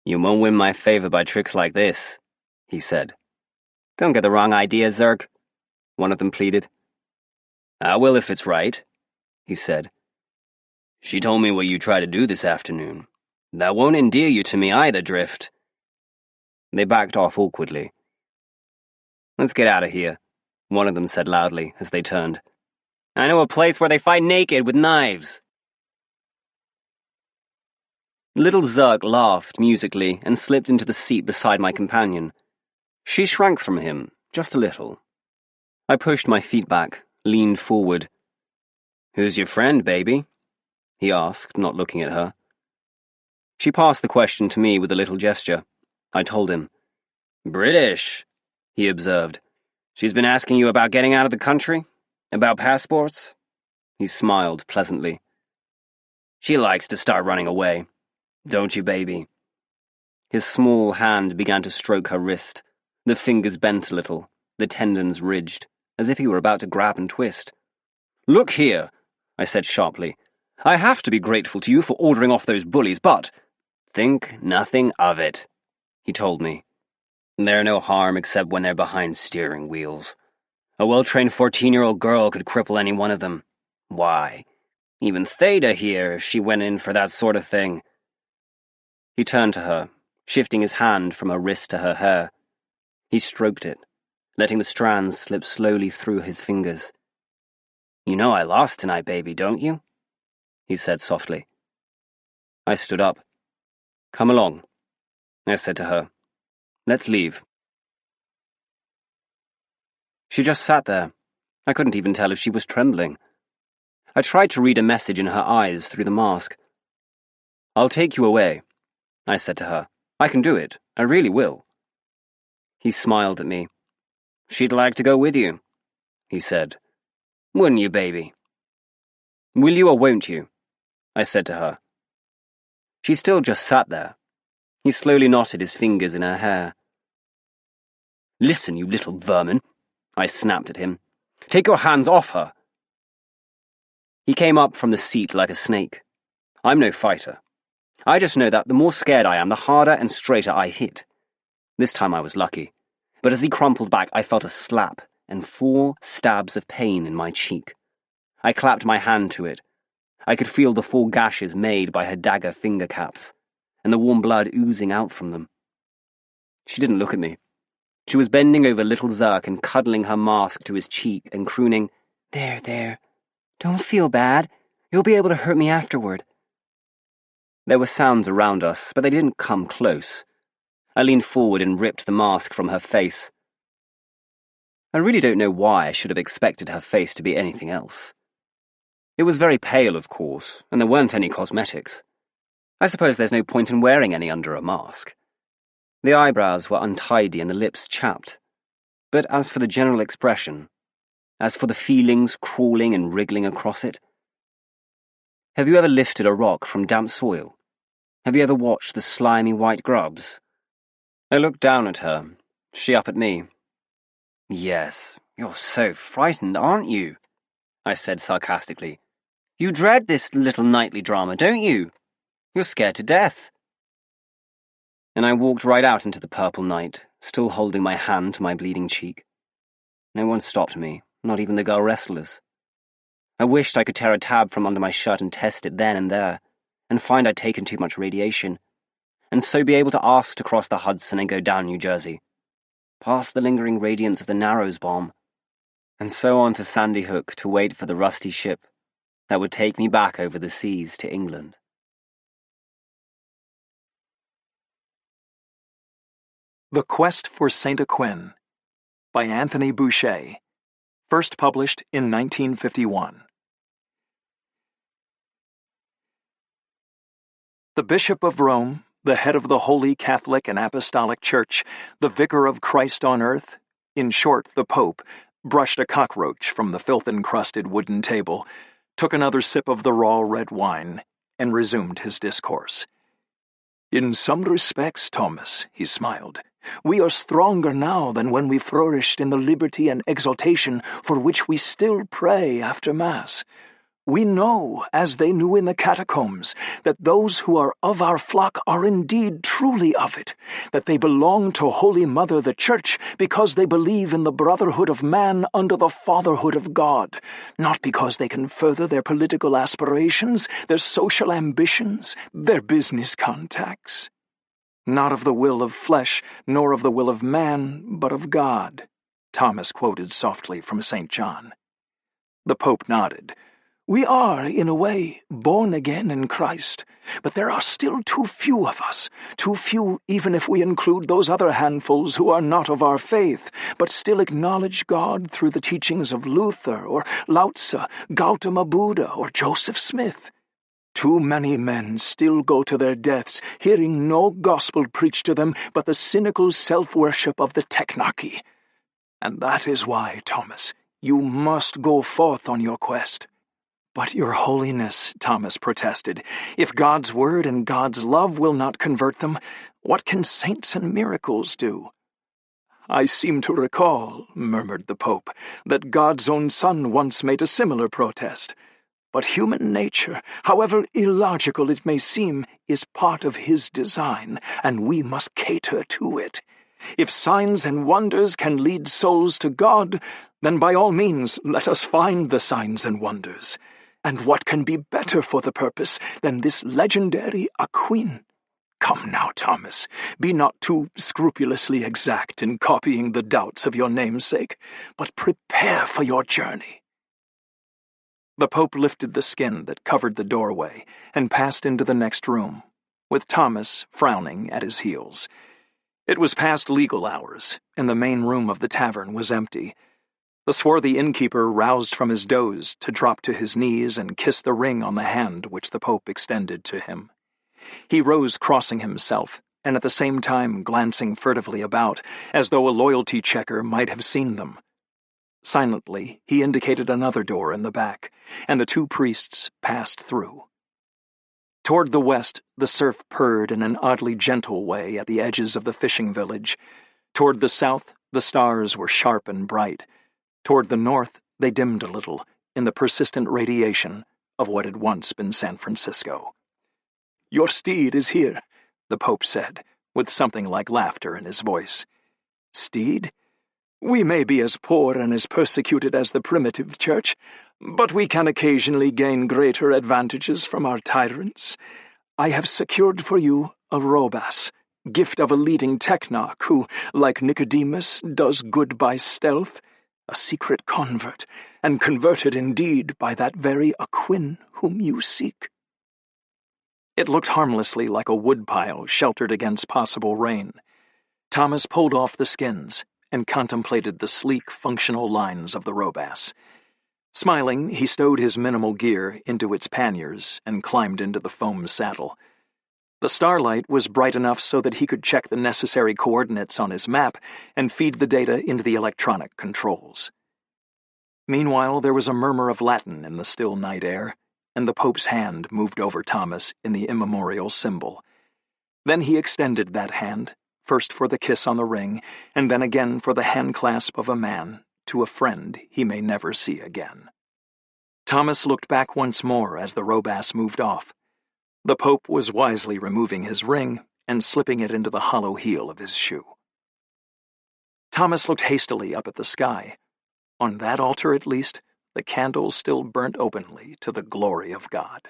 You won't win my favor by tricks like this, he said. Don't get the wrong idea, Zerk, one of them pleaded. I will if it's right, he said. She told me what you tried to do this afternoon. That won't endear you to me either, Drift. They backed off awkwardly. Let's get out of here, one of them said loudly as they turned. I know a place where they fight naked with knives. Little Zerk laughed musically and slipped into the seat beside my companion. She shrank from him, just a little. I pushed my feet back, leaned forward. Who's your friend, baby? He asked, not looking at her. She passed the question to me with a little gesture. I told him. British, he observed. She's been asking you about getting out of the country? About passports? He smiled pleasantly. She likes to start running away. Don't you, baby? His small hand began to stroke her wrist. The fingers bent a little, the tendons ridged, as if he were about to grab and twist. Look here, I said sharply. I have to be grateful to you for ordering off those bullies, but... Think nothing of it, he told me. They're no harm except when they're behind steering wheels. A well-trained 14-year-old girl could cripple any one of them. Why, even Theta here, if she went in for that sort of thing. He turned to her, shifting his hand from her wrist to her hair. He stroked it, letting the strands slip slowly through his fingers. You know I lost tonight, baby, don't you? He said softly. I stood up. Come along, I said to her. Let's leave. She just sat there. I couldn't even tell if she was trembling. I tried to read a message in her eyes through the mask. I'll take you away, I said to her. I can do it. I really will. He smiled at me. She'd like to go with you, he said. Wouldn't you, baby? Will you or won't you? I said to her. She still just sat there. He slowly knotted his fingers in her hair. Listen, you little vermin, I snapped at him. Take your hands off her. He came up from the seat like a snake. I'm no fighter. I just know that the more scared I am, the harder and straighter I hit. This time I was lucky. But as he crumpled back, I felt a slap and 4 stabs of pain in my cheek. I clapped my hand to it. I could feel the 4 gashes made by her dagger finger caps, and the warm blood oozing out from them. She didn't look at me. She was bending over little Zerk and cuddling her mask to his cheek and crooning, There. Don't feel bad. You'll be able to hurt me afterward. There were sounds around us, but they didn't come close. I leaned forward and ripped the mask from her face. I really don't know why I should have expected her face to be anything else. It was very pale, of course, and there weren't any cosmetics. I suppose there's no point in wearing any under a mask. The eyebrows were untidy and the lips chapped. But as for the general expression, as for the feelings crawling and wriggling across it... Have you ever lifted a rock from damp soil? Have you ever watched the slimy white grubs? I looked down at her, she up at me. Yes, you're so frightened, aren't you? I said sarcastically. You dread this little nightly drama, don't you? You're scared to death. And I walked right out into the purple night, still holding my hand to my bleeding cheek. No one stopped me, not even the girl wrestlers. I wished I could tear a tab from under my shirt and test it then and there, and find I'd taken too much radiation, and so be able to ask to cross the Hudson and go down New Jersey, past the lingering radiance of the Narrows bomb, and so on to Sandy Hook to wait for the rusty ship that would take me back over the seas to England. The Quest for Saint Aquin by Anthony Boucher, first published in 1951. The Bishop of Rome, the head of the Holy Catholic and Apostolic Church, the Vicar of Christ on earth, in short, the Pope, brushed a cockroach from the filth-encrusted wooden table, took another sip of the raw red wine, and resumed his discourse. In some respects, Thomas, he smiled, we are stronger now than when we flourished in the liberty and exaltation for which we still pray after Mass. We know, as they knew in the catacombs, that those who are of our flock are indeed truly of it, that they belong to Holy Mother the Church because they believe in the brotherhood of man under the fatherhood of God, not because they can further their political aspirations, their social ambitions, their business contacts. Not of the will of flesh, nor of the will of man, but of God, Thomas quoted softly from St. John. The Pope nodded. We are, in a way, born again in Christ, but there are still too few of us, too few even if we include those other handfuls who are not of our faith, but still acknowledge God through the teachings of Luther or Lao Tzu, Gautama Buddha or Joseph Smith. Too many men still go to their deaths, hearing no gospel preached to them but the cynical self-worship of the technarchy. And that is why, Thomas, you must go forth on your quest. But your holiness, Thomas protested, if God's word and God's love will not convert them, what can saints and miracles do? I seem to recall, murmured the Pope, that God's own Son once made a similar protest. But human nature, however illogical it may seem, is part of his design, and we must cater to it. If signs and wonders can lead souls to God, then by all means let us find the signs and wonders. And what can be better for the purpose than this legendary Aquin? Come now, Thomas, be not too scrupulously exact in copying the doubts of your namesake, but prepare for your journey. The Pope lifted the skin that covered the doorway and passed into the next room, with Thomas frowning at his heels. It was past legal hours, and the main room of the tavern was empty. The swarthy innkeeper roused from his doze to drop to his knees and kiss the ring on the hand which the Pope extended to him. He rose, crossing himself, and at the same time glancing furtively about, as though a loyalty checker might have seen them. Silently, he indicated another door in the back, and the two priests passed through. Toward the west, the surf purred in an oddly gentle way at the edges of the fishing village. Toward the south, the stars were sharp and bright. Toward the north, they dimmed a little in the persistent radiation of what had once been San Francisco. "Your steed is here," the Pope said, with something like laughter in his voice. "Steed? We may be as poor and as persecuted as the primitive church, but we can occasionally gain greater advantages from our tyrants. I have secured for you a robas, gift of a leading technarch who, like Nicodemus, does good by stealth, a secret convert, and converted indeed by that very Aquin whom you seek." It looked harmlessly like a woodpile sheltered against possible rain. Thomas pulled off the skins and contemplated the sleek, functional lines of the robas. Smiling, he stowed his minimal gear into its panniers and climbed into the foam saddle. The starlight was bright enough so that he could check the necessary coordinates on his map and feed the data into the electronic controls. Meanwhile, there was a murmur of Latin in the still night air, and the Pope's hand moved over Thomas in the immemorial symbol. Then he extended that hand, first for the kiss on the ring, and then again for the handclasp of a man to a friend he may never see again. Thomas looked back once more as the robas moved off. The Pope was wisely removing his ring and slipping it into the hollow heel of his shoe. Thomas looked hastily up at the sky. On that altar, at least, the candles still burnt openly to the glory of God.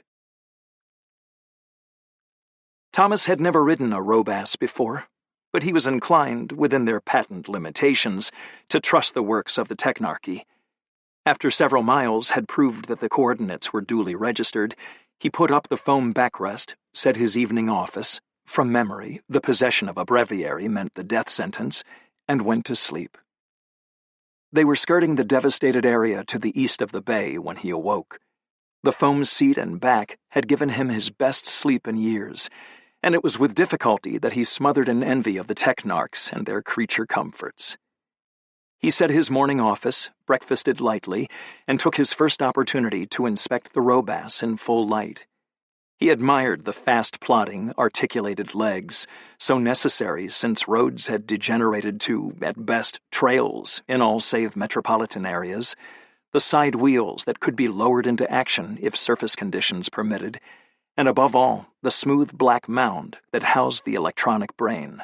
Thomas had never ridden a robas before, but he was inclined, within their patent limitations, to trust the works of the technarchy. After several miles had proved that the coordinates were duly registered, he put up the foam backrest, said his evening office. From memory, the possession of a breviary meant the death sentence, and went to sleep. They were skirting the devastated area to the east of the bay when he awoke. The foam seat and back had given him his best sleep in years, and it was with difficulty that he smothered an envy of the technarchs and their creature comforts. He said his morning office, breakfasted lightly, and took his first opportunity to inspect the robas in full light. He admired the fast-plodding, articulated legs, so necessary since roads had degenerated to, at best, trails in all save metropolitan areas, the side wheels that could be lowered into action if surface conditions permitted, and above all, the smooth black mound that housed the electronic brain.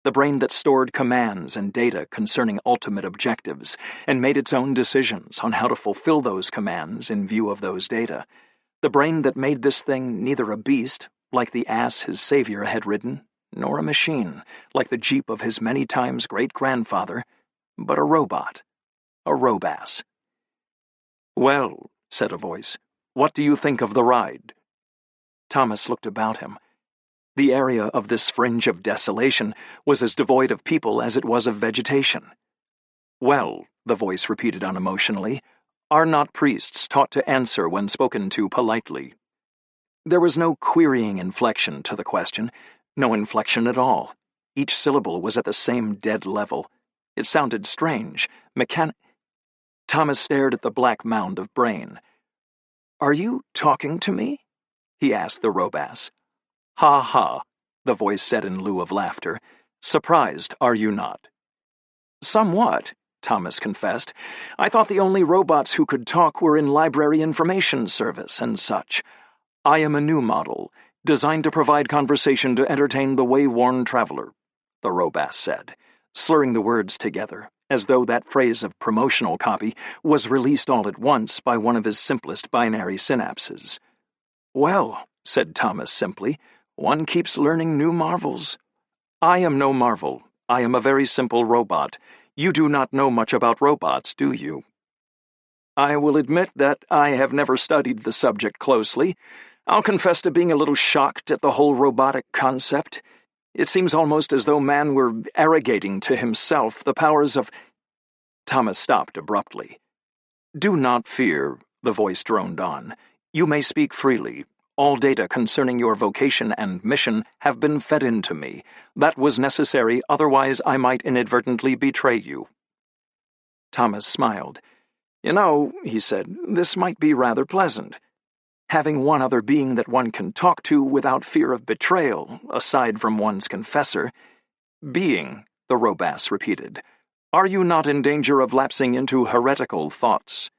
The brain that stored commands and data concerning ultimate objectives and made its own decisions on how to fulfill those commands in view of those data. The brain that made this thing neither a beast, like the ass his savior had ridden, nor a machine, like the jeep of his many times great-grandfather, but a robot, a robass. "Well," said a voice, "what do you think of the ride?" Thomas looked about him. The area of this fringe of desolation was as devoid of people as it was of vegetation. "Well," the voice repeated unemotionally, "are not priests taught to answer when spoken to politely?" There was no querying inflection to the question, no inflection at all. Each syllable was at the same dead level. It sounded strange, Thomas stared at the black mound of brain. "Are you talking to me?" he asked the robass. "Ha ha," the voice said in lieu of laughter. "Surprised, are you not?" "Somewhat," Thomas confessed. "I thought the only robots who could talk were in library information service and such. I am a new model, designed to provide conversation to entertain the way-worn traveler," the robass said, slurring the words together, as though that phrase of promotional copy was released all at once by one of his simplest binary synapses. "Well," said Thomas simply, "one keeps learning new marvels." "I am no marvel. I am a very simple robot. You do not know much about robots, do you?" "I will admit that I have never studied the subject closely. I'll confess to being a little shocked at the whole robotic concept. It seems almost as though man were arrogating to himself the powers of—" Thomas stopped abruptly. "Do not fear," the voice droned on. "You may speak freely. All data concerning your vocation and mission have been fed into me. That was necessary, otherwise I might inadvertently betray you." Thomas smiled. "You know," he said, "this might be rather pleasant. Having one other being that one can talk to without fear of betrayal, aside from one's confessor." "Being," the robass repeated. "Are you not in danger of lapsing into heretical thoughts?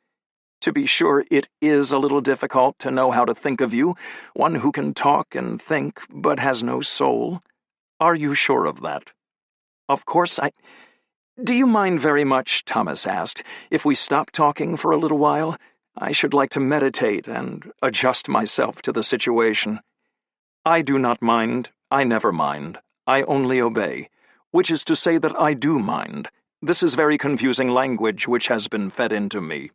To be sure, it is a little difficult to know how to think of you, one who can talk and think, but has no soul. Are you sure of that?" "Of course "Do you mind very much," Thomas asked, "if we stop talking for a little while? I should like to meditate and adjust myself to the situation." "I do not mind. I never mind. I only obey. Which is to say that I do mind. This is very confusing language which has been fed into me."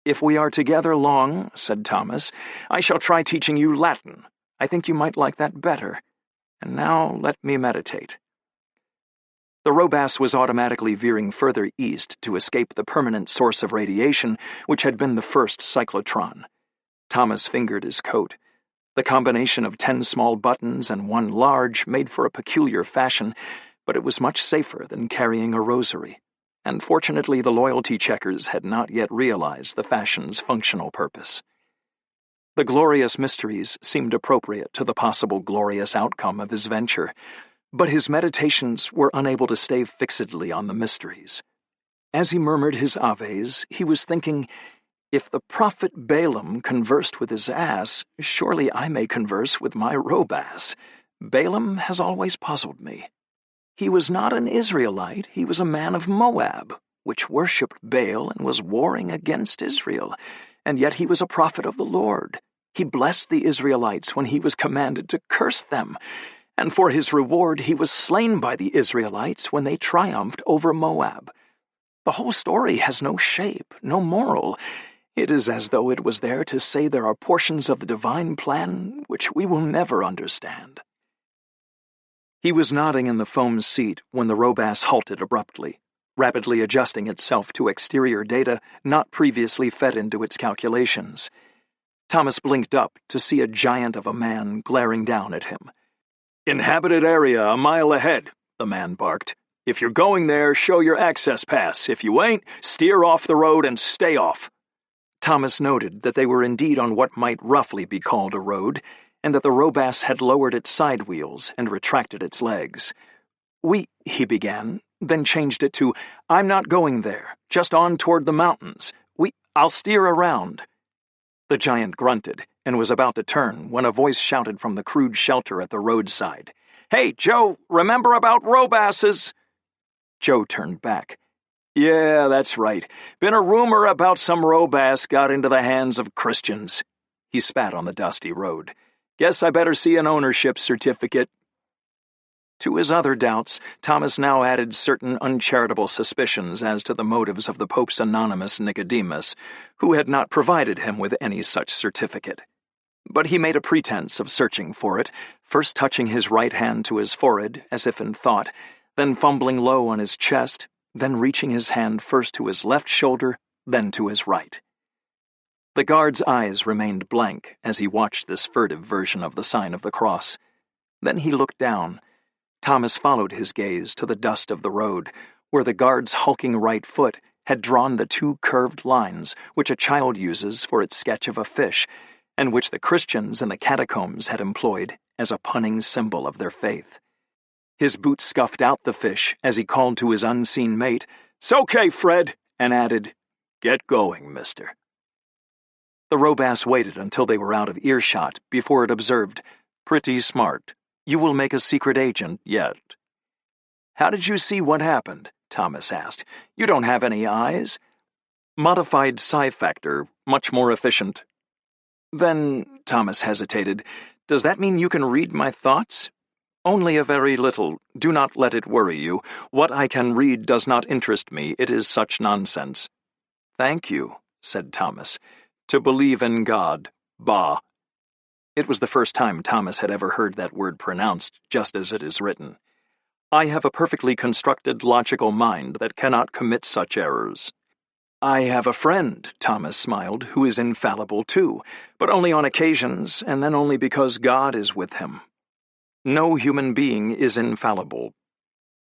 "If we are together long," said Thomas, "I shall try teaching you Latin. I think you might like that better. And now let me meditate." The robass was automatically veering further east to escape the permanent source of radiation which had been the first cyclotron. Thomas fingered his coat. The combination of 10 small buttons and one large made for a peculiar fashion, but it was much safer than carrying a rosary, and fortunately the loyalty checkers had not yet realized the fashion's functional purpose. The glorious mysteries seemed appropriate to the possible glorious outcome of his venture, but his meditations were unable to stay fixedly on the mysteries. As he murmured his Aves, he was thinking, if the prophet Balaam conversed with his ass, surely I may converse with my robass. Balaam has always puzzled me. He was not an Israelite, he was a man of Moab, which worshipped Baal and was warring against Israel, and yet he was a prophet of the Lord. He blessed the Israelites when he was commanded to curse them, and for his reward he was slain by the Israelites when they triumphed over Moab. The whole story has no shape, no moral. It is as though it was there to say there are portions of the divine plan which we will never understand. He was nodding in the foam seat when the robass halted abruptly, rapidly adjusting itself to exterior data not previously fed into its calculations. Thomas blinked up to see a giant of a man glaring down at him. "Inhabited area a mile ahead," the man barked. "If you're going there, show your access pass. If you ain't, steer off the road and stay off." Thomas noted that they were indeed on what might roughly be called a road, and that the robass had lowered its side wheels and retracted its legs. He began, then changed it to, "I'm not going there, just on toward the mountains. I'll steer around." The giant grunted and was about to turn when a voice shouted from the crude shelter at the roadside, "Hey, Joe, remember about robasses?" Joe turned back. "Yeah, that's right. Been a rumor about some robass got into the hands of Christians." He spat on the dusty road. "Guess I better see an ownership certificate." To his other doubts, Thomas now added certain uncharitable suspicions as to the motives of the Pope's anonymous Nicodemus, who had not provided him with any such certificate. But he made a pretense of searching for it, first touching his right hand to his forehead, as if in thought, then fumbling low on his chest, then reaching his hand first to his left shoulder, then to his right. The guard's eyes remained blank as he watched this furtive version of the sign of the cross. Then he looked down. Thomas followed his gaze to the dust of the road, where the guard's hulking right foot had drawn the two curved lines which a child uses for its sketch of a fish, and which the Christians in the catacombs had employed as a punning symbol of their faith. His boot scuffed out the fish as he called to his unseen mate, "'S okay, Fred," and added, "Get going, mister." The robass waited until they were out of earshot before it observed, "Pretty smart. You will make a secret agent yet." "How did you see what happened?" Thomas asked. "You don't have any eyes." "Modified psi factor, much more efficient." "Then," Thomas hesitated, "does that mean you can read my thoughts?" "Only a very little. Do not let it worry you. What I can read does not interest me. It is such nonsense." "Thank you," said Thomas. "To believe in God. Bah." It was the first time Thomas had ever heard that word pronounced just as it is written. "I have a perfectly constructed logical mind that cannot commit such errors." "I have a friend," Thomas smiled, "who is infallible too, but only on occasions, and then only because God is with him." "No human being is infallible."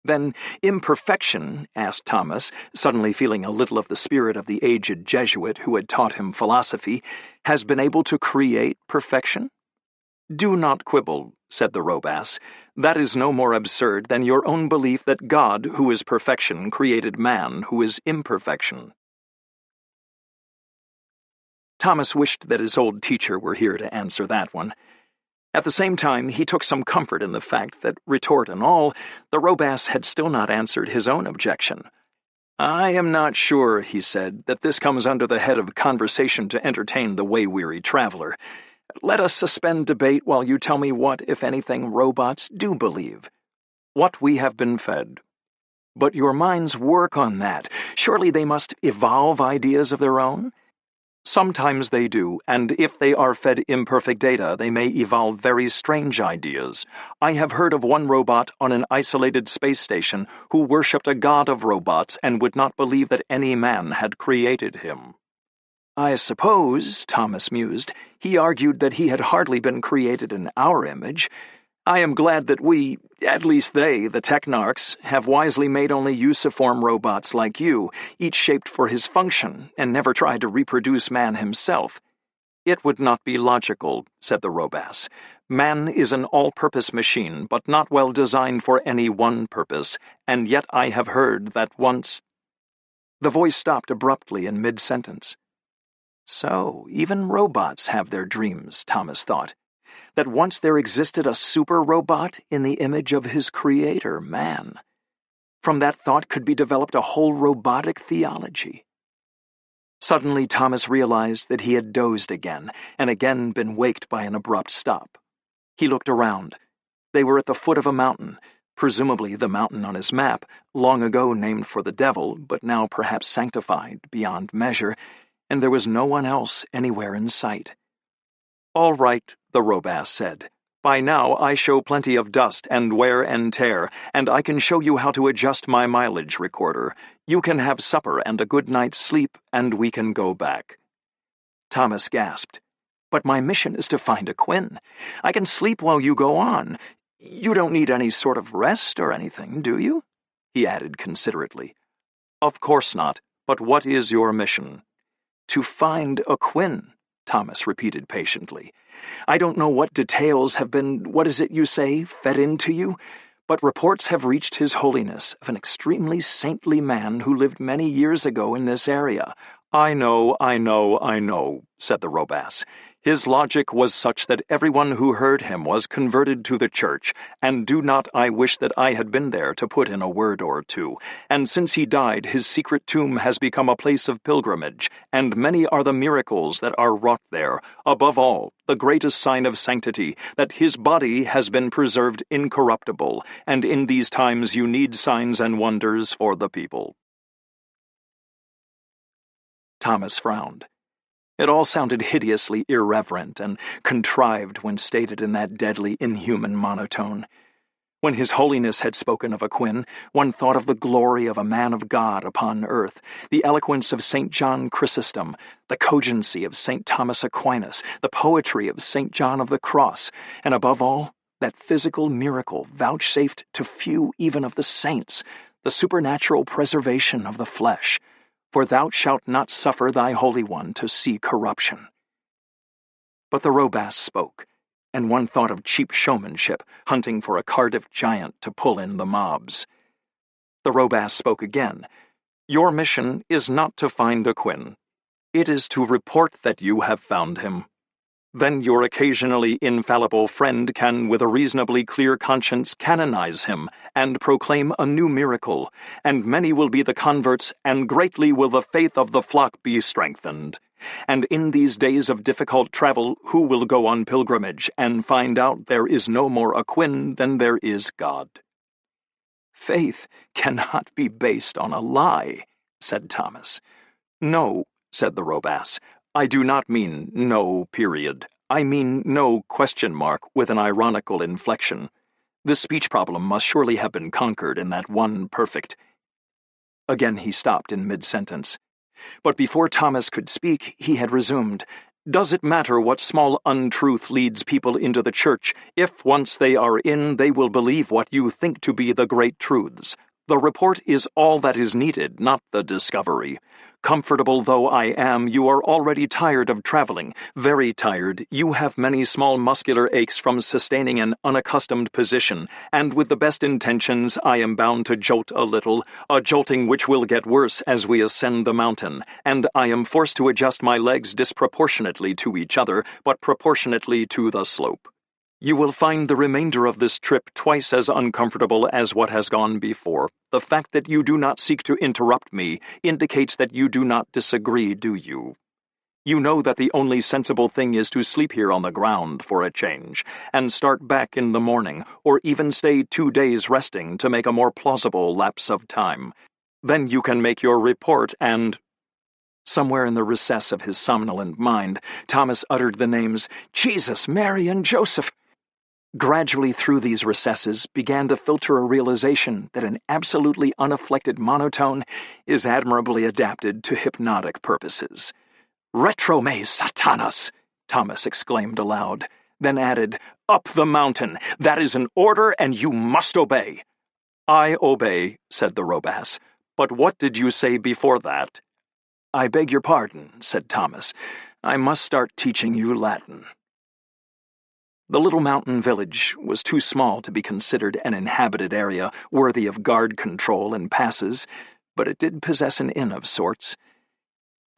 "Then imperfection," asked Thomas, suddenly feeling a little of the spirit of the aged Jesuit who had taught him philosophy, "has been able to create perfection?" "Do not quibble," said the robass. "That is no more absurd than your own belief that God, who is perfection, created man, who is imperfection." Thomas wished that his old teacher were here to answer that one. At the same time, he took some comfort in the fact that, retort and all, the robass had still not answered his own objection. "I am not sure," he said, "that this comes under the head of conversation to entertain the way-weary traveler. Let us suspend debate while you tell me what, if anything, robots do believe. What we have been fed. But your minds work on that. Surely they must evolve ideas of their own?" "Sometimes they do, and if they are fed imperfect data, they may evolve very strange ideas. I have heard of one robot on an isolated space station who worshipped a god of robots and would not believe that any man had created him." "I suppose," Thomas mused, "he argued that he had hardly been created in our image. I am glad that we, at least they, the technarchs, have wisely made only usiform robots like you, each shaped for his function, and never tried to reproduce man himself." "It would not be logical," said the robass. "Man is an all-purpose machine, but not well designed for any one purpose, and yet I have heard that once—" The voice stopped abruptly in mid-sentence. So, even robots have their dreams, Thomas thought. That once there existed a super-robot in the image of his creator, man. From that thought could be developed a whole robotic theology. Suddenly Thomas realized that he had dozed again, and again been waked by an abrupt stop. He looked around. They were at the foot of a mountain, presumably the mountain on his map, long ago named for the devil, but now perhaps sanctified beyond measure, and there was no one else anywhere in sight. "All right," the robass said. "By now I show plenty of dust and wear and tear, and I can show you how to adjust my mileage recorder. You can have supper and a good night's sleep, and we can go back." Thomas gasped. "But my mission is to find a Quinn. I can sleep while you go on. You don't need any sort of rest or anything, do you?" he added considerately. "Of course not. But what is your mission?" "To find a Quinn," Thomas repeated patiently. "I don't know what details have been, what is it you say, fed into you, but reports have reached His Holiness of an extremely saintly man who lived many years ago in this area, I know, said the Robass. His logic was such that everyone who heard him was converted to the church, and do not I wish that I had been there to put in a word or two. And since he died, his secret tomb has become a place of pilgrimage, and many are the miracles that are wrought there. Above all, the greatest sign of sanctity, that his body has been preserved incorruptible, and in these times you need signs and wonders for the people. Thomas frowned. It all sounded hideously irreverent and contrived when stated in that deadly, inhuman monotone. When His Holiness had spoken of a Quinn, one thought of the glory of a man of God upon earth, the eloquence of St. John Chrysostom, the cogency of St. Thomas Aquinas, the poetry of St. John of the Cross, and above all, that physical miracle vouchsafed to few even of the saints, the supernatural preservation of the flesh. For thou shalt not suffer thy Holy One to see corruption. But the Robass spoke, and one thought of cheap showmanship, hunting for a Cardiff giant to pull in the mobs. The Robass spoke again. Your mission is not to find a Quinn. It is to report that you have found him. Then your occasionally infallible friend can with a reasonably clear conscience canonize him and proclaim a new miracle, and many will be the converts, and greatly will the faith of the flock be strengthened. And in these days of difficult travel, who will go on pilgrimage and find out there is no more a Quinn than there is God? Faith cannot be based on a lie, said Thomas. No, said the Robass. I do not mean no, period. I mean no question mark with an ironical inflection. The speech problem must surely have been conquered in that one perfect. Again he stopped in mid-sentence. But before Thomas could speak, he had resumed. Does it matter what small untruth leads people into the church, if once they are in, they will believe what you think to be the great truths? The report is all that is needed, not the discovery. Comfortable though I am, you are already tired of traveling, very tired. You have many small muscular aches from sustaining an unaccustomed position, and with the best intentions I am bound to jolt a little, a jolting which will get worse as we ascend the mountain, and I am forced to adjust my legs disproportionately to each other, but proportionately to the slope. You will find the remainder of this trip twice as uncomfortable as what has gone before. The fact that you do not seek to interrupt me indicates that you do not disagree, do you? You know that the only sensible thing is to sleep here on the ground for a change, and start back in the morning, or even stay 2 days resting to make a more plausible lapse of time. Then you can make your report and... Somewhere in the recess of his somnolent mind, Thomas uttered the names Jesus, Mary, and Joseph. Gradually through these recesses began to filter a realization that an absolutely unafflicted monotone is admirably adapted to hypnotic purposes. "Retro me, Satanas!" Thomas exclaimed aloud, then added, "Up the mountain! That is an order, and you must obey!" "I obey," said the Robass. "But what did you say before that?" "I beg your pardon," said Thomas. "I must start teaching you Latin." The little mountain village was too small to be considered an inhabited area worthy of guard control and passes, but it did possess an inn of sorts.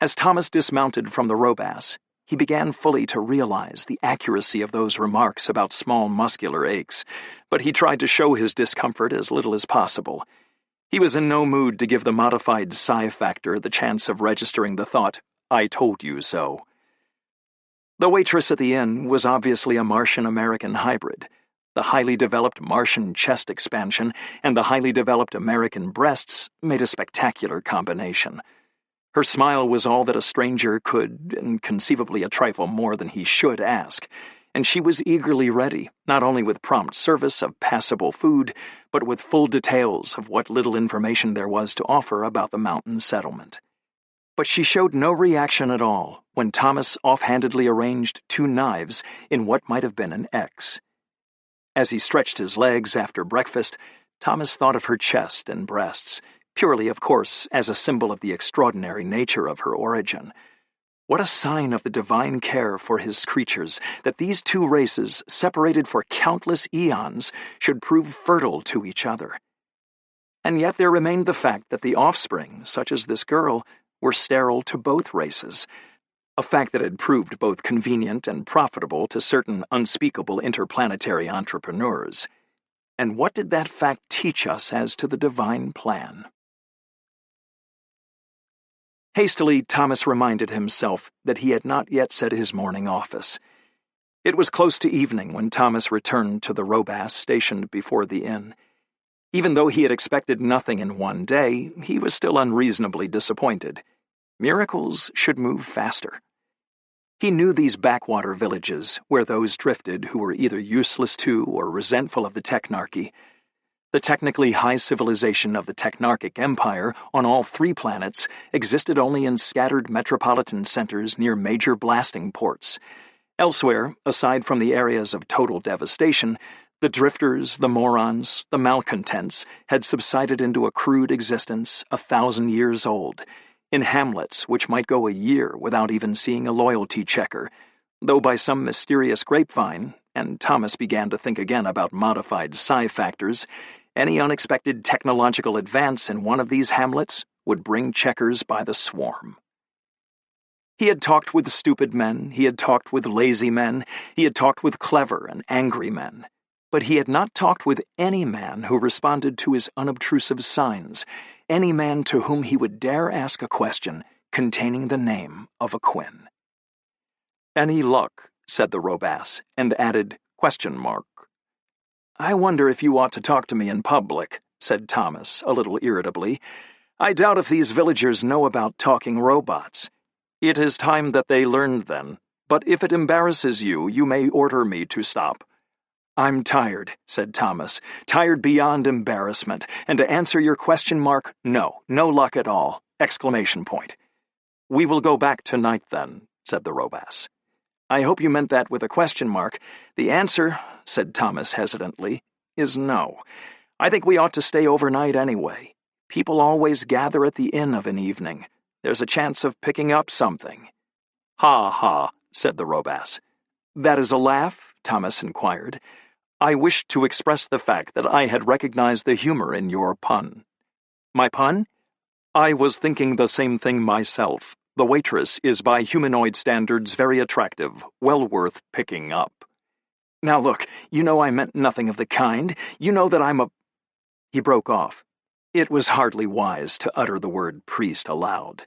As Thomas dismounted from the Robass, he began fully to realize the accuracy of those remarks about small muscular aches, but he tried to show his discomfort as little as possible. He was in no mood to give the modified psi factor the chance of registering the thought, "I told you so." The waitress at the inn was obviously a Martian-American hybrid. The highly developed Martian chest expansion and the highly developed American breasts made a spectacular combination. Her smile was all that a stranger could, and conceivably a trifle more than he should, ask, and she was eagerly ready, not only with prompt service of passable food, but with full details of what little information there was to offer about the mountain settlement. But she showed no reaction at all when Thomas offhandedly arranged 2 knives in what might have been an X. As he stretched his legs after breakfast, Thomas thought of her chest and breasts, purely, of course, as a symbol of the extraordinary nature of her origin. What a sign of the divine care for his creatures that these 2 races, separated for countless eons, should prove fertile to each other. And yet there remained the fact that the offspring, such as this girl, were sterile to both races, a fact that had proved both convenient and profitable to certain unspeakable interplanetary entrepreneurs. And what did that fact teach us as to the divine plan? Hastily, Thomas reminded himself that he had not yet said his morning office. It was close to evening when Thomas returned to the Robass stationed before the inn. Even though he had expected nothing in one day, he was still unreasonably disappointed. Miracles should move faster. He knew these backwater villages, where those drifted who were either useless to or resentful of the Technarchy. The technically high civilization of the Technarchic Empire on all 3 planets existed only in scattered metropolitan centers near major blasting ports. Elsewhere, aside from the areas of total devastation, the drifters, the morons, the malcontents had subsided into a crude existence 1,000 years old, in hamlets which might go a year without even seeing a loyalty checker, though by some mysterious grapevine, and Thomas began to think again about modified psi factors, any unexpected technological advance in one of these hamlets would bring checkers by the swarm. He had talked with stupid men, he had talked with lazy men, he had talked with clever and angry men, but he had not talked with any man who responded to his unobtrusive signs, any man to whom he would dare ask a question containing the name of a Quinn. "Any luck?" said the Robass, and added, question mark. "I wonder if you ought to talk to me in public," said Thomas, a little irritably. "I doubt if these villagers know about talking robots. It is time that they learned then, but if it embarrasses you, you may order me to stop." "I'm tired," said Thomas, "tired beyond embarrassment, and to answer your question mark, no luck at all, exclamation point." "We will go back tonight then," said the Robass. "I hope you meant that with a question mark. The answer," said Thomas hesitantly, "is no. I think we ought to stay overnight anyway. People always gather at the inn of an evening. There's a chance of picking up something." "Ha ha," said the Robass. "That is a laugh?" Thomas inquired. "I wished to express the fact that I had recognized the humor in your pun." "My pun?" "I was thinking the same thing myself. The waitress is by humanoid standards very attractive, well worth picking up." "Now look, you know I meant nothing of the kind. You know that I'm a—" He broke off. It was hardly wise to utter the word priest aloud.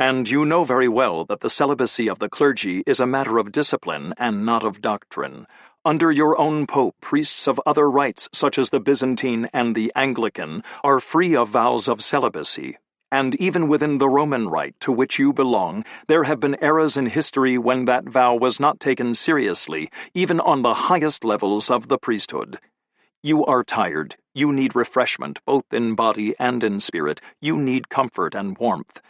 "And you know very well that the celibacy of the clergy is a matter of discipline and not of doctrine. Under your own pope, priests of other rites, such as the Byzantine and the Anglican, are free of vows of celibacy. And even within the Roman rite to which you belong, there have been eras in history when that vow was not taken seriously, even on the highest levels of the priesthood. You are tired. You need refreshment, both in body and in spirit. You need comfort and warmth.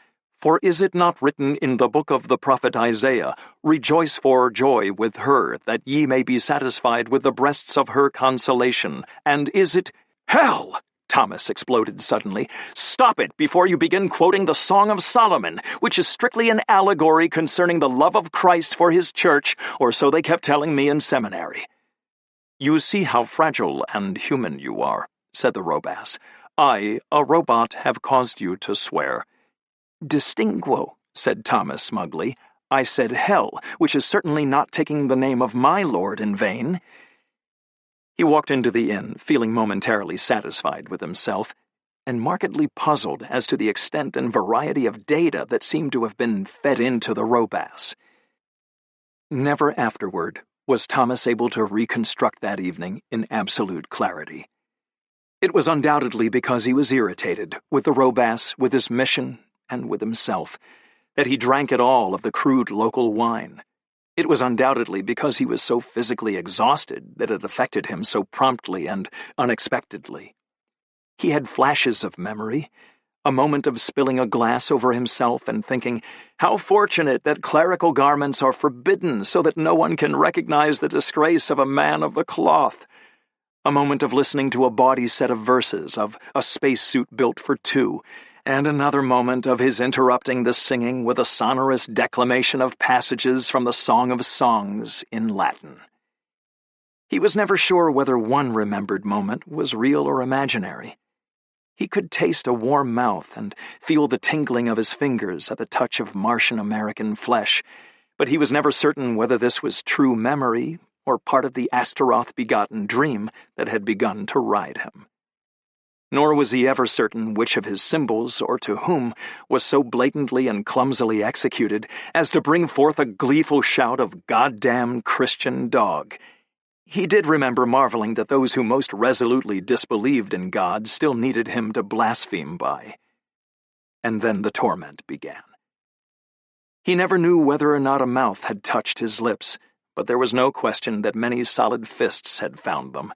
For is it not written in the book of the prophet Isaiah, 'Rejoice for joy with her, that ye may be satisfied with the breasts of her consolation'? And is it—" "Hell!" Thomas exploded suddenly. "Stop it before you begin quoting the Song of Solomon, which is strictly an allegory concerning the love of Christ for his church, or so they kept telling me in seminary." "You see how fragile and human you are," said the Robass. "I, a robot, have caused you to swear." "Distinguo," said Thomas smugly. "I said hell, which is certainly not taking the name of my lord in vain." He walked into the inn, feeling momentarily satisfied with himself, and markedly puzzled as to the extent and variety of data that seemed to have been fed into the Robass. Never afterward was Thomas able to reconstruct that evening in absolute clarity. It was undoubtedly because he was irritated with the Robass, with his mission, and with himself, that he drank it all of the crude local wine. It was undoubtedly because he was so physically exhausted that it affected him so promptly and unexpectedly. He had flashes of memory, a moment of spilling a glass over himself and thinking, "How fortunate that clerical garments are forbidden so that no one can recognize the disgrace of a man of the cloth." A moment of listening to a bawdy set of verses of A Spacesuit Built for Two, and another moment of his interrupting the singing with a sonorous declamation of passages from the Song of Songs in Latin. He was never sure whether one remembered moment was real or imaginary. He could taste a warm mouth and feel the tingling of his fingers at the touch of Martian-American flesh, but he was never certain whether this was true memory or part of the Astaroth-begotten dream that had begun to ride him. Nor was he ever certain which of his symbols, or to whom, was so blatantly and clumsily executed as to bring forth a gleeful shout of "Goddamn Christian dog." He did remember marveling that those who most resolutely disbelieved in God still needed him to blaspheme by. And then the torment began. He never knew whether or not a mouth had touched his lips, but there was no question that many solid fists had found them.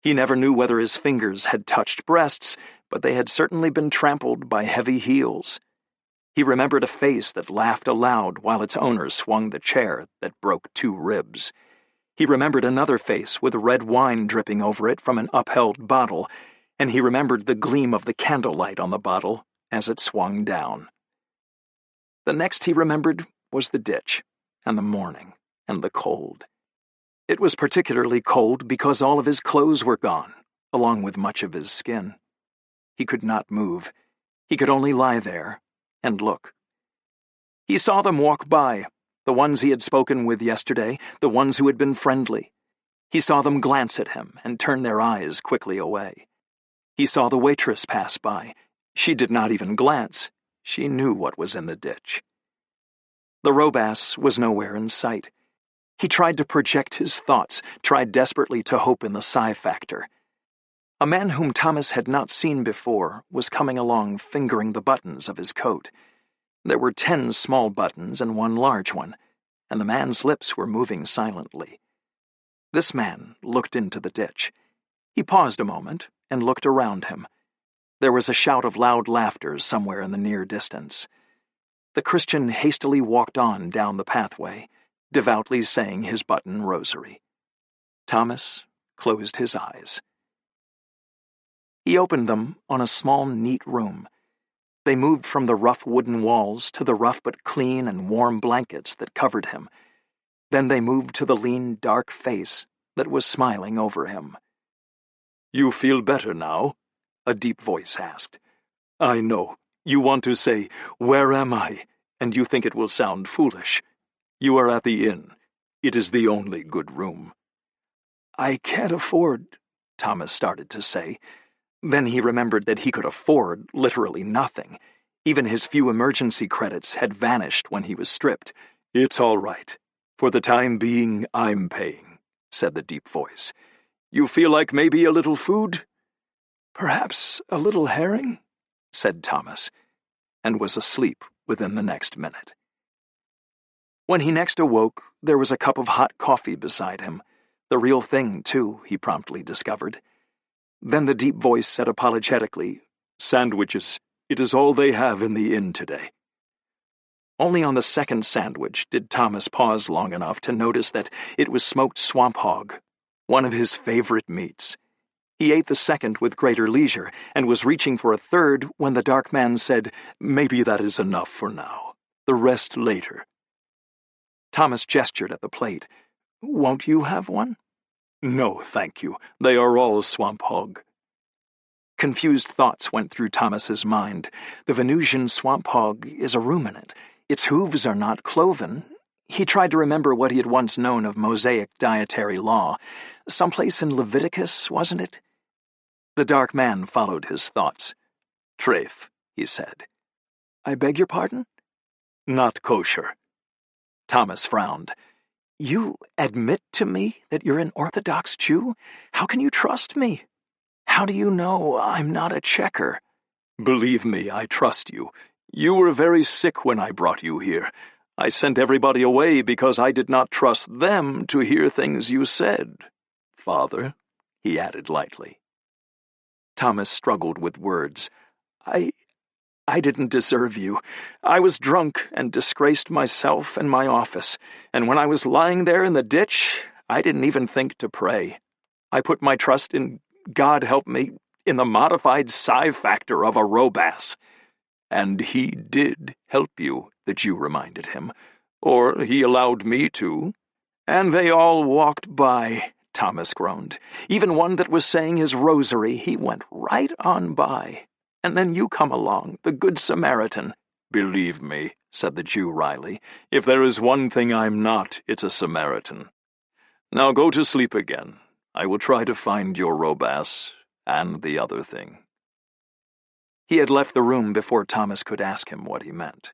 He never knew whether his fingers had touched breasts, but they had certainly been trampled by heavy heels. He remembered a face that laughed aloud while its owner swung the chair that broke 2 ribs. He remembered another face with red wine dripping over it from an upheld bottle, and he remembered the gleam of the candlelight on the bottle as it swung down. The next he remembered was the ditch, and the morning, and the cold. It was particularly cold because all of his clothes were gone, along with much of his skin. He could not move. He could only lie there and look. He saw them walk by, the ones he had spoken with yesterday, the ones who had been friendly. He saw them glance at him and turn their eyes quickly away. He saw the waitress pass by. She did not even glance. She knew what was in the ditch. The Robass was nowhere in sight. He tried to project his thoughts, tried desperately to hope in the psi factor. A man whom Thomas had not seen before was coming along fingering the buttons of his coat. There were 10 small buttons and 1 large one, and the man's lips were moving silently. This man looked into the ditch. He paused a moment and looked around him. There was a shout of loud laughter somewhere in the near distance. The Christian hastily walked on down the pathway, devoutly saying his button rosary. Thomas closed his eyes. He opened them on a small, neat room. They moved from the rough wooden walls to the rough but clean and warm blankets that covered him. Then they moved to the lean, dark face that was smiling over him. "You feel better now?" a deep voice asked. "I know. You want to say, 'Where am I?' and you think it will sound foolish. You are at the inn. It is the only good room." "I can't afford," Thomas started to say. Then he remembered that he could afford literally nothing. Even his few emergency credits had vanished when he was stripped. "It's all right. For the time being, I'm paying," said the deep voice. "You feel like maybe a little food?" "Perhaps a little herring," said Thomas, and was asleep within the next minute. When he next awoke, there was a cup of hot coffee beside him. The real thing, too, he promptly discovered. Then the deep voice said apologetically, "Sandwiches. It is all they have in the inn today." Only on the second sandwich did Thomas pause long enough to notice that it was smoked swamp hog, one of his favorite meats. He ate the second with greater leisure, and was reaching for a third when the dark man said, "Maybe that is enough for now. The rest later." Thomas gestured at the plate. "Won't you have one?" "No, thank you. They are all swamp hog." Confused thoughts went through Thomas's mind. The Venusian swamp hog is a ruminant. Its hooves are not cloven. He tried to remember what he had once known of Mosaic dietary law. Someplace in Leviticus, wasn't it? The dark man followed his thoughts. "Treif," he said. "I beg your pardon?" "Not kosher." Thomas frowned. "You admit to me that you're an Orthodox Jew? How can you trust me? How do you know I'm not a checker?" "Believe me, I trust you. You were very sick when I brought you here. I sent everybody away because I did not trust them to hear things you said. Father," he added lightly. Thomas struggled with words. I didn't deserve you. I was drunk and disgraced myself and my office, and when I was lying there in the ditch, I didn't even think to pray. I put my trust in, God help me, in the modified psi factor of a Robass." "And he did help you," the Jew reminded him. "Or he allowed me to." "And they all walked by," Thomas groaned. "Even one that was saying his rosary, he went right on by. And then you come along, the Good Samaritan." "Believe me," said the Jew wryly, "if there is one thing I'm not, it's a Samaritan. Now go to sleep again. I will try to find your Robass and the other thing." He had left the room before Thomas could ask him what he meant.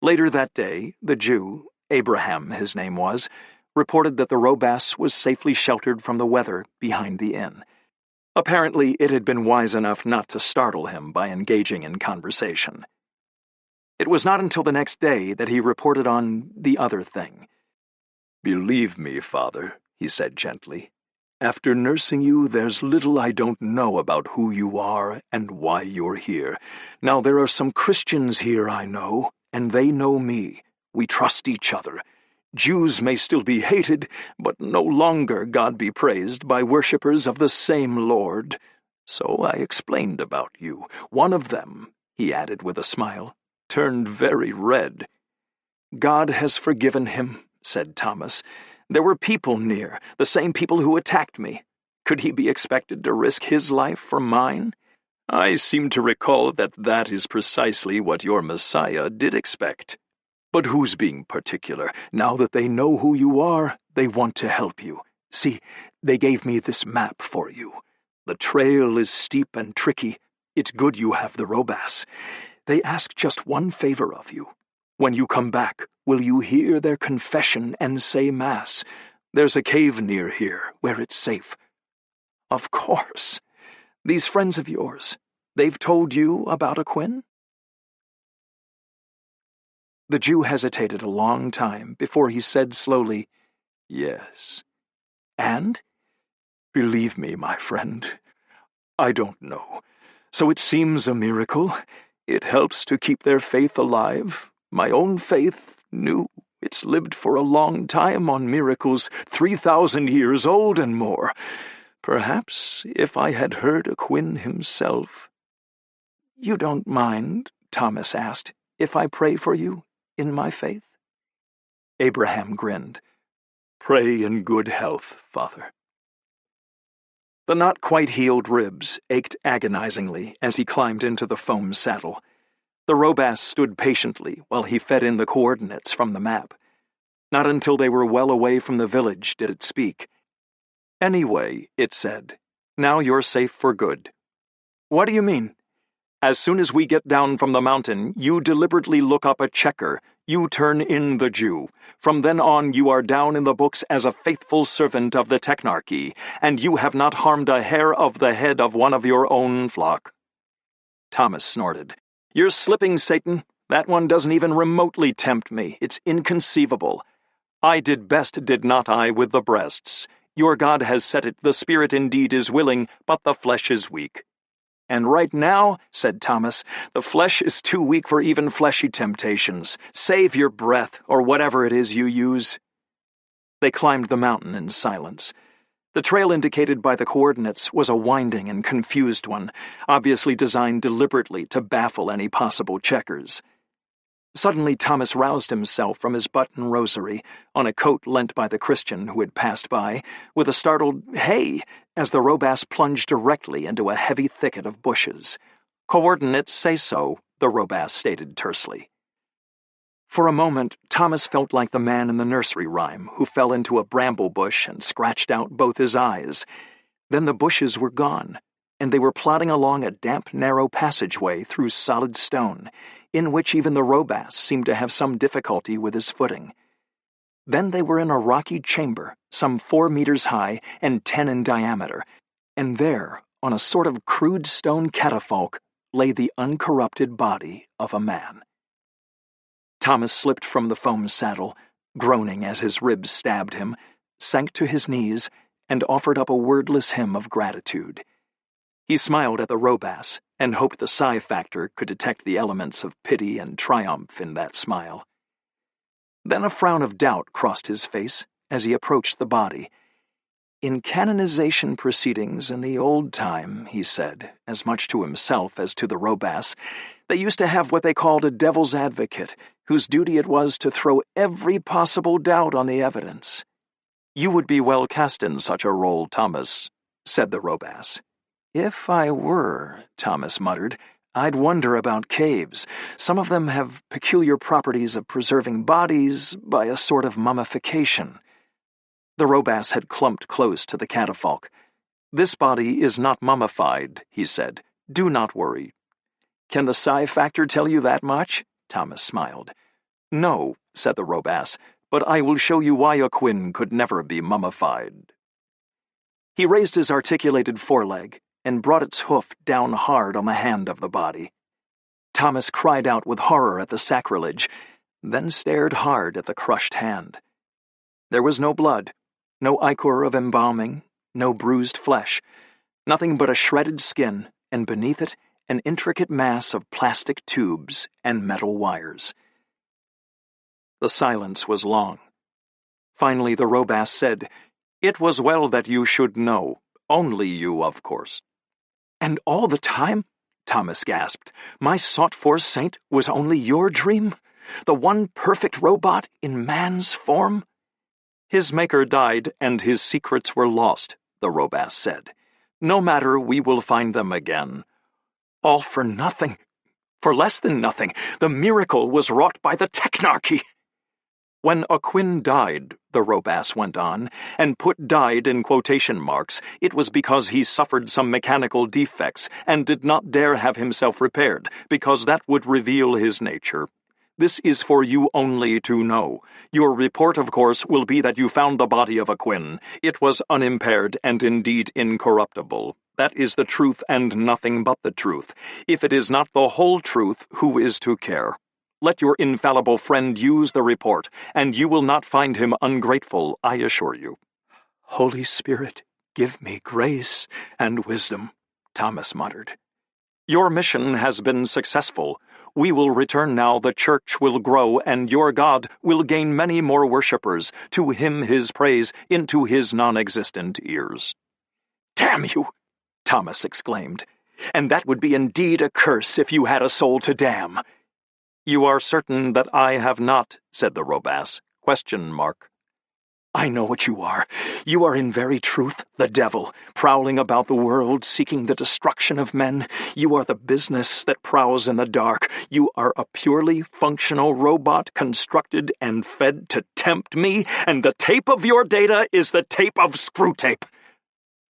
Later that day, the Jew, Abraham his name was, reported that the Robass was safely sheltered from the weather behind the inn. Apparently, it had been wise enough not to startle him by engaging in conversation. It was not until the next day that he reported on the other thing. "Believe me, Father," he said gently, "after nursing you, there's little I don't know about who you are and why you're here. Now, there are some Christians here I know, and they know me. We trust each other. Jews may still be hated, but no longer, God be praised, by worshippers of the same Lord. So I explained about you. One of them," he added with a smile, "turned very red." "God has forgiven him," said Thomas. "There were people near, the same people who attacked me. Could he be expected to risk his life for mine?" "I seem to recall that is precisely what your Messiah did expect. But who's being particular? Now that they know who you are, they want to help you. See, they gave me this map for you. The trail is steep and tricky. It's good you have the Robass. They ask just one favor of you. When you come back, will you hear their confession and say Mass? There's a cave near here where it's safe." "Of course. These friends of yours, they've told you about a Quinn?" The Jew hesitated a long time before he said slowly, "Yes." "And?" "Believe me, my friend, I don't know. So it seems a miracle. It helps to keep their faith alive. My own faith, new. It's lived for a long time on miracles, 3,000 years old and more. Perhaps if I had heard a Quinn himself—" "You don't mind," Thomas asked, "if I pray for you in my faith?" Abraham grinned. "Pray in good health, Father." The not-quite-healed ribs ached agonizingly as he climbed into the foam saddle. The Robass stood patiently while he fed in the coordinates from the map. Not until they were well away from the village did it speak. "Anyway," it said, "now you're safe for good." "What do you mean?" "As soon as we get down from the mountain, you deliberately look up a checker. You turn in the Jew. From then on, you are down in the books as a faithful servant of the Technarchy, and you have not harmed a hair of the head of one of your own flock." Thomas snorted. "You're slipping, Satan. That one doesn't even remotely tempt me. It's inconceivable. I did best, did not I, with the breasts? Your God has said it, the spirit indeed is willing, but the flesh is weak." "And right now," said Thomas, "the flesh is too weak for even fleshy temptations. Save your breath, or whatever it is you use." They climbed the mountain in silence. The trail indicated by the coordinates was a winding and confused one, obviously designed deliberately to baffle any possible checkers. Suddenly Thomas roused himself from his button rosary, on a coat lent by the Christian who had passed by, with a startled "Hey!" as the Robass plunged directly into a heavy thicket of bushes. "Coordinates say so," the Robass stated tersely. For a moment, Thomas felt like the man in the nursery rhyme who fell into a bramble bush and scratched out both his eyes. Then the bushes were gone, and they were plodding along a damp, narrow passageway through solid stone, in which even the Robass seemed to have some difficulty with his footing. Then they were in a rocky chamber, some 4 meters high and 10 in diameter, and there, on a sort of crude stone catafalque, lay the uncorrupted body of a man. Thomas slipped from the foam saddle, groaning as his ribs stabbed him, sank to his knees, and offered up a wordless hymn of gratitude. He smiled at the Robass, and hoped the psi factor could detect the elements of pity and triumph in that smile. Then a frown of doubt crossed his face as he approached the body. "In canonization proceedings in the old time," he said, as much to himself as to the Robass, "they used to have what they called a devil's advocate, whose duty it was to throw every possible doubt on the evidence. "You would be well cast in such a role, Thomas," said the Robass. "If I were," Thomas muttered, "I'd wonder about caves. Some of them have peculiar properties of preserving bodies by a sort of mummification." The Robass had clumped close to the catafalque. "This body is not mummified," he said. "Do not worry." "Can the psi factor tell you that much?" Thomas smiled. "No," said the Robass, "but I will show you why a Quinn could never be mummified." He raised his articulated foreleg and brought its hoof down hard on the hand of the body. Thomas cried out with horror at the sacrilege, then stared hard at the crushed hand. There was no blood, no ichor of embalming, no bruised flesh, nothing but a shredded skin, and beneath it an intricate mass of plastic tubes and metal wires. The silence was long. Finally the Robass said, "It was well that you should know. Only you, of course." "And all the time," Thomas gasped, "my sought-for saint was only your dream? The one perfect robot in man's form?" "His maker died, and his secrets were lost," the Robass said. "No matter, we will find them again." "All for nothing. For less than nothing. The miracle was wrought by the technarchy." "When a Quinn died," the Robass went on, and put "died" in quotation marks, "it was because he suffered some mechanical defects and did not dare have himself repaired, because that would reveal his nature. This is for you only to know. Your report, of course, will be that you found the body of a Quinn. It was unimpaired and indeed incorruptible. That is the truth and nothing but the truth. If it is not the whole truth, who is to care? Let your infallible friend use the report, and you will not find him ungrateful, I assure you." "Holy Spirit, give me grace and wisdom," Thomas muttered. "Your mission has been successful. We will return now, the church will grow, and your God will gain many more worshippers, to him his praise, into his non-existent ears." "Damn you!" Thomas exclaimed. "And that would be indeed a curse if you had a soul to damn." "You are certain that I have not," said the Robass. Question mark. "I know what you are. You are in very truth the devil, prowling about the world, seeking the destruction of men. You are the business that prowls in the dark. You are a purely functional robot constructed and fed to tempt me, and the tape of your data is the tape of Screwtape."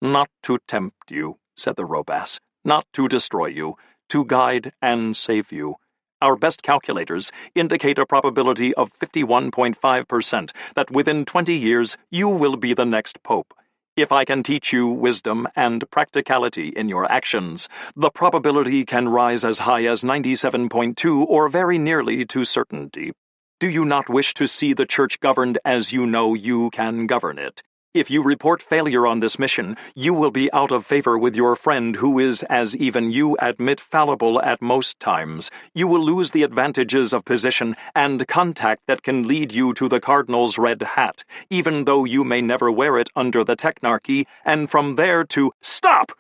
"Not to tempt you," said the Robass. "Not to destroy you. To guide and save you. Our best calculators indicate a probability of 51.5% that within 20 years you will be the next pope. If I can teach you wisdom and practicality in your actions, the probability can rise as high as 97.2 or very nearly to certainty. Do you not wish to see the church governed as you know you can govern it? If you report failure on this mission, you will be out of favor with your friend who is, as even you admit, fallible at most times. You will lose the advantages of position and contact that can lead you to the Cardinal's red hat, even though you may never wear it under the technarchy, and from there to— Stop!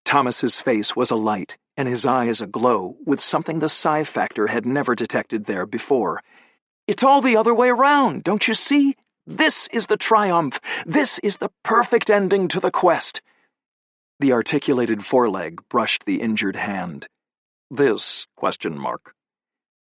Thomas's face was alight, and his eyes aglow with something the psi factor had never detected there before. "It's all the other way around, don't you see? This is the triumph. This is the perfect ending to the quest." The articulated foreleg brushed the injured hand. "This?" Question mark.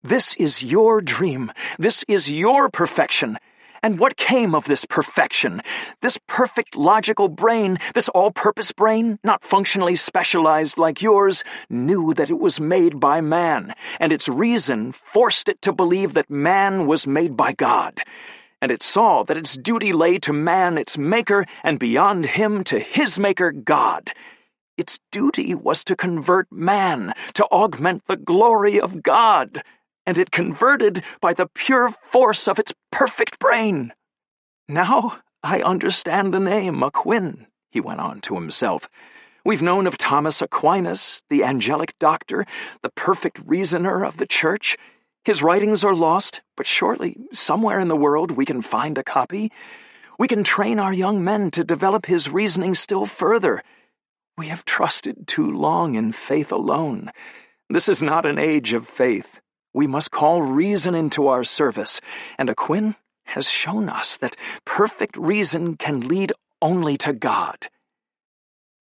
"This is your dream. This is your perfection. And what came of this perfection? This perfect logical brain, this all-purpose brain, not functionally specialized like yours, knew that it was made by man, and its reason forced it to believe that man was made by God. And it saw that its duty lay to man, its maker, and beyond him to his maker, God. Its duty was to convert man, to augment the glory of God, and it converted by the pure force of its perfect brain. Now I understand the name Aquin," he went on to himself. "We've known of Thomas Aquinas, the angelic doctor, the perfect reasoner of the church. His writings are lost, but surely somewhere in the world we can find a copy. We can train our young men to develop his reasoning still further. We have trusted too long in faith alone. This is not an age of faith. We must call reason into our service, and Aquin has shown us that perfect reason can lead only to God.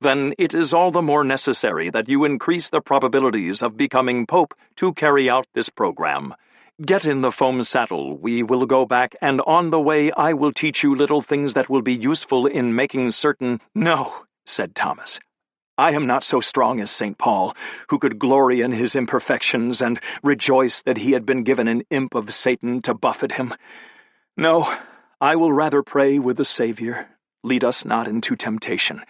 Then it is all the more necessary that you increase the probabilities of becoming Pope to carry out this program. Get in the foam saddle, we will go back, and on the way I will teach you little things that will be useful in making certain— No, said Thomas. I am not so strong as St. Paul, who could glory in his imperfections and rejoice that he had been given an imp of Satan to buffet him. No, I will rather pray with the Savior, lead us not into temptation.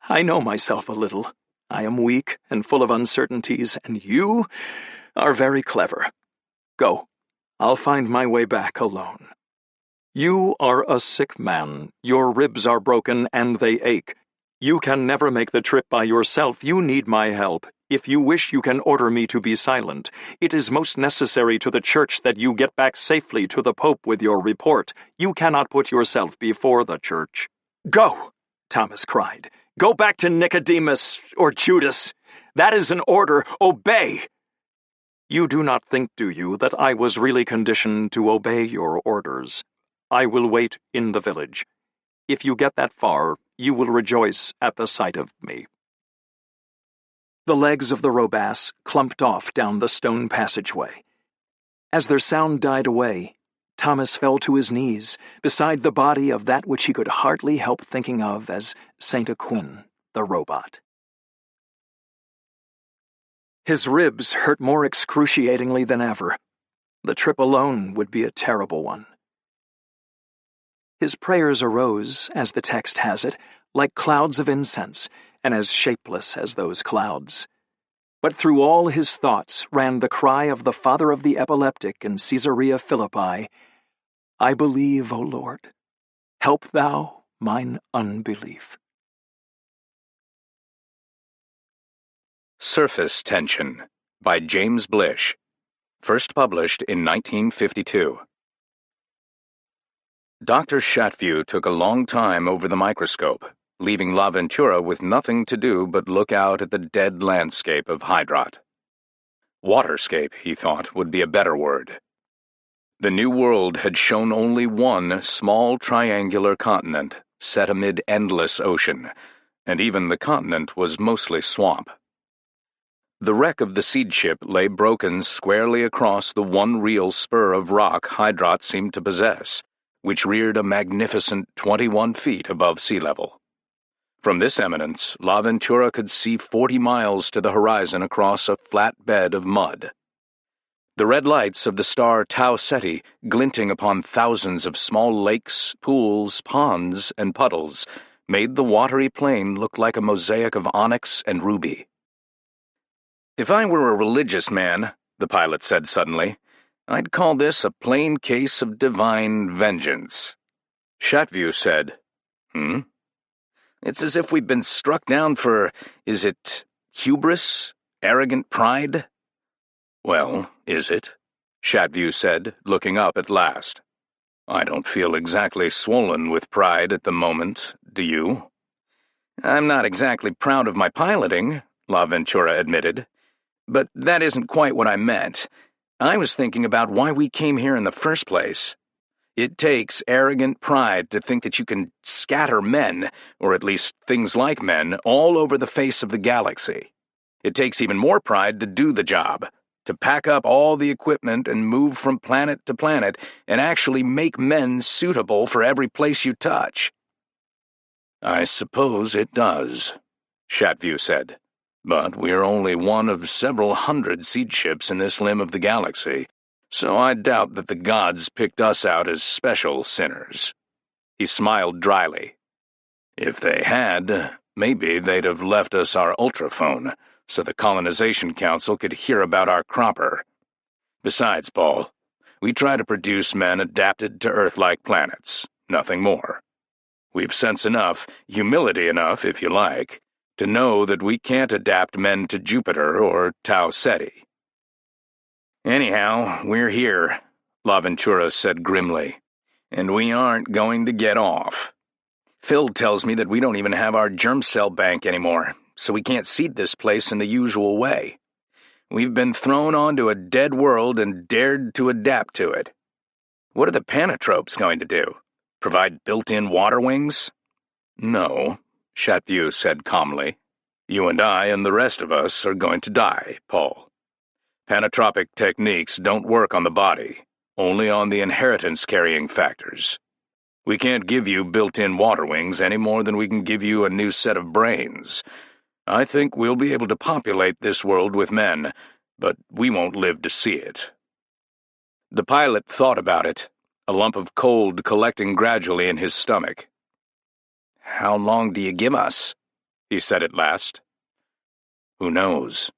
I know myself a little. I am weak and full of uncertainties, and you are very clever. Go. I'll find my way back alone. You are a sick man. Your ribs are broken and they ache. You can never make the trip by yourself. You need my help. If you wish, you can order me to be silent. It is most necessary to the Church that you get back safely to the Pope with your report. You cannot put yourself before the Church. Go, Thomas cried. Go back to Nicodemus or Judas. That is an order. Obey. You do not think, do you, that I was really conditioned to obey your orders? I will wait in the village. If you get that far, you will rejoice at the sight of me. The legs of the Robass clumped off down the stone passageway. As their sound died away, Thomas fell to his knees beside the body of that which he could hardly help thinking of as St. Aquin, the robot. His ribs hurt more excruciatingly than ever. The trip alone would be a terrible one. His prayers arose, as the text has it, like clouds of incense, and as shapeless as those clouds. But through all his thoughts ran the cry of the father of the epileptic in Caesarea Philippi, I believe, O Lord. Help thou mine unbelief. Surface Tension by James Blish. First published in 1952. Dr. Chatview took a long time over the microscope, leaving LaVentura with nothing to do but look out at the dead landscape of Hydrot. Waterscape, he thought, would be a better word. The New World had shown only one small triangular continent set amid endless ocean, and even the continent was mostly swamp. The wreck of the seed ship lay broken squarely across the one real spur of rock Hydrot seemed to possess, which reared a magnificent 21 feet above sea level. From this eminence, LaVentura could see 40 miles to the horizon across a flat bed of mud. The red lights of the star Tau Ceti, glinting upon thousands of small lakes, pools, ponds, and puddles, made the watery plain look like a mosaic of onyx and ruby. If I were a religious man, the pilot said suddenly, I'd call this a plain case of divine vengeance. Chatview said, It's as if we've been struck down for, is it hubris, arrogant pride? Well, is it? Chatview said, looking up at last. I don't feel exactly swollen with pride at the moment, do you? I'm not exactly proud of my piloting, LaVentura admitted. But that isn't quite what I meant. I was thinking about why we came here in the first place. It takes arrogant pride to think that you can scatter men, or at least things like men, all over the face of the galaxy. It takes even more pride to do the job, to pack up all the equipment and move from planet to planet and actually make men suitable for every place you touch. I suppose it does, Chatview said. But we're only one of several hundred seed ships in this limb of the galaxy, so I doubt that the gods picked us out as special sinners. He smiled dryly. If they had, maybe they'd have left us our ultraphone, so the Colonization Council could hear about our cropper. Besides, Paul, we try to produce men adapted to Earth-like planets, nothing more. We've sense enough, humility enough, if you like, to know that we can't adapt men to Jupiter or Tau Ceti. Anyhow, we're here, LaVentura said grimly, and we aren't going to get off. Phil tells me that we don't even have our germ cell bank anymore, so we can't seed this place in the usual way. We've been thrown onto a dead world and dared to adapt to it. What are the Panatropes going to do? Provide built-in water wings? No, Chatview said calmly. You and I and the rest of us are going to die, Paul. Panatropic techniques don't work on the body, only on the inheritance-carrying factors. We can't give you built-in water wings any more than we can give you a new set of brains. I think we'll be able to populate this world with men, but we won't live to see it. The pilot thought about it, a lump of cold collecting gradually in his stomach. How long do you give us? He said at last. Who knows?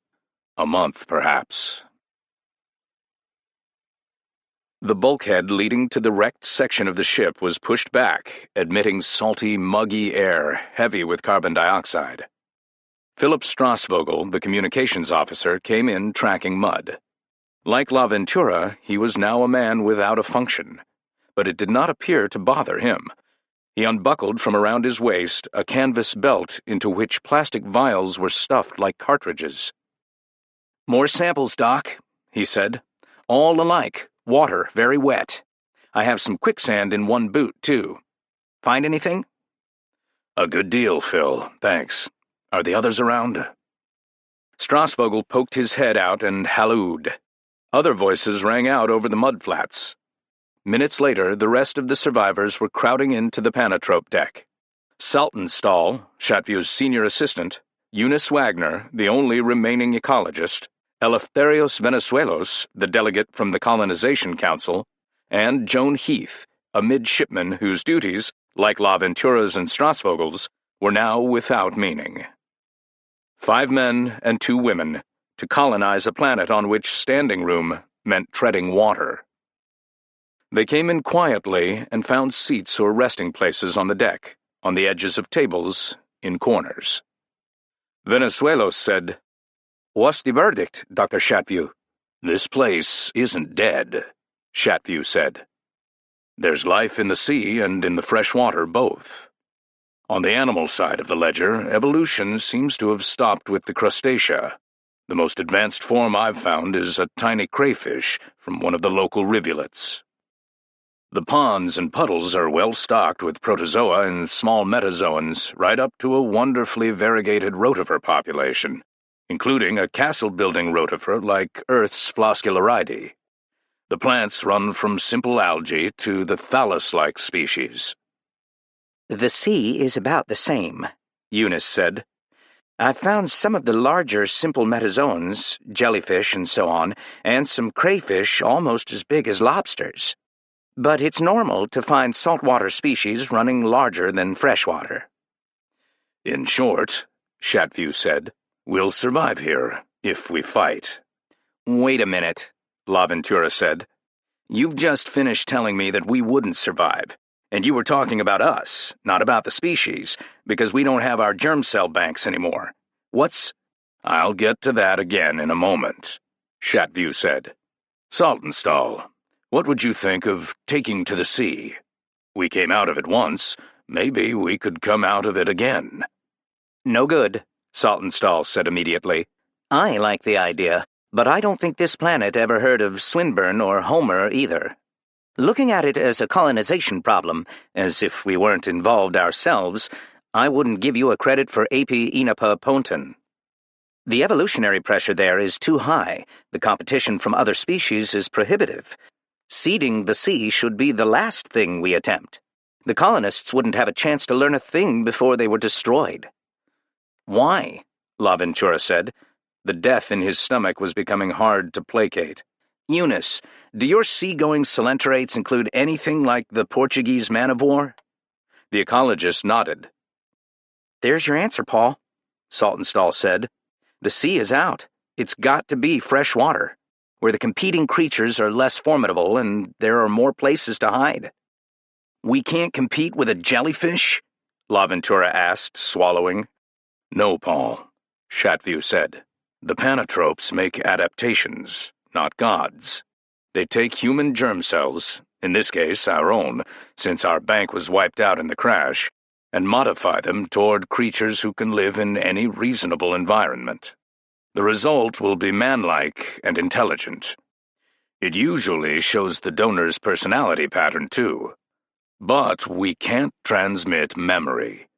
A month, perhaps. The bulkhead leading to the wrecked section of the ship was pushed back, admitting salty, muggy air heavy with carbon dioxide. Philip Strasvogel, the communications officer, came in tracking mud. Like LaVentura, he was now a man without a function, but it did not appear to bother him. He unbuckled from around his waist a canvas belt into which plastic vials were stuffed like cartridges. "More samples, Doc," he said. "All alike. Water, very wet. I have some quicksand in one boot, too. Find anything?" "A good deal, Phil, thanks. Are the others around?" Strasvogel poked his head out and hallooed. Other voices rang out over the mudflats. Minutes later, the rest of the survivors were crowding into the Panatrope deck. Saltonstall, Chatview's senior assistant, Eunice Wagner, the only remaining ecologist, Eleftherios Venezuelos, the delegate from the Colonization Council, and Joan Heath, a midshipman whose duties, like LaVentura's and Strasvogel's, were now without meaning. 5 men and 2 women, to colonize a planet on which standing room meant treading water. They came in quietly and found seats or resting places on the deck, on the edges of tables, in corners. Venezuelos said, "What's the verdict, Dr. Chatview?" "This place isn't dead," Chatview said. "There's life in the sea and in the fresh water both. On the animal side of the ledger, evolution seems to have stopped with the crustacea. The most advanced form I've found is a tiny crayfish from one of the local rivulets. The ponds and puddles are well stocked with protozoa and small metazoans, right up to a wonderfully variegated rotifer population, including a castle-building rotifer like Earth's Floscularidae. The plants run from simple algae to the thallus-like species." "The sea is about the same," Eunice said. "I've found some of the larger simple metazoans, jellyfish and so on, and some crayfish almost as big as lobsters. But it's normal to find saltwater species running larger than freshwater." "In short," Chatview said, "we'll survive here, if we fight." "Wait a minute," LaVentura said. "You've just finished telling me that we wouldn't survive, and you were talking about us, not about the species, because we don't have our germ cell banks anymore. What's—" "I'll get to that again in a moment," Chatview said. "Saltonstall, what would you think of taking to the sea? We came out of it once. Maybe we could come out of it again." "No good," Saltonstall said immediately. "I like the idea, but I don't think this planet ever heard of Swinburne or Homer either. Looking at it as a colonization problem, as if we weren't involved ourselves, I wouldn't give you a credit for AP Inapa Ponton. The evolutionary pressure there is too high. The competition from other species is prohibitive. Seeding the sea should be the last thing we attempt. The colonists wouldn't have a chance to learn a thing before they were destroyed." "Why?" LaVentura said. The death in his stomach was becoming hard to placate. "Eunice, do your seagoing coelenterates include anything like the Portuguese man-of-war?" The ecologist nodded. "There's your answer, Paul," Saltonstall said. "The sea is out. It's got to be fresh water, where the competing creatures are less formidable and there are more places to hide." "We can't compete with a jellyfish?" LaVentura asked, swallowing. "No, Paul," Chatview said. "The Panatropes make adaptations, not gods. They take human germ cells, in this case our own, since our bank was wiped out in the crash, and modify them toward creatures who can live in any reasonable environment. The result will be manlike and intelligent. It usually shows the donor's personality pattern, too. But we can't transmit memory.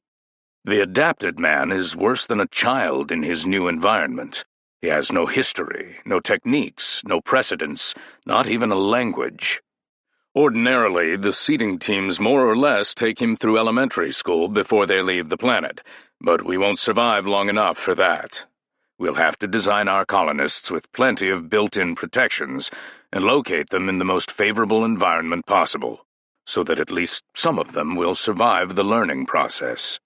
The adapted man is worse than a child in his new environment. He has no history, no techniques, no precedents, not even a language. Ordinarily, the seeding teams more or less take him through elementary school before they leave the planet, but we won't survive long enough for that. We'll have to design our colonists with plenty of built-in protections and locate them in the most favorable environment possible, so that at least some of them will survive the learning process.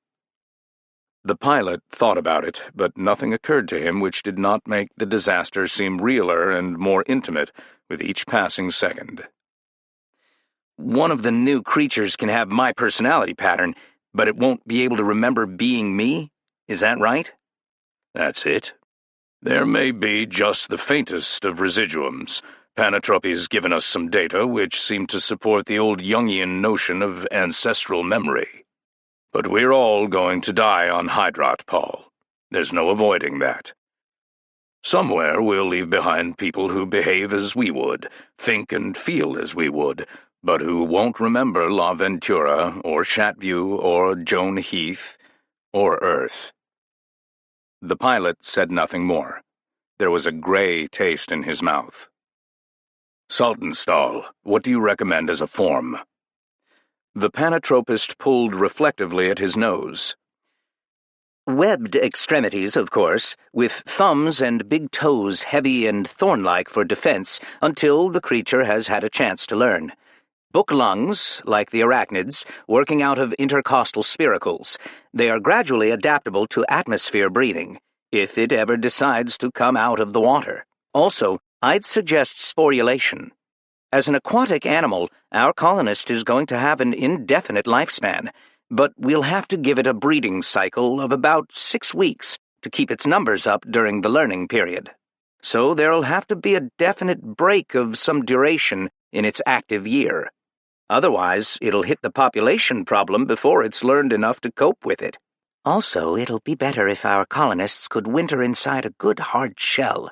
The pilot thought about it, but nothing occurred to him which did not make the disaster seem realer and more intimate with each passing second. One of the new creatures can have my personality pattern, but it won't be able to remember being me? Is that right? That's it. There may be just the faintest of residuums. Panatropy's given us some data which seem to support the old Jungian notion of ancestral memory. But we're all going to die on Hydrot, Paul. There's no avoiding that. Somewhere we'll leave behind people who behave as we would, think and feel as we would, but who won't remember La Ventura, or Chatview, or Joan Heath, or Earth. The pilot said nothing more. There was a gray taste in his mouth. Saltonstall, what do you recommend as a form? The panatropist pulled reflectively at his nose. Webbed extremities, of course, with thumbs and big toes heavy and thorn-like for defense until the creature has had a chance to learn. Book lungs, like the arachnids, working out of intercostal spiracles. They are gradually adaptable to atmosphere breathing, if it ever decides to come out of the water. Also, I'd suggest sporulation. As an aquatic animal, our colonist is going to have an indefinite lifespan, but we'll have to give it a breeding cycle of about 6 weeks to keep its numbers up during the learning period. So there'll have to be a definite break of some duration in its active year. Otherwise, it'll hit the population problem before it's learned enough to cope with it. Also, it'll be better if our colonists could winter inside a good hard shell,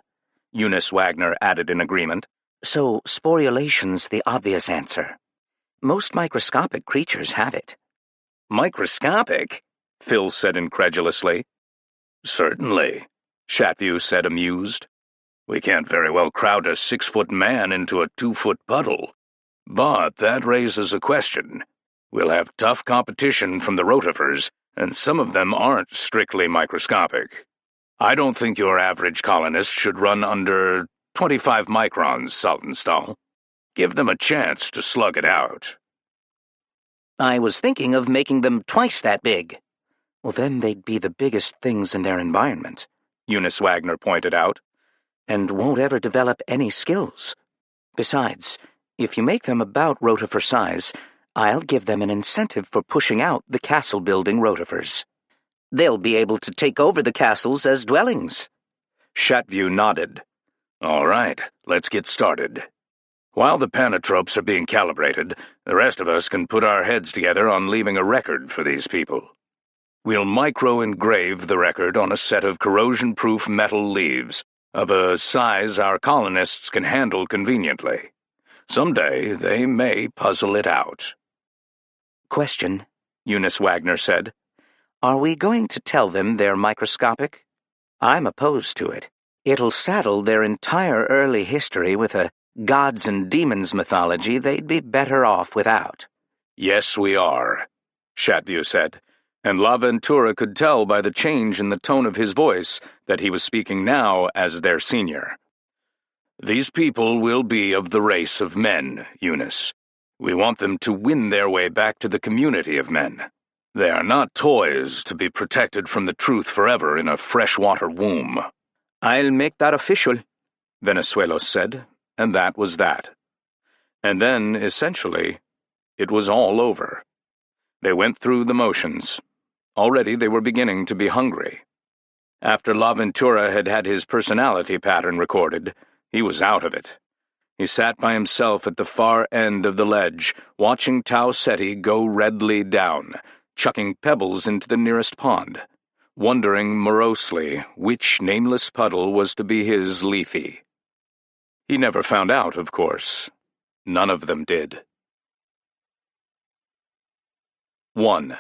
Eunice Wagner added in agreement. So sporulation's the obvious answer. Most microscopic creatures have it. Microscopic? Phil said incredulously. Certainly, Chatview said amused. We can't very well crowd a 6-foot man into a 2-foot puddle. But that raises a question. We'll have tough competition from the rotifers, and some of them aren't strictly microscopic. I don't think your average colonist should run under 25 microns, Saltonstall. Give them a chance to slug it out. I was thinking of making them twice that big. Well, then they'd be the biggest things in their environment, Eunice Wagner pointed out. And won't ever develop any skills. Besides, if you make them about rotifer size, I'll give them an incentive for pushing out the castle-building rotifers. They'll be able to take over the castles as dwellings. Chatview nodded. All right, let's get started. While the panatropes are being calibrated, the rest of us can put our heads together on leaving a record for these people. We'll micro-engrave the record on a set of corrosion-proof metal leaves, of a size our colonists can handle conveniently. Someday they may puzzle it out. Question, Eunice Wagner said. Are we going to tell them they're microscopic? I'm opposed to it. It'll saddle their entire early history with a gods and demons mythology they'd be better off without. Yes, we are, Chatview said, and La Ventura could tell by the change in the tone of his voice that he was speaking now as their senior. These people will be of the race of men, Eunice. We want them to win their way back to the community of men. They are not toys to be protected from the truth forever in a freshwater womb. I'll make that official, Venezuelos said, and that was that. And then, essentially, it was all over. They went through the motions. Already they were beginning to be hungry. After La Ventura had had his personality pattern recorded, he was out of it. He sat by himself at the far end of the ledge, watching Tau Ceti go redly down, chucking pebbles into the nearest pond, wondering morosely which nameless puddle was to be his Lethe. He never found out, of course. None of them did. 1.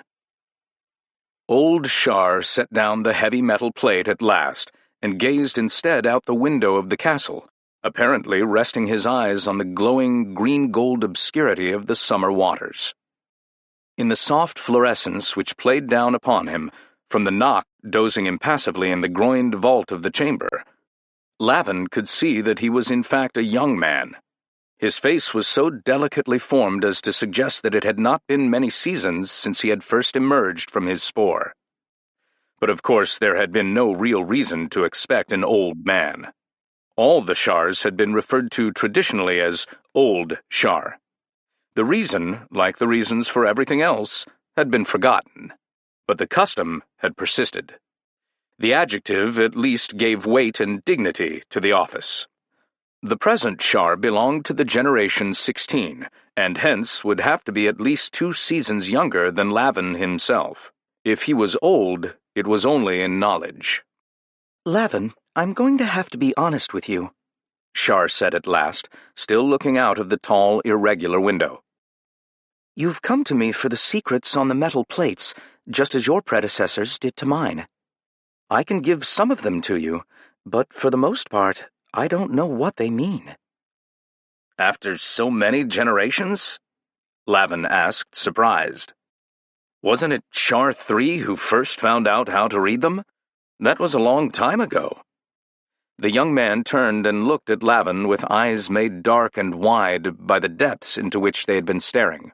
Old Shar set down the heavy metal plate at last and gazed instead out the window of the castle, apparently resting his eyes on the glowing green-gold obscurity of the summer waters. In the soft fluorescence which played down upon him, from the knock dozing impassively in the groined vault of the chamber, Lavin could see that he was in fact a young man. His face was so delicately formed as to suggest that it had not been many seasons since he had first emerged from his spore. But of course there had been no real reason to expect an old man. All the Shars had been referred to traditionally as Old Shar. The reason, like the reasons for everything else, had been forgotten, but the custom had persisted. The adjective at least gave weight and dignity to the office. The present Shar belonged to the generation 16, and hence would have to be at least 2 seasons younger than Lavin himself. If he was old, it was only in knowledge. Lavin, I'm going to have to be honest with you, Shar said at last, still looking out of the tall, irregular window. You've come to me for the secrets on the metal plates, just as your predecessors did to mine. I can give some of them to you, but for the most part, I don't know what they mean. After so many generations? Lavin asked, surprised. Wasn't it Shar 3 who first found out how to read them? That was a long time ago. The young man turned and looked at Lavin with eyes made dark and wide by the depths into which they had been staring.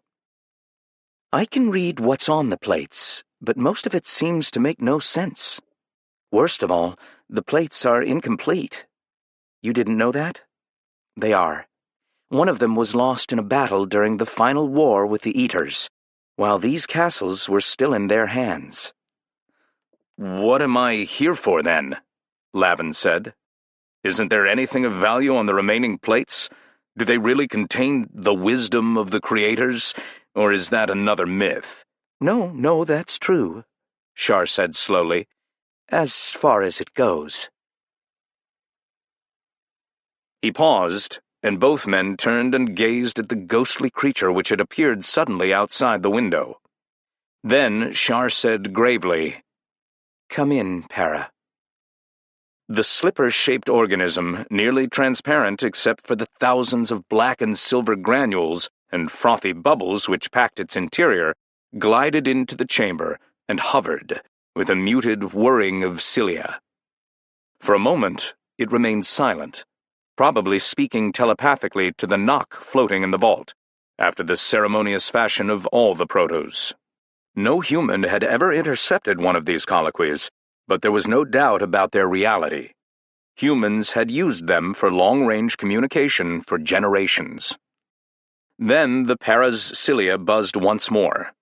I can read what's on the plates, but most of it seems to make no sense. Worst of all, the plates are incomplete. You didn't know that? They are. One of them was lost in a battle during the final war with the Eaters, while these castles were still in their hands. What am I here for, then? Lavin said. Isn't there anything of value on the remaining plates? Do they really contain the wisdom of the creators, or is that another myth? No, that's true, Shar said slowly. As far as it goes. He paused, and both men turned and gazed at the ghostly creature which had appeared suddenly outside the window. Then Shar said gravely, Come in, Para. The slipper-shaped organism, nearly transparent except for the thousands of black and silver granules and frothy bubbles which packed its interior, glided into the chamber and hovered, with a muted whirring of cilia. For a moment, it remained silent, probably speaking telepathically to the knock floating in the vault, after the ceremonious fashion of all the protos. No human had ever intercepted one of these colloquies, but there was no doubt about their reality. Humans had used them for long-range communication for generations. Then the Para's cilia buzzed once more.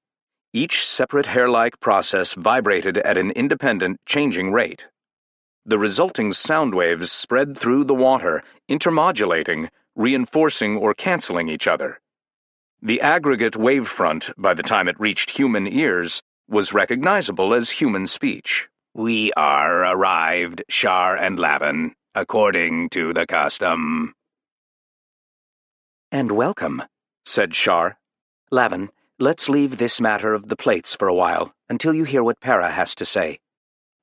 Each separate hair-like process vibrated at an independent, changing rate. The resulting sound waves spread through the water, intermodulating, reinforcing or canceling each other. The aggregate wavefront, by the time it reached human ears, was recognizable as human speech. We are arrived, Shar and Lavin, according to the custom. And welcome, said Shar. Lavin, let's leave this matter of the plates for a while, until you hear what Para has to say.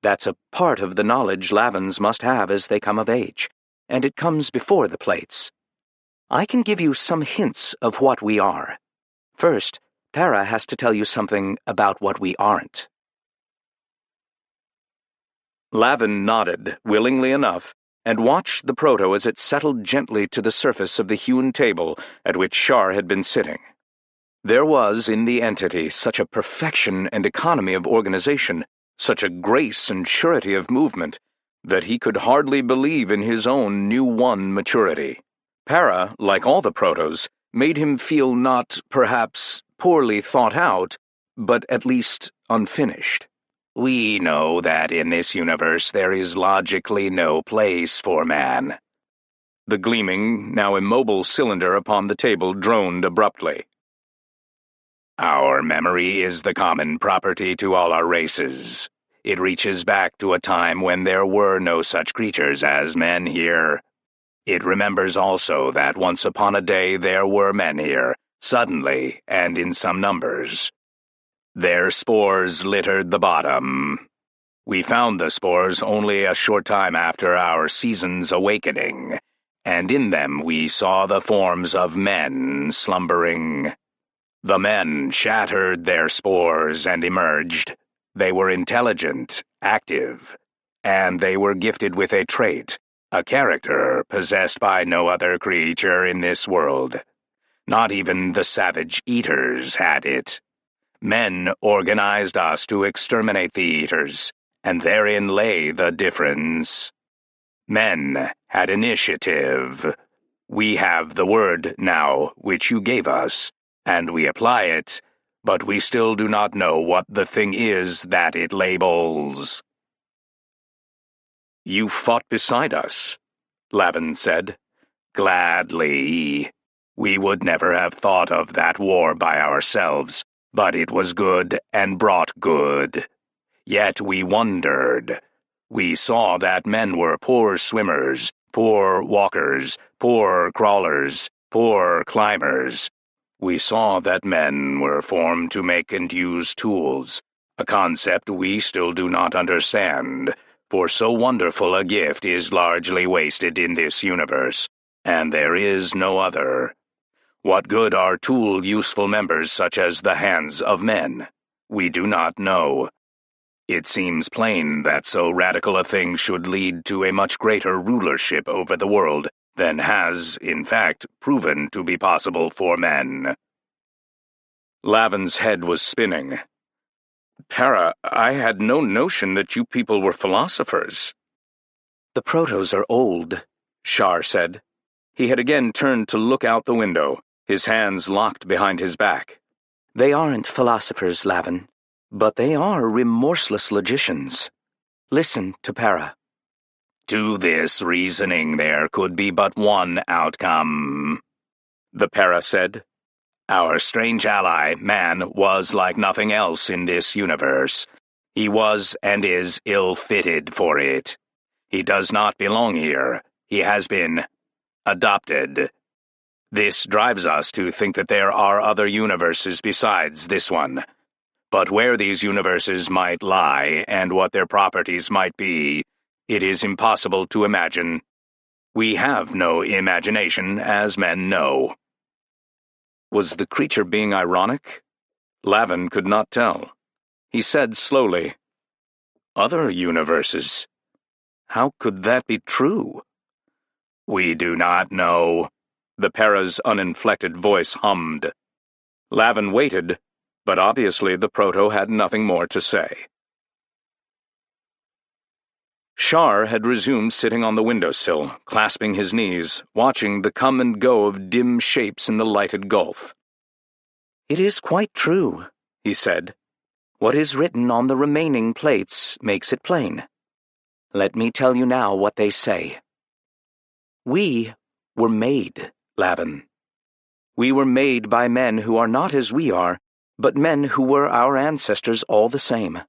That's a part of the knowledge Lavins must have as they come of age, and it comes before the plates. I can give you some hints of what we are. First, Para has to tell you something about what we aren't. Lavin nodded, willingly enough, and watched the proto as it settled gently to the surface of the hewn table at which Shar had been sitting. There was in the entity such a perfection and economy of organization, such a grace and surety of movement, that he could hardly believe in his own new-won maturity. Para, like all the protos, made him feel not, perhaps, poorly thought out, but at least unfinished. We know that in this universe there is logically no place for man. The gleaming, now immobile cylinder upon the table droned abruptly. Our memory is the common property to all our races. It reaches back to a time when there were no such creatures as men here. It remembers also that once upon a day there were men here, suddenly and in some numbers. Their spores littered the bottom. We found the spores only a short time after our season's awakening, and in them we saw the forms of men slumbering. The men shattered their spores and emerged. They were intelligent, active, and they were gifted with a trait, a character possessed by no other creature in this world. Not even the savage eaters had it. Men organized us to exterminate the eaters, and therein lay the difference. Men had initiative. We have the word now, which you gave us, and we apply it, but we still do not know what the thing is that it labels. You fought beside us, Lavin said. Gladly. We would never have thought of that war by ourselves, but it was good and brought good. Yet we wondered. We saw that men were poor swimmers, poor walkers, poor crawlers, poor climbers. We saw that men were formed to make and use tools, a concept we still do not understand, for so wonderful a gift is largely wasted in this universe, and there is no other. What good are tool-useful members such as the hands of men? We do not know. It seems plain that so radical a thing should lead to a much greater rulership over the world than has, in fact, proven to be possible for men. Lavin's head was spinning. Para, I had no notion that you people were philosophers. The protos are old, Shar said. He had again turned to look out the window, his hands locked behind his back. They aren't philosophers, Lavin, but they are remorseless logicians. Listen to Para. To this reasoning there could be but one outcome, the Para said. Our strange ally, man, was like nothing else in this universe. He was and is ill-fitted for it. He does not belong here. He has been adopted. This drives us to think that there are other universes besides this one. But where these universes might lie and what their properties might be, it is impossible to imagine. We have no imagination, as men know. Was the creature being ironic? Lavin could not tell. He said slowly, "Other universes? How could that be true?" We do not know, the Para's uninflected voice hummed. Lavin waited, but obviously the proto had nothing more to say. Shar had resumed sitting on the windowsill, clasping his knees, watching the come and go of dim shapes in the lighted gulf. It is quite true, he said. What is written on the remaining plates makes it plain. Let me tell you now what they say. We were made, Lavin. We were made by men who are not as we are, but men who were our ancestors all the same.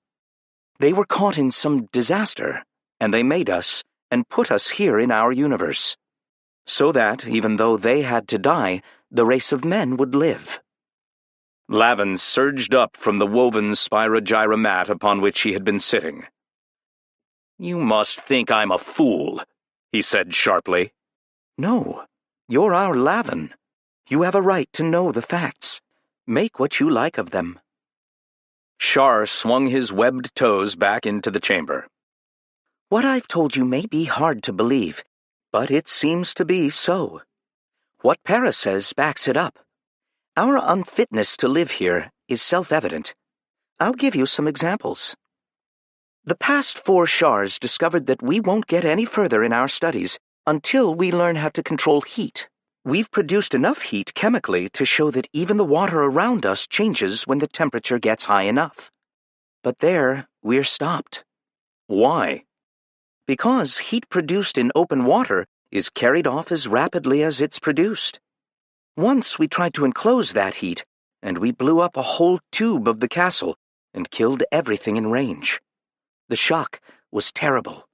They were caught in some disaster, and they made us and put us here in our universe, so that, even though they had to die, the race of men would live. Lavin surged up from the woven spirogyra mat upon which he had been sitting. You must think I'm a fool, he said sharply. No, you're our Lavin. You have a right to know the facts. Make what you like of them. Shar swung his webbed toes back into the chamber. What I've told you may be hard to believe, but it seems to be so. What Para says backs it up. Our unfitness to live here is self-evident. I'll give you some examples. The past 4 Shars discovered that we won't get any further in our studies until we learn how to control heat. We've produced enough heat chemically to show that even the water around us changes when the temperature gets high enough. But there, we're stopped. Why? Because heat produced in open water is carried off as rapidly as it's produced. Once we tried to enclose that heat, and we blew up a whole tube of the castle and killed everything in range. The shock was terrible.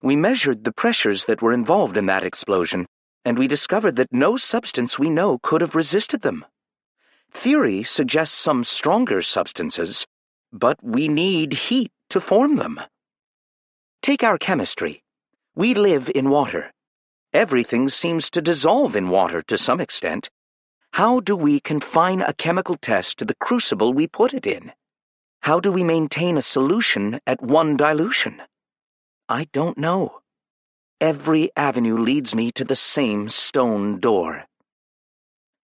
We measured the pressures that were involved in that explosion, and we discovered that no substance we know could have resisted them. Theory suggests some stronger substances, but we need heat to form them. Take our chemistry. We live in water. Everything seems to dissolve in water to some extent. How do we confine a chemical test to the crucible we put it in? How do we maintain a solution at one dilution? I don't know. Every avenue leads me to the same stone door.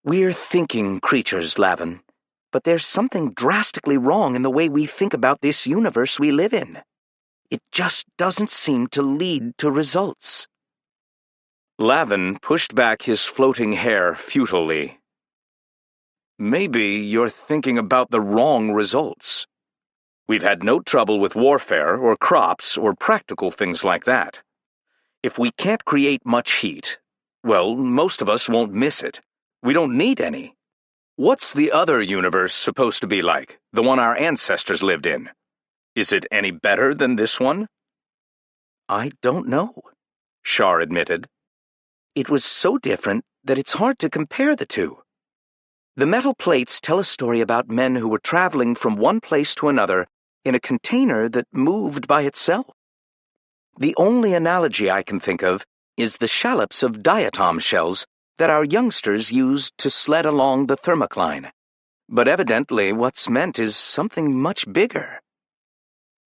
We're thinking creatures, Lavin, but there's something drastically wrong in the way we think about this universe we live in. It just doesn't seem to lead to results. Lavin pushed back his floating hair futilely. Maybe you're thinking about the wrong results. We've had no trouble with warfare or crops or practical things like that. If we can't create much heat, well, most of us won't miss it. We don't need any. What's the other universe supposed to be like, the one our ancestors lived in? Is it any better than this one? I don't know, Shar admitted. It was so different that it's hard to compare the two. The metal plates tell a story about men who were traveling from one place to another in a container that moved by itself. The only analogy I can think of is the shallops of diatom shells that our youngsters used to sled along the thermocline. But evidently what's meant is something much bigger.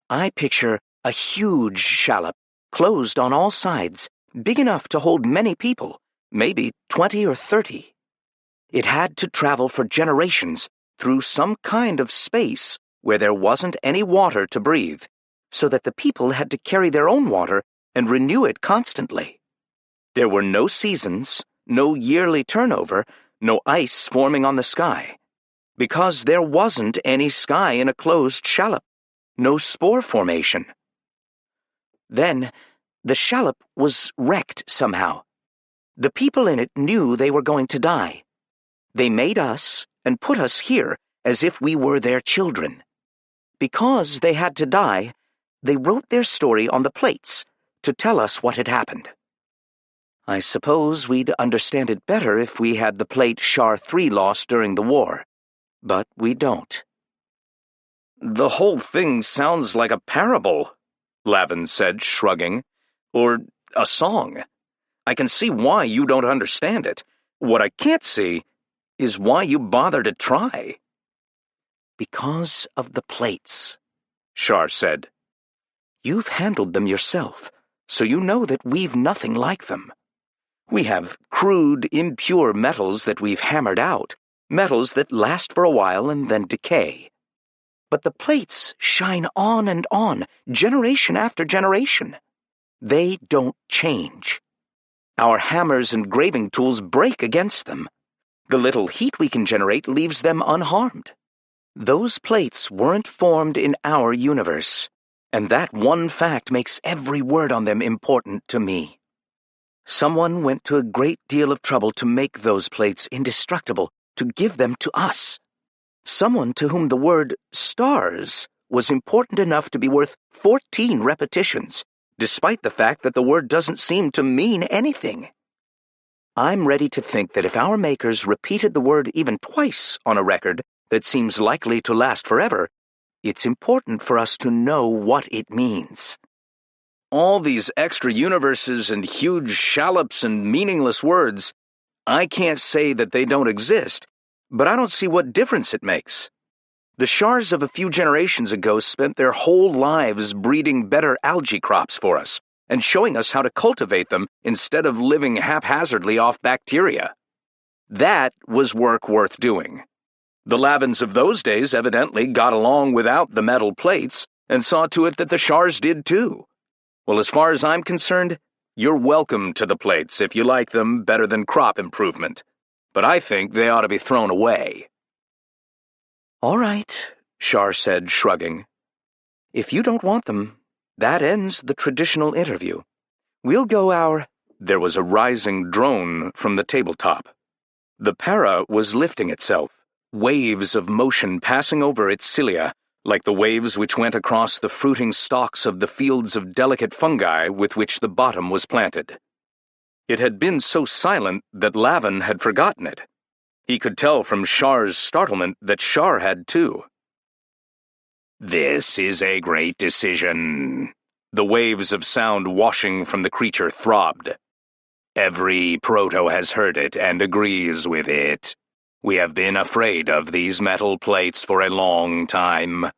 I picture a huge shallop, closed on all sides, big enough to hold many people, maybe 20 or 30. It had to travel for generations through some kind of space where there wasn't any water to breathe, so that the people had to carry their own water and renew it constantly. There were no seasons, no yearly turnover, no ice forming on the sky. Because there wasn't any sky in a closed shallop, no spore formation. Then, the shallop was wrecked somehow. The people in it knew they were going to die. They made us and put us here as if we were their children. Because they had to die, they wrote their story on the plates to tell us what had happened. I suppose we'd understand it better if we had the plate Shar 3 lost during the war, but we don't. The whole thing sounds like a parable, Lavin said, shrugging. Or a song. I can see why you don't understand it. What I can't see is why you bother to try. Because of the plates, Shar said. You've handled them yourself, so you know that we've nothing like them. We have crude, impure metals that we've hammered out, metals that last for a while and then decay. But the plates shine on and on, generation after generation. They don't change. Our hammers and graving tools break against them. The little heat we can generate leaves them unharmed. Those plates weren't formed in our universe, and that one fact makes every word on them important to me. Someone went to a great deal of trouble to make those plates indestructible, to give them to us. Someone to whom the word stars was important enough to be worth 14 repetitions, despite the fact that the word doesn't seem to mean anything. I'm ready to think that if our makers repeated the word even twice on a record that seems likely to last forever, it's important for us to know what it means. All these extra universes and huge shallops and meaningless words, I can't say that they don't exist, but I don't see what difference it makes. The Shars of a few generations ago spent their whole lives breeding better algae crops for us and showing us how to cultivate them instead of living haphazardly off bacteria. That was work worth doing. The Lavins of those days evidently got along without the metal plates and saw to it that the Shars did too. Well, as far as I'm concerned, you're welcome to the plates if you like them better than crop improvement. But I think they ought to be thrown away. All right, Shar said, shrugging. If you don't want them, that ends the traditional interview. We'll go our... There was a rising drone from the tabletop. The para was lifting itself, waves of motion passing over its cilia, like the waves which went across the fruiting stalks of the fields of delicate fungi with which the bottom was planted. It had been so silent that Lavin had forgotten it. He could tell from Shar's startlement that Shar had too. "This is a great decision." The waves of sound washing from the creature throbbed. "Every proto has heard it and agrees with it. We have been afraid of these metal plates for a long time,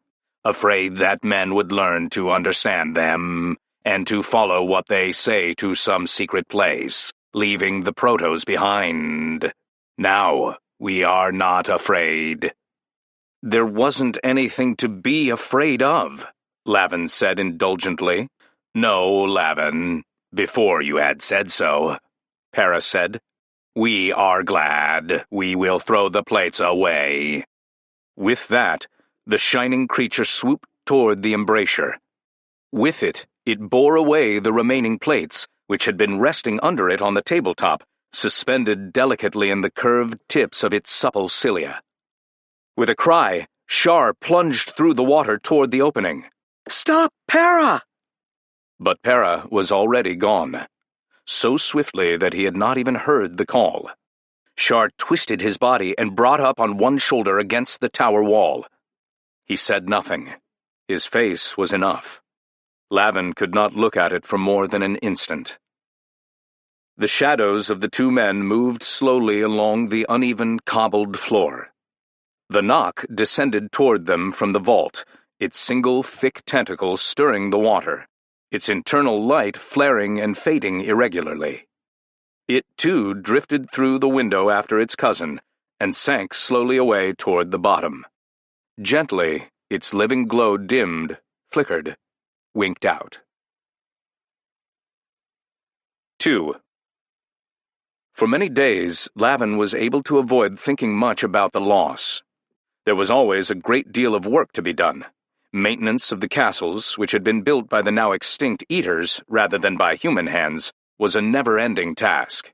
afraid that men would learn to understand them, and to follow what they say to some secret place, leaving the protos behind. Now, we are not afraid." "There wasn't anything to be afraid of," Lavin said indulgently. "No, Lavin, before you had said so," Para said. "We are glad. We will throw the plates away." With that, the shining creature swooped toward the embrasure. With it, it bore away the remaining plates, which had been resting under it on the tabletop, suspended delicately in the curved tips of its supple cilia. With a cry, Shar plunged through the water toward the opening. "Stop, Para!" But Para was already gone, so swiftly that he had not even heard the call. Shar twisted his body and brought up on one shoulder against the tower wall. He said nothing. His face was enough. Lavin could not look at it for more than an instant. The shadows of the two men moved slowly along the uneven, cobbled floor. The knock descended toward them from the vault, its single thick tentacle stirring the water, its internal light flaring and fading irregularly. It, too, drifted through the window after its cousin, and sank slowly away toward the bottom. Gently, its living glow dimmed, flickered, winked out. 2. For many days, Lavin was able to avoid thinking much about the loss. There was always a great deal of work to be done. Maintenance of the castles, which had been built by the now extinct Eaters rather than by human hands, was a never-ending task.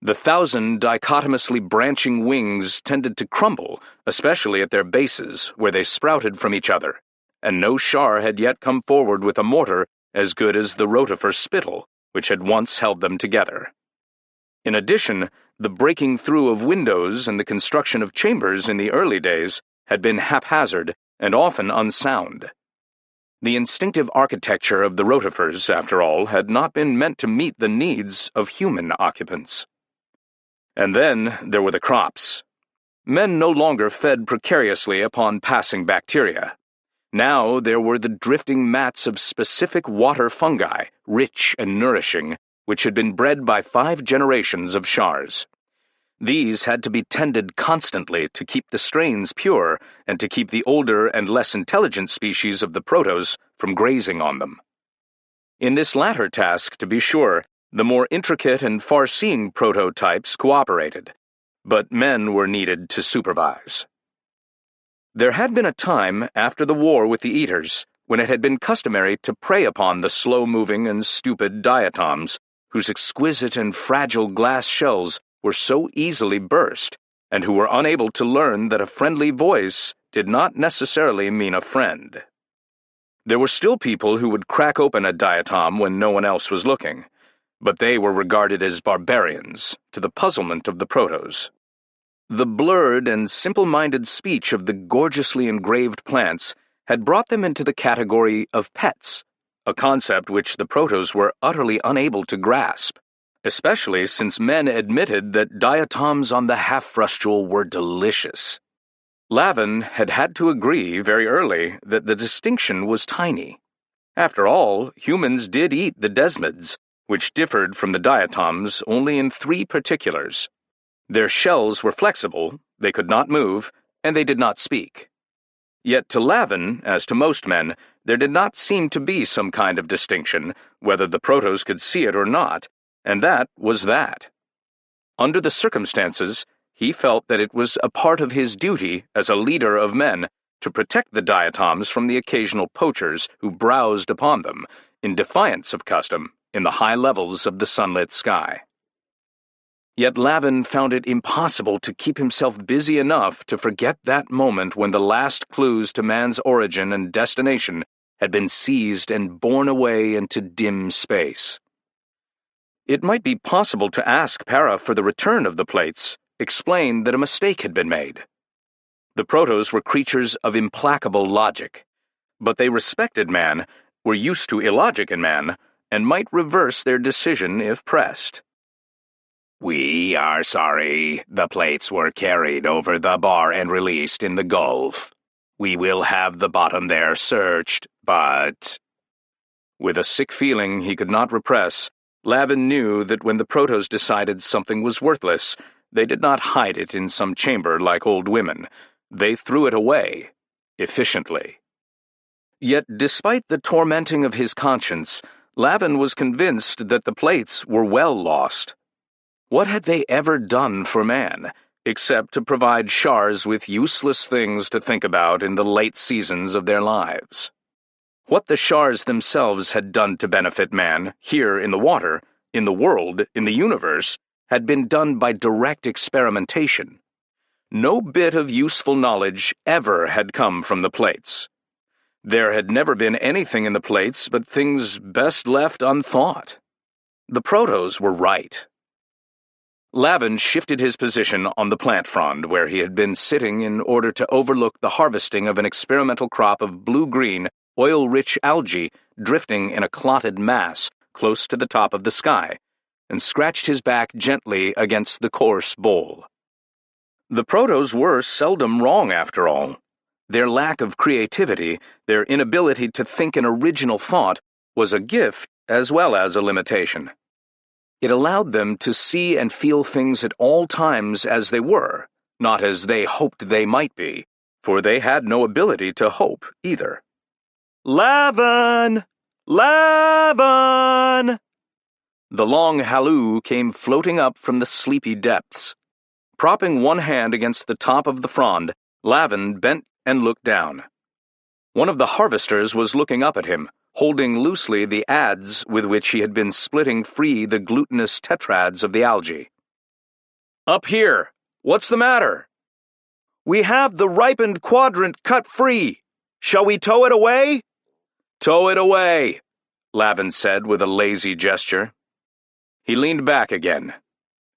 The 1,000 dichotomously branching wings tended to crumble, especially at their bases, where they sprouted from each other, and no Shar had yet come forward with a mortar as good as the rotifer spittle, which had once held them together. In addition, the breaking through of windows and the construction of chambers in the early days had been haphazard and often unsound. The instinctive architecture of the rotifers, after all, had not been meant to meet the needs of human occupants. And then there were the crops. Men no longer fed precariously upon passing bacteria. Now there were the drifting mats of specific water fungi, rich and nourishing, which had been bred by 5 generations of Shars. These had to be tended constantly to keep the strains pure and to keep the older and less intelligent species of the protos from grazing on them. In this latter task, to be sure, the more intricate and far-seeing prototypes cooperated, but men were needed to supervise. There had been a time after the war with the Eaters when it had been customary to prey upon the slow-moving and stupid diatoms, whose exquisite and fragile glass shells were so easily burst, and who were unable to learn that a friendly voice did not necessarily mean a friend. There were still people who would crack open a diatom when no one else was looking, but they were regarded as barbarians, to the puzzlement of the protos. The blurred and simple-minded speech of the gorgeously engraved plants had brought them into the category of pets, a concept which the protos were utterly unable to grasp, especially since men admitted that diatoms on the half-frustule were delicious. Lavin had had to agree very early that the distinction was tiny. After all, humans did eat the desmids, which differed from the diatoms only in 3 particulars. Their shells were flexible, they could not move, and they did not speak. Yet to Lavin, as to most men, there did not seem to be some kind of distinction, whether the protos could see it or not, and that was that. Under the circumstances, he felt that it was a part of his duty as a leader of men to protect the diatoms from the occasional poachers who browsed upon them, in defiance of custom, in the high levels of the sunlit sky. Yet Lavin found it impossible to keep himself busy enough to forget that moment when the last clues to man's origin and destination had been seized and borne away into dim space. It might be possible to ask Para for the return of the plates, explain that a mistake had been made. The Protos were creatures of implacable logic, but they respected man, were used to illogic in man, and might reverse their decision if pressed. We are sorry. The plates were carried over the bar and released in the Gulf. We will have the bottom there searched, but... With a sick feeling he could not repress, Lavin knew that when the Protos decided something was worthless, they did not hide it in some chamber like old women. They threw it away, efficiently. Yet, despite the tormenting of his conscience, Lavin was convinced that the plates were well lost. What had they ever done for man, except to provide Shars with useless things to think about in the late seasons of their lives? What the Shars themselves had done to benefit man, here in the water, in the world, in the universe, had been done by direct experimentation. No bit of useful knowledge ever had come from the plates. There had never been anything in the plates but things best left unthought. The Protos were right. Lavin shifted his position on the plant frond where he had been sitting in order to overlook the harvesting of an experimental crop of blue-green, oil-rich algae drifting in a clotted mass close to the top of the sky, and scratched his back gently against the coarse bowl. The Protos were seldom wrong, after all. Their lack of creativity, their inability to think an original thought, was a gift as well as a limitation. It allowed them to see and feel things at all times as they were, not as they hoped they might be, for they had no ability to hope either. "Lavin! Lavin!" The long halloo came floating up from the sleepy depths. Propping one hand against the top of the frond, Lavin bent and looked down. One of the harvesters was looking up at him, holding loosely the adze with which he had been splitting free the glutinous tetrads of the algae. "Up here! What's the matter?" "We have the ripened quadrant cut free. Shall we tow it away?" "Tow it away," Lavin said with a lazy gesture. He leaned back again.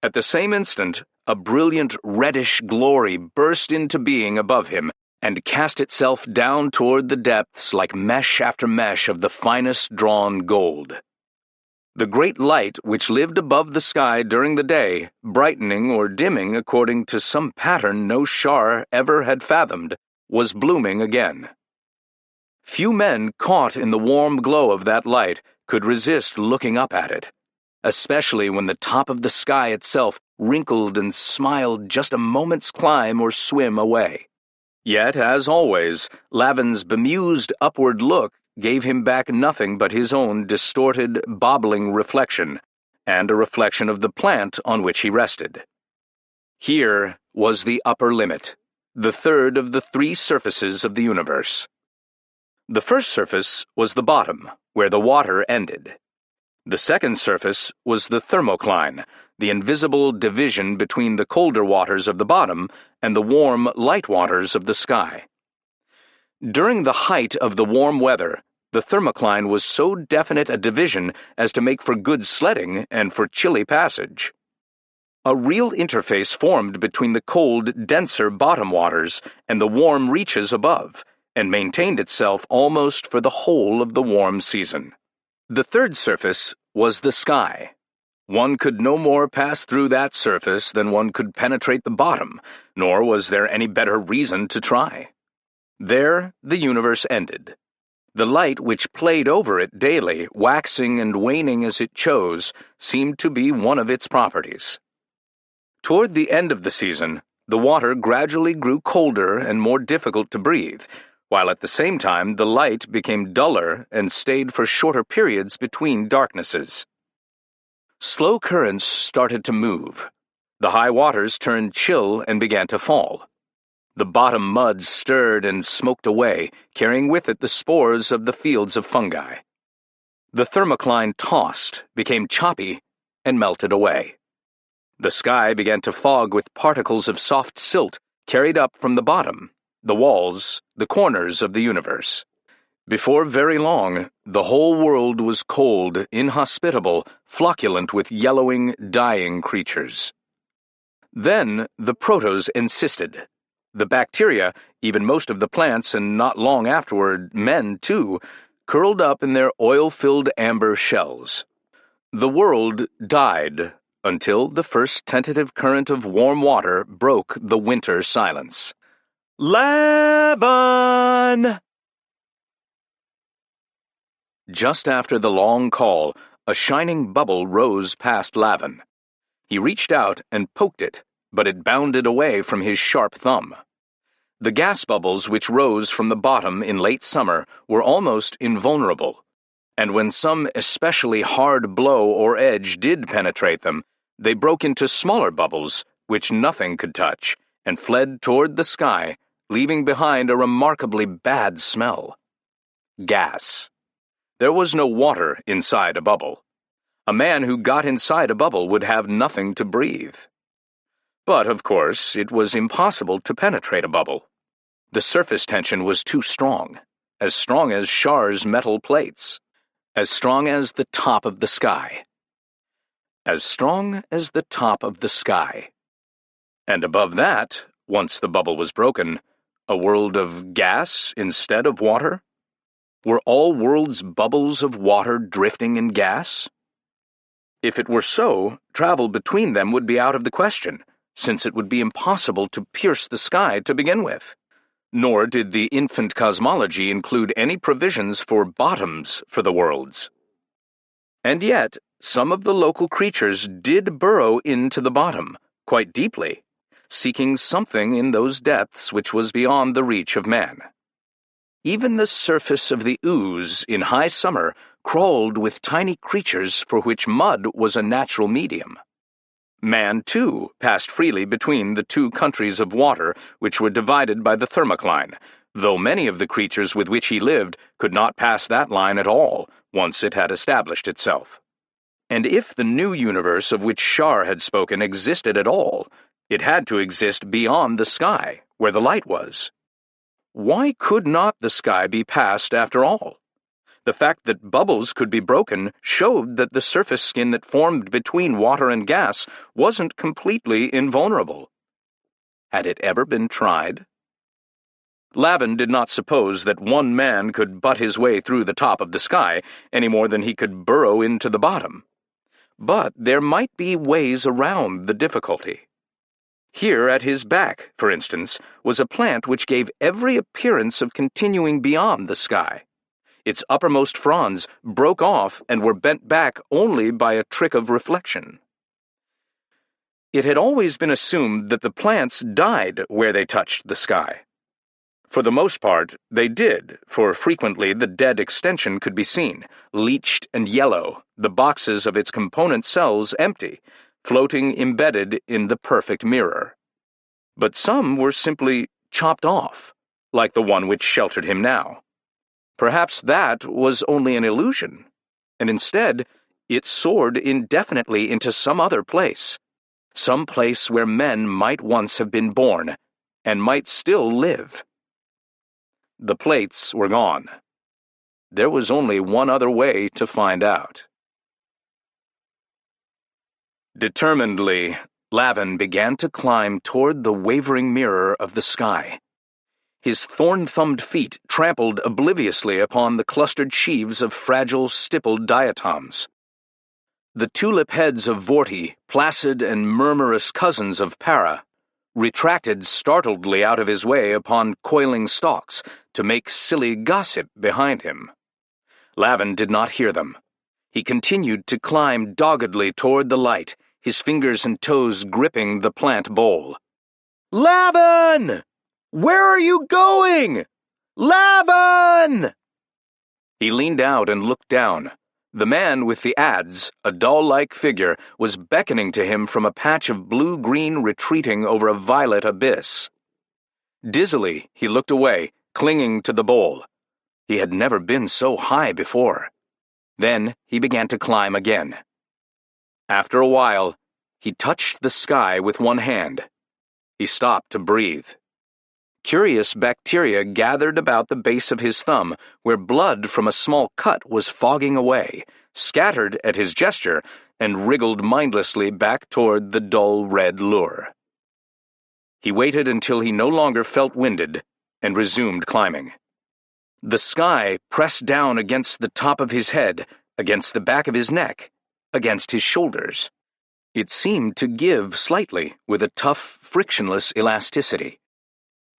At the same instant, a brilliant reddish glory burst into being above him and cast itself down toward the depths like mesh after mesh of the finest drawn gold. The great light which lived above the sky during the day, brightening or dimming according to some pattern no Shar ever had fathomed, was blooming again. Few men caught in the warm glow of that light could resist looking up at it, especially when the top of the sky itself wrinkled and smiled just a moment's climb or swim away. Yet, as always, Lavin's bemused upward look gave him back nothing but his own distorted, bobbling reflection, and a reflection of the plant on which he rested. Here was the upper limit, the third of the three surfaces of the universe. The first surface was the bottom, where the water ended. The second surface was the thermocline, the invisible division between the colder waters of the bottom and the warm, light waters of the sky. During the height of the warm weather, the thermocline was so definite a division as to make for good sledding and for chilly passage. A real interface formed between the cold, denser bottom waters and the warm reaches above, and maintained itself almost for the whole of the warm season. The third surface was the sky. One could no more pass through that surface than one could penetrate the bottom, nor was there any better reason to try. There the universe ended. The light which played over it daily, waxing and waning as it chose, seemed to be one of its properties. Toward the end of the season, the water gradually grew colder and more difficult to breathe, while at the same time the light became duller and stayed for shorter periods between darknesses. Slow currents started to move. The high waters turned chill and began to fall. The bottom mud stirred and smoked away, carrying with it the spores of the fields of fungi. The thermocline tossed, became choppy, and melted away. The sky began to fog with particles of soft silt carried up from the bottom, the walls, the corners of the universe. Before very long, the whole world was cold, inhospitable, flocculent with yellowing, dying creatures. Then the protos insisted. The bacteria, even most of the plants, and not long afterward, men too, curled up in their oil-filled amber shells. The world died until the first tentative current of warm water broke the winter silence. "Lavon!" Just after the long call, a shining bubble rose past Lavon. He reached out and poked it, but it bounded away from his sharp thumb. The gas bubbles which rose from the bottom in late summer were almost invulnerable, and when some especially hard blow or edge did penetrate them, they broke into smaller bubbles, which nothing could touch, and fled toward the sky, leaving behind a remarkably bad smell. Gas. There was no water inside a bubble. A man who got inside a bubble would have nothing to breathe. But, of course, it was impossible to penetrate a bubble. The surface tension was too strong as Shar's metal plates, as strong as the top of the sky. As strong as the top of the sky. And above that, once the bubble was broken, a world of gas instead of water? Were all worlds bubbles of water drifting in gas? If it were so, travel between them would be out of the question, since it would be impossible to pierce the sky to begin with. Nor did the infant cosmology include any provisions for bottoms for the worlds. And yet, some of the local creatures did burrow into the bottom, quite deeply, seeking something in those depths which was beyond the reach of man. Even the surface of the ooze in high summer crawled with tiny creatures for which mud was a natural medium. Man, too, passed freely between the two countries of water which were divided by the thermocline, though many of the creatures with which he lived could not pass that line at all, once it had established itself. And if the new universe of which Shar had spoken existed at all, it had to exist beyond the sky, where the light was. Why could not the sky be passed after all? The fact that bubbles could be broken showed that the surface skin that formed between water and gas wasn't completely invulnerable. Had it ever been tried? Lavon did not suppose that one man could butt his way through the top of the sky any more than he could burrow into the bottom. But there might be ways around the difficulty. Here at his back, for instance, was a plant which gave every appearance of continuing beyond the sky. Its uppermost fronds broke off and were bent back only by a trick of reflection. It had always been assumed that the plants died where they touched the sky. For the most part, they did, for frequently the dead extension could be seen, leached and yellow, the boxes of its component cells empty, floating embedded in the perfect mirror. But some were simply chopped off, like the one which sheltered him now. Perhaps that was only an illusion, and instead it soared indefinitely into some other place, some place where men might once have been born, and might still live. The plates were gone. There was only one other way to find out. Determinedly, Lavon began to climb toward the wavering mirror of the sky. His thorn-thumbed feet trampled obliviously upon the clustered sheaves of fragile, stippled diatoms. The tulip heads of Vorti, placid and murmurous cousins of Para, retracted startledly out of his way upon coiling stalks to make silly gossip behind him. Lavon did not hear them. He continued to climb doggedly toward the light, his fingers and toes gripping the plant bowl. "Lavon! Where are you going? Lavon!" He leaned out and looked down. The man with the adze, a doll-like figure, was beckoning to him from a patch of blue-green retreating over a violet abyss. Dizzily, he looked away, clinging to the bowl. He had never been so high before. Then he began to climb again. After a while, He touched the sky with one hand. He stopped to breathe. Curious bacteria gathered about the base of his thumb, where blood from a small cut was fogging away, scattered at his gesture, and wriggled mindlessly back toward the dull red lure. He waited until he no longer felt winded and resumed climbing. The sky pressed down against the top of his head, against the back of his neck, against his shoulders. It seemed to give slightly with a tough, frictionless elasticity.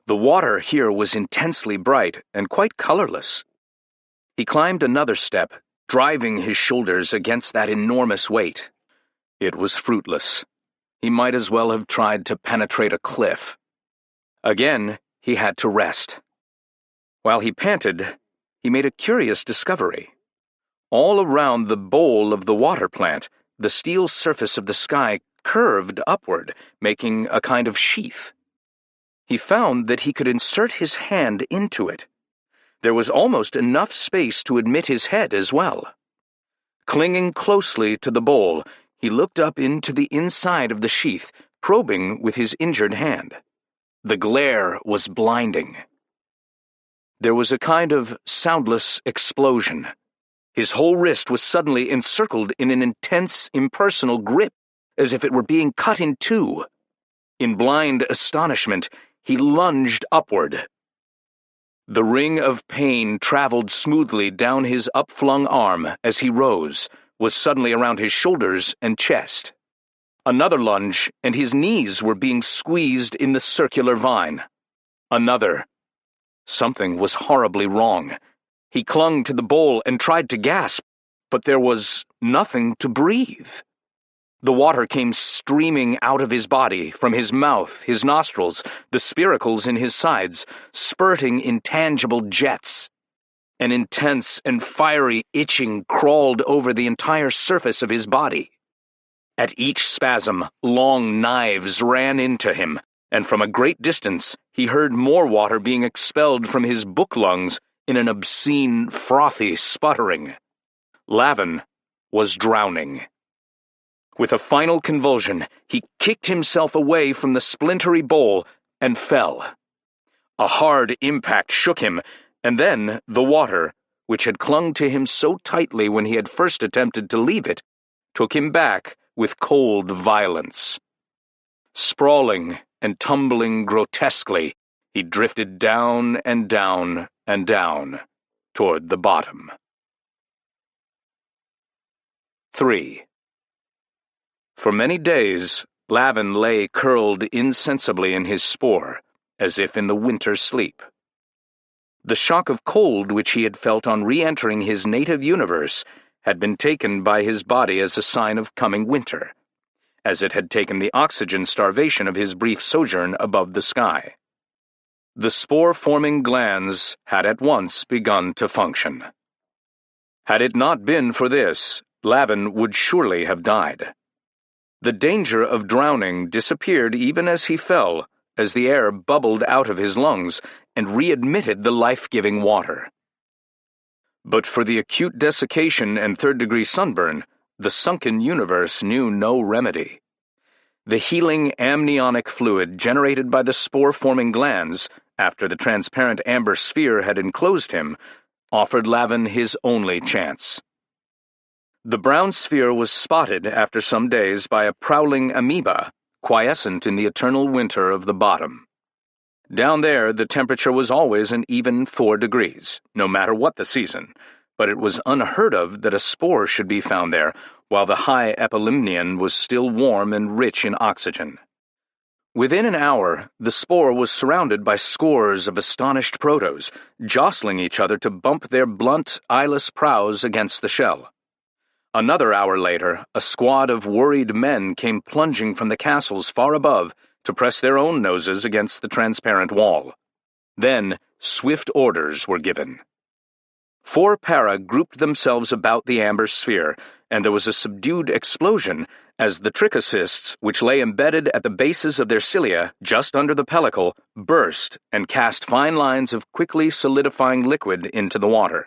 The water here was intensely bright and quite colorless. He climbed another step, driving his shoulders against that enormous weight. It was fruitless. He might as well have tried to penetrate a cliff. Again, he had to rest. While he panted, he made a curious discovery. All around the bowl of the water plant, the steel surface of the sky curved upward, making a kind of sheath. He found that he could insert his hand into it. There was almost enough space to admit his head as well. Clinging closely to the bowl, he looked up into the inside of the sheath, probing with his injured hand. The glare was blinding. There was a kind of soundless explosion. His whole wrist was suddenly encircled in an intense, impersonal grip, as if it were being cut in two. In blind astonishment, he lunged upward. The ring of pain traveled smoothly down his upflung arm as he rose, was suddenly around his shoulders and chest. Another lunge, and his knees were being squeezed in the circular vine. Another. Something was horribly wrong. He clung to the bowl and tried to gasp, but there was nothing to breathe. The water came streaming out of his body, from his mouth, his nostrils, the spiracles in his sides, spurting intangible jets. An intense and fiery itching crawled over the entire surface of his body. At each spasm, long knives ran into him, and from a great distance he heard more water being expelled from his book lungs in an obscene, frothy sputtering. Lavin was drowning. With a final convulsion, he kicked himself away from the splintery bowl and fell. A hard impact shook him, and then the water, which had clung to him so tightly when he had first attempted to leave it, took him back with cold violence. Sprawling and tumbling grotesquely, he drifted down and down and down toward the bottom. 3. For many days, Lavin lay curled insensibly in his spore, as if in the winter sleep. The shock of cold which he had felt on re-entering his native universe had been taken by his body as a sign of coming winter, as it had taken the oxygen starvation of his brief sojourn above the sky. The spore-forming glands had at once begun to function. Had it not been for this, Lavin would surely have died. The danger of drowning disappeared even as he fell, as the air bubbled out of his lungs and readmitted the life-giving water. But for the acute desiccation and third-degree sunburn, the sunken universe knew no remedy. The healing amniotic fluid generated by the spore-forming glands, after the transparent amber sphere had enclosed him, offered Lavin his only chance. The brown sphere was spotted after some days by a prowling amoeba, quiescent in the eternal winter of the bottom. Down there, the temperature was always an even 4 degrees, no matter what the season, but it was unheard of that a spore should be found there, while the high epilimnion was still warm and rich in oxygen. Within an hour, the spore was surrounded by scores of astonished protos, jostling each other to bump their blunt, eyeless prows against the shell. Another hour later, a squad of worried men came plunging from the castles far above to press their own noses against the transparent wall. Then, swift orders were given. 4 para grouped themselves about the amber sphere, and there was a subdued explosion as the trichocysts, which lay embedded at the bases of their cilia just under the pellicle, burst and cast fine lines of quickly solidifying liquid into the water.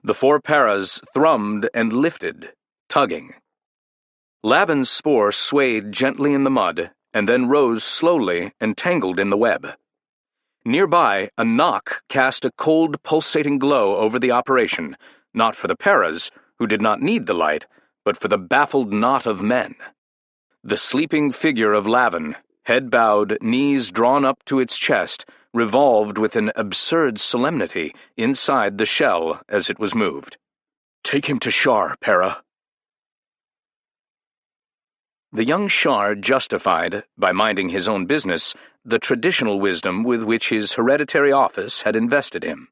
The 4 paras thrummed and lifted, tugging. Lavin's spore swayed gently in the mud and then rose slowly and tangled in the web. Nearby, a knock cast a cold, pulsating glow over the operation, not for the paras, who did not need the light, but for the baffled knot of men. The sleeping figure of Lavin, head bowed, knees drawn up to its chest, revolved with an absurd solemnity inside the shell as it was moved. "Take him to Shar, Para." The young Shar justified, by minding his own business, the traditional wisdom with which his hereditary office had invested him.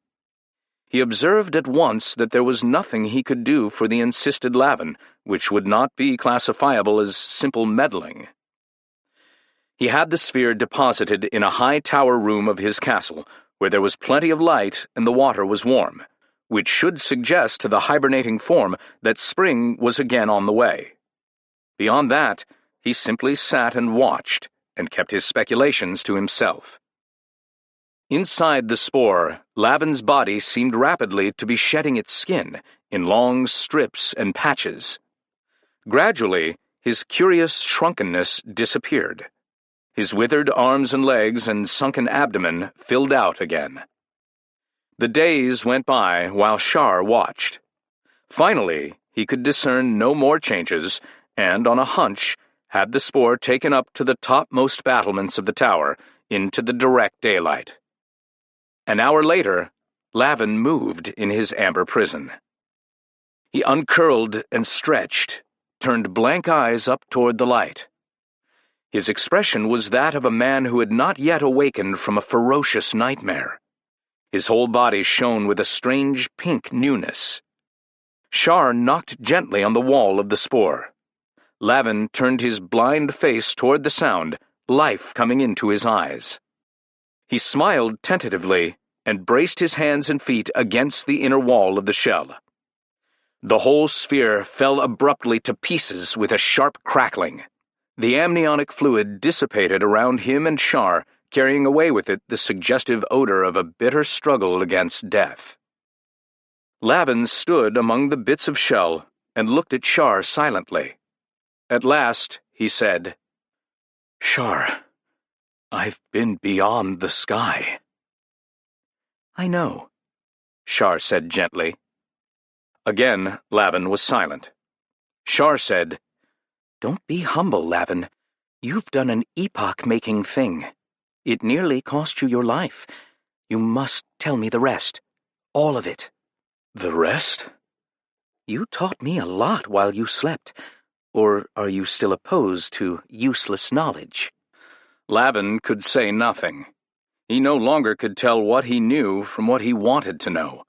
He observed at once that there was nothing he could do for the insisted Lavin, which would not be classifiable as simple meddling. He had the sphere deposited in a high tower room of his castle, where there was plenty of light and the water was warm, which should suggest to the hibernating form that spring was again on the way. Beyond that, he simply sat and watched, and kept his speculations to himself. Inside the spore, Lavin's body seemed rapidly to be shedding its skin in long strips and patches. Gradually, his curious shrunkenness disappeared. His withered arms and legs and sunken abdomen filled out again. The days went by while Shar watched. Finally, he could discern no more changes, and, on a hunch, had the spore taken up to the topmost battlements of the tower, into the direct daylight. An hour later, Lavin moved in his amber prison. He uncurled and stretched, turned blank eyes up toward the light. His expression was that of a man who had not yet awakened from a ferocious nightmare. His whole body shone with a strange pink newness. Shar knocked gently on the wall of the spore. Lavin turned his blind face toward the sound, life coming into his eyes. He smiled tentatively and braced his hands and feet against the inner wall of the shell. The whole sphere fell abruptly to pieces with a sharp crackling. The amniotic fluid dissipated around him and Shar, carrying away with it the suggestive odor of a bitter struggle against death. Lavin stood among the bits of shell and looked at Shar silently. At last, he said, "Shar, I've been beyond the sky." "I know," Shar said gently. Again, Lavin was silent. Shar said, "Don't be humble, Lavin. You've done an epoch-making thing. It nearly cost you your life. You must tell me the rest. All of it." "The rest?" "You taught me a lot while you slept. Or are you still opposed to useless knowledge?" Lavin could say nothing. He no longer could tell what he knew from what he wanted to know.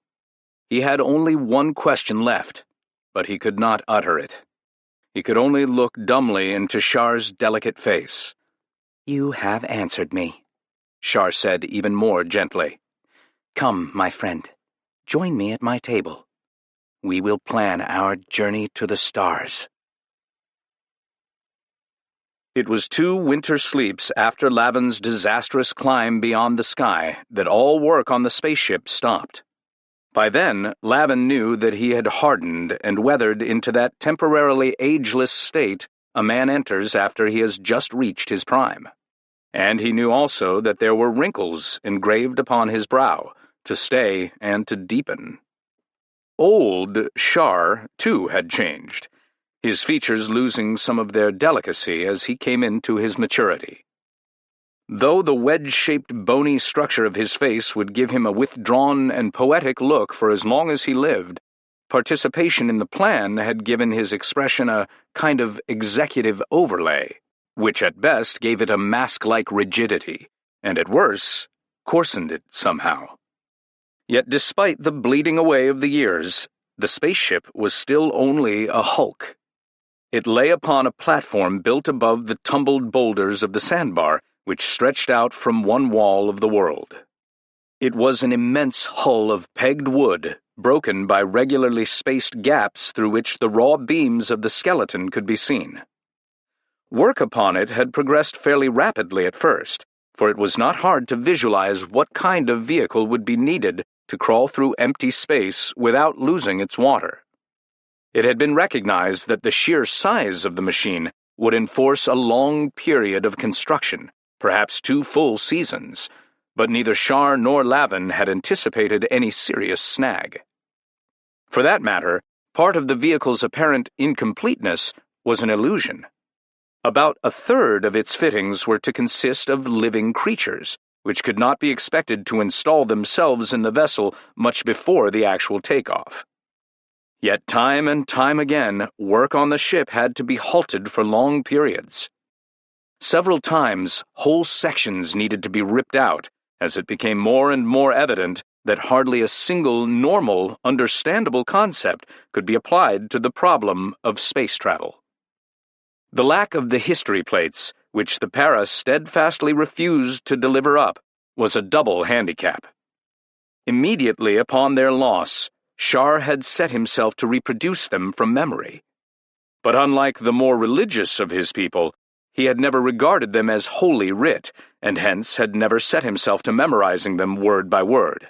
He had only one question left, but he could not utter it. He could only look dumbly into Shar's delicate face. "You have answered me," Shar said even more gently. "Come, my friend. Join me at my table. We will plan our journey to the stars." It was 2 winter sleeps after Lavin's disastrous climb beyond the sky that all work on the spaceship stopped. By then, Lavin knew that he had hardened and weathered into that temporarily ageless state a man enters after he has just reached his prime. And he knew also that there were wrinkles engraved upon his brow, to stay and to deepen. Old Shar, too, had changed, his features losing some of their delicacy as he came into his maturity. Though the wedge-shaped bony structure of his face would give him a withdrawn and poetic look for as long as he lived, participation in the plan had given his expression a kind of executive overlay, which at best gave it a mask-like rigidity, and at worst, coarsened it somehow. Yet despite the bleeding away of the years, the spaceship was still only a hulk. It lay upon a platform built above the tumbled boulders of the sandbar, which stretched out from one wall of the world. It was an immense hull of pegged wood, broken by regularly spaced gaps through which the raw beams of the skeleton could be seen. Work upon it had progressed fairly rapidly at first, for it was not hard to visualize what kind of vehicle would be needed to crawl through empty space without losing its water. It had been recognized that the sheer size of the machine would enforce a long period of construction, perhaps 2 full seasons, but neither Shar nor Lavin had anticipated any serious snag. For that matter, part of the vehicle's apparent incompleteness was an illusion. About a third of its fittings were to consist of living creatures, which could not be expected to install themselves in the vessel much before the actual takeoff. Yet time and time again, work on the ship had to be halted for long periods. Several times, whole sections needed to be ripped out, as it became more and more evident that hardly a single normal, understandable concept could be applied to the problem of space travel. The lack of the history plates, which the Para steadfastly refused to deliver up, was a double handicap. Immediately upon their loss, Shar had set himself to reproduce them from memory. But unlike the more religious of his people, he had never regarded them as holy writ, and hence had never set himself to memorizing them word by word.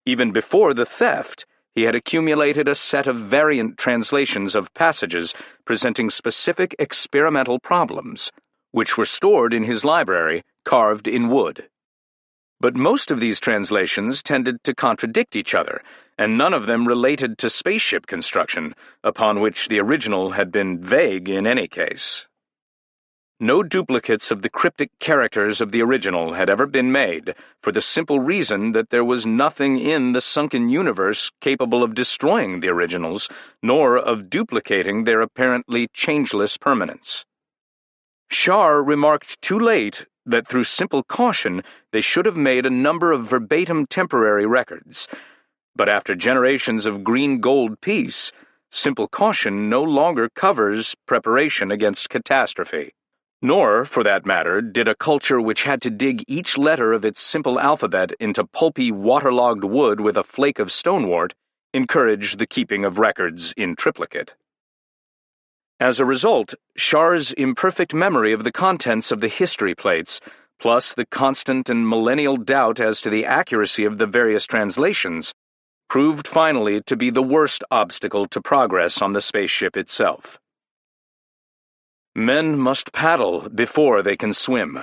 Even before the theft, he had accumulated a set of variant translations of passages presenting specific experimental problems, which were stored in his library, carved in wood. But most of these translations tended to contradict each other, and none of them related to spaceship construction, upon which the original had been vague in any case. No duplicates of the cryptic characters of the original had ever been made, for the simple reason that there was nothing in the sunken universe capable of destroying the originals, nor of duplicating their apparently changeless permanence. Shar remarked too late that through simple caution they should have made a number of verbatim temporary records, but after generations of green-gold peace, simple caution no longer covers preparation against catastrophe. Nor, for that matter, did a culture which had to dig each letter of its simple alphabet into pulpy, waterlogged wood with a flake of stonewort encourage the keeping of records in triplicate. As a result, Shar's imperfect memory of the contents of the history plates, plus the constant and millennial doubt as to the accuracy of the various translations, proved finally to be the worst obstacle to progress on the spaceship itself. "Men must paddle before they can swim,"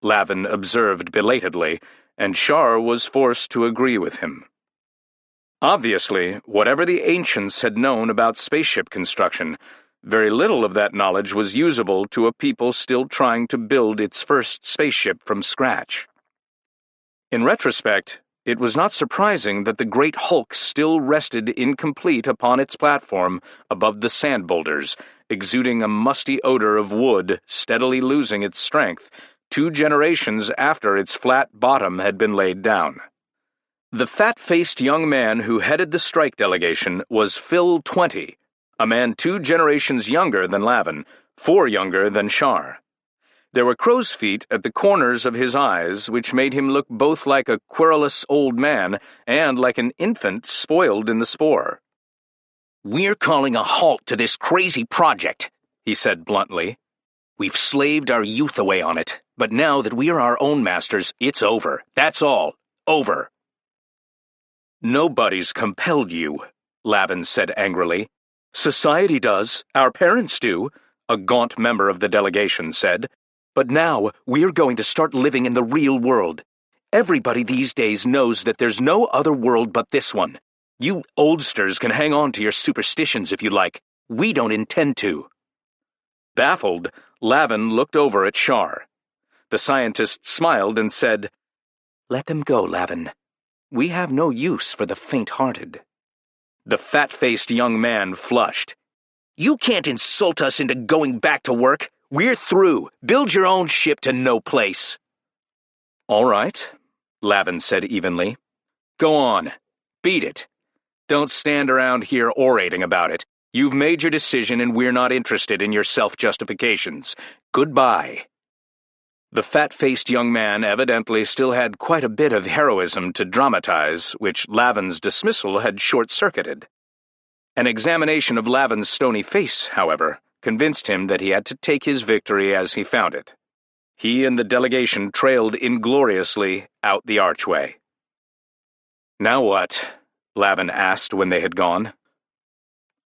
Lavin observed belatedly, and Shar was forced to agree with him. Obviously, whatever the ancients had known about spaceship construction, very little of that knowledge was usable to a people still trying to build its first spaceship from scratch. In retrospect, it was not surprising that the great hulk still rested incomplete upon its platform above the sand boulders, exuding a musty odor of wood, steadily losing its strength 2 generations after its flat bottom had been laid down. The fat-faced young man who headed the strike delegation was Phil 20, a man 2 generations younger than Lavin, 4 younger than Shar. There were crow's feet at the corners of his eyes, which made him look both like a querulous old man and like an infant spoiled in the spore. "We're calling a halt to this crazy project," he said bluntly. "We've slaved our youth away on it, but now that we are our own masters, it's over. That's all. Over." "Nobody's compelled you," Lavin said angrily. "Society does, our parents do," a gaunt member of the delegation said. "But now we're going to start living in the real world. Everybody these days knows that there's no other world but this one. You oldsters can hang on to your superstitions if you like. We don't intend to." Baffled, Lavin looked over at Shar. The scientist smiled and said, "Let them go, Lavin. We have no use for the faint-hearted." The fat-faced young man flushed. "You can't insult us into going back to work. We're through. Build your own ship to no place." "All right," Lavin said evenly. "Go on. Beat it. Don't stand around here orating about it. You've made your decision and we're not interested in your self-justifications. Goodbye." The fat-faced young man evidently still had quite a bit of heroism to dramatize, which Lavin's dismissal had short-circuited. An examination of Lavin's stony face, however, convinced him that he had to take his victory as he found it. He and the delegation trailed ingloriously out the archway. "Now what?" Lavin asked when they had gone.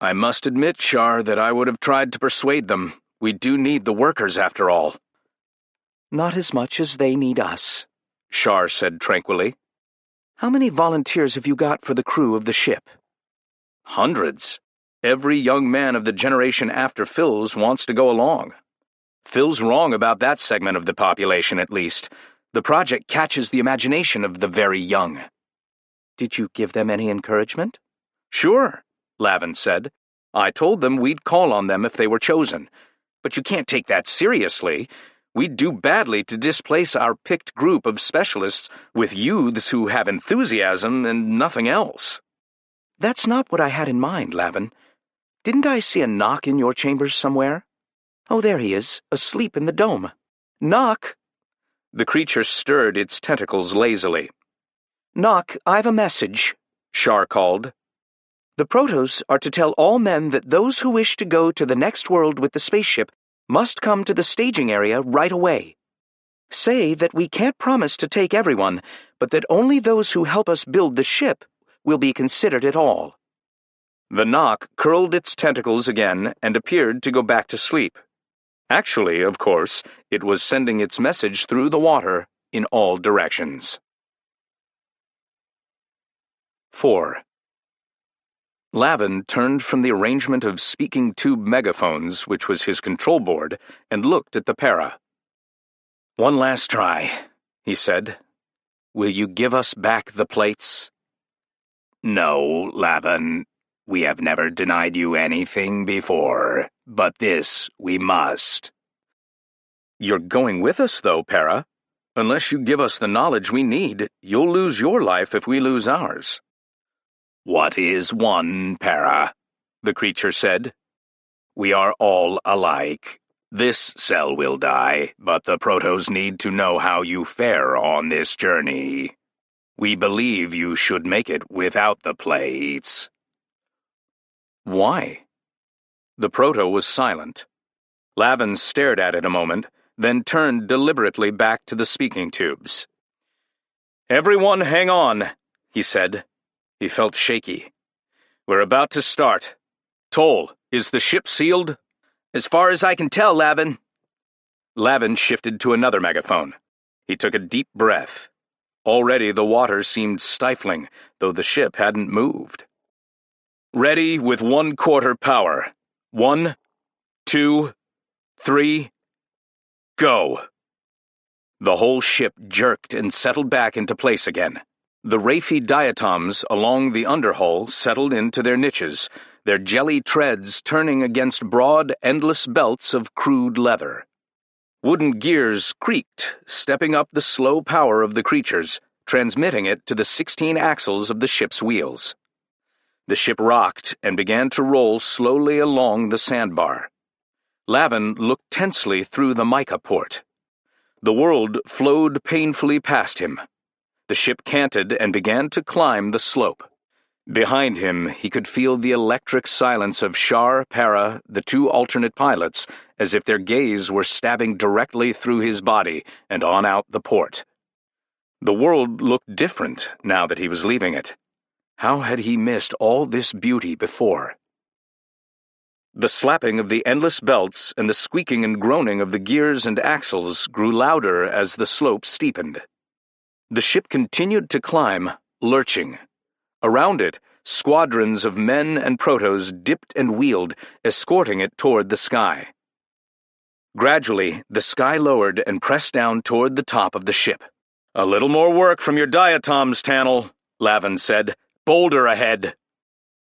I must admit, Shar, that I would have tried to persuade them. We do need the workers, after all. Not as much as they need us, Shar said tranquilly. How many volunteers have you got for the crew of the ship? Hundreds. Every young man of the generation after Phil's wants to go along. Phil's wrong about that segment of the population, at least. The project catches the imagination of the very young. Did you give them any encouragement? Sure, Lavin said. I told them we'd call on them if they were chosen. But you can't take that seriously. We'd do badly to displace our picked group of specialists with youths who have enthusiasm and nothing else. That's not what I had in mind, Lavin. Didn't I see a Knock in your chambers somewhere? Oh, there he is, asleep in the dome. Knock! The creature stirred its tentacles lazily. Knock, I've a message, Shar called. The Protos are to tell all men that those who wish to go to the next world with the spaceship must come to the staging area right away. Say that we can't promise to take everyone, but that only those who help us build the ship will be considered at all. The Knock curled its tentacles again and appeared to go back to sleep. Actually, of course, it was sending its message through the water in all directions. 4. Lavin turned from the arrangement of speaking tube megaphones, which was his control board, and looked at the para. One last try, he said. Will you give us back the plates? No, Lavin. We have never denied you anything before, but this we must. You're going with us, though, Para. Unless you give us the knowledge we need, you'll lose your life if we lose ours. What is one, Para? The creature said. We are all alike. This cell will die, but the Protos need to know how you fare on this journey. We believe you should make it without the plates. Why? The Proto was silent. Lavin stared at it a moment, then turned deliberately back to the speaking tubes. Everyone hang on, he said. He felt shaky. We're about to start. Toll, is the ship sealed? As far as I can tell, Lavin. Lavin shifted to another megaphone. He took a deep breath. Already the water seemed stifling, though the ship hadn't moved. Ready with 1/4 power. 1, 2, 3, go. The whole ship jerked and settled back into place again. The Rafie diatoms along the underhull settled into their niches, their jelly treads turning against broad, endless belts of crude leather. Wooden gears creaked, stepping up the slow power of the creatures, transmitting it to the 16 axles of the ship's wheels. The ship rocked and began to roll slowly along the sandbar. Lavin looked tensely through the mica port. The world flowed painfully past him. The ship canted and began to climb the slope. Behind him, he could feel the electric silence of Shar, Para, the 2 alternate pilots, as if their gaze were stabbing directly through his body and on out the port. The world looked different now that he was leaving it. How had he missed all this beauty before? The slapping of the endless belts and the squeaking and groaning of the gears and axles grew louder as the slope steepened. The ship continued to climb, lurching. Around it, squadrons of men and Protos dipped and wheeled, escorting it toward the sky. Gradually, the sky lowered and pressed down toward the top of the ship. A little more work from your diatoms, Tannel, Lavin said. Boulder ahead.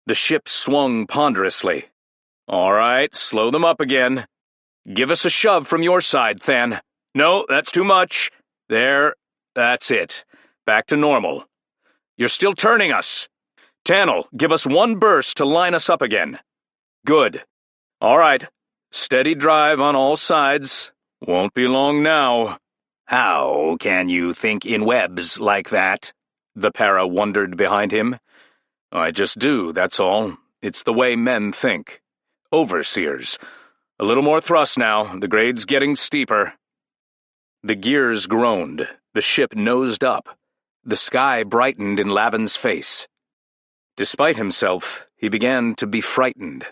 The ship swung ponderously. All right, slow them up again. Give us a shove from your side, Than. No, that's too much. There, that's it. Back to normal. You're still turning us. Tannel, give us one burst to line us up again. Good. All right. Steady drive on all sides. Won't be long now. How can you think in webs like that? The Para wondered behind him. I just do, that's all. It's the way men think. Overseers. A little more thrust now. The grade's getting steeper. The gears groaned. The ship nosed up. The sky brightened in Lavin's face. Despite himself, he began to be frightened.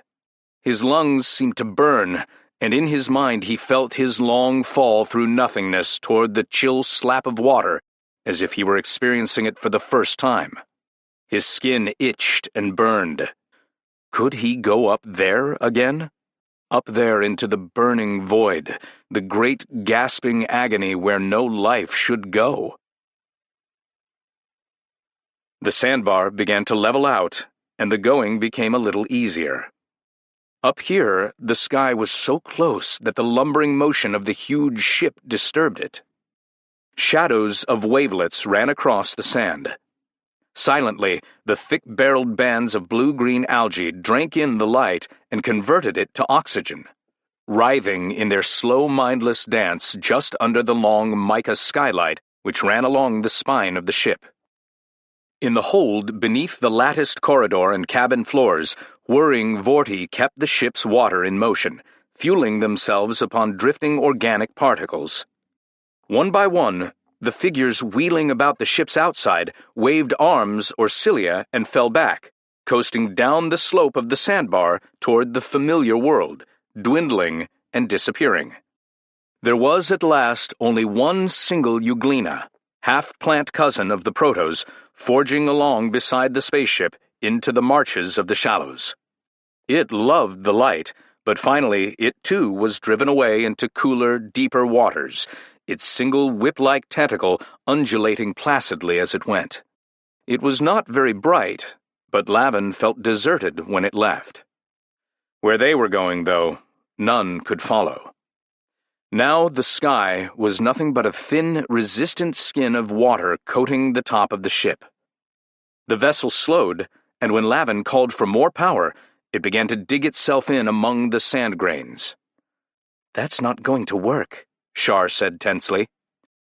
His lungs seemed to burn, and in his mind he felt his long fall through nothingness toward the chill slap of water, as if he were experiencing it for the first time. His skin itched and burned. Could he go up there again? Up there into the burning void, the great gasping agony where no life should go. The sandbar began to level out, and the going became a little easier. Up here, the sky was so close that the lumbering motion of the huge ship disturbed it. Shadows of wavelets ran across the sand. Silently, the thick-barreled bands of blue-green algae drank in the light and converted it to oxygen, writhing in their slow, mindless dance just under the long mica skylight which ran along the spine of the ship. In the hold, beneath the latticed corridor and cabin floors, whirring vorti kept the ship's water in motion, fueling themselves upon drifting organic particles. One by one, the figures wheeling about the ship's outside waved arms or cilia and fell back, coasting down the slope of the sandbar toward the familiar world, dwindling and disappearing. There was at last only one single Euglena, half-plant cousin of the Protos, forging along beside the spaceship into the marches of the shallows. It loved the light, but finally it too was driven away into cooler, deeper waters, its single whip-like tentacle undulating placidly as it went. It was not very bright, but Lavin felt deserted when it left. Where they were going, though, none could follow. Now the sky was nothing but a thin, resistant skin of water coating the top of the ship. The vessel slowed, and when Lavin called for more power, it began to dig itself in among the sand grains. "That's not going to work," Shar said tensely.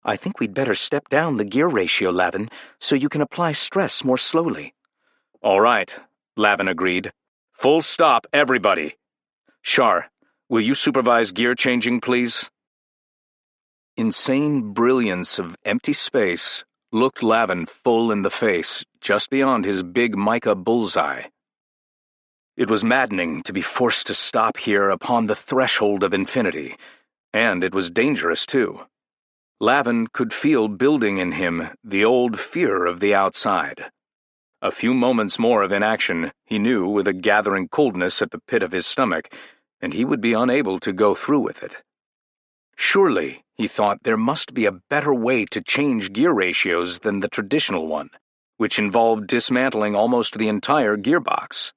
"I think we'd better step down the gear ratio, Lavin, so you can apply stress more slowly." "All right," Lavin agreed. "Full stop, everybody. Shar, will you supervise gear changing, please?" Insane brilliance of empty space looked Lavin full in the face, just beyond his big mica bullseye. It was maddening to be forced to stop here upon the threshold of infinity, and it was dangerous, too. Lavin could feel building in him the old fear of the outside. A few moments more of inaction, he knew with a gathering coldness at the pit of his stomach, and he would be unable to go through with it. Surely, he thought, there must be a better way to change gear ratios than the traditional one, which involved dismantling almost the entire gearbox.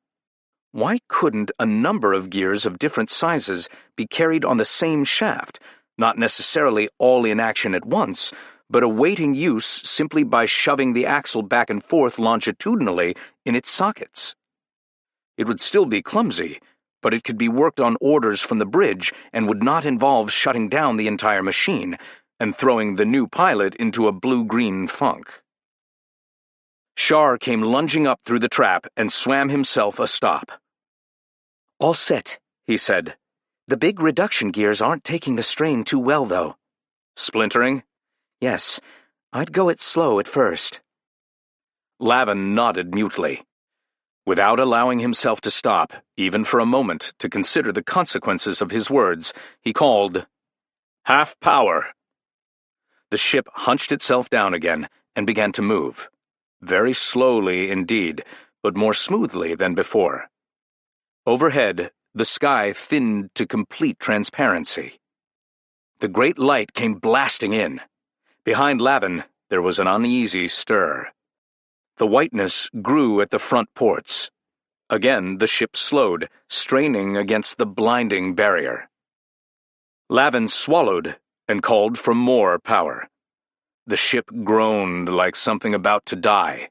Why couldn't a number of gears of different sizes be carried on the same shaft, not necessarily all in action at once, but awaiting use simply by shoving the axle back and forth longitudinally in its sockets? It would still be clumsy, but it could be worked on orders from the bridge and would not involve shutting down the entire machine and throwing the new pilot into a blue-green funk. Shar came lunging up through the trap and swam himself a stop. "All set," he said. "The big reduction gears aren't taking the strain too well, though." "Splintering?" "Yes. I'd go it slow at first." Lavin nodded mutely. Without allowing himself to stop, even for a moment, to consider the consequences of his words, he called, "Half power." The ship hunched itself down again and began to move. Very slowly indeed, but more smoothly than before. Overhead, the sky thinned to complete transparency. The great light came blasting in. Behind Lavin, there was an uneasy stir. The whiteness grew at the front ports. Again, the ship slowed, straining against the blinding barrier. Lavin swallowed and called for more power. The ship groaned like something about to die.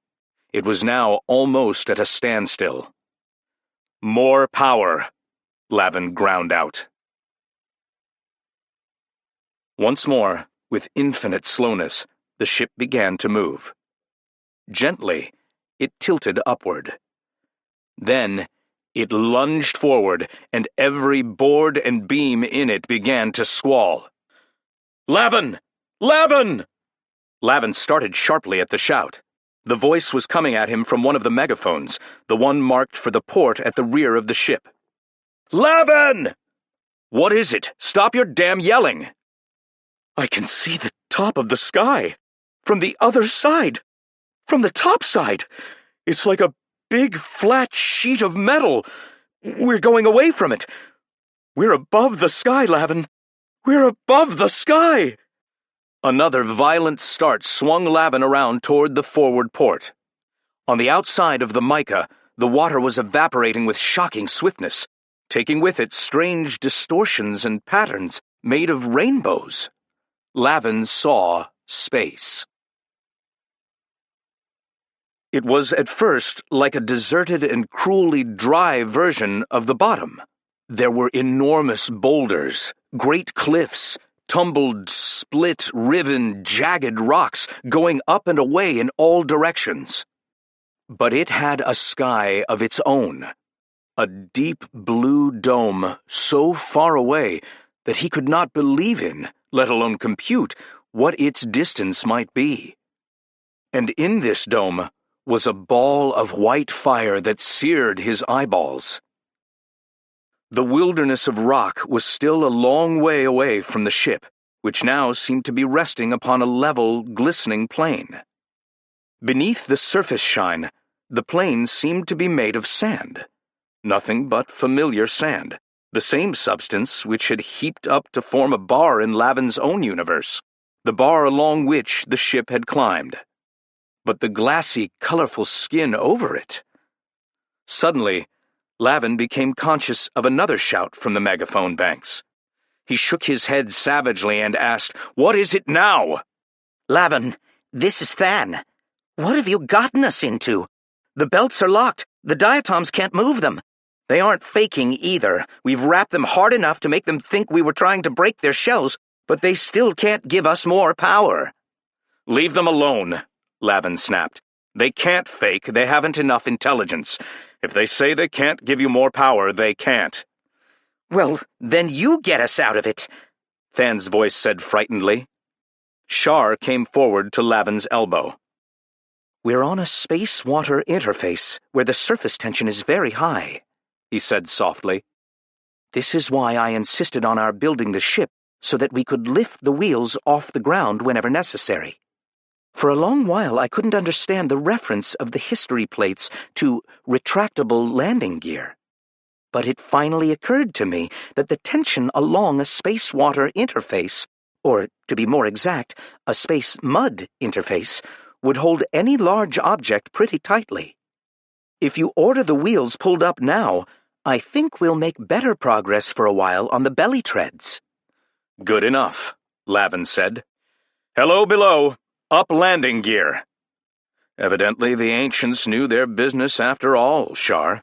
It was now almost at a standstill. "More power," Lavin ground out. Once more, with infinite slowness, the ship began to move. Gently, it tilted upward. Then, it lunged forward, and every board and beam in it began to squall. "Lavin! Lavin!" Lavin started sharply at the shout. The voice was coming at him from one of the megaphones, the one marked for the port at the rear of the ship. "Lavin! What is it? Stop your damn yelling!" "I can see the top of the sky. From the other side. From the top side. It's like a big flat sheet of metal. We're going away from it. We're above the sky, Lavin. We're above the sky!" Another violent start swung Lavin around toward the forward port. On the outside of the mica, the water was evaporating with shocking swiftness, taking with it strange distortions and patterns made of rainbows. Lavin saw space. It was at first like a deserted and cruelly dry version of the bottom. There were enormous boulders, great cliffs, tumbled, split, riven, jagged rocks going up and away in all directions. But it had a sky of its own, a deep blue dome so far away that he could not believe in, let alone compute, what its distance might be. And in this dome was a ball of white fire that seared his eyeballs. The wilderness of rock was still a long way away from the ship, which now seemed to be resting upon a level, glistening plain. Beneath the surface shine, the plain seemed to be made of sand. Nothing but familiar sand, the same substance which had heaped up to form a bar in Lavin's own universe, the bar along which the ship had climbed. But the glassy, colorful skin over it. Suddenly, Lavin became conscious of another shout from the megaphone banks. He shook his head savagely and asked, "What is it now?" "Lavin, this is Than. What have you gotten us into? The belts are locked. The diatoms can't move them. They aren't faking either. We've wrapped them hard enough to make them think we were trying to break their shells, but they still can't give us more power." "Leave them alone," Lavin snapped. "They can't fake. They haven't enough intelligence. If they say they can't give you more power, they can't." "Well, then you get us out of it," Than's voice said frightenedly. Shar came forward to Lavin's elbow. "We're on a space-water interface where the surface tension is very high," he said softly. "This is why I insisted on our building the ship so that we could lift the wheels off the ground whenever necessary. For a long while I couldn't understand the reference of the history plates to retractable landing gear. But it finally occurred to me that the tension along a space-water interface, or to be more exact, a space-mud interface, would hold any large object pretty tightly. If you order the wheels pulled up now, I think we'll make better progress for a while on the belly treads." "Good enough," Lavin said. "Hello below. Up landing gear." Evidently the ancients knew their business after all, Shar.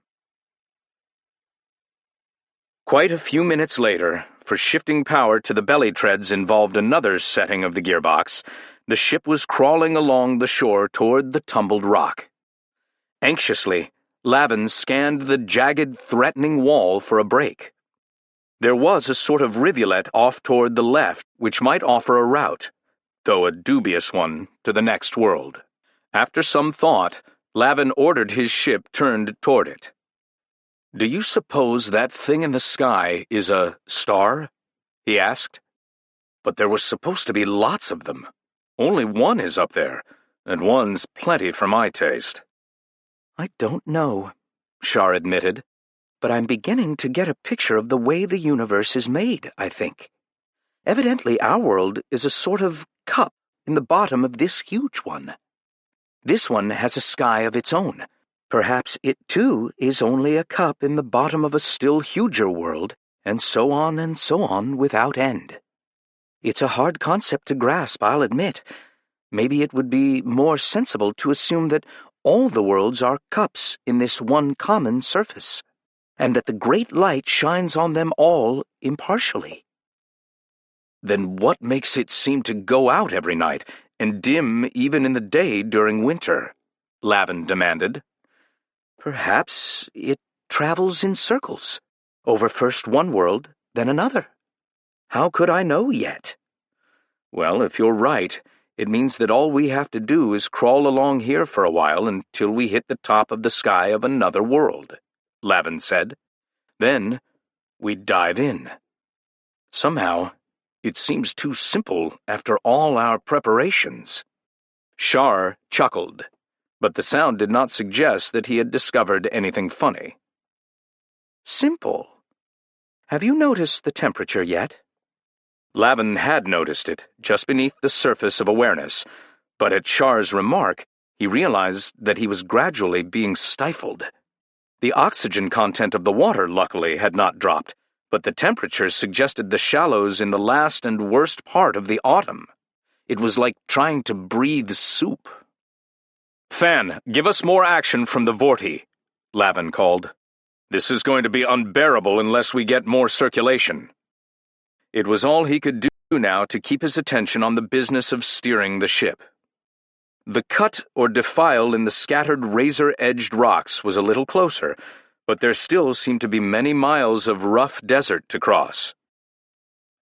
Quite a few minutes later, for shifting power to the belly treads involved another setting of the gearbox, the ship was crawling along the shore toward the tumbled rock. Anxiously, Lavin scanned the jagged, threatening wall for a break. There was a sort of rivulet off toward the left which might offer a route, though a dubious one, to the next world. After some thought, Lavin ordered his ship turned toward it. "Do you suppose that thing in the sky is a star?" he asked. "But there was supposed to be lots of them. Only one is up there, and one's plenty for my taste." "I don't know," Shar admitted, "but I'm beginning to get a picture of the way the universe is made, I think. Evidently our world is a sort of cup in the bottom of this huge one. This one has a sky of its own. Perhaps it, too, is only a cup in the bottom of a still huger world, and so on without end. It's a hard concept to grasp, I'll admit. Maybe it would be more sensible to assume that all the worlds are cups in this one common surface, and that the great light shines on them all impartially." "Then what makes it seem to go out every night, and dim even in the day during winter?" Lavin demanded. "Perhaps it travels in circles, over first one world, then another. How could I know yet?" "Well, if you're right, It means that all we have to do is crawl along here for a while until we hit the top of the sky of another world, Lavin said. Then we dive in. Somehow, it seems too simple after all our preparations. Shar chuckled, but the sound did not suggest that he had discovered anything funny. Simple? Have you noticed the temperature yet? Lavin had noticed it, just beneath the surface of awareness, but at Shar's remark, he realized that he was gradually being stifled. The oxygen content of the water, luckily, had not dropped, but the temperature suggested the shallows in the last and worst part of the autumn. It was like trying to breathe soup. "Fan, give us more action from the Vorti," Lavin called. "This is going to be unbearable unless we get more circulation." It was all he could do now to keep his attention on the business of steering the ship. The cut or defile in the scattered razor-edged rocks was a little closer, but there still seemed to be many miles of rough desert to cross.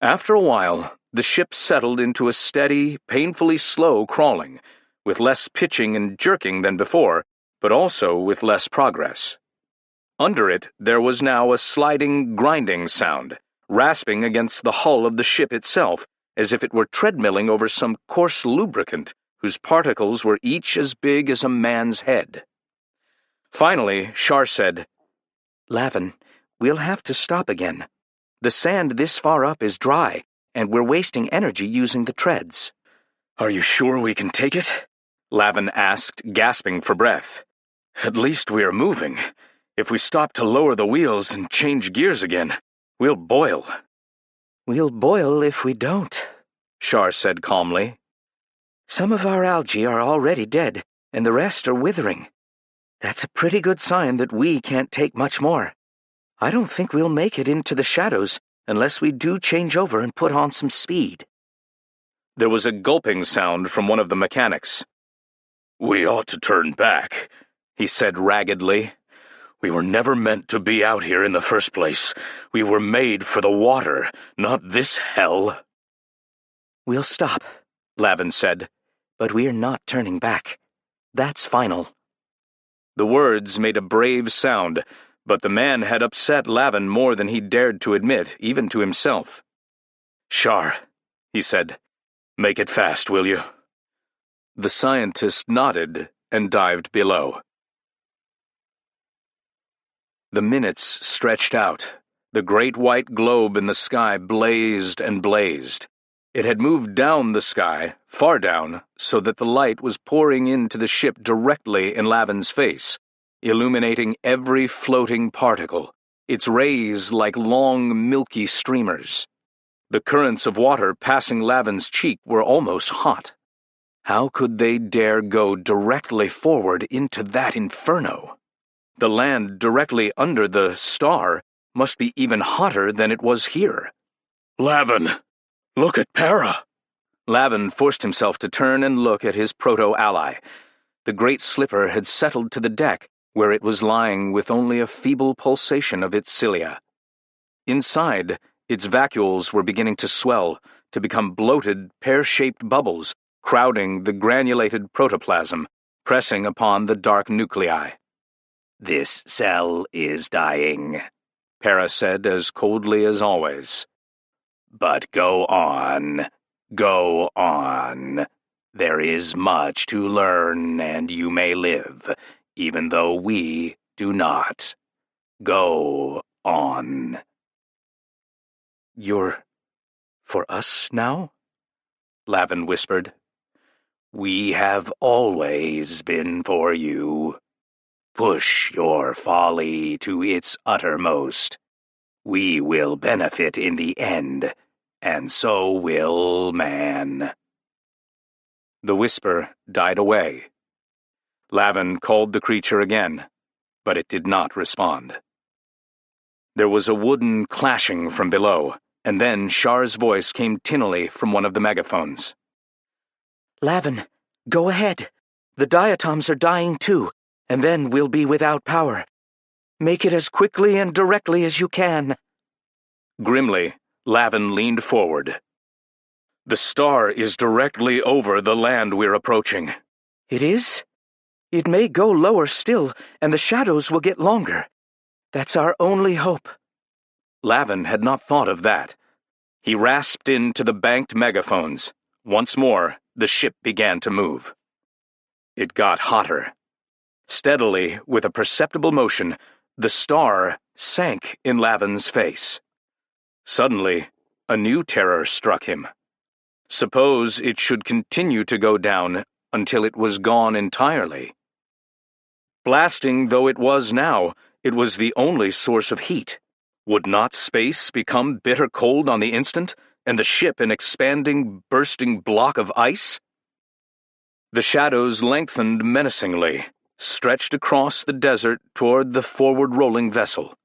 After a while, the ship settled into a steady, painfully slow crawling, with less pitching and jerking than before, but also with less progress. Under it, there was now a sliding, grinding sound, rasping against the hull of the ship itself, as if it were treadmilling over some coarse lubricant whose particles were each as big as a man's head. Finally, Shar said, "Lavin, we'll have to stop again. The sand this far up is dry, and we're wasting energy using the treads." "Are you sure we can take it?" Lavin asked, gasping for breath. "At least we are moving. If we stop to lower the wheels and change gears again, we'll boil." "We'll boil if we don't," Shar said calmly. "Some of our algae are already dead, and the rest are withering. That's a pretty good sign that we can't take much more. I don't think we'll make it into the shadows unless we do change over and put on some speed." There was a gulping sound from one of the mechanics. "We ought to turn back," he said raggedly. "We were never meant to be out here in the first place. We were made for the water, not this hell." "We'll stop," Lavin said, "but we're not turning back. That's final." The words made a brave sound, but the man had upset Lavin more than he dared to admit, even to himself. "Shar," he said, "make it fast, will you?" The scientist nodded and dived below. The minutes stretched out. The great white globe in the sky blazed and blazed. It had moved down the sky, far down, so that the light was pouring into the ship directly in Lavin's face, illuminating every floating particle, its rays like long, milky streamers. The currents of water passing Lavin's cheek were almost hot. How could they dare go directly forward into that inferno? The land directly under the star must be even hotter than it was here. "Lavin, look at Para." Lavin forced himself to turn and look at his proto-ally. The great slipper had settled to the deck, where it was lying with only a feeble pulsation of its cilia. Inside, its vacuoles were beginning to swell, to become bloated, pear-shaped bubbles, crowding the granulated protoplasm, pressing upon the dark nuclei. "This cell is dying," Para said as coldly as always. "But go on. Go on. There is much to learn, and you may live, even though we do not. Go on." "You're for us now?" Lavin whispered. "We have always been for you. Push your folly to its uttermost. We will benefit in the end, and so will man." The whisper died away. Lavin called the creature again, but it did not respond. There was a wooden clashing from below, and then Shar's voice came tinnily from one of the megaphones. "Lavin, go ahead. The diatoms are dying too, and then we'll be without power. Make it as quickly and directly as you can." Grimly, Lavin leaned forward. The star is directly over the land we're approaching. It is? It may go lower still, and the shadows will get longer. That's our only hope. Lavin had not thought of that. He rasped into the banked megaphones. Once more, the ship began to move. It got hotter. Steadily, with a perceptible motion, the star sank in Lavin's face. Suddenly, a new terror struck him. Suppose it should continue to go down until it was gone entirely. Blasting though it was now, it was the only source of heat. Would not space become bitter cold on the instant, and the ship an expanding, bursting block of ice? The shadows lengthened menacingly, stretched across the desert toward the forward-rolling vessel.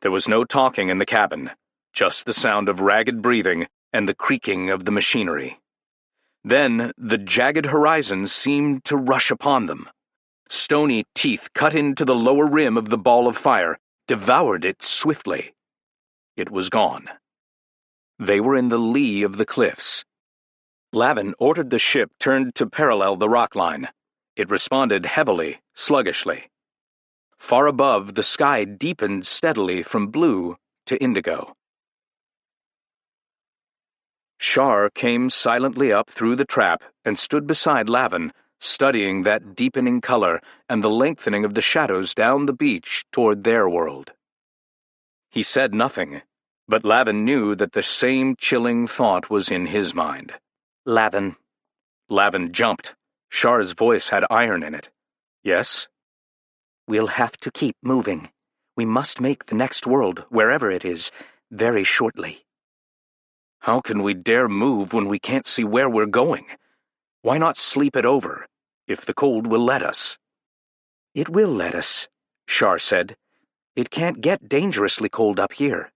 There was no talking in the cabin, just the sound of ragged breathing and the creaking of the machinery. Then the jagged horizon seemed to rush upon them. Stony teeth cut into the lower rim of the ball of fire, devoured it swiftly. It was gone. They were in the lee of the cliffs. Lavin ordered the ship turned to parallel the rock line. It responded heavily, sluggishly. Far above, the sky deepened steadily from blue to indigo. Shar came silently up through the trap and stood beside Lavin, studying that deepening color and the lengthening of the shadows down the beach toward their world. He said nothing, but Lavin knew that the same chilling thought was in his mind. Lavin. Lavin jumped. Shar's voice had iron in it. Yes? We'll have to keep moving. We must make the next world, wherever it is, very shortly. How can we dare move when we can't see where we're going? Why not sleep it over, if the cold will let us? It will let us, Shar said. It can't get dangerously cold up here.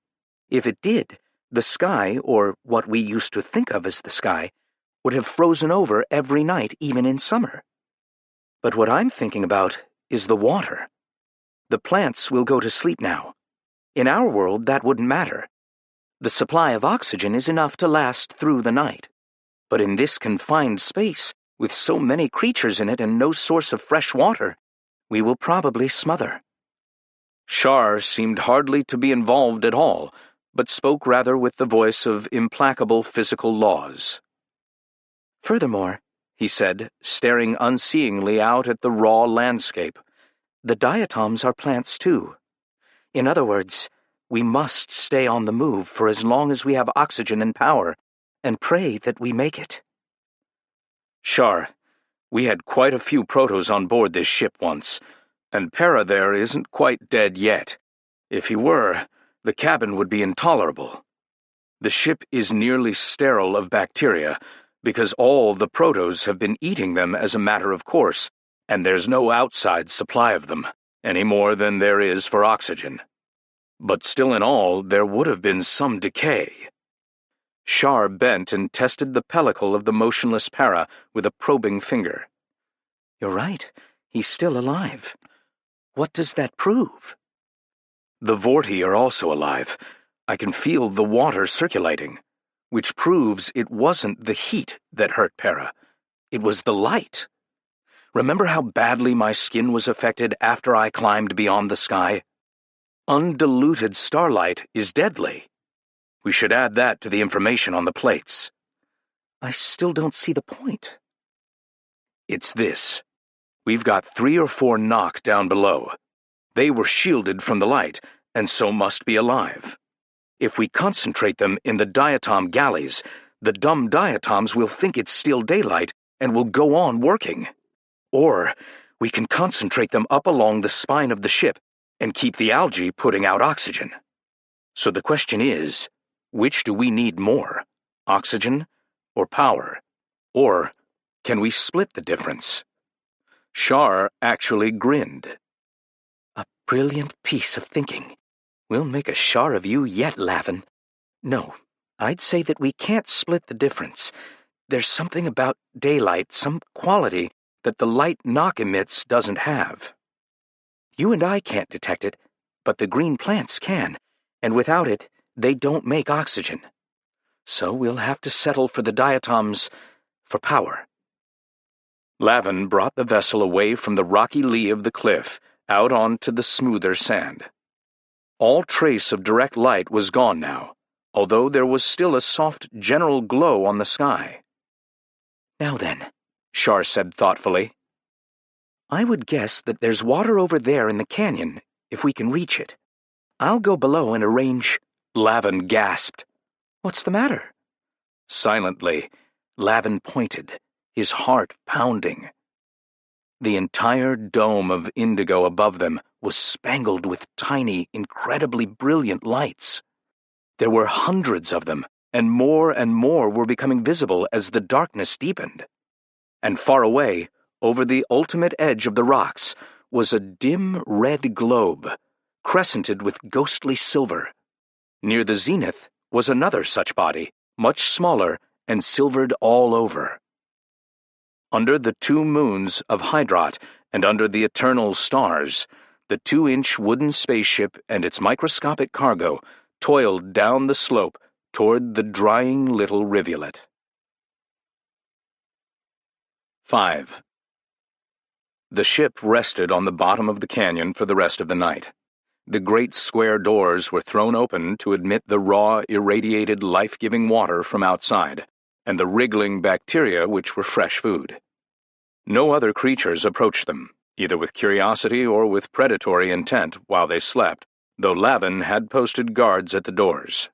If it did, the sky, or what we used to think of as the sky, would have frozen over every night, even in summer. But what I'm thinking about is the water. The plants will go to sleep now. In our world, that wouldn't matter. The supply of oxygen is enough to last through the night. But in this confined space, with so many creatures in it and no source of fresh water, we will probably smother. Shar seemed hardly to be involved at all, but spoke rather with the voice of implacable physical laws. Furthermore, he said, staring unseeingly out at the raw landscape, the diatoms are plants too. In other words, we must stay on the move for as long as we have oxygen and power, and pray that we make it. Shar, we had quite a few protos on board this ship once, and Para there isn't quite dead yet. If he were, the cabin would be intolerable. The ship is nearly sterile of bacteria, because all the protos have been eating them as a matter of course, and there's no outside supply of them, any more than there is for oxygen. But still in all, there would have been some decay. Shar bent and tested the pellicle of the motionless Para with a probing finger. You're right, he's still alive. What does that prove? The Vorti are also alive. I can feel the water circulating, which proves it wasn't the heat that hurt Para. It was the light. Remember how badly my skin was affected after I climbed beyond the sky? Undiluted starlight is deadly. We should add that to the information on the plates. I still don't see the point. It's this. We've got 3 or 4 knock down below. They were shielded from the light, and so must be alive. If we concentrate them in the diatom galleys, the dumb diatoms will think it's still daylight and will go on working. Or we can concentrate them up along the spine of the ship and keep the algae putting out oxygen. So the question is, which do we need more, oxygen or power? Or can we split the difference? Shar actually grinned. A brilliant piece of thinking. We'll make a Shar of you yet, Lavin. No, I'd say that we can't split the difference. There's something about daylight, some quality that the light knock emits doesn't have. You and I can't detect it, but the green plants can, and without it, they don't make oxygen. So we'll have to settle for the diatoms for power. Lavin brought the vessel away from the rocky lee of the cliff, out onto the smoother sand. All trace of direct light was gone now, although there was still a soft general glow on the sky. Now then, Shar said thoughtfully, I would guess that there's water over there in the canyon, if we can reach it. I'll go below and arrange— Lavin gasped. What's the matter? Silently, Lavin pointed, his heart pounding. The entire dome of indigo above them was spangled with tiny, incredibly brilliant lights. There were hundreds of them, and more were becoming visible as the darkness deepened. And far away, over the ultimate edge of the rocks, was a dim red globe, crescented with ghostly silver. Near the zenith was another such body, much smaller and silvered all over. Under the 2 moons of Hydrot and under the eternal stars, the 2-inch wooden spaceship and its microscopic cargo toiled down the slope toward the drying little rivulet. 5. The ship rested on the bottom of the canyon for the rest of the night. The great square doors were thrown open to admit the raw, irradiated, life-giving water from outside, and the wriggling bacteria which were fresh food. No other creatures approached them, either with curiosity or with predatory intent while they slept, though Lavin had posted guards at the doors.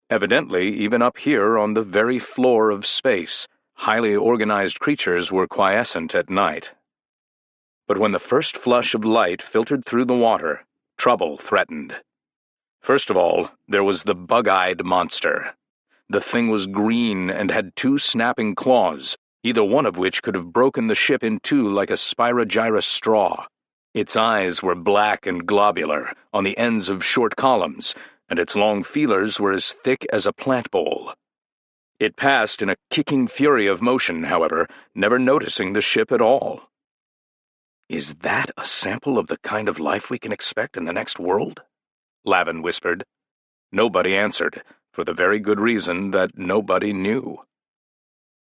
Evidently, even up here on the very floor of space, highly organized creatures were quiescent at night. But when the first flush of light filtered through the water, trouble threatened. First of all, there was the bug-eyed monster. The thing was green and had 2 snapping claws, either one of which could have broken the ship in 2 like a spirogyrus straw. Its eyes were black and globular, on the ends of short columns, and its long feelers were as thick as a plant bowl. It passed in a kicking fury of motion, however, never noticing the ship at all. "Is that a sample of the kind of life we can expect in the next world?" Lavin whispered. Nobody answered, for the very good reason that nobody knew.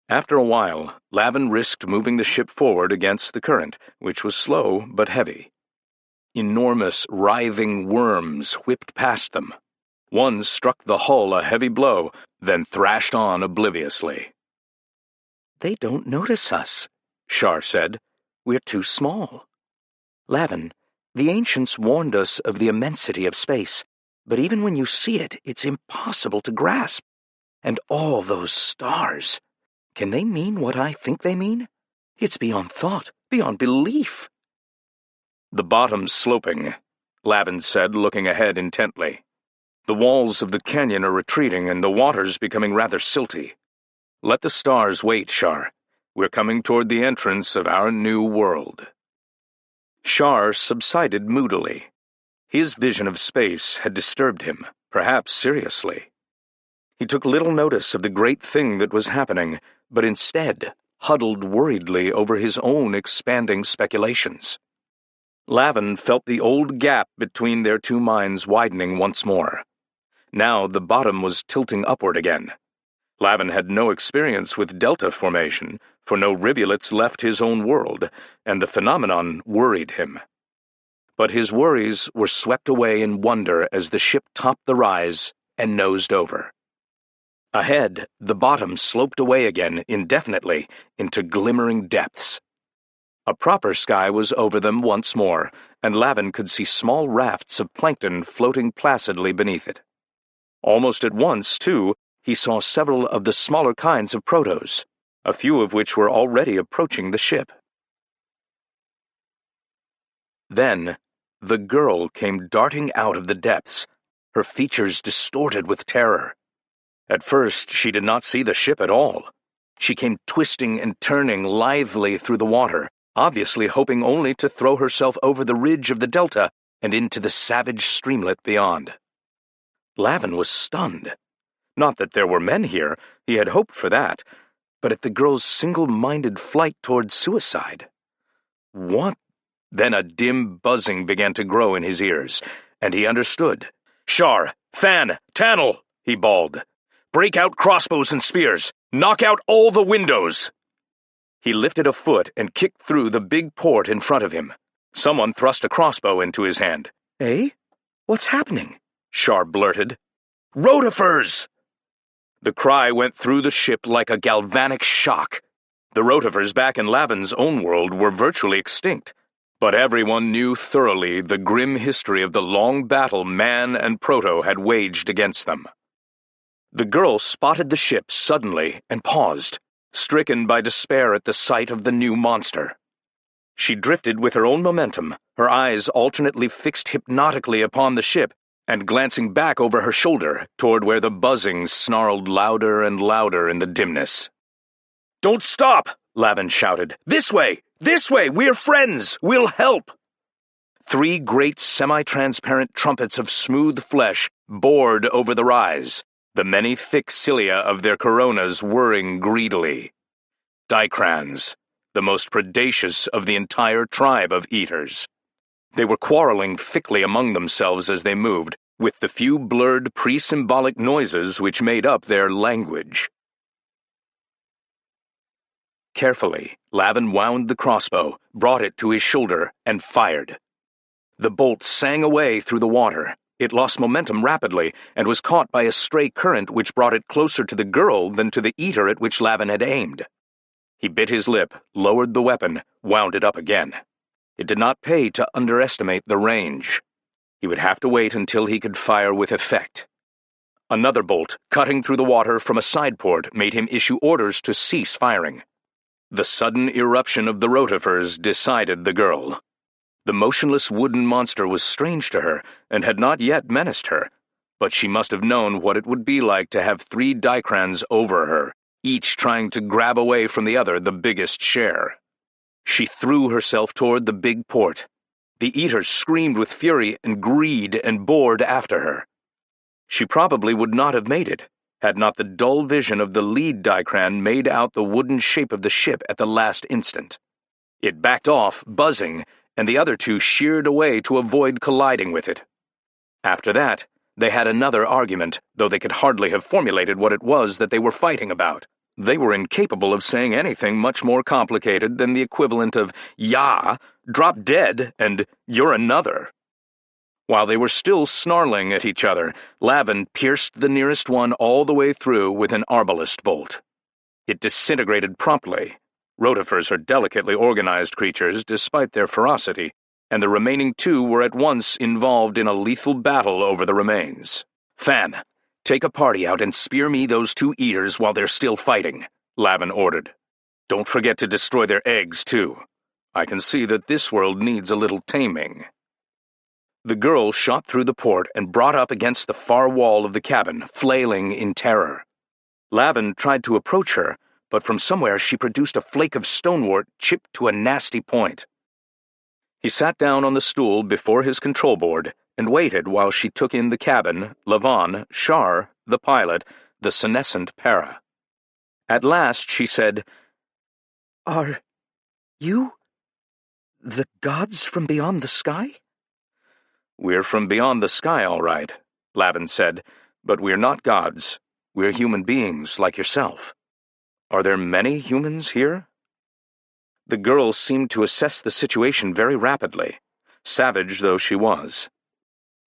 After a while, Lavin risked moving the ship forward against the current, which was slow but heavy. Enormous, writhing worms whipped past them. One struck the hull a heavy blow, then thrashed on obliviously. They don't notice us, Shar said. We're too small. Lavin, the ancients warned us of the immensity of space, but even when you see it, it's impossible to grasp. And all those stars, can they mean what I think they mean? It's beyond thought, beyond belief. "The bottom's sloping," Lavin said, looking ahead intently. "The walls of the canyon are retreating and the water's becoming rather silty. Let the stars wait, Shar. We're coming toward the entrance of our new world." Shar subsided moodily. His vision of space had disturbed him, perhaps seriously. He took little notice of the great thing that was happening, but instead huddled worriedly over his own expanding speculations. Lavin felt the old gap between their 2 minds widening once more. Now the bottom was tilting upward again. Lavin had no experience with delta formation, for no rivulets left his own world, and the phenomenon worried him. But his worries were swept away in wonder as the ship topped the rise and nosed over. Ahead, the bottom sloped away again indefinitely into glimmering depths. A proper sky was over them once more, and Lavin could see small rafts of plankton floating placidly beneath it. Almost at once, too, he saw several of the smaller kinds of protos, a few of which were already approaching the ship. Then, the girl came darting out of the depths, her features distorted with terror. At first, she did not see the ship at all. She came twisting and turning lithely through the water, obviously hoping only to throw herself over the ridge of the delta and into the savage streamlet beyond. Lavin was stunned. Not that there were men here, he had hoped for that, but at the girl's single-minded flight toward suicide. What? Then a dim buzzing began to grow in his ears, and he understood. "Shar! Than! Tannel!" he bawled. Break out crossbows and spears! Knock out all the windows!" He lifted a foot and kicked through the big port in front of him. Someone thrust a crossbow into his hand. "Eh? What's happening?" Shar blurted. "Rotifers!" The cry went through the ship like a galvanic shock. The rotifers back in Lavin's own world were virtually extinct, but everyone knew thoroughly the grim history of the long battle Man and Proto had waged against them. The girl spotted the ship suddenly and paused, stricken by despair at the sight of the new monster. She drifted with her own momentum, her eyes alternately fixed hypnotically upon the ship and glancing back over her shoulder toward where the buzzing snarled louder and louder in the dimness. "Don't stop!" Lavin shouted. "This way! This way! We're friends! We'll help!" 3 great semi-transparent trumpets of smooth flesh bored over the rise, the many thick cilia of their coronas whirring greedily. Dicrans, the most predacious of the entire tribe of eaters. They were quarreling thickly among themselves as they moved, with the few blurred pre-symbolic noises which made up their language. Carefully, Lavin wound the crossbow, brought it to his shoulder, and fired. The bolt sang away through the water. It lost momentum rapidly, and was caught by a stray current which brought it closer to the girl than to the eater at which Lavin had aimed. He bit his lip, lowered the weapon, wound it up again. It did not pay to underestimate the range. He would have to wait until he could fire with effect. Another bolt, cutting through the water from a side port, made him issue orders to cease firing. The sudden eruption of the rotifers decided the girl. The motionless wooden monster was strange to her, and had not yet menaced her, but she must have known what it would be like to have 3 Dicrans over her, each trying to grab away from the other the biggest share. She threw herself toward the big port. The eaters screamed with fury and greed and bored after her. She probably would not have made it, had not the dull vision of the lead Dicran made out the wooden shape of the ship at the last instant. It backed off, buzzing, and the other 2 sheared away to avoid colliding with it. After that, they had another argument, though they could hardly have formulated what it was that they were fighting about. They were incapable of saying anything much more complicated than the equivalent of "yeah," "drop dead," and "you're another." While they were still snarling at each other, Lavin pierced the nearest one all the way through with an arbalist bolt. It disintegrated promptly. Rotifers are delicately organized creatures despite their ferocity, and the remaining 2 were at once involved in a lethal battle over the remains. "Fan, take a party out and spear me those 2 eaters while they're still fighting," Lavin ordered. "Don't forget to destroy their eggs, too. I can see that this world needs a little taming." The girl shot through the port and brought up against the far wall of the cabin, flailing in terror. Lavin tried to approach her, but from somewhere she produced a flake of stonewort chipped to a nasty point. He sat down on the stool before his control board and waited while she took in the cabin, Lavon, Shar, the pilot, the senescent Para. At last she said, "Are you the gods from beyond the sky?" "We're from beyond the sky, all right," Lavin said, "but we're not gods. We're human beings like yourself. Are there many humans here?" The girl seemed to assess the situation very rapidly, savage though she was.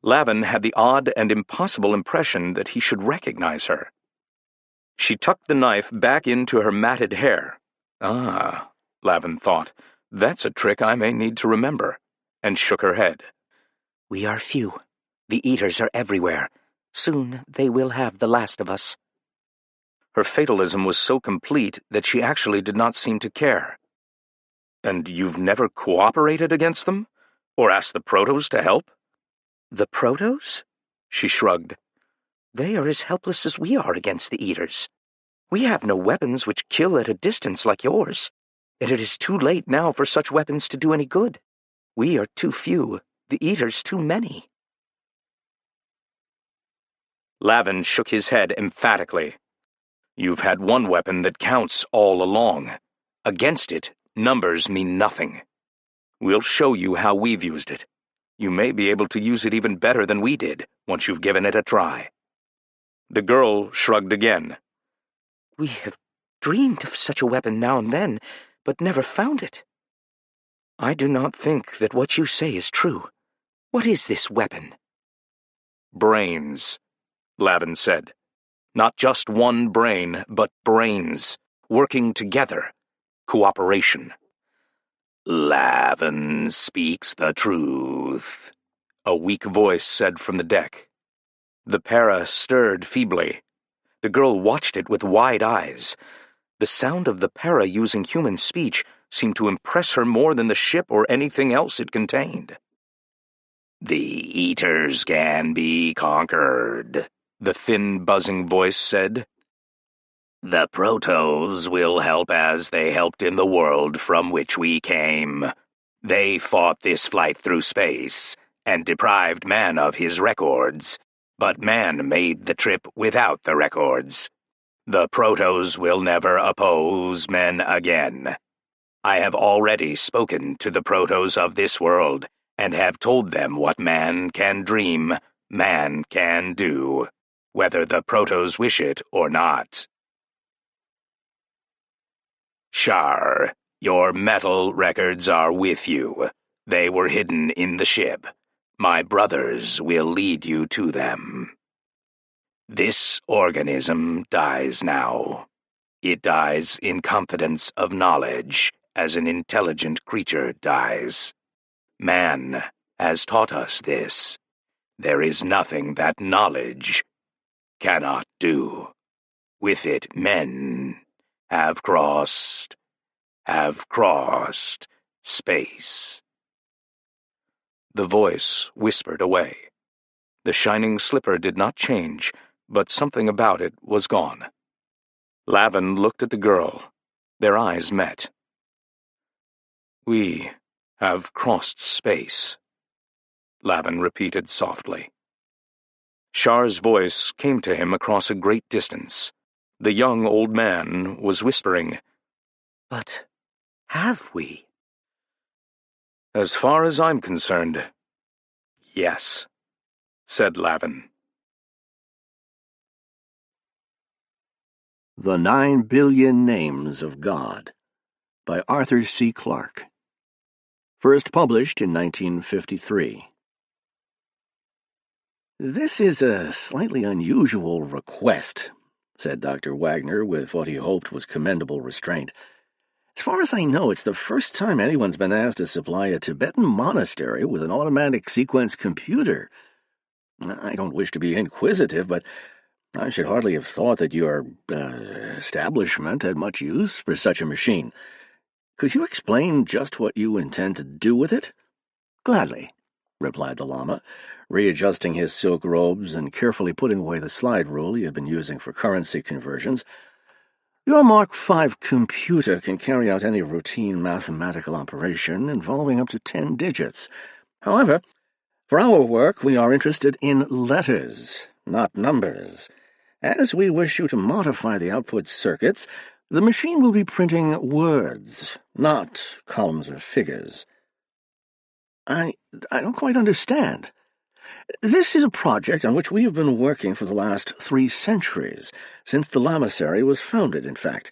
Lavin had the odd and impossible impression that he should recognize her. She tucked the knife back into her matted hair. "Ah," Lavin thought, "that's a trick I may need to remember," and shook her head. "We are few. The eaters are everywhere. Soon they will have the last of us." Her fatalism was so complete that she actually did not seem to care. "And you've never cooperated against them? Or asked the Protos to help?" "The Protos?" She shrugged. "They are as helpless as we are against the eaters. We have no weapons which kill at a distance like yours, and it is too late now for such weapons to do any good. We are too few, the eaters too many." Lavin shook his head emphatically. "You've had one weapon that counts all along. Against it, numbers mean nothing. We'll show you how we've used it. You may be able to use it even better than we did, once you've given it a try." The girl shrugged again. We have dreamed of such a weapon now and then, but never found it. I do not think that what you say is true. What is this weapon? Brains, Lavin said. Not just one brain, but brains, working together. Cooperation. Lavin speaks the truth, a weak voice said from the deck. The para stirred feebly. The girl watched it with wide eyes. The sound of the para using human speech seemed to impress her more than the ship or anything else it contained. The Eaters can be conquered, the thin, buzzing voice said. The Protos will help as they helped in the world from which we came. They fought this flight through space and deprived man of his records, but man made the trip without the records. The Protos will never oppose men again. I have already spoken to the Protos of this world and have told them what man can dream, man can do, whether the Protos wish it or not. Shar, your metal records are with you. They were hidden in the ship. My brothers will lead you to them. This organism dies now. It dies in confidence of knowledge, as an intelligent creature dies. Man has taught us this. There is nothing that knowledge cannot do. With it, men have crossed space. The voice whispered away. The shining slipper did not change, but something about it was gone. Lavin looked at the girl. Their eyes met. We have crossed space, Lavin repeated softly. Shar's voice came to him across a great distance. The young old man was whispering, But have we? As far as I'm concerned, yes, said Lavin. The 9 Billion Names of God by Arthur C. Clarke. First published in 1953. This is a slightly unusual request, said Dr. Wagner with what he hoped was commendable restraint. As far as I know, it's the first time anyone's been asked to supply a Tibetan monastery with an automatic sequence computer. I don't wish to be inquisitive, but I should hardly have thought that your establishment had much use for such a machine. Could you explain just what you intend to do with it? Gladly, replied the Lama, readjusting his silk robes and carefully putting away the slide rule he had been using for currency conversions. Your Mark V computer can carry out any routine mathematical operation involving up to 10 digits. However, for our work, we are interested in letters, not numbers. As we wish you to modify the output circuits, the machine will be printing words, not columns or figures. I don't quite understand. This is a project on which we have been working for the last 3 centuries, since the Lamasery was founded, in fact.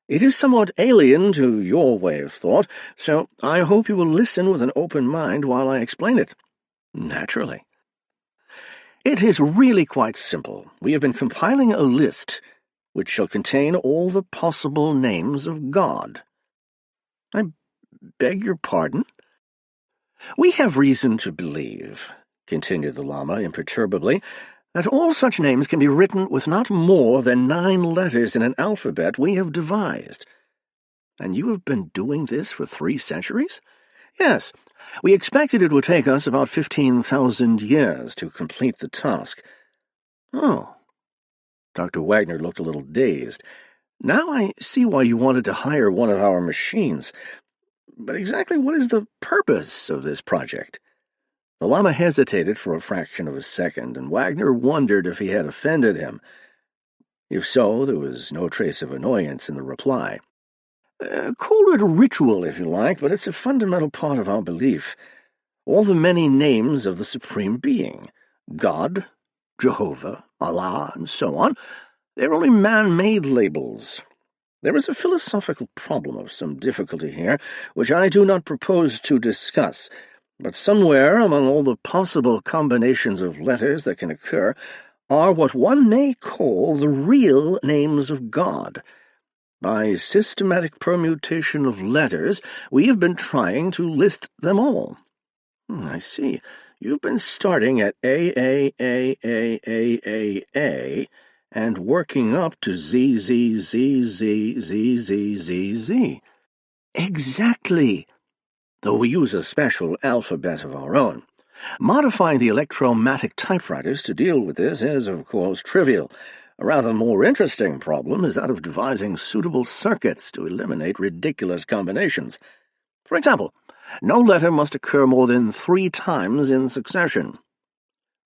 It is somewhat alien to your way of thought, so I hope you will listen with an open mind while I explain it. Naturally. It is really quite simple. We have been compiling a list which shall contain all the possible names of God. I beg your pardon? We have reason to believe, continued the Lama imperturbably, that all such names can be written with not more than 9 letters in an alphabet we have devised. And you have been doing this for 3 centuries? Yes. We expected it would take us about 15,000 years to complete the task. Oh. Dr. Wagner looked a little dazed. Now I see why you wanted to hire one of our machines. But exactly what is the purpose of this project? The Lama hesitated for a fraction of a second, and Wagner wondered if he had offended him. If so, there was no trace of annoyance in the reply. Call it a ritual, if you like, but it's a fundamental part of our belief. All the many names of the Supreme Being. God, Jehovah, Allah, and so on. They're only man-made labels. There is a philosophical problem of some difficulty here, which I do not propose to discuss, but somewhere among all the possible combinations of letters that can occur are what one may call the real names of God. By systematic permutation of letters, we have been trying to list them all. I see. You've been starting at A, and working up to Z, Z, Z, Z, Z, Z, Z, Z. Exactly. Though we use a special alphabet of our own. Modifying the electromatic typewriters to deal with this is, of course, trivial. A rather more interesting problem is that of devising suitable circuits to eliminate ridiculous combinations. For example, no letter must occur more than 3 times in succession.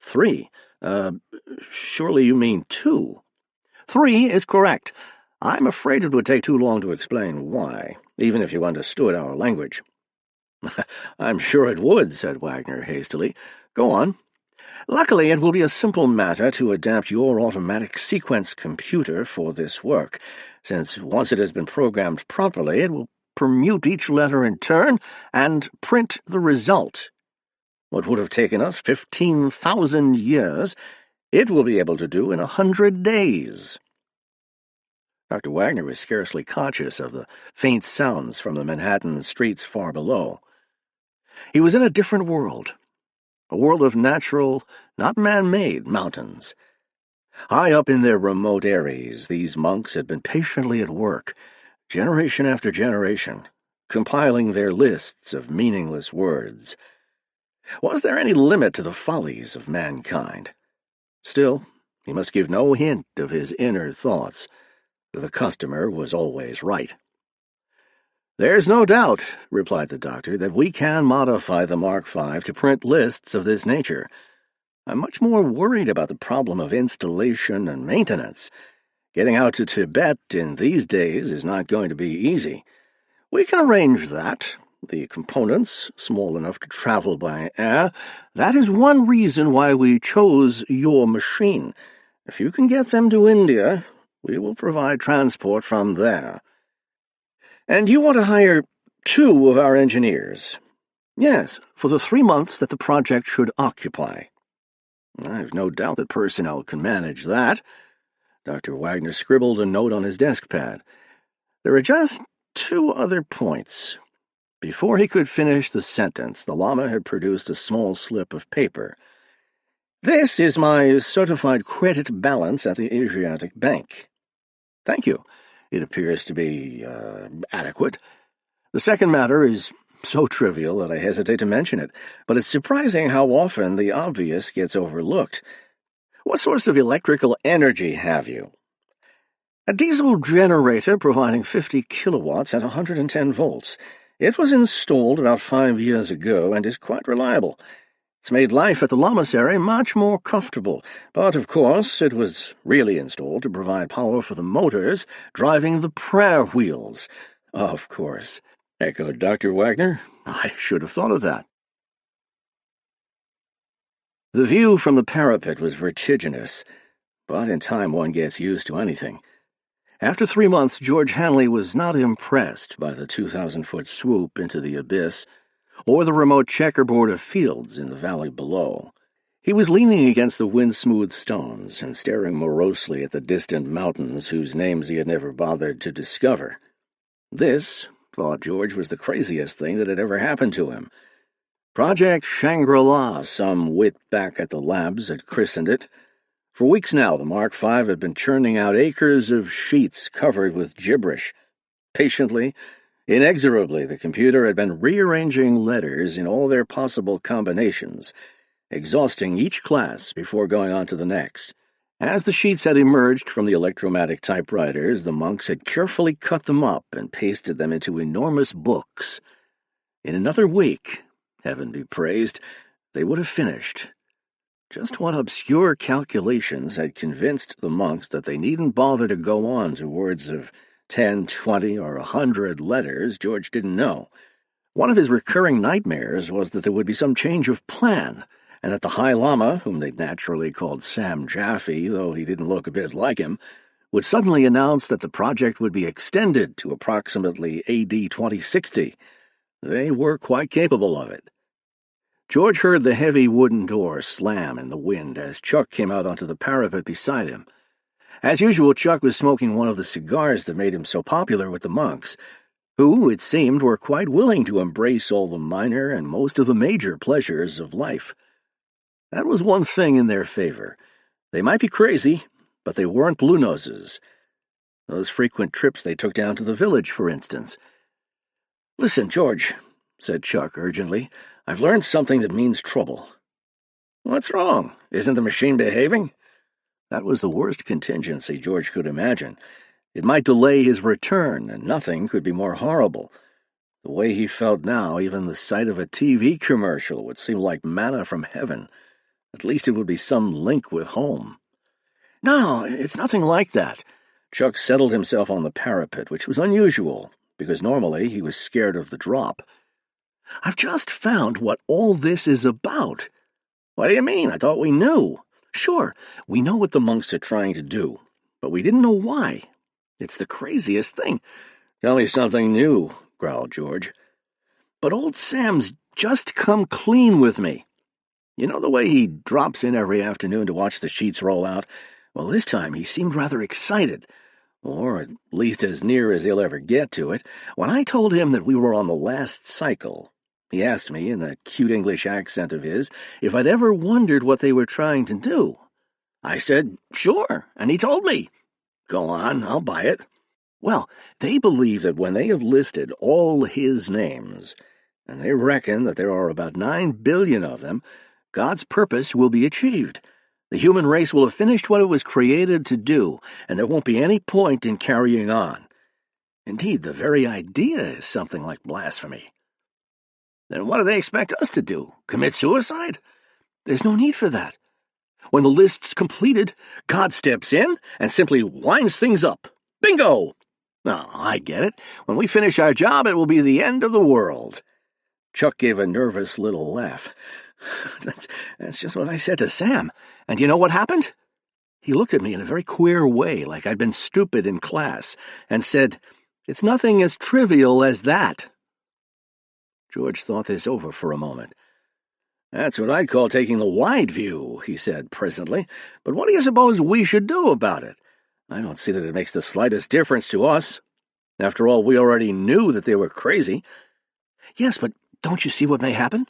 3? Surely you mean 2. 3 is correct. I'm afraid it would take too long to explain why, even if you understood our language. I'm sure it would, said Wagner hastily. Go on. Luckily, it will be a simple matter to adapt your automatic sequence computer for this work, since once it has been programmed properly, it will permute each letter in turn and print the result. What would have taken us 15,000 years, it will be able to do in 100 days. Dr. Wagner was scarcely conscious of the faint sounds from the Manhattan streets far below. He was in a different world, a world of natural, not man-made mountains. High up in their remote areas, these monks had been patiently at work, generation after generation, compiling their lists of meaningless words. Was there any limit to the follies of mankind? Still, he must give no hint of his inner thoughts. The customer was always right. "There's no doubt," replied the doctor, "that we can modify the Mark V to print lists of this nature. I'm much more worried about the problem of installation and maintenance. Getting out to Tibet in these days is not going to be easy. We can arrange that. The components, small enough to travel by air, that is one reason why we chose your machine. If you can get them to India, we will provide transport from there. And you want to hire 2 of our engineers? Yes, for the 3 months that the project should occupy. I've no doubt that personnel can manage that. Dr. Wagner scribbled a note on his desk pad. There are just 2 other points. Before he could finish the sentence, the Lama had produced a small slip of paper. This is my certified credit balance at the Asiatic Bank. Thank you. It appears to be, adequate. The second matter is so trivial that I hesitate to mention it, but it's surprising how often the obvious gets overlooked. What source of electrical energy have you? A diesel generator providing 50 kilowatts at 110 volts. It was installed about 5 years ago and is quite reliable. It's made life at the Lamasery much more comfortable, but of course it was really installed to provide power for the motors driving the prayer wheels. Of course, echoed Dr. Wagner. I should have thought of that. The view from the parapet was vertiginous, but in time one gets used to anything. After 3 months, George Hanley was not impressed by the 2,000-foot swoop into the abyss, or the remote checkerboard of fields in the valley below. He was leaning against the wind-smoothed stones and staring morosely at the distant mountains whose names he had never bothered to discover. This, thought George, was the craziest thing that had ever happened to him. Project Shangri-La, some wit back at the labs had christened it. For weeks now, the Mark V had been churning out acres of sheets covered with gibberish. Patiently, inexorably, the computer had been rearranging letters in all their possible combinations, exhausting each class before going on to the next. As the sheets had emerged from the electromatic typewriters, the monks had carefully cut them up and pasted them into enormous books. In another week, heaven be praised, they would have finished. Just what obscure calculations had convinced the monks that they needn't bother to go on to words of 10, 20, or 100 letters, George didn't know. One of his recurring nightmares was that there would be some change of plan, and that the High Lama, whom they'd naturally called Sam Jaffe, though he didn't look a bit like him, would suddenly announce that the project would be extended to approximately AD 2060. They were quite capable of it. George heard the heavy wooden door slam in the wind as Chuck came out onto the parapet beside him. As usual, Chuck was smoking one of the cigars that made him so popular with the monks, who, it seemed, were quite willing to embrace all the minor and most of the major pleasures of life. That was one thing in their favor. They might be crazy, but they weren't blue noses. Those frequent trips they took down to the village, for instance. "Listen, George," said Chuck urgently, "I've learned something that means trouble." "What's wrong? Isn't the machine behaving?" That was the worst contingency George could imagine. It might delay his return, and nothing could be more horrible. The way he felt now, even the sight of a TV commercial would seem like manna from heaven. At least it would be some link with home. "No, it's nothing like that." Chuck settled himself on the parapet, which was unusual, because normally he was scared of the drop. "I've just found what all this is about." "What do you mean? I thought we knew." "Sure, we know what the monks are trying to do, but we didn't know why. It's the craziest thing." "Tell me something new," growled George. "But old Sam's just come clean with me. You know the way he drops in every afternoon to watch the sheets roll out? Well, this time he seemed rather excited, or at least as near as he'll ever get to it. When I told him that we were on the last cycle, he asked me, in that cute English accent of his, if I'd ever wondered what they were trying to do. I said, sure, and he told me. Go on, I'll buy it. Well, they believe that when they have listed all his names, and they reckon that there are about 9 billion of them, God's purpose will be achieved. The human race will have finished what it was created to do, and there won't be any point in carrying on. Indeed, the very idea is something like blasphemy. Then what do they expect us to do? Commit suicide? There's no need for that. When the list's completed, God steps in and simply winds things up. Bingo! Oh, I get it. When we finish our job, it will be the end of the world. Chuck gave a nervous little laugh. That's just what I said to Sam. And you know what happened? He looked at me in a very queer way, like I'd been stupid in class, and said, "It's nothing as trivial as that." George thought this over for a moment. "That's what I'd call taking the wide view," he said presently. "But what do you suppose we should do about it? I don't see that it makes the slightest difference to us. After all, we already knew that they were crazy." "Yes, but don't you see what may happen?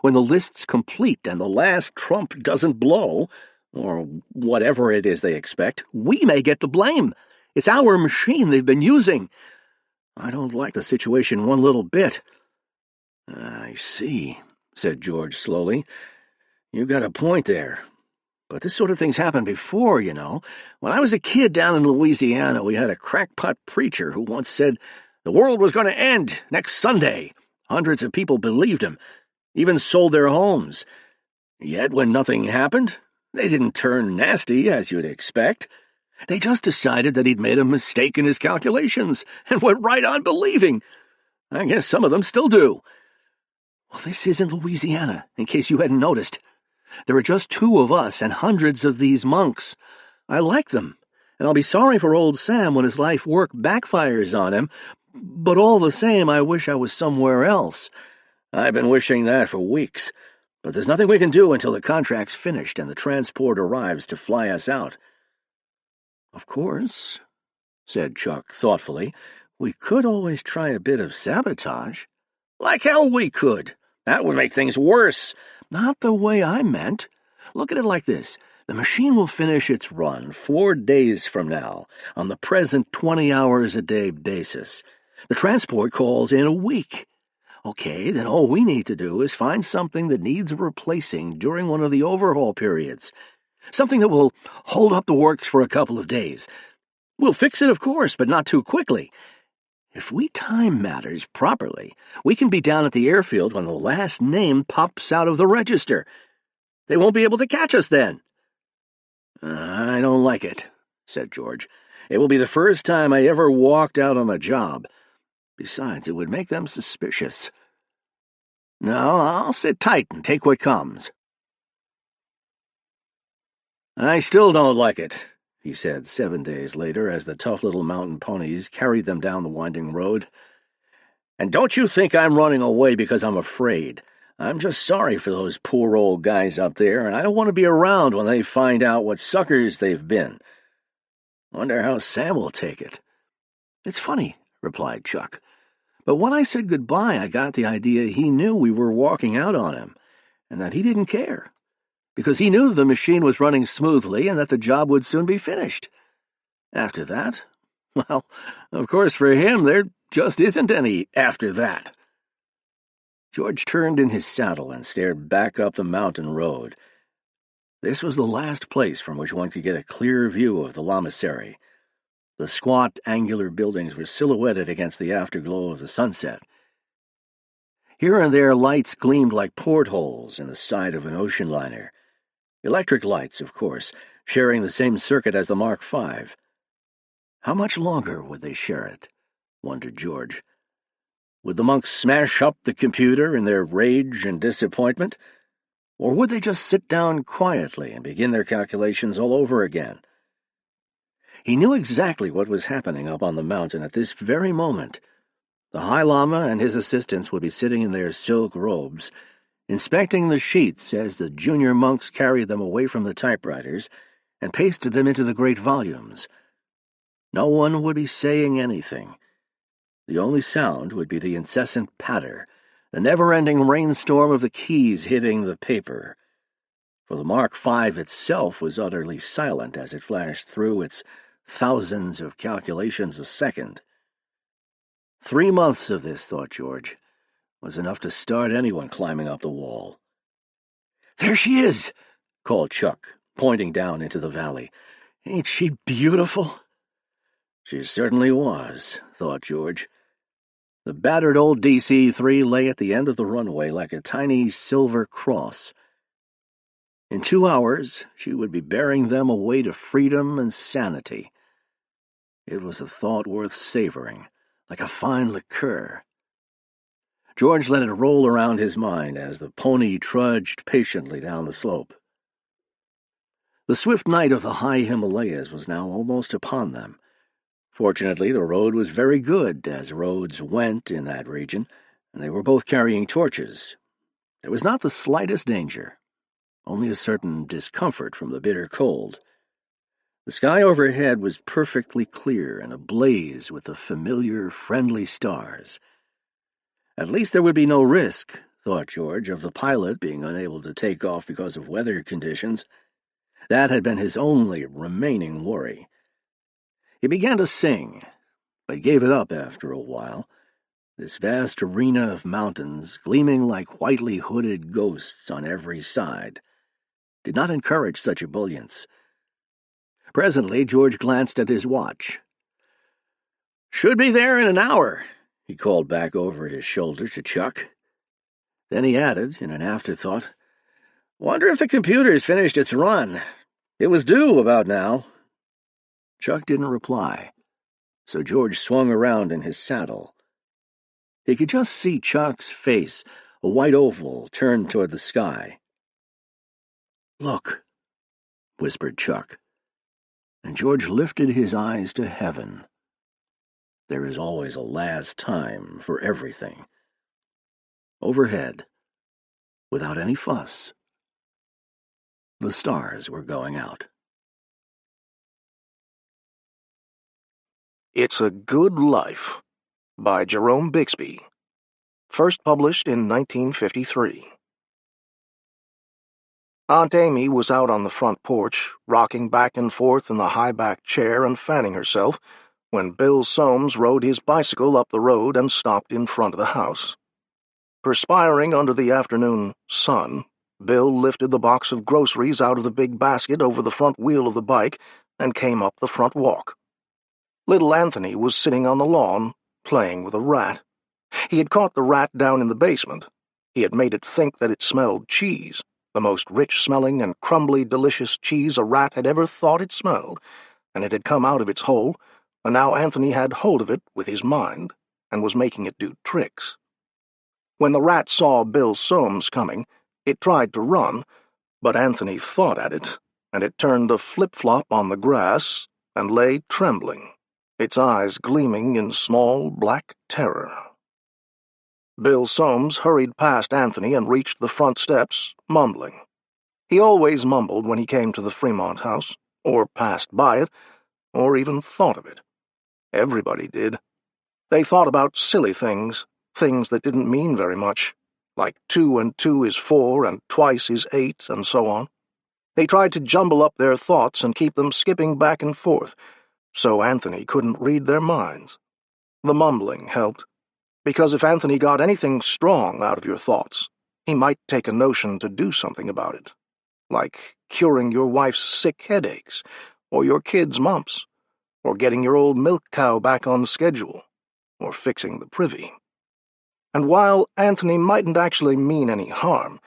When the list's complete and the last trump doesn't blow, or whatever it is they expect, we may get the blame. It's our machine they've been using. I don't like the situation one little bit." "I see," said George slowly. "You've got a point there. But this sort of thing's happened before, you know. When I was a kid down in Louisiana, we had a crackpot preacher who once said the world was going to end next Sunday. Hundreds of people believed him, even sold their homes. Yet when nothing happened, they didn't turn nasty, as you'd expect. They just decided that he'd made a mistake in his calculations and went right on believing. I guess some of them still do. Well, this isn't Louisiana, in case you hadn't noticed. There are just 2 of us and hundreds of these monks. I like them, and I'll be sorry for old Sam when his life work backfires on him, but all the same I wish I was somewhere else. I've been wishing that for weeks, but there's nothing we can do until the contract's finished and the transport arrives to fly us out." "Of course," said Chuck thoughtfully, "we could always try a bit of sabotage." "Like hell we could. That would make things worse." "Not the way I meant. Look at it like this. The machine will finish its run 4 days from now, on the present 20-hours-a-day basis. The transport calls in a week. Okay, then all we need to do is find something that needs replacing during one of the overhaul periods. Something that will hold up the works for a couple of days. We'll fix it, of course, but not too quickly. If we time matters properly, we can be down at the airfield when the last name pops out of the register. They won't be able to catch us then." "I don't like it," said George. "It will be the first time I ever walked out on a job. Besides, it would make them suspicious. No, I'll sit tight and take what comes." "I still don't like it," he said 7 days later as the tough little mountain ponies carried them down the winding road. "And don't you think I'm running away because I'm afraid. I'm just sorry for those poor old guys up there, and I don't want to be around when they find out what suckers they've been. Wonder how Sam will take it." "It's funny," replied Chuck, "but when I said goodbye, I got the idea he knew we were walking out on him, and that he didn't care, because he knew the machine was running smoothly and that the job would soon be finished. After that, well, of course for him there just isn't any after that." George turned in his saddle and stared back up the mountain road. This was the last place from which one could get a clear view of the Lamasery. The squat, angular buildings were silhouetted against the afterglow of the sunset. Here and there lights gleamed like portholes in the side of an ocean liner. Electric lights, of course, sharing the same circuit as the Mark V. How much longer would they share it? Wondered George. Would the monks smash up the computer in their rage and disappointment? Or would they just sit down quietly and begin their calculations all over again? He knew exactly what was happening up on the mountain at this very moment. The High Lama and his assistants would be sitting in their silk robes, inspecting the sheets as the junior monks carried them away from the typewriters and pasted them into the great volumes. No one would be saying anything. The only sound would be the incessant patter, the never-ending rainstorm of the keys hitting the paper. For the Mark V itself was utterly silent as it flashed through its thousands of calculations a second. 3 months of this, thought George, was enough to start anyone climbing up the wall. "There she is," called Chuck, pointing down into the valley. "Ain't she beautiful?" She certainly was, thought George. The battered old DC-3 lay at the end of the runway like a tiny silver cross. In 2 hours, she would be bearing them away to freedom and sanity. It was a thought worth savoring, like a fine liqueur. George let it roll around his mind as the pony trudged patiently down the slope. The swift night of the high Himalayas was now almost upon them. Fortunately, the road was very good, as roads went in that region, and they were both carrying torches. There was not the slightest danger, only a certain discomfort from the bitter cold. The sky overhead was perfectly clear and ablaze with the familiar, friendly stars. At least there would be no risk, thought George, of the pilot being unable to take off because of weather conditions. That had been his only remaining worry. He began to sing, but gave it up after a while. This vast arena of mountains, gleaming like whitely hooded ghosts on every side, did not encourage such ebullience. Presently, George glanced at his watch. "Should be there in an hour," he called back over his shoulder to Chuck. Then he added, in an afterthought, "Wonder if the computer's finished its run. It was due about now." Chuck didn't reply, so George swung around in his saddle. He could just see Chuck's face, a white oval turned toward the sky. "Look," whispered Chuck, and George lifted his eyes to heaven. There is always a last time for everything. Overhead, without any fuss, the stars were going out. It's a Good Life by Jerome Bixby, first published in 1953. Aunt Amy was out on the front porch, rocking back and forth in the high-backed chair and fanning herself, when Bill Soames rode his bicycle up the road and stopped in front of the house. Perspiring under the afternoon sun, Bill lifted the box of groceries out of the big basket over the front wheel of the bike and came up the front walk. Little Anthony was sitting on the lawn, playing with a rat. He had caught the rat down in the basement. He had made it think that it smelled cheese, the most rich-smelling and crumbly delicious cheese a rat had ever thought it smelled, and it had come out of its hole, and now Anthony had hold of it with his mind, and was making it do tricks. When the rat saw Bill Soames coming, it tried to run, but Anthony thought at it, and it turned a flip-flop on the grass and lay trembling, its eyes gleaming in small black terror. Bill Soames hurried past Anthony and reached the front steps, mumbling. He always mumbled when he came to the Fremont house, or passed by it, or even thought of it. Everybody did. They thought about silly things, things that didn't mean very much, like 2 and 2 is 4 and twice is 8 and so on. They tried to jumble up their thoughts and keep them skipping back and forth, so Anthony couldn't read their minds. The mumbling helped, because if Anthony got anything strong out of your thoughts, he might take a notion to do something about it, like curing your wife's sick headaches, or your kids' mumps, or getting your old milk cow back on schedule, or fixing the privy. And while Anthony mightn't actually mean any harm,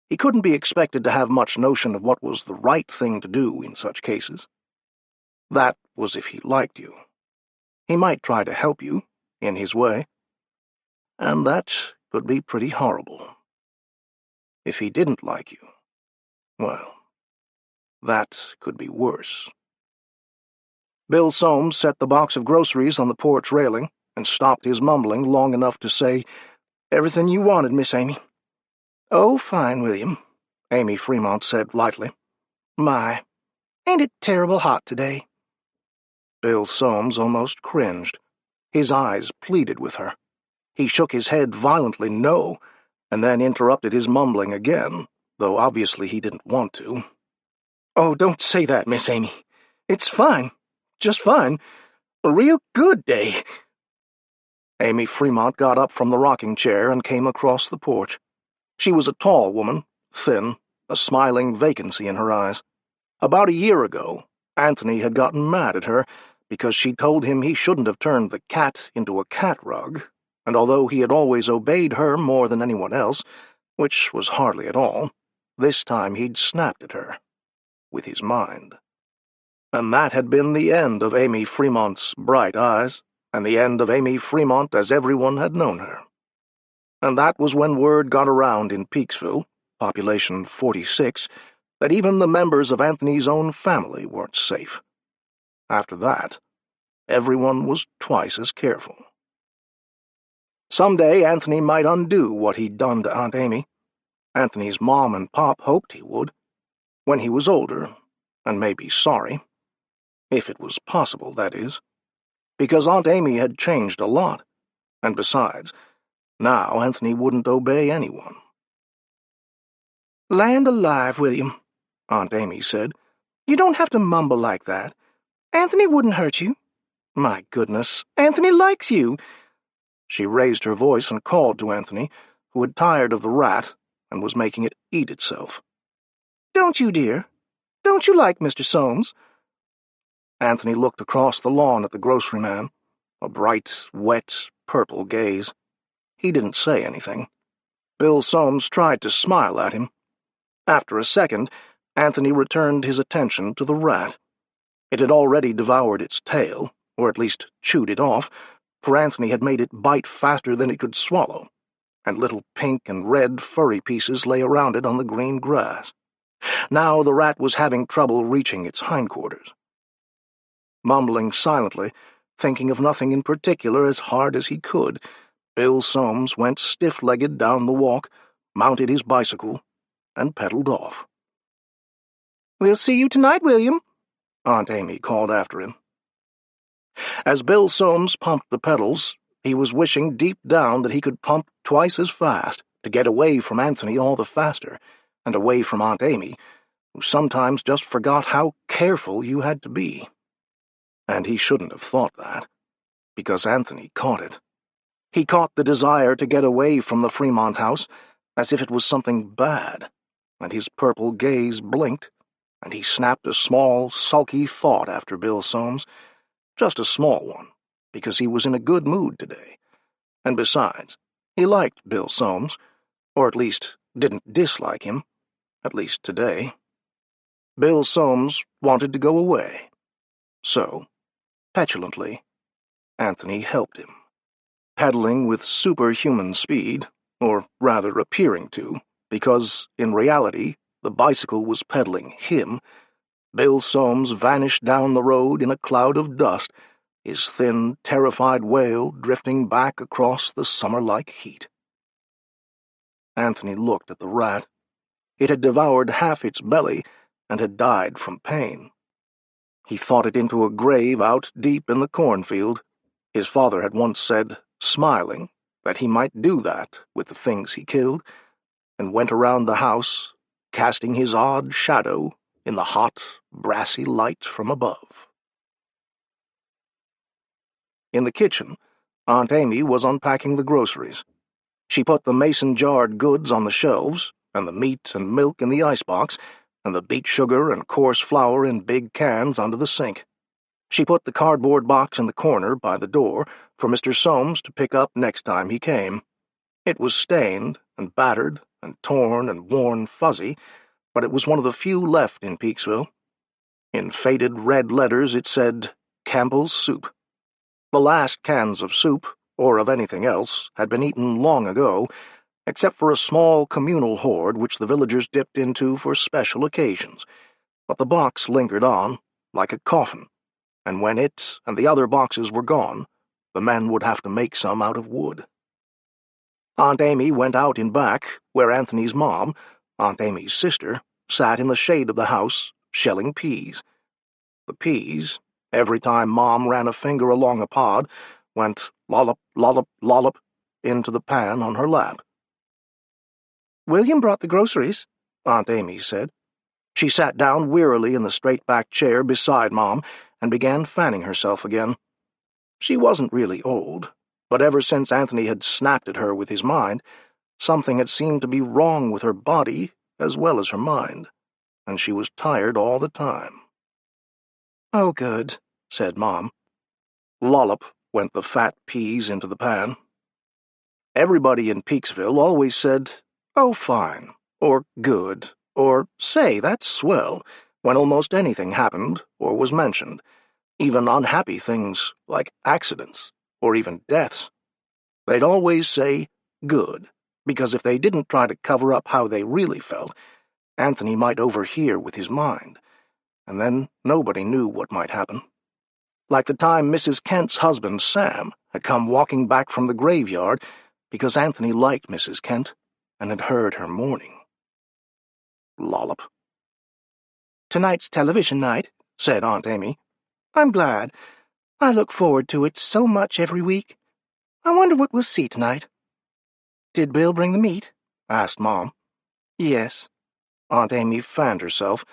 he couldn't be expected to have much notion of what was the right thing to do in such cases. That was if he liked you. He might try to help you, in his way, and that could be pretty horrible. If he didn't like you, well, that could be worse. Bill Soames set the box of groceries on the porch railing and stopped his mumbling long enough to say, "Everything you wanted, Miss Amy." "Oh, fine, William," Amy Fremont said lightly. "My, ain't it terrible hot today?" Bill Soames almost cringed. His eyes pleaded with her. He shook his head violently no, and then interrupted his mumbling again, though obviously he didn't want to. "Oh, don't say that, Miss Amy. It's fine. Just fine. A real good day." Amy Fremont got up from the rocking chair and came across the porch. She was a tall woman, thin, a smiling vacancy in her eyes. About a year ago, Anthony had gotten mad at her because she told him he shouldn't have turned the cat into a cat rug, and although he had always obeyed her more than anyone else, which was hardly at all, this time he'd snapped at her, with his mind. And that had been the end of Amy Fremont's bright eyes, and the end of Amy Fremont as everyone had known her. And that was when word got around in Peaksville, population 46, that even the members of Anthony's own family weren't safe. After that, everyone was twice as careful. Someday Anthony might undo what he'd done to Aunt Amy. Anthony's mom and pop hoped he would, when he was older, and maybe sorry. If it was possible, that is, because Aunt Amy had changed a lot, and besides, now Anthony wouldn't obey anyone. "Land alive, William," Aunt Amy said. "You don't have to mumble like that. Anthony wouldn't hurt you. My goodness, Anthony likes you." She raised her voice and called to Anthony, who had tired of the rat and was making it eat itself. "Don't you, dear? Don't you like Mr. Soames?" Anthony looked across the lawn at the grocery man, a bright, wet, purple gaze. He didn't say anything. Bill Soames tried to smile at him. After a second, Anthony returned his attention to the rat. It had already devoured its tail, or at least chewed it off, for Anthony had made it bite faster than it could swallow, and little pink and red furry pieces lay around it on the green grass. Now the rat was having trouble reaching its hindquarters. Mumbling silently, thinking of nothing in particular as hard as he could, Bill Soames went stiff-legged down the walk, mounted his bicycle, and pedaled off. "We'll see you tonight, William," Aunt Amy called after him. As Bill Soames pumped the pedals, he was wishing deep down that he could pump twice as fast to get away from Anthony all the faster, and away from Aunt Amy, who sometimes just forgot how careful you had to be. And he shouldn't have thought that, because Anthony caught it. He caught the desire to get away from the Fremont house as if it was something bad, and his purple gaze blinked, and he snapped a small, sulky thought after Bill Soames, just a small one, because he was in a good mood today. And besides, he liked Bill Soames, or at least didn't dislike him, at least today. Bill Soames wanted to go away. So, petulantly, Anthony helped him. Pedaling with superhuman speed, or rather appearing to, because, in reality, the bicycle was pedaling him, Bill Soames vanished down the road in a cloud of dust, his thin, terrified wail drifting back across the summer-like heat. Anthony looked at the rat. It had devoured half its belly and had died from pain. He thought it into a grave out deep in the cornfield. His father had once said, smiling, that he might do that with the things he killed, and went around the house, casting his odd shadow in the hot, brassy light from above. In the kitchen, Aunt Amy was unpacking the groceries. She put the mason-jarred goods on the shelves, and the meat and milk in the icebox, and the beet sugar and coarse flour in big cans under the sink. She put the cardboard box in the corner by the door for Mr. Soames to pick up next time he came. It was stained and battered and torn and worn fuzzy, but it was one of the few left in Peaksville. In faded red letters it said, Campbell's Soup. The last cans of soup, or of anything else, had been eaten long ago, except for a small communal hoard which the villagers dipped into for special occasions. But the box lingered on, like a coffin, and when it and the other boxes were gone, the men would have to make some out of wood. Aunt Amy went out in back, where Anthony's mom, Aunt Amy's sister, sat in the shade of the house, shelling peas. The peas, every time Mom ran a finger along a pod, went lollop, lollop, lollop into the pan on her lap. "William brought the groceries," Aunt Amy said. She sat down wearily in the straight-back chair beside Mom and began fanning herself again. She wasn't really old, but ever since Anthony had snapped at her with his mind, something had seemed to be wrong with her body as well as her mind, and she was tired all the time. "Oh, good," said Mom. Lollop went the fat peas into the pan. Everybody in Peaksville always said, "Oh, fine," or "good," or "say, that's swell," when almost anything happened or was mentioned, even unhappy things like accidents or even deaths. They'd always say "good," because if they didn't try to cover up how they really felt, Anthony might overhear with his mind, and then nobody knew what might happen. Like the time Mrs. Kent's husband, Sam, had come walking back from the graveyard because Anthony liked Mrs. Kent and had heard her mourning. Lollop. "Tonight's television night," said Aunt Amy. "I'm glad. I look forward to it so much every week. I wonder what we'll see tonight." "Did Bill bring the meat?" asked Mom. "Yes." Aunt Amy fanned herself,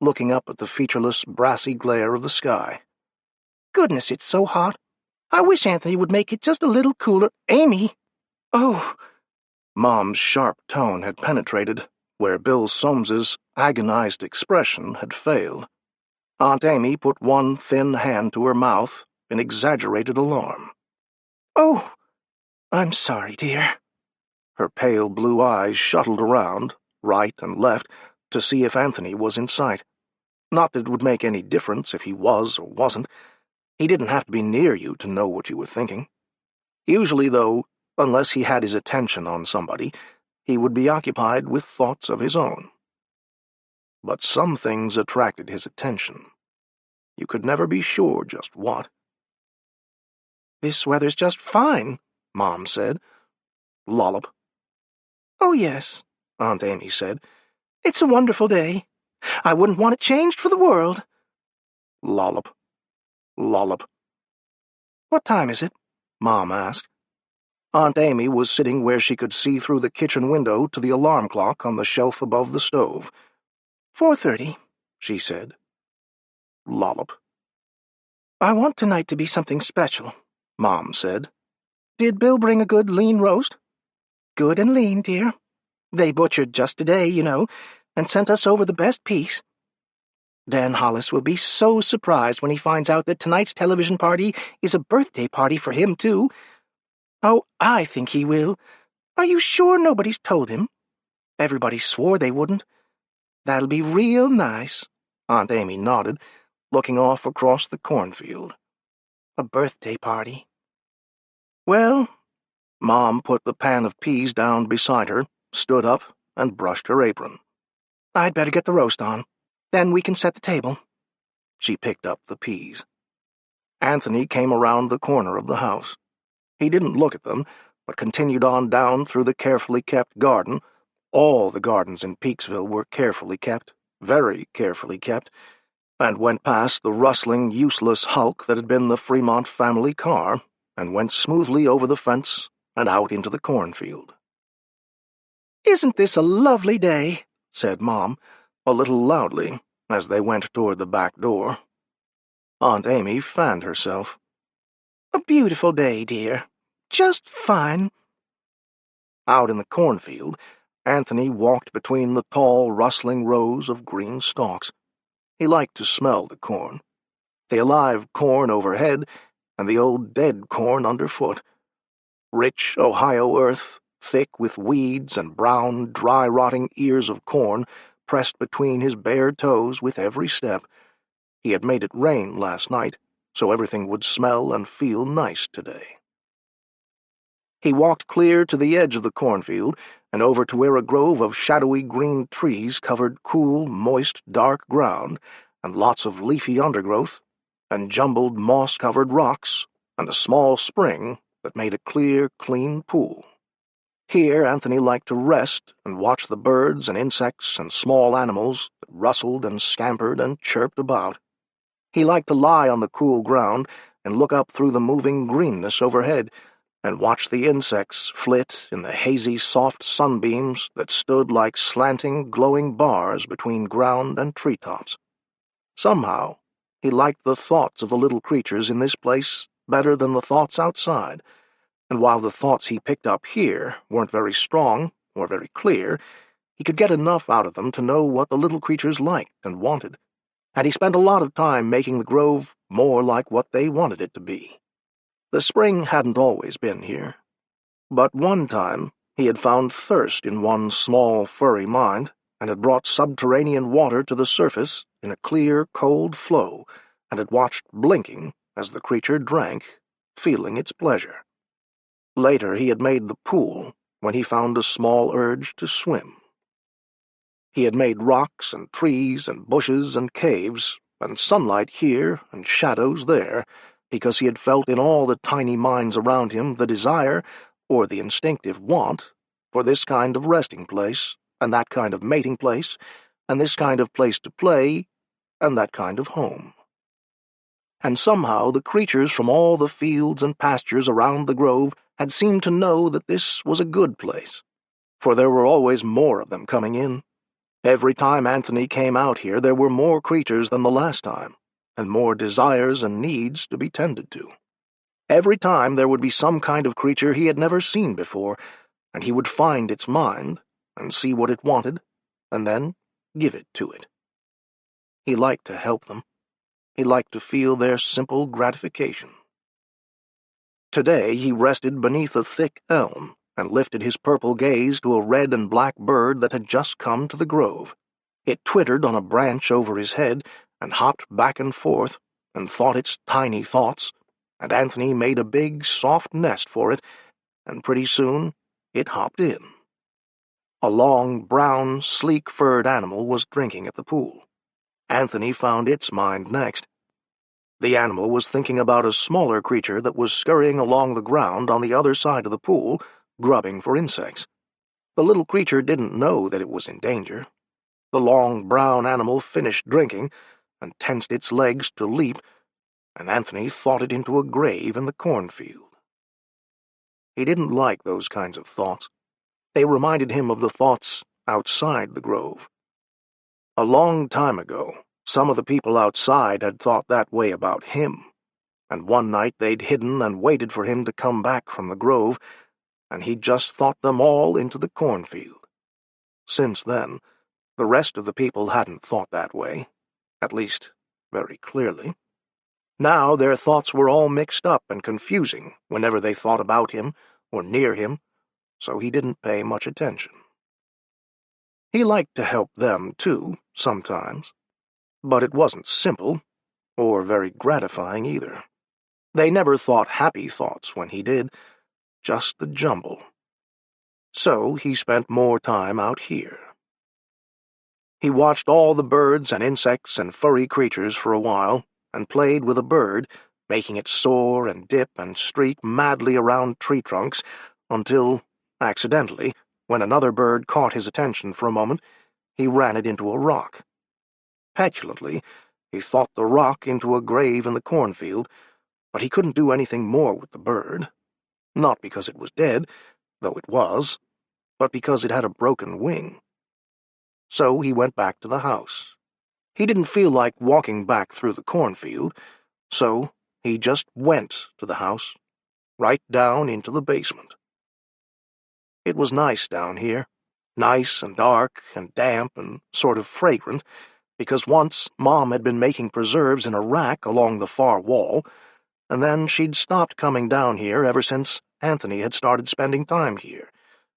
looking up at the featureless, brassy glare of the sky. "Goodness, it's so hot. I wish Anthony would make it just a little cooler. Amy! Oh!" Mom's sharp tone had penetrated where Bill Soames's agonized expression had failed. Aunt Amy put one thin hand to her mouth in exaggerated alarm. "Oh, I'm sorry, dear." Her pale blue eyes shuttled around, right and left, to see if Anthony was in sight. Not that it would make any difference if he was or wasn't. He didn't have to be near you to know what you were thinking. Usually, though, unless he had his attention on somebody, he would be occupied with thoughts of his own. But some things attracted his attention. You could never be sure just what. "This weather's just fine," Mom said. Lollop. "Oh, yes," Aunt Amy said. "It's a wonderful day. I wouldn't want it changed for the world." Lollop. Lollop. "What time is it?" Mom asked. Aunt Amy was sitting where she could see through the kitchen window to the alarm clock on the shelf above the stove. 4:30, she said. Lollop. "I want tonight to be something special," Mom said. "Did Bill bring a good lean roast?" "Good and lean, dear. They butchered just today, you know, and sent us over the best piece. Dan Hollis will be so surprised when he finds out that tonight's television party is a birthday party for him, too. Oh, I think he will. Are you sure nobody's told him? Everybody swore they wouldn't. That'll be real nice." Aunt Amy nodded, looking off across the cornfield. "A birthday party." "Well," Mom put the pan of peas down beside her, stood up, and brushed her apron. "I'd better get the roast on. Then we can set the table. She picked up the peas. Anthony came around the corner of the house. He didn't look at them, but continued on down through the carefully kept garden. All the gardens in Peaksville were carefully kept, very carefully kept, and went past the rustling, useless hulk that had been the Fremont family car, and went smoothly over the fence and out into the cornfield. "Isn't this a lovely day?" said Mom, a little loudly, as they went toward the back door. Aunt Amy fanned herself. "A beautiful day, dear. Just fine." Out in the cornfield, Anthony walked between the tall, rustling rows of green stalks. He liked to smell the corn. The alive corn overhead, and the old dead corn underfoot. Rich Ohio earth, thick with weeds and brown, dry-rotting ears of corn pressed between his bare toes with every step. He had made it rain last night, so everything would smell and feel nice today. He walked clear to the edge of the cornfield and over to where a grove of shadowy green trees covered cool, moist, dark ground, and lots of leafy undergrowth, and jumbled moss-covered rocks, and a small spring that made a clear, clean pool. Here Anthony liked to rest and watch the birds and insects and small animals that rustled and scampered and chirped about. He liked to lie on the cool ground and look up through the moving greenness overhead and watch the insects flit in the hazy, soft sunbeams that stood like slanting, glowing bars between ground and treetops. Somehow, he liked the thoughts of the little creatures in this place better than the thoughts outside, and while the thoughts he picked up here weren't very strong or very clear, he could get enough out of them to know what the little creatures liked and wanted, and he spent a lot of time making the grove more like what they wanted it to be. The spring hadn't always been here, but one time he had found thirst in one small, furry mind and had brought subterranean water to the surface in a clear, cold flow and had watched blinking as the creature drank, feeling its pleasure. Later he had made the pool when he found a small urge to swim. He had made rocks and trees and bushes and caves and sunlight here and shadows there, because he had felt in all the tiny minds around him the desire, or the instinctive want, for this kind of resting place, and that kind of mating place, and this kind of place to play, and that kind of home. And somehow the creatures from all the fields and pastures around the grove had seemed to know that this was a good place, for there were always more of them coming in. Every time Anthony came out here there were more creatures than the last time, and more desires and needs to be tended to. Every time there would be some kind of creature he had never seen before, and he would find its mind, and see what it wanted, and then give it to it. He liked to help them. He liked to feel their simple gratification. Today he rested beneath a thick elm, and lifted his purple gaze to a red and black bird that had just come to the grove. It twittered on a branch over his head, and hopped back and forth, and thought its tiny thoughts, and Anthony made a big, soft nest for it, and pretty soon it hopped in. A long, brown, sleek-furred animal was drinking at the pool. Anthony found its mind next. The animal was thinking about a smaller creature that was scurrying along the ground on the other side of the pool, grubbing for insects. The little creature didn't know that it was in danger. The long, brown animal finished drinking and tensed its legs to leap, and Anthony thought it into a grave in the cornfield. He didn't like those kinds of thoughts. They reminded him of the thoughts outside the grove. A long time ago, some of the people outside had thought that way about him, and one night they'd hidden and waited for him to come back from the grove, and he'd just thought them all into the cornfield. Since then, the rest of the people hadn't thought that way, at least very clearly. Now their thoughts were all mixed up and confusing whenever they thought about him or near him, so he didn't pay much attention. He liked to help them, too, sometimes, but it wasn't simple, or very gratifying either. They never thought happy thoughts when he did, just the jumble. So he spent more time out here. He watched all the birds and insects and furry creatures for a while, and played with a bird, making it soar and dip and streak madly around tree trunks until, accidentally, when another bird caught his attention for a moment, he ran it into a rock. Petulantly, he thought the rock into a grave in the cornfield, but he couldn't do anything more with the bird. Not because it was dead, though it was, but because it had a broken wing. So he went back to the house. He didn't feel like walking back through the cornfield, so he just went to the house, right down into the basement. It was nice down here, nice and dark and damp and sort of fragrant, because once Mom had been making preserves in a rack along the far wall, and then she'd stopped coming down here ever since Anthony had started spending time here,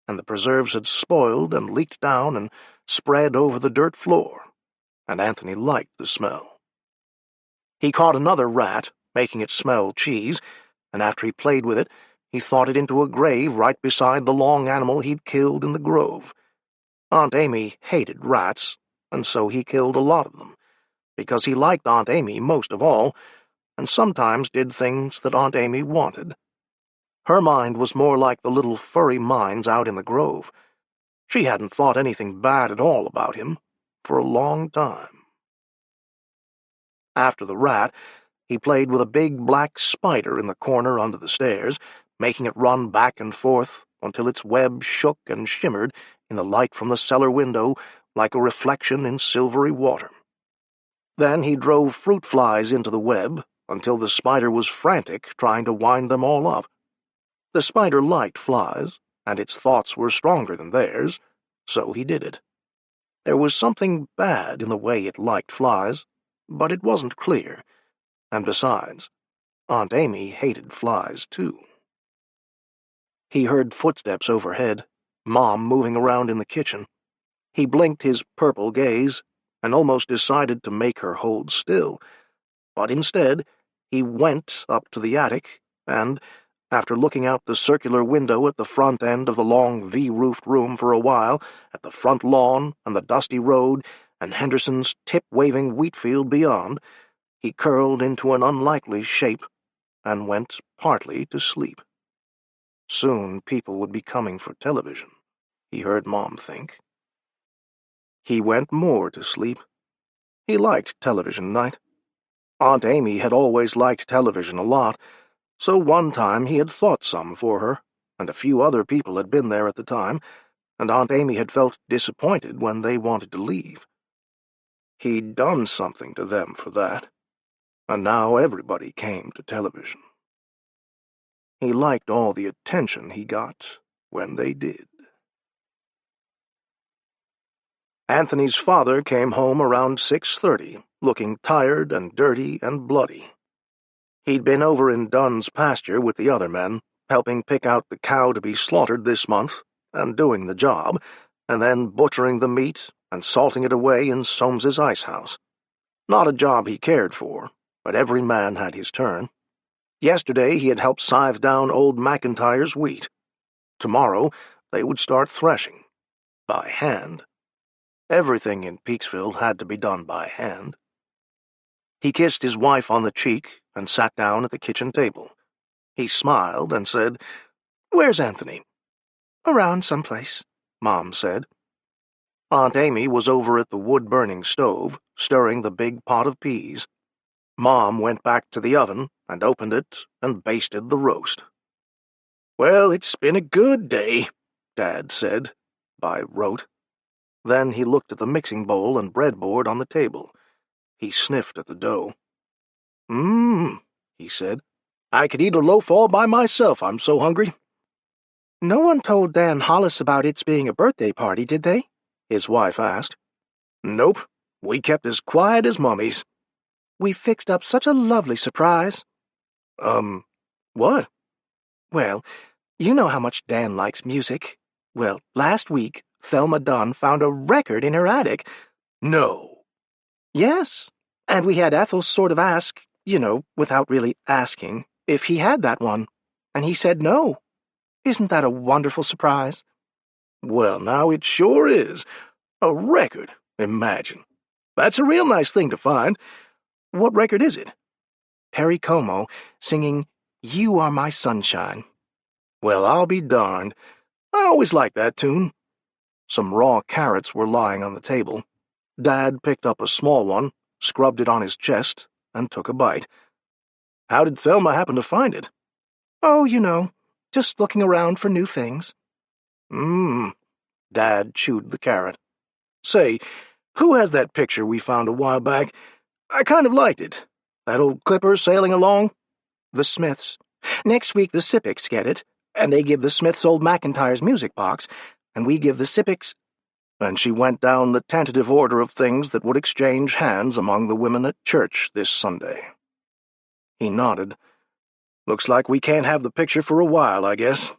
and the preserves had spoiled and leaked down and spread over the dirt floor, and Anthony liked the smell. He caught another rat, making it smell cheese, and after he played with it, he thought it into a grave right beside the long animal he'd killed in the grove. Aunt Amy hated rats, and so he killed a lot of them, because he liked Aunt Amy most of all, and sometimes did things that Aunt Amy wanted. Her mind was more like the little furry minds out in the grove. She hadn't thought anything bad at all about him for a long time. After the rat, he played with a big black spider in the corner under the stairs, making it run back and forth until its web shook and shimmered in the light from the cellar window like a reflection in silvery water. Then he drove fruit flies into the web until the spider was frantic trying to wind them all up. The spider liked flies, and its thoughts were stronger than theirs, so he did it. There was something bad in the way it liked flies, but it wasn't clear, and besides, Aunt Amy hated flies too. He heard footsteps overhead, Mom moving around in the kitchen. He blinked his purple gaze and almost decided to make her hold still, but instead he went up to the attic and, after looking out the circular window at the front end of the long V-roofed room for a while, at the front lawn and the dusty road and Henderson's tip-waving wheat field beyond, he curled into an unlikely shape and went partly to sleep. Soon people would be coming for television, he heard Mom think. He went more to sleep. He liked television night. Aunt Amy had always liked television a lot, so one time he had thought some for her, and a few other people had been there at the time, and Aunt Amy had felt disappointed when they wanted to leave. He'd done something to them for that, and now everybody came to television. He liked all the attention he got when they did. Anthony's father came home around 6:30, looking tired and dirty and bloody. He'd been over in Dunn's pasture with the other men, helping pick out the cow to be slaughtered this month, and doing the job, and then butchering the meat and salting it away in Soames's ice house. Not a job he cared for, but every man had his turn. Yesterday he had helped scythe down old McIntyre's wheat. Tomorrow they would start threshing. By hand. Everything in Peaksville had to be done by hand. He kissed his wife on the cheek and sat down at the kitchen table. He smiled and said, "Where's Anthony?" "Around someplace," Mom said. Aunt Amy was over at the wood-burning stove, stirring the big pot of peas. Mom went back to the oven and opened it and basted the roast. "Well, it's been a good day," Dad said, by rote. Then he looked at the mixing bowl and breadboard on the table. He sniffed at the dough. He said. "I could eat a loaf all by myself, I'm so hungry." "No one told Dan Hollis about its being a birthday party, did they?" his wife asked. "Nope. We kept as quiet as mummies." "We fixed up such a lovely surprise." What?" "Well, you know how much Dan likes music. Well, last week, Thelma Dunn found a record in her attic." "No." "Yes, and we had Ethel sort of ask, without really asking, if he had that one, and he said no. Isn't that a wonderful surprise?" "Well, now it sure is. A record. Imagine. That's a real nice thing to find. What record is it? Perry Como singing You Are My Sunshine. Well, I'll be darned. I always liked that tune. Some raw carrots were lying on the table. Dad picked up a small one, scrubbed it on his chest, and took a bite. How did Thelma happen to find it? Oh, you know, just looking around for new things. Dad chewed the carrot. Say, who has that picture we found a while back? I kind of liked it. That old clipper sailing along? The Smiths. Next week the Sippics get it, and they give the Smiths old McIntyre's music box, and we give the Sippics... And she went down the tentative order of things that would exchange hands among the women at church this Sunday. He nodded. Looks like we can't have the picture for a while, I guess.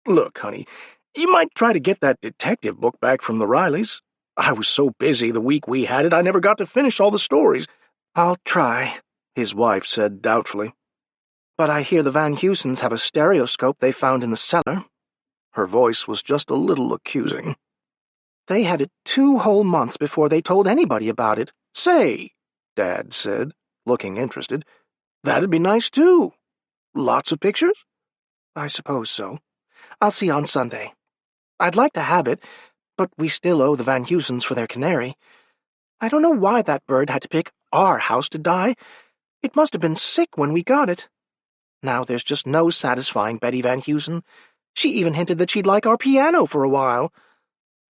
Look, honey, you might try to get that detective book back from the Rileys. I was so busy the week we had it, I never got to finish all the stories. I'll try, his wife said doubtfully. But I hear the Van Husens have a stereoscope they found in the cellar. Her voice was just a little accusing. They had it 2 whole months before they told anybody about it. Say, Dad said, looking interested, that'd be nice, too. Lots of pictures? I suppose so. I'll see on Sunday. I'd like to have it, but we still owe the Van Husens for their canary. I don't know why that bird had to pick our house to die. It must have been sick when we got it. Now there's just no satisfying Betty Van Heusen. She even hinted that she'd like our piano for a while.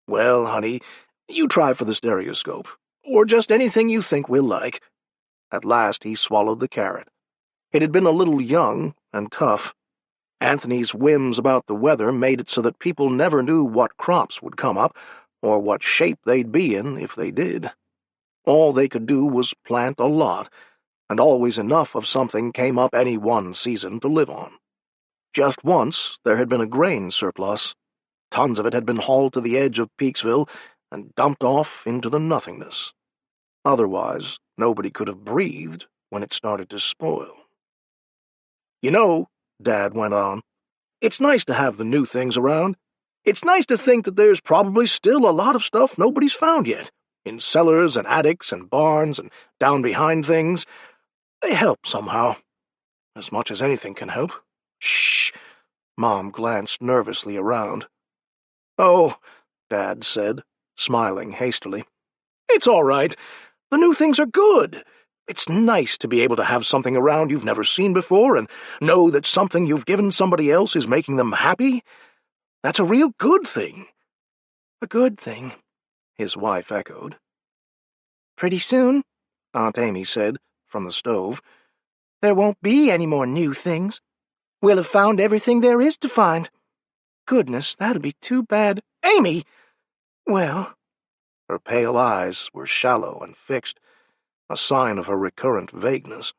Well, honey, you try for the stereoscope, or just anything you think we'll like. At last he swallowed the carrot. It had been a little young and tough. Anthony's whims about the weather made it so that people never knew what crops would come up, or what shape they'd be in if they did. All they could do was plant a lot, and always enough of something came up any one season to live on. Just once there had been a grain surplus. Tons of it had been hauled to the edge of Peaksville and dumped off into the nothingness. Otherwise, nobody could have breathed when it started to spoil. You know, Dad went on, it's nice to have the new things around. It's nice to think that there's probably still a lot of stuff nobody's found yet, in cellars and attics and barns and down behind things. They help somehow, as much as anything can help. Shh! Mom glanced nervously around. Oh, Dad said, smiling hastily. It's all right. The new things are good. It's nice to be able to have something around you've never seen before and know that something you've given somebody else is making them happy. That's a real good thing. A good thing, his wife echoed. Pretty soon, Aunt Amy said, from the stove, there won't be any more new things. We'll have found everything there is to find. Goodness, that'll be too bad. Amy! Well... Her pale eyes were shallow and fixed, a sign of her recurrent vagueness.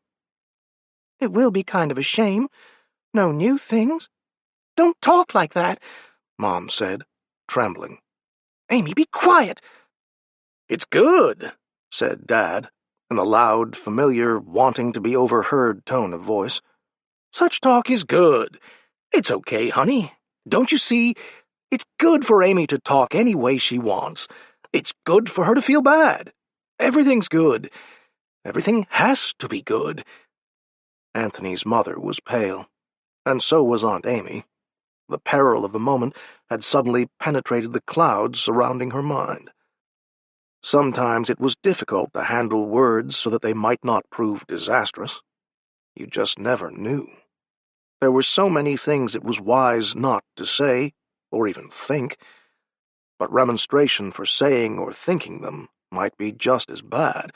It will be kind of a shame. No new things. Don't talk like that, Mom said, trembling. Amy, be quiet. It's good, said Dad, in a loud, familiar, wanting to be overheard tone of voice. Such talk is good. It's okay, honey. Don't you see? It's good for Amy to talk any way she wants. It's good for her to feel bad. Everything's good. Everything has to be good. Anthony's mother was pale, and so was Aunt Amy. The peril of the moment had suddenly penetrated the clouds surrounding her mind. Sometimes it was difficult to handle words so that they might not prove disastrous. You just never knew. There were so many things it was wise not to say, or even think, but remonstration for saying or thinking them might be just as bad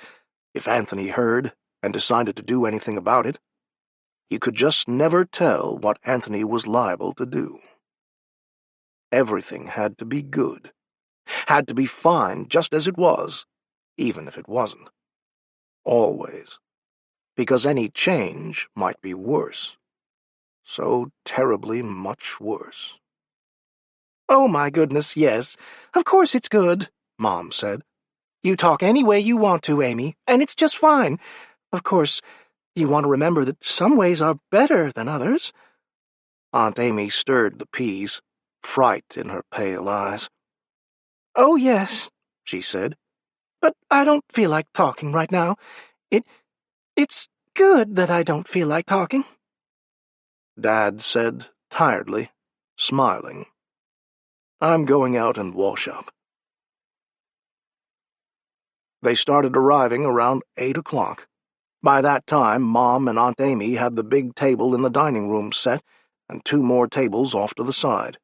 if Anthony heard and decided to do anything about it. You could just never tell what Anthony was liable to do. Everything had to be good, had to be fine just as it was, even if it wasn't. Always. Because any change might be worse. So terribly much worse. Oh, my goodness, yes. Of course it's good, Mom said. You talk any way you want to, Amy, and it's just fine. Of course, you want to remember that some ways are better than others. Aunt Amy stirred the peas, fright in her pale eyes. Oh, yes, she said. but I don't feel like talking right now. It's good that I don't feel like talking," Dad said tiredly, smiling. "I'm going out and wash up." They started arriving around 8 o'clock. By that time, Mom and Aunt Amy had the big table in the dining room set and 2 more tables off to the side.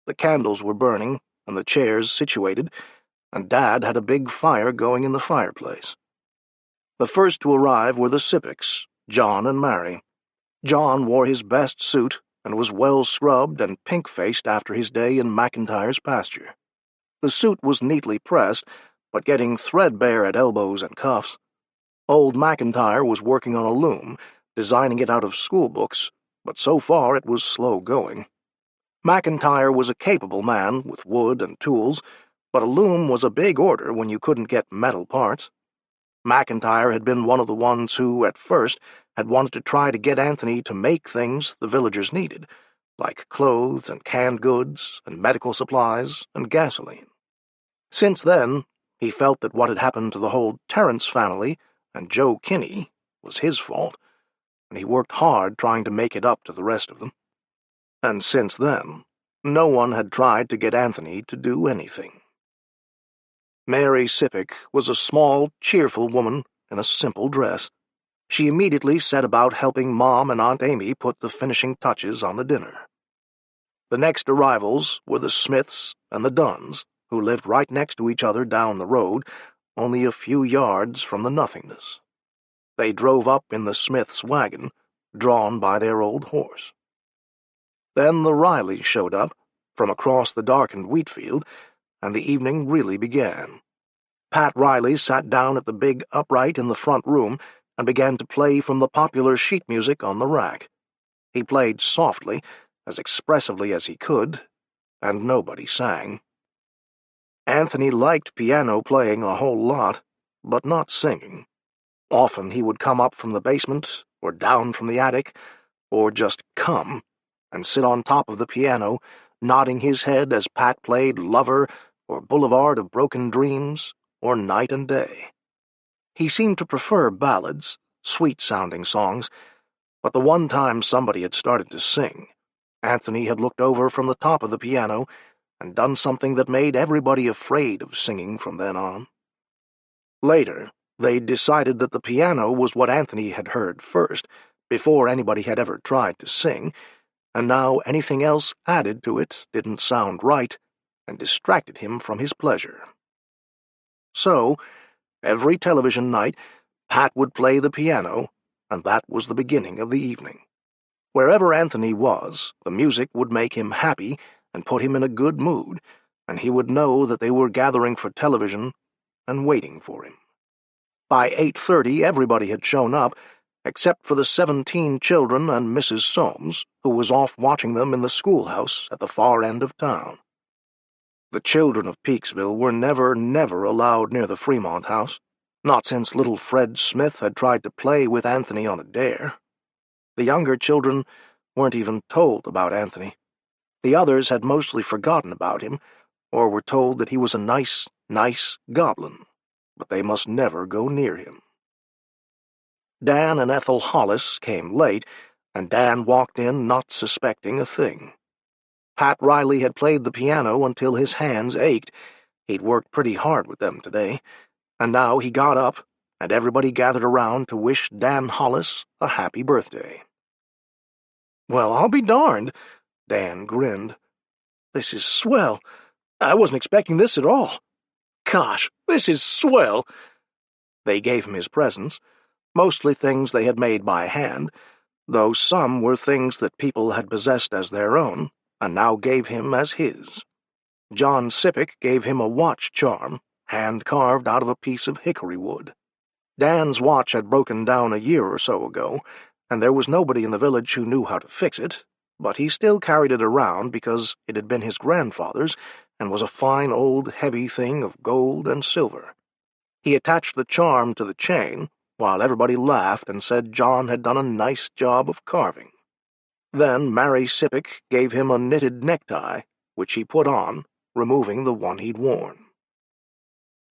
The candles were burning and the chairs situated, and Dad had a big fire going in the fireplace. The first to arrive were the Sippics, John and Mary. John wore his best suit and was well scrubbed and pink-faced after his day in McIntyre's pasture. The suit was neatly pressed, but getting threadbare at elbows and cuffs. Old McIntyre was working on a loom, designing it out of school books, but so far it was slow going. McIntyre was a capable man with wood and tools, but a loom was a big order when you couldn't get metal parts. McIntyre had been one of the ones who, at first, had wanted to try to get Anthony to make things the villagers needed, like clothes and canned goods and medical supplies and gasoline. Since then, he felt that what had happened to the whole Terrence family and Joe Kinney was his fault, and he worked hard trying to make it up to the rest of them. And since then, no one had tried to get Anthony to do anything. Mary Sippick was a small, cheerful woman in a simple dress. She immediately set about helping Mom and Aunt Amy put the finishing touches on the dinner. The next arrivals were the Smiths and the Dunns, who lived right next to each other down the road, only a few yards from the nothingness. They drove up in the Smiths' wagon, drawn by their old horse. Then the Rileys showed up, from across the darkened wheat field, and the evening really began. Pat Riley sat down at the big upright in the front room and began to play from the popular sheet music on the rack. He played softly, as expressively as he could, and nobody sang. Anthony liked piano playing a whole lot, but not singing. Often he would come up from the basement, or down from the attic, or just come, and sit on top of the piano, nodding his head as Pat played Lover, or Boulevard of Broken Dreams, or Night and Day. He seemed to prefer ballads, sweet-sounding songs, but the one time somebody had started to sing, Anthony had looked over from the top of the piano and done something that made everybody afraid of singing from then on. Later, they decided that the piano was what Anthony had heard first, before anybody had ever tried to sing, and now anything else added to it didn't sound right and distracted him from his pleasure. So, every television night, Pat would play the piano, and that was the beginning of the evening. Wherever Anthony was, the music would make him happy and put him in a good mood, and he would know that they were gathering for television and waiting for him. By 8:30, everybody had shown up, except for the 17 children and Mrs. Soames, who was off watching them in the schoolhouse at the far end of town. The children of Peaksville were never allowed near the Fremont house, not since little Fred Smith had tried to play with Anthony on a dare. The younger children weren't even told about Anthony. The others had mostly forgotten about him, or were told that he was a nice goblin, but they must never go near him. Dan and Ethel Hollis came late, and Dan walked in not suspecting a thing. Pat Riley had played the piano until his hands ached. He'd worked pretty hard with them today, and now he got up, and everybody gathered around to wish Dan Hollis a happy birthday. "Well, I'll be darned," Dan grinned. "This is swell. I wasn't expecting this at all. Gosh, this is swell." They gave him his presents, mostly things they had made by hand, though some were things that people had possessed as their own, and now gave him as his. John Sippick gave him a watch charm, hand-carved out of a piece of hickory wood. Dan's watch had broken down a year or so ago, and there was nobody in the village who knew how to fix it, but he still carried it around because it had been his grandfather's and was a fine old heavy thing of gold and silver. He attached the charm to the chain, while everybody laughed and said John had done a nice job of carving. Then Mary Sippick gave him a knitted necktie, which he put on, removing the one he'd worn.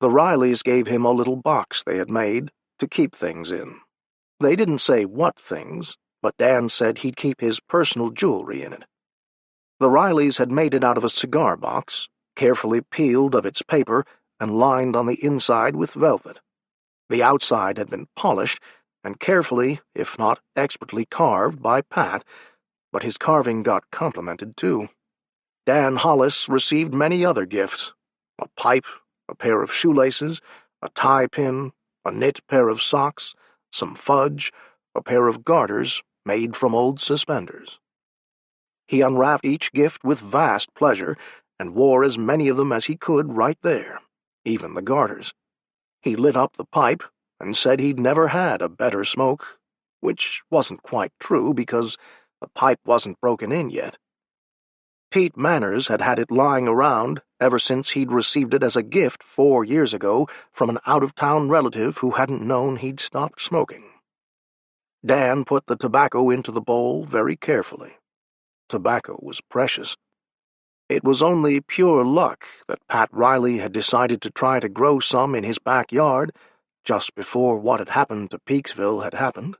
The Rileys gave him a little box they had made to keep things in. They didn't say what things, but Dan said he'd keep his personal jewelry in it. The Rileys had made it out of a cigar box, carefully peeled of its paper and lined on the inside with velvet. The outside had been polished and carefully, if not expertly, carved by Pat, but his carving got complimented too. Dan Hollis received many other gifts: a pipe, a pair of shoelaces, a tie pin, a knit pair of socks, some fudge, a pair of garters made from old suspenders. He unwrapped each gift with vast pleasure and wore as many of them as he could right there, even the garters. He lit up the pipe and said he'd never had a better smoke, which wasn't quite true because the pipe wasn't broken in yet. Pete Manners had had it lying around ever since he'd received it as a gift 4 years ago from an out-of-town relative who hadn't known he'd stopped smoking. Dan put the tobacco into the bowl very carefully. Tobacco was precious. It was only pure luck that Pat Riley had decided to try to grow some in his backyard just before what had happened to Peaksville had happened.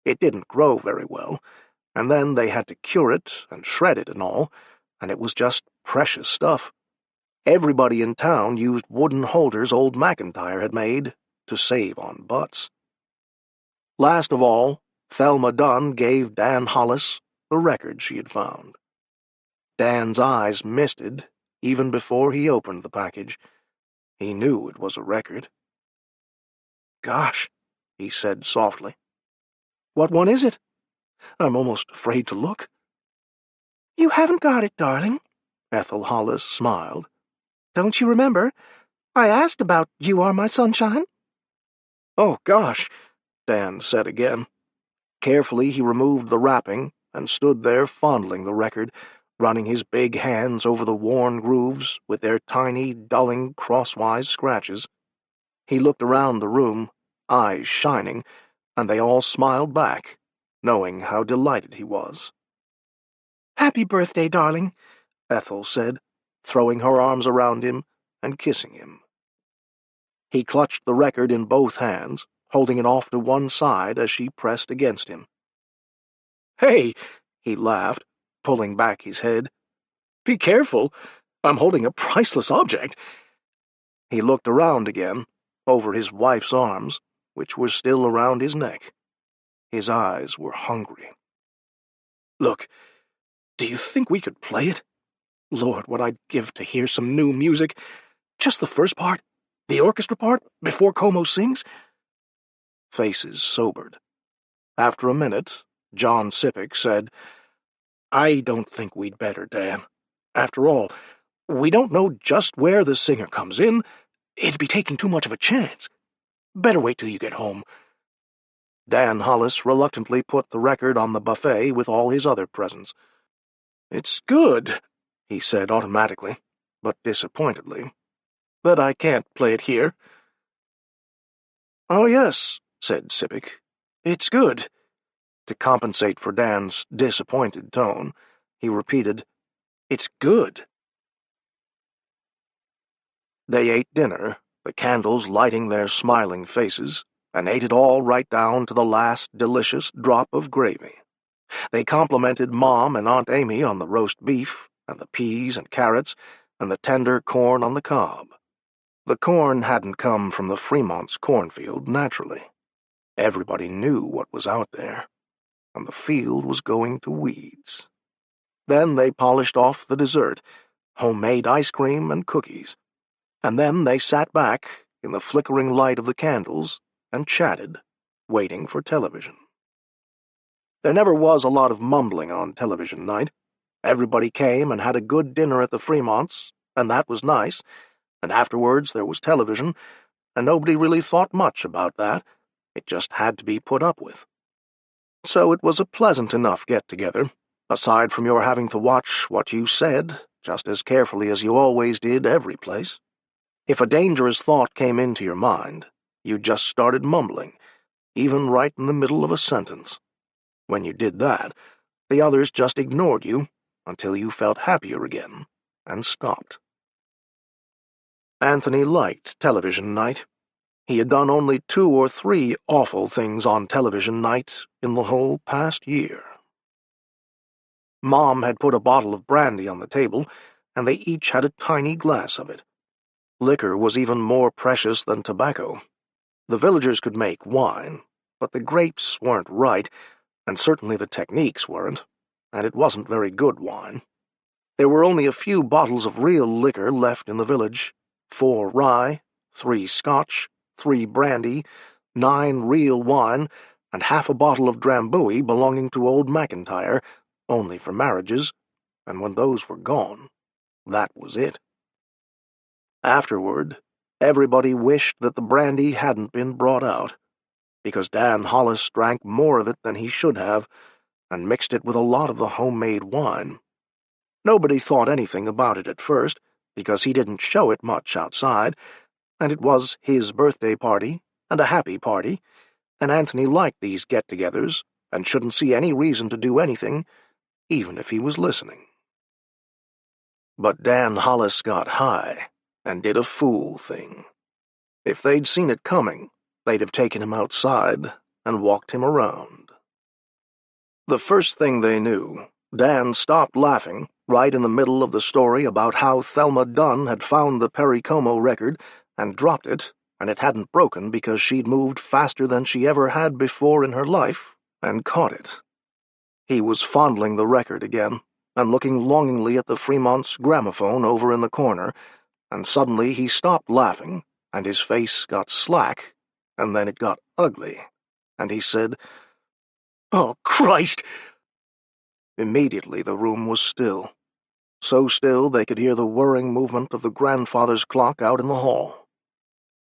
It didn't grow very well, and then they had to cure it and shred it and all, and it was just precious stuff. Everybody in town used wooden holders old McIntyre had made to save on butts. Last of all, Thelma Dunn gave Dan Hollis the record she had found. Dan's eyes misted even before he opened the package. He knew it was a record. "Gosh," he said softly. "What one is it? I'm almost afraid to look." "You haven't got it, darling," Ethel Hollis smiled. "Don't you remember? I asked about You Are My Sunshine." "Oh, gosh," Dan said again. Carefully he removed the wrapping and stood there fondling the record, running his big hands over the worn grooves with their tiny, dulling, crosswise scratches. He looked around the room, eyes shining, and they all smiled back, knowing how delighted he was. "Happy birthday, darling," Ethel said, throwing her arms around him and kissing him. He clutched the record in both hands, holding it off to one side as she pressed against him. "Hey," he laughed, pulling back his head. "Be careful. I'm holding a priceless object." He looked around again, over his wife's arms, which were still around his neck. His eyes were hungry. "Look, do you think we could play it? Lord, what I'd give to hear some new music. Just the first part, the orchestra part, before Como sings." Faces sobered. After a minute, John Sippick said, "I don't think we'd better, Dan. After all, we don't know just where the singer comes in. It'd be taking too much of a chance. Better wait till you get home." Dan Hollis reluctantly put the record on the buffet with all his other presents. "It's good," he said automatically, but disappointedly, "but I can't play it here." "Oh, yes," said Sippick. "It's good." To compensate for Dan's disappointed tone, he repeated, "It's good." They ate dinner, the candles lighting their smiling faces, and ate it all right down to the last delicious drop of gravy. They complimented Mom and Aunt Amy on the roast beef, and the peas and carrots, and the tender corn on the cob. The corn hadn't come from the Fremont's cornfield, naturally. Everybody knew what was out there, and the field was going to weeds. Then they polished off the dessert, homemade ice cream and cookies, and then they sat back in the flickering light of the candles and chatted, waiting for television. There never was a lot of mumbling on television night. Everybody came and had a good dinner at the Fremonts, and that was nice, and afterwards there was television, and nobody really thought much about that. It just had to be put up with. So it was a pleasant enough get-together, aside from your having to watch what you said just as carefully as you always did every place. If a dangerous thought came into your mind, you just started mumbling, even right in the middle of a sentence. When you did that, the others just ignored you until you felt happier again and stopped. Anthony liked television night. He had done only 2 or 3 awful things on television night in the whole past year. Mom had put a bottle of brandy on the table, and they each had a tiny glass of it. Liquor was even more precious than tobacco. The villagers could make wine, but the grapes weren't right, and certainly the techniques weren't, and it wasn't very good wine. There were only a few bottles of real liquor left in the village: 4 rye, 3 Scotch, 3 brandy, 9 real wine, and half a bottle of Drambuie belonging to old McIntyre, only for marriages, and when those were gone, that was it. Afterward, everybody wished that the brandy hadn't been brought out, because Dan Hollis drank more of it than he should have, and mixed it with a lot of the homemade wine. Nobody thought anything about it at first, because he didn't show it much outside, and it was his birthday party, and a happy party, and Anthony liked these get-togethers, and shouldn't see any reason to do anything, even if he was listening. But Dan Hollis got high, and did a fool thing. If they'd seen it coming, they'd have taken him outside and walked him around. The first thing they knew, Dan stopped laughing right in the middle of the story about how Thelma Dunn had found the Perry Como record and dropped it, and it hadn't broken because she'd moved faster than she ever had before in her life, and caught it. He was fondling the record again, and looking longingly at the Fremont's gramophone over in the corner, and suddenly he stopped laughing, and his face got slack, and then it got ugly, and he said, "Oh, Christ!" Immediately the room was still, so still they could hear the whirring movement of the grandfather's clock out in the hall.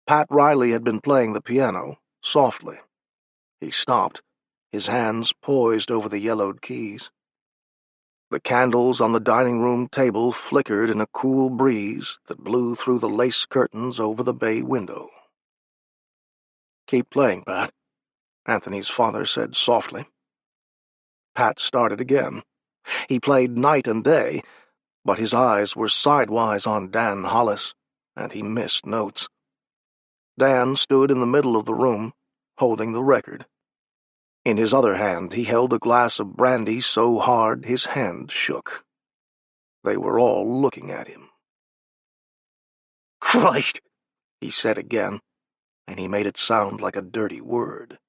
Pat Riley had been playing the piano, softly. He stopped, his hands poised over the yellowed keys. The candles on the dining room table flickered in a cool breeze that blew through the lace curtains over the bay window. "Keep playing, Pat," Anthony's father said softly. Pat started again. He played night and day, but his eyes were sidewise on Dan Hollis, and he missed notes. Dan stood in the middle of the room, holding the record. In his other hand he held a glass of brandy so hard his hand shook. They were all looking at him. "Christ!" he said again, and he made it sound like a dirty word.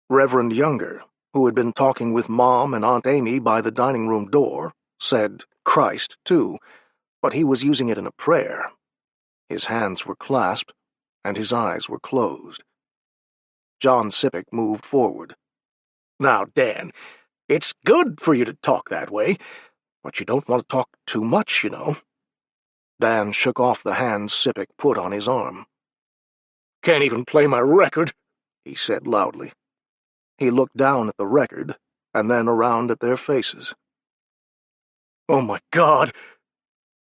Reverend Younger, who had been talking with Mom and Aunt Amy by the dining room door, said Christ, too, but he was using it in a prayer. His hands were clasped, and his eyes were closed. John Sippick moved forward. "Now, Dan, it's good for you to talk that way, but you don't want to talk too much, you know." Dan shook off the hand Sippick put on his arm. "Can't even play my record," he said loudly. He looked down at the record, and then around at their faces. "Oh, my God!"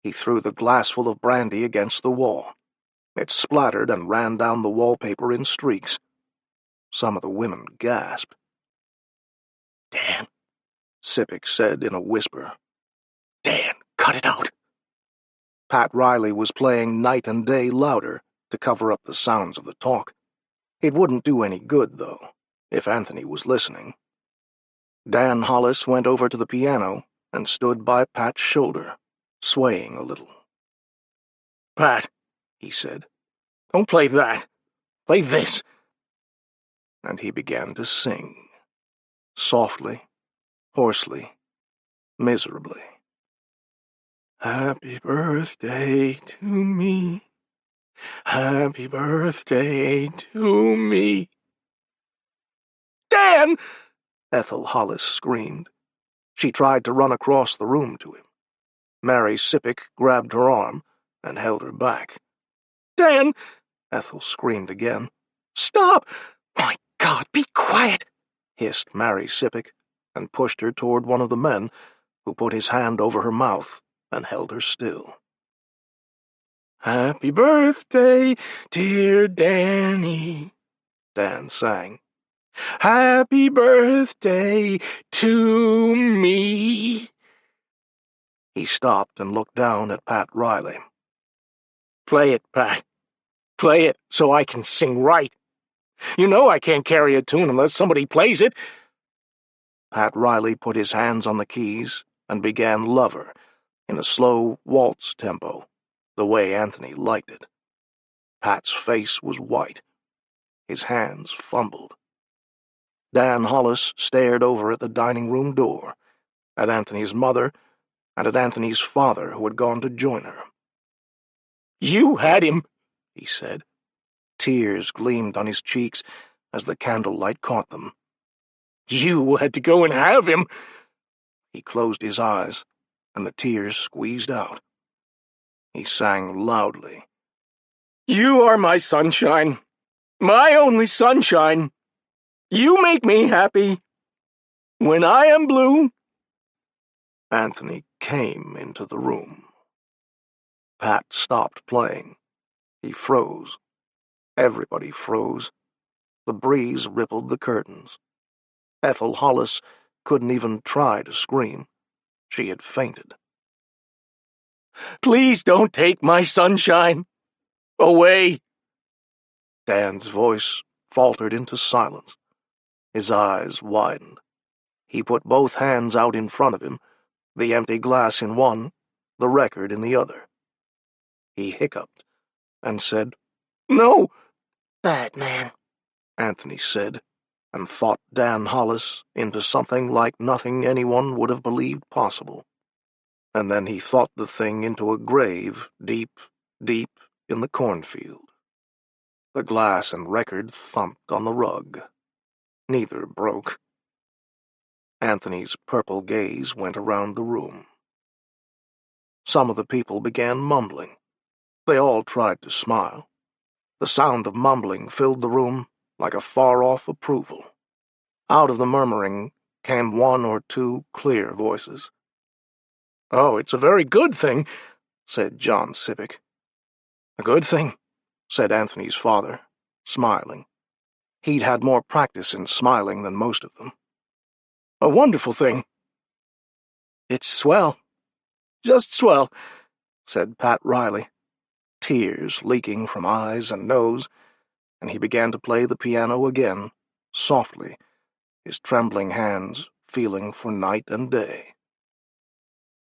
He threw the glassful of brandy against the wall. It splattered and ran down the wallpaper in streaks. Some of the women gasped. "Dan," Sippick said in a whisper. "Dan, cut it out." Pat Riley was playing Night and Day louder to cover up the sounds of the talk. It wouldn't do any good, though, if Anthony was listening. Dan Hollis went over to the piano and stood by Pat's shoulder, swaying a little. "Pat," he said, "don't play that. Play this." And he began to sing, softly, hoarsely, miserably. "Happy birthday to me. Happy birthday to me." "Dan!" Ethel Hollis screamed. She tried to run across the room to him. Mary Sippick grabbed her arm and held her back. "Dan!" Ethel screamed again. "Stop! My God, be quiet!" hissed Mary Sippick, and pushed her toward one of the men, who put his hand over her mouth and held her still. "Happy birthday, dear Danny," Dan sang. "Happy birthday to me." He stopped and looked down at Pat Riley. Play it, Pat. Play it so I can sing right. You know I can't carry a tune unless somebody plays it. Pat Riley put his hands on the keys and began Lover in a slow waltz tempo, the way Anthony liked it. Pat's face was white. His hands fumbled. Dan Hollis stared over at the dining room door, at Anthony's mother, and at Anthony's father, who had gone to join her. "You had him," he said. Tears gleamed on his cheeks as the candlelight caught them. "You had to go and have him." He closed his eyes, and the tears squeezed out. He sang loudly. "You are my sunshine, my only sunshine. You make me happy. When I am blue—" Anthony came into the room. Pat stopped playing. He froze. Everybody froze. The breeze rippled the curtains. Ethel Hollis couldn't even try to scream. She had fainted. "Please don't take my sunshine away." Dan's voice faltered into silence. His eyes widened. He put both hands out in front of him, the empty glass in one, the record in the other. He hiccuped and said, "No." "Bad man," Anthony said, and fought Dan Hollis into something like nothing anyone would have believed possible. And then he thought the thing into a grave deep, deep in the cornfield. The glass and record thumped on the rug. Neither broke. Anthony's purple gaze went around the room. Some of the people began mumbling. They all tried to smile. The sound of mumbling filled the room like a far-off approval. Out of the murmuring came one or two clear voices. "Oh, it's a very good thing," said John Sippick. "A good thing," said Anthony's father, smiling. He'd had more practice in smiling than most of them. "A wonderful thing." "It's swell. Just swell," said Pat Riley, tears leaking from eyes and nose, and he began to play the piano again, softly, his trembling hands feeling for night and day.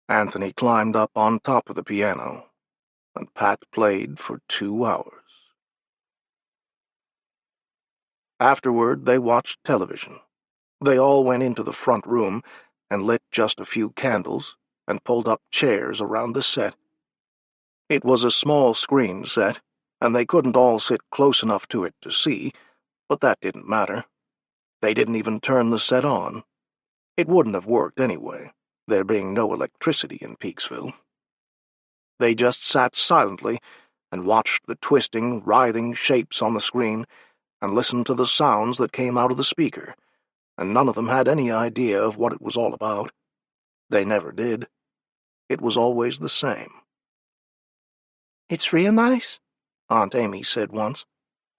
Anthony climbed up on top of the piano, and Pat played for 2 hours. Afterward, they watched television. They all went into the front room and lit just a few candles and pulled up chairs around the set. It was a small screen set, and they couldn't all sit close enough to it to see, but that didn't matter. They didn't even turn the set on. It wouldn't have worked anyway, there being no electricity in Peaksville. They just sat silently and watched the twisting, writhing shapes on the screen and listened to the sounds that came out of the speaker, and none of them had any idea of what it was all about. They never did. It was always the same. "It's real nice," Aunt Amy said once,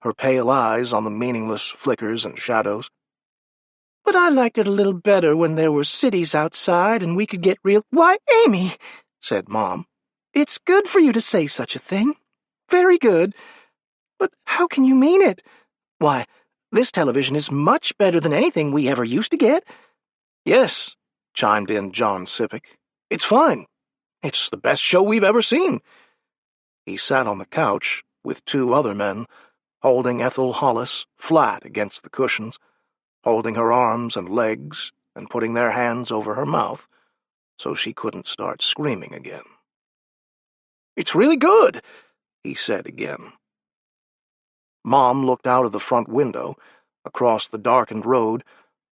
her pale eyes on the meaningless flickers and shadows. "But I liked it a little better when there were cities outside and we could get real—" "Why, Amy," said Mom. "it's good for you to say such a thing. Very good. But how can you mean it? Why, this television is much better than anything we ever used to get." "Yes," chimed in John Sippick. "It's fine. It's the best show we've ever seen." He sat on the couch with 2 other men, holding Ethel Hollis flat against the cushions, holding her arms and legs and putting their hands over her mouth so she couldn't start screaming again. "It's really good," he said again. Mom looked out of the front window, across the darkened road,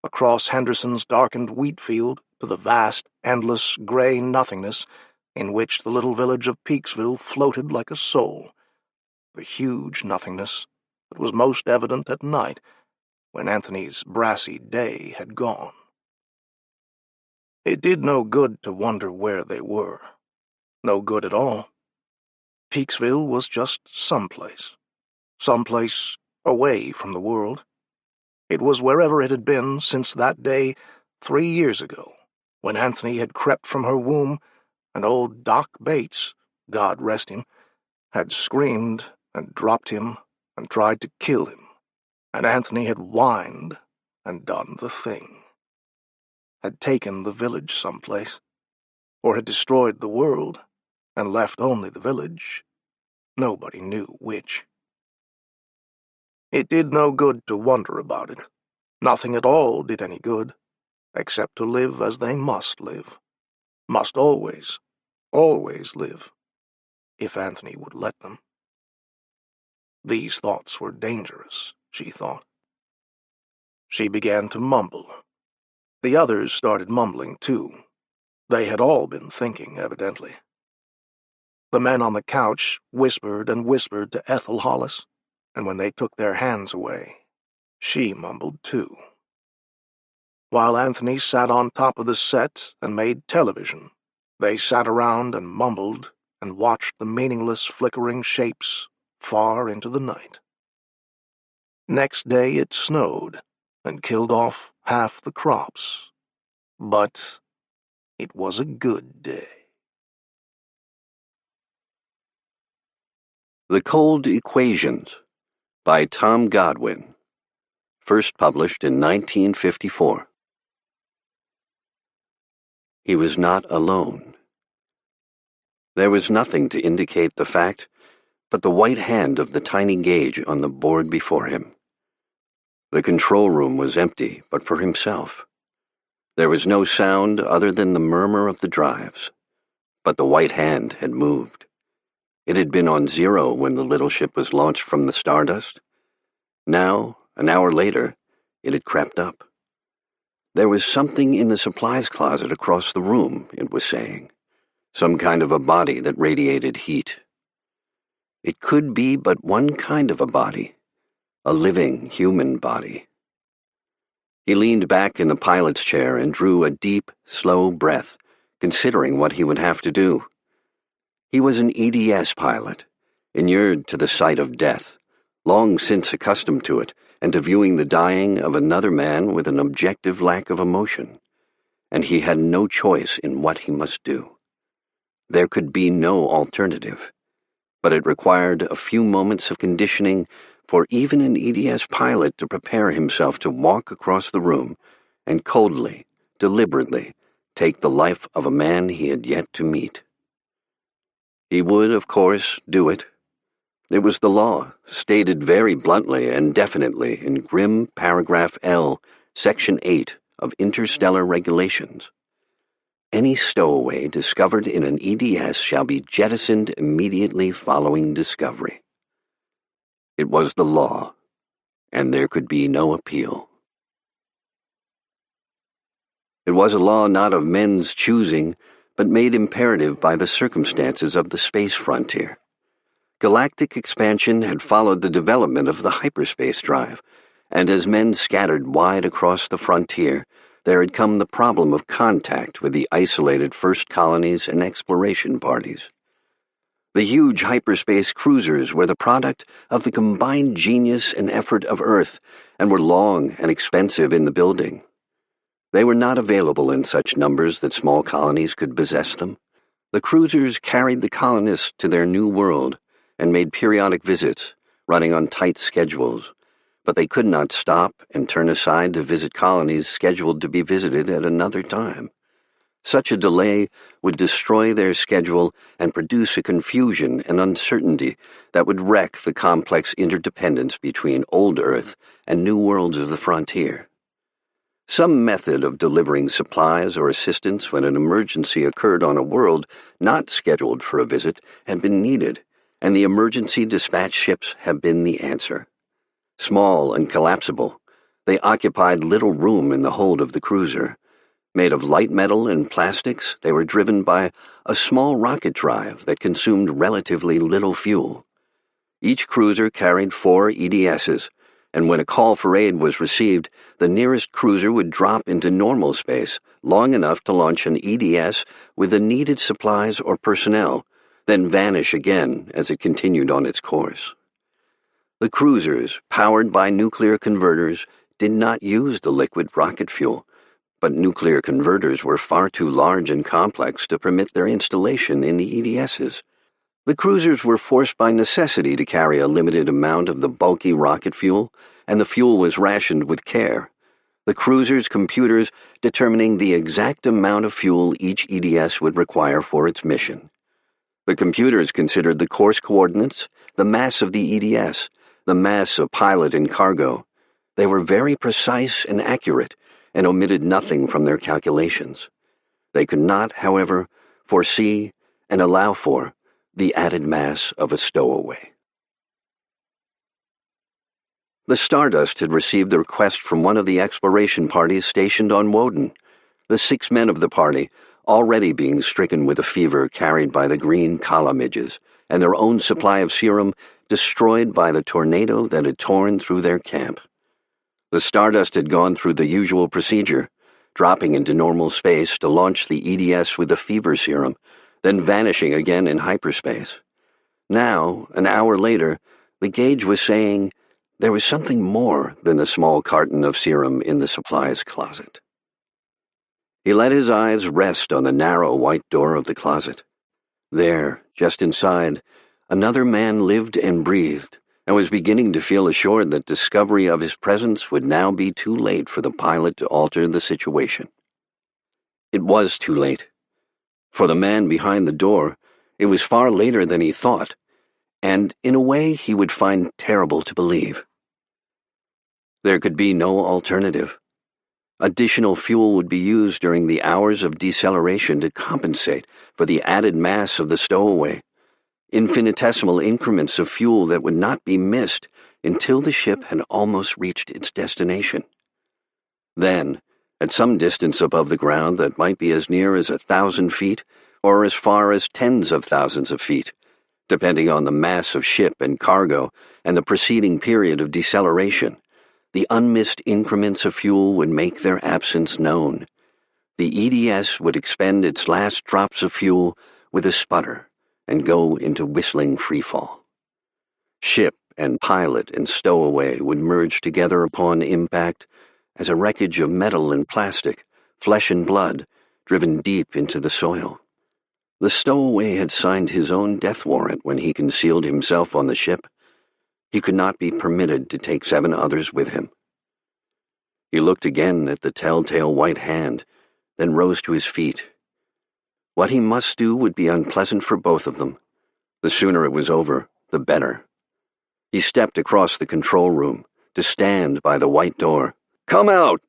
across Henderson's darkened wheat field to the vast, endless, gray nothingness in which the little village of Peaksville floated like a soul, the huge nothingness that was most evident at night, when Anthony's brassy day had gone. It did no good to wonder where they were. No good at all. Peaksville was just someplace away from the world. It was wherever it had been since that day 3 years ago, when Anthony had crept from her womb and old Doc Bates, God rest him, had screamed and dropped him and tried to kill him, and Anthony had whined and done the thing. Had taken the village someplace, or had destroyed the world and left only the village. Nobody knew which. It did no good to wonder about it. Nothing at all did any good, except to live as they must live. Must always, always live, if Anthony would let them. These thoughts were dangerous, she thought. She began to mumble. The others started mumbling, too. They had all been thinking, evidently. The men on the couch whispered and whispered to Ethel Hollis, and when they took their hands away, she mumbled, too. While Anthony sat on top of the set and made television, they sat around and mumbled and watched the meaningless flickering shapes far into the night. Next day it snowed and killed off half the crops, but it was a good day. The Cold Equations by Tom Godwin, first published in 1954. He was not alone. There was nothing to indicate the fact but the white hand of the tiny gauge on the board before him. The control room was empty but for himself. There was no sound other than the murmur of the drives, but the white hand had moved. It had been on zero when the little ship was launched from the stardust. Now, an hour later, it had crept up. There was something in the supplies closet across the room, it was saying. Some kind of a body that radiated heat. It could be but one kind of a body, a living human body. He leaned back in the pilot's chair and drew a deep, slow breath, considering what he would have to do. He was an EDS pilot, inured to the sight of death, long since accustomed to it, and to viewing the dying of another man with an objective lack of emotion, and he had no choice in what he must do. There could be no alternative, but it required a few moments of conditioning for even an EDS pilot to prepare himself to walk across the room and coldly, deliberately, take the life of a man he had yet to meet. He would, of course, do it. It was the law, stated very bluntly and definitely in grim paragraph L, section 8 of Interstellar Regulations. Any stowaway discovered in an EDS shall be jettisoned immediately following discovery. It was the law, and there could be no appeal. It was a law not of men's choosing, but made imperative by the circumstances of the space frontier. Galactic expansion had followed the development of the hyperspace drive, and as men scattered wide across the frontier, there had come the problem of contact with the isolated first colonies and exploration parties. The huge hyperspace cruisers were the product of the combined genius and effort of Earth, and were long and expensive in the building. They were not available in such numbers that small colonies could possess them. The cruisers carried the colonists to their new world and made periodic visits, running on tight schedules, but they could not stop and turn aside to visit colonies scheduled to be visited at another time. Such a delay would destroy their schedule and produce a confusion and uncertainty that would wreck the complex interdependence between old Earth and new worlds of the frontier. Some method of delivering supplies or assistance when an emergency occurred on a world not scheduled for a visit had been needed, and the emergency dispatch ships have been the answer. Small and collapsible, they occupied little room in the hold of the cruiser. Made of light metal and plastics, they were driven by a small rocket drive that consumed relatively little fuel. Each cruiser carried 4 EDSs, and when a call for aid was received, the nearest cruiser would drop into normal space long enough to launch an EDS with the needed supplies or personnel, then vanish again as it continued on its course. The cruisers, powered by nuclear converters, did not use the liquid rocket fuel, but nuclear converters were far too large and complex to permit their installation in the EDSs. The cruisers were forced by necessity to carry a limited amount of the bulky rocket fuel, and the fuel was rationed with care, the cruiser's computers determining the exact amount of fuel each EDS would require for its mission. The computers considered the course coordinates, the mass of the EDS, the mass of pilot and cargo. They were very precise and accurate, and omitted nothing from their calculations. They could not, however, foresee and allow for the added mass of a stowaway. The Stardust had received the request from one of the exploration parties stationed on Woden. The 6 men of the party, already being stricken with a fever carried by the green column-midges, and their own supply of serum destroyed by the tornado that had torn through their camp. The Stardust had gone through the usual procedure, dropping into normal space to launch the EDS with the fever serum, then vanishing again in hyperspace. Now, an hour later, the gauge was saying there was something more than the small carton of serum in the supplies closet. He let his eyes rest on the narrow white door of the closet. There, just inside, another man lived and breathed, and was beginning to feel assured that discovery of his presence would now be too late for the pilot to alter the situation. It was too late. For the man behind the door, it was far later than he thought, and in a way he would find terrible to believe. There could be no alternative. Additional fuel would be used during the hours of deceleration to compensate for the added mass of the stowaway, infinitesimal increments of fuel that would not be missed until the ship had almost reached its destination. Then, at some distance above the ground that might be as near as 1,000 feet or as far as tens of thousands of feet, depending on the mass of ship and cargo and the preceding period of deceleration, the unmissed increments of fuel would make their absence known. The EDS would expend its last drops of fuel with a sputter and go into whistling freefall. Ship and pilot and stowaway would merge together upon impact as a wreckage of metal and plastic, flesh and blood, driven deep into the soil. The stowaway had signed his own death warrant when he concealed himself on the ship. He could not be permitted to take 7 others with him. He looked again at the telltale white hand, then rose to his feet. What he must do would be unpleasant for both of them. The sooner it was over, the better. He stepped across the control room to stand by the white door. "Come out!"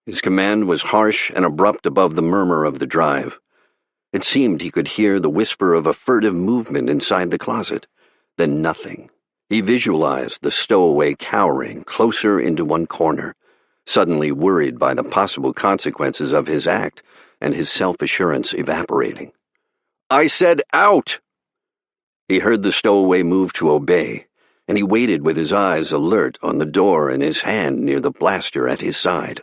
His command was harsh and abrupt above the murmur of the drive. It seemed he could hear the whisper of a furtive movement inside the closet. Then nothing. He visualized the stowaway cowering closer into one corner, suddenly worried by the possible consequences of his act and his self-assurance evaporating. "I said out!" He heard the stowaway move to obey, and he waited with his eyes alert on the door and his hand near the blaster at his side.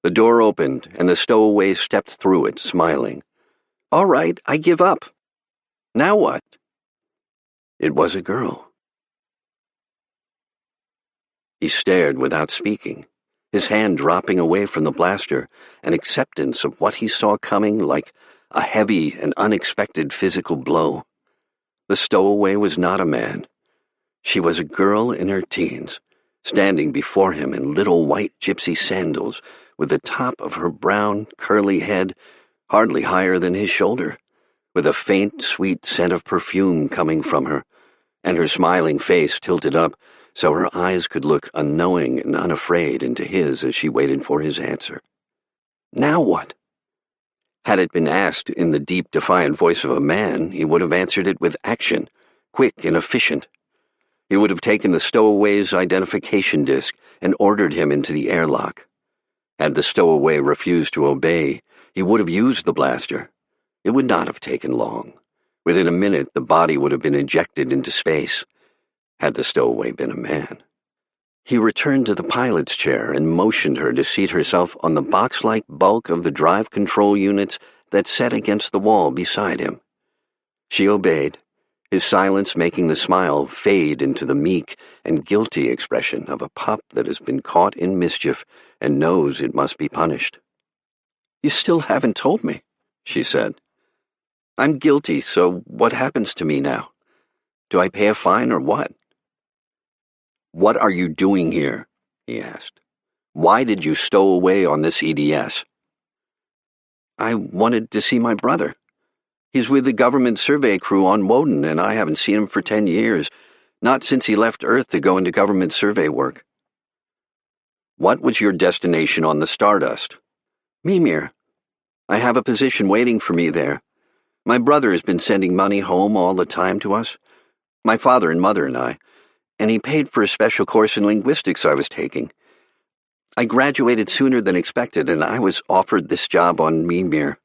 The door opened, and the stowaway stepped through it, smiling. "All right, I give up. Now what?" It was a girl. He stared without speaking, his hand dropping away from the blaster, an acceptance of what he saw coming like a heavy and unexpected physical blow. The stowaway was not a man. She was a girl in her teens, standing before him in little white gypsy sandals, with the top of her brown, curly head hardly higher than his shoulder, with a faint, sweet scent of perfume coming from her, and her smiling face tilted up so her eyes could look unknowing and unafraid into his as she waited for his answer. Now what? Had it been asked in the deep, defiant voice of a man, he would have answered it with action, quick and efficient. He would have taken the stowaway's identification disc and ordered him into the airlock. Had the stowaway refused to obey, he would have used the blaster. It would not have taken long. Within a minute, the body would have been ejected into space, had the stowaway been a man. He returned to the pilot's chair and motioned her to seat herself on the box-like bulk of the drive control units that sat against the wall beside him. She obeyed, his silence making the smile fade into the meek and guilty expression of a pup that has been caught in mischief and knows it must be punished. "You still haven't told me," she said. I'm guilty, so what happens to me now? Do I pay a fine or what? What are you doing here? He asked. Why did you stow away on this EDS? I wanted to see my brother. He's with the government survey crew on Woden, and I haven't seen him for 10 years, not since he left Earth to go into government survey work. What was your destination on the Stardust? Mimir. I have a position waiting for me there. My brother has been sending money home all the time to us, my father and mother and I, and he paid for a special course in linguistics I was taking. I graduated sooner than expected, and I was offered this job on Mimir.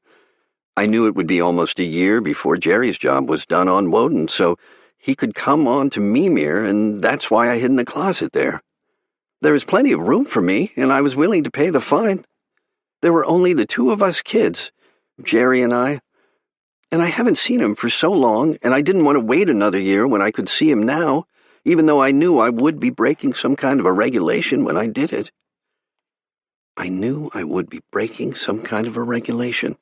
I knew it would be almost a year before Jerry's job was done on Woden, so he could come on to Mimir, and that's why I hid in the closet there. There was plenty of room for me, and I was willing to pay the fine. There were only the two of us kids, Jerry and I haven't seen him for so long, and I didn't want to wait another year when I could see him now, even though I knew I would be breaking some kind of a regulation when I did it. I knew I would be breaking some kind of a regulation.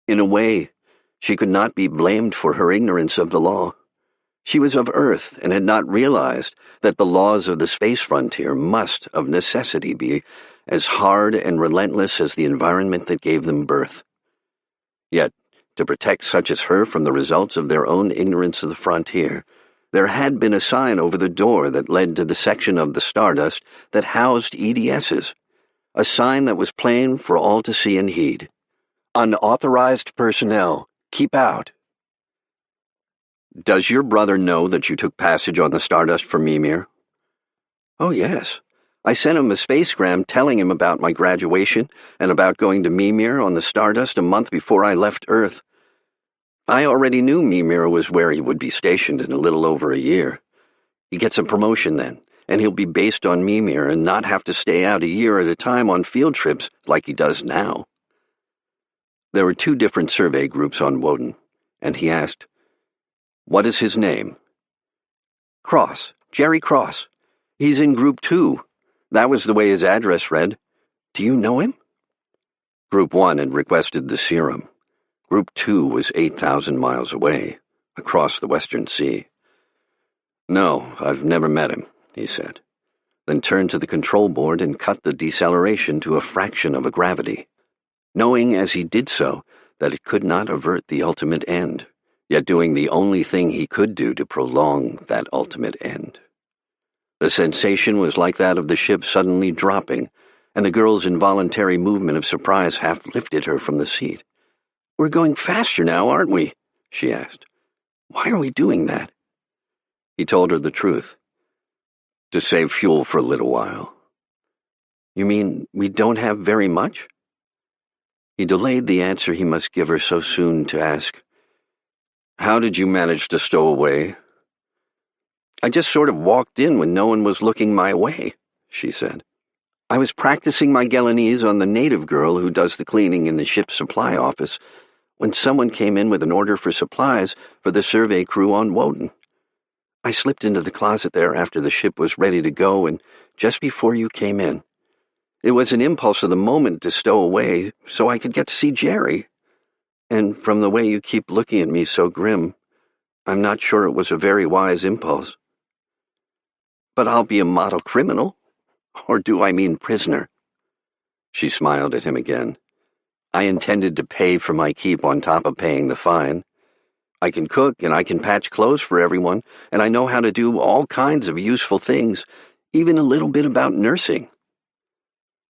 In a way, she could not be blamed for her ignorance of the law. She was of Earth and had not realized that the laws of the space frontier must, of necessity, be as hard and relentless as the environment that gave them birth. Yet, to protect such as her from the results of their own ignorance of the frontier, there had been a sign over the door that led to the section of the Stardust that housed EDSs, a sign that was plain for all to see and heed. Unauthorized personnel, keep out. Does your brother know that you took passage on the Stardust for Mimir? Oh, yes. I sent him a spacegram telling him about my graduation and about going to Mimir on the Stardust a month before I left Earth. I already knew Mimir was where he would be stationed in a little over a year. He gets a promotion then, and he'll be based on Mimir and not have to stay out a year at a time on field trips like he does now. There were 2 different survey groups on Woden, and he asked, What is his name? Cross, Jerry Cross. He's in Group 2. That was the way his address read. Do you know him? Group 1 had requested the serum. Group 2 was 8,000 miles away, across the Western Sea. No, I've never met him, he said, then turned to the control board and cut the deceleration to a fraction of a gravity, knowing as he did so that it could not avert the ultimate end, yet doing the only thing he could do to prolong that ultimate end. The sensation was like that of the ship suddenly dropping, and the girl's involuntary movement of surprise half lifted her from the seat. We're going faster now, aren't we? She asked. Why are we doing that? He told her the truth. To save fuel for a little while. You mean we don't have very much? He delayed the answer he must give her so soon to ask, How did you manage to stow away? I just sort of walked in when no one was looking my way, she said. I was practicing my Gelanese on the native girl who does the cleaning in the ship's supply office when someone came in with an order for supplies for the survey crew on Woden. I slipped into the closet there after the ship was ready to go and just before you came in. It was an impulse of the moment to stow away so I could get to see Jerry. And from the way you keep looking at me so grim, I'm not sure it was a very wise impulse. But I'll be a model criminal. Or do I mean prisoner? She smiled at him again. I intended to pay for my keep on top of paying the fine. I can cook and I can patch clothes for everyone, and I know how to do all kinds of useful things, even a little bit about nursing.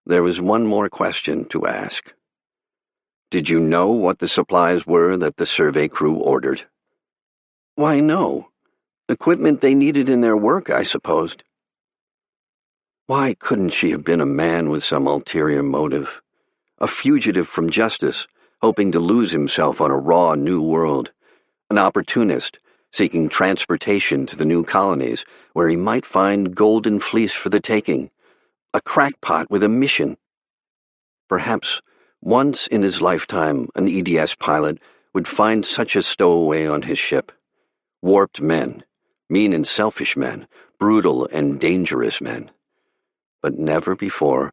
There was one more question to ask. Did you know what the supplies were that the survey crew ordered? Why, no. Equipment they needed in their work, I supposed. Why couldn't she have been a man with some ulterior motive? A fugitive from justice, hoping to lose himself on a raw new world. An opportunist, seeking transportation to the new colonies, where he might find golden fleece for the taking. A crackpot with a mission. Perhaps once in his lifetime an EDS pilot would find such a stowaway on his ship. Warped men, mean and selfish men, brutal and dangerous men. But never before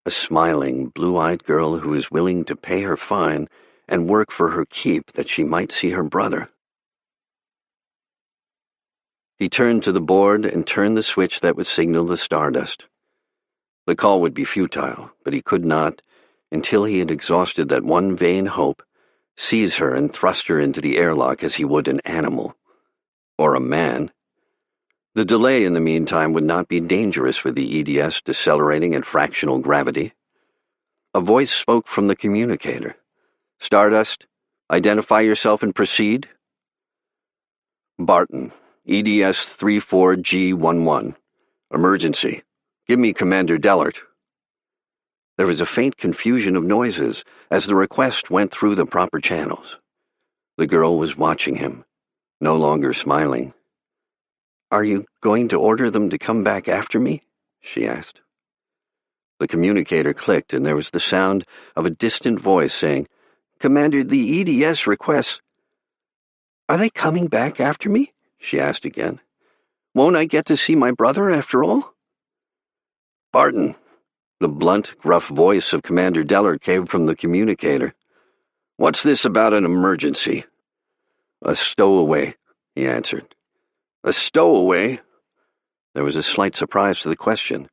a smiling, blue-eyed girl who is willing to pay her fine and work for her keep that she might see her brother. He turned to the board and turned the switch that would signal the stardust. The call would be futile, but he could not, until he had exhausted that one vain hope, seize her and thrust her into the airlock as he would an animal. Or a man. The delay in the meantime would not be dangerous with the EDS decelerating at fractional gravity. A voice spoke from the communicator. "Stardust, identify yourself and proceed." "Barton, EDS 34G11. Emergency. Give me Commander Dellert." There was a faint confusion of noises as the request went through the proper channels. The girl was watching him, no longer smiling. "Are you going to order them to come back after me?" she asked. The communicator clicked, and there was the sound of a distant voice saying, "Commander, the EDS requests—" "Are they coming back after me?" she asked again. "Won't I get to see my brother after all?" "Barton," the blunt, gruff voice of Commander Dellert came from the communicator. "What's this about an emergency?" "A stowaway," he answered. "A stowaway?" There was a slight surprise to the question.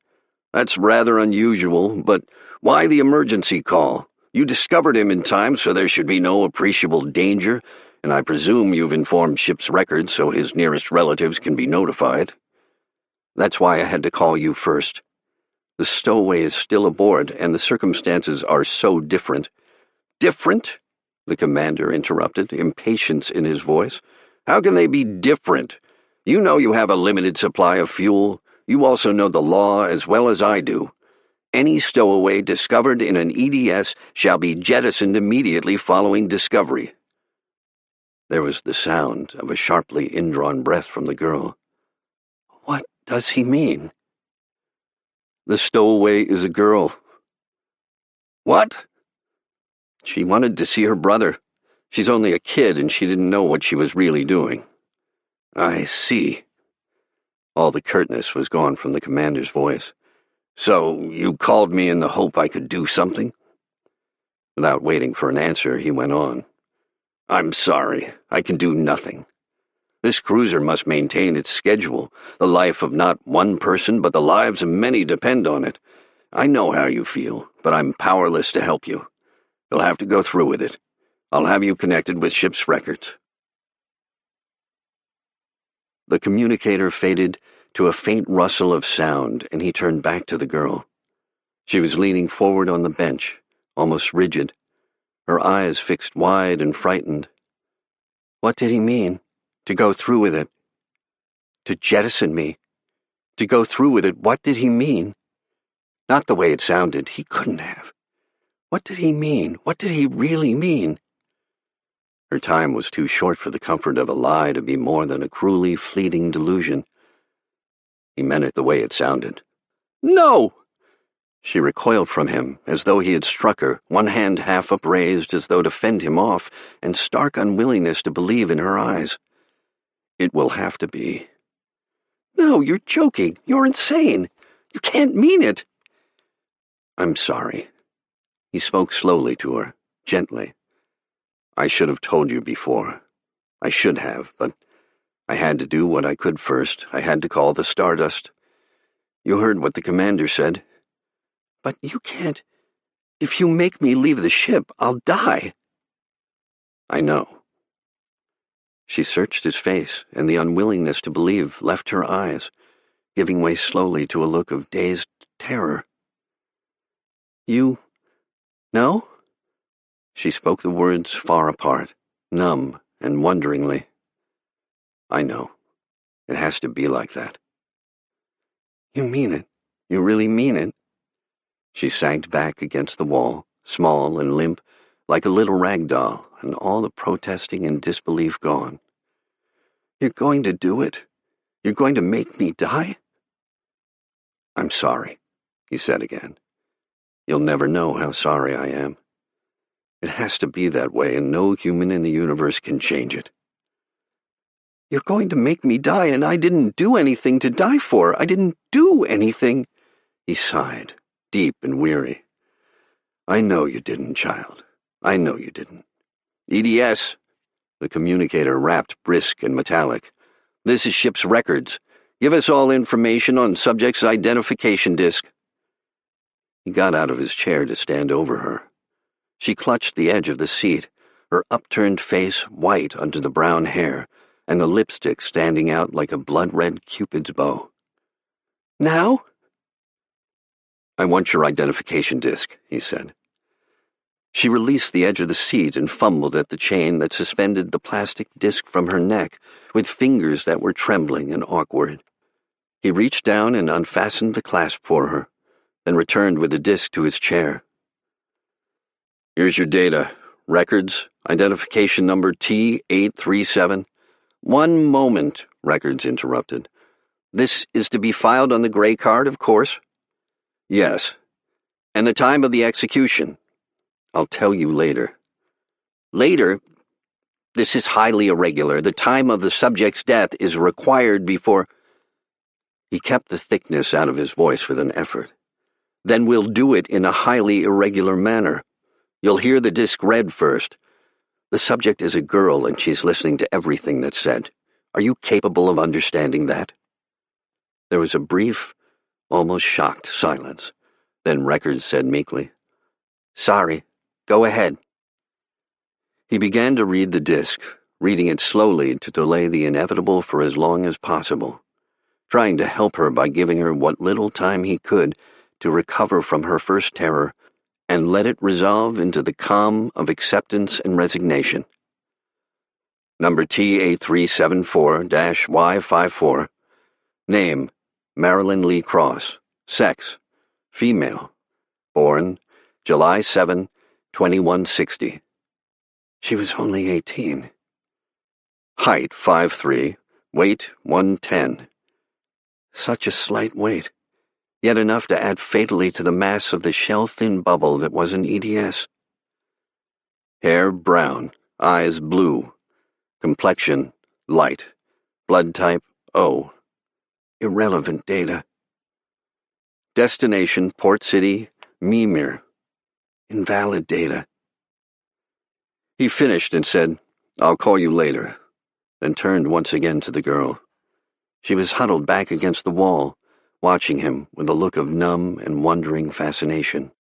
"That's rather unusual, but why the emergency call? You discovered him in time, so there should be no appreciable danger, and I presume you've informed ship's records so his nearest relatives can be notified." "That's why I had to call you first. The stowaway is still aboard, and the circumstances are so different." "Different?" the commander interrupted, impatience in his voice. "How can they be different? You know you have a limited supply of fuel. You also know the law as well as I do. Any stowaway discovered in an EDS shall be jettisoned immediately following discovery." There was the sound of a sharply indrawn breath from the girl. "What does he mean?" "The stowaway is a girl." "What?" "She wanted to see her brother. She's only a kid, and she didn't know what she was really doing." "I see." All the curtness was gone from the commander's voice. "So you called me in the hope I could do something?" Without waiting for an answer, he went on. "I'm sorry. I can do nothing. This cruiser must maintain its schedule. The life of not one person, but the lives of many depend on it. I know how you feel, but I'm powerless to help you. You'll have to go through with it. I'll have you connected with ship's records." The communicator faded to a faint rustle of sound, and he turned back to the girl. She was leaning forward on the bench, almost rigid, her eyes fixed wide and frightened. What did he mean? To go through with it? To jettison me? To go through with it, what did he mean? Not the way it sounded. He couldn't have. What did he mean? What did he really mean? Her time was too short for the comfort of a lie to be more than a cruelly fleeting delusion. He meant it the way it sounded. "No!" She recoiled from him, as though he had struck her, one hand half upraised as though to fend him off, and stark unwillingness to believe in her eyes. "It will have to be." "No, you're joking. You're insane. You can't mean it." "I'm sorry." He spoke slowly to her, gently. "I should have told you before. I should have, but I had to do what I could first. I had to call the Stardust. You heard what the commander said." "But you can't. If you make me leave the ship, I'll die." "I know." She searched his face, and the unwillingness to believe left her eyes, giving way slowly to a look of dazed terror. "You know?" She spoke the words far apart, numb and wonderingly. "I know. It has to be like that." "You mean it? You really mean it?" She sagged back against the wall, small and limp, like a little rag doll, and all the protesting and disbelief gone. "You're going to do it? You're going to make me die?" "I'm sorry," he said again. "You'll never know how sorry I am. It has to be that way, and no human in the universe can change it." "You're going to make me die, and I didn't do anything to die for. I didn't do anything." He sighed, deep and weary. "I know you didn't, child. I know you didn't. EDS, the communicator rapped brisk and metallic. This is ship's records. Give us all information on subject's identification disk. He got out of his chair to stand over her. She clutched the edge of the seat, her upturned face white under the brown hair, and the lipstick standing out like a blood-red Cupid's bow. Now? I want your identification disk, he said. She released the edge of the seat and fumbled at the chain that suspended the plastic disc from her neck, with fingers that were trembling and awkward. He reached down and unfastened the clasp for her, then returned with the disc to his chair. Here's your data. Records, identification number T837. One moment, Records interrupted. This is to be filed on the gray card, of course? Yes. And the time of the execution? I'll tell you later. Later? This is highly irregular. The time of the subject's death is required before... He kept the thickness out of his voice with an effort. Then we'll do it in a highly irregular manner. You'll hear the disc read first. The subject is a girl and she's listening to everything that's said. Are you capable of understanding that? There was a brief, almost shocked silence. Then Records said meekly, Sorry, go ahead. He began to read the disc, reading it slowly to delay the inevitable for as long as possible, trying to help her by giving her what little time he could to recover from her first terror and let it resolve into the calm of acceptance and resignation. Number T8374-Y54. Name, Marilyn Lee Cross. Sex, female. Born, July 7, 2160. She was only 18. Height, 5'3", weight, 110. Such a slight weight, yet enough to add fatally to the mass of the shell-thin bubble that was an EDS. Hair, brown. Eyes, blue. Complexion, light. Blood type, O. Irrelevant data. Destination, Port City, Mimir. Invalid data. He finished and said, I'll call you later, then turned once again to the girl. She was huddled back against the wall, watching him with a look of numb and wondering fascination.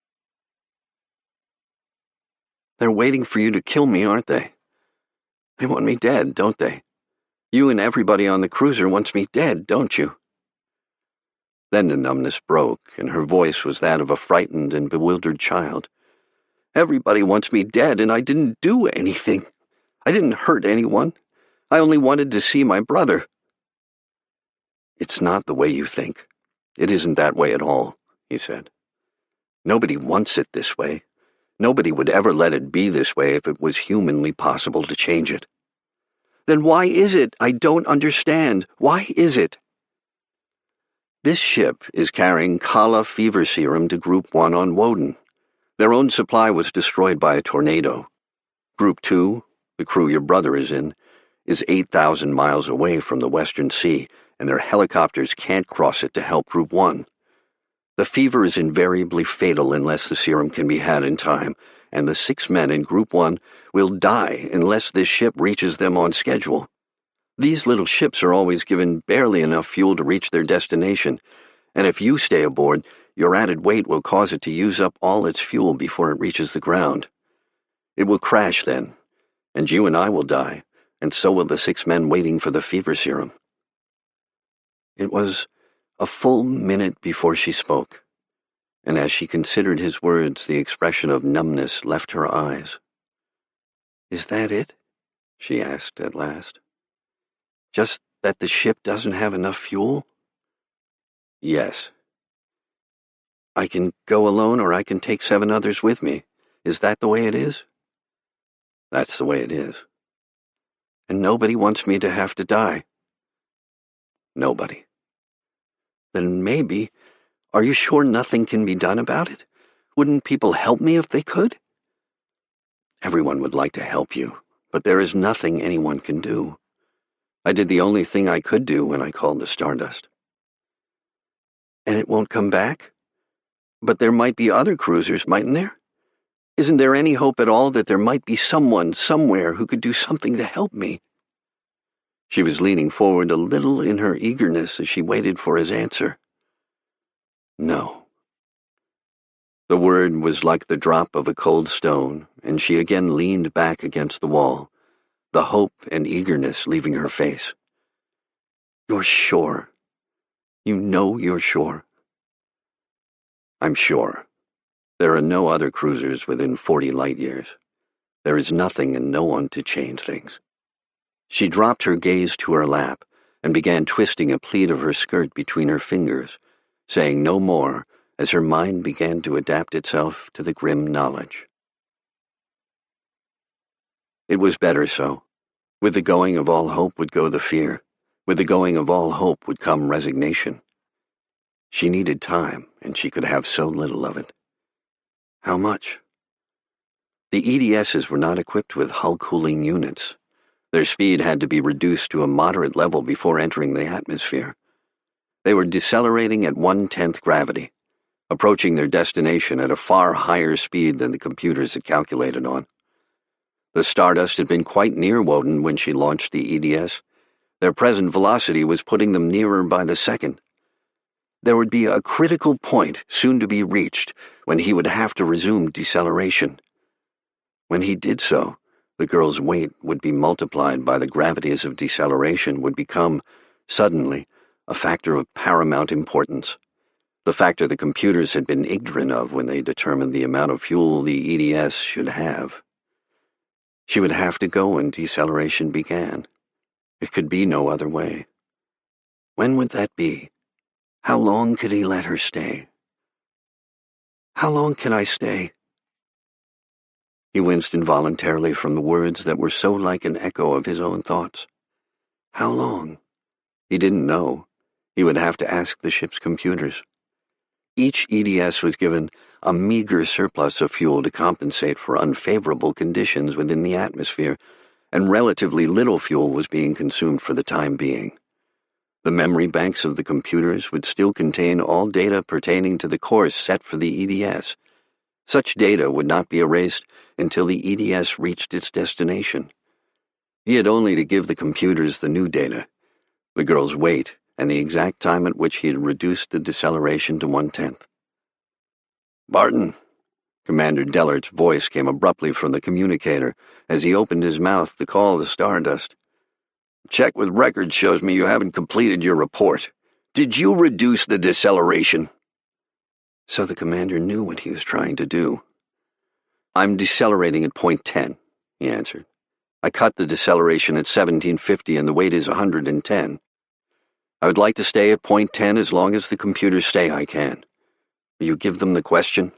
They're waiting for you to kill me, aren't they? They want me dead, don't they? You and everybody on the cruiser wants me dead, don't you? Then the numbness broke, and her voice was that of a frightened and bewildered child. Everybody wants me dead, and I didn't do anything. I didn't hurt anyone. I only wanted to see my brother. It's not the way you think. It isn't that way at all, he said. Nobody wants it this way. Nobody would ever let it be this way if it was humanly possible to change it. Then why is it? I don't understand. Why is it? This ship is carrying Kala fever serum to Group 1 on Woden. Their own supply was destroyed by a tornado. Group 2, the crew your brother is in, is 8,000 miles away from the Western Sea, and their helicopters can't cross it to help Group 1. The fever is invariably fatal unless the serum can be had in time, and the 6 men in Group 1 will die unless this ship reaches them on schedule. These little ships are always given barely enough fuel to reach their destination, and if you stay aboard, your added weight will cause it to use up all its fuel before it reaches the ground. It will crash then, and you and I will die, and so will the 6 men waiting for the fever serum. It was a full minute before she spoke, and as she considered his words, the expression of numbness left her eyes. Is that it? She asked at last. Just that the ship doesn't have enough fuel? Yes. I can go alone or I can take 7 others with me. Is that the way it is? That's the way it is. And nobody wants me to have to die. Nobody. Then maybe, are you sure nothing can be done about it? Wouldn't people help me if they could? Everyone would like to help you, but there is nothing anyone can do. I did the only thing I could do when I called the Stardust. And it won't come back? But there might be other cruisers, mightn't there? Isn't there any hope at all that there might be someone somewhere who could do something to help me?" She was leaning forward a little in her eagerness as she waited for his answer. No. The word was like the drop of a cold stone, and she again leaned back against the wall, the hope and eagerness leaving her face. "You're sure? You know you're sure?" "I'm sure. There are no other cruisers within 40 light-years. There is nothing and no one to change things." She dropped her gaze to her lap and began twisting a pleat of her skirt between her fingers, saying no more as her mind began to adapt itself to the grim knowledge. It was better so. With the going of all hope would go the fear. With the going of all hope would come resignation. She needed time, and she could have so little of it. How much? The EDSs were not equipped with hull-cooling units. Their speed had to be reduced to a moderate level before entering the atmosphere. They were decelerating at 1/10 gravity, approaching their destination at a far higher speed than the computers had calculated on. The Stardust had been quite near Woden when she launched the EDS. Their present velocity was putting them nearer by the second. There would be a critical point soon to be reached when he would have to resume deceleration. When he did so, the girl's weight would be multiplied by the gravities of deceleration would become, suddenly, a factor of paramount importance. The factor the computers had been ignorant of when they determined the amount of fuel the EDS should have. She would have to go when deceleration began. It could be no other way. When would that be? How long could he let her stay? "How long can I stay?" He winced involuntarily from the words that were so like an echo of his own thoughts. How long? He didn't know. He would have to ask the ship's computers. Each EDS was given a meager surplus of fuel to compensate for unfavorable conditions within the atmosphere, and relatively little fuel was being consumed for the time being. The memory banks of the computers would still contain all data pertaining to the course set for the EDS. Such data would not be erased until the EDS reached its destination. He had only to give the computers the new data, the girl's weight, and the exact time at which he had reduced the deceleration to 1/10. "Barton," Commander Dellert's voice came abruptly from the communicator as he opened his mouth to call the Stardust. "Check with records shows me you haven't completed your report. Did you reduce the deceleration?" So the commander knew what he was trying to do. "I'm decelerating at point 10, he answered. "I cut the deceleration at 1750 and the weight is 110. I would like to stay at point 10 as long as the computers say I can. Will you give them the question?"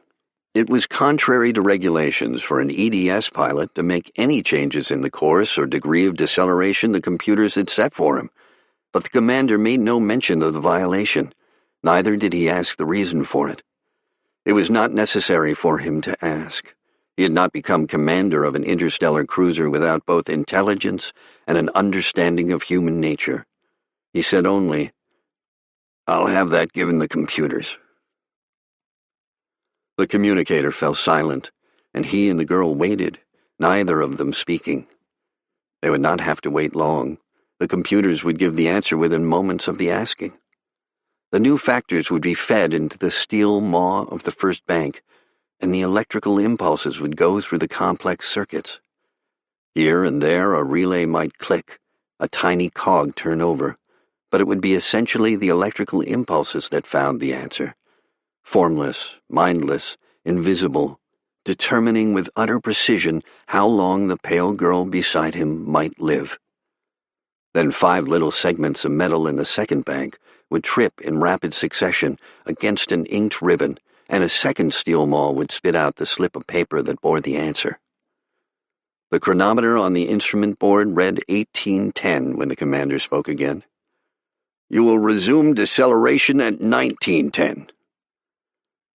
It was contrary to regulations for an EDS pilot to make any changes in the course or degree of deceleration the computers had set for him, but the commander made no mention of the violation, neither did he ask the reason for it. It was not necessary for him to ask. He had not become commander of an interstellar cruiser without both intelligence and an understanding of human nature. He said only, "I'll have that given the computers." The communicator fell silent, and he and the girl waited, neither of them speaking. They would not have to wait long. The computers would give the answer within moments of the asking. The new factors would be fed into the steel maw of the first bank, and the electrical impulses would go through the complex circuits. Here and there a relay might click, a tiny cog turn over, but it would be essentially the electrical impulses that found the answer. Formless, mindless, invisible, determining with utter precision how long the pale girl beside him might live. Then 5 little segments of metal in the second bank would trip in rapid succession against an inked ribbon, and a second steel maw would spit out the slip of paper that bore the answer. The chronometer on the instrument board read 1810 when the commander spoke again. "You will resume deceleration at 1910.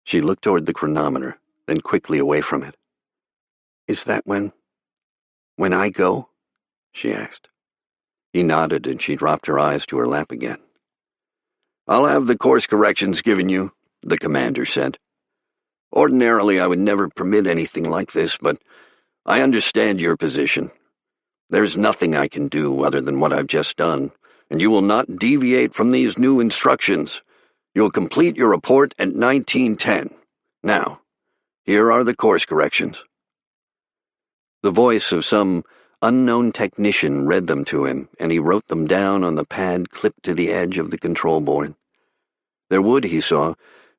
She looked toward the chronometer, then quickly away from it. "Is that when I go?" she asked. He nodded, and she dropped her eyes to her lap again. "I'll have the course corrections given you," the commander said. Ordinarily, I would never permit anything like this, but I understand your position. There's nothing I can do other than what I've just done, and you will not deviate from these new instructions. You'll complete your report at 1910. Now, here are the course corrections." The voice of some unknown technician read them to him, and he wrote them down on the pad clipped to the edge of the control board. There would, he saw,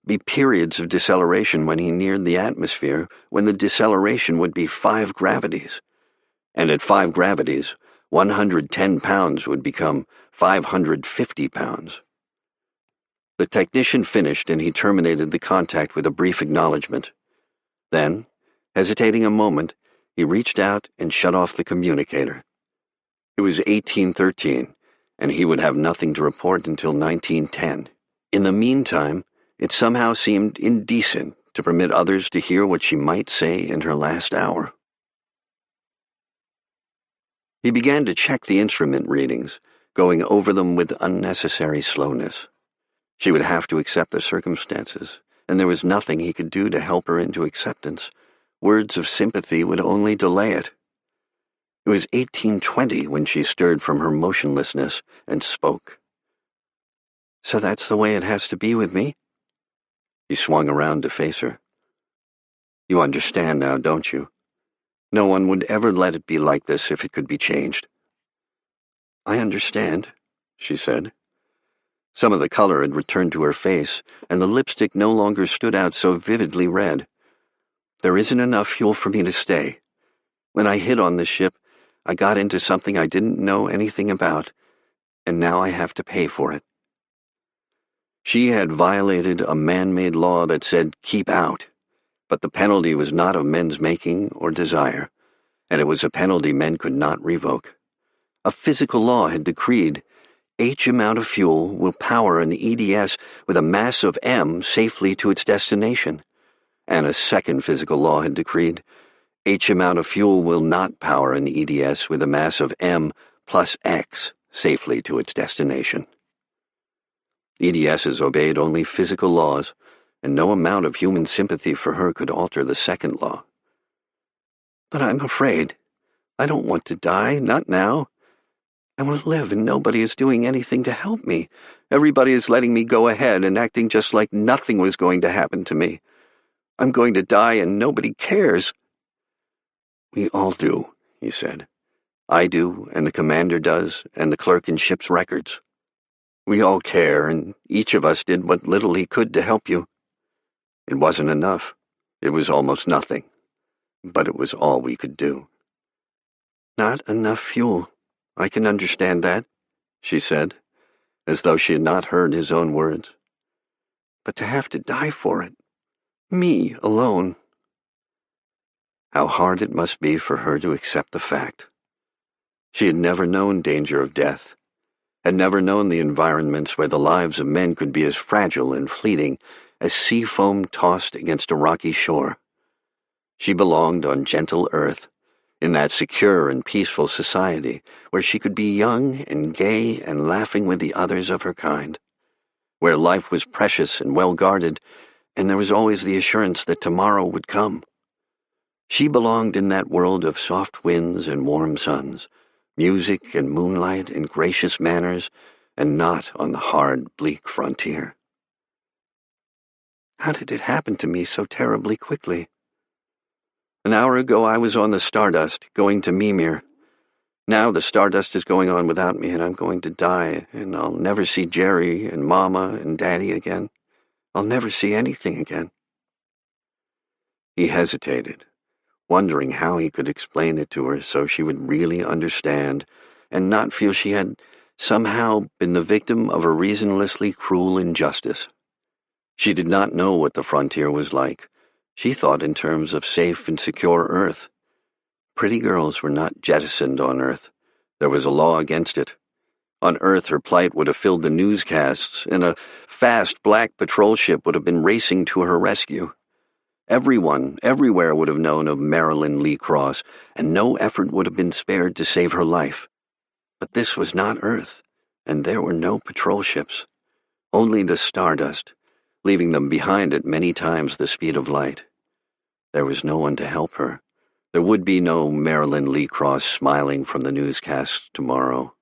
be periods of deceleration when he neared the atmosphere, when the deceleration would be 5 gravities. And at 5 gravities, 110 pounds would become 550 pounds. The technician finished, and he terminated the contact with a brief acknowledgement. Then, hesitating a moment, he reached out and shut off the communicator. It was 1813, and he would have nothing to report until 1910. In the meantime, it somehow seemed indecent to permit others to hear what she might say in her last hour. He began to check the instrument readings, going over them with unnecessary slowness. She would have to accept the circumstances, and there was nothing he could do to help her into acceptance. Words of sympathy would only delay it. It was 1820 when she stirred from her motionlessness and spoke. "So that's the way it has to be with me?" He swung around to face her. "You understand now, don't you? No one would ever let it be like this if it could be changed." "I understand," she said. Some of the color had returned to her face, and the lipstick no longer stood out so vividly red. "There isn't enough fuel for me to stay. When I hit on this ship, I got into something I didn't know anything about, and now I have to pay for it." She had violated a man-made law that said, "Keep out," but the penalty was not of men's making or desire, and it was a penalty men could not revoke. A physical law had decreed, H amount of fuel will power an EDS with a mass of M safely to its destination, and a second physical law had decreed, H amount of fuel will not power an EDS with a mass of M plus X safely to its destination. EDSs obeyed only physical laws, and no amount of human sympathy for her could alter the second law. "But I'm afraid. I don't want to die, not now. I want to live, and nobody is doing anything to help me. Everybody is letting me go ahead and acting just like nothing was going to happen to me. I'm going to die, and nobody cares." "We all do," he said. "I do, and the commander does, and the clerk in ship's records. We all care, and each of us did what little he could to help you. It wasn't enough. It was almost nothing. But it was all we could do." "Not enough fuel. I can understand that," she said, as though she had not heard his own words. "But to have to die for it. Me alone." How hard it must be for her to accept the fact. She had never known danger of death, had never known the environments where the lives of men could be as fragile and fleeting as sea foam tossed against a rocky shore. She belonged on gentle earth, in that secure and peaceful society where she could be young and gay and laughing with the others of her kind, where life was precious and well guarded, and there was always the assurance that tomorrow would come. She belonged in that world of soft winds and warm suns, music and moonlight and gracious manners, and not on the hard, bleak frontier. How did it happen to me so terribly quickly? An hour ago I was on the Stardust, going to Mimir. Now the Stardust is going on without me, and I'm going to die, and I'll never see Jerry and Mama and Daddy again. I'll never see anything again. He hesitated, wondering how he could explain it to her so she would really understand and not feel she had somehow been the victim of a reasonlessly cruel injustice. She did not know what the frontier was like. She thought in terms of safe and secure Earth. Pretty girls were not jettisoned on Earth. There was a law against it. On Earth, her plight would have filled the newscasts, and a fast black patrol ship would have been racing to her rescue. Everyone, everywhere would have known of Marilyn Lee Cross, and no effort would have been spared to save her life. But this was not Earth, and there were no patrol ships. Only the Stardust, leaving them behind at many times the speed of light. There was no one to help her. There would be no Marilyn Lee Cross smiling from the newscast tomorrow.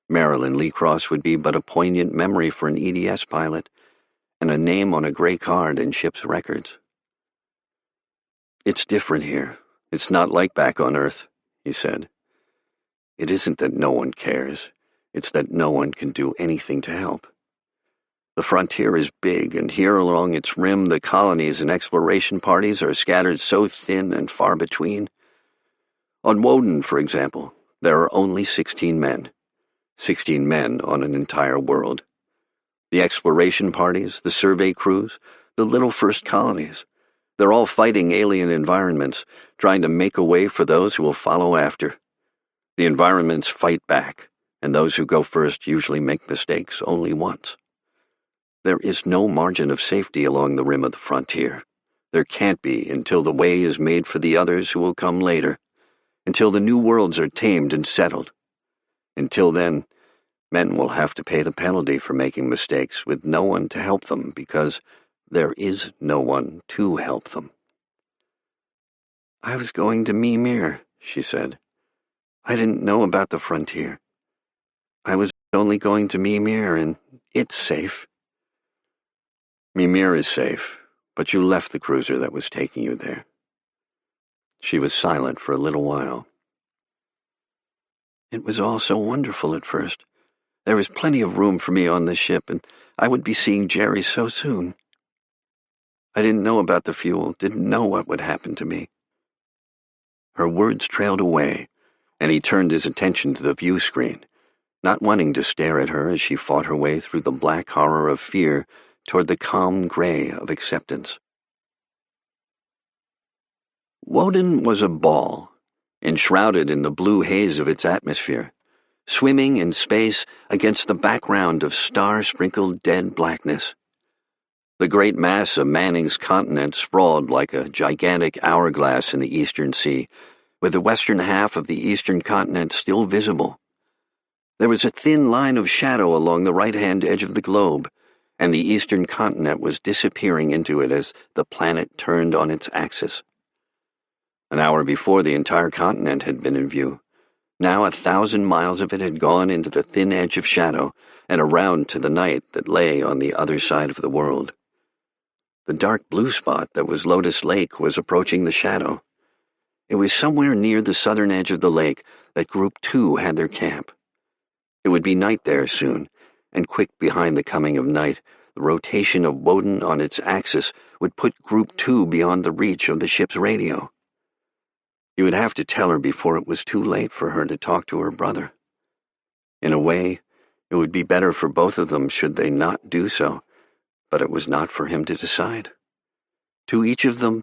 Marilyn Lee Cross would be but a poignant memory for an EDS pilot, and a name on a gray card in ship's records. "It's different here. It's not like back on Earth," he said. "It isn't that no one cares. It's that no one can do anything to help. The frontier is big, and here along its rim the colonies and exploration parties are scattered so thin and far between. On Woden, for example, there are only 16 men. 16 men on an entire world. The exploration parties, the survey crews, the little first colonies, they're all fighting alien environments, trying to make a way for those who will follow after. The environments fight back, and those who go first usually make mistakes only once. There is no margin of safety along the rim of the frontier. There can't be until the way is made for the others who will come later, until the new worlds are tamed and settled. Until then, men will have to pay the penalty for making mistakes with no one to help them because there is no one to help them." "I was going to Mimir," she said. "I didn't know about the frontier. I was only going to Mimir, and it's safe." "Mimir is safe, but you left the cruiser that was taking you there." She was silent for a little while. "It was all so wonderful at first. There was plenty of room for me on the ship, and I would be seeing Jerry so soon. I didn't know about the fuel, didn't know what would happen to me." Her words trailed away, and he turned his attention to the view screen, not wanting to stare at her as she fought her way through the black horror of fear toward the calm gray of acceptance. Woden was a ball, enshrouded in the blue haze of its atmosphere, swimming in space against the background of star-sprinkled dead blackness. The great mass of Manning's continent sprawled like a gigantic hourglass in the eastern sea, with the western half of the eastern continent still visible. There was a thin line of shadow along the right-hand edge of the globe, and the eastern continent was disappearing into it as the planet turned on its axis. An hour before, the entire continent had been in view. Now 1,000 miles of it had gone into the thin edge of shadow and around to the night that lay on the other side of the world. The dark blue spot that was Lotus Lake was approaching the shadow. It was somewhere near the southern edge of the lake that Group 2 had their camp. It would be night there soon, and quick behind the coming of night, the rotation of Woden on its axis would put Group 2 beyond the reach of the ship's radio. He would have to tell her before it was too late for her to talk to her brother. In a way, it would be better for both of them should they not do so, but it was not for him to decide. To each of them,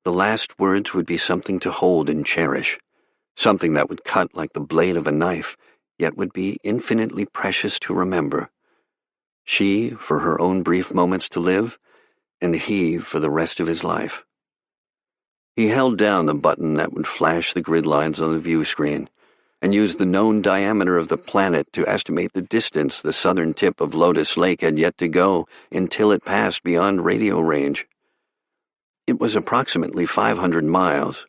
the last words would be something to hold and cherish, something that would cut like the blade of a knife, yet would be infinitely precious to remember. She for her own brief moments to live, and he for the rest of his life. He held down the button that would flash the grid lines on the view screen, and used the known diameter of the planet to estimate the distance the southern tip of Lotus Lake had yet to go until it passed beyond radio range. It was approximately 500 miles.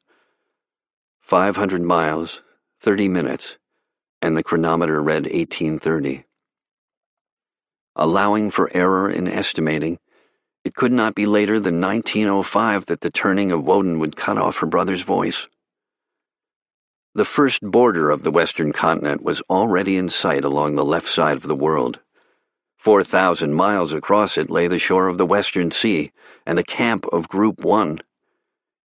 500 miles, 30 minutes, and the chronometer read 1830. Allowing for error in estimating, it could not be later than 1905 that the turning of Woden would cut off her brother's voice. The first border of the western continent was already in sight along the left side of the world. 4,000 miles across it lay the shore of the Western Sea and the camp of Group 1.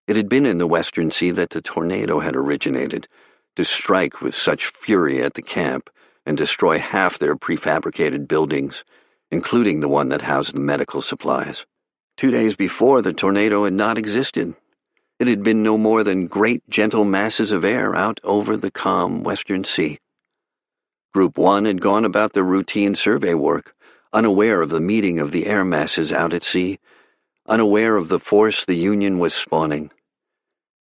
It had been in the Western Sea that the tornado had originated, to strike with such fury at the camp and destroy half their prefabricated buildings, including the one that housed the medical supplies. 2 days before, the tornado had not existed. It had been no more than great gentle masses of air out over the calm Western Sea. Group 1 had gone about their routine survey work, unaware of the meeting of the air masses out at sea, unaware of the force the Union was spawning.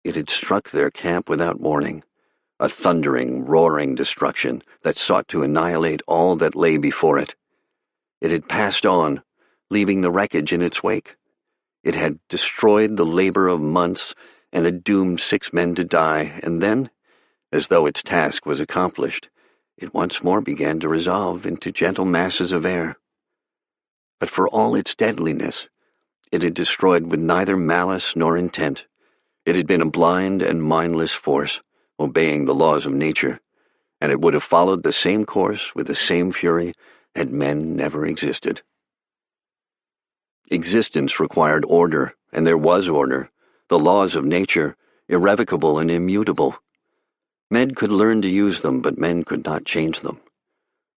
It had struck their camp without warning, a thundering, roaring destruction that sought to annihilate all that lay before it. It had passed on, leaving the wreckage in its wake. It had destroyed the labor of months and had doomed 6 men to die, and then, as though its task was accomplished, it once more began to resolve into gentle masses of air. But for all its deadliness, it had destroyed with neither malice nor intent. It had been a blind and mindless force, obeying the laws of nature, and it would have followed the same course with the same fury had men never existed. Existence required order, and there was order, the laws of nature, irrevocable and immutable. Men could learn to use them, but men could not change them.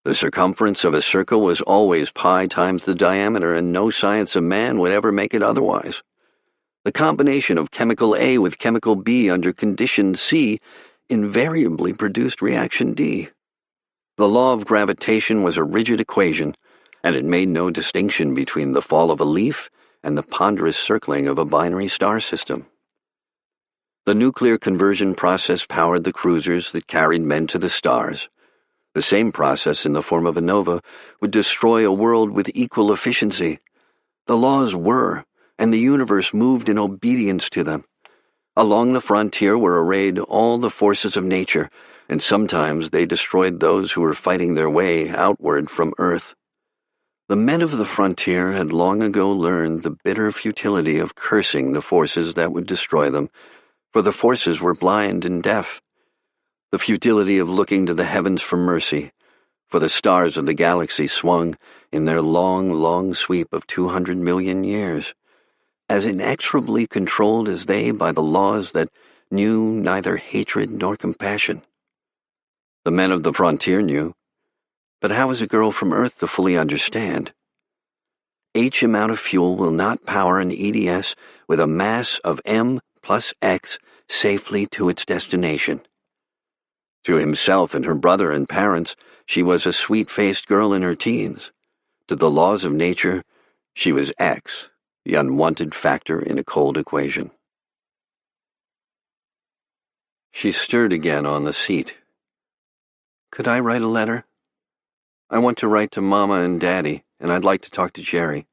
The circumference of a circle was always pi times the diameter, and no science of man would ever make it otherwise. The combination of chemical A with chemical B under condition C invariably produced reaction D. The law of gravitation was a rigid equation, and it made no distinction between the fall of a leaf and the ponderous circling of a binary star system. The nuclear conversion process powered the cruisers that carried men to the stars. The same process in the form of a nova would destroy a world with equal efficiency. The laws were, and the universe moved in obedience to them. Along the frontier were arrayed all the forces of nature, and sometimes they destroyed those who were fighting their way outward from Earth. The men of the frontier had long ago learned the bitter futility of cursing the forces that would destroy them, for the forces were blind and deaf. The futility of looking to the heavens for mercy, for the stars of the galaxy swung in their long, long sweep of 200 million years, as inexorably controlled as they by the laws that knew neither hatred nor compassion. The men of the frontier knew, but how is a girl from Earth to fully understand? H amount of fuel will not power an EDS with a mass of M plus X safely to its destination. To himself and her brother and parents, she was a sweet-faced girl in her teens. To the laws of nature, she was X, the unwanted factor in a cold equation. She stirred again on the seat. Could I write a letter? I want to write to Mama and Daddy, and I'd like to talk to Jerry.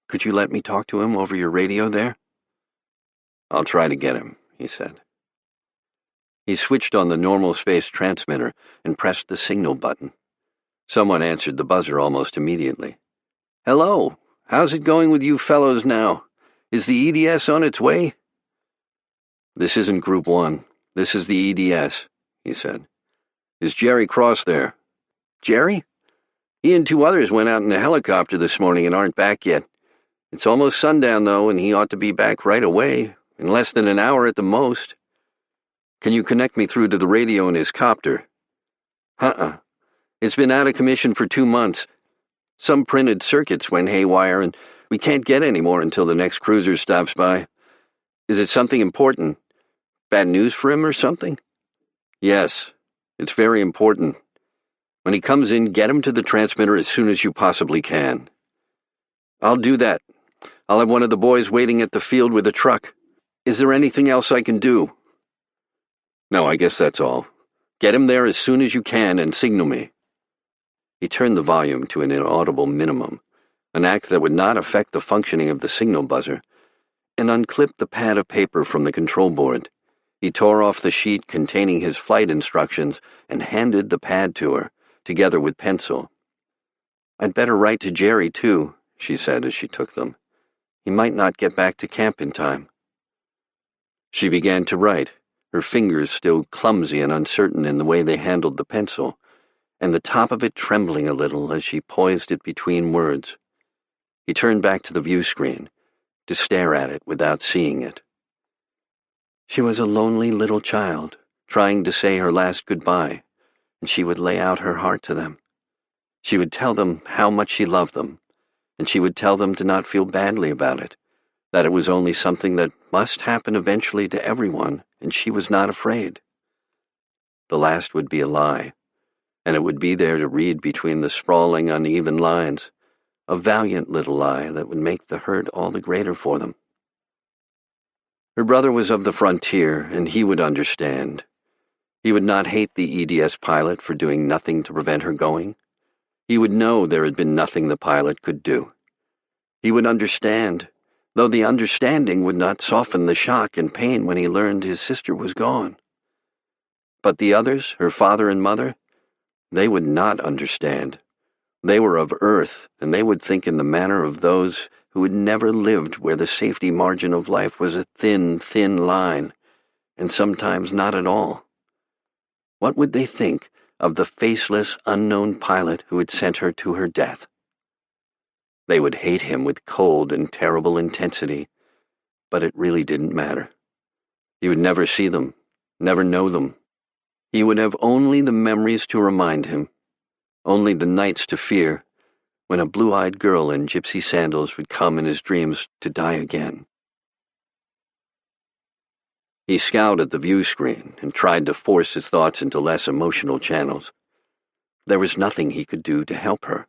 Could you let me talk to him over your radio there? I'll try to get him, he said. He switched on the normal space transmitter and pressed the signal button. Someone answered the buzzer almost immediately. Hello, how's it going with you fellows now? Is the EDS on its way? This isn't Group 1. This is the EDS, he said. Is Jerry Cross there? Jerry? He and 2 others went out in a helicopter this morning and aren't back yet. It's almost sundown, though, and he ought to be back right away, in less than an hour at the most. Can you connect me through to the radio in his copter? It's been out of commission for 2 months. Some printed circuits went haywire, and we can't get any more until the next cruiser stops by. Is it something important? Bad news for him or something? Yes, it's very important. When he comes in, get him to the transmitter as soon as you possibly can. I'll do that. I'll have one of the boys waiting at the field with a truck. Is there anything else I can do? No, I guess that's all. Get him there as soon as you can and signal me. He turned the volume to an inaudible minimum, an act that would not affect the functioning of the signal buzzer, and unclipped the pad of paper from the control board. He tore off the sheet containing his flight instructions and handed the pad to her, together with pencil. I'd better write to Jerry, too, she said as she took them. He might not get back to camp in time. She began to write, her fingers still clumsy and uncertain in the way they handled the pencil, and the top of it trembling a little as she poised it between words. He turned back to the view screen, to stare at it without seeing it. She was a lonely little child, trying to say her last goodbye, and she would lay out her heart to them. She would tell them how much she loved them, and she would tell them to not feel badly about it, that it was only something that must happen eventually to everyone, and she was not afraid. The last would be a lie, and it would be there to read between the sprawling, uneven lines, a valiant little lie that would make the hurt all the greater for them. Her brother was of the frontier, and he would understand. He would not hate the EDS pilot for doing nothing to prevent her going. He would know there had been nothing the pilot could do. He would understand, though the understanding would not soften the shock and pain when he learned his sister was gone. But the others, her father and mother, they would not understand. They were of Earth, and they would think in the manner of those who had never lived where the safety margin of life was a thin, thin line, and sometimes not at all. What would they think of the faceless, unknown pilot who had sent her to her death? They would hate him with cold and terrible intensity, but it really didn't matter. He would never see them, never know them. He would have only the memories to remind him, only the nights to fear, when a blue-eyed girl in gypsy sandals would come in his dreams to die again. He scowled at the view screen and tried to force his thoughts into less emotional channels. There was nothing he could do to help her.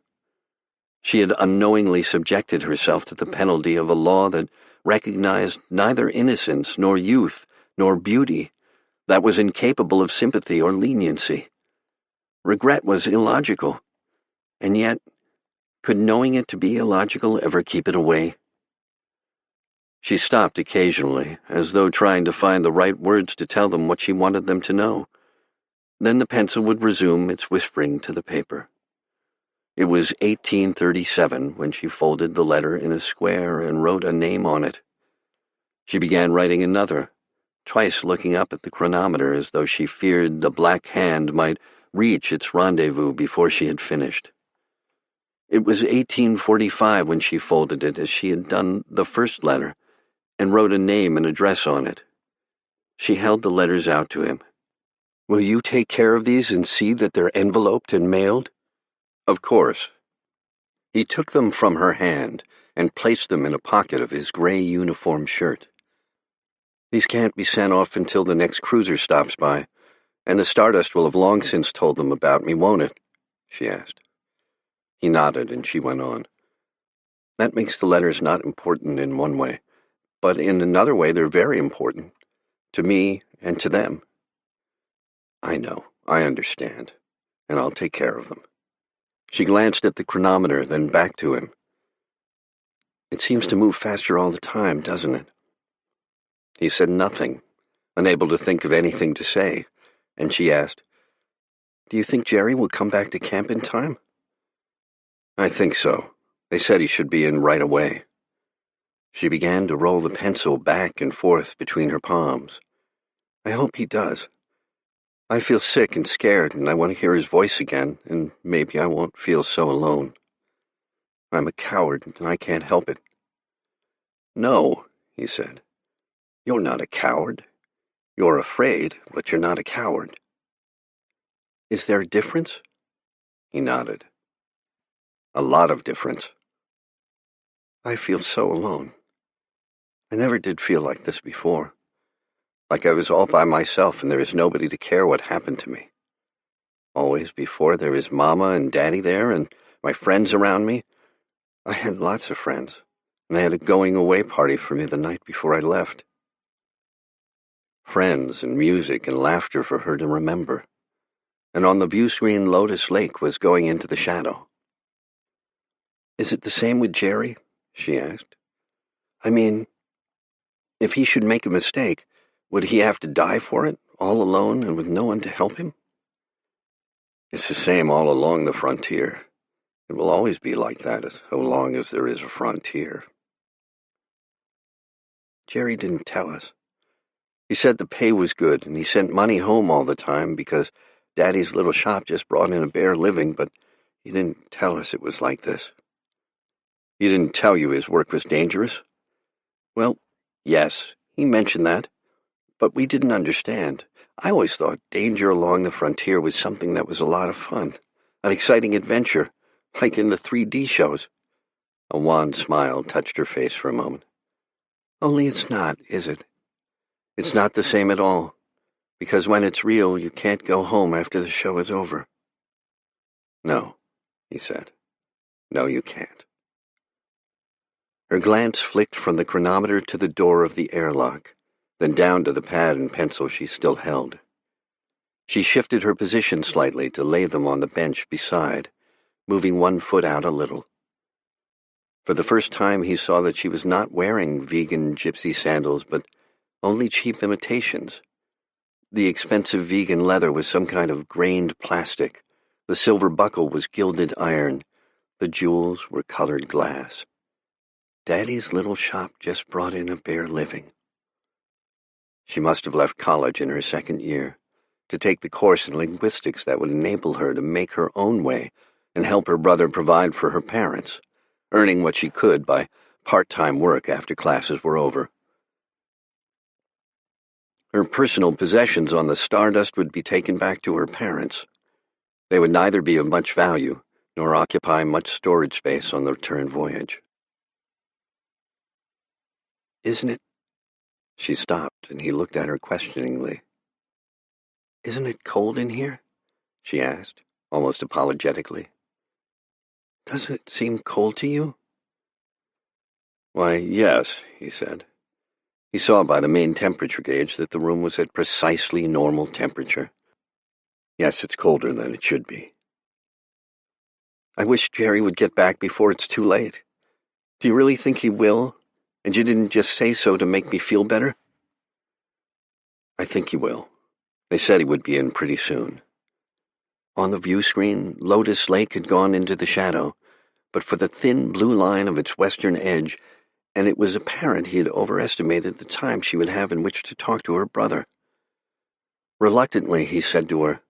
She had unknowingly subjected herself to the penalty of a law that recognized neither innocence nor youth nor beauty, that was incapable of sympathy or leniency. Regret was illogical, and yet, could knowing it to be illogical ever keep it away? She stopped occasionally, as though trying to find the right words to tell them what she wanted them to know. Then the pencil would resume its whispering to the paper. It was 1837 when she folded the letter in a square and wrote a name on it. She began writing another, twice looking up at the chronometer as though she feared the black hand might reach its rendezvous before she had finished. It was 1845 when she folded it as she had done the first letter and wrote a name and address on it. She held the letters out to him. "Will you take care of these and see that they're enveloped and mailed?" "Of course." He took them from her hand and placed them in a pocket of his gray uniform shirt. "These can't be sent off until the next cruiser stops by, and the Stardust will have long since told them about me, won't it?" she asked. He nodded, and she went on. "That makes the letters not important in one way, but in another way they're very important, to me and to them." "I know, I understand, and I'll take care of them." She glanced at the chronometer, then back to him. "It seems to move faster all the time, doesn't it?" He said nothing, unable to think of anything to say, and she asked, "Do you think Jerry will come back to camp in time?" "I think so. They said he should be in right away." She began to roll the pencil back and forth between her palms. "I hope he does. I feel sick and scared, and I want to hear his voice again, and maybe I won't feel so alone. I'm a coward, and I can't help it." "No," he said. "You're not a coward. You're afraid, but you're not a coward." "Is there a difference?" He nodded. "A lot of difference." "I feel so alone. I never did feel like this before. Like I was all by myself and there is nobody to care what happened to me. Always before there is Mama and Daddy there and my friends around me. I had lots of friends, and I had a going-away party for me the night before I left. Friends and music and laughter for her to remember. And on the view screen Lotus Lake was going into the shadow. "Is it the same with Jerry?" she asked. "I mean, if he should make a mistake, would he have to die for it, all alone and with no one to help him?" "It's the same all along the frontier. It will always be like that so long as there is a frontier." "Jerry didn't tell us. He said the pay was good, and he sent money home all the time because Daddy's little shop just brought in a bare living, but he didn't tell us it was like this." "He didn't tell you his work was dangerous?" "Well, yes, he mentioned that. But we didn't understand. I always thought danger along the frontier was something that was a lot of fun, an exciting adventure, like in the 3D shows." A wan smile touched her face for a moment. "Only it's not, is it? It's not the same at all, because when it's real, you can't go home after the show is over." "No," he said. "No, you can't." Her glance flicked from the chronometer to the door of the airlock, then down to the pad and pencil she still held. She shifted her position slightly to lay them on the bench beside, moving one foot out a little. For the first time, he saw that she was not wearing vegan gypsy sandals, but only cheap imitations. The expensive vegan leather was some kind of grained plastic. The silver buckle was gilded iron. The jewels were colored glass. Daddy's little shop just brought in a bare living. She must have left college in her second year to take the course in linguistics that would enable her to make her own way and help her brother provide for her parents, earning what she could by part-time work after classes were over. Her personal possessions on the Stardust would be taken back to her parents. They would neither be of much value nor occupy much storage space on the return voyage. Isn't it? She stopped, and he looked at her questioningly. Isn't it cold in here? She asked, almost apologetically. Doesn't it seem cold to you? Why, yes, he said. He saw by the main temperature gauge that the room was at precisely normal temperature. Yes, it's colder than it should be. I wish Jerry would get back before it's too late. Do you really think he will? And you didn't just say so to make me feel better? I think he will. They said he would be in pretty soon. On the view screen, Lotus Lake had gone into the shadow, but for the thin blue line of its western edge, and it was apparent he had overestimated the time she would have in which to talk to her brother. Reluctantly, he said to her,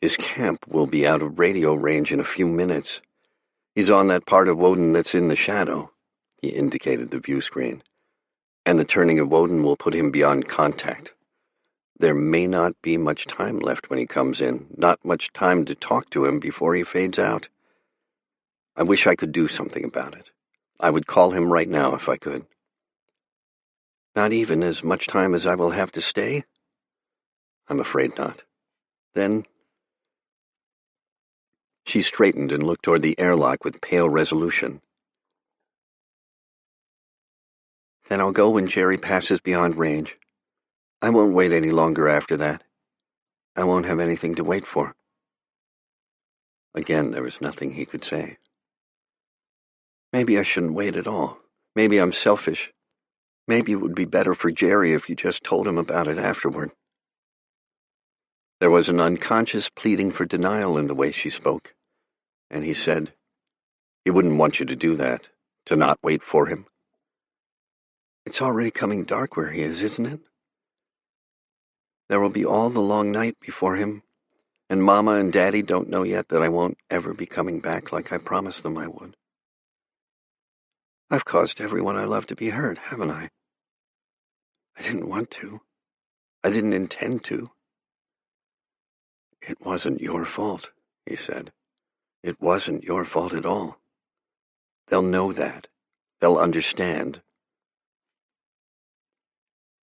His camp will be out of radio range in a few minutes. He's on that part of Woden that's in the shadow. He indicated the view screen. And the turning of Woden will put him beyond contact. There may not be much time left when he comes in, not much time to talk to him before he fades out. I wish I could do something about it. I would call him right now if I could. Not even as much time as I will have to stay? I'm afraid not. Then... She straightened and looked toward the airlock with pale resolution. Then I'll go when Jerry passes beyond range. I won't wait any longer after that. I won't have anything to wait for. Again, there was nothing he could say. Maybe I shouldn't wait at all. Maybe I'm selfish. Maybe it would be better for Jerry if you just told him about it afterward. There was an unconscious pleading for denial in the way she spoke, and he said, He wouldn't want you to do that, to not wait for him. It's already coming dark where he is, isn't it? There will be all the long night before him, and Mama and Daddy don't know yet that I won't ever be coming back like I promised them I would. I've caused everyone I love to be hurt, haven't I? I didn't want to. I didn't intend to. It wasn't your fault, he said. It wasn't your fault at all. They'll know that. They'll understand.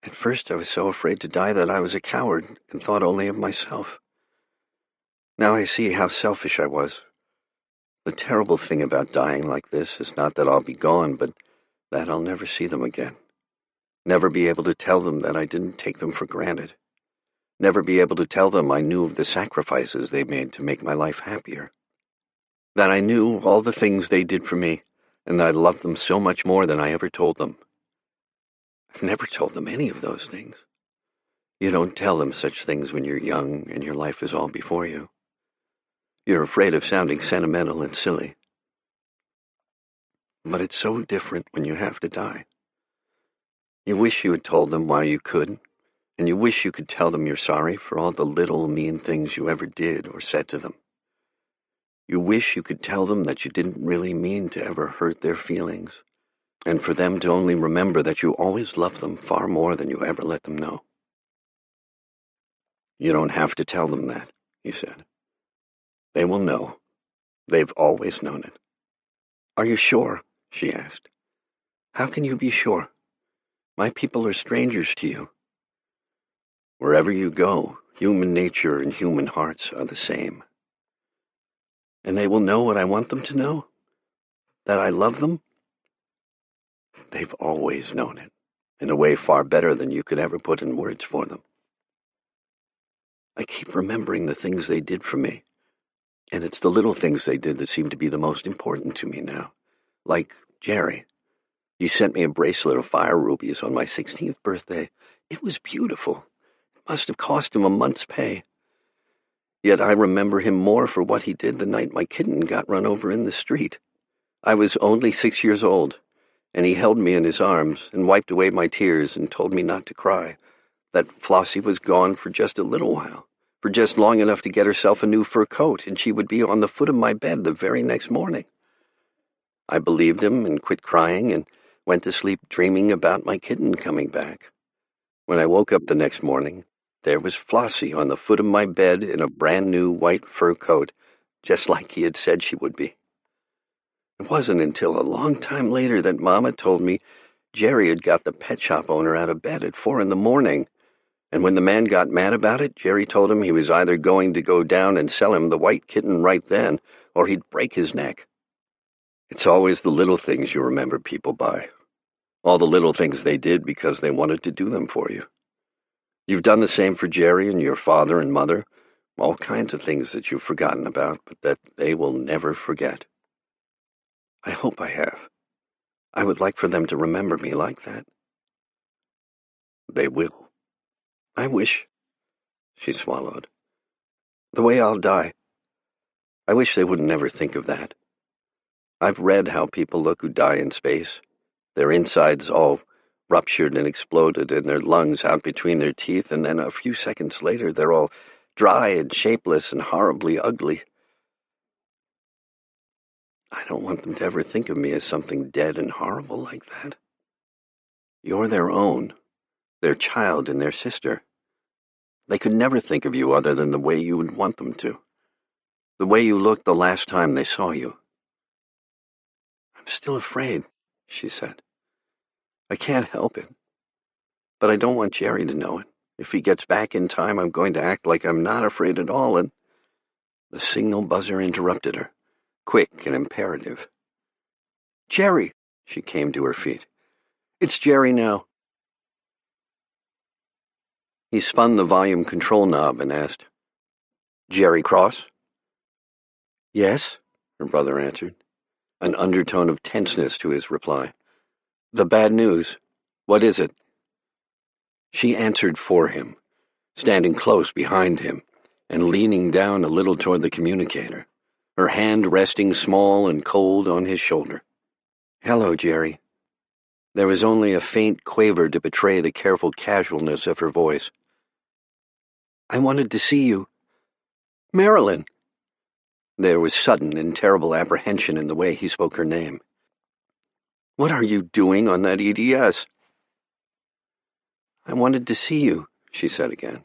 At first I was so afraid to die that I was a coward and thought only of myself. Now I see how selfish I was. The terrible thing about dying like this is not that I'll be gone, but that I'll never see them again. Never be able to tell them that I didn't take them for granted. Never be able to tell them I knew of the sacrifices they made to make my life happier. That I knew all the things they did for me, and that I loved them so much more than I ever told them. I've never told them any of those things. You don't tell them such things when you're young and your life is all before you. You're afraid of sounding sentimental and silly. But it's so different when you have to die. You wish you had told them while you could, and you wish you could tell them you're sorry for all the little mean things you ever did or said to them. You wish you could tell them that you didn't really mean to ever hurt their feelings, and for them to only remember that you always loved them far more than you ever let them know. You don't have to tell them that, he said. They will know. They've always known it. Are you sure? She asked. How can you be sure? My people are strangers to you. Wherever you go, human nature and human hearts are the same. And they will know what I want them to know? That I love them? They've always known it, in a way far better than you could ever put in words for them. I keep remembering the things they did for me, and it's the little things they did that seem to be the most important to me now, like Jerry, you sent me a bracelet of fire rubies on my 16th birthday. It was beautiful. It must have cost him a month's pay. Yet I remember him more for what he did the night my kitten got run over in the street. I was only 6 years old, and he held me in his arms and wiped away my tears and told me not to cry, that Flossie was gone for just a little while, for just long enough to get herself a new fur coat, and she would be on the foot of my bed the very next morning. I believed him and quit crying and went to sleep dreaming about my kitten coming back. When I woke up the next morning, there was Flossie on the foot of my bed in a brand-new white fur coat, just like he had said she would be. It wasn't until a long time later that Mama told me Jerry had got the pet shop owner out of bed at 4 a.m, and when the man got mad about it, Jerry told him he was either going to go down and sell him the white kitten right then, or he'd break his neck. It's always the little things you remember people by. All the little things they did because they wanted to do them for you. You've done the same for Jerry and your father and mother, all kinds of things that you've forgotten about, but that they will never forget. I hope I have. I would like for them to remember me like that. They will. I wish, she swallowed, the way I'll die. I wish they would never think of that. I've read how people look who die in space, their insides all ruptured and exploded, and their lungs out between their teeth, and then a few seconds later they're all dry and shapeless and horribly ugly. I don't want them to ever think of me as something dead and horrible like that. You're their own, their child and their sister. They could never think of you other than the way you would want them to, the way you looked the last time they saw you. I'm still afraid, she said. I can't help it. But I don't want Jerry to know it. If he gets back in time, I'm going to act like I'm not afraid at all, and... The signal buzzer interrupted her, quick and imperative. Jerry! She came to her feet. It's Jerry now. He spun the volume control knob and asked, Jerry Cross? Yes, her brother answered, an undertone of tenseness to his reply. The bad news. What is it? She answered for him, standing close behind him and leaning down a little toward the communicator, her hand resting small and cold on his shoulder. Hello, Jerry. There was only a faint quaver to betray the careful casualness of her voice. I wanted to see you. Marilyn! There was sudden and terrible apprehension in the way he spoke her name. What are you doing on that EDS? I wanted to see you, she said again.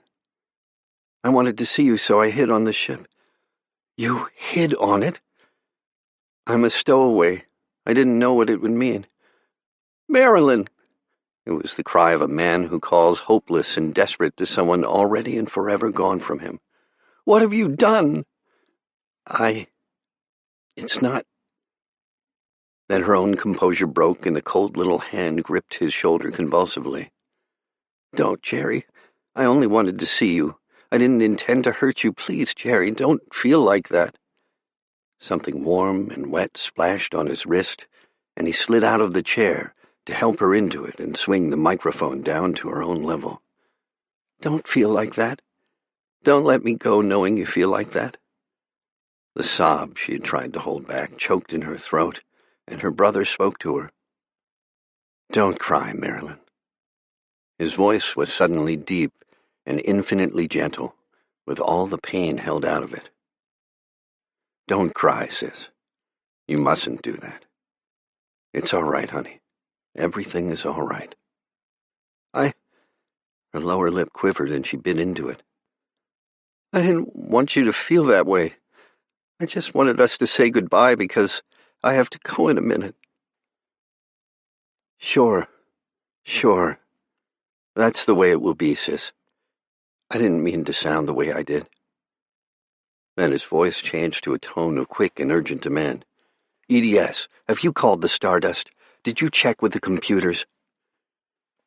I wanted to see you, so I hid on the ship. You hid on it? I'm a stowaway. I didn't know what it would mean. Marilyn! It was the cry of a man who calls hopeless and desperate to someone already and forever gone from him. What have you done? It's not... Then her own composure broke, and the cold little hand gripped his shoulder convulsively. Don't, Jerry. I only wanted to see you. I didn't intend to hurt you. Please, Jerry, don't feel like that. Something warm and wet splashed on his wrist, and he slid out of the chair to help her into it and swing the microphone down to her own level. Don't feel like that. Don't let me go knowing you feel like that. The sob she had tried to hold back choked in her throat, and her brother spoke to her. Don't cry, Marilyn. His voice was suddenly deep and infinitely gentle, with all the pain held out of it. Don't cry, sis. You mustn't do that. It's all right, honey. Everything is all right. Her lower lip quivered and she bit into it. I didn't want you to feel that way. I just wanted us to say goodbye because I have to go in a minute. Sure. That's the way it will be, sis. I didn't mean to sound the way I did. Then his voice changed to a tone of quick and urgent demand. EDS, have you called the Stardust? Did you check with the computers?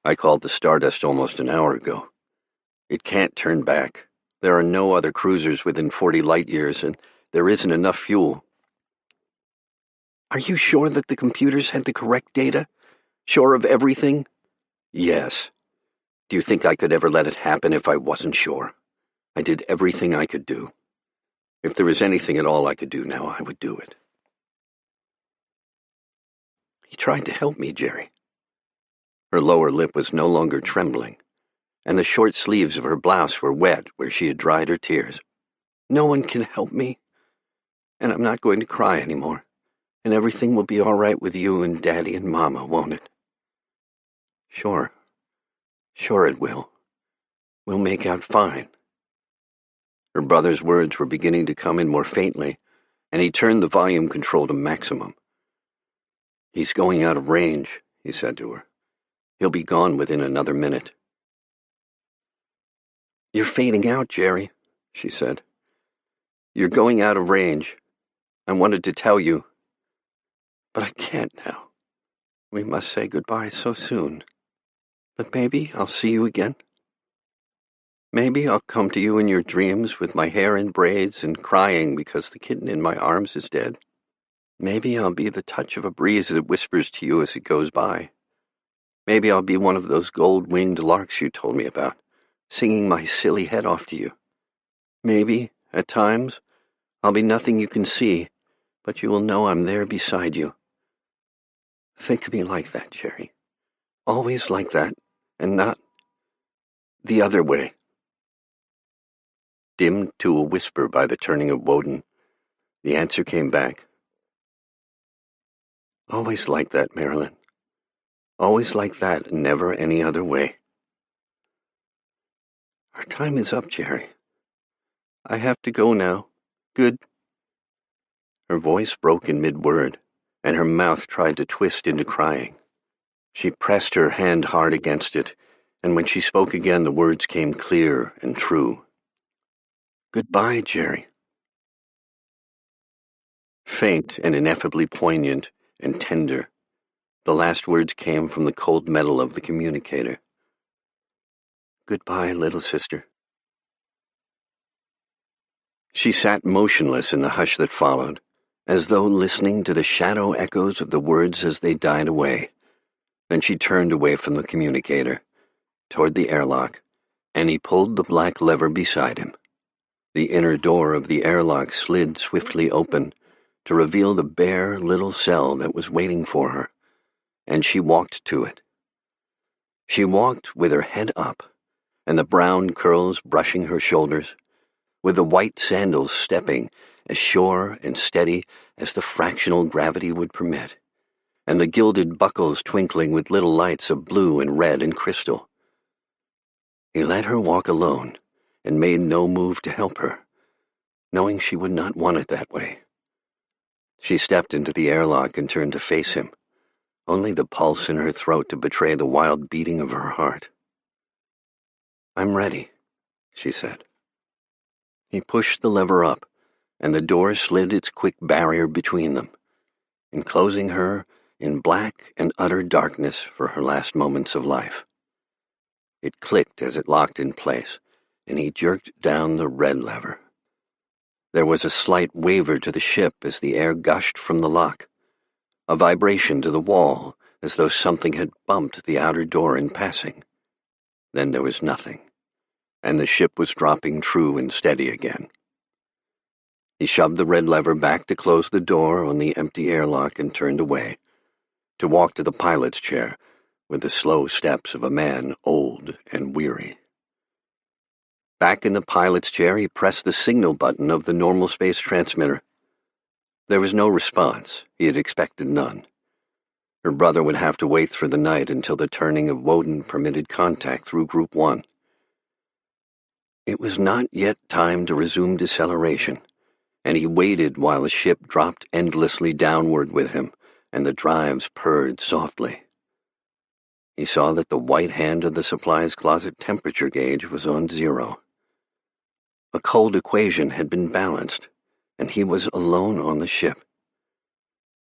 I called the Stardust almost an hour ago. It can't turn back. There are no other cruisers within 40 light years, and there isn't enough fuel. Are you sure that the computers had the correct data? Sure of everything? Yes. Do you think I could ever let it happen if I wasn't sure? I did everything I could do. If there was anything at all I could do now, I would do it. He tried to help me, Jerry. Her lower lip was no longer trembling, and the short sleeves of her blouse were wet where she had dried her tears. No one can help me, and I'm not going to cry anymore, and everything will be all right with you and Daddy and Mama, won't it? Sure. Sure it will. We'll make out fine. Her brother's words were beginning to come in more faintly, and he turned the volume control to maximum. He's going out of range, he said to her. He'll be gone within another minute. You're fading out, Jerry, she said. You're going out of range. I wanted to tell you, but I can't now. We must say goodbye so soon. But maybe I'll see you again. Maybe I'll come to you in your dreams with my hair in braids and crying because the kitten in my arms is dead. Maybe I'll be the touch of a breeze that whispers to you as it goes by. Maybe I'll be one of those gold-winged larks you told me about, singing my silly head off to you. Maybe, at times, I'll be nothing you can see, but you will know I'm there beside you. Think of me like that, Jerry. Always like that, and not the other way. Dimmed to a whisper by the turning of Woden, the answer came back. Always like that, Marilyn. Always like that, and never any other way. Our time is up, Jerry. I have to go now. Good. Her voice broke in mid-word, and her mouth tried to twist into crying. She pressed her hand hard against it, and when she spoke again, the words came clear and true. Goodbye, Jerry. Faint and ineffably poignant and tender, the last words came from the cold metal of the communicator. Goodbye, little sister. She sat motionless in the hush that followed, as though listening to the shadow echoes of the words as they died away. Then she turned away from the communicator, toward the airlock, and he pulled the black lever beside him. The inner door of the airlock slid swiftly open to reveal the bare little cell that was waiting for her, and she walked to it. She walked with her head up, and the brown curls brushing her shoulders, with the white sandals stepping as sure and steady as the fractional gravity would permit, and the gilded buckles twinkling with little lights of blue and red and crystal. He let her walk alone, and made no move to help her, knowing she would not want it that way. She stepped into the airlock and turned to face him, only the pulse in her throat to betray the wild beating of her heart. I'm ready, she said. He pushed the lever up, and the door slid its quick barrier between them, enclosing her in black and utter darkness for her last moments of life. It clicked as it locked in place, and he jerked down the red lever. There was a slight waver to the ship as the air gushed from the lock, a vibration to the wall as though something had bumped the outer door in passing. Then there was nothing, and the ship was dropping true and steady again. He shoved the red lever back to close the door on the empty airlock and turned away, to walk to the pilot's chair with the slow steps of a man old and weary. Back in the pilot's chair, he pressed the signal button of the normal space transmitter. There was no response. He had expected none. Her brother would have to wait through the night until the turning of Woden permitted contact through Group 1. It was not yet time to resume deceleration, and he waited while the ship dropped endlessly downward with him, and the drives purred softly. He saw that the white hand of the supplies closet temperature gauge was on 0. A cold equation had been balanced, and he was alone on the ship.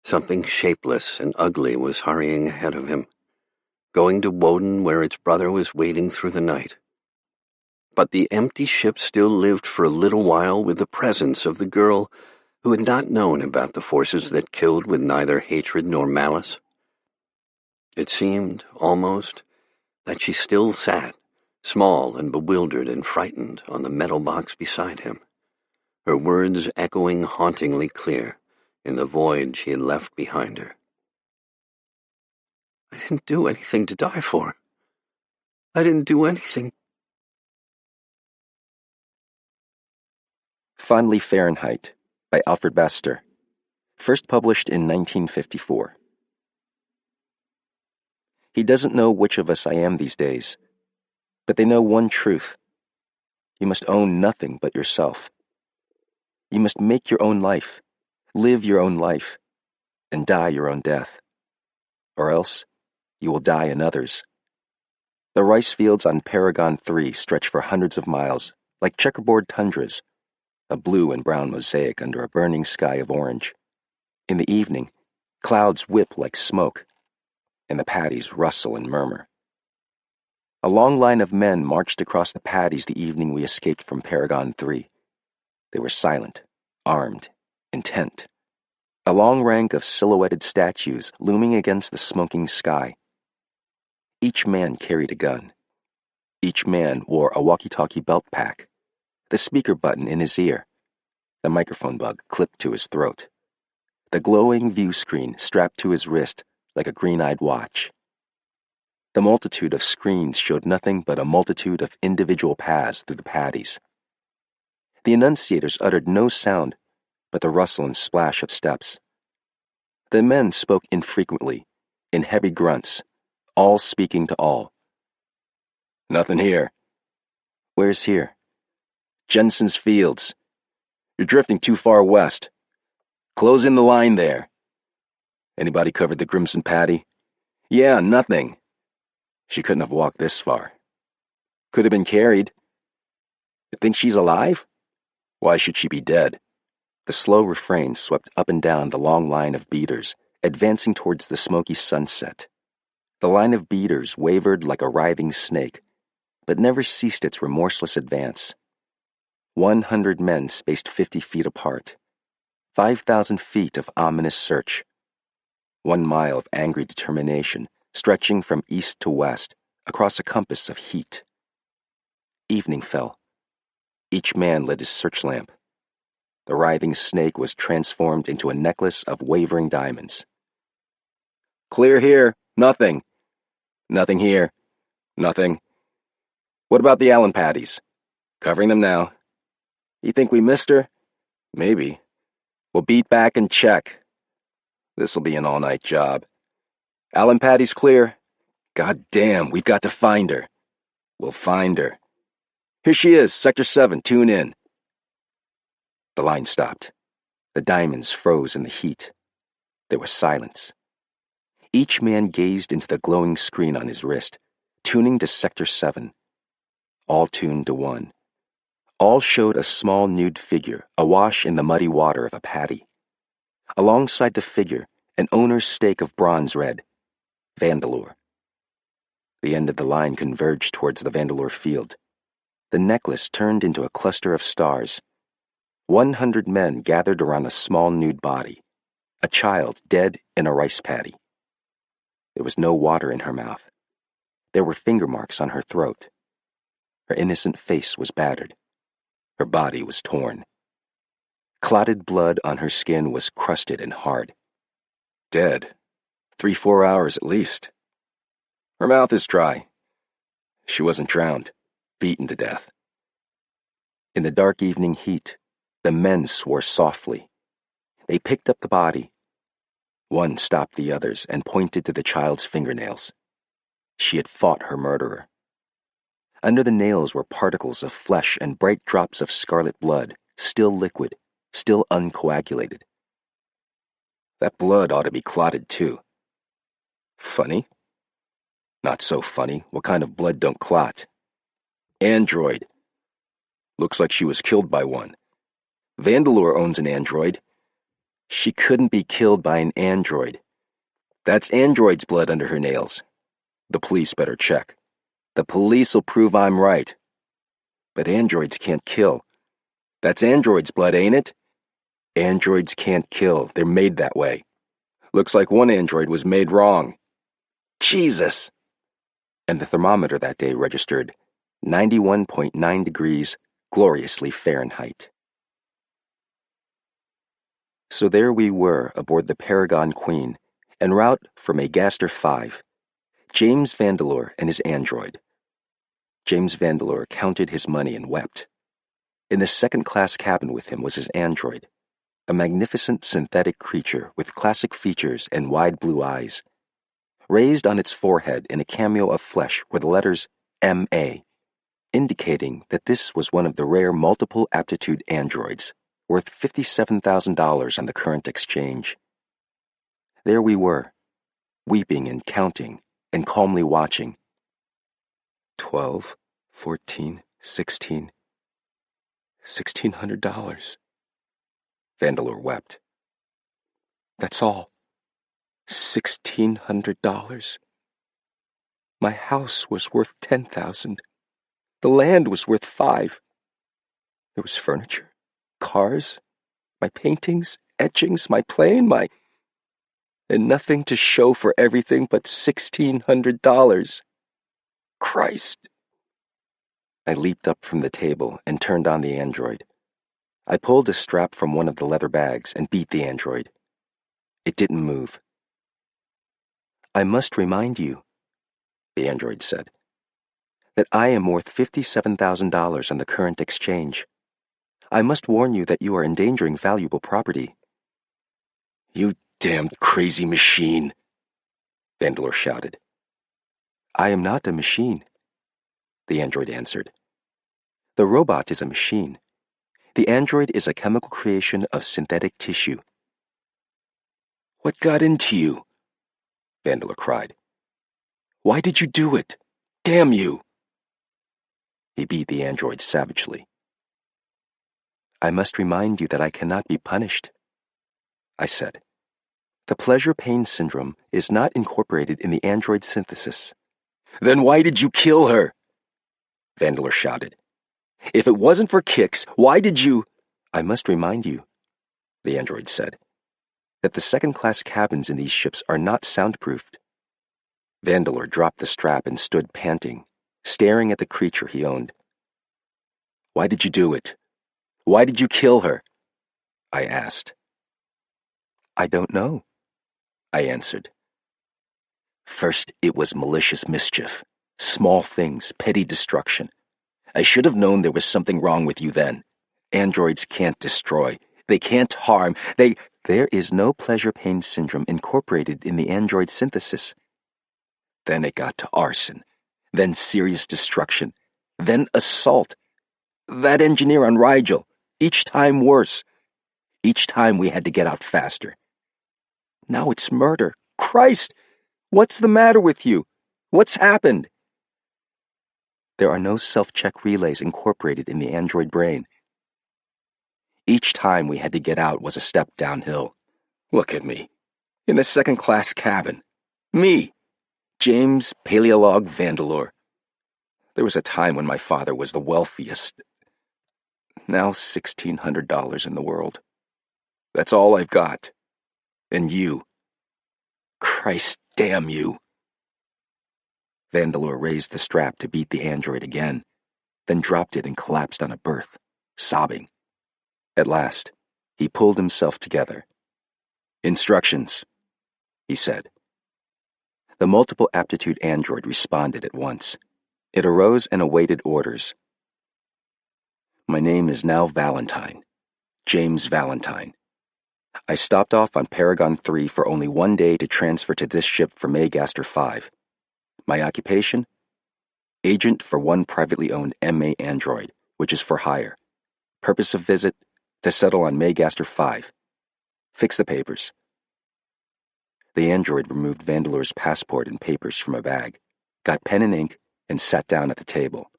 Something shapeless and ugly was hurrying ahead of him, going to Woden where its brother was waiting through the night. But the empty ship still lived for a little while with the presence of the girl who had not known about the forces that killed with neither hatred nor malice. It seemed, almost, that she still sat, small and bewildered and frightened, on the metal box beside him, her words echoing hauntingly clear in the void she had left behind her. I didn't do anything to die for. I didn't do anything. Fondly Fahrenheit by Alfred Bester, first published in 1954. He doesn't know which of us I am these days, but they know one truth. You must own nothing but yourself. You must make your own life, live your own life, and die your own death. Or else, you will die another's. The rice fields on Paragon 3 stretch for hundreds of miles, like checkerboard tundras, a blue and brown mosaic under a burning sky of orange. In the evening, clouds whip like smoke, and the paddies rustle and murmur. A long line of men marched across the paddies the evening we escaped from Paragon 3. They were silent, armed, intent. A long rank of silhouetted statues looming against the smoking sky. Each man carried a gun. Each man wore a walkie-talkie belt pack, the speaker button in his ear, the microphone bug clipped to his throat, the glowing view screen strapped to his wrist like a green-eyed watch. The multitude of screens showed nothing but a multitude of individual paths through the paddies. The enunciators uttered no sound but the rustle and splash of steps. The men spoke infrequently, in heavy grunts, all speaking to all. Nothing here. Where's here? Jensen's Fields. You're drifting too far west. Close in the line there. Anybody covered the Grimson Paddy? Yeah, nothing. She couldn't have walked this far. Could have been carried. You think she's alive? Why should she be dead? The slow refrain swept up and down the long line of beaters, advancing towards the smoky sunset. The line of beaters wavered like a writhing snake, but never ceased its remorseless advance. 100 men spaced 50 feet apart. 5,000 feet of ominous search. 1 mile of angry determination, stretching from east to west, across a compass of heat. Evening fell. Each man lit his search lamp. The writhing snake was transformed into a necklace of wavering diamonds. Clear here. Nothing. Nothing here. Nothing. What about the Allen Paddies? Covering them now. You think we missed her? Maybe. We'll beat back and check. This'll be an all-night job. Allen Paddy's clear. God damn, we've got to find her. We'll find her. Here she is, Sector 7, tune in. The line stopped. The diamonds froze in the heat. There was silence. Each man gazed into the glowing screen on his wrist, tuning to Sector 7. All tuned to 1. All showed a small nude figure awash in the muddy water of a paddy. Alongside the figure, an owner's stake of bronze read, Vandalore. The end of the line converged towards the Vandalore field. The necklace turned into a cluster of stars. 100 men gathered around a small nude body, a child dead in a rice paddy. There was no water in her mouth. There were finger marks on her throat. Her innocent face was battered. Her body was torn. Clotted blood on her skin was crusted and hard. Dead. 3-4 hours at least. Her mouth is dry. She wasn't drowned, beaten to death. In the dark evening heat, the men swore softly. They picked up the body. One stopped the others and pointed to the child's fingernails. She had fought her murderer. Under the nails were particles of flesh and bright drops of scarlet blood, still liquid, still uncoagulated. That blood ought to be clotted too. Funny? Not so funny. What kind of blood don't clot? Android. Looks like she was killed by one. Vandalore owns an android. She couldn't be killed by an android. That's android's blood under her nails. The police better check. The police will prove I'm right. But androids can't kill. That's android's blood, ain't it? Androids can't kill. They're made that way. Looks like one android was made wrong. Jesus! And the thermometer that day registered 91.9 degrees, gloriously Fahrenheit. So there we were aboard the Paragon Queen, en route for Megaster 5, James Vandeleur and his android. James Vandeleur counted his money and wept. In the second-class cabin with him was his android, a magnificent synthetic creature with classic features and wide blue eyes. Raised on its forehead in a cameo of flesh were the letters M.A., indicating that this was one of the rare multiple aptitude androids, worth $57,000 on the current exchange. There we were, weeping and counting and calmly watching. 12, 14, 16, $1,600. Vandeleur wept. That's all. $1,600. My house was worth $10,000. The land was worth $5,000. There was furniture, cars, my paintings, etchings, my plane, and nothing to show for everything but $1,600. Christ! I leaped up from the table and turned on the android. I pulled a strap from one of the leather bags and beat the android. It didn't move. I must remind you, the android said, that I am worth $57,000 on the current exchange. I must warn you that you are endangering valuable property. You damned crazy machine, Vandeleur shouted. I am not a machine, the android answered. The robot is a machine. The android is a chemical creation of synthetic tissue. What got into you? Vandeleur cried. Why did you do it? Damn you! He beat the android savagely. I must remind you that I cannot be punished, I said. The pleasure-pain syndrome is not incorporated in the android synthesis. Then why did you kill her? Vandeleur shouted. If it wasn't for kicks, why did you? I must remind you, the android said, that the second-class cabins in these ships are not soundproofed. Vandeleur dropped the strap and stood panting, staring at the creature he owned. Why did you do it? Why did you kill her? I asked. I don't know, I answered. First, it was malicious mischief, small things, petty destruction. I should have known there was something wrong with you then. Androids can't destroy. They can't harm. There is no pleasure-pain syndrome incorporated in the android synthesis. Then it got to arson, then serious destruction, then assault. That engineer on Rigel, each time worse. Each time we had to get out faster. Now it's murder. Christ! What's the matter with you? What's happened? There are no self-check relays incorporated in the android brain. Each time we had to get out was a step downhill. Look at me. In a second-class cabin. Me, James Paleolog Vandeleur. There was a time when my father was the wealthiest. Now $1,600 in the world. That's all I've got. And you. Christ damn you. Vandeleur raised the strap to beat the android again, then dropped it and collapsed on a berth, sobbing. At last, he pulled himself together. Instructions, he said. The multiple aptitude android responded at once. It arose and awaited orders. My name is now Valentine, James Valentine. I stopped off on Paragon 3 for only 1 day to transfer to this ship for Megaster 5. My occupation? Agent for one privately owned MA android, which is for hire. Purpose of visit? To settle on Megaster 5. Fix the papers. The android removed Vandeleur's passport and papers from a bag, got pen and ink, and sat down at the table.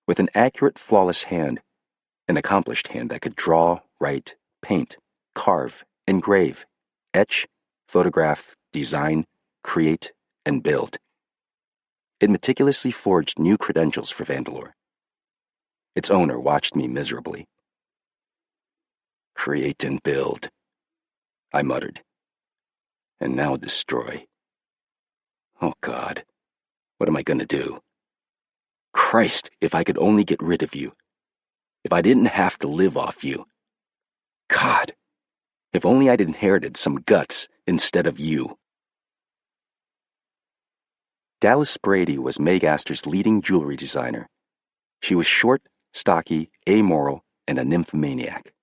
With an accurate, flawless hand, an accomplished hand that could draw, write, paint, carve, engrave, etch, photograph, design, create, and build. It meticulously forged new credentials for Vandeleur. Its owner watched me miserably. Create and build, I muttered. And now destroy. Oh, God, what am I going to do? Christ, if I could only get rid of you. If I didn't have to live off you. God, if only I'd inherited some guts instead of you. Dallas Brady was Maygaster's leading jewelry designer. She was short, stocky, amoral, and a nymphomaniac.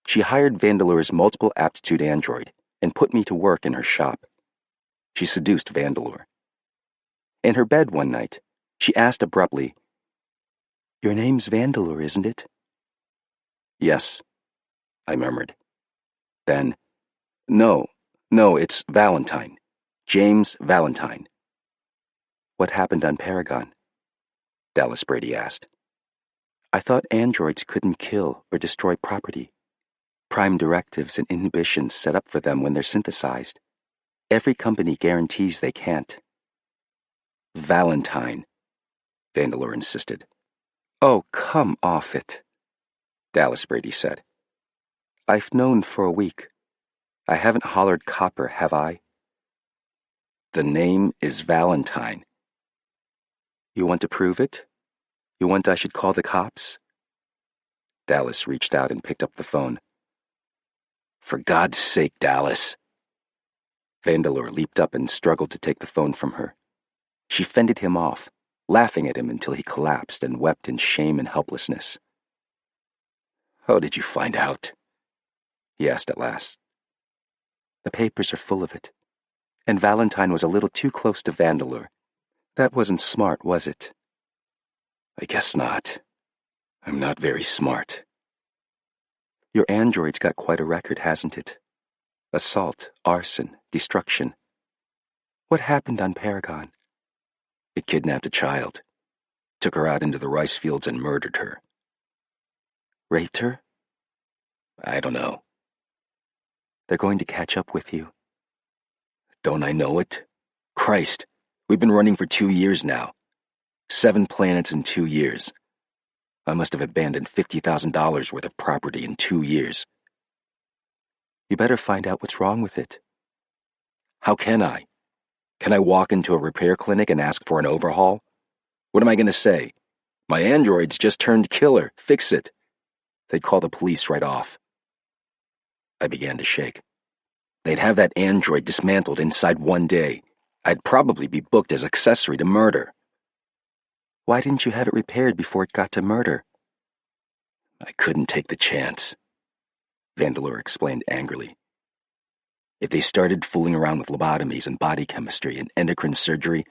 She hired Vandeleur's multiple aptitude android and put me to work in her shop. She seduced Vandeleur. In her bed one night, she asked abruptly, "Your name's Vandeleur, isn't it?" "Yes," I murmured. Then, No, it's Valentine. James Valentine." "What happened on Paragon?" Dallas Brady asked. "I thought androids couldn't kill or destroy property. Prime directives and inhibitions set up for them when they're synthesized. Every company guarantees they can't." "Valentine," Vandeleur insisted. "Oh, come off it," Dallas Brady said. "I've known for a week. I haven't hollered copper, have I?" "The name is Valentine." "You want to prove it? You want I should call the cops?" Dallas reached out and picked up the phone. "For God's sake, Dallas." Vandeleur leaped up and struggled to take the phone from her. She fended him off, laughing at him until he collapsed and wept in shame and helplessness. "How did you find out?" he asked at last. "The papers are full of it. And Valentine was a little too close to Vandeleur. That wasn't smart, was it?" "I guess not. I'm not very smart." "Your android's got quite a record, hasn't it? Assault, arson, destruction. What happened on Paragon?" "It kidnapped a child, took her out into the rice fields and murdered her." "Raped her?" "I don't know." "They're going to catch up with you." "Don't I know it? Christ, we've been running for 2 years now. 7 planets in 2 years. I must have abandoned $50,000 worth of property in 2 years." "You better find out what's wrong with it." "How can I? Can I walk into a repair clinic and ask for an overhaul? What am I going to say? My android's just turned killer, fix it. They'd call the police right off." I began to shake. They'd have that android dismantled inside 1 day. I'd probably be booked as accessory to murder. "Why didn't you have it repaired before it got to murder?" "I couldn't take the chance," Vandeleur explained angrily. "If they started fooling around with lobotomies and body chemistry and endocrine surgery,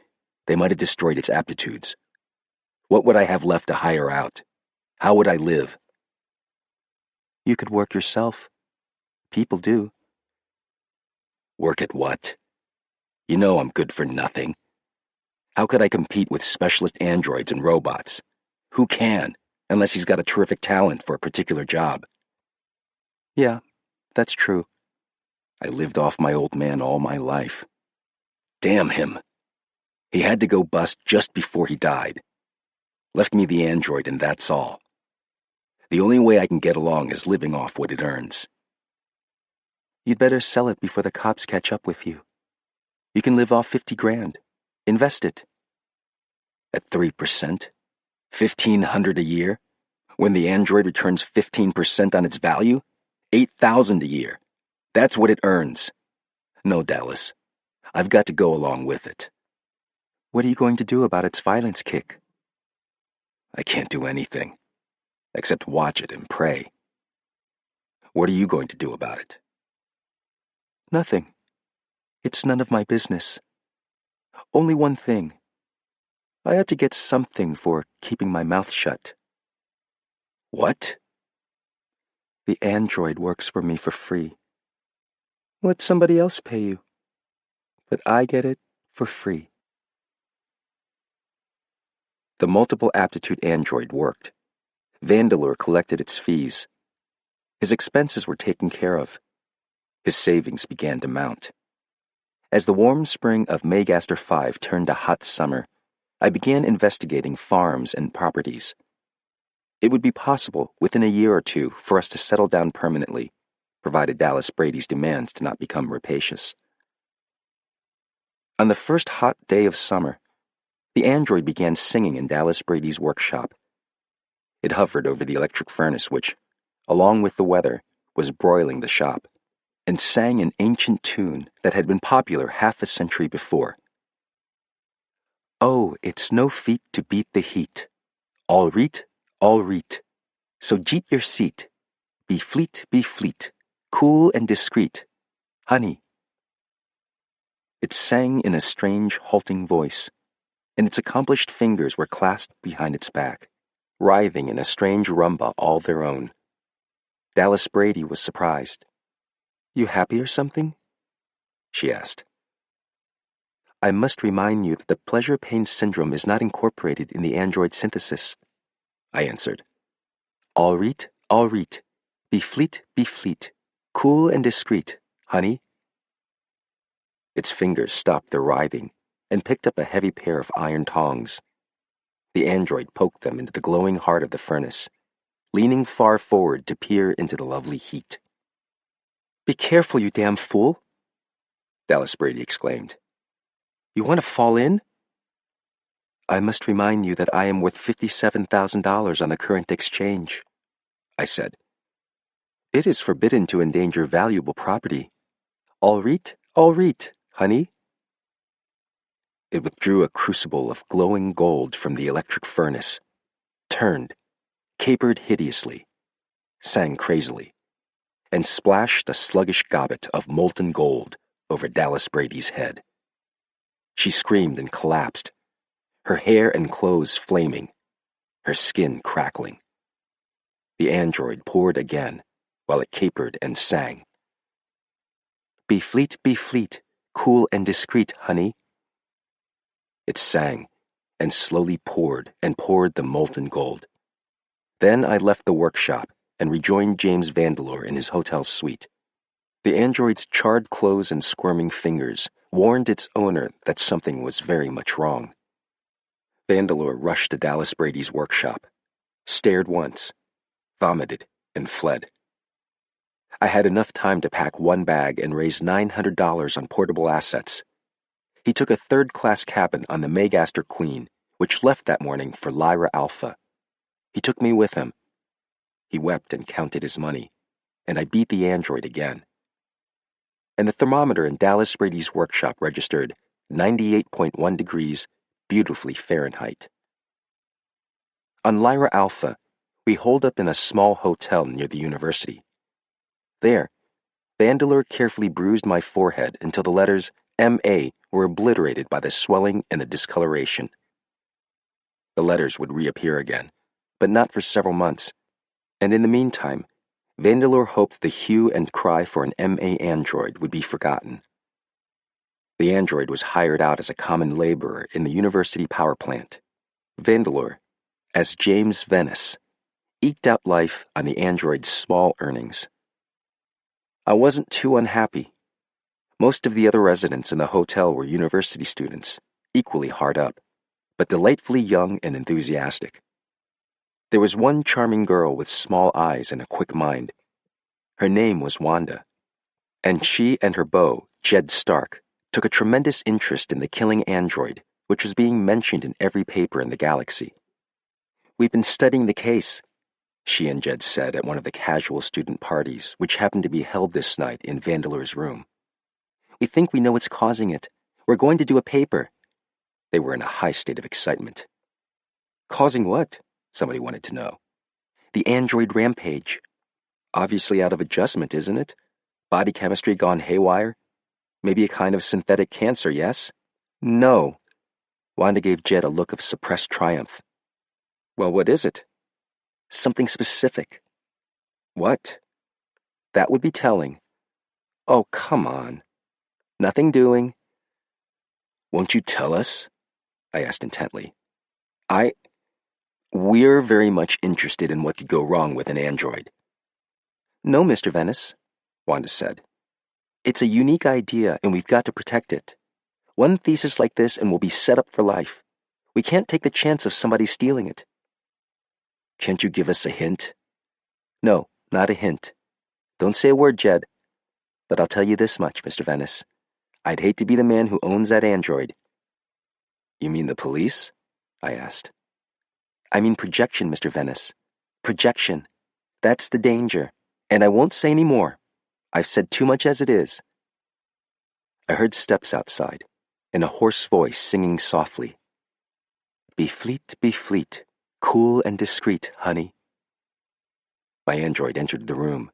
they might have destroyed its aptitudes. What would I have left to hire out? How would I live?" "You could work yourself. People do." "Work at what? You know I'm good for nothing. How could I compete with specialist androids and robots? Who can, unless he's got a terrific talent for a particular job?" "Yeah, that's true. I lived off my old man all my life. Damn him. He had to go bust just before he died. Left me the android and that's all. The only way I can get along is living off what it earns." "You'd better sell it before the cops catch up with you. You can live off 50 grand. Invest it." "At 3%? 1,500 a year? When the android returns 15% on its value? 8,000 a year. That's what it earns. No, Dallas. I've got to go along with it." "What are you going to do about its violence kick?" "I can't do anything, except watch it and pray. What are you going to do about it?" "Nothing. It's none of my business. Only one thing. I ought to get something for keeping my mouth shut." "What?" "The android works for me for free. Let somebody else pay you. But I get it for free." The multiple aptitude android worked. Vandeleur collected its fees. His expenses were taken care of. His savings began to mount. As the warm spring of Maygaster 5 turned to hot summer, I began investigating farms and properties. It would be possible, within a year or two, for us to settle down permanently, provided Dallas Brady's demands did not become rapacious. On the first hot day of summer, the android began singing in Dallas Brady's workshop. It hovered over the electric furnace which, along with the weather, was broiling the shop, and sang an ancient tune that had been popular half a century before. Oh, it's no feat to beat the heat. All reet, so jeet your seat. Be fleet, cool and discreet. Honey. It sang in a strange, halting voice, and its accomplished fingers were clasped behind its back, writhing in a strange rumba all their own. Dallas Brady was surprised. You happy or something? She asked. I must remind you that the pleasure-pain syndrome is not incorporated in the android synthesis, I answered. All reet, be fleet, cool and discreet, honey. Its fingers stopped their writhing and picked up a heavy pair of iron tongs. The android poked them into the glowing heart of the furnace, leaning far forward to peer into the lovely heat. Be careful, you damn fool, Dallas Brady exclaimed. You want to fall in? I must remind you that I am worth $57,000 on the current exchange, I said. It is forbidden to endanger valuable property. All reet, honey. It withdrew a crucible of glowing gold from the electric furnace, turned, capered hideously, sang crazily, and splashed a sluggish gobbet of molten gold over Dallas Brady's head. She screamed and collapsed, her hair and clothes flaming, her skin crackling. The android poured again, while it capered and sang. Be fleet, cool and discreet, honey. It sang, and slowly poured the molten gold. Then I left the workshop and rejoined James Vandeleur in his hotel suite. The android's charred clothes and squirming fingers warned its owner that something was very much wrong. Vandeleur rushed to Dallas Brady's workshop, stared once, vomited, and fled. I had enough time to pack one bag and raise $900 on portable assets. He took a third-class cabin on the Maygaster Queen, which left that morning for Lyra Alpha. He took me with him. He wept and counted his money, and I beat the android again. And the thermometer in Dallas Brady's workshop registered 98.1 degrees, beautifully Fahrenheit. On Lyra Alpha, we holed up in a small hotel near the university. There, Vandeleur carefully bruised my forehead until the letters M.A. were obliterated by the swelling and the discoloration. The letters would reappear again, but not for several months, and in the meantime, Vandeleur hoped the hue and cry for an M.A. android would be forgotten. The android was hired out as a common laborer in the university power plant. Vandeleur, as James Venice, eked out life on the android's small earnings. I wasn't too unhappy. Most of the other residents in the hotel were university students, equally hard up, but delightfully young and enthusiastic. There was one charming girl with small eyes and a quick mind. Her name was Wanda, and she and her beau, Jed Stark, took a tremendous interest in the killing android, which was being mentioned in every paper in the galaxy. We've been studying the case, she and Jed said at one of the casual student parties, which happened to be held this night in Vandeleur's room. We think we know what's causing it. We're going to do a paper. They were in a high state of excitement. Causing what? Somebody wanted to know. The android rampage. Obviously out of adjustment, isn't it? Body chemistry gone haywire? Maybe a kind of synthetic cancer, yes? No. Wanda gave Jed a look of suppressed triumph. Well, what is it? Something specific. What? That would be telling. Oh, come on. Nothing doing. Won't you tell us? I asked intently. We're very much interested in what could go wrong with an android. No, Mr. Venice, Wanda said. It's a unique idea, and we've got to protect it. One thesis like this, and we'll be set up for life. We can't take the chance of somebody stealing it. Can't you give us a hint? No, not a hint. Don't say a word, Jed. But I'll tell you this much, Mr. Venice. I'd hate to be the man who owns that android. You mean the police? I asked. I mean projection, Mr. Venice. Projection. That's the danger. And I won't say any more. I've said too much as it is. I heard steps outside, and a hoarse voice singing softly. Be fleet, cool and discreet, honey. My android entered the room,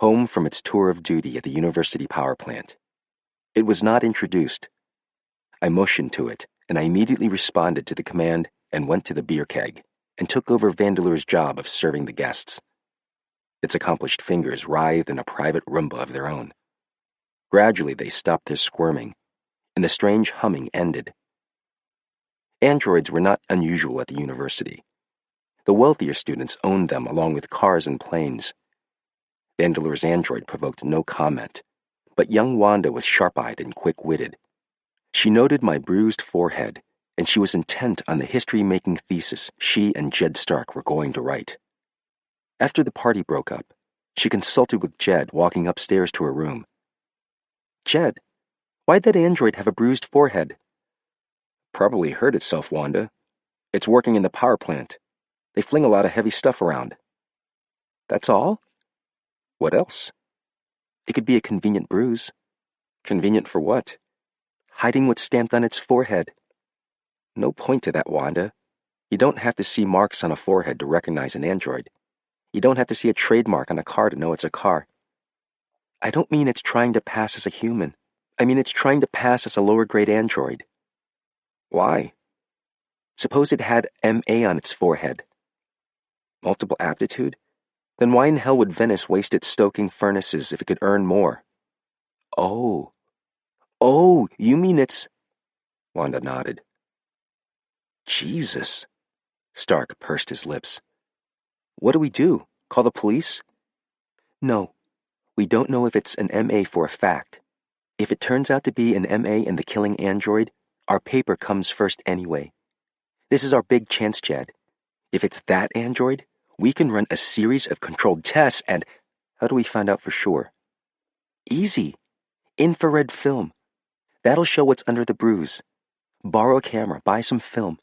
home from its tour of duty at the university power plant. It was not introduced. I motioned to it, and I immediately responded to the command and went to the beer keg, and took over Vandeleur's job of serving the guests. Its accomplished fingers writhed in a private Roomba of their own. Gradually they stopped their squirming, and the strange humming ended. Androids were not unusual at the university. The wealthier students owned them along with cars and planes. Vandeleur's android provoked no comment, but young Wanda was sharp-eyed and quick-witted. She noted my bruised forehead, and she was intent on the history-making thesis she and Jed Stark were going to write. After the party broke up, she consulted with Jed walking upstairs to her room. Jed, why'd that android have a bruised forehead? Probably hurt itself, Wanda. It's working in the power plant. They fling a lot of heavy stuff around. That's all? What else? It could be a convenient bruise. Convenient for what? Hiding what's stamped on its forehead. No point to that, Wanda. You don't have to see marks on a forehead to recognize an android. You don't have to see a trademark on a car to know it's a car. I don't mean it's trying to pass as a human. I mean it's trying to pass as a lower-grade android. Why? Suppose it had MA on its forehead. Multiple aptitude? Then why in hell would Venice waste its stoking furnaces if it could earn more? Oh, you mean it's... Wanda nodded. Jesus. Stark pursed his lips. What do we do? Call the police? No, we don't know if it's an MA for a fact. If it turns out to be an MA in the killing android, our paper comes first anyway. This is our big chance, Jed. If it's that android, we can run a series of controlled tests and... How do we find out for sure? Easy. Infrared film. That'll show what's under the bruise. Borrow a camera, buy some film.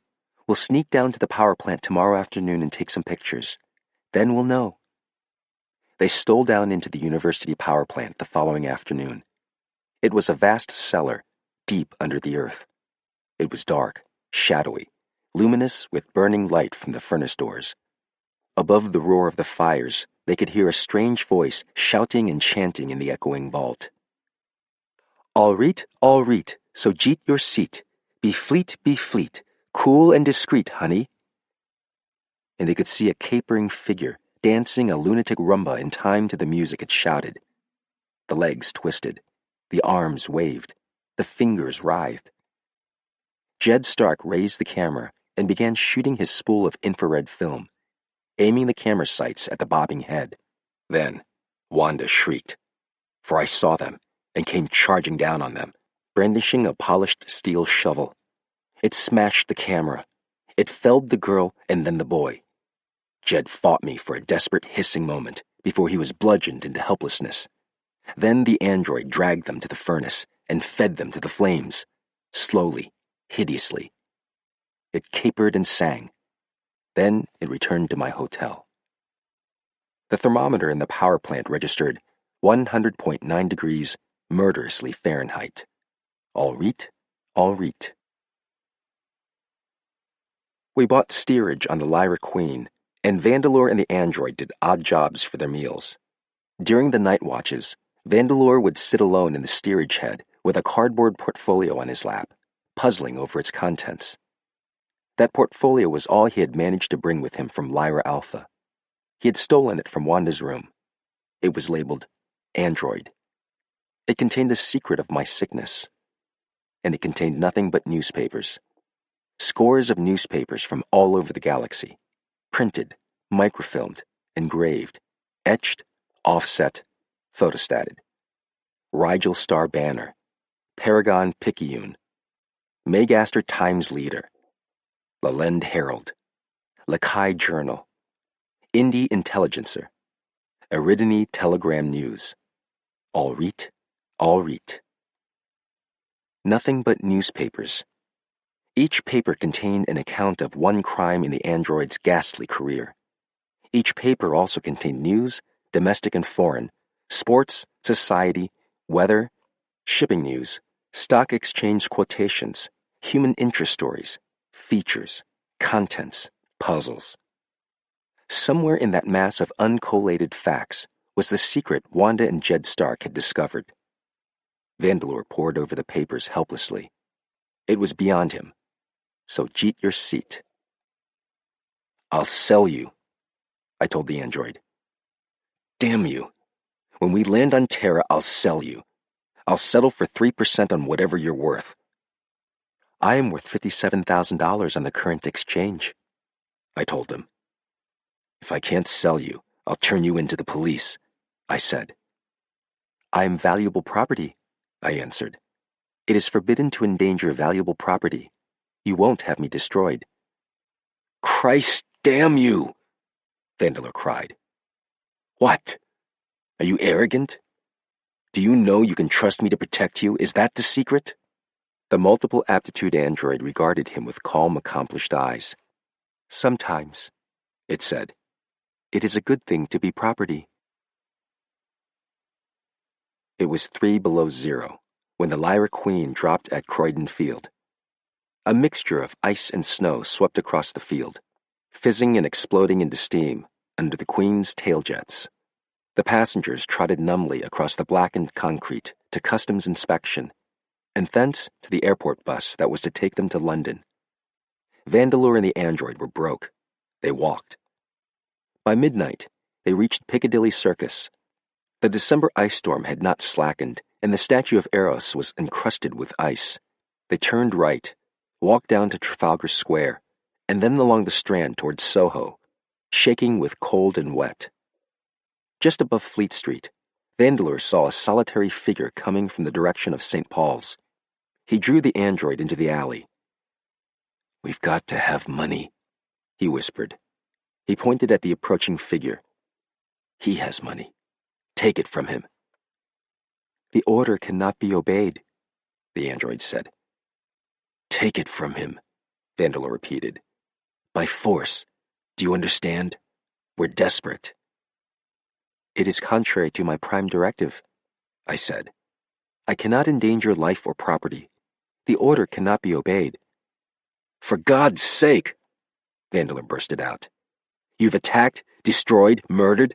We'll sneak down to the power plant tomorrow afternoon and take some pictures. Then we'll know. They stole down into the university power plant the following afternoon. It was a vast cellar, deep under the earth. It was dark, shadowy, luminous with burning light from the furnace doors. Above the roar of the fires, they could hear a strange voice shouting and chanting in the echoing vault. All reet, so jeet your seat. Be fleet, cool and discreet, honey. And they could see a capering figure dancing a lunatic rumba in time to the music it shouted. The legs twisted, the arms waved, the fingers writhed. Jed Stark raised the camera and began shooting his spool of infrared film, aiming the camera sights at the bobbing head. Then, Wanda shrieked, for I saw them and came charging down on them, brandishing a polished steel shovel. It smashed the camera. It felled the girl and then the boy. Jed fought me for a desperate hissing moment before he was bludgeoned into helplessness. Then the android dragged them to the furnace and fed them to the flames, slowly, hideously. It capered and sang. Then it returned to my hotel. The thermometer in the power plant registered 100.9 degrees, murderously Fahrenheit. All reet. We bought steerage on the Lyra Queen, and Vandeleur and the android did odd jobs for their meals. During the night watches, Vandeleur would sit alone in the steerage head with a cardboard portfolio on his lap, puzzling over its contents. That portfolio was all he had managed to bring with him from Lyra Alpha. He had stolen it from Wanda's room. It was labeled Android. It contained the secret of my sickness. And it contained nothing but newspapers. Scores of newspapers from all over the galaxy. Printed, microfilmed, engraved, etched, offset, photostated. Rigel Star Banner, Paragon Picayune, Megaster Times Leader, Leland Herald, Lakai Journal, Indie Intelligencer. Eridani Telegram News. All reet, all reet. Nothing but newspapers. Each paper contained an account of one crime in the android's ghastly career. Each paper also contained news, domestic and foreign, sports, society, weather, shipping news, stock exchange quotations, human interest stories, features, contents, puzzles. Somewhere in that mass of uncollated facts was the secret Wanda and Jed Stark had discovered. Vandeleur pored over the papers helplessly. It was beyond him. So jeet your seat. I'll sell you, I told the android. Damn you. When we land on Terra, I'll sell you. I'll settle for 3% on whatever you're worth. I am worth $57,000 on the current exchange, I told him. If I can't sell you, I'll turn you into the police, I said. I am valuable property, I answered. It is forbidden to endanger valuable property. You won't have me destroyed. Christ damn you, Vandeleur cried. What? Are you arrogant? Do you know you can trust me to protect you? Is that the secret? The multiple aptitude android regarded him with calm, accomplished eyes. Sometimes, it said, it is a good thing to be property. It was 3 below zero when the Lyra Queen dropped at Croydon Field. A mixture of ice and snow swept across the field, fizzing and exploding into steam under the Queen's tail jets. The passengers trotted numbly across the blackened concrete to customs inspection, and thence to the airport bus that was to take them to London. Vandeleur and the android were broke. They walked. By midnight, they reached Piccadilly Circus. The December ice storm had not slackened, and the statue of Eros was encrusted with ice. They turned right, walked down to Trafalgar Square, and then along the Strand towards Soho, shaking with cold and wet. Just above Fleet Street, Vandeleur saw a solitary figure coming from the direction of St. Paul's. He drew the android into the alley. We've got to have money, he whispered. He pointed at the approaching figure. He has money. Take it from him. The order cannot be obeyed, the android said. Take it from him, Vandeleur repeated. By force. Do you understand? We're desperate. It is contrary to my prime directive, I said. I cannot endanger life or property. The order cannot be obeyed. For God's sake, Vandeleur bursted out. You've attacked, destroyed, murdered.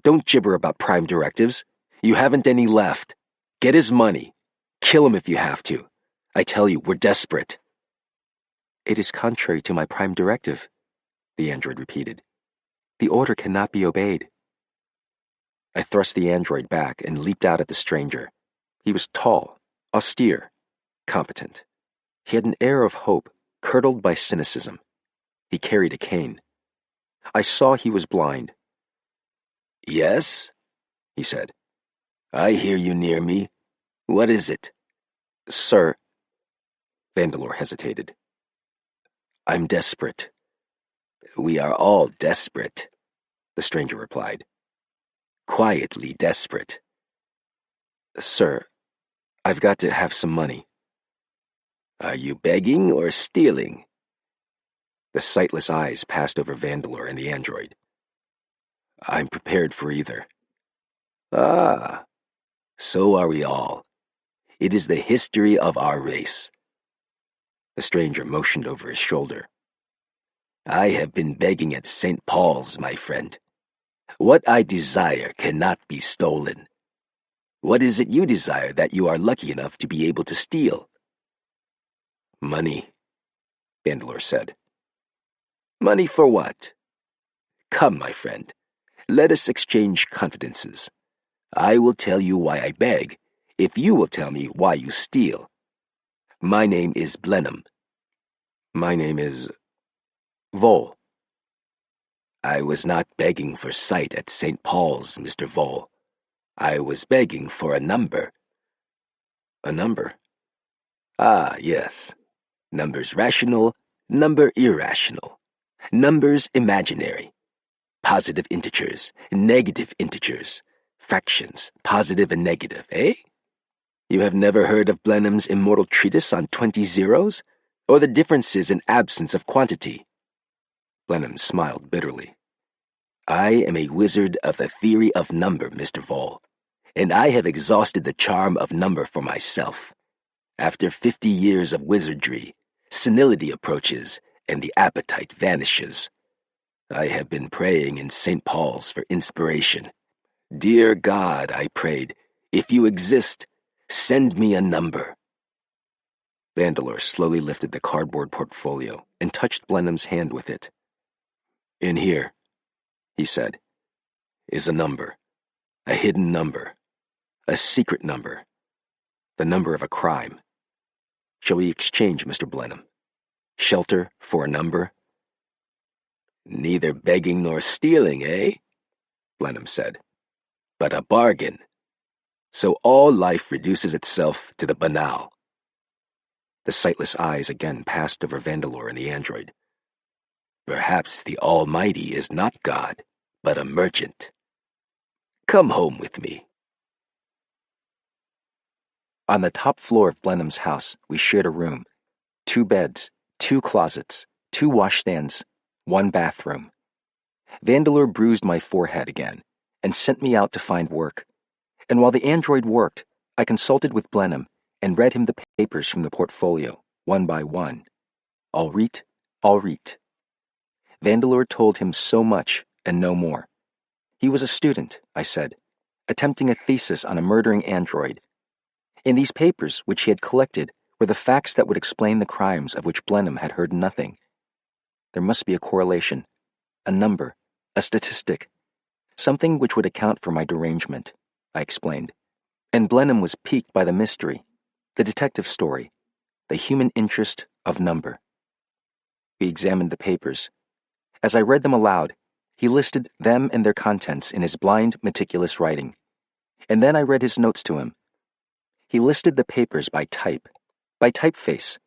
Don't gibber about prime directives. You haven't any left. Get his money. Kill him if you have to. I tell you, we're desperate. It is contrary to my prime directive, the android repeated. The order cannot be obeyed. I thrust the android back and leaped out at the stranger. He was tall, austere, competent. He had an air of hope, curdled by cynicism. He carried a cane. I saw he was blind. Yes, he said. I hear you near me. What is it? Sir, Vandeleur hesitated. I'm desperate. We are all desperate, the stranger replied. Quietly desperate. Sir, I've got to have some money. Are you begging or stealing? The sightless eyes passed over Vandeleur and the android. I'm prepared for either. Ah, so are we all. It is the history of our race. The stranger motioned over his shoulder. I have been begging at St. Paul's, my friend. What I desire cannot be stolen. What is it you desire that you are lucky enough to be able to steal? Money, Vandeleur said. Money for what? Come, my friend. Let us exchange confidences. I will tell you why I beg, if you will tell me why you steal. My name is Blenheim. My name is Vole. I was not begging for sight at St. Paul's, Mr. Vole. I was begging for a number. A number? Ah, yes. Numbers rational, number irrational. Numbers imaginary. Positive integers, negative integers, fractions, positive and negative, eh? You have never heard of Blenheim's immortal treatise on 20 zeros? Or the differences in absence of quantity? Blenheim smiled bitterly. I am a wizard of the theory of number, Mr. Vall, and I have exhausted the charm of number for myself. After 50 years of wizardry, senility approaches, and the appetite vanishes. I have been praying in St. Paul's for inspiration. Dear God, I prayed, if you exist, send me a number. Vandeleur slowly lifted the cardboard portfolio and touched Blenheim's hand with it. In here, he said, is a number. A hidden number. A secret number. The number of a crime. Shall we exchange, Mr. Blenheim? Shelter for a number? Neither begging nor stealing, eh? Blenheim said. But a bargain. So all life reduces itself to the banal. The sightless eyes again passed over Vandeleur and the android. Perhaps the Almighty is not God, but a merchant. Come home with me. On the top floor of Blenheim's house, we shared a room. 2 beds, 2 closets, 2 washstands, 1 bathroom. Vandeleur bruised my forehead again and sent me out to find work. And while the android worked, I consulted with Blenheim and read him the papers from the portfolio, one by one. All reet. Vandeleur told him so much and no more. He was a student, I said, attempting a thesis on a murdering android. In these papers, which he had collected, were the facts that would explain the crimes of which Blenheim had heard nothing. There must be a correlation, a number, a statistic, something which would account for my derangement, I explained. And Blenheim was piqued by the mystery, the detective story, the human interest of number. We examined the papers. As I read them aloud, he listed them and their contents in his blind, meticulous writing. And then I read his notes to him. He listed the papers by type, by typeface,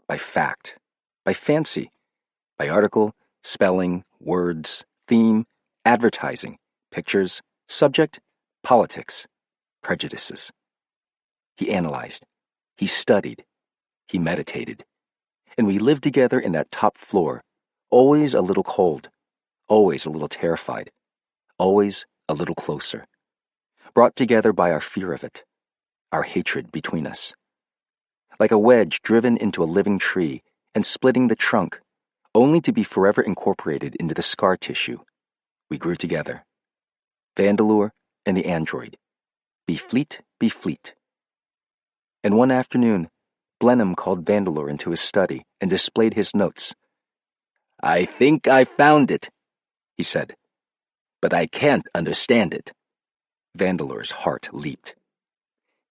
by fact, by fancy, by article, spelling, words, theme, advertising, pictures, subject, politics, prejudices. He analyzed, he studied, he meditated, and we lived together in that top floor, always a little cold, always a little terrified, always a little closer, brought together by our fear of it, our hatred between us. Like a wedge driven into a living tree and splitting the trunk, only to be forever incorporated into the scar tissue, we grew together. Vandeleur and the android. Be fleet. And one afternoon, Blenheim called Vandeleur into his study and displayed his notes. I think I found it, he said, but I can't understand it. Vandeleur's heart leaped.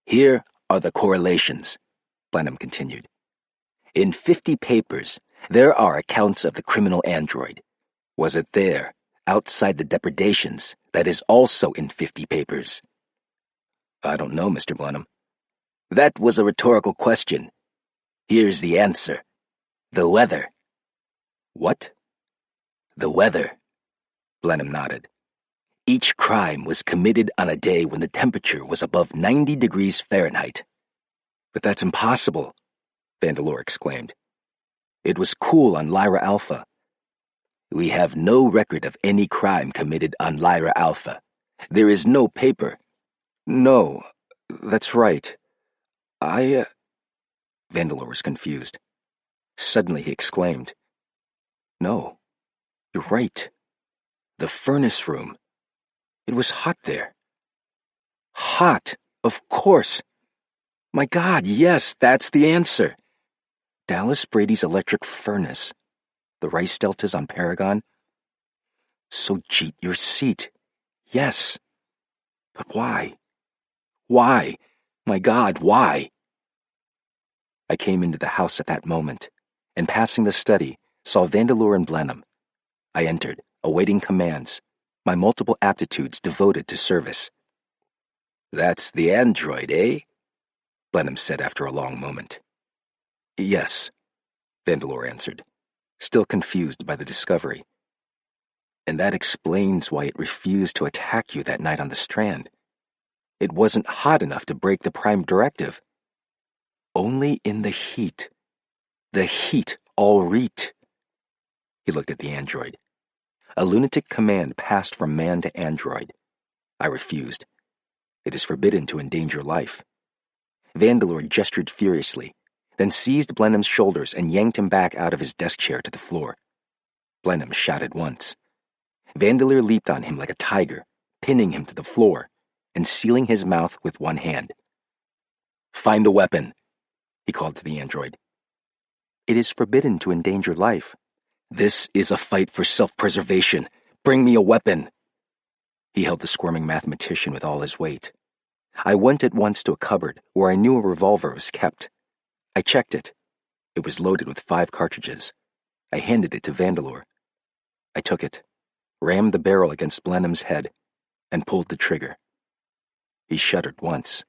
Here are the correlations, Blenheim continued. In 50 papers, there are accounts of the criminal android. Was it there, outside the depredations, that is also in 50 papers? I don't know, Mr. Blenheim. That was a rhetorical question. Here's the answer. The weather. What? The weather. Blenheim nodded. Each crime was committed on a day when the temperature was above 90 degrees Fahrenheit. But that's impossible, Vandeleur exclaimed. It was cool on Lyra Alpha. We have no record of any crime committed on Lyra Alpha. There is no paper. No, that's right. Vandeleur was confused. Suddenly he exclaimed, No, you're right. The furnace room. It was hot there. Hot, of course. My God, yes, that's the answer. Dallas Brady's electric furnace. The rice deltas on Paragon. So cheat your seat. Yes. But why? Why? My God, why? I came into the house at that moment, and passing the study, saw Vandeleur and Blenheim. I entered, awaiting commands, my multiple aptitudes devoted to service. That's the android, eh? Blenheim said after a long moment. Yes, Vandeleur answered, still confused by the discovery. And that explains why it refused to attack you that night on the Strand. It wasn't hot enough to break the Prime Directive. Only in the heat. The heat all reet. He looked at the android. A lunatic command passed from man to android. I refused. It is forbidden to endanger life. Vandeleur gestured furiously, then seized Blenheim's shoulders and yanked him back out of his desk chair to the floor. Blenheim shouted once. Vandeleur leaped on him like a tiger, pinning him to the floor and sealing his mouth with one hand. "Find the weapon," he called to the android. "It is forbidden to endanger life." "This is a fight for self-preservation. Bring me a weapon." He held the squirming mathematician with all his weight. I went at once to a cupboard where I knew a revolver was kept. I checked it. It was loaded with 5 cartridges. I handed it to Vandeleur. I took it, rammed the barrel against Blenheim's head, and pulled the trigger. He shuddered once.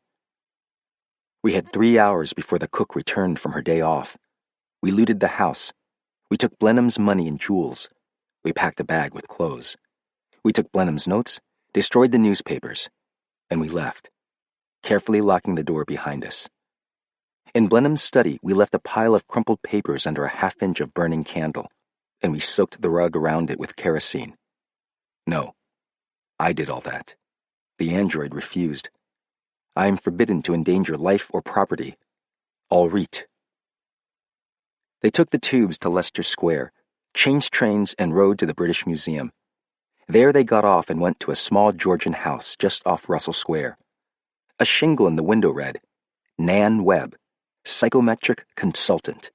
We had 3 hours before the cook returned from her day off. We looted the house. We took Blenheim's money and jewels. We packed a bag with clothes. We took Blenheim's notes, destroyed the newspapers, and we left, carefully locking the door behind us. In Blenheim's study, we left a pile of crumpled papers under a half-inch of burning candle, and we soaked the rug around it with kerosene. No, I did all that. The android refused. I am forbidden to endanger life or property. All reet. They took the tubes to Leicester Square, changed trains, and rode to the British Museum. There they got off and went to a small Georgian house just off Russell Square. A shingle in the window read, "Nan Webb, Psychometric Consultant."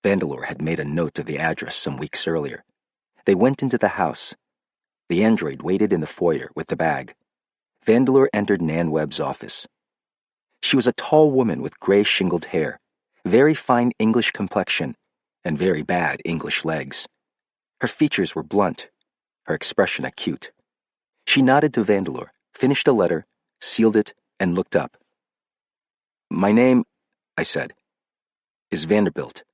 Vandeleur had made a note of the address some weeks earlier. They went into the house. The android waited in the foyer with the bag. Vandeleur entered Nan Webb's office. She was a tall woman with gray shingled hair, very fine English complexion, and very bad English legs. Her features were blunt, her expression acute. She nodded to Vandeleur, finished a letter, sealed it, and looked up. "My name," I said, "is Vanderbilt.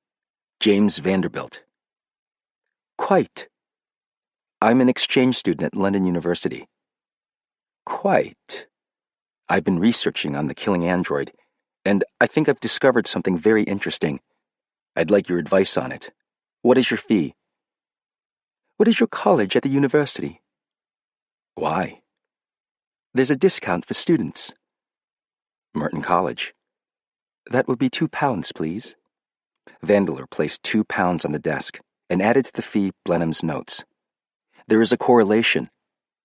James Vanderbilt." "Quite. I'm an exchange student at London University." "Quite. I've been researching on the killing android, and I think I've discovered something very interesting. I'd like your advice on it. What is your fee?" "What is your college at the university?" "Why?" "There's a discount for students." "Merton College." "That will be £2, please." Vandeleur placed £2 on the desk and added to the fee Blenheim's notes. "There is a correlation,"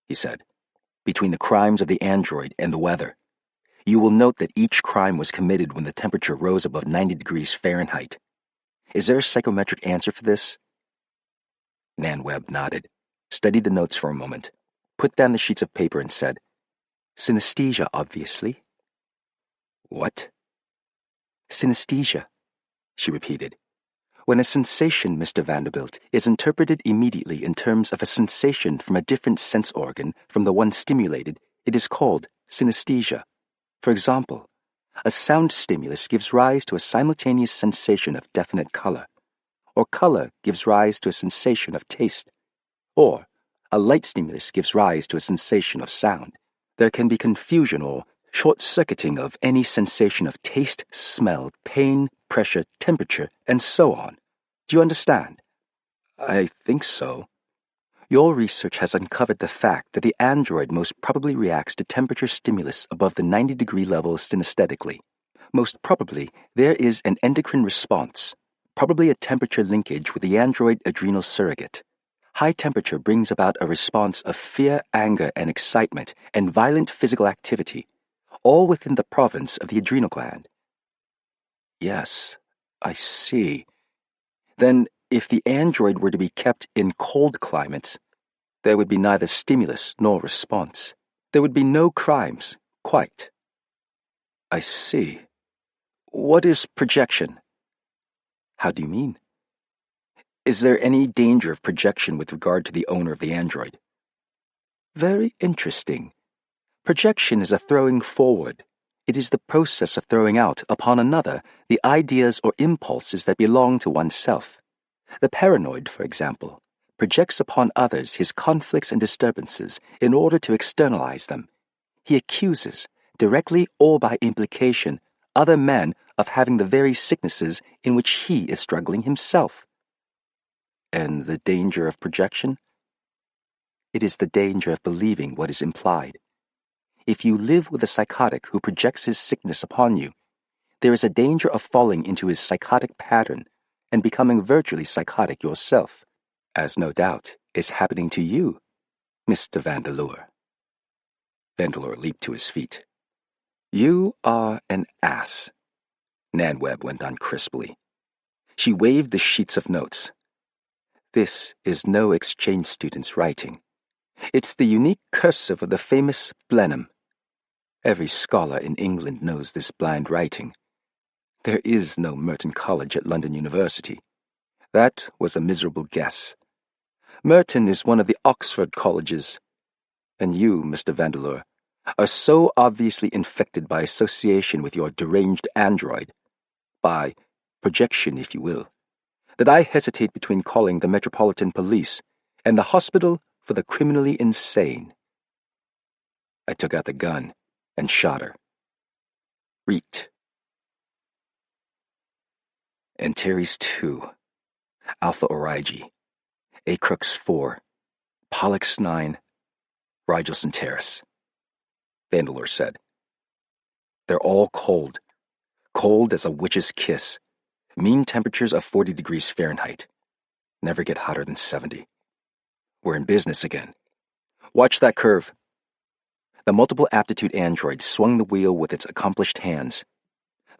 he said, "between the crimes of the android and the weather. You will note that each crime was committed when the temperature rose above 90 degrees Fahrenheit. Is there a psychometric answer for this?" Nan Webb nodded, studied the notes for a moment, put down the sheets of paper and said, "Synesthesia, obviously." "What?" "Synesthesia," she repeated. "When a sensation, Mr. Vanderbilt, is interpreted immediately in terms of a sensation from a different sense organ from the one stimulated, it is called synesthesia. For example, a sound stimulus gives rise to a simultaneous sensation of definite color, or color gives rise to a sensation of taste, or a light stimulus gives rise to a sensation of sound. There can be confusion or short-circuiting of any sensation of taste, smell, pain, pressure, temperature, and so on. Do you understand?" "I think so." "Your research has uncovered the fact that the android most probably reacts to temperature stimulus above the 90-degree level synesthetically. Most probably, there is an endocrine response, probably a temperature linkage with the android adrenal surrogate. High temperature brings about a response of fear, anger, and excitement, and violent physical activity, all within the province of the adrenal gland." "Yes, I see. Then, if the android were to be kept in cold climates, there would be neither stimulus nor response. There would be no crimes, quite." "I see. What is projection?" "How do you mean?" "Is there any danger of projection with regard to the owner of the android?" "Very interesting. Projection is a throwing forward. It is the process of throwing out upon another the ideas or impulses that belong to oneself. The paranoid, for example, projects upon others his conflicts and disturbances in order to externalize them. He accuses, directly or by implication, other men of having the very sicknesses in which he is struggling himself. And the danger of projection? It is the danger of believing what is implied. If you live with a psychotic who projects his sickness upon you, there is a danger of falling into his psychotic pattern and becoming virtually psychotic yourself, as no doubt is happening to you, Mr. Vandeleur. Vandeleur leaped to his feet. You are an ass, Nan Webb went on crisply. She waved the sheets of notes. This is no exchange student's writing. It's the unique cursive of the famous Blenheim. Every scholar in England knows this blind writing. There is no Merton College at London University. That was a miserable guess. Merton is one of the Oxford colleges. And you, Mr. Vandeleur, are so obviously infected by association with your deranged android, by projection, if you will, that I hesitate between calling the Metropolitan Police and the Hospital for the Criminally Insane. I took out the gun and shot her. Reet. Antares 2, Alpha Origi, Acrux 4, Pollux 9, Rigel Terrace. Vandeleur said. They're all cold. Cold as a witch's kiss. Mean temperatures of 40 degrees Fahrenheit. Never get hotter than 70. We're in business again. Watch that curve. The multiple aptitude android swung the wheel with its accomplished hands.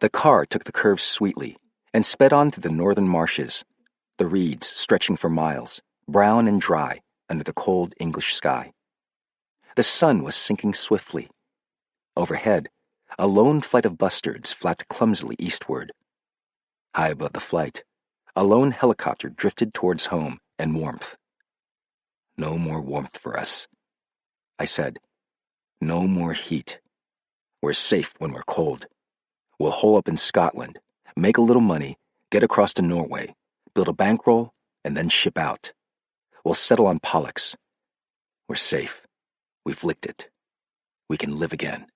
The car took the curve sweetly and sped on through the northern marshes, the reeds stretching for miles, brown and dry under the cold English sky. The sun was sinking swiftly. Overhead, a lone flight of bustards flapped clumsily eastward. High above the flight, a lone helicopter drifted towards home and warmth. No more warmth for us, I said. No more heat. We're safe when we're cold. We'll hole up in Scotland, make a little money, get across to Norway, build a bankroll, and then ship out. We'll settle on Pollux. We're safe. We've licked it. We can live again.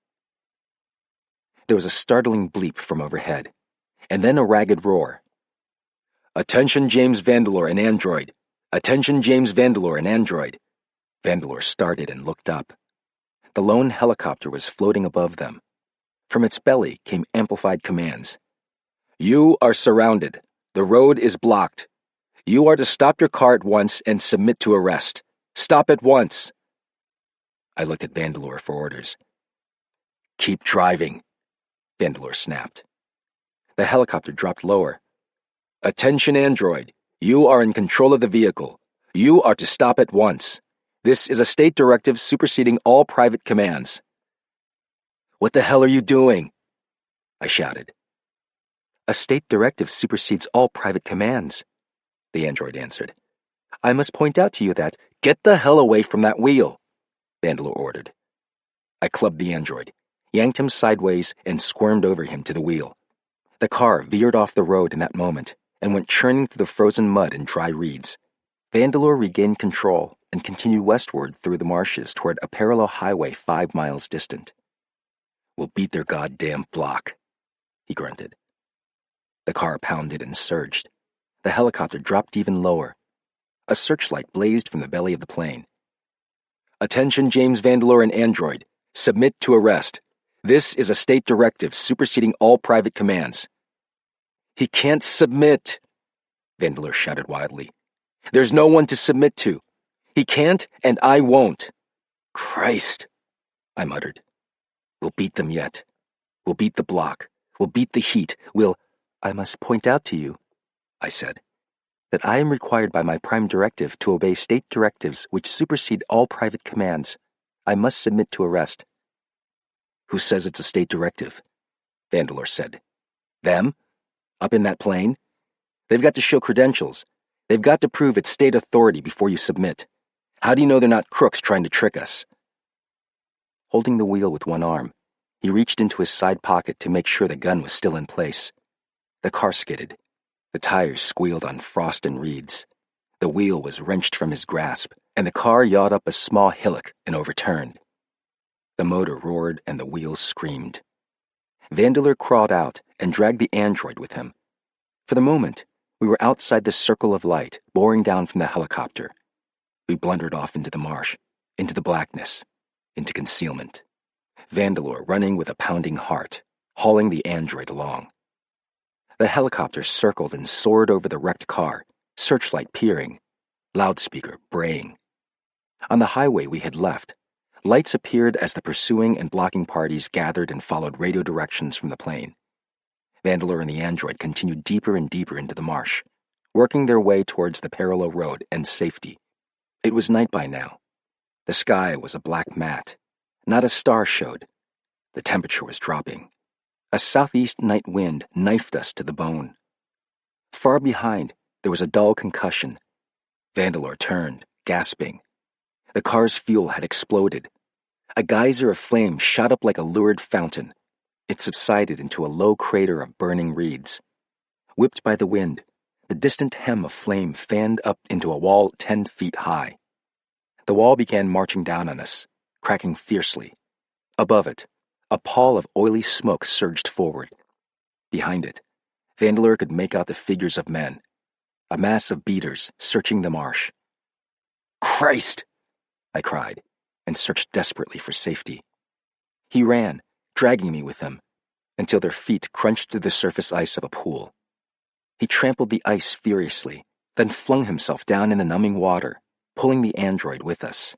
There was a startling bleep from overhead, and then a ragged roar. Attention, James Vandeleur, an android. Attention, James Vandeleur, an android. Vandeleur started and looked up. The lone helicopter was floating above them. From its belly came amplified commands. You are surrounded. The road is blocked. You are to stop your car at once and submit to arrest. Stop at once. I looked at Vandeleur for orders. Keep driving, Vandeleur snapped. The helicopter dropped lower. Attention, android. You are in control of the vehicle. You are to stop at once. This is a state directive superseding all private commands. What the hell are you doing? I shouted. A state directive supersedes all private commands, the android answered. I must point out to you that, get the hell away from that wheel, Vandeleur ordered. I clubbed the android, yanked him sideways, and squirmed over him to the wheel. The car veered off the road in that moment and went churning through the frozen mud and dry reeds. Vandeleur regained control and continued westward through the marshes toward a parallel highway 5 miles distant. We'll beat their goddamn block, he grunted. The car pounded and surged. The helicopter dropped even lower. A searchlight blazed from the belly of the plane. Attention, James Vandeleur and android. Submit to arrest. This is a state directive superseding all private commands. He can't submit, Vandeleur shouted wildly. There's no one to submit to. He can't, and I won't. Christ, I muttered. We'll beat them yet. We'll beat the block. We'll beat the heat. I must point out to you, I said, that I am required by my prime directive to obey state directives which supersede all private commands. I must submit to arrest. Who says it's a state directive? Vandeleur said. Them? Up in that plane? They've got to show credentials. They've got to prove it's state authority before you submit. How do you know they're not crooks trying to trick us? Holding the wheel with one arm, he reached into his side pocket to make sure the gun was still in place. The car skidded. The tires squealed on frost and reeds. The wheel was wrenched from his grasp, and the car yawed up a small hillock and overturned. The motor roared and the wheels screamed. Vandeleur crawled out and dragged the android with him. For the moment, we were outside the circle of light, boring down from the helicopter. We blundered off into the marsh, into the blackness, into concealment. Vandeleur running with a pounding heart, hauling the android along. The helicopter circled and soared over the wrecked car, searchlight peering, loudspeaker braying. On the highway we had left, lights appeared as the pursuing and blocking parties gathered and followed radio directions from the plane. Vandeleur and the android continued deeper and deeper into the marsh, working their way towards the parallel road and safety. It was night by now. The sky was a black mat. Not a star showed. The temperature was dropping. A southeast night wind knifed us to the bone. Far behind, there was a dull concussion. Vandeleur turned, gasping. The car's fuel had exploded. A geyser of flame shot up like a lurid fountain. It subsided into a low crater of burning reeds. Whipped by the wind, the distant hem of flame fanned up into a wall 10 feet high. The wall began marching down on us, cracking fiercely. Above it, a pall of oily smoke surged forward. Behind it, Vandeleur could make out the figures of men, a mass of beaters searching the marsh. "Christ!" I cried, and searched desperately for safety. He ran, dragging me with him, until their feet crunched through the surface ice of a pool. He trampled the ice furiously, then flung himself down in the numbing water, pulling the android with us.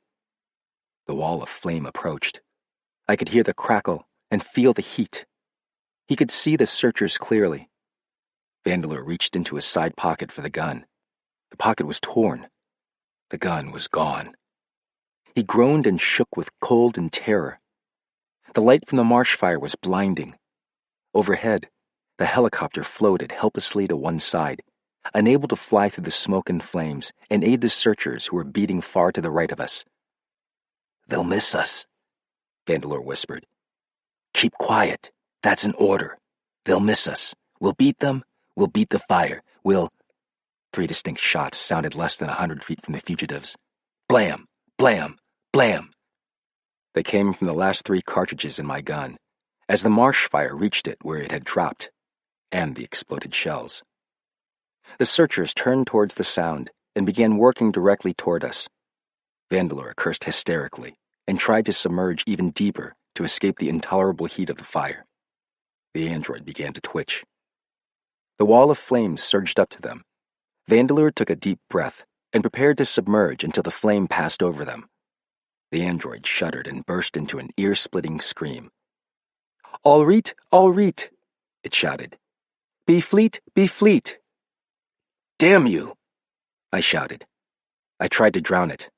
The wall of flame approached. I could hear the crackle and feel the heat. He could see the searchers clearly. Vandeleur reached into his side pocket for the gun. The pocket was torn. The gun was gone. He groaned and shook with cold and terror. The light from the marsh fire was blinding. Overhead, the helicopter floated helplessly to one side, unable to fly through the smoke and flames and aid the searchers who were beating far to the right of us. "They'll miss us," Vandeleur whispered. "Keep quiet. That's an order. They'll miss us. We'll beat them. We'll beat the fire. We'll—" 3 distinct shots sounded less than 100 feet from the fugitives. Blam! Blam! Blam! They came from the last 3 cartridges in my gun, as the marsh fire reached it where it had dropped, and the exploded shells. The searchers turned towards the sound and began working directly toward us. Vandeleur cursed hysterically and tried to submerge even deeper to escape the intolerable heat of the fire. The android began to twitch. The wall of flames surged up to them. Vandeleur took a deep breath and prepared to submerge until the flame passed over them. The android shuddered and burst into an ear-splitting scream. All right, it shouted. Be fleet, be fleet. Damn you, I shouted. I tried to drown it.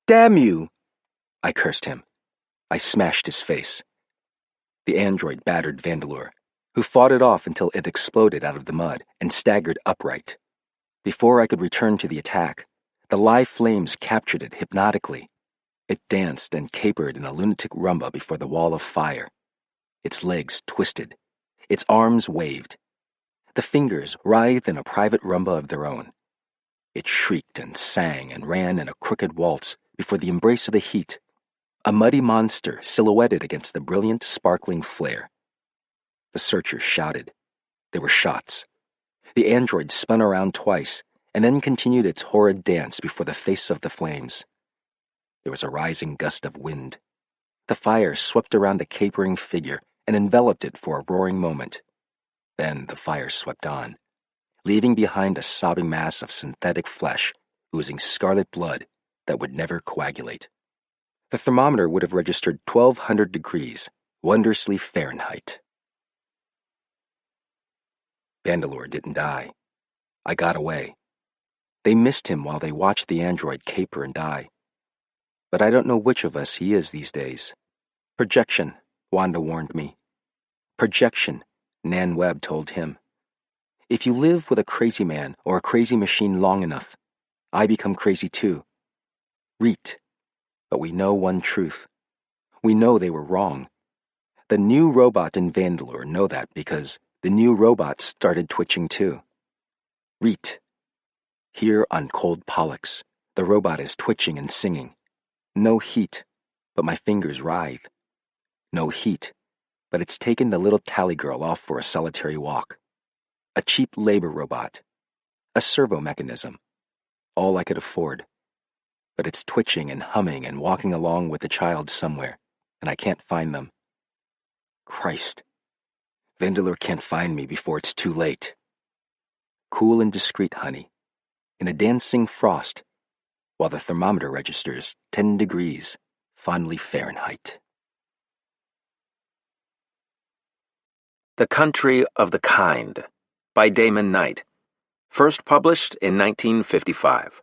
Damn you, I cursed him. I smashed his face. The android battered Vandeleur, who fought it off until it exploded out of the mud and staggered upright. Before I could return to the attack, the live flames captured it hypnotically. It danced and capered in a lunatic rumba before the wall of fire. Its legs twisted. Its arms waved. The fingers writhed in a private rumba of their own. It shrieked and sang and ran in a crooked waltz before the embrace of the heat, a muddy monster silhouetted against the brilliant, sparkling flare. The searchers shouted. There were shots. The android spun around twice and then continued its horrid dance before the face of the flames. There was a rising gust of wind. The fire swept around the capering figure and enveloped it for a roaring moment. Then the fire swept on, leaving behind a sobbing mass of synthetic flesh, oozing scarlet blood that would never coagulate. The thermometer would have registered 1,200 degrees, wondrously Fahrenheit. Vandeleur didn't die. I got away. They missed him while they watched the android caper and die. But I don't know which of us he is these days. Projection, Wanda warned me. Projection, Nan Webb told him. If you live with a crazy man or a crazy machine long enough, I become crazy too. Reet. But we know one truth. We know they were wrong. The new robot in Vandeleur know that because the new robot started twitching too. Reet. Here on cold Pollux, the robot is twitching and singing. No heat, but my fingers writhe. No heat, but it's taken the little tally girl off for a solitary walk. A cheap labor robot. A servo mechanism. All I could afford. But it's twitching and humming and walking along with the child somewhere, and I can't find them. Christ. Vandeleur can't find me before it's too late. Cool and discreet, honey. In a dancing frost, while the thermometer registers 10 degrees, fondly Fahrenheit. The Country of the Kind by Damon Knight. First published in 1955.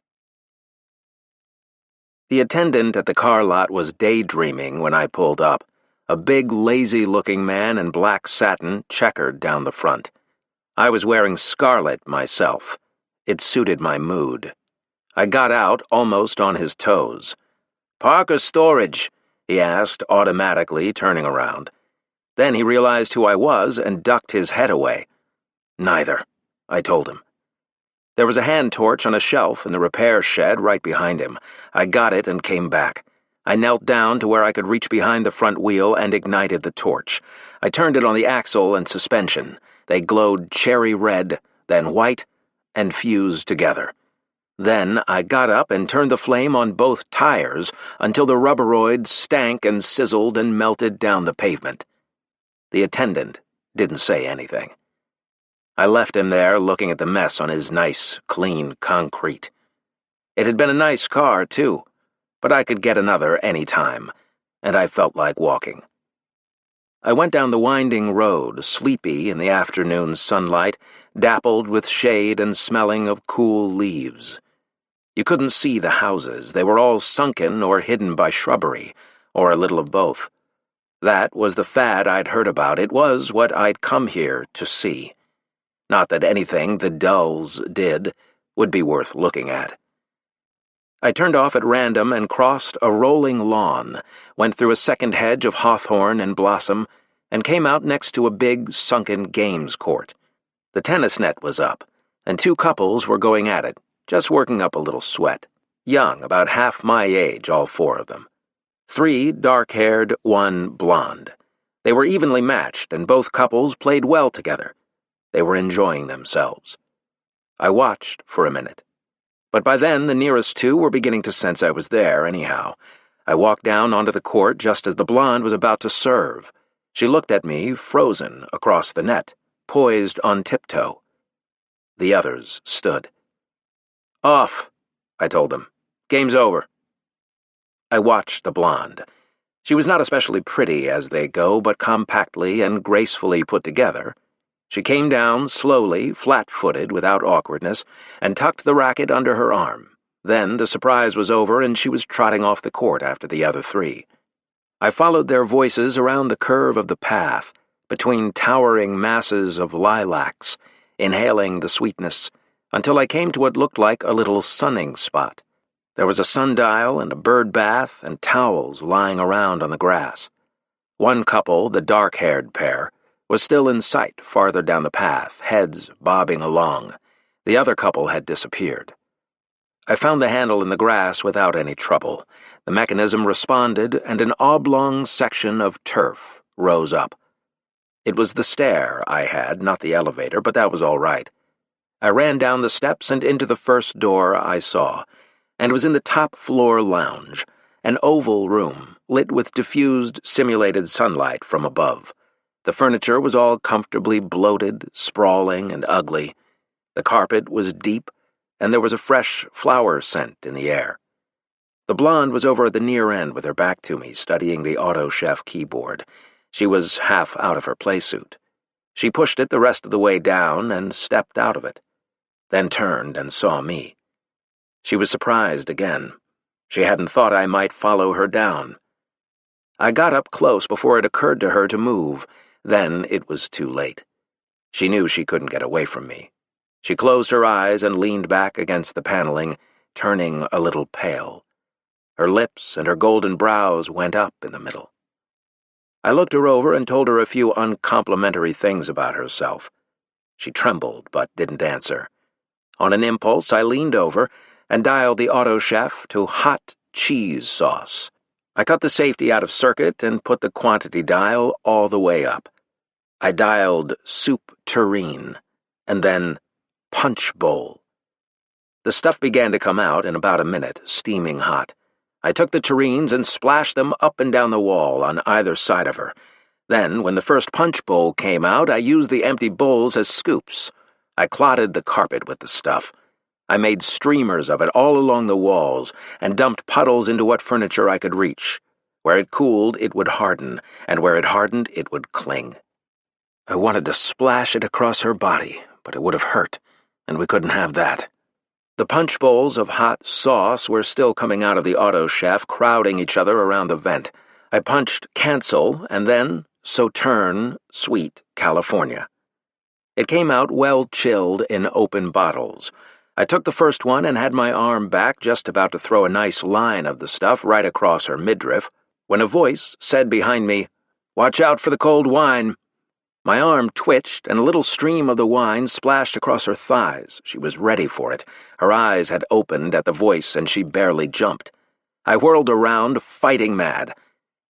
The attendant at the car lot was daydreaming when I pulled up, a big, lazy-looking man in black satin checkered down the front. I was wearing scarlet myself. It suited my mood. I got out almost on his toes. "Park or storage?" he asked automatically, turning around. Then he realized who I was and ducked his head away. "Neither," I told him. There was a hand torch on a shelf in the repair shed right behind him. I got it and came back. I knelt down to where I could reach behind the front wheel and ignited the torch. I turned it on the axle and suspension. They glowed cherry red, then white, and fused together. Then I got up and turned the flame on both tires until the rubberoids stank and sizzled and melted down the pavement. The attendant didn't say anything. I left him there looking at the mess on his nice, clean concrete. It had been a nice car, too, but I could get another any time, and I felt like walking. I went down the winding road, sleepy in the afternoon sunlight, dappled with shade and smelling of cool leaves. You couldn't see the houses. They were all sunken or hidden by shrubbery, or a little of both. That was the fad I'd heard about. It was what I'd come here to see. Not that anything the Dulls did would be worth looking at. I turned off at random and crossed a rolling lawn, went through a second hedge of hawthorn and blossom, and came out next to a big, sunken games court. The tennis net was up, and two couples were going at it, just working up a little sweat. Young, about half my age, all four of them. 3 dark-haired, 1 blonde. They were evenly matched, and both couples played well together. They were enjoying themselves. I watched for a minute. But by then, the nearest two were beginning to sense I was there, anyhow. I walked down onto the court just as the blonde was about to serve. She looked at me, frozen, across the net, poised on tiptoe. The others stood. "Off," I told them. "Game's over." I watched the blonde. She was not especially pretty as they go, but compactly and gracefully put together. She came down slowly, flat-footed, without awkwardness, and tucked the racket under her arm. Then the surprise was over, and she was trotting off the court after the other 3. I followed their voices around the curve of the path, between towering masses of lilacs, inhaling the sweetness, until I came to what looked like a little sunning spot. There was a sundial and a bird bath and towels lying around on the grass. One couple, the dark-haired pair, was still in sight farther down the path, heads bobbing along. The other couple had disappeared. I found the handle in the grass without any trouble. The mechanism responded, and an oblong section of turf rose up. It was the stair I had, not the elevator, but that was all right. I ran down the steps and into the first door I saw, and was in the top-floor lounge, an oval room lit with diffused, simulated sunlight from above. The furniture was all comfortably bloated, sprawling, and ugly. The carpet was deep, and there was a fresh flower scent in the air. The blonde was over at the near end with her back to me, studying the Auto Chef keyboard. She was half out of her playsuit. She pushed it the rest of the way down and stepped out of it, then turned and saw me. She was surprised again. She hadn't thought I might follow her down. I got up close before it occurred to her to move. Then it was too late. She knew she couldn't get away from me. She closed her eyes and leaned back against the paneling, turning a little pale. Her lips and her golden brows went up in the middle. I looked her over and told her a few uncomplimentary things about herself. She trembled but didn't answer. On an impulse, I leaned over and dialed the auto chef to hot cheese sauce. I cut the safety out of circuit and put the quantity dial all the way up. I dialed soup tureen, and then punch bowl. The stuff began to come out in about a minute, steaming hot. I took the tureens and splashed them up and down the wall on either side of her. Then, when the first punch bowl came out, I used the empty bowls as scoops. I clotted the carpet with the stuff. I made streamers of it all along the walls and dumped puddles into what furniture I could reach. Where it cooled, it would harden, and where it hardened, it would cling. I wanted to splash it across her body, but it would have hurt, and we couldn't have that. The punch bowls of hot sauce were still coming out of the auto chef, crowding each other around the vent. I punched cancel, and then Sauterne Sweet California. It came out well chilled in open bottles. I took the first one and had my arm back, just about to throw a nice line of the stuff right across her midriff, when a voice said behind me, "Watch out for the cold wine." My arm twitched, and a little stream of the wine splashed across her thighs. She was ready for it. Her eyes had opened at the voice, and she barely jumped. I whirled around, fighting mad.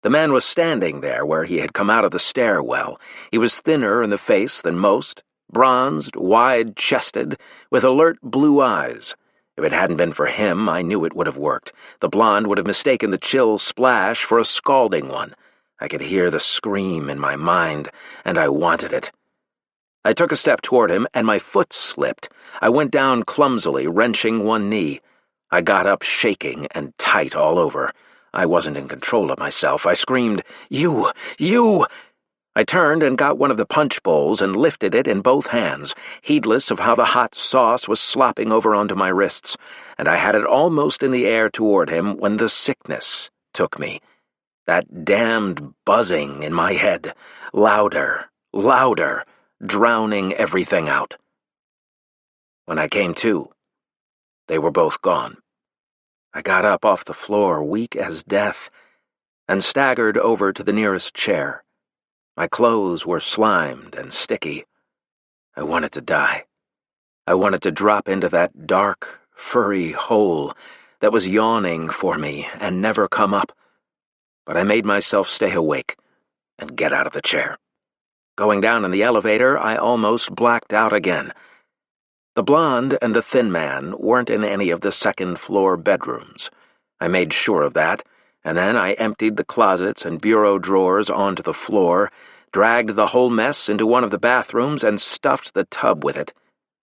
The man was standing there where he had come out of the stairwell. He was thinner in the face than most, bronzed, wide-chested, with alert blue eyes. If it hadn't been for him, I knew it would have worked. The blonde would have mistaken the chill splash for a scalding one. I could hear the scream in my mind, and I wanted it. I took a step toward him, and my foot slipped. I went down clumsily, wrenching one knee. I got up shaking and tight all over. I wasn't in control of myself. I screamed, "You! You!" I turned and got one of the punch bowls and lifted it in both hands, heedless of how the hot sauce was slopping over onto my wrists, and I had it almost in the air toward him when the sickness took me. That damned buzzing in my head, louder, louder, drowning everything out. When I came to, they were both gone. I got up off the floor, weak as death, and staggered over to the nearest chair. My clothes were slimed and sticky. I wanted to die. I wanted to drop into that dark, furry hole that was yawning for me and never come up. But I made myself stay awake and get out of the chair. Going down in the elevator, I almost blacked out again. The blonde and the thin man weren't in any of the second-floor bedrooms. I made sure of that, and then I emptied the closets and bureau drawers onto the floor, dragged the whole mess into one of the bathrooms and stuffed the tub with it,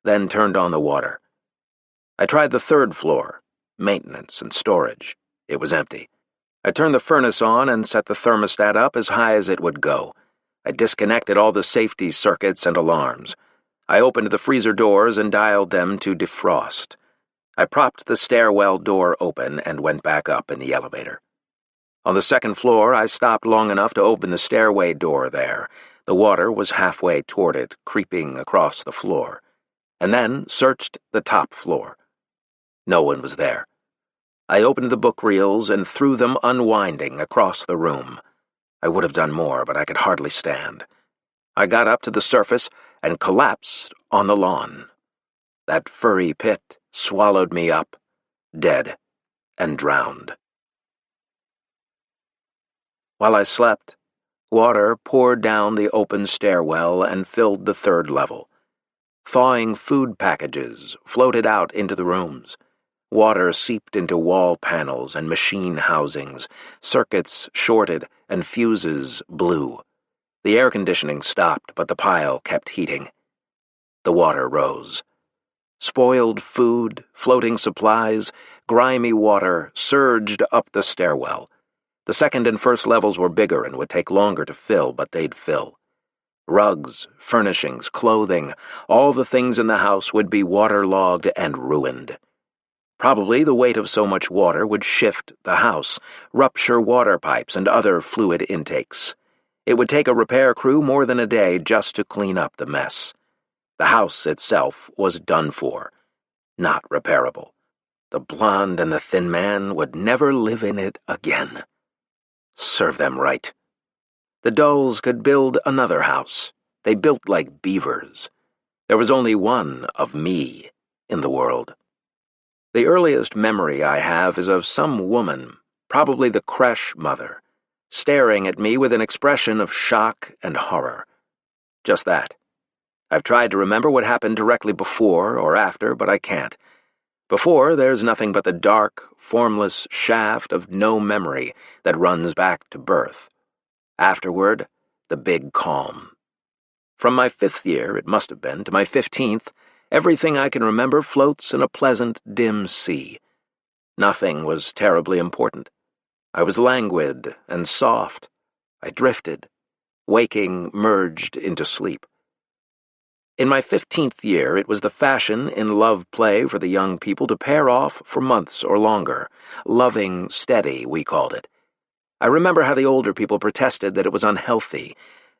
then turned on the water. I tried the third floor, maintenance and storage. It was empty. I turned the furnace on and set the thermostat up as high as it would go. I disconnected all the safety circuits and alarms. I opened the freezer doors and dialed them to defrost. I propped the stairwell door open and went back up in the elevator. On the second floor, I stopped long enough to open the stairway door there. The water was halfway toward it, creeping across the floor, and then searched the top floor. No one was there. I opened the book reels and threw them unwinding across the room. I would have done more, but I could hardly stand. I got up to the surface and collapsed on the lawn. That furry pit swallowed me up, dead and drowned. While I slept, water poured down the open stairwell and filled the third level. Thawing food packages floated out into the rooms. Water seeped into wall panels and machine housings. Circuits shorted and fuses blew. The air conditioning stopped, but the pile kept heating. The water rose. Spoiled food, floating supplies, grimy water surged up the stairwell. The second and first levels were bigger and would take longer to fill, but they'd fill. Rugs, furnishings, clothing, all the things in the house would be waterlogged and ruined. Probably the weight of so much water would shift the house, rupture water pipes and other fluid intakes. It would take a repair crew more than a day just to clean up the mess. The house itself was done for, not repairable. The blonde and the thin man would never live in it again. Serve them right. The Dulls could build another house. They built like beavers. There was only one of me in the world. The earliest memory I have is of some woman, probably the creche mother, staring at me with an expression of shock and horror. Just that. I've tried to remember what happened directly before or after, but I can't. Before, there's nothing but the dark, formless shaft of no memory that runs back to birth. Afterward, the big calm. From my 5th year, it must have been, to my 15th, everything I can remember floats in a pleasant, dim sea. Nothing was terribly important. I was languid and soft. I drifted. Waking merged into sleep. In my 15th year, it was the fashion in love play for the young people to pair off for months or longer. Loving steady, we called it. I remember how the older people protested that it was unhealthy,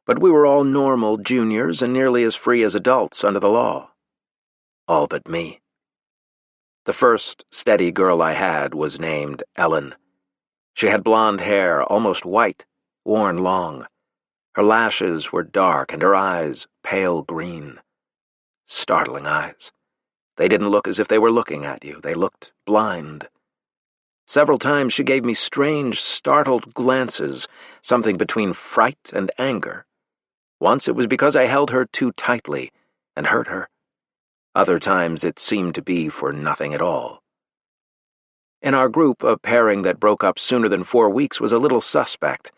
but we were all normal juniors and nearly as free as adults under the law. All but me. The first steady girl I had was named Ellen. She had blonde hair, almost white, worn long. Her lashes were dark and her eyes pale green. Startling eyes. They didn't look as if they were looking at you. They looked blind. Several times she gave me strange, startled glances, something between fright and anger. Once it was because I held her too tightly and hurt her. Other times it seemed to be for nothing at all. In our group, a pairing that broke up sooner than 4 weeks was a little suspect.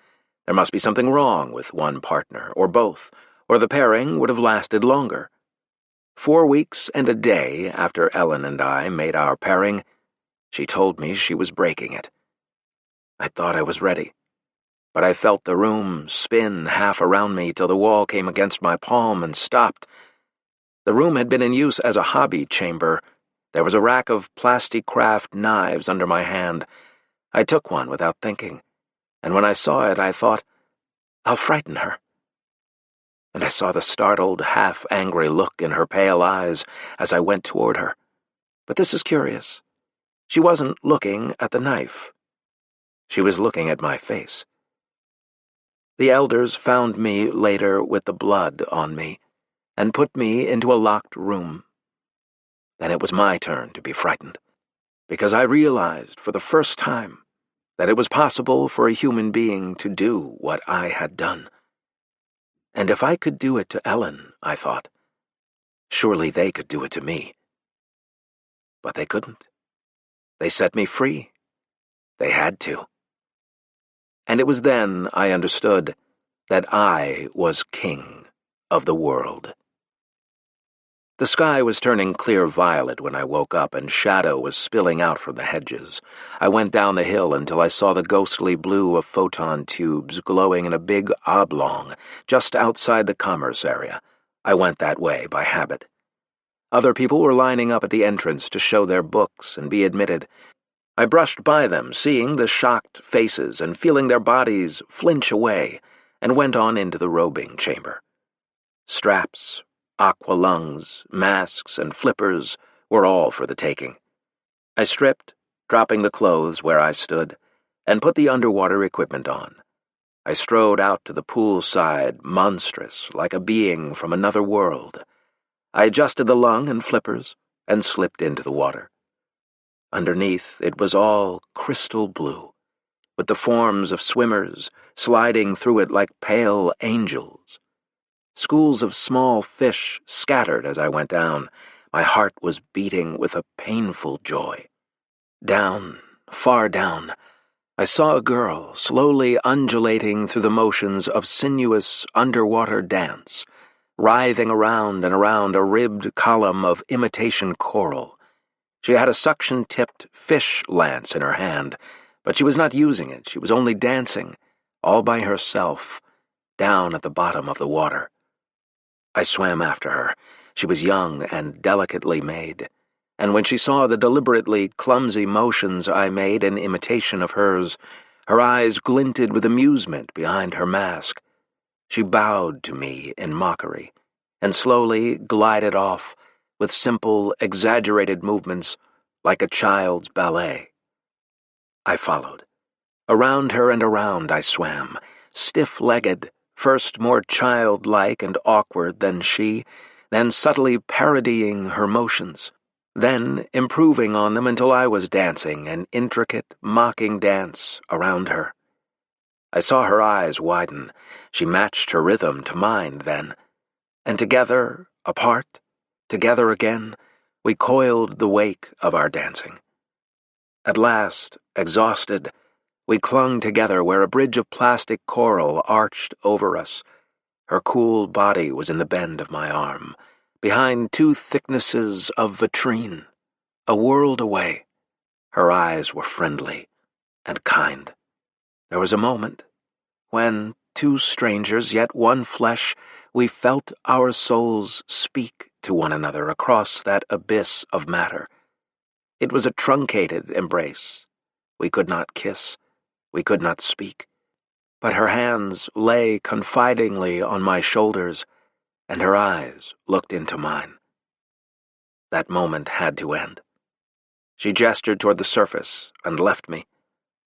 There must be something wrong with one partner, or both, or the pairing would have lasted longer. 4 weeks and a day after Ellen and I made our pairing, she told me she was breaking it. I thought I was ready, but I felt the room spin half around me till the wall came against my palm and stopped. The room had been in use as a hobby chamber. There was a rack of plasticraft knives under my hand. I took one without thinking, and when I saw it, I thought, I'll frighten her. And I saw the startled, half-angry look in her pale eyes as I went toward her. But this is curious. She wasn't looking at the knife. She was looking at my face. The elders found me later with the blood on me, and put me into a locked room. Then it was my turn to be frightened, because I realized for the first time that it was possible for a human being to do what I had done. And if I could do it to Ellen, I thought, surely they could do it to me. But they couldn't. They set me free. They had to. And it was then I understood that I was king of the world. The sky was turning clear violet when I woke up, and shadow was spilling out from the hedges. I went down the hill until I saw the ghostly blue of photon tubes glowing in a big oblong just outside the commerce area. I went that way by habit. Other people were lining up at the entrance to show their books and be admitted. I brushed by them, seeing the shocked faces and feeling their bodies flinch away, and went on into the robing chamber. Straps, aqua lungs, masks, and flippers were all for the taking. I stripped, dropping the clothes where I stood, and put the underwater equipment on. I strode out to the pool side, monstrous, like a being from another world. I adjusted the lung and flippers, and slipped into the water. Underneath, it was all crystal blue, with the forms of swimmers sliding through it like pale angels. Schools of small fish scattered as I went down. My heart was beating with a painful joy. Down, far down, I saw a girl slowly undulating through the motions of sinuous underwater dance, writhing around and around a ribbed column of imitation coral. She had a suction-tipped fish lance in her hand, but she was not using it. She was only dancing, all by herself, down at the bottom of the water. I swam after her. She was young and delicately made, and when she saw the deliberately clumsy motions I made in imitation of hers, her eyes glinted with amusement behind her mask. She bowed to me in mockery, and slowly glided off with simple, exaggerated movements like a child's ballet. I followed. Around her and around I swam, stiff-legged, first more childlike and awkward than she, then subtly parodying her motions. then improving on them until I was dancing an intricate, mocking dance around her. I saw her eyes widen. She matched her rhythm to mine then. And together, apart, together again, we coiled the wake of our dancing. At last, exhausted, we clung together where a bridge of plastic coral arched over us. Her cool body was in the bend of my arm, behind two thicknesses of vitrine, a world away. Her eyes were friendly and kind. There was a moment when, two strangers, yet one flesh, we felt our souls speak to one another across that abyss of matter. It was a truncated embrace. We could not kiss. We could not speak. But her hands lay confidingly on my shoulders, and her eyes looked into mine. That moment had to end. She gestured toward the surface and left me.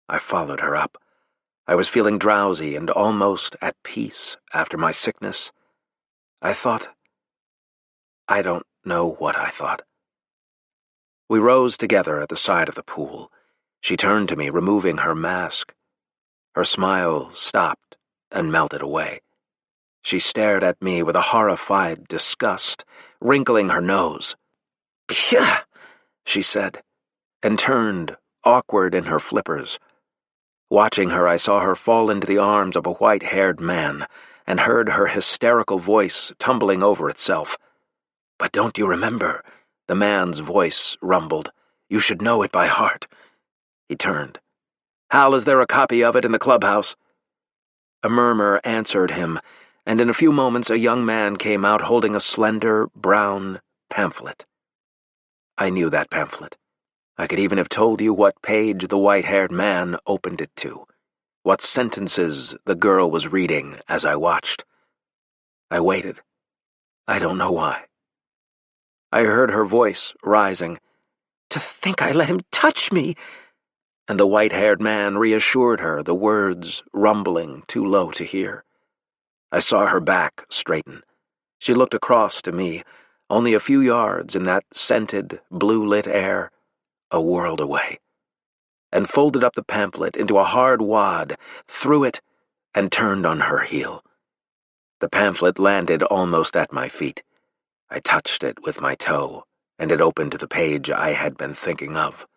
I followed her up. I was feeling drowsy and almost at peace after my sickness. I don't know what I thought. We rose together at the side of the pool. She turned to me, removing her mask. Her smile stopped and melted away. She stared at me with a horrified disgust, wrinkling her nose. "Pshaw!" she said, and turned, awkward in her flippers. Watching her, I saw her fall into the arms of a white-haired man, and heard her hysterical voice tumbling over itself. "But don't you remember?" The man's voice rumbled. "You should know it by heart." He turned. "Hal, is there a copy of it in the clubhouse?" A murmur answered him, and in a few moments a young man came out holding a slender, brown pamphlet. I knew that pamphlet. I could even have told you what page the white-haired man opened it to, what sentences the girl was reading as I watched. I waited. I don't know why. I heard her voice rising. "To think I let him touch me!" And the white-haired man reassured her, the words rumbling too low to hear. I saw her back straighten. She looked across to me, only a few yards in that scented, blue-lit air, a world away, and folded up the pamphlet into a hard wad, threw it, and turned on her heel. The pamphlet landed almost at my feet. I touched it with my toe, and it opened to the page I had been thinking of.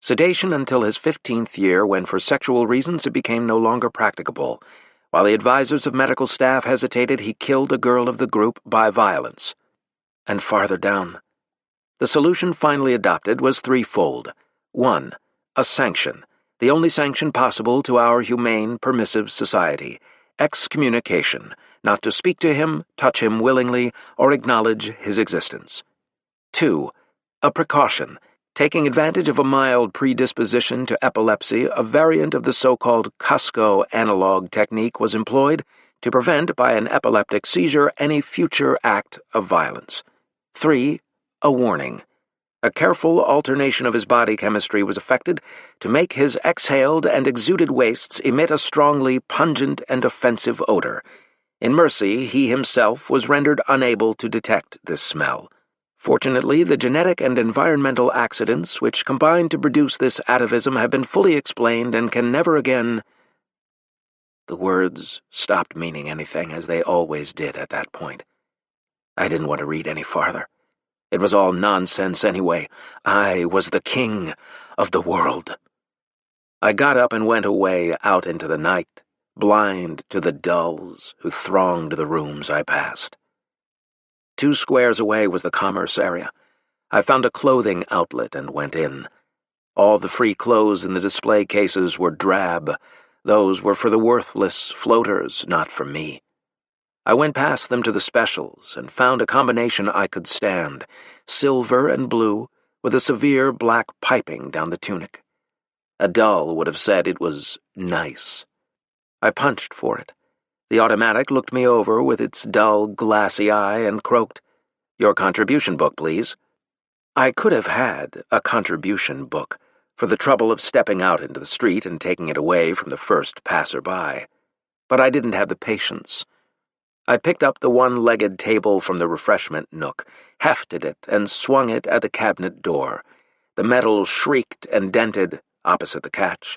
Sedation until his 15th year, when for sexual reasons it became no longer practicable. While the advisors of medical staff hesitated, he killed a girl of the group by violence. And farther down, the solution finally adopted was threefold. 1. A sanction, the only sanction possible to our humane, permissive society. Excommunication, not to speak to him, touch him willingly, or acknowledge his existence. 2. A precaution, taking advantage of a mild predisposition to epilepsy, a variant of the so-called Cusco analog technique was employed to prevent, by an epileptic seizure, any future act of violence. 3. A warning. A careful alternation of his body chemistry was effected to make his exhaled and exuded wastes emit a strongly pungent and offensive odor. In mercy, he himself was rendered unable to detect this smell. Fortunately, the genetic and environmental accidents which combined to produce this atavism have been fully explained and can never again— The words stopped meaning anything, as they always did at that point. I didn't want to read any farther. It was all nonsense anyway. I was the king of the world. I got up and went away out into the night, blind to the dulls who thronged the rooms I passed. 2 squares away was the commerce area. I found a clothing outlet and went in. All the free clothes in the display cases were drab. Those were for the worthless floaters, not for me. I went past them to the specials and found a combination I could stand, silver and blue, with a severe black piping down the tunic. A dull would have said it was nice. I punched for it. The automatic looked me over with its dull, glassy eye and croaked, "Your contribution book, please." I could have had a contribution book for the trouble of stepping out into the street and taking it away from the first passer-by, but I didn't have the patience. I picked up the one-legged table from the refreshment nook, hefted it, and swung it at the cabinet door. The metal shrieked and dented opposite the catch.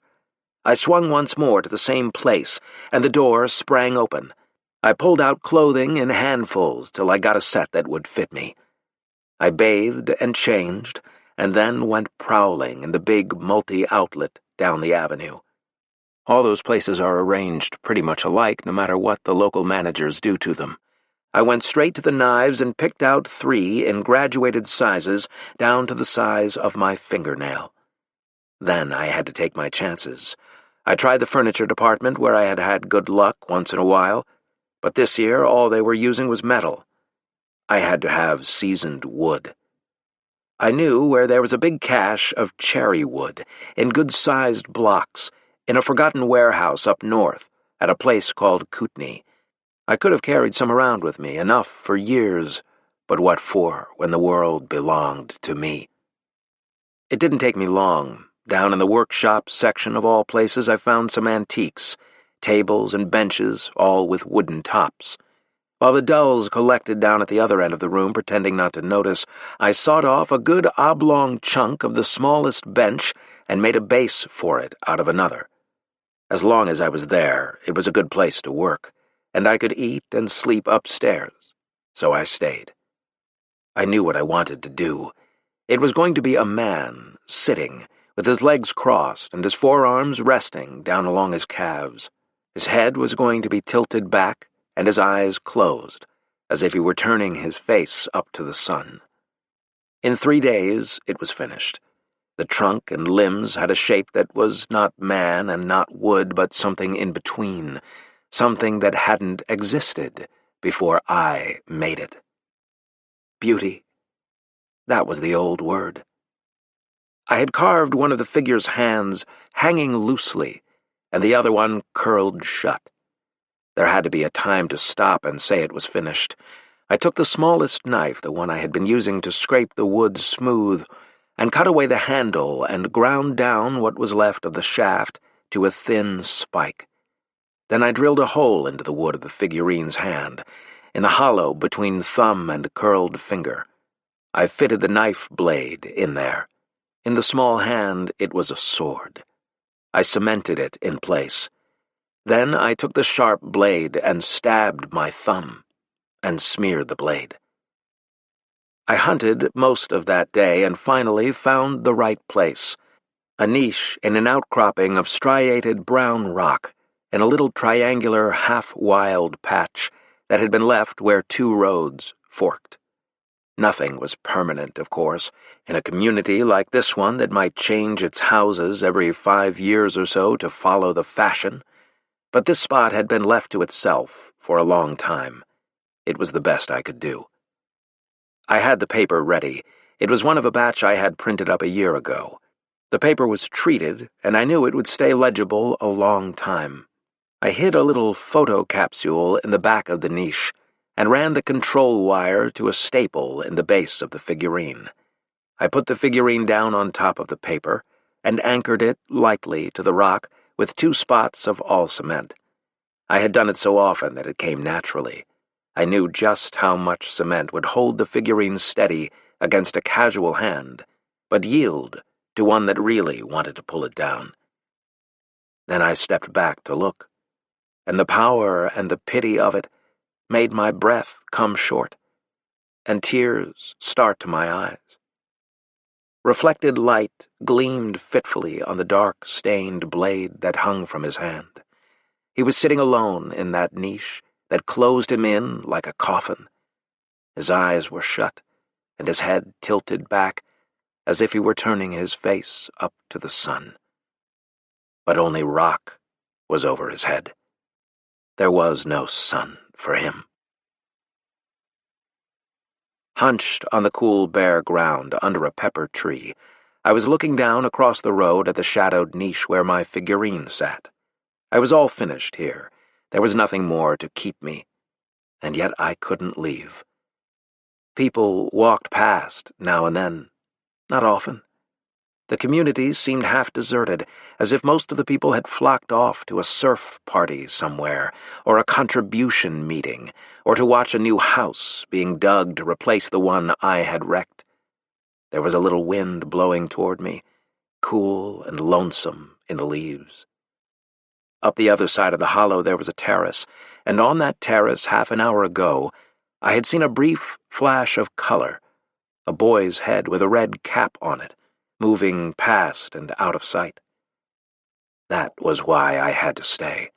I swung once more to the same place, and the door sprang open. I pulled out clothing in handfuls till I got a set that would fit me. I bathed and changed, and then went prowling in the big multi-outlet down the avenue. All those places are arranged pretty much alike, no matter what the local managers do to them. I went straight to the knives and picked out 3 in graduated sizes down to the size of my fingernail. Then I had to take my chances. I tried the furniture department where I had had good luck once in a while, but this year all they were using was metal. I had to have seasoned wood. I knew where there was a big cache of cherry wood in good-sized blocks in a forgotten warehouse up north at a place called Kootenai. I could have carried some around with me, enough for years, but what for when the world belonged to me? It didn't take me long. Down in the workshop section of all places I found some antiques, tables and benches, all with wooden tops. While the dulls collected down at the other end of the room, pretending not to notice, I sawed off a good oblong chunk of the smallest bench and made a base for it out of another. As long as I was there, it was a good place to work, and I could eat and sleep upstairs, so I stayed. I knew what I wanted to do. It was going to be a man, sitting, with his legs crossed and his forearms resting down along his calves. His head was going to be tilted back and his eyes closed, as if he were turning his face up to the sun. In 3 days, it was finished. The trunk and limbs had a shape that was not man and not wood, but something in between, something that hadn't existed before I made it. Beauty. That was the old word. I had carved one of the figure's hands hanging loosely, and the other one curled shut. There had to be a time to stop and say it was finished. I took the smallest knife, the one I had been using to scrape the wood smooth, and cut away the handle and ground down what was left of the shaft to a thin spike. Then I drilled a hole into the wood of the figurine's hand, in the hollow between thumb and curled finger. I fitted the knife blade in there. In the small hand, it was a sword. I cemented it in place. Then I took the sharp blade and stabbed my thumb, and smeared the blade. I hunted most of that day and finally found the right place, a niche in an outcropping of striated brown rock in a little triangular half-wild patch that had been left where 2 roads forked. Nothing was permanent, of course, in a community like this one that might change its houses every 5 years or so to follow the fashion. But this spot had been left to itself for a long time. It was the best I could do. I had the paper ready. It was one of a batch I had printed up a year ago. The paper was treated, and I knew it would stay legible a long time. I hid a little photo capsule in the back of the niche, and ran the control wire to a staple in the base of the figurine. I put the figurine down on top of the paper, and anchored it lightly to the rock with 2 spots of all cement. I had done it so often that it came naturally. I knew just how much cement would hold the figurine steady against a casual hand, but yield to one that really wanted to pull it down. Then I stepped back to look, and the power and the pity of it made my breath come short, and tears start to my eyes. Reflected light gleamed fitfully on the dark, stained blade that hung from his hand. He was sitting alone in that niche that closed him in like a coffin. His eyes were shut, and his head tilted back, as if he were turning his face up to the sun. But only rock was over his head. There was no sun for him. Hunched on the cool, bare ground under a pepper tree, I was looking down across the road at the shadowed niche where my figurine sat. I was all finished here. There was nothing more to keep me, and yet I couldn't leave. People walked past now and then, not often. The community seemed half deserted, as if most of the people had flocked off to a surf party somewhere, or a contribution meeting, or to watch a new house being dug to replace the one I had wrecked. There was a little wind blowing toward me, cool and lonesome in the leaves. Up the other side of the hollow there was a terrace, and on that terrace half an hour ago I had seen a brief flash of color, a boy's head with a red cap on it, moving past and out of sight. That was why I had to stay.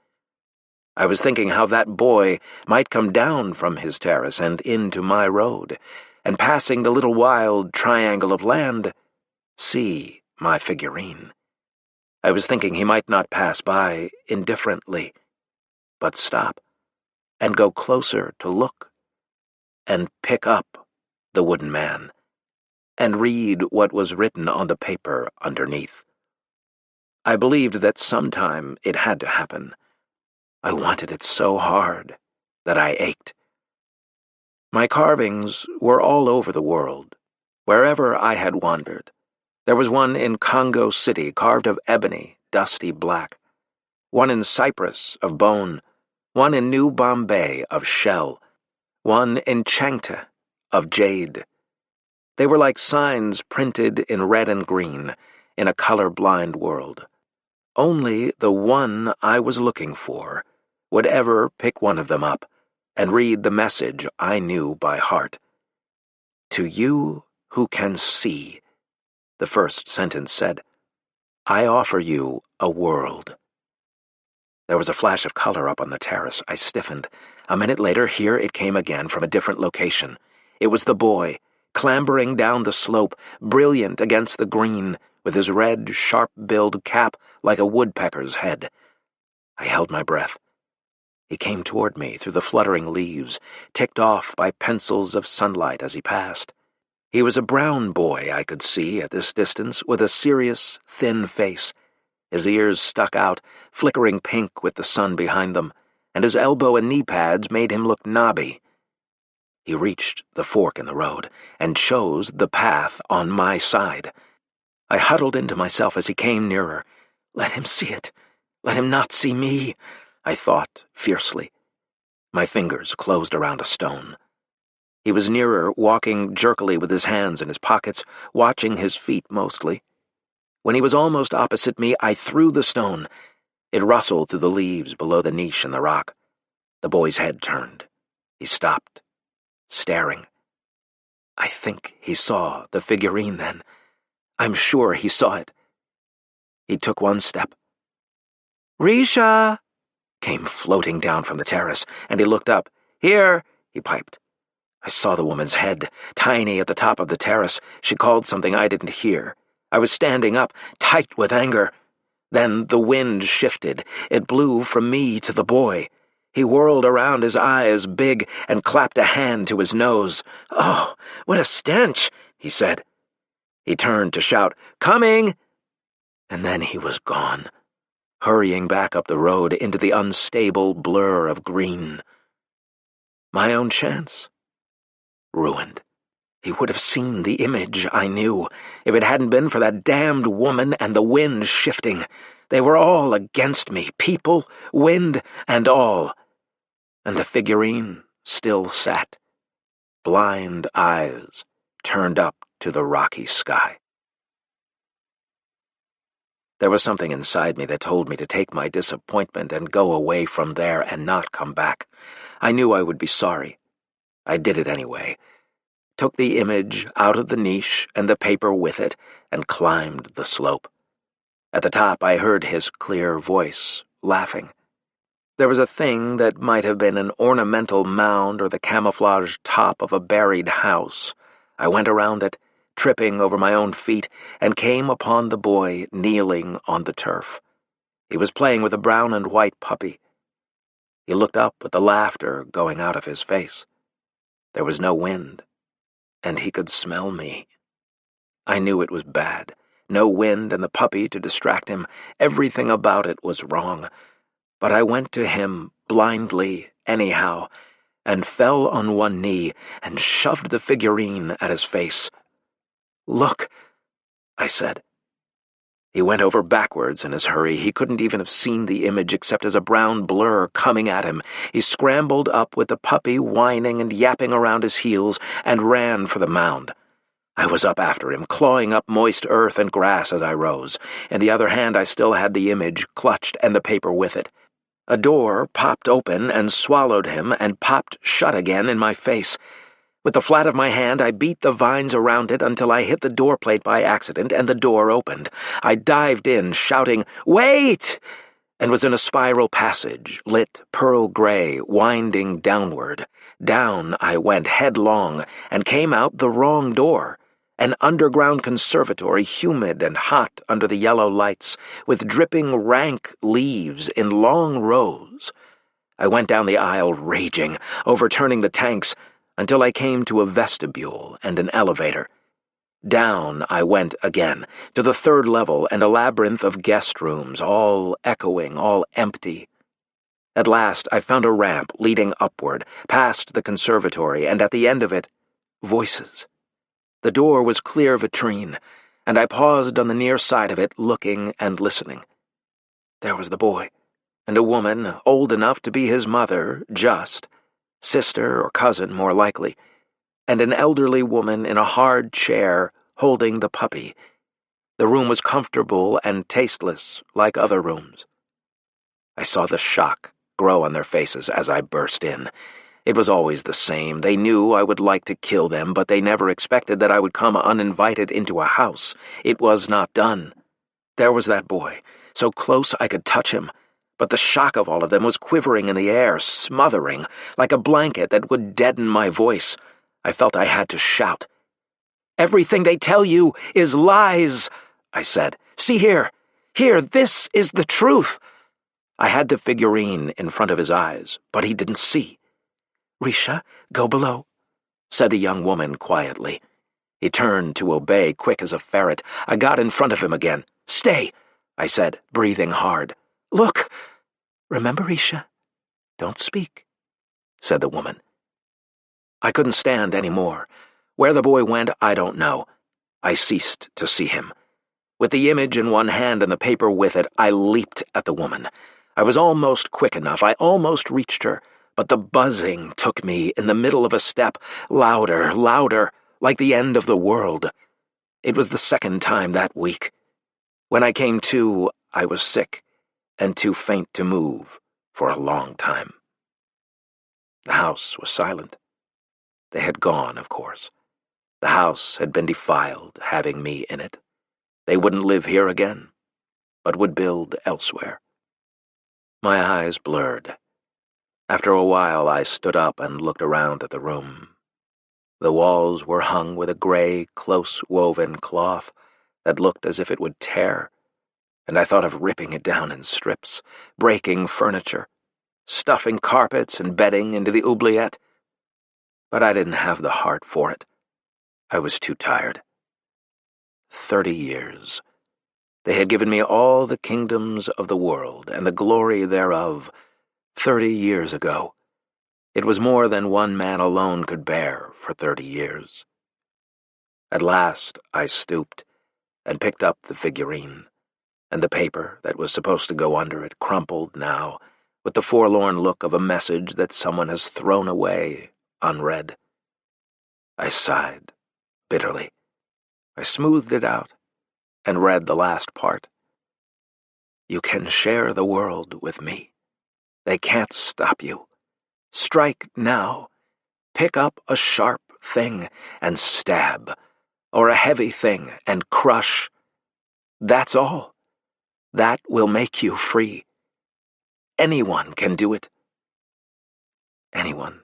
I was thinking how that boy might come down from his terrace and into my road, and passing the little wild triangle of land, see my figurine. I was thinking he might not pass by indifferently, but stop and go closer to look, and pick up the wooden man, and read what was written on the paper underneath. I believed that sometime it had to happen. I wanted it so hard that I ached. My carvings were all over the world, wherever I had wandered. There was one in Congo City carved of ebony, dusty black, one in Cyprus of bone, one in New Bombay of shell, one in Changte of jade. They were like signs printed in red and green in a color-blind world. Only the one I was looking for would ever pick one of them up and read the message I knew by heart. To you who can see, the first sentence said, I offer you a world. There was a flash of color up on the terrace. I stiffened. A minute later, here it came again from a different location. It was the boy, clambering down the slope, brilliant against the green, with his red, sharp-billed cap like a woodpecker's head. I held my breath. He came toward me through the fluttering leaves, ticked off by pencils of sunlight as he passed. He was a brown boy, I could see at this distance, with a serious, thin face. His ears stuck out, flickering pink with the sun behind them, and his elbow and knee pads made him look knobby. He reached the fork in the road and chose the path on my side. I huddled into myself as he came nearer. Let him see it. Let him not see me, I thought fiercely. My fingers closed around a stone. He was nearer, walking jerkily with his hands in his pockets, watching his feet mostly. When he was almost opposite me, I threw the stone. It rustled through the leaves below the niche in the rock. The boy's head turned. He stopped, staring. I think he saw the figurine then. I'm sure he saw it. He took one step. "Risha!" came floating down from the terrace, and he looked up. "Here!" he piped. I saw the woman's head, tiny at the top of the terrace. She called something I didn't hear. I was standing up, tight with anger. Then the wind shifted. It blew from me to the boy. He whirled around, his eyes big, and clapped a hand to his nose. "Oh, what a stench!" he said. He turned to shout, "Coming!" And then he was gone, hurrying back up the road into the unstable blur of green. My own chance? Ruined. He would have seen the image, I knew, if it hadn't been for that damned woman and the wind shifting. They were all against me, people, wind, and all. And the figurine still sat, blind eyes turned up to the rocky sky. There was something inside me that told me to take my disappointment and go away from there and not come back. I knew I would be sorry. I did it anyway. Took the image out of the niche and the paper with it and climbed the slope. At the top I heard his clear voice, laughing. There was a thing that might have been an ornamental mound or the camouflaged top of a buried house. I went around it, tripping over my own feet, and came upon the boy kneeling on the turf. He was playing with a brown and white puppy. He looked up with the laughter going out of his face. There was no wind, and he could smell me. I knew it was bad. No wind and the puppy to distract him. Everything about it was wrong. But I went to him blindly, anyhow, and fell on one knee and shoved the figurine at his face. "Look," I said. He went over backwards in his hurry. He couldn't even have seen the image except as a brown blur coming at him. He scrambled up with the puppy whining and yapping around his heels and ran for the mound. I was up after him, clawing up moist earth and grass as I rose. In the other hand I still had the image clutched and the paper with it. A door popped open and swallowed him and popped shut again in my face. With the flat of my hand, I beat the vines around it until I hit the door plate by accident, and the door opened. I dived in, shouting, "Wait!" and was in a spiral passage, lit pearl gray, winding downward. Down I went headlong, and came out the wrong door. An underground conservatory, humid and hot under the yellow lights, with dripping rank leaves in long rows. I went down the aisle raging, overturning the tanks, until I came to a vestibule and an elevator. Down I went again, to the third level and a labyrinth of guest rooms, all echoing, all empty. At last I found a ramp leading upward, past the conservatory, and at the end of it, voices. The door was clear vitrine, and I paused on the near side of it, looking and listening. There was the boy, and a woman old enough to be his mother, just, sister or cousin more likely, and an elderly woman in a hard chair holding the puppy. The room was comfortable and tasteless, like other rooms. I saw the shock grow on their faces as I burst in. It was always the same. They knew I would like to kill them, but they never expected that I would come uninvited into a house. It was not done. There was that boy, so close I could touch him, but the shock of all of them was quivering in the air, smothering, like a blanket that would deaden my voice. I felt I had to shout. "Everything they tell you is lies," I said. "See here. Here, this is the truth." I had the figurine in front of his eyes, but he didn't see. "Risha, go below," said the young woman quietly. He turned to obey, quick as a ferret. I got in front of him again. "Stay," I said, breathing hard. "Look. Remember, Risha? Don't speak," said the woman. I couldn't stand any more. Where the boy went, I don't know. I ceased to see him. With the image in one hand and the paper with it, I leaped at the woman. I was almost quick enough. I almost reached her, but the buzzing took me in the middle of a step, louder, louder, like the end of the world. It was the second time that week. When I came to, I was sick and too faint to move for a long time. The house was silent. They had gone, of course. The house had been defiled, having me in it. They wouldn't live here again, but would build elsewhere. My eyes blurred. After a while, I stood up and looked around at the room. The walls were hung with a gray, close-woven cloth that looked as if it would tear, and I thought of ripping it down in strips, breaking furniture, stuffing carpets and bedding into the oubliette. But I didn't have the heart for it. I was too tired. 30 years. They had given me all the kingdoms of the world and the glory thereof 30 years ago. It was more than one man alone could bear for 30 years. At last I stooped and picked up the figurine, and the paper that was supposed to go under it crumpled now, with the forlorn look of a message that someone has thrown away unread. I sighed bitterly. I smoothed it out and read the last part. "You can share the world with me. They can't stop you. Strike now. Pick up a sharp thing and stab, or a heavy thing and crush. That's all. That will make you free. Anyone can do it. Anyone.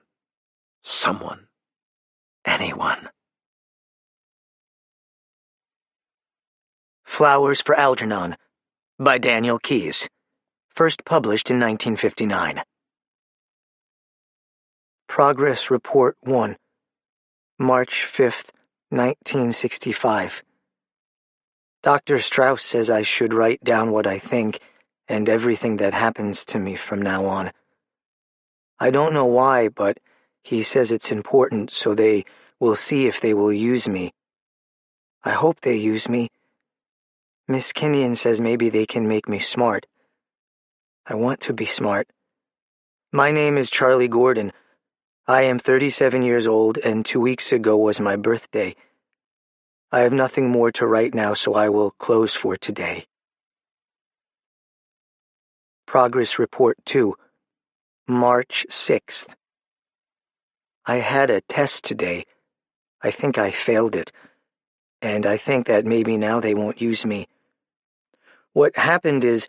Someone. Anyone." Flowers for Algernon by Daniel Keyes. First published in 1959. Progress Report 1, March 5th, 1965. Dr. Strauss says I should write down what I think and everything that happens to me from now on. I don't know why, but he says it's important, so they will see if they will use me. I hope they use me. Miss Kinnian says maybe they can make me smart. I want to be smart. My name is Charlie Gordon. I am 37 years old, and 2 weeks ago was my birthday. I have nothing more to write now, so I will close for today. Progress Report 2, March 6th. I had a test today. I think I failed it, and I think that maybe now they won't use me. What happened is,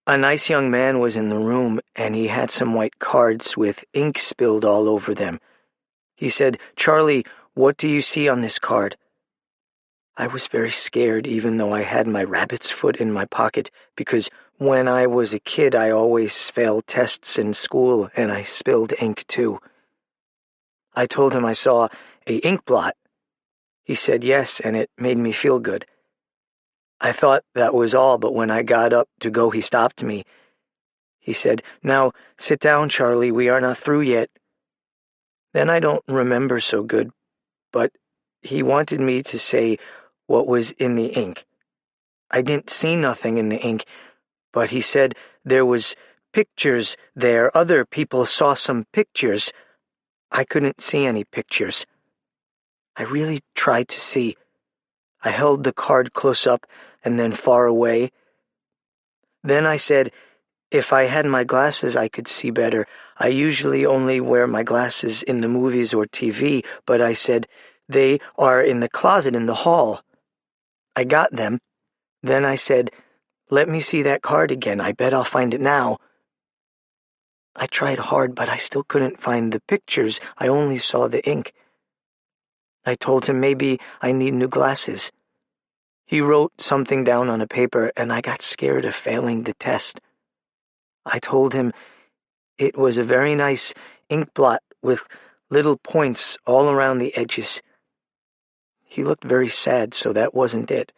a nice young man was in the room, and he had some white cards with ink spilled all over them. He said, "Charlie, what do you see on this card?" I was very scared, even though I had my rabbit's foot in my pocket, because when I was a kid I always failed tests in school, and I spilled ink too. I told him I saw a ink blot. He said yes, and it made me feel good. I thought that was all, but when I got up to go, he stopped me. He said, "Now, sit down, Charlie, we are not through yet." Then I don't remember so good, but he wanted me to say what was in the ink. I didn't see nothing in the ink, but he said there was pictures there. Other people saw some pictures. I couldn't see any pictures. I really tried to see. I held the card close up and then far away. Then I said, if I had my glasses, I could see better. I usually only wear my glasses in the movies or TV, but I said, they are in the closet in the hall. I got them. Then I said, let me see that card again. I bet I'll find it now. I tried hard, but I still couldn't find the pictures. I only saw the ink. I told him maybe I need new glasses. He wrote something down on a paper, and I got scared of failing the test. I told him it was a very nice ink blot with little points all around the edges. He looked very sad, so that wasn't it.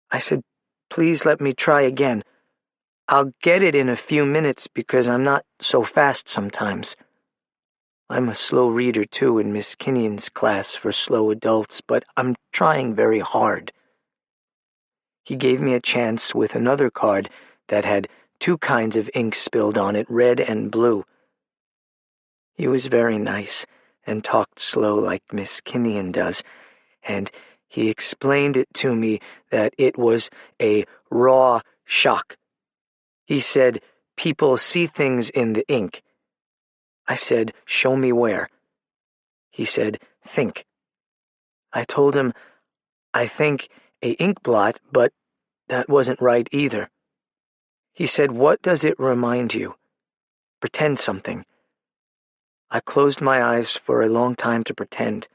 I said, please let me try again. I'll get it in a few minutes because I'm not so fast sometimes. I'm a slow reader too in Miss Kinnian's class for slow adults, but I'm trying very hard. He gave me a chance with another card that had 2 kinds of ink spilled on it, red and blue. He was very nice and talked slow like Miss Kinnian does, and he explained it to me that it was a raw shock. He said, people see things in the ink. I said, show me where. He said, think. I told him, I think a ink blot, but that wasn't right either. He said, what does it remind you? Pretend something. I closed my eyes for a long time to pretend.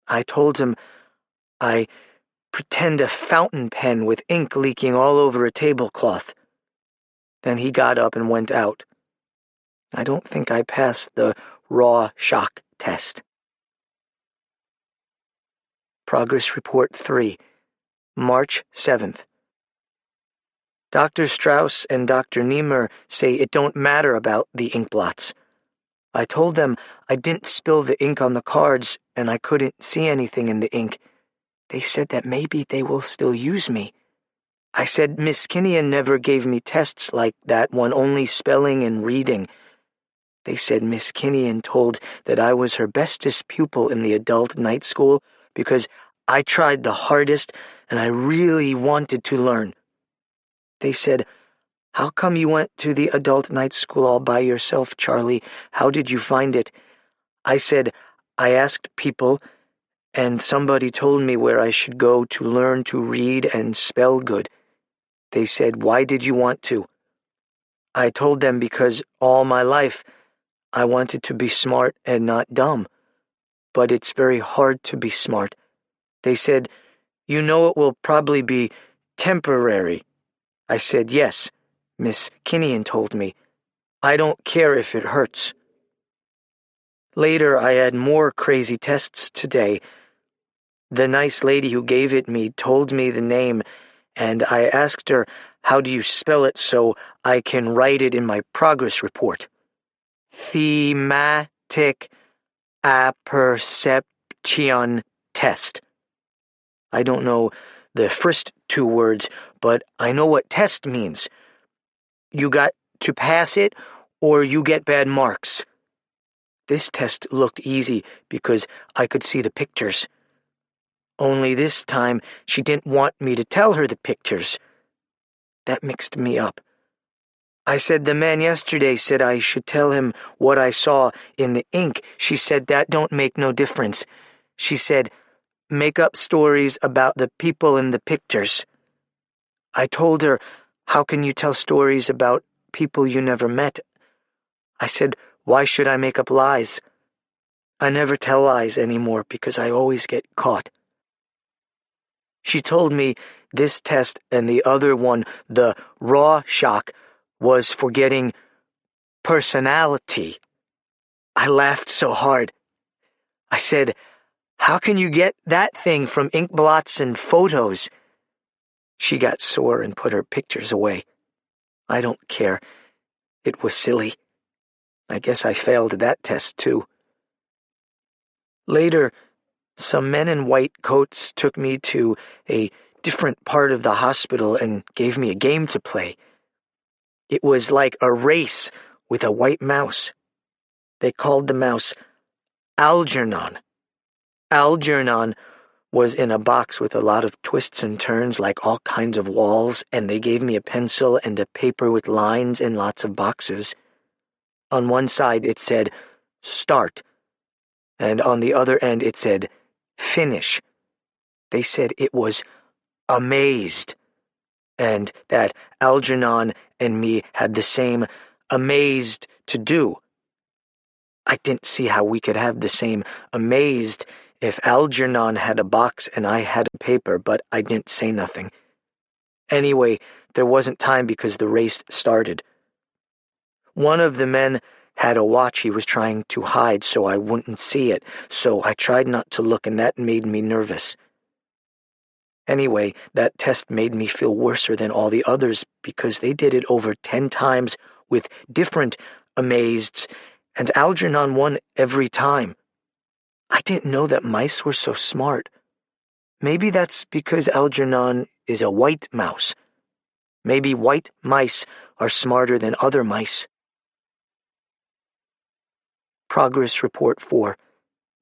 I told him, I pretend a fountain pen with ink leaking all over a tablecloth. Then he got up and went out. I don't think I passed the raw shock test. Progress Report 3, March 7th. Dr. Strauss and Dr. Niemer say it don't matter about the ink blots. I told them I didn't spill the ink on the cards and I couldn't see anything in the ink. They said that maybe they will still use me. I said Miss Kinnian never gave me tests like that one, only spelling and reading. They said Miss Kinnian told that I was her bestest pupil in the adult night school because I tried the hardest and I really wanted to learn. They said, how come you went to the adult night school all by yourself, Charlie? How did you find it? I said, I asked people, and somebody told me where I should go to learn to read and spell good. They said, why did you want to? I told them because all my life I wanted to be smart and not dumb. But it's very hard to be smart. They said, you know it will probably be temporary. I said, yes, Miss Kinnian told me. I don't care if it hurts. Later, I had more crazy tests today. The nice lady who gave it me told me the name, and I asked her, how do you spell it so I can write it in my progress report? Thematic apperception test. I don't know the first two words, but I know what test means. You got to pass it, or you get bad marks. This test looked easy because I could see the pictures. Only this time, she didn't want me to tell her the pictures. That mixed me up. I said the man yesterday said I should tell him what I saw in the ink. She said that don't make no difference. She said, make up stories about the people in the pictures. I told her, how can you tell stories about people you never met? I said, why should I make up lies? I never tell lies anymore because I always get caught. She told me this test and the other one, the raw shock, was for getting personality. I laughed so hard. I said, how can you get that thing from ink blots and photos? She got sore and put her pictures away. I don't care. It was silly. I guess I failed that test too. Later, some men in white coats took me to a different part of the hospital and gave me a game to play. It was like a race with a white mouse. They called the mouse Algernon. Algernon was in a box with a lot of twists and turns like all kinds of walls, and they gave me a pencil and a paper with lines in lots of boxes. On one side it said, start, and on the other end it said, finish. They said it was amazed, and that Algernon and me had the same amazed to do. I didn't see how we could have the same amazed if Algernon had a box and I had a paper, but I didn't say nothing. Anyway, there wasn't time because the race started. One of the men had a watch he was trying to hide so I wouldn't see it, so I tried not to look, and that made me nervous. Anyway, that test made me feel worser than all the others because they did it over 10 times with different amazeds, and Algernon won every time. I didn't know that mice were so smart. Maybe that's because Algernon is a white mouse. Maybe white mice are smarter than other mice. Progress Report 4,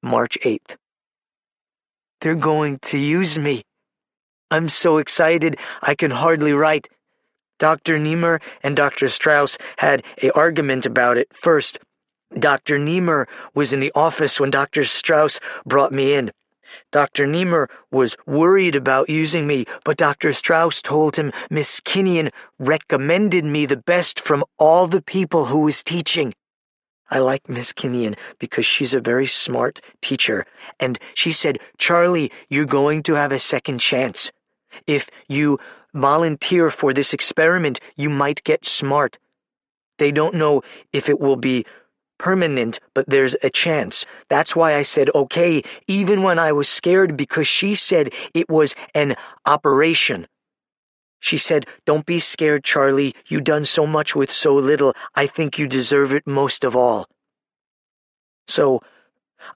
March 8th. They're going to use me. I'm so excited I can hardly write. Dr. Niemer and Dr. Strauss had an argument about it first. Dr. Niemer was in the office when Dr. Strauss brought me in. Dr. Niemer was worried about using me, but Dr. Strauss told him Miss Kinnian recommended me the best from all the people who was teaching. I like Miss Kinnian because she's a very smart teacher, and she said, Charlie, you're going to have a second chance. If you volunteer for this experiment, you might get smart. They don't know if it will be permanent, but there's a chance. That's why I said okay, even when I was scared, because she said it was an operation. She said, don't be scared, Charlie. You've done so much with so little. I think you deserve it most of all. So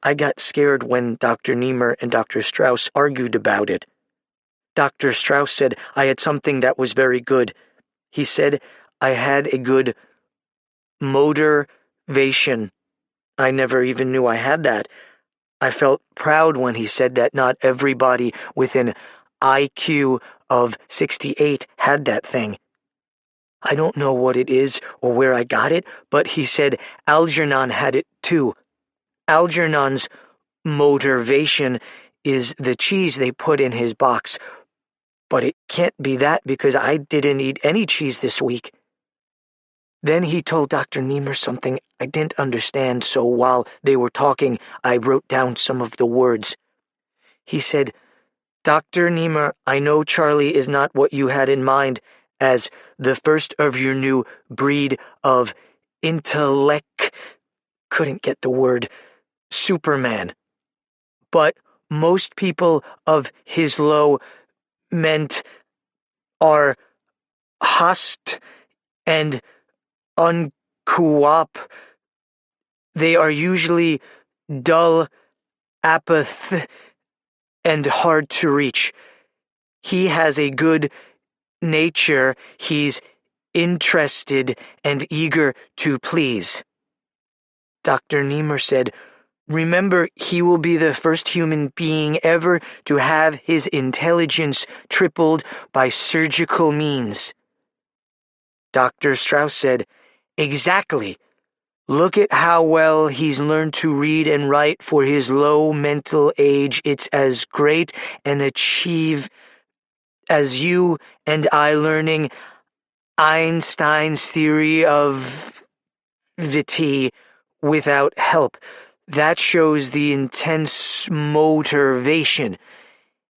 I got scared when Dr. Niemer and Dr. Strauss argued about it. Dr. Strauss said I had something that was very good. He said I had a good motivation. I never even knew I had that. I felt proud when he said that not everybody with an IQ of 68 had that thing. I don't know what it is or where I got it, but he said Algernon had it too. Algernon's motivation is the cheese they put in his box, but it can't be that because I didn't eat any cheese this week. Then he told Dr. Niemer something I didn't understand, so while they were talking, I wrote down some of the words. He said, Dr. Niemer, I know Charlie is not what you had in mind as the first of your new breed of intellect, couldn't get the word, Superman. But most people of his low meant are host and uncoop. They are usually dull, apath, and hard to reach. He has a good nature. He's interested and eager to please. Dr. Niemer said, remember, he will be the first human being ever to have his intelligence tripled by surgical means. Dr. Strauss said, exactly. Look at how well he's learned to read and write for his low mental age. It's as great an achieve as you and I learning Einstein's theory of relativity without help. That shows the intense motivation.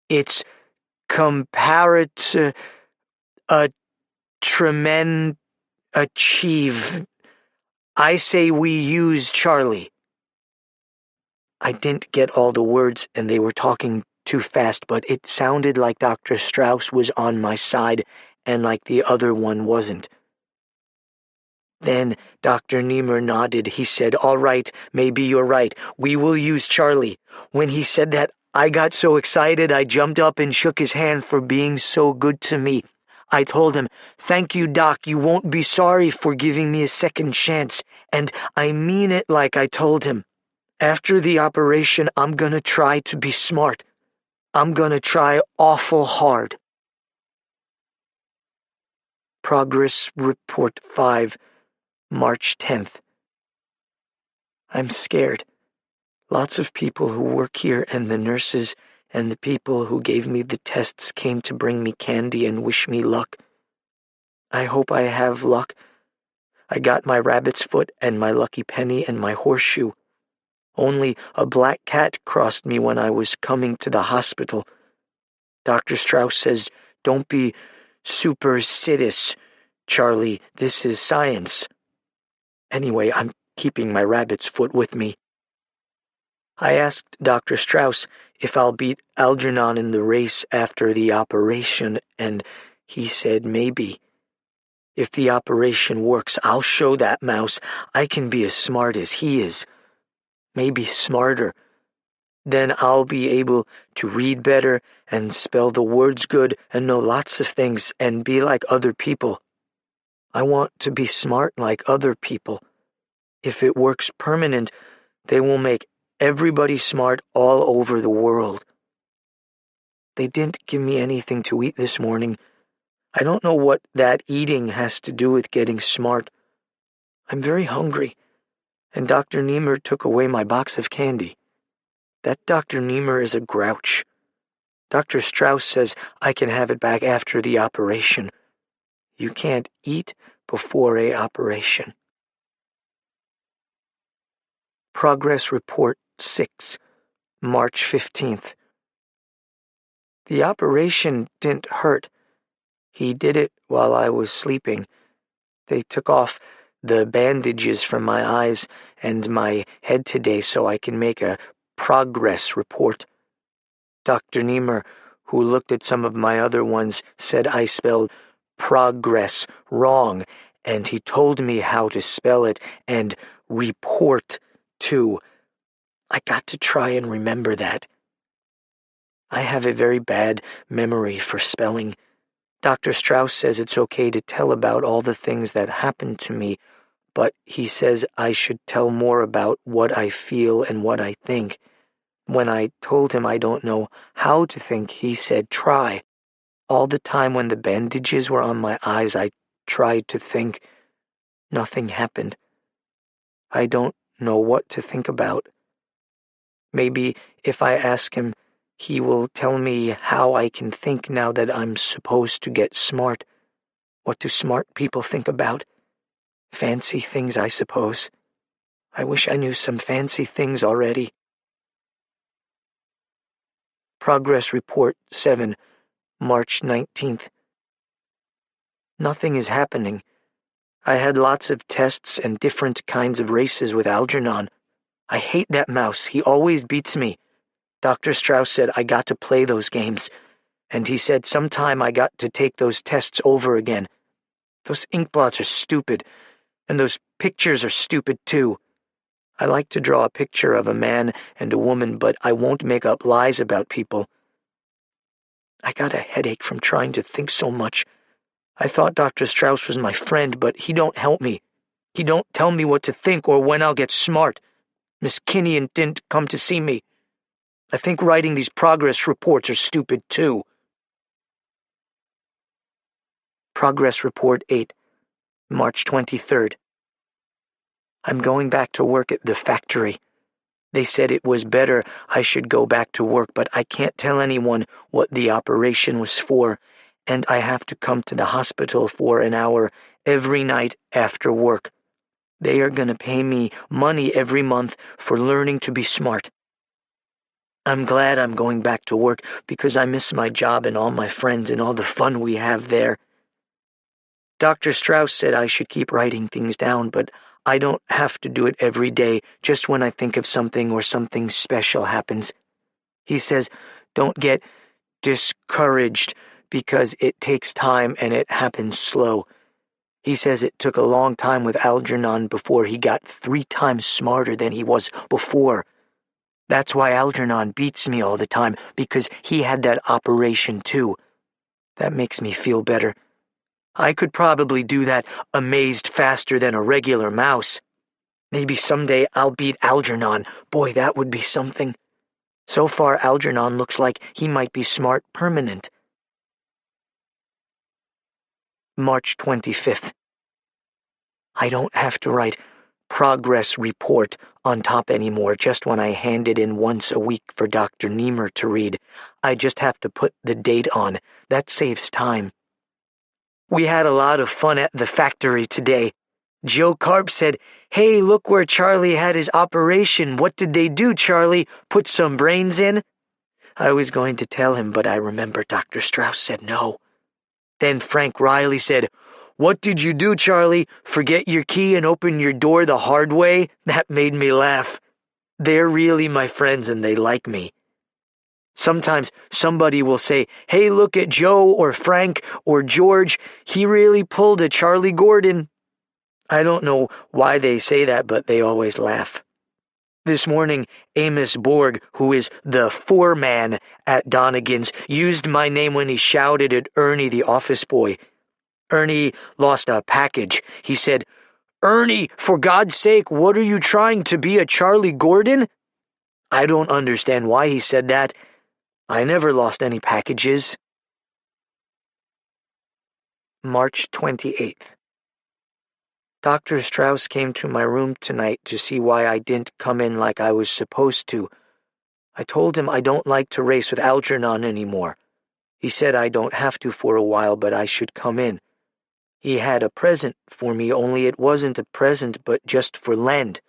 It's comparative a tremend achieve. I say we use Charlie. I didn't get all the words and they were talking too fast, but it sounded like Dr. Strauss was on my side and like the other one wasn't. Then Dr. Niemer nodded. He said, all right, maybe you're right. We will use Charlie. When he said that, I got so excited I jumped up and shook his hand for being so good to me. I told him, thank you, Doc. You won't be sorry for giving me a second chance. And I mean it like I told him. After the operation, I'm gonna try to be smart. I'm gonna try awful hard. Progress Report 5, March 10th. I'm scared. Lots of people who work here and the nurses and the people who gave me the tests came to bring me candy and wish me luck. I hope I have luck. I got my rabbit's foot and my lucky penny and my horseshoe. Only a black cat crossed me when I was coming to the hospital. Dr. Strauss says, don't be superstitious, Charlie. This is science. Anyway, I'm keeping my rabbit's foot with me. I asked Dr. Strauss if I'll beat Algernon in the race after the operation, and he said maybe. If the operation works, I'll show that mouse I can be as smart as he is. Maybe smarter. Then I'll be able to read better and spell the words good and know lots of things and be like other people. I want to be smart like other people. If it works permanent, they will make everybody smart all over the world. They didn't give me anything to eat this morning. I don't know what that eating has to do with getting smart. I'm very hungry, and Dr. Niemer took away my box of candy. That Dr. Niemer is a grouch. Dr. Strauss says I can have it back after the operation. You can't eat before a operation. Progress Report 6, March 15th. The operation didn't hurt. He did it while I was sleeping. They took off the bandages from my eyes and my head today so I can make a progress report. Dr. Niemer, who looked at some of my other ones, said I spelled progress wrong, and he told me how to spell it and report too. I got to try and remember that. I have a very bad memory for spelling. Dr. Strauss says it's okay to tell about all the things that happened to me, but he says I should tell more about what I feel and what I think. When I told him I don't know how to think, he said try. All the time when the bandages were on my eyes, I tried to think. Nothing happened. I don't know what to think about. Maybe if I ask him, he will tell me how I can think now that I'm supposed to get smart. What do smart people think about? Fancy things, I suppose. I wish I knew some fancy things already. Progress Report 7, March 19th. Nothing is happening. I had lots of tests and different kinds of races with Algernon. I hate that mouse. He always beats me. Dr. Strauss said I got to play those games, and he said sometime I got to take those tests over again. Those ink blots are stupid, and those pictures are stupid too. I like to draw a picture of a man and a woman, but I won't make up lies about people. I got a headache from trying to think so much. I thought Dr. Strauss was my friend, but he don't help me. He don't tell me what to think or when I'll get smart. Miss Kinnian didn't come to see me. I think writing these progress reports are stupid, too. Progress Report 8, March 23rd. I'm going back to work at the factory. They said it was better I should go back to work, but I can't tell anyone what the operation was for, and I have to come to the hospital for an hour every night after work. They are going to pay me money every month for learning to be smart. I'm glad I'm going back to work because I miss my job and all my friends and all the fun we have there. Dr. Strauss said I should keep writing things down, but I don't have to do it every day, just when I think of something or something special happens. He says, don't get discouraged because it takes time and it happens slow. He says it took a long time with Algernon before he got 3 times smarter than he was before. That's why Algernon beats me all the time, because he had that operation too. That makes me feel better. I could probably do that amazed faster than a regular mouse. Maybe someday I'll beat Algernon. Boy, that would be something. So far, Algernon looks like he might be smart permanent. March 25th. I don't have to write progress report on top anymore just when I hand it in once a week for Dr. Niemer to read. I just have to put the date on. That saves time. We had a lot of fun at the factory today. Joe Karp said, "Hey, look where Charlie had his operation. What did they do, Charlie? Put some brains in?" I was going to tell him, but I remember Dr. Strauss said no. Then Frank Riley said, "What did you do, Charlie? Forget your key and open your door the hard way?" That made me laugh. They're really my friends and they like me. Sometimes somebody will say, "Hey, look at Joe or Frank or George. He really pulled a Charlie Gordon." I don't know why they say that, but they always laugh. This morning, Amos Borg, who is the foreman at Donegan's, used my name when he shouted at Ernie, the office boy. Ernie lost a package. He said, "Ernie, for God's sake, what are you trying to be, a Charlie Gordon?" I don't understand why he said that. I never lost any packages. March 28th. Dr. Strauss came to my room tonight to see why I didn't come in like I was supposed to. I told him I don't like to race with Algernon anymore. He said I don't have to for a while, but I should come in. He had a present for me, only it wasn't a present but just for Lend.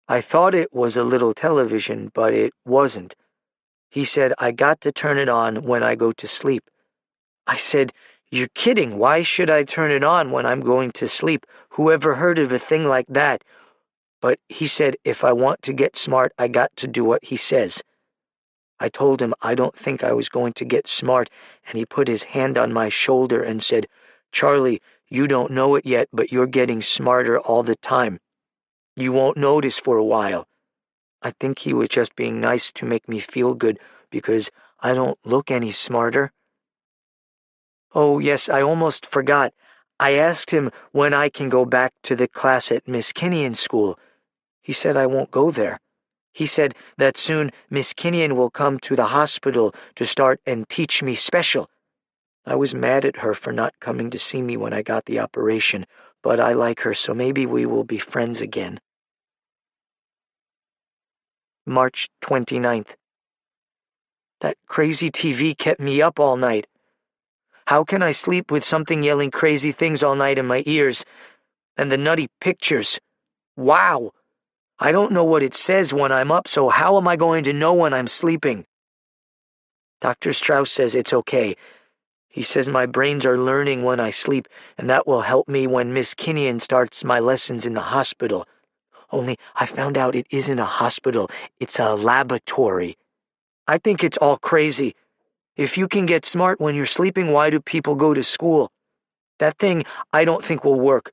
I thought it was a little television, but it wasn't. He said I got to turn it on when I go to sleep. I said, "You're kidding. Why should I turn it on when I'm going to sleep? Who ever heard of a thing like that?" But he said if I want to get smart, I got to do what he says. I told him I don't think I was going to get smart, and he put his hand on my shoulder and said, "Charlie, you don't know it yet, but you're getting smarter all the time. You won't notice for a while." I think he was just being nice to make me feel good because I don't look any smarter. Oh, yes, I almost forgot. I asked him when I can go back to the class at Miss Kinnian's school. He said I won't go there. He said that soon Miss Kinnian will come to the hospital to start and teach me special. I was mad at her for not coming to see me when I got the operation, but I like her, so maybe we will be friends again. March 29th. That crazy TV kept me up all night. How can I sleep with something yelling crazy things all night in my ears? And the nutty pictures. Wow! I don't know what it says when I'm up, so how am I going to know when I'm sleeping? Dr. Strauss says it's okay. He says my brains are learning when I sleep, and that will help me when Miss Kinnian starts my lessons in the hospital. Only I found out it isn't a hospital, it's a laboratory. I think it's all crazy. If you can get smart when you're sleeping, why do people go to school? That thing I don't think will work.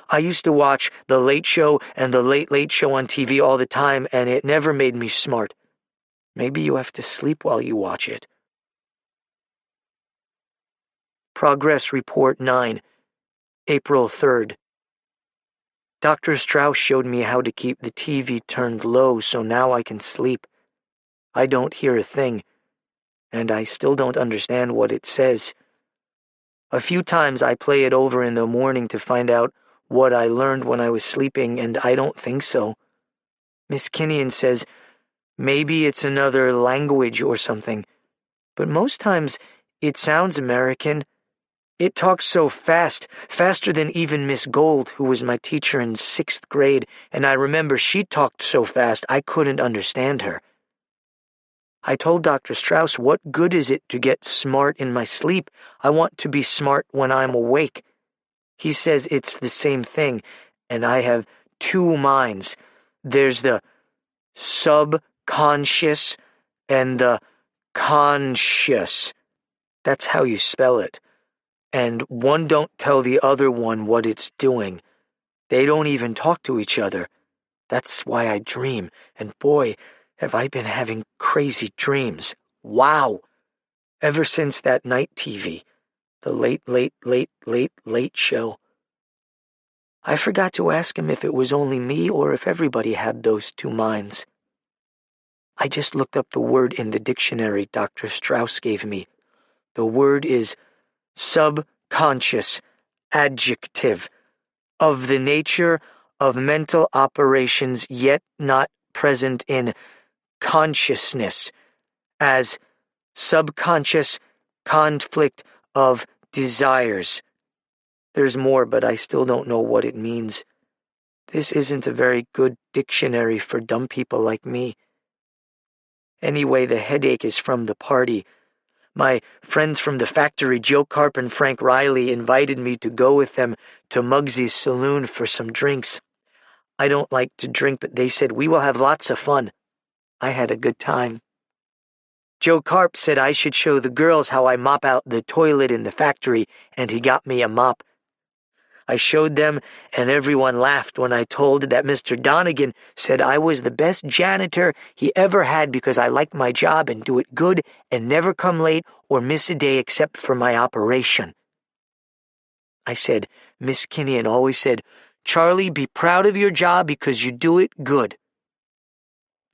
I used to watch The Late Show and The Late Late Show on TV all the time, and it never made me smart. Maybe you have to sleep while you watch it. Progress Report 9, April 3rd. Dr. Strauss showed me how to keep the TV turned low so now I can sleep. I don't hear a thing, and I still don't understand what it says. A few times I play it over in the morning to find out what I learned when I was sleeping, and I don't think so. Miss Kinnian says maybe it's another language or something, but most times it sounds American. It talks so fast, faster than even Miss Gold, who was my teacher in 6th grade, and I remember she talked so fast I couldn't understand her. I told Dr. Strauss, what good is it to get smart in my sleep? I want to be smart when I'm awake. He says it's the same thing, and I have two minds. There's the subconscious and the conscious. That's how you spell it. And one don't tell the other one what it's doing. They don't even talk to each other. That's why I dream, and boy, have I been having crazy dreams. Wow! Ever since that night TV, the late show. I forgot to ask him if it was only me or if everybody had those two minds. I just looked up the word in the dictionary Dr. Strauss gave me. The word is subconscious, adjective, of the nature of mental operations yet not present in consciousness, as subconscious conflict of desires. There's more, but I still don't know what it means. This isn't a very good dictionary for dumb people like me. Anyway, the headache is from the party. My friends from the factory, Joe Clarke and Frank Riley, invited me to go with them to Muggsy's saloon for some drinks. I don't like to drink, but they said we will have lots of fun. I had a good time. Joe Clarke said I should show the girls how I mop out the toilet in the factory, and he got me a mop. I showed them, and everyone laughed when I told that Mr. Donegan said I was the best janitor he ever had because I liked my job and do it good and never come late or miss a day except for my operation. I said, Miss Kinnian always said, Charlie, be proud of your job because you do it good.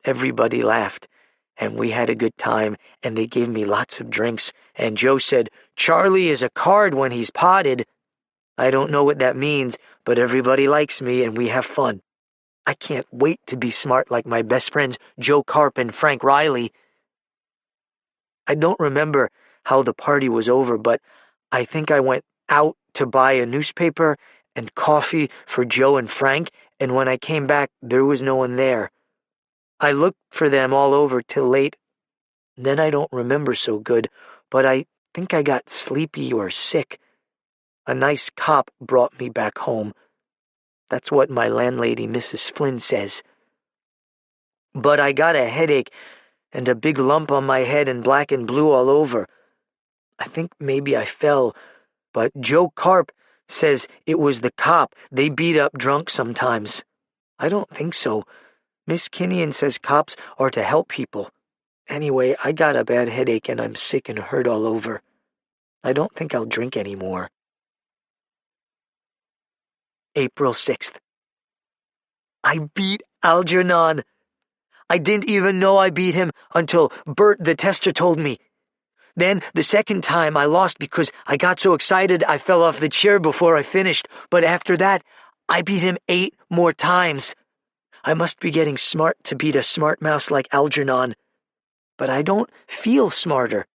Everybody laughed, and we had a good time, and they gave me lots of drinks, and Joe said, Charlie is a card when he's potted. I don't know what that means, but everybody likes me and we have fun. I can't wait to be smart like my best friends Joe Clarke and Frank Riley. I don't remember how the party was over, but I think I went out to buy a newspaper and coffee for Joe and Frank, and when I came back, there was no one there. I looked for them all over till late. Then I don't remember so good, but I think I got sleepy or sick. A nice cop brought me back home. That's what my landlady, Mrs. Flynn, says. But I got a headache and a big lump on my head and black and blue all over. I think maybe I fell, but Joe Clarke says it was the cop. They beat up drunk sometimes. I don't think so. Miss Kinnian says cops are to help people. Anyway, I got a bad headache and I'm sick and hurt all over. I don't think I'll drink anymore. April 6th. I beat Algernon. I didn't even know I beat him until Bert the tester told me. Then, the second time, I lost because I got so excited I fell off the chair before I finished. But after that, I beat him 8 more times. I must be getting smart to beat a smart mouse like Algernon. But I don't feel smarter.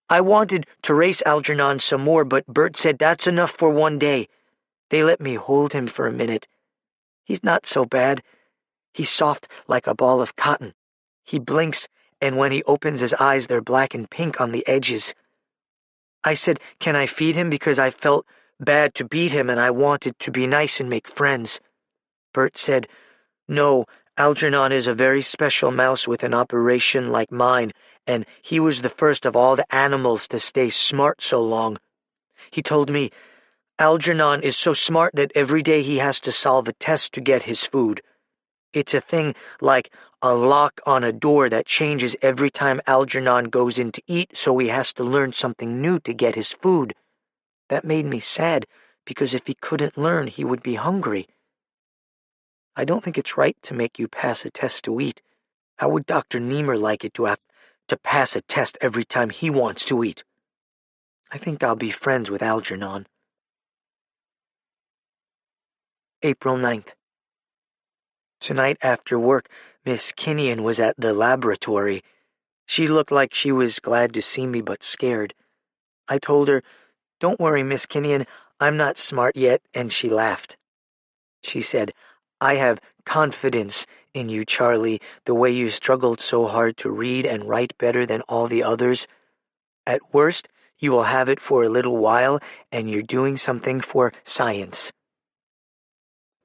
I wanted to race Algernon some more, but Bert said that's enough for one day. They let me hold him for a minute. He's not so bad. He's soft like a ball of cotton. He blinks, and when he opens his eyes, they're black and pink on the edges. I said, can I feed him because I felt bad to beat him and I wanted to be nice and make friends. Bert said, no, Algernon is a very special mouse with an operation like mine, and he was the first of all the animals to stay smart so long. He told me, Algernon is so smart that every day he has to solve a test to get his food. It's a thing like a lock on a door that changes every time Algernon goes in to eat, so he has to learn something new to get his food. That made me sad, because if he couldn't learn, he would be hungry. I don't think it's right to make you pass a test to eat. How would Dr. Niemer like it to have to pass a test every time he wants to eat? I think I'll be friends with Algernon. April 9th. Tonight after work, Miss Kinnian was at the laboratory. She looked like she was glad to see me but scared. I told her, "Don't worry, Miss Kinnian, I'm not smart yet," and she laughed. She said, "I have confidence in you, Charlie, the way you struggled so hard to read and write better than all the others. At worst, you will have it for a little while, and you're doing something for science."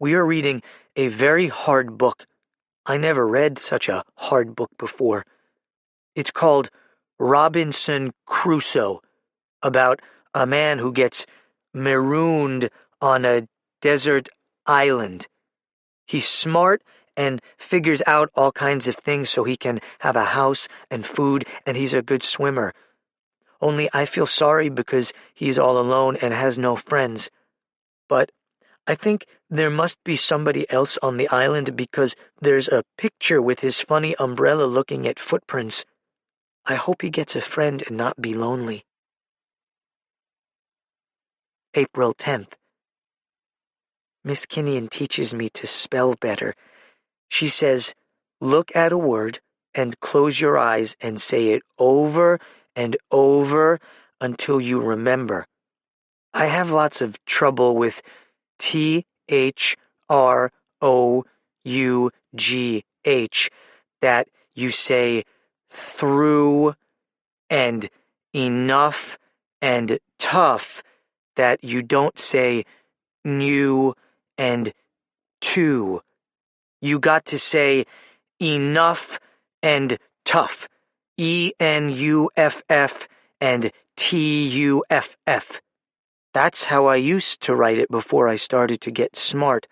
We are reading a very hard book. I never read such a hard book before. It's called Robinson Crusoe, about a man who gets marooned on a desert island. He's smart and figures out all kinds of things so he can have a house and food, and he's a good swimmer. Only I feel sorry because he's all alone and has no friends. But I think there must be somebody else on the island because there's a picture with his funny umbrella looking at footprints. I hope he gets a friend and not be lonely. April 10th. Miss Kinnian teaches me to spell better. She says, look at a word and close your eyes and say it over and over until you remember. I have lots of trouble with THROUGH, that you say through, and enough and tough, that you don't say new and two. You got to say enough and tough, ENUFF and TUFF. That's how I used to write it before I started to get smart.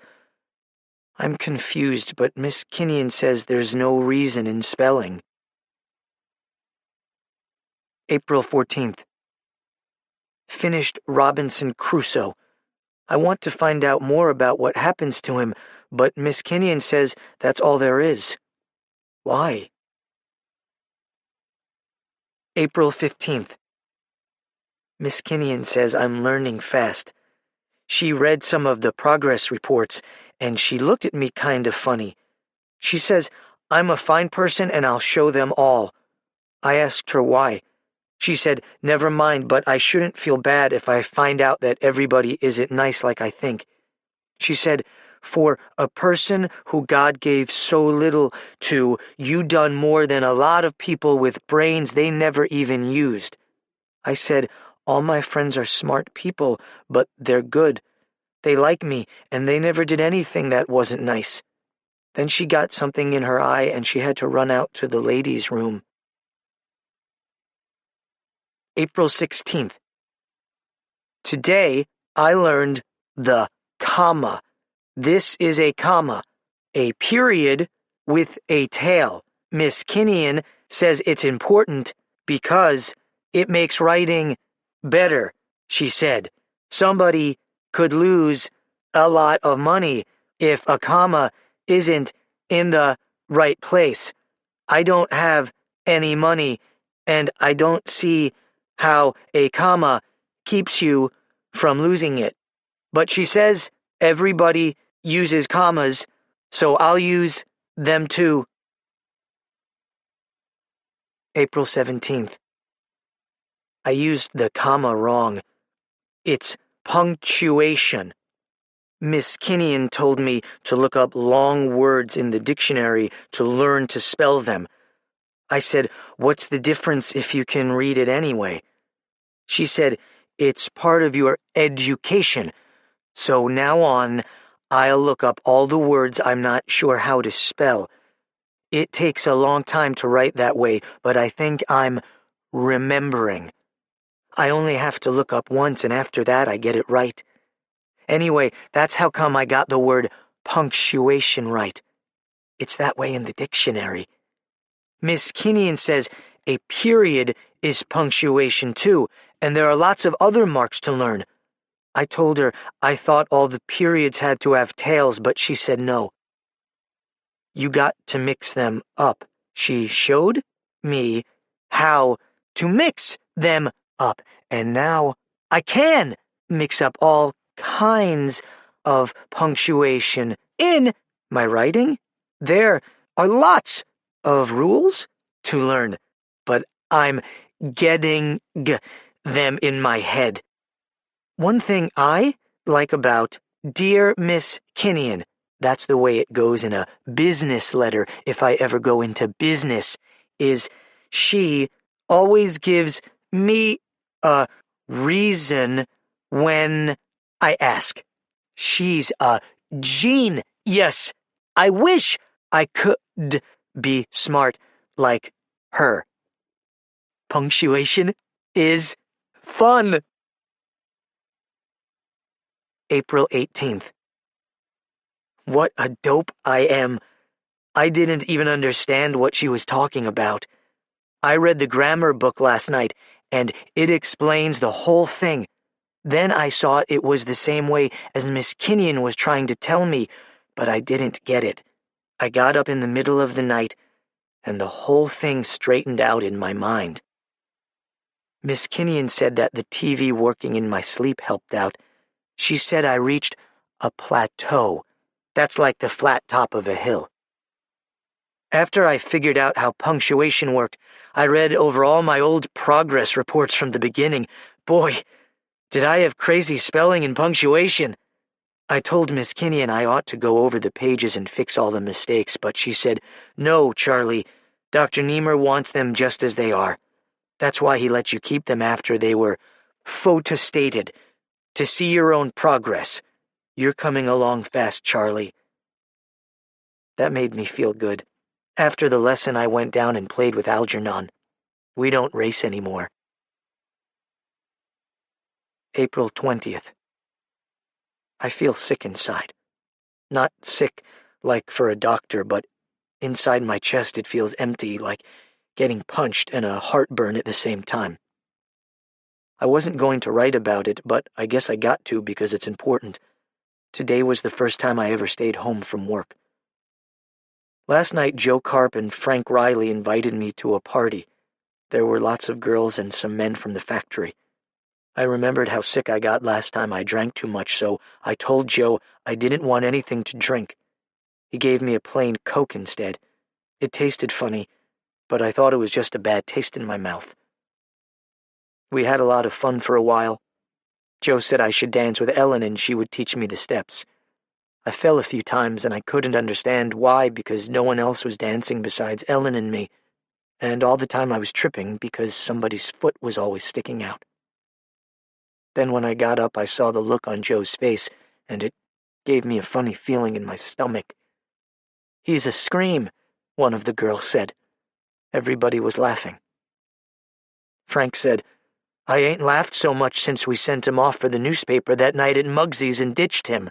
I'm confused, but Miss Kinnian says there's no reason in spelling. April 14th. Finished Robinson Crusoe. I want to find out more about what happens to him, but Miss Kinnian says that's all there is. Why? April 15th. Miss Kinnian says I'm learning fast. She read some of the progress reports, and she looked at me kind of funny. She says I'm a fine person and I'll show them all. I asked her why. She said, never mind, but I shouldn't feel bad if I find out that everybody isn't nice like I think. She said, for a person who God gave so little to, you done more than a lot of people with brains they never even used. I said, all my friends are smart people, but they're good. They like me, and they never did anything that wasn't nice. Then she got something in her eye, and she had to run out to the ladies' room. April 16th. Today, I learned the comma. This is a comma, a period with a tail. Miss Kinnian says it's important because it makes writing better, she said. Somebody could lose a lot of money if a comma isn't in the right place. I don't have any money, and I don't see how a comma keeps you from losing it. But she says everybody uses commas, so I'll use them too. April 17th. I used the comma wrong. It's punctuation. Miss Kinnian told me to look up long words in the dictionary to learn to spell them. I said, what's the difference if you can read it anyway? She said, it's part of your education. So now on, I'll look up all the words I'm not sure how to spell. It takes a long time to write that way, but I think I'm remembering. I only have to look up once, and after that I get it right. Anyway, that's how come I got the word punctuation right. It's that way in the dictionary. Miss Kinnian says a period is punctuation too, and there are lots of other marks to learn. I told her I thought all the periods had to have tails, but she said no. You got to mix them up. She showed me how to mix them up, and now I can mix up all kinds of punctuation in my writing. There are lots of rules to learn, but I'm getting them in my head. One thing I like about Dear Miss Kinnian, that's the way it goes in a business letter if I ever go into business, is she always gives me a reason when I ask. She's a genius. Yes, I wish I could be smart like her. Punctuation is fun. April 18th. What a dope I am. I didn't even understand what she was talking about. I read the grammar book last night, and it explains the whole thing. Then I saw it was the same way as Miss Kinnian was trying to tell me, but I didn't get it. I got up in the middle of the night, and the whole thing straightened out in my mind. Miss Kinnian said that the TV working in my sleep helped out. She said I reached a plateau. That's like the flat top of a hill. After I figured out how punctuation worked, I read over all my old progress reports from the beginning. Boy, did I have crazy spelling and punctuation. I told Miss Kinnian I ought to go over the pages and fix all the mistakes, but she said, "No, Charlie, Dr. Niemer wants them just as they are. That's why he let you keep them after they were photostated, to see your own progress. You're coming along fast, Charlie." That made me feel good. After the lesson, I went down and played with Algernon. We don't race anymore. April 20th. I feel sick inside. Not sick like for a doctor, but inside my chest it feels empty, like getting punched and a heartburn at the same time. I wasn't going to write about it, but I guess I got to because it's important. Today was the first time I ever stayed home from work. Last night, Joe Karp and Frank Riley invited me to a party. There were lots of girls and some men from the factory. I remembered how sick I got last time I drank too much, so I told Joe I didn't want anything to drink. He gave me a plain Coke instead. It tasted funny, but I thought it was just a bad taste in my mouth. We had a lot of fun for a while. Joe said I should dance with Ellen and she would teach me the steps. I fell a few times and I couldn't understand why because no one else was dancing besides Ellen and me, and all the time I was tripping because somebody's foot was always sticking out. Then when I got up, I saw the look on Joe's face, and it gave me a funny feeling in my stomach. "He's a scream," one of the girls said. Everybody was laughing. Frank said, "I ain't laughed so much since we sent him off for the newspaper that night at Muggsy's and ditched him.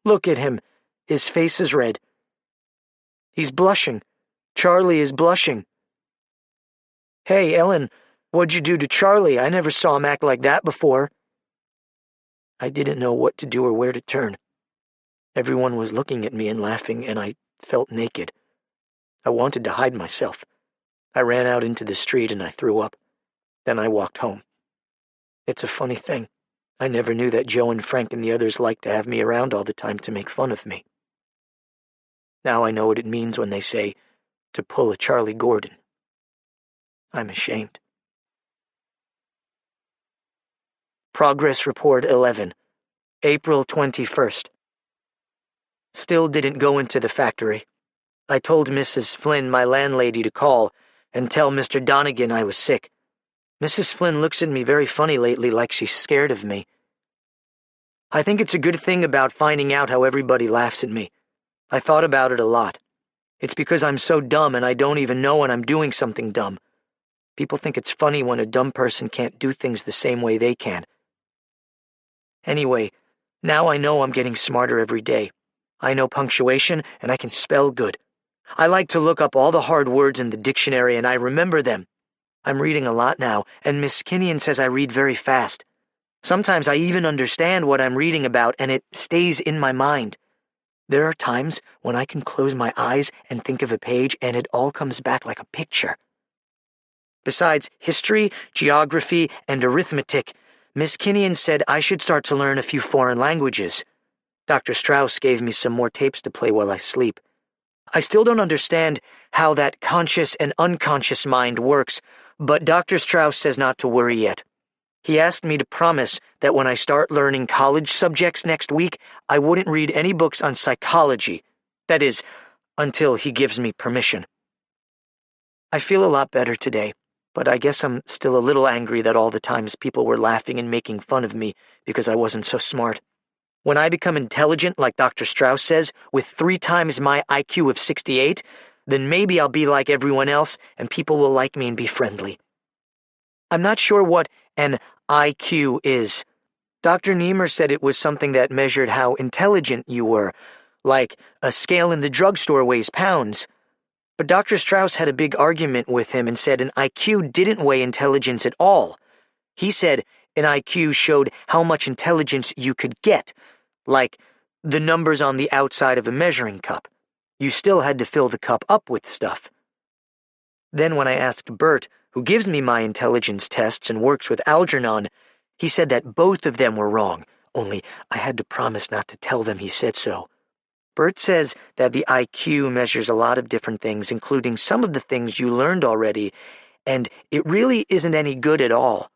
Look at him. His face is red. He's blushing. Charlie is blushing." "Hey, Ellen, what'd you do to Charlie? I never saw him act like that before." I didn't know what to do or where to turn. Everyone was looking at me and laughing, and I felt naked. I wanted to hide myself. I ran out into the street and I threw up. Then I walked home. It's a funny thing. I never knew that Joe and Frank and the others liked to have me around all the time to make fun of me. Now I know what it means when they say, to pull a Charlie Gordon. I'm ashamed. Progress Report 11, April 21st. Still didn't go into the factory. I told Mrs. Flynn, my landlady, to call and tell Mr. Donegan I was sick. Mrs. Flynn looks at me very funny lately, like she's scared of me. I think it's a good thing about finding out how everybody laughs at me. I thought about it a lot. It's because I'm so dumb and I don't even know when I'm doing something dumb. People think it's funny when a dumb person can't do things the same way they can. Anyway, now I know I'm getting smarter every day. I know punctuation, and I can spell good. I like to look up all the hard words in the dictionary, and I remember them. I'm reading a lot now, and Miss Kinnian says I read very fast. Sometimes I even understand what I'm reading about, and it stays in my mind. There are times when I can close my eyes and think of a page, and it all comes back like a picture. Besides history, geography, and arithmetic, Miss Kinnian said I should start to learn a few foreign languages. Dr. Strauss gave me some more tapes to play while I sleep. I still don't understand how that conscious and unconscious mind works, but Dr. Strauss says not to worry yet. He asked me to promise that when I start learning college subjects next week, I wouldn't read any books on psychology. That is, until he gives me permission. I feel a lot better today, but I guess I'm still a little angry that all the times people were laughing and making fun of me because I wasn't so smart. When I become intelligent, like Dr. Strauss says, with 3 times my IQ of 68, then maybe I'll be like everyone else and people will like me and be friendly. I'm not sure what an IQ is. Dr. Niemer said it was something that measured how intelligent you were, like a scale in the drugstore weighs pounds. But Dr. Strauss had a big argument with him and said an IQ didn't weigh intelligence at all. He said an IQ showed how much intelligence you could get, like the numbers on the outside of a measuring cup. You still had to fill the cup up with stuff. Then when I asked Bert, who gives me my intelligence tests and works with Algernon, he said that both of them were wrong, only I had to promise not to tell them he said so. Bert says that the IQ measures a lot of different things, including some of the things you learned already, and it really isn't any good at all.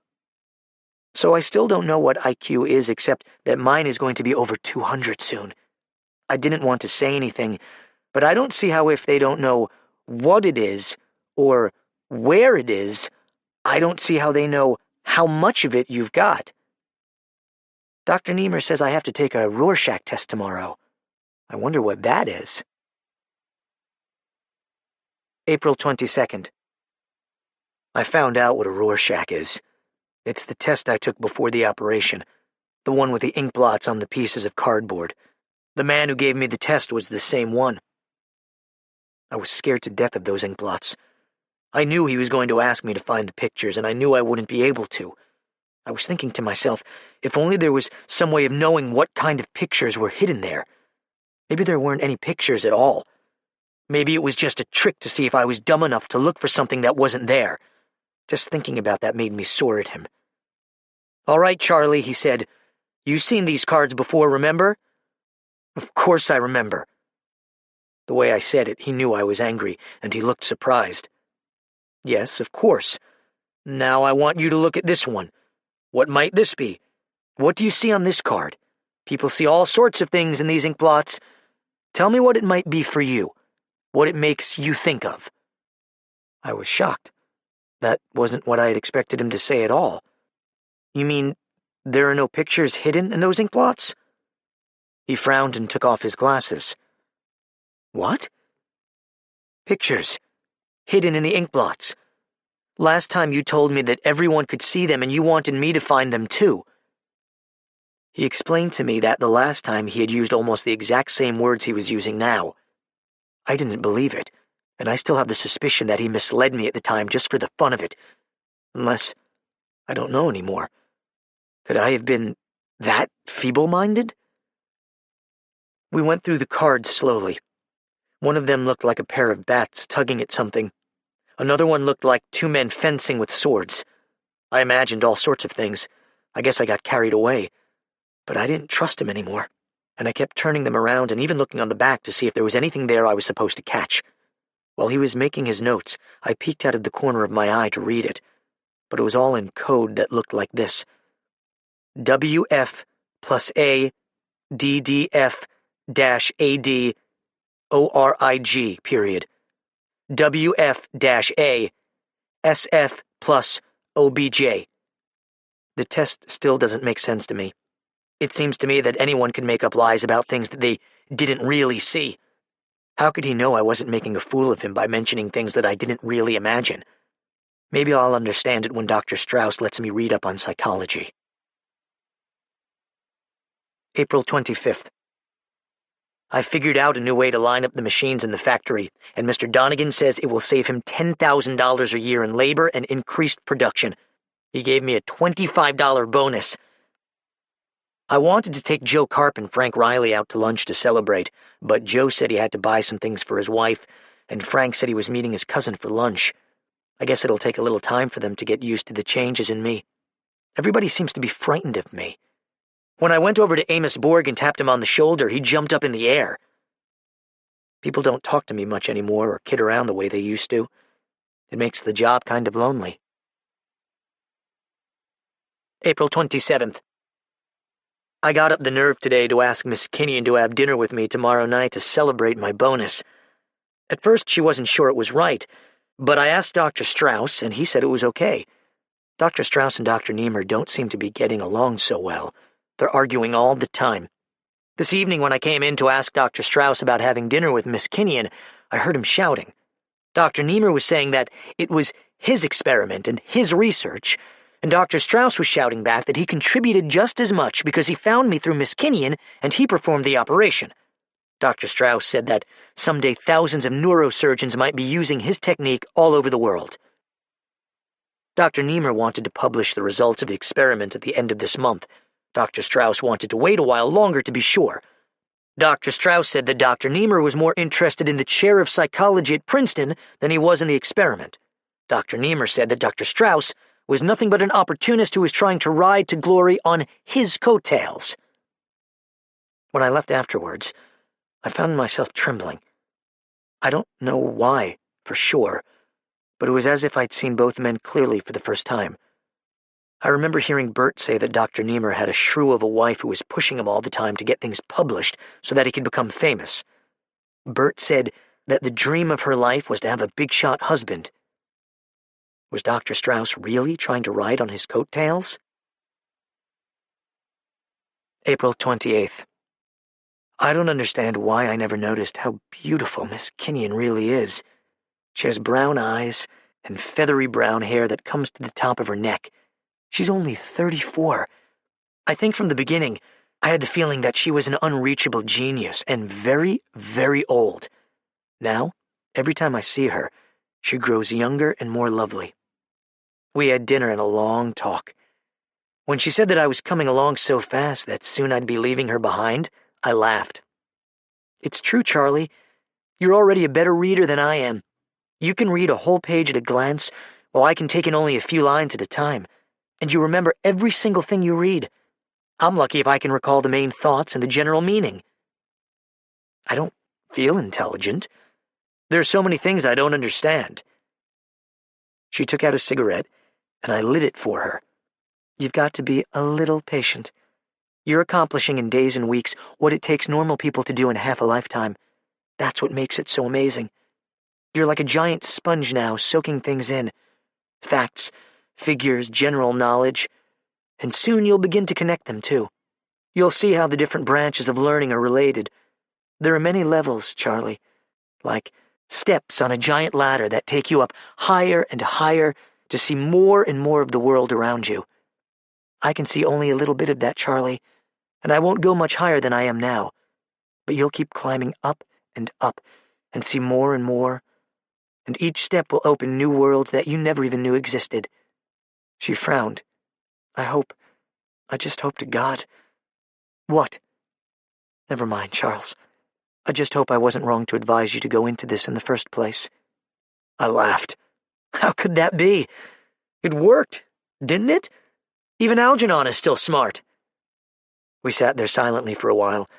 So I still don't know what IQ is, except that mine is going to be over 200 soon. I didn't want to say anything, but I don't see how if they don't know what it is, or where it is, I don't see how they know how much of it you've got. Dr. Niemer says I have to take a Rorschach test tomorrow. I wonder what that is. April 22nd. I found out what a Rorschach is. It's the test I took before the operation, the one with the ink blots on the pieces of cardboard. The man who gave me the test was the same one. I was scared to death of those ink blots. I knew he was going to ask me to find the pictures, and I knew I wouldn't be able to. I was thinking to myself, if only there was some way of knowing what kind of pictures were hidden there. Maybe there weren't any pictures at all. Maybe it was just a trick to see if I was dumb enough to look for something that wasn't there. Just thinking about that made me sore at him. "All right, Charlie," he said. "You've seen these cards before, remember?" "Of course I remember." The way I said it, he knew I was angry, and he looked surprised. "Yes, of course. Now I want you to look at this one. What might this be? What do you see on this card? People see all sorts of things in these ink blots. Tell me what it might be for you, what it makes you think of." I was shocked. That wasn't what I had expected him to say at all. "You mean there are no pictures hidden in those ink blots?" He frowned and took off his glasses. "What?" "Pictures. Hidden in the ink blots. Last time you told me that everyone could see them and you wanted me to find them too." He explained to me that the last time he had used almost the exact same words he was using now. I didn't believe it, and I still have the suspicion that he misled me at the time just for the fun of it. Unless, I don't know anymore. Could I have been that feeble-minded? We went through the cards slowly. One of them looked like a pair of bats tugging at something. Another one looked like 2 men fencing with swords. I imagined all sorts of things. I guess I got carried away. But I didn't trust him anymore, and I kept turning them around and even looking on the back to see if there was anything there I was supposed to catch. While he was making his notes, I peeked out of the corner of my eye to read it, but it was all in code that looked like this: WF plus A DDF dash AD ORIG period. WF dash A SF plus OBJ. The test still doesn't make sense to me. It seems to me that anyone can make up lies about things that they didn't really see. How could he know I wasn't making a fool of him by mentioning things that I didn't really imagine? Maybe I'll understand it when Dr. Strauss lets me read up on psychology. April 25th. I figured out a new way to line up the machines in the factory, and Mr. Donegan says it will save him $10,000 a year in labor and increased production. He gave me a $25 bonus. I wanted to take Joe Karp and Frank Riley out to lunch to celebrate, but Joe said he had to buy some things for his wife, and Frank said he was meeting his cousin for lunch. I guess it'll take a little time for them to get used to the changes in me. Everybody seems to be frightened of me. When I went over to Amos Borg and tapped him on the shoulder, he jumped up in the air. People don't talk to me much anymore or kid around the way they used to. It makes the job kind of lonely. April 27th. I got up the nerve today to ask Miss Kinnian to have dinner with me tomorrow night to celebrate my bonus. At first, she wasn't sure it was right, but I asked Dr. Strauss, and he said it was okay. Dr. Strauss and Dr. Niemer don't seem to be getting along so well. They're arguing all the time. This evening when I came in to ask Dr. Strauss about having dinner with Miss Kinnian, I heard him shouting. Dr. Niemer was saying that it was his experiment and his research, and Dr. Strauss was shouting back that he contributed just as much because he found me through Miss Kinnian and he performed the operation. Dr. Strauss said that someday thousands of neurosurgeons might be using his technique all over the world. Dr. Niemer wanted to publish the results of the experiment at the end of this month. Dr. Strauss wanted to wait a while longer to be sure. Dr. Strauss said that Dr. Niemer was more interested in the chair of psychology at Princeton than he was in the experiment. Dr. Niemer said that Dr. Strauss was nothing but an opportunist who was trying to ride to glory on his coattails. When I left afterwards, I found myself trembling. I don't know why, for sure, but it was as if I'd seen both men clearly for the first time. I remember hearing Bert say that Dr. Niemer had a shrew of a wife who was pushing him all the time to get things published so that he could become famous. Bert said that the dream of her life was to have a big-shot husband. Was Dr. Strauss really trying to ride on his coattails? April 28th. I don't understand why I never noticed how beautiful Miss Kinnian really is. She has brown eyes and feathery brown hair that comes to the top of her neck. She's only 34. I think from the beginning, I had the feeling that she was an unreachable genius and very, very old. Now, every time I see her, she grows younger and more lovely. We had dinner and a long talk. When she said that I was coming along so fast that soon I'd be leaving her behind, I laughed. It's true, Charlie. You're already a better reader than I am. You can read a whole page at a glance, while I can take in only a few lines at a time. And you remember every single thing you read. I'm lucky if I can recall the main thoughts and the general meaning. I don't feel intelligent. There are so many things I don't understand. She took out a cigarette, and I lit it for her. You've got to be a little patient. You're accomplishing in days and weeks what it takes normal people to do in half a lifetime. That's what makes it so amazing. You're like a giant sponge now, soaking things in. Facts, figures, general knowledge. And soon you'll begin to connect them, too. You'll see how the different branches of learning are related. There are many levels, Charlie. Like steps on a giant ladder that take you up higher and higher to see more and more of the world around you. I can see only a little bit of that, Charlie, and I won't go much higher than I am now. But you'll keep climbing up and see more and more, and each step will open new worlds that you never even knew existed. She frowned. I just hope to God. What? Never mind, Charles. I just hope I wasn't wrong to advise you to go into this in the first place. I laughed. How could that be? It worked, didn't it? Even Algernon is still smart. We sat there silently for a while,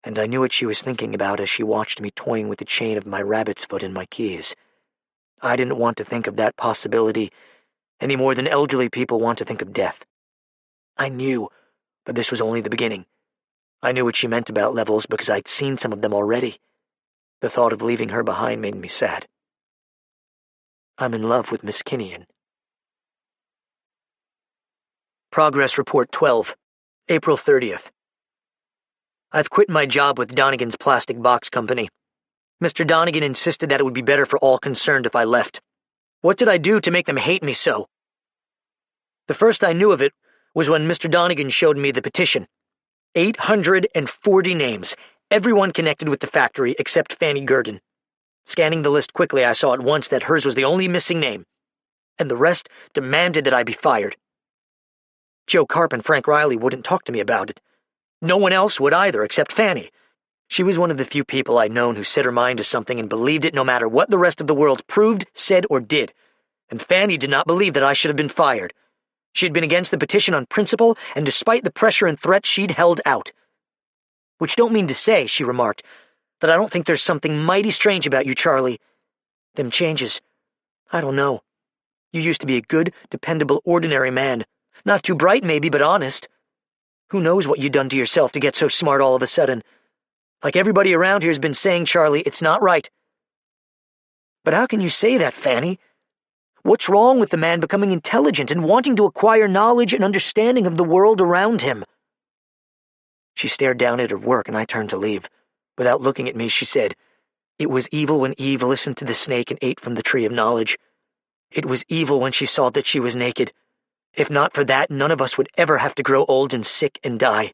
and I knew what she was thinking about as she watched me toying with the chain of my rabbit's foot and my keys. I didn't want to think of that possibility any more than elderly people want to think of death. I knew, but this was only the beginning. I knew what she meant about levels because I'd seen some of them already. The thought of leaving her behind made me sad. I'm in love with Miss Kinnian. Progress Report 12, April 30th. I've quit my job with Donegan's Plastic Box Company. Mr. Donegan insisted that it would be better for all concerned if I left. What did I do to make them hate me so? The first I knew of it was when Mr. Donegan showed me the petition. 840 names. Everyone connected with the factory except Fanny Gurdon. Scanning the list quickly, I saw at once that hers was the only missing name, and the rest demanded that I be fired. Joe Carp and Frank Riley wouldn't talk to me about it. No one else would either, except Fanny. She was one of the few people I'd known who set her mind to something and believed it no matter what the rest of the world proved, said, or did. And Fanny did not believe that I should have been fired. She'd been against the petition on principle, and despite the pressure and threat, she'd held out. Which don't mean to say, she remarked, that I don't think there's something mighty strange about you, Charlie. Them changes. I don't know. You used to be a good, dependable, ordinary man. Not too bright, maybe, but honest. Who knows what you done to yourself to get so smart all of a sudden? Like everybody around here's been saying, Charlie, it's not right. But how can you say that, Fanny? What's wrong with the man becoming intelligent and wanting to acquire knowledge and understanding of the world around him? She stared down at her work, and I turned to leave. Without looking at me, she said, "It was evil when Eve listened to the snake and ate from the tree of knowledge. It was evil when she saw that she was naked. If not for that, none of us would ever have to grow old and sick and die."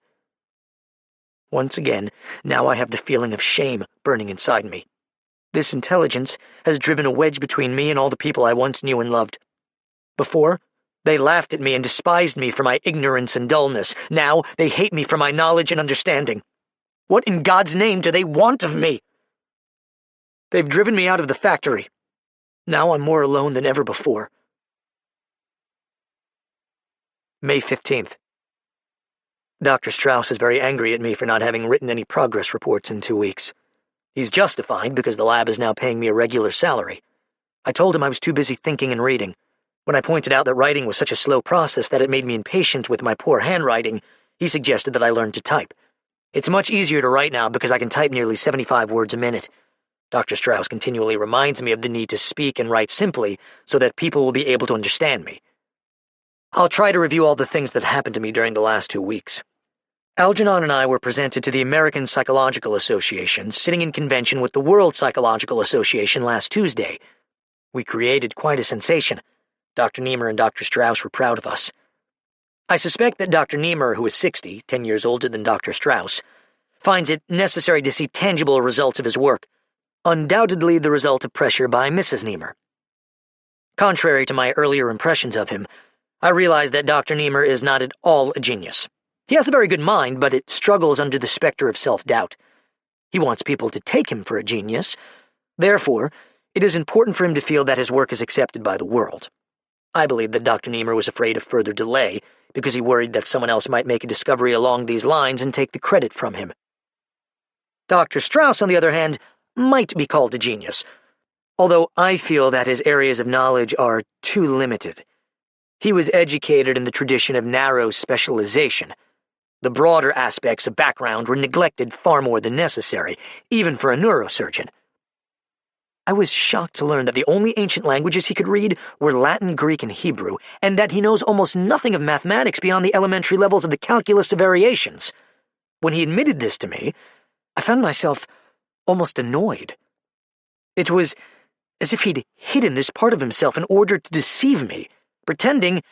Once again, now I have the feeling of shame burning inside me. This intelligence has driven a wedge between me and all the people I once knew and loved. Before, they laughed at me and despised me for my ignorance and dullness. Now, they hate me for my knowledge and understanding. What in God's name do they want of me? They've driven me out of the factory. Now I'm more alone than ever before. May 15th. Dr. Strauss is very angry at me for not having written any progress reports in 2 weeks. He's justified because the lab is now paying me a regular salary. I told him I was too busy thinking and reading. When I pointed out that writing was such a slow process that it made me impatient with my poor handwriting, he suggested that I learn to type. It's much easier to write now because I can type nearly 75 words a minute. Dr. Strauss continually reminds me of the need to speak and write simply so that people will be able to understand me. I'll try to review all the things that happened to me during the last 2 weeks. Algernon and I were presented to the American Psychological Association, sitting in convention with the World Psychological Association last Tuesday. We created quite a sensation. Dr. Niemer and Dr. Strauss were proud of us. I suspect that Dr. Niemer, who is 60, 10 years older than Dr. Strauss, finds it necessary to see tangible results of his work, undoubtedly the result of pressure by Mrs. Niemer. Contrary to my earlier impressions of him, I realize that Dr. Niemer is not at all a genius. He has a very good mind, but it struggles under the specter of self-doubt. He wants people to take him for a genius. Therefore, it is important for him to feel that his work is accepted by the world. I believe that Dr. Niemer was afraid of further delay because he worried that someone else might make a discovery along these lines and take the credit from him. Dr. Strauss, on the other hand, might be called a genius, although I feel that his areas of knowledge are too limited. He was educated in the tradition of narrow specialization. The broader aspects of background were neglected far more than necessary, even for a neurosurgeon. I was shocked to learn that the only ancient languages he could read were Latin, Greek, and Hebrew, and that he knows almost nothing of mathematics beyond the elementary levels of the calculus of variations. When he admitted this to me, I found myself almost annoyed. It was as if he'd hidden this part of himself in order to deceive me, pretending,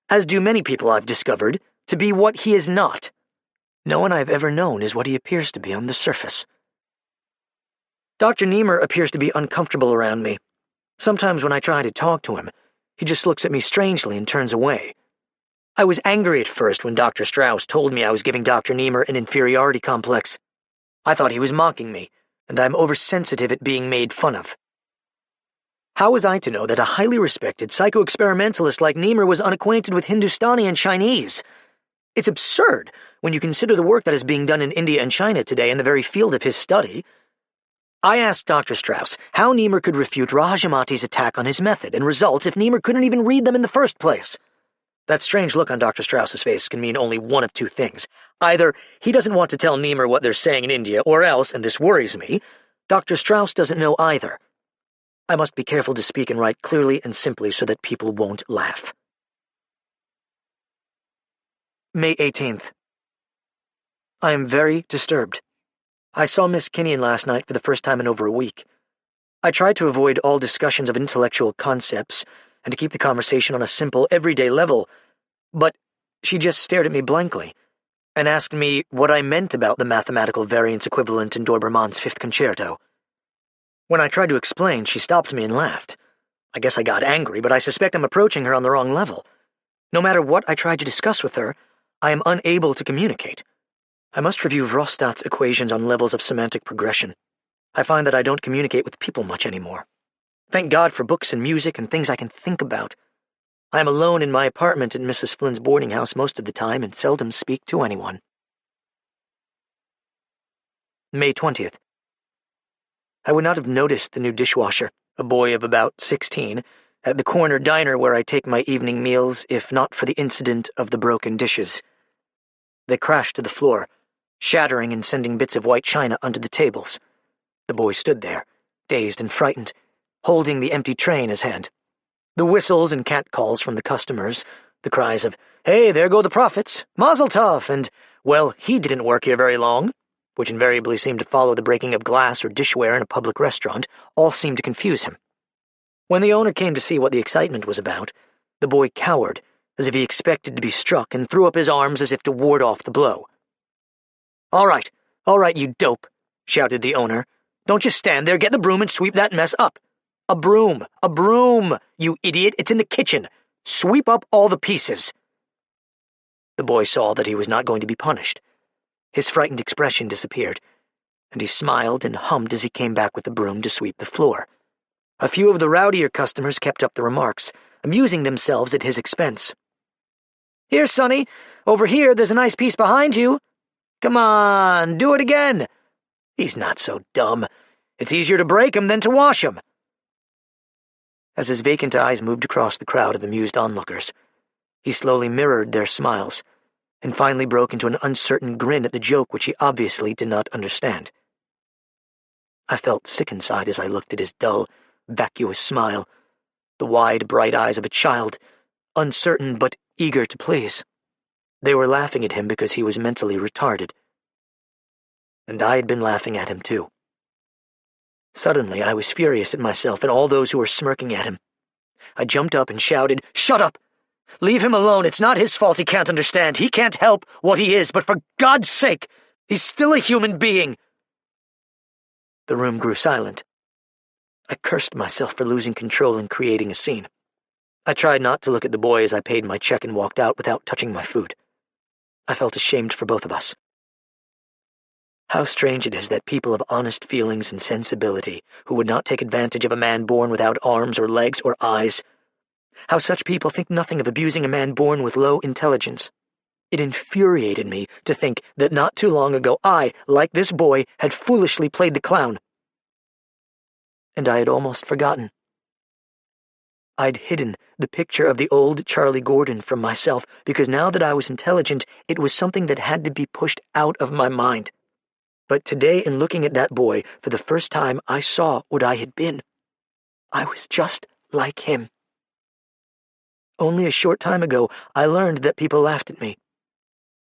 as do many people I've discovered, to be what he is not. No one I've ever known is what he appears to be on the surface. Dr. Niemer appears to be uncomfortable around me. Sometimes when I try to talk to him, he just looks at me strangely and turns away. I was angry at first when Dr. Strauss told me I was giving Dr. Niemer an inferiority complex. I thought he was mocking me, and I'm oversensitive at being made fun of. How was I to know that a highly respected psycho-experimentalist like Niemer was unacquainted with Hindustani and Chinese? It's absurd when you consider the work that is being done in India and China today in the very field of his study. I asked Dr. Strauss how Niemer could refute Rahajamati's attack on his method and results if Niemer couldn't even read them in the first place. That strange look on Dr. Strauss's face can mean only one of two things. Either he doesn't want to tell Niemer what they're saying in India, or else, and this worries me, Dr. Strauss doesn't know either. I must be careful to speak and write clearly and simply so that people won't laugh. May 18th. I am very disturbed. I saw Miss Kinnian last night for the first time in over a week. I tried to avoid all discussions of intellectual concepts and to keep the conversation on a simple, everyday level, but she just stared at me blankly, and asked me what I meant about the mathematical variance equivalent in Dobermann's Fifth Concerto. When I tried to explain, she stopped me and laughed. I guess I got angry, but I suspect I'm approaching her on the wrong level. No matter what I tried to discuss with her, I am unable to communicate. I must review Vrostat's equations on levels of semantic progression. I find that I don't communicate with people much anymore. Thank God for books and music and things I can think about. I am alone in my apartment at Mrs. Flynn's boarding house most of the time and seldom speak to anyone. May 20th. I would not have noticed the new dishwasher, a boy of about 16, at the corner diner where I take my evening meals if not for the incident of the broken dishes. They crashed to the floor, shattering and sending bits of white china onto the tables. The boy stood there, dazed and frightened, holding the empty tray in his hand. The whistles and catcalls from the customers, the cries of, "Hey, there go the profits, Mazel Tov," and, "Well, he didn't work here very long," which invariably seemed to follow the breaking of glass or dishware in a public restaurant, all seemed to confuse him. When the owner came to see what the excitement was about, the boy cowered, as if he expected to be struck, and threw up his arms as if to ward off the blow. All right, you dope," shouted the owner. "Don't just stand there, get the broom and sweep that mess up. A broom, you idiot, it's in the kitchen. Sweep up all the pieces." The boy saw that he was not going to be punished. His frightened expression disappeared, and he smiled and hummed as he came back with the broom to sweep the floor. A few of the rowdier customers kept up the remarks, amusing themselves at his expense. "Here, Sonny, over here, there's a nice piece behind you. Come on, do it again. He's not so dumb. It's easier to break him than to wash him." As his vacant eyes moved across the crowd of amused onlookers, he slowly mirrored their smiles, and finally broke into an uncertain grin at the joke which he obviously did not understand. I felt sick inside as I looked at his dull, vacuous smile, the wide, bright eyes of a child, uncertain but eager to please. They were laughing at him because he was mentally retarded. And I had been laughing at him too. Suddenly, I was furious at myself and all those who were smirking at him. I jumped up and shouted, "Shut up! Leave him alone. It's not his fault he can't understand. He can't help what he is, but for God's sake, he's still a human being." The room grew silent. I cursed myself for losing control and creating a scene. I tried not to look at the boy as I paid my check and walked out without touching my food. I felt ashamed for both of us. How strange it is that people of honest feelings and sensibility, who would not take advantage of a man born without arms or legs or eyes, how such people think nothing of abusing a man born with low intelligence. It infuriated me to think that not too long ago I, like this boy, had foolishly played the clown. And I had almost forgotten. I'd hidden the picture of the old Charlie Gordon from myself because now that I was intelligent, it was something that had to be pushed out of my mind. But today, in looking at that boy, for the first time I saw what I had been. I was just like him. Only a short time ago, I learned that people laughed at me.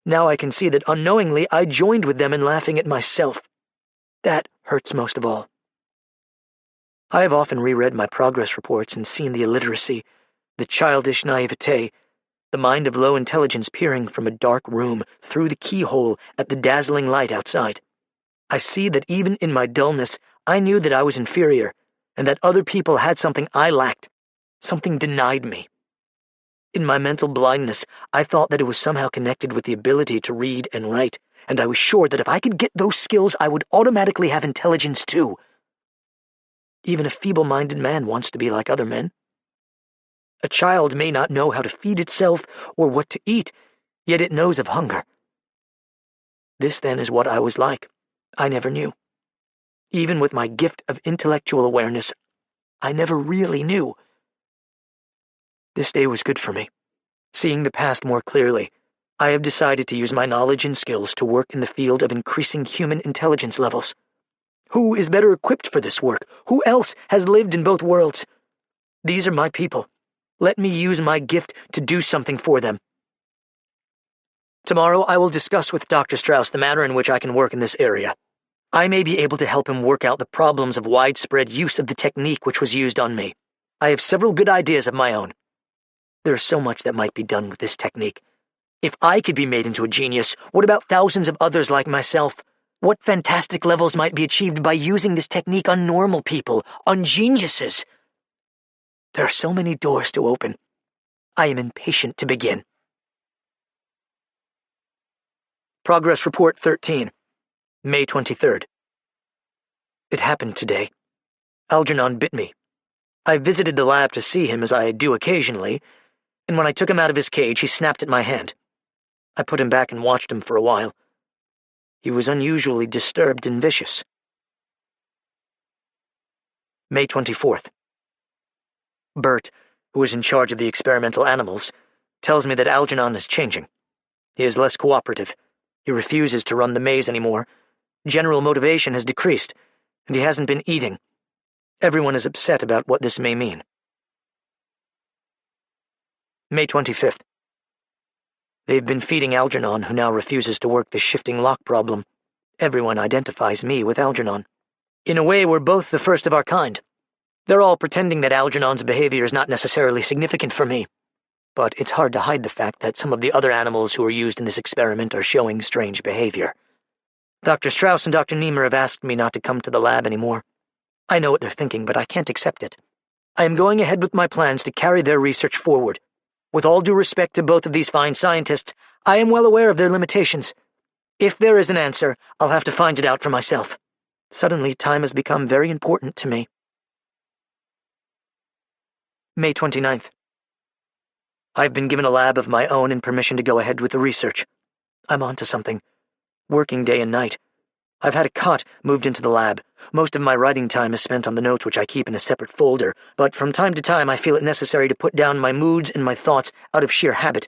Now I can see that unknowingly I joined with them in laughing at myself. That hurts most of all. I have often reread my progress reports and seen the illiteracy, the childish naivete, the mind of low intelligence peering from a dark room through the keyhole at the dazzling light outside. I see that even in my dullness, I knew that I was inferior, and that other people had something I lacked, something denied me. In my mental blindness, I thought that it was somehow connected with the ability to read and write, and I was sure that if I could get those skills, I would automatically have intelligence too. Even a feeble-minded man wants to be like other men. A child may not know how to feed itself or what to eat, yet it knows of hunger. This, then, is what I was like. I never knew. Even with my gift of intellectual awareness, I never really knew. This day was good for me. Seeing the past more clearly, I have decided to use my knowledge and skills to work in the field of increasing human intelligence levels. Who is better equipped for this work? Who else has lived in both worlds? These are my people. Let me use my gift to do something for them. Tomorrow I will discuss with Dr. Strauss the manner in which I can work in this area. I may be able to help him work out the problems of widespread use of the technique which was used on me. I have several good ideas of my own. There is so much that might be done with this technique. If I could be made into a genius, what about thousands of others like myself? What fantastic levels might be achieved by using this technique on normal people, on geniuses? There are so many doors to open. I am impatient to begin. Progress Report 13, May 23rd. It happened today. Algernon bit me. I visited the lab to see him, as I do occasionally, and when I took him out of his cage, he snapped at my hand. I put him back and watched him for a while. He was unusually disturbed and vicious. May 24th. Bert, who is in charge of the experimental animals, tells me that Algernon is changing. He is less cooperative. He refuses to run the maze anymore. General motivation has decreased, and he hasn't been eating. Everyone is upset about what this may mean. May 25th. They've been feeding Algernon, who now refuses to work the shifting lock problem. Everyone identifies me with Algernon. In a way, we're both the first of our kind. They're all pretending that Algernon's behavior is not necessarily significant for me. But it's hard to hide the fact that some of the other animals who are used in this experiment are showing strange behavior. Dr. Strauss and Dr. Niemer have asked me not to come to the lab anymore. I know what they're thinking, but I can't accept it. I am going ahead with my plans to carry their research forward. With all due respect to both of these fine scientists, I am well aware of their limitations. If there is an answer, I'll have to find it out for myself. Suddenly, time has become very important to me. May 29th. I've been given a lab of my own and permission to go ahead with the research. I'm onto something. Working day and night. I've had a cot moved into the lab. Most of my writing time is spent on the notes, which I keep in a separate folder, but from time to time I feel it necessary to put down my moods and my thoughts out of sheer habit.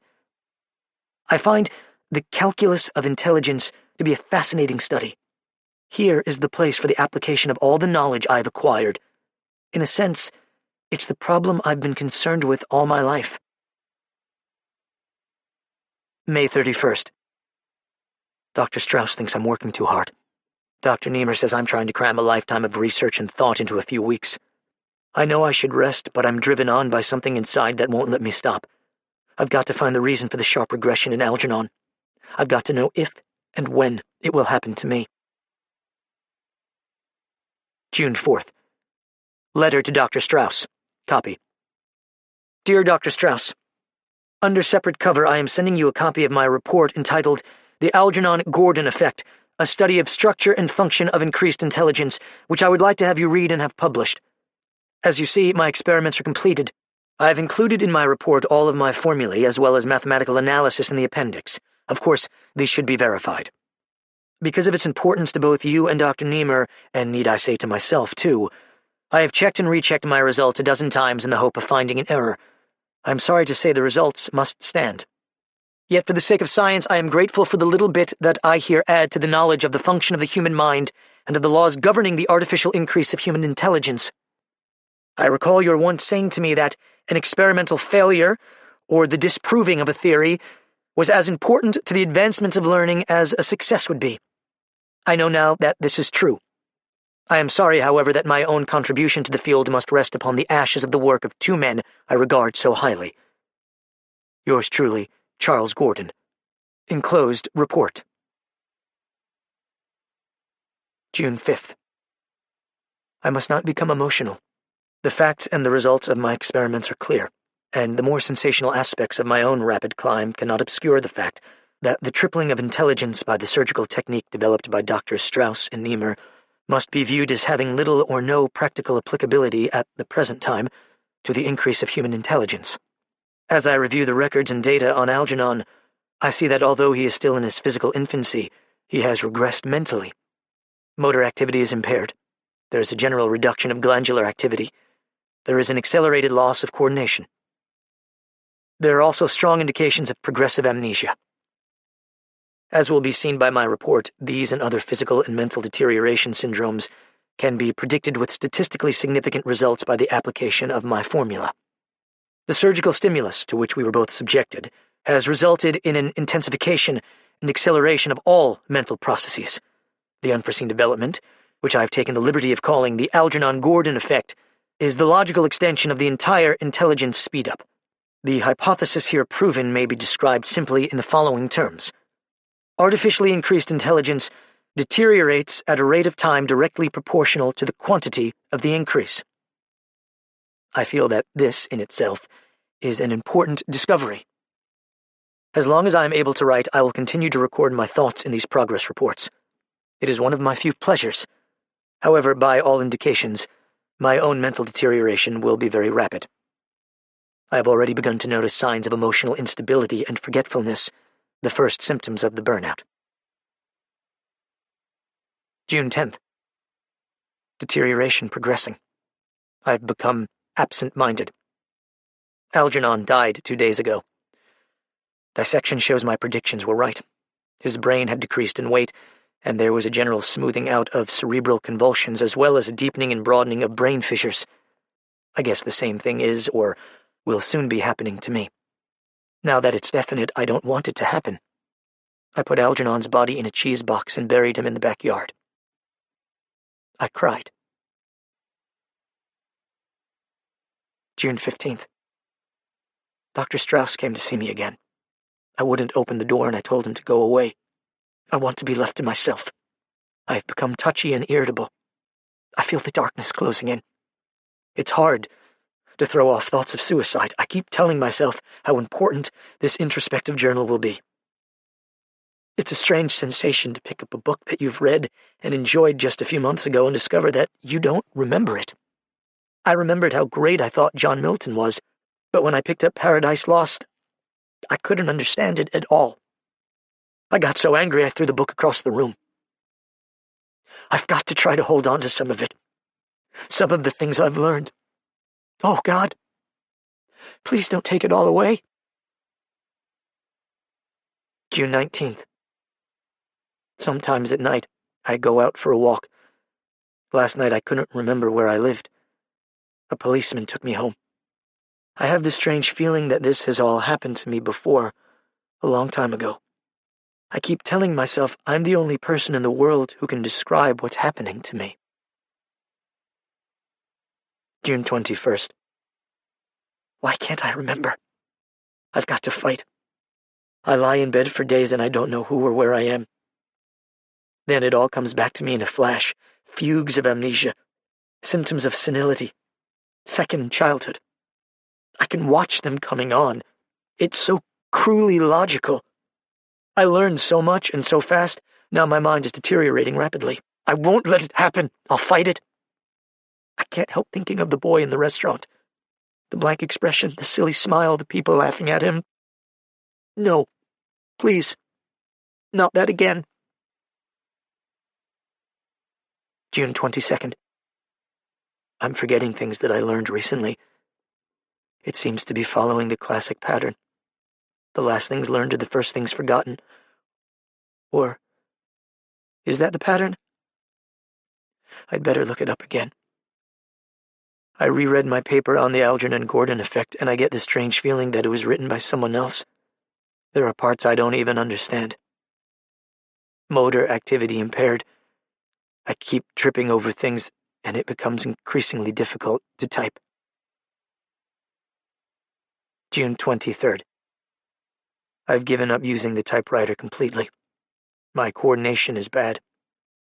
I find the calculus of intelligence to be a fascinating study. Here is the place for the application of all the knowledge I've acquired. In a sense, it's the problem I've been concerned with all my life. May 31st. Dr. Strauss thinks I'm working too hard. Dr. Niemer says I'm trying to cram a lifetime of research and thought into a few weeks. I know I should rest, but I'm driven on by something inside that won't let me stop. I've got to find the reason for the sharp regression in Algernon. I've got to know if and when it will happen to me. June 4th. Letter to Dr. Strauss. Copy. Dear Dr. Strauss, under separate cover I am sending you a copy of my report entitled The Algernon-Gordon Effect, a study of structure and function of increased intelligence, which I would like to have you read and have published. As you see, my experiments are completed. I have included in my report all of my formulae as well as mathematical analysis in the appendix. Of course, these should be verified. Because of its importance to both you and Dr. Niemer, and need I say to myself, too, I have checked and rechecked my results a dozen times in the hope of finding an error. I am sorry to say the results must stand. Yet for the sake of science, I am grateful for the little bit that I here add to the knowledge of the function of the human mind and of the laws governing the artificial increase of human intelligence. I recall your once saying to me that an experimental failure, or the disproving of a theory, was as important to the advancement of learning as a success would be. I know now that this is true. I am sorry, however, that my own contribution to the field must rest upon the ashes of the work of two men I regard so highly. Yours truly, Charles Gordon. Enclosed report. June 5th. I must not become emotional. The facts and the results of my experiments are clear, and the more sensational aspects of my own rapid climb cannot obscure the fact that the tripling of intelligence by the surgical technique developed by Drs. Strauss and Niemer must be viewed as having little or no practical applicability at the present time to the increase of human intelligence. As I review the records and data on Algernon, I see that although he is still in his physical infancy, he has regressed mentally. Motor activity is impaired. There is a general reduction of glandular activity. There is an accelerated loss of coordination. There are also strong indications of progressive amnesia. As will be seen by my report, these and other physical and mental deterioration syndromes can be predicted with statistically significant results by the application of my formula. The surgical stimulus, to which we were both subjected, has resulted in an intensification and acceleration of all mental processes. The unforeseen development, which I have taken the liberty of calling the Algernon-Gordon effect, is the logical extension of the entire intelligence speed-up. The hypothesis here proven may be described simply in the following terms. Artificially increased intelligence deteriorates at a rate of time directly proportional to the quantity of the increase. I feel that this, in itself, is an important discovery. As long as I am able to write, I will continue to record my thoughts in these progress reports. It is one of my few pleasures. However, by all indications, my own mental deterioration will be very rapid. I have already begun to notice signs of emotional instability and forgetfulness, the first symptoms of the burnout. June 10th. Deterioration progressing. I've become absent-minded. Algernon died 2 days ago. Dissection shows my predictions were right. His brain had decreased in weight, and there was a general smoothing out of cerebral convulsions as well as a deepening and broadening of brain fissures. I guess the same thing is, or will soon be happening to me. Now that it's definite, I don't want it to happen. I put Algernon's body in a cheese box and buried him in the backyard. I cried. June 15th. Dr. Strauss came to see me again. I wouldn't open the door and I told him to go away. I want to be left to myself. I have become touchy and irritable. I feel the darkness closing in. It's hard to throw off thoughts of suicide. I keep telling myself how important this introspective journal will be. It's a strange sensation to pick up a book that you've read and enjoyed just a few months ago and discover that you don't remember it. I remembered how great I thought John Milton was, but when I picked up Paradise Lost, I couldn't understand it at all. I got so angry I threw the book across the room. I've got to try to hold on to some of it. Some of the things I've learned. Oh, God. Please don't take it all away. June 19th. Sometimes at night, I go out for a walk. Last night I couldn't remember where I lived. A policeman took me home. I have the strange feeling that this has all happened to me before, a long time ago. I keep telling myself I'm the only person in the world who can describe what's happening to me. June 21st. Why can't I remember? I've got to fight. I lie in bed for days and I don't know who or where I am. Then it all comes back to me in a flash, fugues of amnesia, symptoms of senility, second childhood. I can watch them coming on. It's so cruelly logical. I learned so much and so fast, now my mind is deteriorating rapidly. I won't let it happen. I'll fight it. I can't help thinking of the boy in the restaurant. The blank expression, the silly smile, the people laughing at him. No, please, not that again. June 22nd. I'm forgetting things that I learned recently. It seems to be following the classic pattern. The last things learned are the first things forgotten. Or is that the pattern? I'd better look it up again. I reread my paper on the Algernon Gordon effect, and I get the strange feeling that it was written by someone else. There are parts I don't even understand. Motor activity impaired. I keep tripping over things, and it becomes increasingly difficult to type. June 23rd. I've given up using the typewriter completely. My coordination is bad.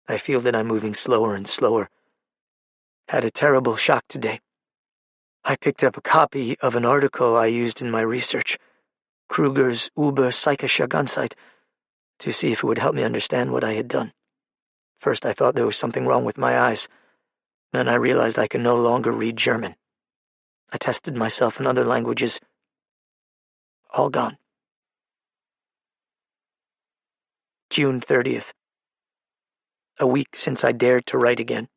I feel that I'm moving slower and slower. Had a terrible shock today. I picked up a copy of an article I used in my research, Kruger's Psychische Ganzheit, to see if it would help me understand what I had done. First I thought there was something wrong with my eyes. Then I realized I could no longer read German. I tested myself in other languages. All gone. June 30th. A week since I dared to write again.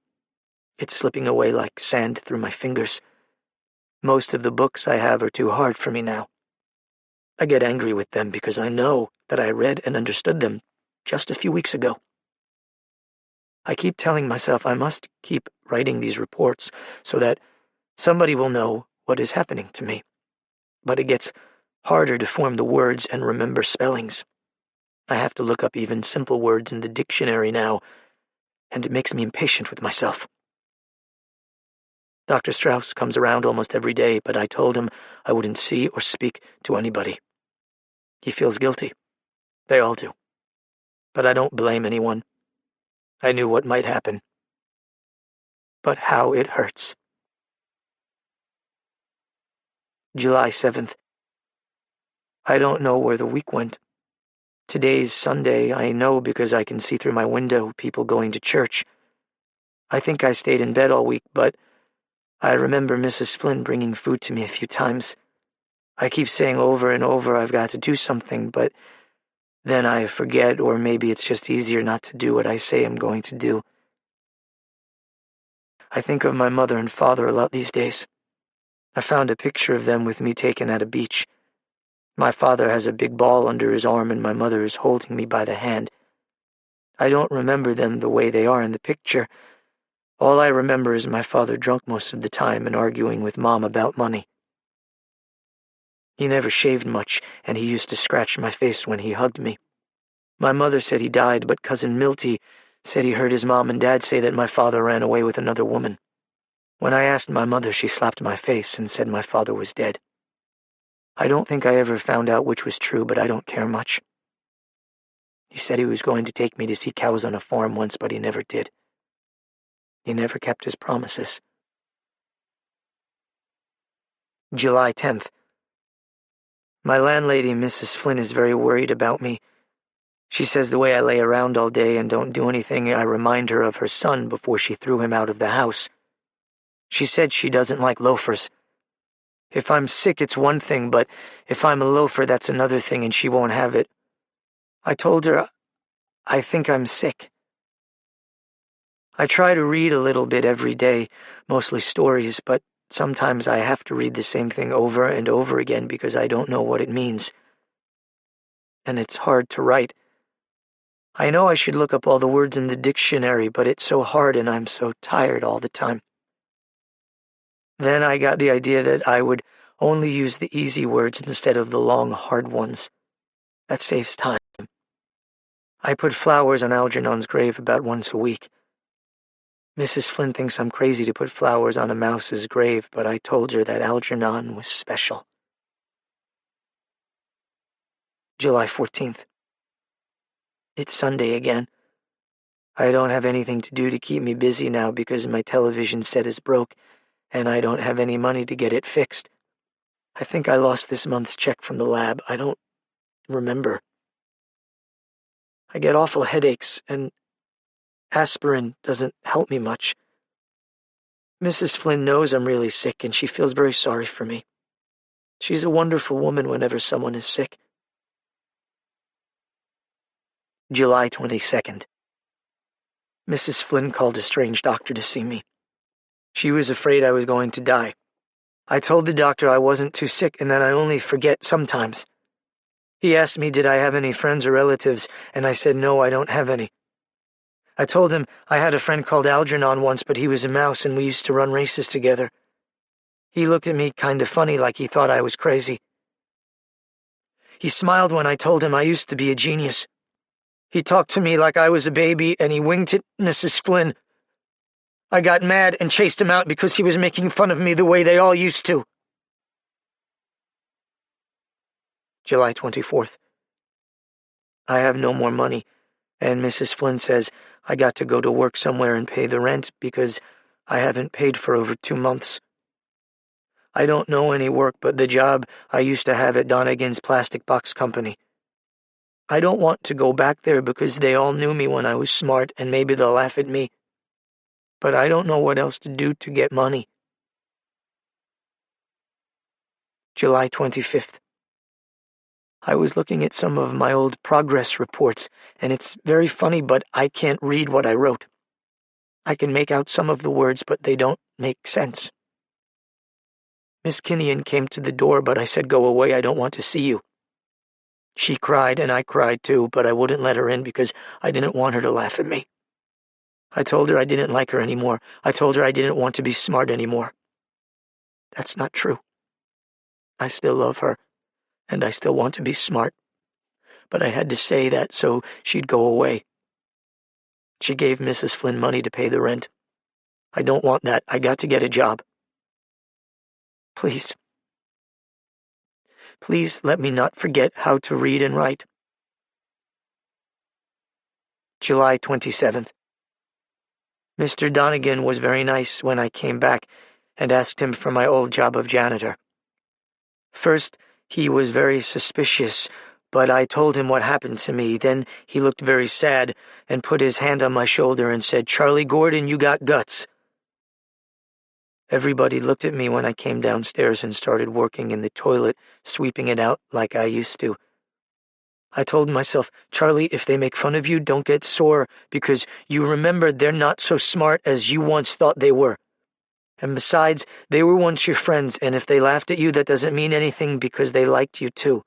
It's slipping away like sand through my fingers. Most of the books I have are too hard for me now. I get angry with them because I know that I read and understood them just a few weeks ago. I keep telling myself I must keep writing these reports so that somebody will know what is happening to me. But it gets harder to form the words and remember spellings. I have to look up even simple words in the dictionary now, and it makes me impatient with myself. Dr. Strauss comes around almost every day, but I told him I wouldn't see or speak to anybody. He feels guilty. They all do. But I don't blame anyone. I knew what might happen. But how it hurts. July 7th. I don't know where the week went. Today's Sunday, I know because I can see through my window people going to church. I think I stayed in bed all week, but I remember Mrs. Flynn bringing food to me a few times. I keep saying over and over I've got to do something, but then I forget, or maybe it's just easier not to do what I say I'm going to do. I think of my mother and father a lot these days. I found a picture of them with me taken at a beach. My father has a big ball under his arm and my mother is holding me by the hand. I don't remember them the way they are in the picture. All I remember is my father drunk most of the time and arguing with Mom about money. He never shaved much, and he used to scratch my face when he hugged me. My mother said he died, but Cousin Milty said he heard his Mom and Dad say that my father ran away with another woman. When I asked my mother, she slapped my face and said my father was dead. I don't think I ever found out which was true, but I don't care much. He said he was going to take me to see cows on a farm once, but he never did. He never kept his promises. July 10th. My landlady, Mrs. Flynn, is very worried about me. She says the way I lay around all day and don't do anything, I remind her of her son before she threw him out of the house. She said she doesn't like loafers. If I'm sick, it's one thing, but if I'm a loafer, that's another thing, and she won't have it. I told her I think I'm sick. I try to read a little bit every day, mostly stories, but sometimes I have to read the same thing over and over again because I don't know what it means. And it's hard to write. I know I should look up all the words in the dictionary, but it's so hard and I'm so tired all the time. Then I got the idea that I would only use the easy words instead of the long, hard ones. That saves time. I put flowers on Algernon's grave about once a week. Mrs. Flynn thinks I'm crazy to put flowers on a mouse's grave, but I told her that Algernon was special. July 14th. It's Sunday again. I don't have anything to do to keep me busy now because my television set is broke, and I don't have any money to get it fixed. I think I lost this month's check from the lab. I don't remember. I get awful headaches, and aspirin doesn't help me much. Mrs. Flynn knows I'm really sick, and she feels very sorry for me. She's a wonderful woman whenever someone is sick. July 22nd. Mrs. Flynn called a strange doctor to see me. She was afraid I was going to die. I told the doctor I wasn't too sick and that I only forget sometimes. He asked me did I have any friends or relatives, and I said no, I don't have any. I told him I had a friend called Algernon once, but he was a mouse and we used to run races together. He looked at me kind of funny, like he thought I was crazy. He smiled when I told him I used to be a genius. He talked to me like I was a baby, and he winked at Mrs. Flynn. I got mad and chased him out because he was making fun of me the way they all used to. July 24th. I have no more money, and Mrs. Flynn says I got to go to work somewhere and pay the rent because I haven't paid for over 2 months. I don't know any work but the job I used to have at Donegan's Plastic Box Company. I don't want to go back there because they all knew me when I was smart and maybe they'll laugh at me. But I don't know what else to do to get money. July 25th. I was looking at some of my old progress reports, and it's very funny, but I can't read what I wrote. I can make out some of the words, but they don't make sense. Miss Kinnian came to the door, but I said, "Go away, I don't want to see you." She cried, and I cried too, but I wouldn't let her in because I didn't want her to laugh at me. I told her I didn't like her anymore. I told her I didn't want to be smart anymore. That's not true. I still love her, and I still want to be smart. But I had to say that so she'd go away. She gave Mrs. Flynn money to pay the rent. I don't want that. I got to get a job. Please. Please let me not forget how to read and write. July 27th. Mr. Donegan was very nice when I came back and asked him for my old job of janitor. First, he was very suspicious, but I told him what happened to me. Then he looked very sad and put his hand on my shoulder and said, "Charlie Gordon, you got guts." Everybody looked at me when I came downstairs and started working in the toilet, sweeping it out like I used to. I told myself, "Charlie, if they make fun of you, don't get sore, because you remember they're not so smart as you once thought they were. And besides, they were once your friends, and if they laughed at you, that doesn't mean anything because they liked you too."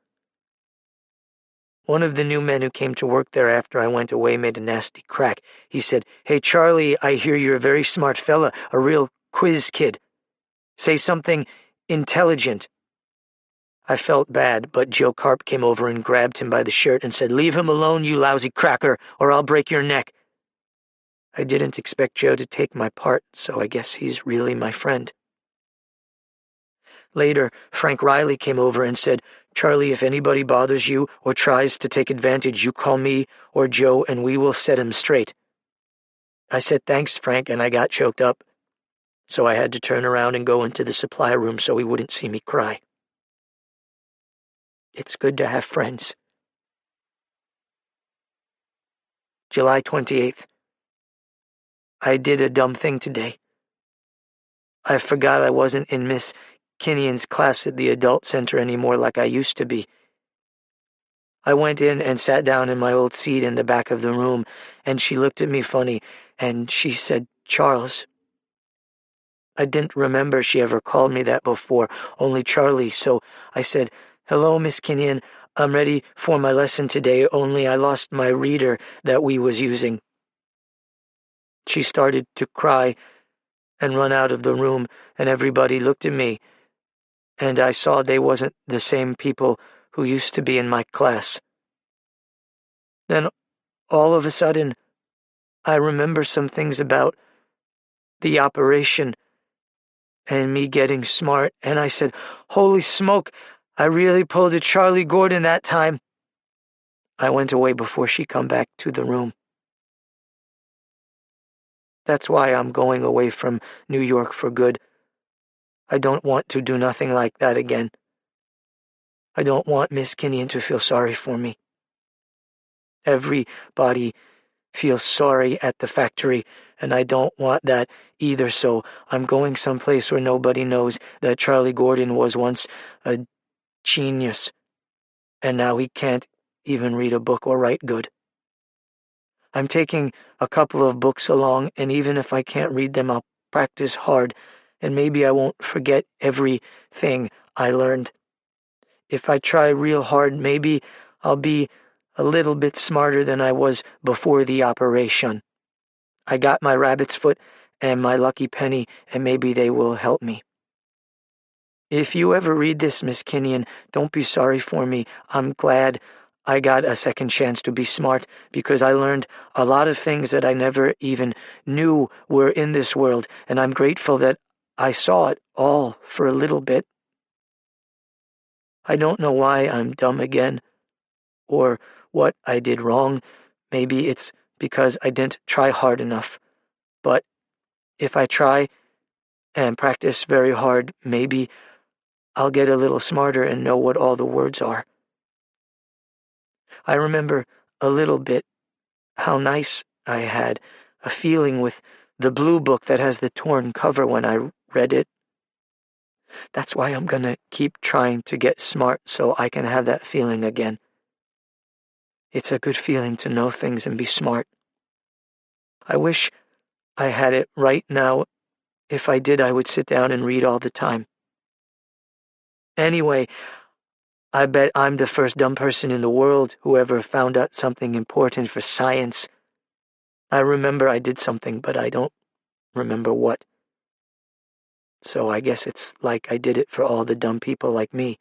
One of the new men who came to work there after I went away made a nasty crack. He said, "Hey, Charlie, I hear you're a very smart fella, a real quiz kid. Say something intelligent." I felt bad, but Joe Carp came over and grabbed him by the shirt and said, "Leave him alone, you lousy cracker, or I'll break your neck." I didn't expect Joe to take my part, so I guess he's really my friend. Later, Frank Riley came over and said, "Charlie, if anybody bothers you or tries to take advantage, you call me or Joe and we will set him straight." I said, "Thanks, Frank," and I got choked up, so I had to turn around and go into the supply room so he wouldn't see me cry. It's good to have friends. July 28th. I did a dumb thing today. I forgot I wasn't in Miss Kinnian's class at the adult center anymore like I used to be. I went in and sat down in my old seat in the back of the room, and she looked at me funny, and she said, "Charles." I didn't remember she ever called me that before, only Charlie, so I said, "Hello, Miss Kinnian. I'm ready for my lesson today, only I lost my reader that we was using." She started to cry and run out of the room, and everybody looked at me, and I saw they wasn't the same people who used to be in my class. Then, all of a sudden, I remember some things about the operation and me getting smart, and I said, "Holy smoke, I really pulled a Charlie Gordon that time." I went away before she come back to the room. That's why I'm going away from New York for good. I don't want to do nothing like that again. I don't want Miss Kinnian to feel sorry for me. Everybody feels sorry at the factory, and I don't want that either, so I'm going someplace where nobody knows that Charlie Gordon was once a genius, and now he can't even read a book or write good. I'm taking a couple of books along, and even if I can't read them, I'll practice hard, and maybe I won't forget everything I learned. If I try real hard, maybe I'll be a little bit smarter than I was before the operation. I got my rabbit's foot and my lucky penny, and maybe they will help me. If you ever read this, Miss Kinnian, don't be sorry for me. I'm glad I got a second chance to be smart, because I learned a lot of things that I never even knew were in this world, and I'm grateful that I saw it all for a little bit. I don't know why I'm dumb again, or what I did wrong. Maybe it's because I didn't try hard enough. But if I try and practice very hard, maybe I'll get a little smarter and know what all the words are. I remember a little bit how nice I had a feeling with the blue book that has the torn cover when I read it. That's why I'm gonna keep trying to get smart so I can have that feeling again. It's a good feeling to know things and be smart. I wish I had it right now. If I did, I would sit down and read all the time. Anyway, I bet I'm the first dumb person in the world who ever found out something important for science. I remember I did something, but I don't remember what. So I guess it's like I did it for all the dumb people like me.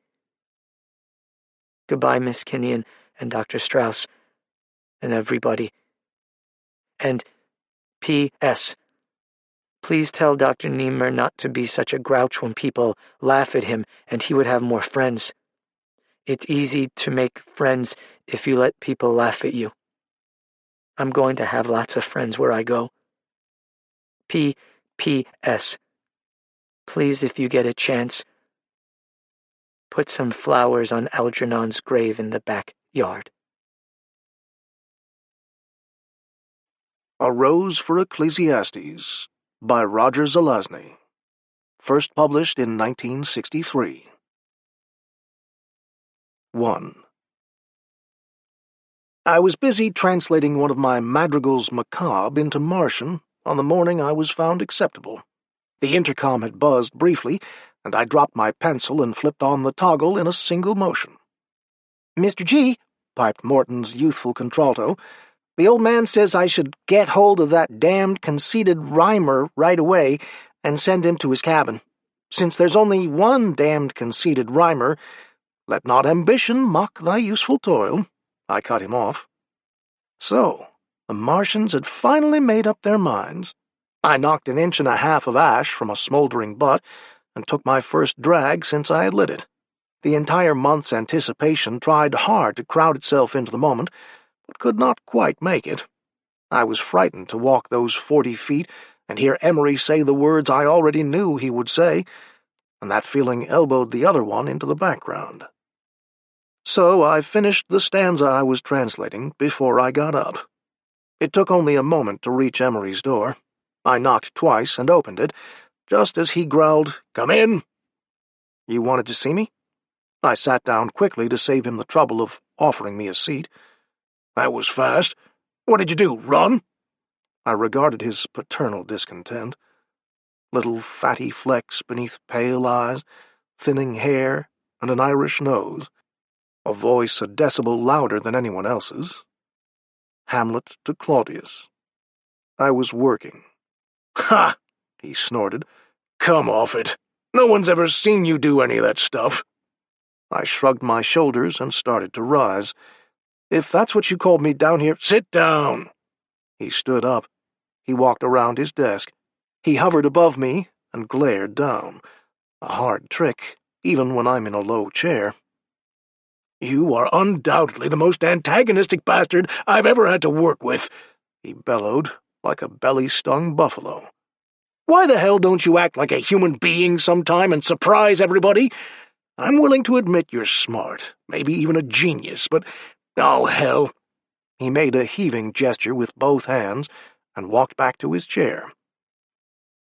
Goodbye, Miss Kinnian and Dr. Strauss and everybody. And P.S. Please tell Dr. Niemer not to be such a grouch when people laugh at him, and he would have more friends. It's easy to make friends if you let people laugh at you. I'm going to have lots of friends where I go. P.P.S. Please, if you get a chance, put some flowers on Algernon's grave in the backyard. A Rose for Ecclesiastes by Roger Zelazny. First published in 1963. 1. I was busy translating one of my madrigals macabre into Martian on the morning I was found acceptable. The intercom had buzzed briefly, and I dropped my pencil and flipped on the toggle in a single motion. "Mr. G," piped Morton's youthful contralto, "the old man says I should get hold of that damned conceited rhymer right away and send him to his cabin. Since there's only one damned conceited rhymer, let not ambition mock thy useful toil." I cut him off. So, the Martians had finally made up their minds. I knocked an inch and a half of ash from a smoldering butt and took my first drag since I had lit it. The entire month's anticipation tried hard to crowd itself into the moment, but could not quite make it. I was frightened to walk those 40 feet and hear Emery say the words I already knew he would say, and that feeling elbowed the other one into the background. So I finished the stanza I was translating before I got up. It took only a moment to reach Emery's door. I knocked twice and opened it, just as he growled, "Come in." "You wanted to see me?" I sat down quickly to save him the trouble of offering me a seat. "That was fast. What did you do, run?" I regarded his paternal discontent. Little fatty flecks beneath pale eyes, thinning hair, and an Irish nose. A voice a decibel louder than anyone else's. Hamlet to Claudius. I was working. "Ha!" he snorted. "Come off it. No one's ever seen you do any of that stuff." I shrugged my shoulders and started to rise. "If that's what you called me down here—" "Sit down!" He stood up. He walked around his desk. He hovered above me and glared down. A hard trick, even when I'm in a low chair. "You are undoubtedly the most antagonistic bastard I've ever had to work with," he bellowed, like a belly-stung buffalo. "Why the hell don't you act like a human being sometime and surprise everybody? I'm willing to admit you're smart, maybe even a genius, but, oh, hell." He made a heaving gesture with both hands and walked back to his chair.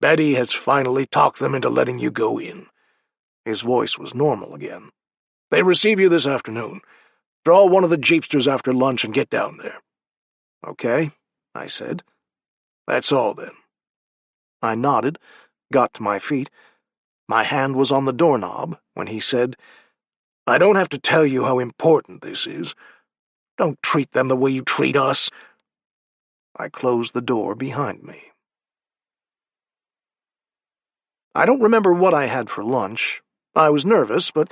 "Betty has finally talked them into letting you go in." His voice was normal again. "They receive you this afternoon. Draw one of the jeepsters after lunch and get down there." "Okay," I said. "That's all, then." I nodded, got to my feet. My hand was on the doorknob when he said, "I don't have to tell you how important this is. Don't treat them the way you treat us." I closed the door behind me. I don't remember what I had for lunch. I was nervous, but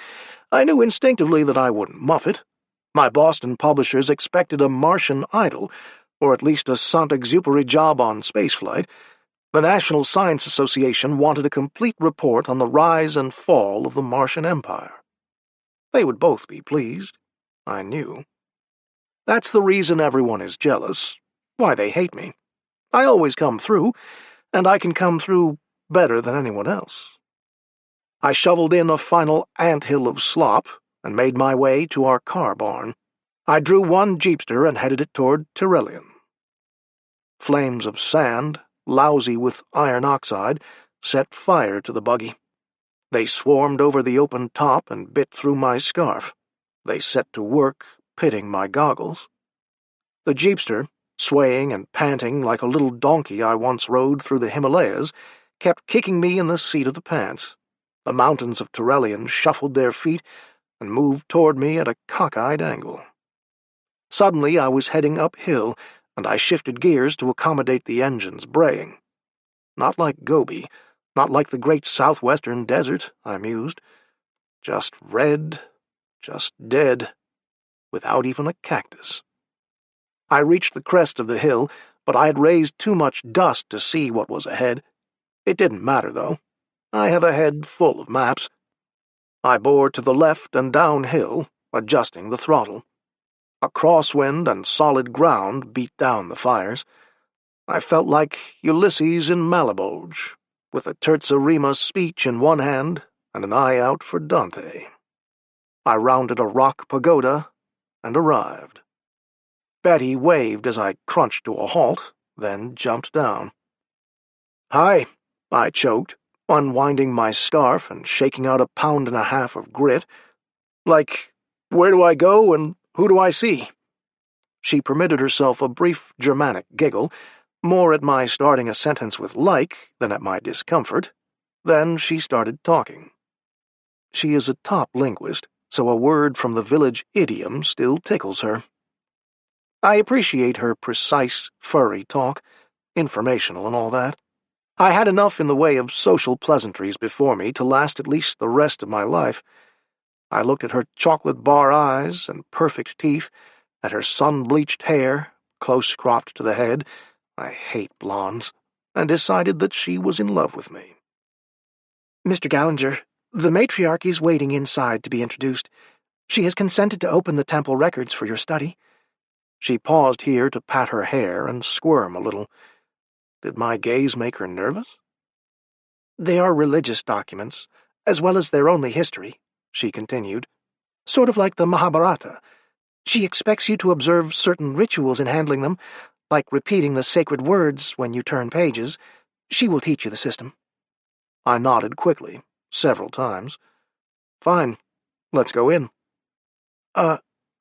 I knew instinctively that I wouldn't muff it. My Boston publishers expected a Martian Idol, or at least a Saint-Exupéry job on spaceflight. The National Science Association wanted a complete report on the rise and fall of the Martian Empire. They would both be pleased, I knew. That's the reason everyone is jealous, why they hate me. I always come through, and I can come through better than anyone else. I shoveled in a final anthill of slop and made my way to our car barn. I drew one jeepster and headed it toward Tyrrellian. Flames of sand, lousy with iron oxide, set fire to the buggy. They swarmed over the open top and bit through my scarf. They set to work, pitting my goggles. The jeepster, swaying and panting like a little donkey I once rode through the Himalayas, kept kicking me in the seat of the pants. The mountains of Tyrrellian shuffled their feet and moved toward me at a cockeyed angle. Suddenly I was heading uphill, and I shifted gears to accommodate the engine's braying. Not like Gobi, not like the great southwestern desert, I mused. Just red, just dead, without even a cactus. I reached the crest of the hill, but I had raised too much dust to see what was ahead. It didn't matter, though. I have a head full of maps. I bore to the left and downhill, adjusting the throttle. A crosswind and solid ground beat down the fires. I felt like Ulysses in Malebolge, with a terza rima speech in one hand and an eye out for Dante. I rounded a rock pagoda and arrived. Betty waved as I crunched to a halt, then jumped down. "Hi," I choked, unwinding my scarf and shaking out 1.5 pounds of grit. "Like, where do I go and who do I see?" She permitted herself a brief Germanic giggle, more at my starting a sentence with like than at my discomfort. Then she started talking. She is a top linguist, so a word from the village idiom still tickles her. I appreciate her precise, furry talk, informational and all that. I had enough in the way of social pleasantries before me to last at least the rest of my life. I looked at her chocolate bar eyes and perfect teeth, at her sun-bleached hair, close-cropped to the head — I hate blondes — and decided that she was in love with me. "Mr. Gallinger, the matriarch is waiting inside to be introduced. She has consented to open the temple records for your study." She paused here to pat her hair and squirm a little. Did my gaze make her nervous? "They are religious documents, as well as their only history," she continued. "Sort of like the Mahabharata. She expects you to observe certain rituals in handling them, like repeating the sacred words when you turn pages. She will teach you the system." I nodded quickly, several times. "Fine. Let's go in."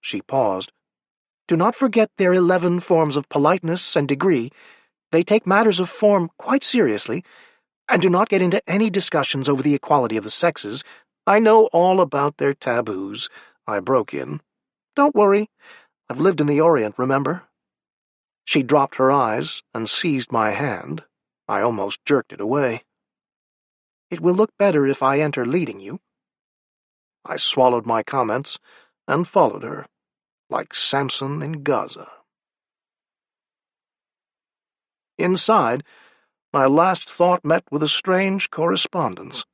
She paused. "Do not forget their 11 forms of politeness and degree. They take matters of form quite seriously, and do not get into any discussions over the equality of the sexes. I know all about their taboos," I broke in. "Don't worry. I've lived in the Orient, remember?" She dropped her eyes and seized my hand. I almost jerked it away. "It will look better if I enter leading you." I swallowed my comments and followed her, like Samson in Gaza. Inside, my last thought met with a strange correspondence.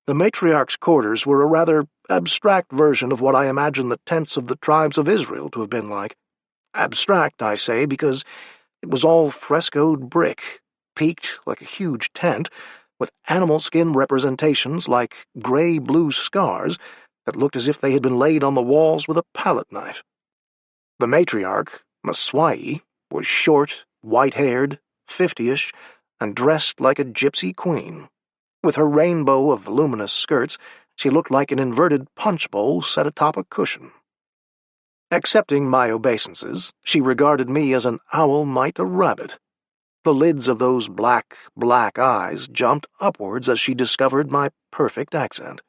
The matriarch's quarters were a rather abstract version of what I imagined the tents of the tribes of Israel to have been like. Abstract, I say, because it was all frescoed brick, peaked like a huge tent, with animal skin representations like gray-blue scars that looked as if they had been laid on the walls with a palette knife. The matriarch, Maswai, was short, white-haired, 50-ish, and dressed like a gypsy queen. With her rainbow of voluminous skirts, she looked like an inverted punch bowl set atop a cushion. Accepting my obeisances, she regarded me as an owl might a rabbit. The lids of those black eyes jumped upwards as she discovered my perfect accent.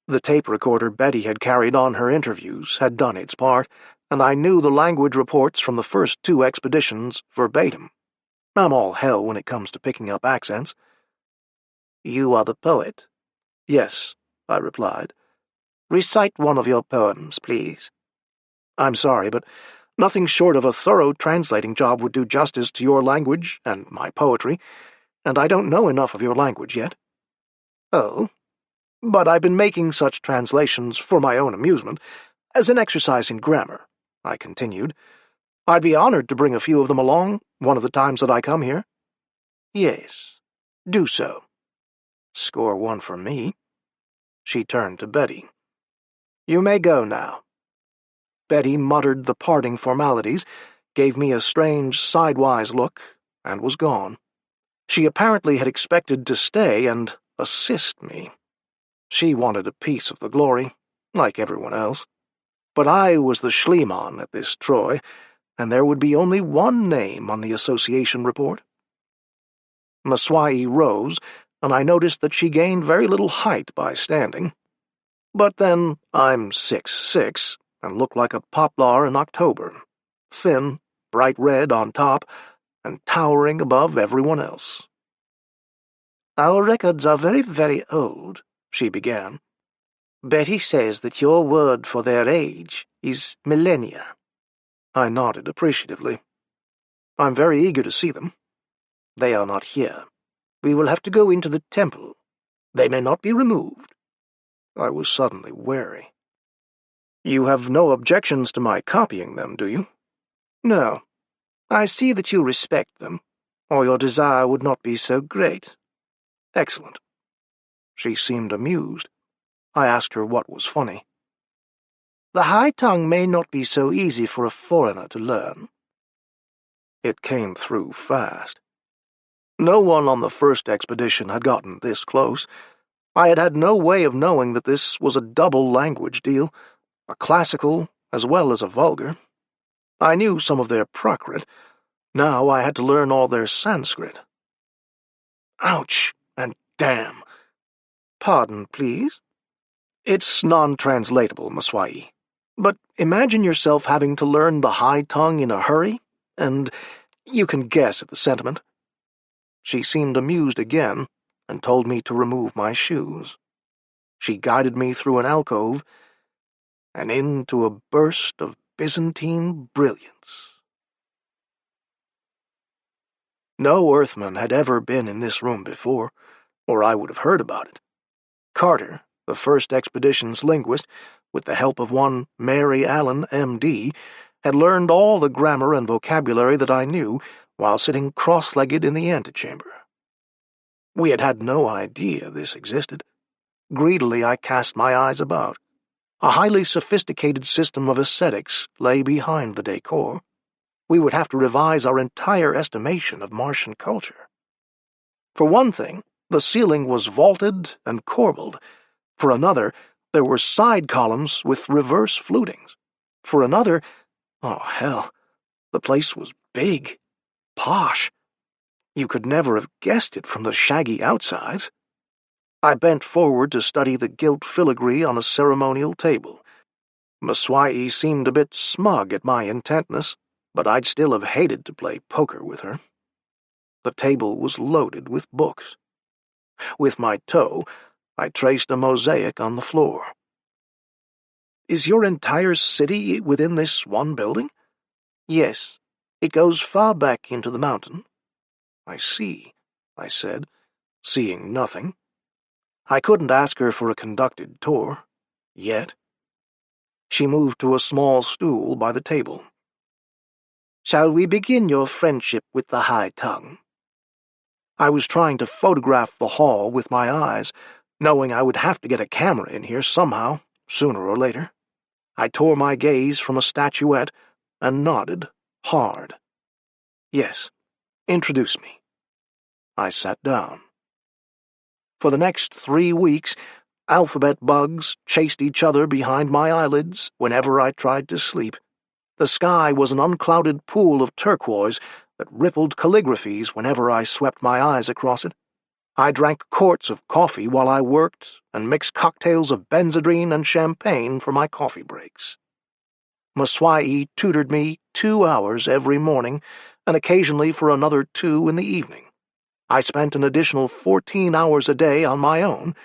The tape recorder Betty had carried on her interviews had done its part, and I knew the language reports from the first 2 expeditions verbatim. I'm all hell when it comes to picking up accents. "You are the poet?" "Yes," I replied. "Recite one of your poems, please." "I'm sorry, but nothing short of a thorough translating job would do justice to your language and my poetry, and I don't know enough of your language yet." "Oh, but I've been making such translations for my own amusement, as an exercise in grammar," I continued. "I'd be honored to bring a few of them along one of the times that I come here." "Yes, do so." Score 1 for me. She turned to Betty. "You may go now." Betty muttered the parting formalities, gave me a strange sidewise look, and was gone. She apparently had expected to stay and assist me. She wanted a piece of the glory, like everyone else. But I was the Schliemann at this Troy, and there would be only one name on the association report. Maswai rose, and I noticed that she gained very little height by standing. But then I'm 6'6", and look like a poplar in October, thin, bright red on top, and towering above everyone else. "Our records are very, very old," she began. "Betty says that your word for their age is millennia." I nodded appreciatively. "I'm very eager to see them." "They are not here." We will have to go into the temple. They may not be removed." I was suddenly wary. "You have no objections to my copying them, do you?" "No. I see that you respect them, or your desire would not be so great." "Excellent." She seemed amused. I asked her what was funny. "The high tongue may not be so easy for a foreigner to learn." It came through fast. No one on the first expedition had gotten this close. I had had no way of knowing that this was a double language deal, a classical as well as a vulgar. I knew some of their Prakrit. Now I had to learn all their Sanskrit. Ouch and damn. Pardon, please? It's non-translatable, Maswai. But imagine yourself having to learn the high tongue in a hurry, and you can guess at the sentiment. She seemed amused again, and told me to remove my shoes. She guided me through an alcove, and into a burst of Byzantine brilliance. No Earthman had ever been in this room before, or I would have heard about it. Carter, the first expedition's linguist, with the help of one Mary Allen, M.D., had learned all the grammar and vocabulary that I knew while sitting cross-legged in the antechamber. We had had no idea this existed. Greedily I cast my eyes about. A highly sophisticated system of aesthetics lay behind the decor. We would have to revise our entire estimation of Martian culture. For one thing, the ceiling was vaulted and corbelled. For another, there were side columns with reverse flutings. For another, oh hell, the place was big, posh. You could never have guessed it from the shaggy outsides. I bent forward to study the gilt filigree on a ceremonial table. Maswai seemed a bit smug at my intentness, but I'd still have hated to play poker with her. The table was loaded with books. With my toe, I traced a mosaic on the floor. "Is your entire city within this one building?" "Yes. It goes far back into the mountain." "I see," I said, seeing nothing. I couldn't ask her for a conducted tour, yet. She moved to a small stool by the table. "Shall we begin your friendship with the high tongue?" I was trying to photograph the hall with my eyes, knowing I would have to get a camera in here somehow, sooner or later. I tore my gaze from a statuette and nodded hard. "Yes, introduce me." I sat down. For the next 3 weeks, alphabet bugs chased each other behind my eyelids whenever I tried to sleep. The sky was an unclouded pool of turquoise that rippled calligraphies whenever I swept my eyes across it. I drank quarts of coffee while I worked and mixed cocktails of benzodrine and champagne for my coffee breaks. Maswai tutored me 2 hours every morning and occasionally for another 2 in the evening. I spent an additional 14 hours a day on my own,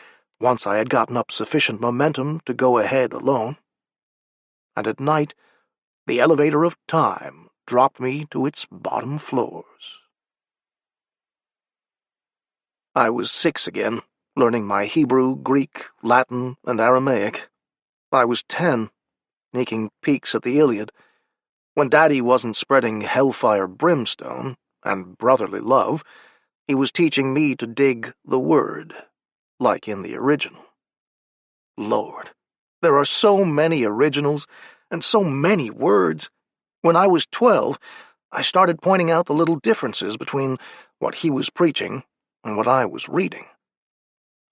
once I had gotten up sufficient momentum to go ahead alone. And at night, the elevator of time dropped me to its bottom floors. I was 6 again, learning my Hebrew, Greek, Latin, and Aramaic. I was 10, sneaking peeks at the Iliad. When Daddy wasn't spreading hellfire brimstone and brotherly love, he was teaching me to dig the word, like in the original. Lord, there are so many originals and so many words. When I was 12, I started pointing out the little differences between what he was preaching and what I was reading.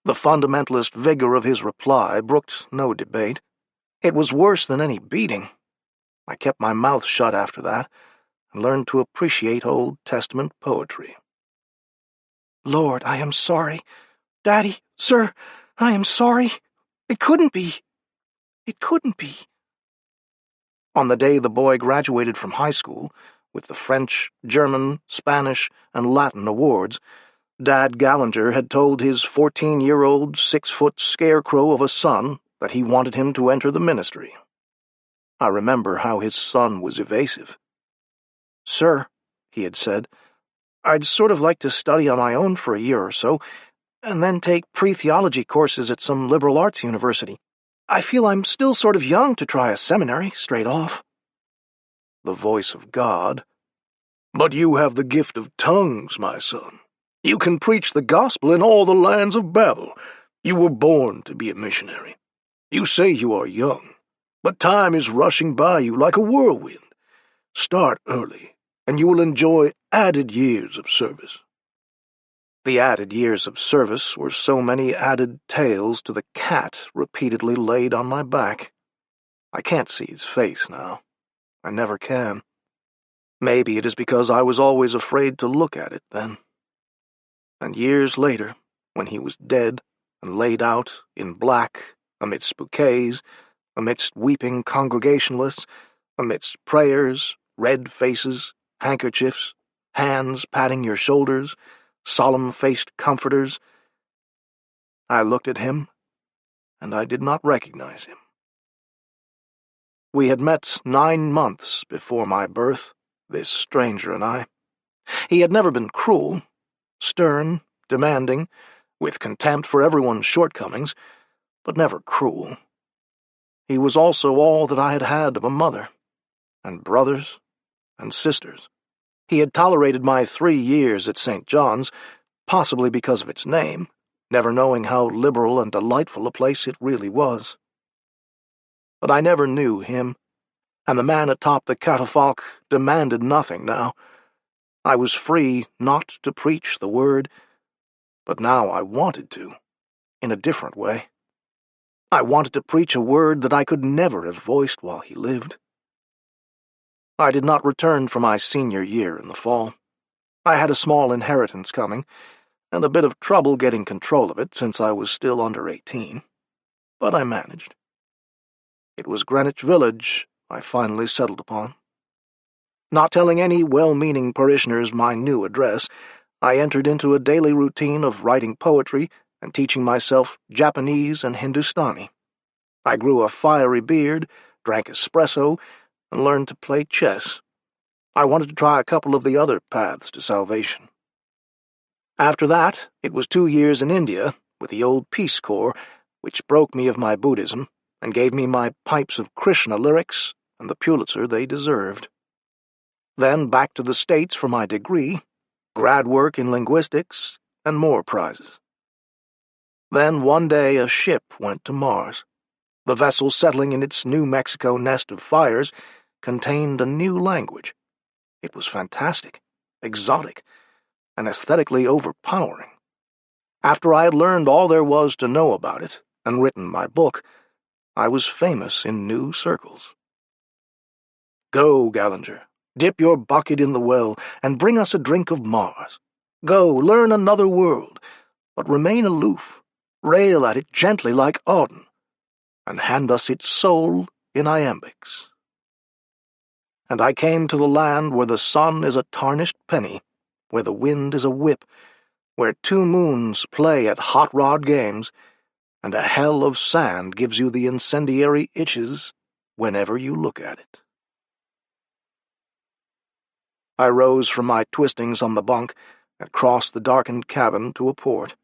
The fundamentalist vigor of his reply brooked no debate. It was worse than any beating. I kept my mouth shut after that and learned to appreciate Old Testament poetry. "Lord, I am sorry. Daddy, sir, I am sorry. It couldn't be. It couldn't be." On the day the boy graduated from high school, with the French, German, Spanish, and Latin awards, Dad Gallinger had told his 14-year-old 6-foot scarecrow of a son that he wanted him to enter the ministry. I remember how his son was evasive. "Sir," he had said, I'd sort of like to study on my own for a year or so, and then take pre-theology courses at some liberal arts university. I feel I'm still sort of young to try a seminary, straight off. The voice of God. But you have the gift of tongues, my son. You can preach the gospel in all the lands of Babel. You were born to be a missionary. You say you are young, but time is rushing by you like a whirlwind. Start early, and you will enjoy added years of service. The added years of service were so many added tails to the cat repeatedly laid on my back. I can't see his face now. I never can. Maybe it is because I was always afraid to look at it then. And years later, when he was dead and laid out in black, amidst bouquets, amidst weeping congregationalists, amidst prayers, red faces, handkerchiefs, hands patting your shoulders, solemn-faced comforters, I looked at him, and I did not recognize him. We had met 9 months before my birth, this stranger and I. He had never been cruel, stern, demanding, with contempt for everyone's shortcomings, but never cruel. He was also all that I had had of a mother, and brothers, and sisters. He had tolerated my 3 years at St. John's, possibly because of its name, never knowing how liberal and delightful a place it really was. But I never knew him, and the man atop the catafalque demanded nothing now. I was free not to preach the word, but now I wanted to, in a different way. I wanted to preach a word that I could never have voiced while he lived. I did not return for my senior year in the fall. I had a small inheritance coming, and a bit of trouble getting control of it since I was still under 18. But I managed. It was Greenwich Village I finally settled upon. Not telling any well-meaning parishioners my new address, I entered into a daily routine of writing poetry and teaching myself Japanese and Hindustani. I grew a fiery beard, drank espresso, and learned to play chess. I wanted to try a couple of the other paths to salvation. After that, it was 2 years in India with the old Peace Corps, which broke me of my Buddhism and gave me my pipes of Krishna lyrics and the Pulitzer they deserved. Then back to the States for my degree, grad work in linguistics, and more prizes. Then one day a ship went to Mars. The vessel settling in its New Mexico nest of fires contained a new language. It was fantastic, exotic, and aesthetically overpowering. After I had learned all there was to know about it and written my book, I was famous in new circles. Go, Gallinger, dip your bucket in the well and bring us a drink of Mars. Go, learn another world, but remain aloof, rail at it gently like Auden, and hand us its soul in iambics. And I came to the land where the sun is a tarnished penny, where the wind is a whip, where 2 moons play at hot rod games, and a hell of sand gives you the incendiary itches whenever you look at it. I rose from my twistings on the bunk and crossed the darkened cabin to a port.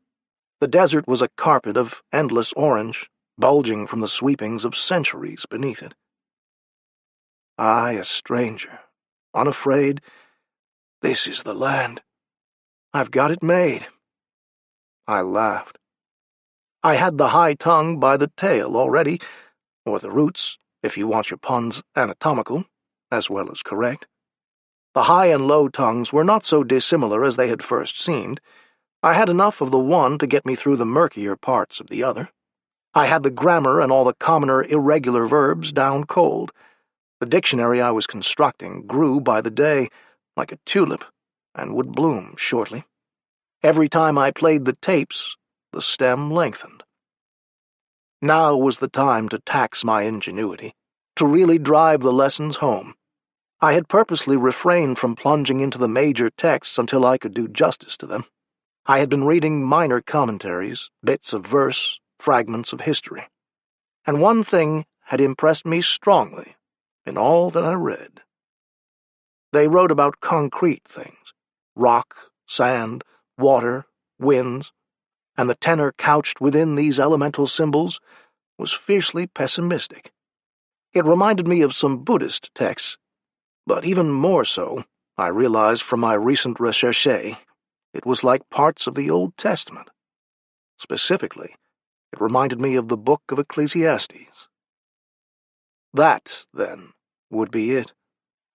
The desert was a carpet of endless orange, bulging from the sweepings of centuries beneath it. I, a stranger, unafraid, this is the land. I've got it made. I laughed. I had the high tongue by the tail already, or the roots, if you want your puns anatomical, as well as correct. The high and low tongues were not so dissimilar as they had first seemed. I had enough of the one to get me through the murkier parts of the other. I had the grammar and all the commoner irregular verbs down cold. The dictionary I was constructing grew by the day, like a tulip, and would bloom shortly. Every time I played the tapes, the stem lengthened. Now was the time to tax my ingenuity, to really drive the lessons home. I had purposely refrained from plunging into the major texts until I could do justice to them. I had been reading minor commentaries, bits of verse, fragments of history. And one thing had impressed me strongly in all that I read. They wrote about concrete things, rock sand, water, winds, and the tenor couched within these elemental symbols was fiercely pessimistic. It reminded me of some Buddhist texts, but even more so, I realized from my recent recherche, it was like parts of the Old Testament. Specifically, it reminded me of the book of Ecclesiastes. That, then, would be it.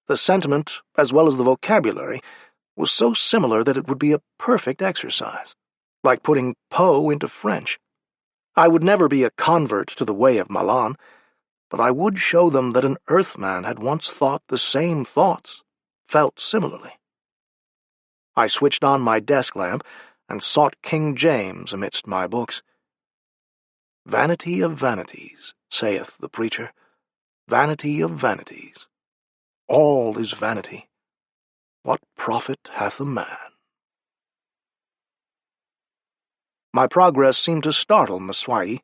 The sentiment, as well as the vocabulary, was so similar that it would be a perfect exercise, like putting Poe into French. I would never be a convert to the way of Malan, but I would show them that an Earthman had once thought the same thoughts, felt similarly. I switched on my desk lamp and sought King James amidst my books. "Vanity of vanities, saith the preacher, vanity of vanities. All is vanity. What profit hath a man?" My progress seemed to startle Maswai.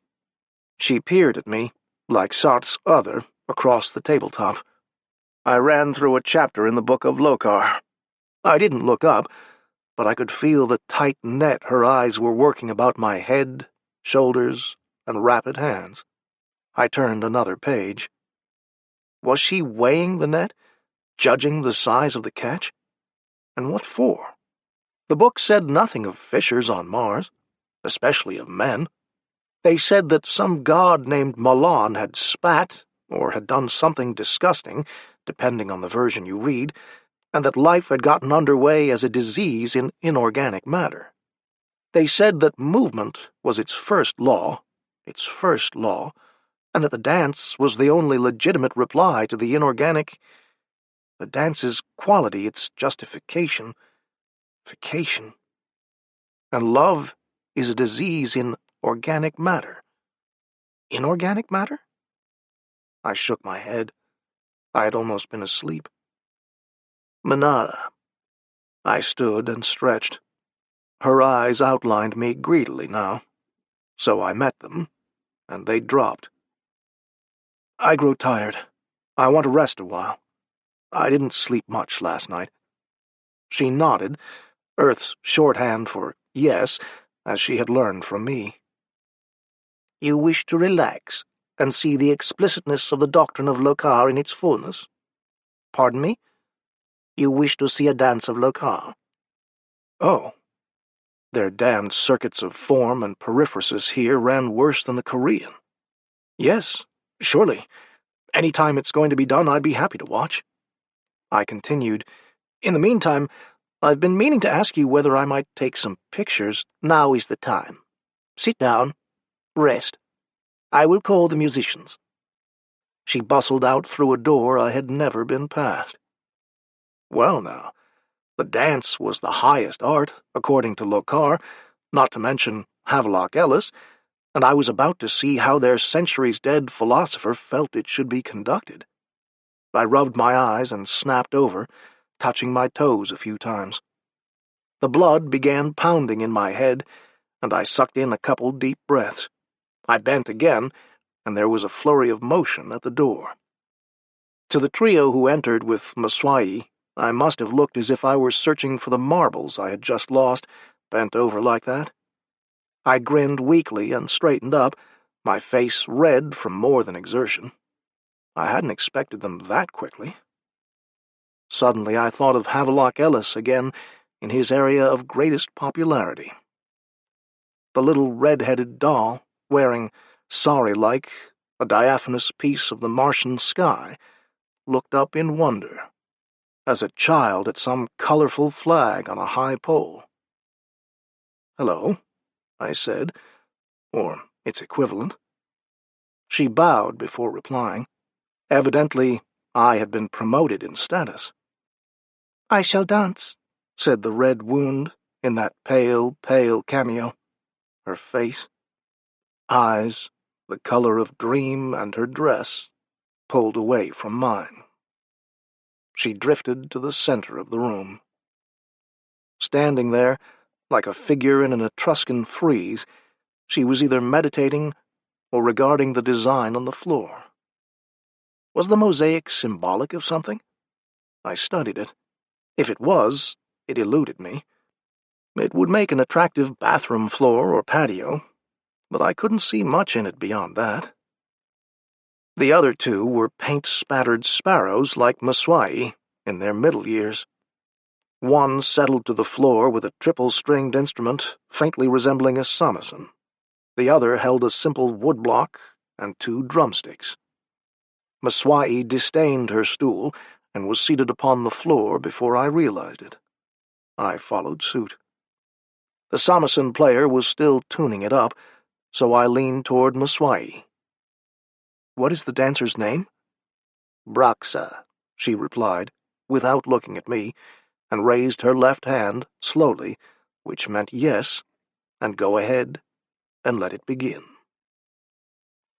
She peered at me, like Sartre's other, across the tabletop. I ran through a chapter in the book of Lokar. I didn't look up, but I could feel the tight net her eyes were working about my head, shoulders, and rapid hands. I turned another page. Was she weighing the net, judging the size of the catch? And what for? The book said nothing of fishers on Mars, especially of men. They said that some god named Malan had spat, or had done something disgusting, depending on the version you read, and that life had gotten underway as a disease in inorganic matter. They said that movement was its first law, and that the dance was the only legitimate reply to the inorganic, the dance's quality, its justification, and love is a disease in organic matter. Inorganic matter? I shook my head. I had almost been asleep. Manada. I stood and stretched. Her eyes outlined me greedily now, so I met them, and they dropped. I grow tired. I want to rest a while. I didn't sleep much last night. She nodded, Earth's shorthand for yes, as she had learned from me. You wish to relax and see the explicitness of the doctrine of Lokar in its fullness? Pardon me? You wish to see a dance of Lokar? Oh. Their damned circuits of form and periphrasis here ran worse than the Korean. Yes, surely. Any time it's going to be done, I'd be happy to watch. I continued, In the meantime, I've been meaning to ask you whether I might take some pictures. Now is the time. Sit down. Rest. I will call the musicians. She bustled out through a door I had never been past. Well now, the dance was the highest art, according to Lokar, not to mention Havelock Ellis, and I was about to see how their centuries-dead philosopher felt it should be conducted. I rubbed my eyes and snapped over, touching my toes a few times. The blood began pounding in my head, and I sucked in a couple deep breaths. I bent again, and there was a flurry of motion at the door. To the trio who entered with Maswai, I must have looked as if I were searching for the marbles I had just lost, bent over like that. I grinned weakly and straightened up, my face red from more than exertion. I hadn't expected them that quickly. Suddenly I thought of Havelock Ellis again in his area of greatest popularity. The little red-headed doll, wearing, sorry-like, a diaphanous piece of the Martian sky, looked up in wonder, as a child at some colorful flag on a high pole. "Hello," I said, or its equivalent. She bowed before replying. Evidently, I had been promoted in status. "I shall dance," said the red wound in that pale, pale cameo. Her face, eyes, the color of dream, and her dress pulled away from mine. She drifted to the center of the room. Standing there, like a figure in an Etruscan frieze, she was either meditating or regarding the design on the floor. Was the mosaic symbolic of something? I studied it. If it was, it eluded me. It would make an attractive bathroom floor or patio, but I couldn't see much in it beyond that. The other two were paint-spattered sparrows like Muswai in their middle years. One settled to the floor with a triple-stringed instrument faintly resembling a samisen. The other held a simple woodblock and 2 drumsticks. Muswai disdained her stool and was seated upon the floor before I realized it. I followed suit. The samisen player was still tuning it up, so I leaned toward Muswai. "What is the dancer's name?" "Braxa," she replied, without looking at me, and raised her left hand slowly, which meant yes, and go ahead and let it begin.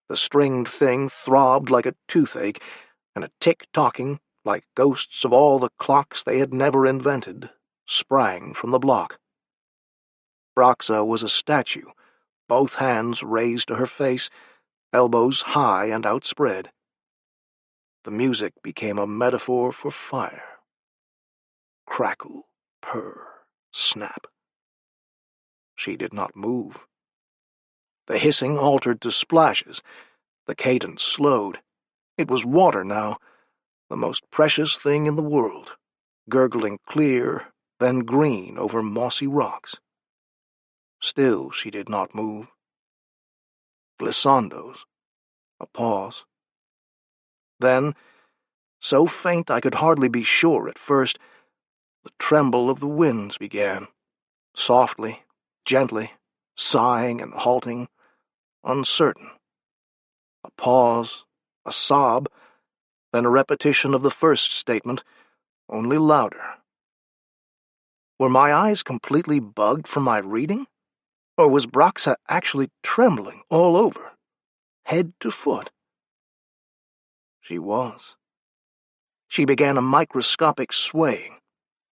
The stringed thing throbbed like a toothache, and a tick-tocking, like ghosts of all the clocks they had never invented, sprang from the block. Braxa was a statue, both hands raised to her face, elbows high and outspread. The music became a metaphor for fire. Crackle, purr, snap. She did not move. The hissing altered to splashes. The cadence slowed. It was water now, the most precious thing in the world, gurgling clear, then green over mossy rocks. Still she did not move. Glissandos. A pause. Then, so faint I could hardly be sure at first, the tremble of the winds began, softly, gently, sighing and halting, uncertain. A pause, a sob, then a repetition of the first statement, only louder. Were my eyes completely bugged from my reading? Or was Braxa actually trembling all over, head to foot? She was. She began a microscopic swaying,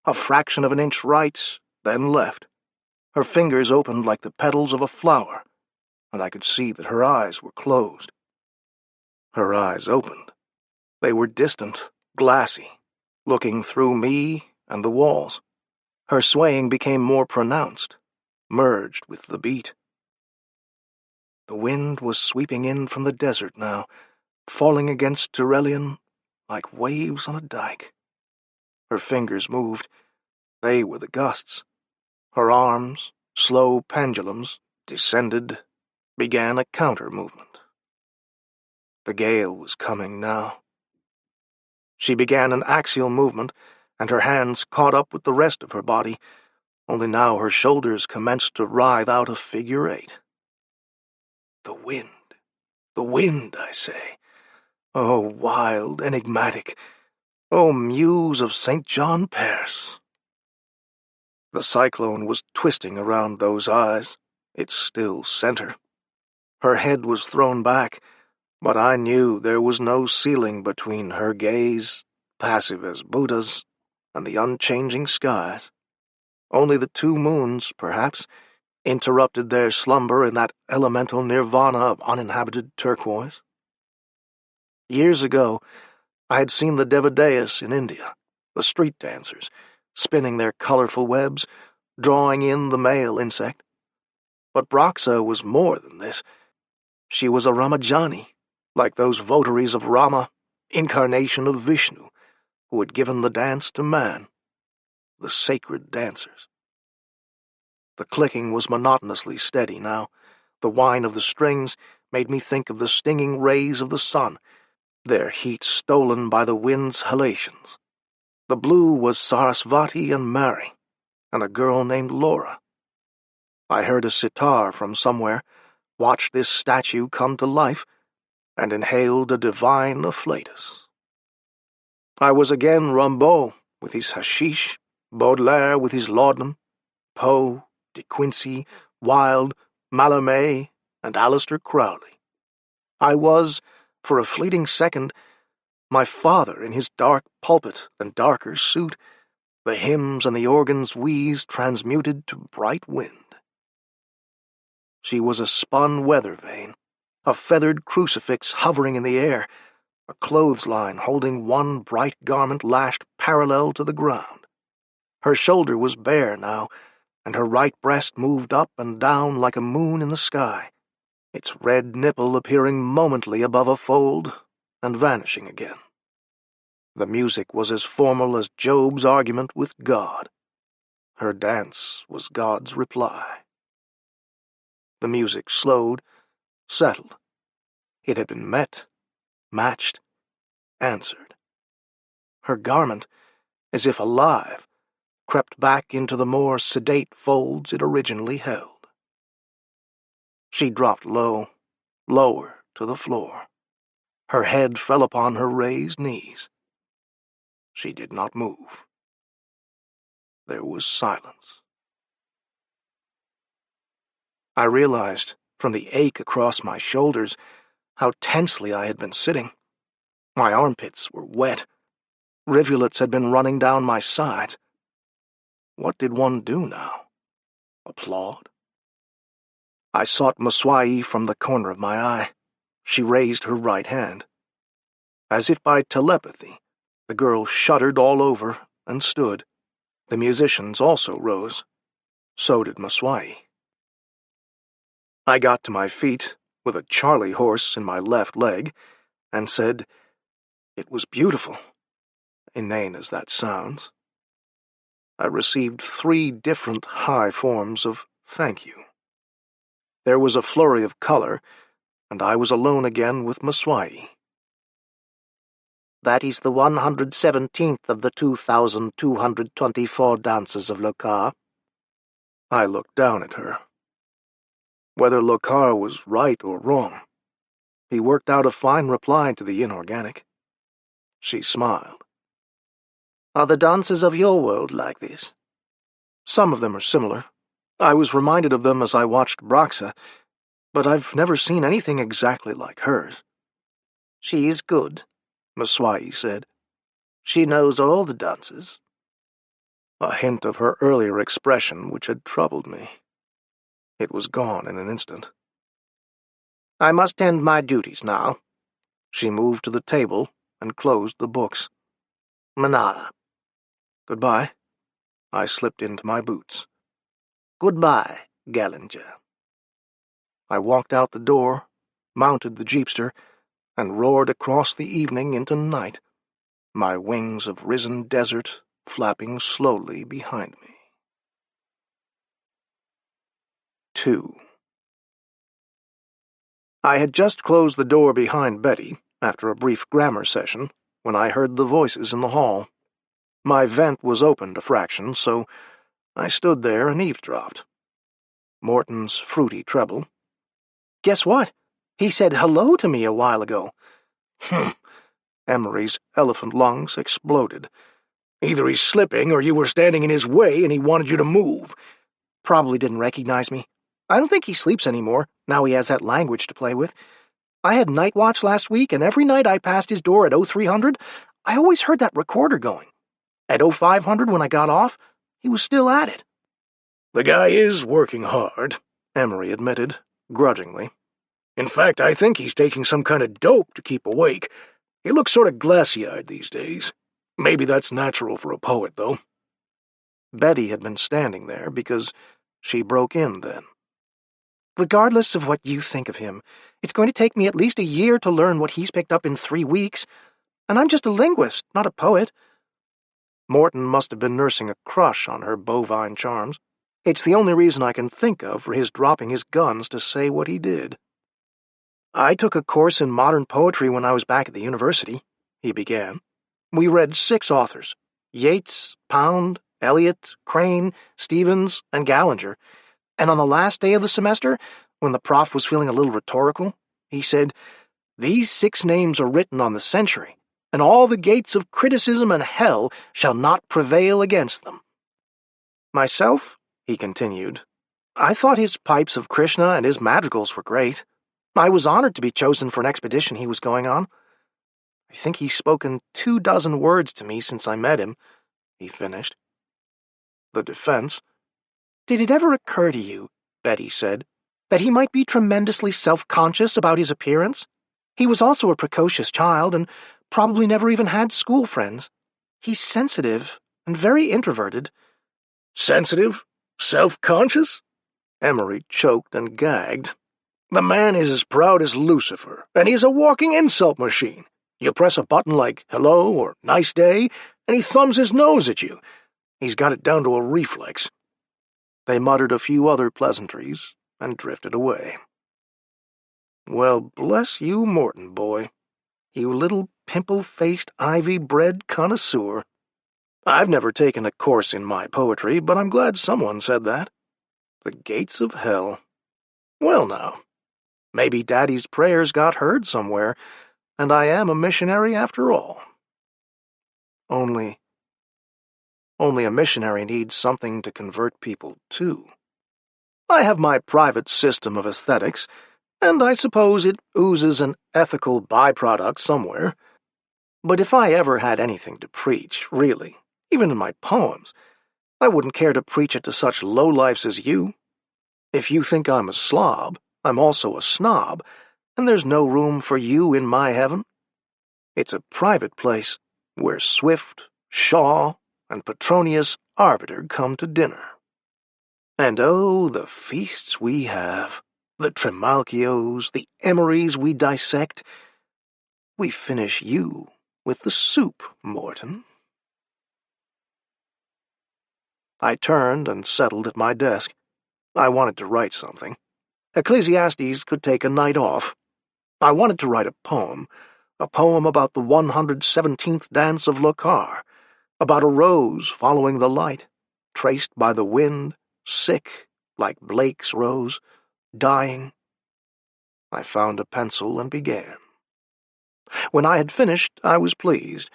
a fraction of an inch right, then left. Her fingers opened like the petals of a flower, and I could see that her eyes were closed. Her eyes opened. They were distant, glassy, looking through me and the walls. Her swaying became more pronounced, merged with the beat. The wind was sweeping in from the desert now, falling against Tyrrellian like waves on a dike. Her fingers moved. They were the gusts. Her arms, slow pendulums, descended, began a counter-movement. The gale was coming now. She began an axial movement, and her hands caught up with the rest of her body, only now her shoulders commenced to writhe out a figure 8. The wind, I say. Oh, wild, enigmatic. Oh, muse of St. John Paris. The cyclone was twisting around those eyes, its still center. Her head was thrown back, but I knew there was no ceiling between her gaze, passive as Buddha's, and the unchanging skies. Only the 2 moons, perhaps, interrupted their slumber in that elemental nirvana of uninhabited turquoise. Years ago, I had seen the Devadayas in India, the street dancers, spinning their colorful webs, drawing in the male insect. But Braxa was more than this. She was a Ramajani, like those votaries of Rama, incarnation of Vishnu, who had given the dance to man, the sacred dancers. The clicking was monotonously steady now. The whine of the strings made me think of the stinging rays of the sun, their heat stolen by the wind's halations. The blue was Sarasvati and Mary, and a girl named Laura. I heard a sitar from somewhere, watched this statue come to life, and inhaled a divine afflatus. I was again Rimbaud with his hashish, Baudelaire with his laudanum, Poe, De Quincey, Wilde, Mallarmé, and Aleister Crowley. I was, for a fleeting second, my father in his dark pulpit and darker suit, the hymns and the organ's wheeze transmuted to bright wind. She was a spun weather vane, a feathered crucifix hovering in the air, a clothesline holding one bright garment lashed parallel to the ground. Her shoulder was bare now, and her right breast moved up and down like a moon in the sky, its red nipple appearing momently above a fold and vanishing again. The music was as formal as Job's argument with God. Her dance was God's reply. The music slowed, settled. It had been met, matched, answered. Her garment, as if alive, crept back into the more sedate folds it originally held. She dropped low, lower to the floor. Her head fell upon her raised knees. She did not move. There was silence. I realized, from the ache across my shoulders, how tensely I had been sitting. My armpits were wet. Rivulets had been running down my sides. What did one do now? Applaud? I sought Muswai from the corner of my eye. She raised her right hand. As if by telepathy, the girl shuddered all over and stood. The musicians also rose. So did Muswai. I got to my feet, with a Charlie horse in my left leg, and said, "It was beautiful," inane as that sounds. I received 3 different high forms of thank you. There was a flurry of color, and I was alone again with Muswai. "That is the 117th of the 2,224 dances of Lokar." I looked down at her. Whether Lokar was right or wrong, he worked out a fine reply to the inorganic. She smiled. "Are the dances of your world like this?" "Some of them are similar. I was reminded of them as I watched Braxa, but I've never seen anything exactly like hers." "She is good," Muswai said. "She knows all the dances." A hint of her earlier expression which had troubled me. It was gone in an instant. "I must tend my duties now." She moved to the table and closed the books. "Manara." "Goodbye." I slipped into my boots. "Goodbye, Gallinger." I walked out the door, mounted the jeepster, and roared across the evening into night, my wings of risen desert flapping slowly behind me. 2. I had just closed the door behind Betty, after a brief grammar session, when I heard the voices in the hall. My vent was opened a fraction, so I stood there and eavesdropped. Morton's fruity treble. "Guess what? He said hello to me a while ago." Emery's elephant lungs exploded. "Either he's slipping or you were standing in his way and he wanted you to move." "Probably didn't recognize me. I don't think he sleeps anymore, now he has that language to play with. I had night watch last week, and every night I passed his door at 0300, I always heard that recorder going. At 0500, when I got off, he was still at it." "The guy is working hard," Emery admitted, grudgingly. "In fact, I think he's taking some kind of dope to keep awake. He looks sort of glassy-eyed these days. Maybe that's natural for a poet, though." Betty had been standing there because she broke in then. "Regardless of what you think of him, it's going to take me at least a year to learn what he's picked up in 3 weeks. And I'm just a linguist, not a poet." Morton must have been nursing a crush on her bovine charms. It's the only reason I can think of for his dropping his guns to say what he did. "I took a course in modern poetry when I was back at the university," he began. "We read 6 authors: Yeats, Pound, Eliot, Crane, Stevens, and Gallinger. And on the last day of the semester, when the prof was feeling a little rhetorical, he said, 'These 6 names are written on the century, and all the gates of criticism and hell shall not prevail against them.' Myself," he continued, "I thought his pipes of Krishna and his madrigals were great. I was honored to be chosen for an expedition he was going on. I think he's spoken 24 words to me since I met him," he finished. The defense. "Did it ever occur to you," Betty said, "that he might be tremendously self-conscious about his appearance? He was also a precocious child and probably never even had school friends. He's sensitive and very introverted." "Sensitive? Self-conscious? Emery choked and gagged. The man is as proud as Lucifer, and he's a walking insult machine. You press a button like hello or nice day, and he thumbs his nose at you. He's got it down to a reflex. They muttered a few other pleasantries and drifted away. Well, bless you, Morton boy. You little pimple-faced, ivy-bred connoisseur. I've never taken a course in my poetry, but I'm glad someone said that. The gates of hell. Well, now, maybe Daddy's prayers got heard somewhere, and I am a missionary after all. Only a missionary needs something to convert people to. I have my private system of aesthetics, and I suppose it oozes an ethical byproduct somewhere. But if I ever had anything to preach, really, even in my poems, I wouldn't care to preach it to such lowlifes as you. If you think I'm a slob, I'm also a snob, and there's no room for you in my heaven. It's a private place where Swift, Shaw, and Petronius Arbiter come to dinner. And oh, the feasts we have, the Trimalchios, the Emerys we dissect. We finish you with the soup, Morton. I turned and settled at my desk. I wanted to write something. Ecclesiastes could take a night off. I wanted to write a poem about the 117th dance of Clarke, about a rose following the light, traced by the wind, sick like Blake's rose, dying. I found a pencil and began. When I had finished, I was pleased.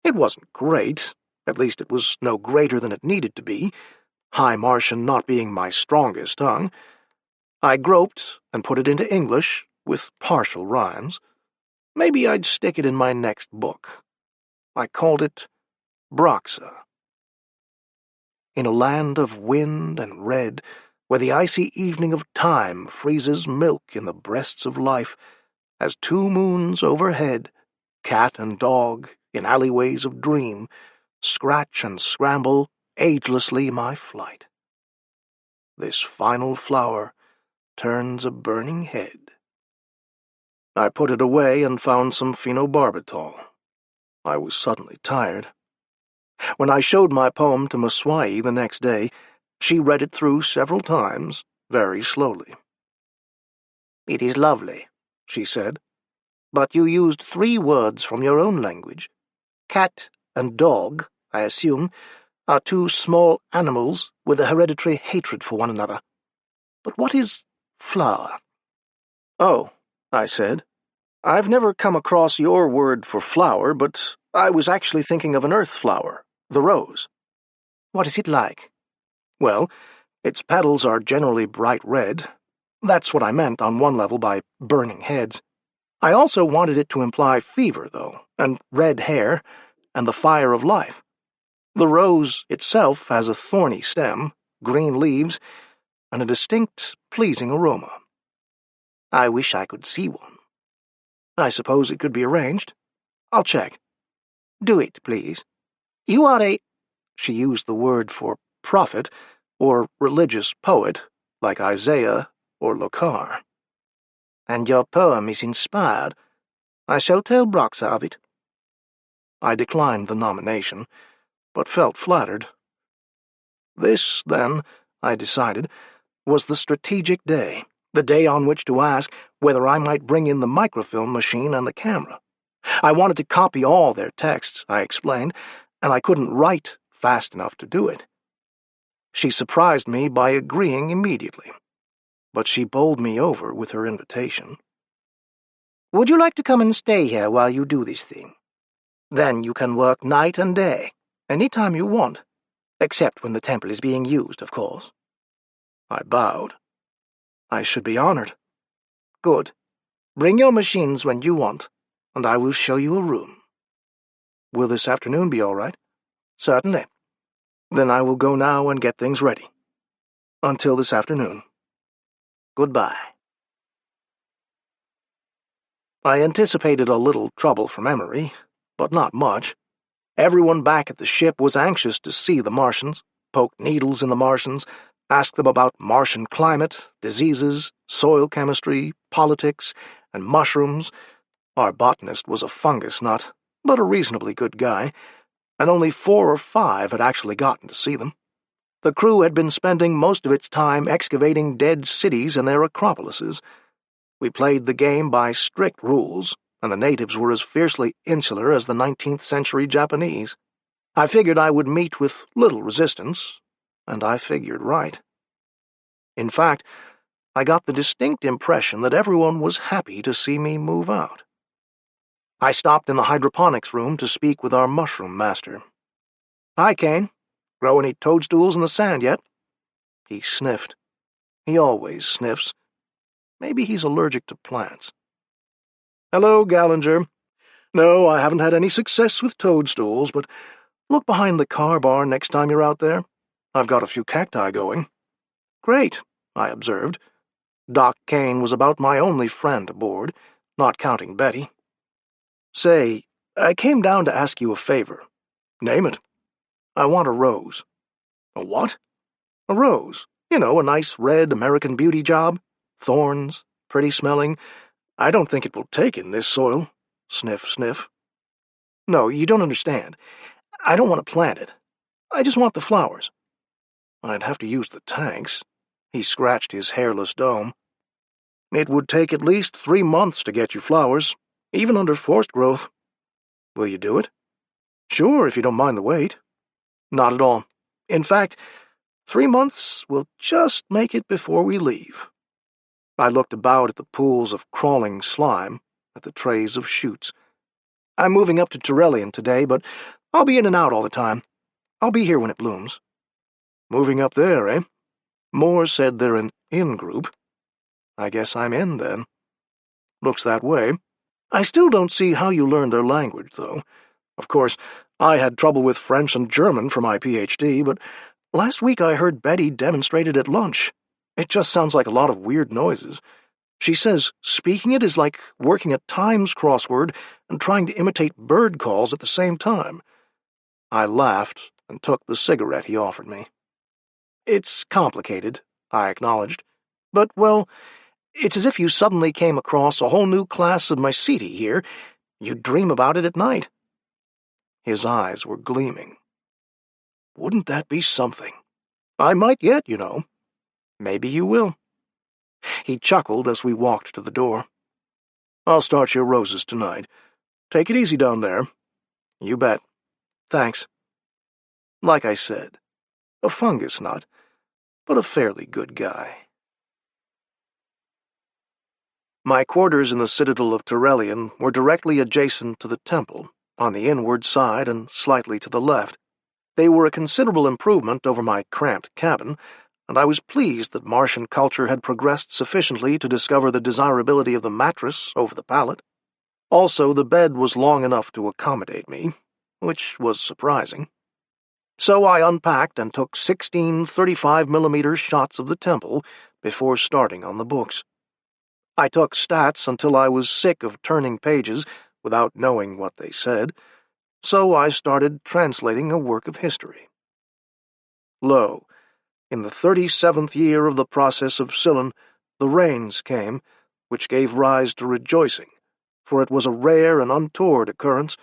It wasn't great, at least it was no greater than it needed to be, High Martian not being my strongest tongue. I groped and put it into English, with partial rhymes. Maybe I'd stick it in my next book. I called it Broxa. In a land of wind and red, where the icy evening of time freezes milk in the breasts of life, as two moons overhead, cat and dog, in alleyways of dream, scratch and scramble agelessly my flight. This final flower turns a burning head. I put it away and found some phenobarbital. I was suddenly tired. When I showed my poem to Maswai the next day, she read it through several times, very slowly. "It is lovely," she said, "but you used 3 words from your own language. Cat and dog, I assume, are 2 small animals with a hereditary hatred for one another. But what is flower?" "Oh," I said, "I've never come across your word for flower, but I was actually thinking of an earth flower, the rose." "What is it like?" "Well, its petals are generally bright red. That's what I meant on one level by burning heads. I also wanted it to imply fever, though, and red hair, and the fire of life. The rose itself has a thorny stem, green leaves, and a distinct, pleasing aroma. I wish I could see one. I suppose it could be arranged. I'll check." "Do it, please. You are a—" She used the word for prophet, or religious poet, like Isaiah or Lokar. "And your poem is inspired. I shall tell Broxa of it." I declined the nomination, but felt flattered. This, then, I decided, was the strategic day, the day on which to ask whether I might bring in the microfilm machine and the camera. I wanted to copy all their texts, I explained, and I couldn't write fast enough to do it. She surprised me by agreeing immediately, but she bowled me over with her invitation. "Would you like to come and stay here while you do this thing? Then you can work night and day, any time you want, except when the temple is being used, of course." I bowed. "I should be honored." "Good. Bring your machines when you want, and I will show you a room." "Will this afternoon be all right?" "Certainly. Then I will go now and get things ready. Until this afternoon. Goodbye." I anticipated a little trouble from Emery, but not much. Everyone back at the ship was anxious to see the Martians, poke needles in the Martians, Ask them about Martian climate, diseases, soil chemistry, politics, and mushrooms. Our botanist was a fungus nut, but a reasonably good guy, and only 4 or 5 had actually gotten to see them. The crew had been spending most of its time excavating dead cities and their acropolises. We played the game by strict rules, and the natives were as fiercely insular as the 19th century Japanese. I figured I would meet with little resistance, and I figured right. In fact, I got the distinct impression that everyone was happy to see me move out. I stopped in the hydroponics room to speak with our mushroom master. "Hi, Kane. Grow any toadstools in the sand yet?" He sniffed. He always sniffs. Maybe he's allergic to plants. "Hello, Gallinger. No, I haven't had any success with toadstools, but look behind the car barn next time you're out there. I've got a few cacti going." "Great," I observed. Doc Kane was about my only friend aboard, not counting Betty. "Say, I came down to ask you a favor." "Name it." "I want a rose." "A what?" "A rose. You know, a nice red American Beauty job. Thorns, pretty smelling. I don't think it will take in this soil." Sniff, sniff. "No, you don't understand. I don't want to plant it. I just want the flowers." "I'd have to use the tanks." He scratched his hairless dome. "It would take at least 3 months to get you flowers, even under forced growth." "Will you do it?" "Sure, if you don't mind the wait." "Not at all. In fact, 3 months will just make it before we leave." I looked about at the pools of crawling slime, at the trays of shoots. "I'm moving up to Torellian today, but I'll be in and out all the time. I'll be here when it blooms." "Moving up there, eh?" Moore said they're an in-group. I guess I'm in, then. Looks that way. I still don't see how you learned their language, though. Of course, I had trouble with French and German for my PhD, but last week I heard Betty demonstrated at lunch. It just sounds like a lot of weird noises. She says speaking it is like working a Times crossword and trying to imitate bird calls at the same time. I laughed and took the cigarette he offered me. "It's complicated," I acknowledged. "But, well, it's as if you suddenly came across a whole new class of mycete here. You dream about it at night." His eyes were gleaming. "Wouldn't that be something? I might yet, you know." "Maybe you will." He chuckled as we walked to the door. "I'll start your roses tonight. Take it easy down there." "You bet." "Thanks." Like I said, a fungus nut, but a fairly good guy. My quarters in the citadel of Torellian were directly adjacent to the temple, on the inward side and slightly to the left. They were a considerable improvement over my cramped cabin, and I was pleased that Martian culture had progressed sufficiently to discover the desirability of the mattress over the pallet. Also, the bed was long enough to accommodate me, which was surprising. So I unpacked and took 16 35mm shots of the temple before starting on the books. I took stats until I was sick of turning pages without knowing what they said, so I started translating a work of history. Lo, in the 37th year of the process of Cylon, the rains came, which gave rise to rejoicing, for it was a rare and untoward occurrence,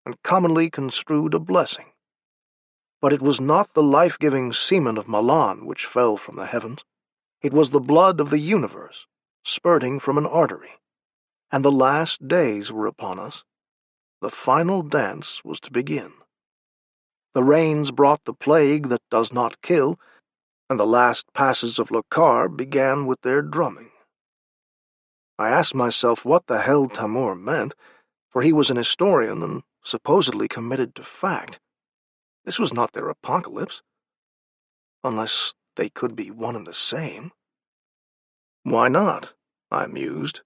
and commonly construed a blessing. But it was not the life-giving semen of Milan which fell from the heavens. It was the blood of the universe, spurting from an artery. And the last days were upon us. The final dance was to begin. The rains brought the plague that does not kill, and the last passes of Lokar began with their drumming. I asked myself what the hell Tamur meant, for he was an historian and supposedly committed to fact. This was not their apocalypse. Unless they could be one and the same. Why not? I mused.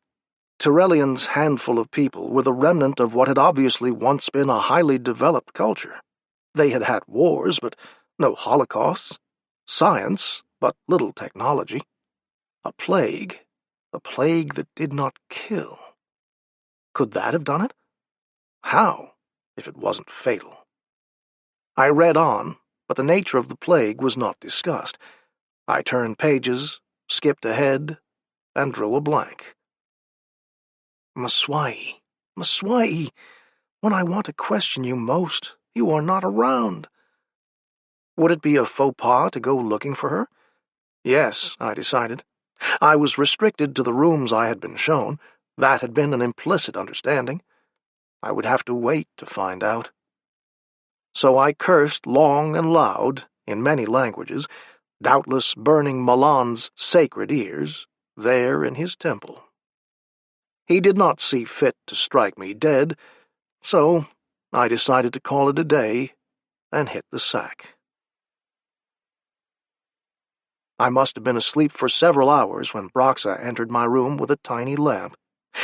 Torellian's handful of people were the remnant of what had obviously once been a highly developed culture. They had had wars, but no holocausts. Science, but little technology. A plague that did not kill. Could that have done it? How, if it wasn't fatal? I read on, but the nature of the plague was not discussed. I turned pages, skipped ahead, and drew a blank. Maswai, Maswai, when I want to question you most, you are not around. Would it be a faux pas to go looking for her? Yes, I decided. I was restricted to the rooms I had been shown. That had been an implicit understanding. I would have to wait to find out. So I cursed long and loud, in many languages, doubtless burning Milan's sacred ears, there in his temple. He did not see fit to strike me dead, so I decided to call it a day and hit the sack. I must have been asleep for several hours when Broxa entered my room with a tiny lamp.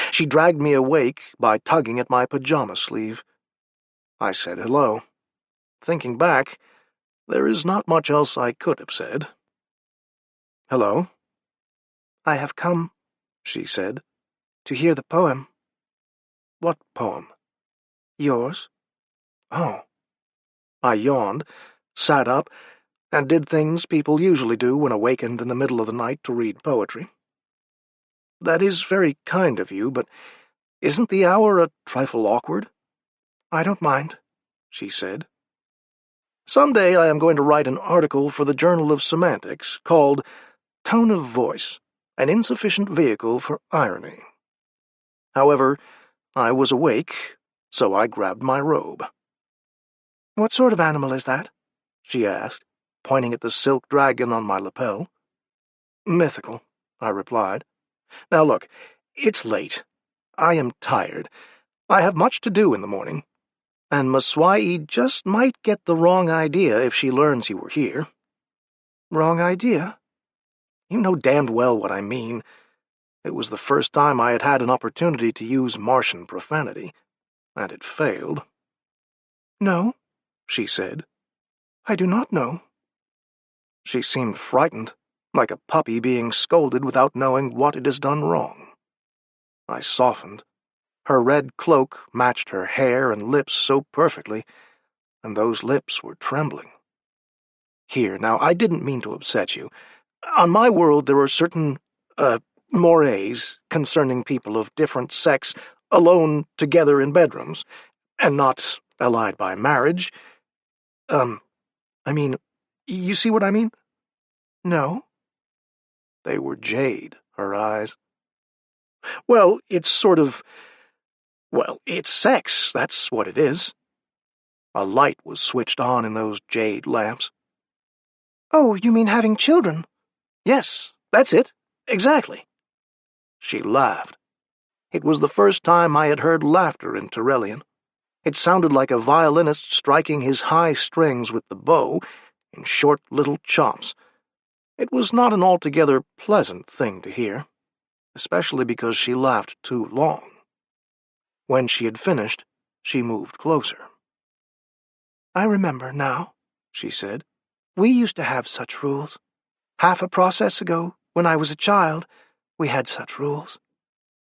She dragged me awake by tugging at my pajama sleeve. I said hello. Thinking back, there is not much else I could have said. Hello? I have come, she said, to hear the poem. What poem? Yours. Oh. I yawned, sat up, and did things people usually do when awakened in the middle of the night to read poetry. That is very kind of you, but isn't the hour a trifle awkward? I don't mind, she said. Someday I am going to write an article for the Journal of Semantics called Tone of Voice, an Insufficient Vehicle for Irony. However, I was awake, so I grabbed my robe. What sort of animal is that? She asked, pointing at the silk dragon on my lapel. Mythical, I replied. Now look, it's late. I am tired. I have much to do in the morning, and Maswai just might get the wrong idea if she learns you were here. Wrong idea? You know damned well what I mean. It was the first time I had had an opportunity to use Martian profanity, and it failed. No, she said. I do not know. She seemed frightened, like a puppy being scolded without knowing what it has done wrong. I softened. Her red cloak matched her hair and lips so perfectly, and those lips were trembling. Here, now, I didn't mean to upset you. On my world there are certain, mores concerning people of different sex alone together in bedrooms, and not allied by marriage. You see what I mean? No. They were jade, her eyes. Well, it's sex, that's what it is. A light was switched on in those jade lamps. Oh, you mean having children? Yes, that's it. Exactly. She laughed. It was the first time I had heard laughter in Tyrellian. It sounded like a violinist striking his high strings with the bow in short little chops. It was not an altogether pleasant thing to hear, especially because she laughed too long. When she had finished, she moved closer. I remember now, she said. We used to have such rules. Half a process ago, when I was a child, we had such rules.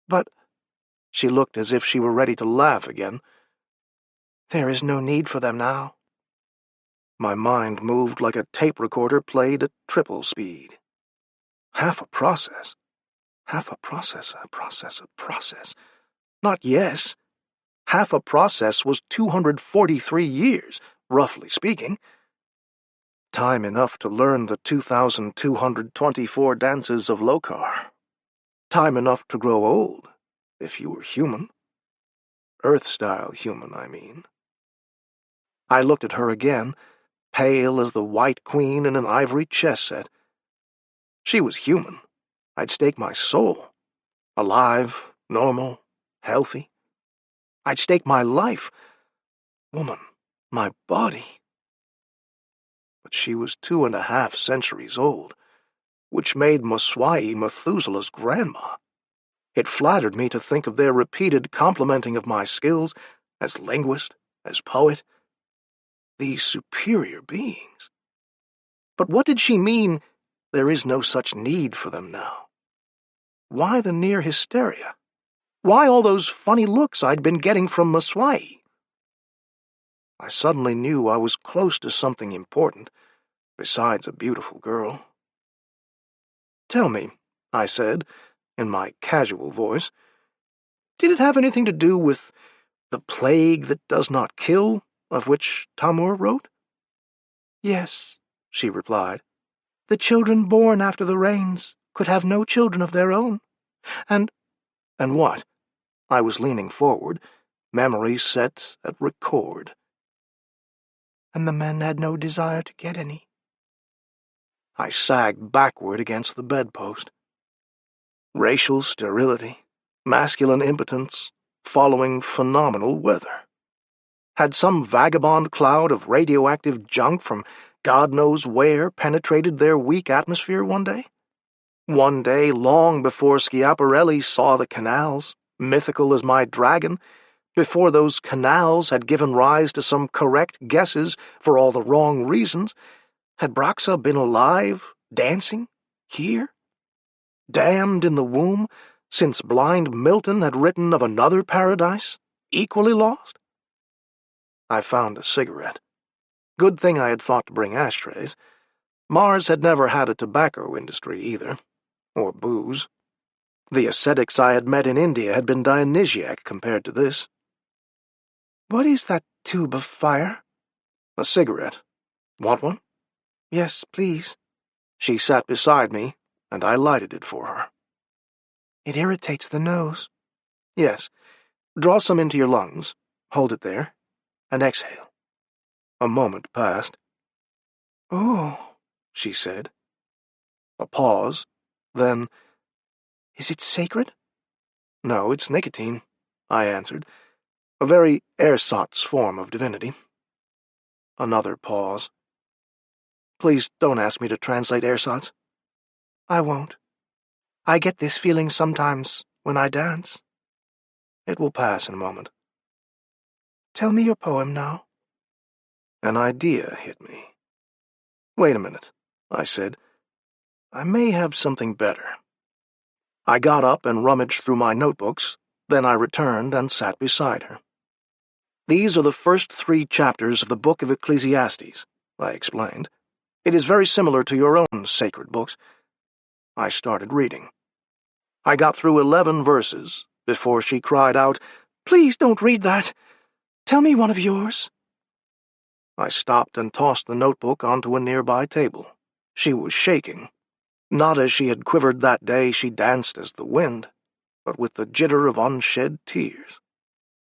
But she looked as if she were ready to laugh again. There is no need for them now. My mind moved like a tape recorder played at triple speed. Half a process. Half a process, a process, a process. Not yes. Half a process was 243 years, roughly speaking. Time enough to learn the 2,224 dances of Lokar. Time enough to grow old, if you were human. Earth-style human, I mean. I looked at her again, pale as the White Queen in an ivory chess set. She was human. I'd stake my soul. Alive, normal, healthy. I'd stake my life. Woman, my body. But she was 2.5 centuries old, which made Maswai Methuselah's grandma. It flattered me to think of their repeated complimenting of my skills as linguist, as poet. These superior beings. But what did she mean, there is no such need for them now? Why the near hysteria? Why all those funny looks I'd been getting from Maswai? I suddenly knew I was close to something important, besides a beautiful girl. "Tell me," I said, in my casual voice, "did it have anything to do with the plague that does not kill, of which Tamur wrote?" "Yes," she replied. "The children born after the rains could have no children of their own. And what?" I was leaning forward, memory set at record. "And the men had no desire to get any." I sagged backward against the bedpost. Racial sterility, masculine impotence, following phenomenal weather. Had some vagabond cloud of radioactive junk from God knows where penetrated their weak atmosphere one day? One day long before Schiaparelli saw the canals, mythical as my dragon, before those canals had given rise to some correct guesses for all the wrong reasons, had Braxa been alive, dancing, here? Damned in the womb, since blind Milton had written of another paradise, equally lost? I found a cigarette. Good thing I had thought to bring ashtrays. Mars had never had a tobacco industry either, or booze. The ascetics I had met in India had been Dionysiac compared to this. "What is that tube of fire?" "A cigarette. Want one?" "Yes, please." She sat beside me, and I lighted it for her. "It irritates the nose." "Yes. Draw some into your lungs. Hold it there. And exhale." A moment passed. "Oh," she said. A pause. Then, "Is it sacred?" "No, it's nicotine," I answered. "A very ersatz form of divinity." Another pause. "Please don't ask me to translate ersatz." "I won't. I get this feeling sometimes when I dance." "It will pass in a moment." "Tell me your poem now." An idea hit me. "Wait a minute," I said. "I may have something better." I got up and rummaged through my notebooks, then I returned and sat beside her. "These are the first 3 chapters of the Book of Ecclesiastes," I explained. "It is very similar to your own sacred books." I started reading. I got through 11 verses before she cried out, "Please don't read that. Tell me one of yours." I stopped and tossed the notebook onto a nearby table. She was shaking. Not as she had quivered that day she danced as the wind, but with the jitter of unshed tears.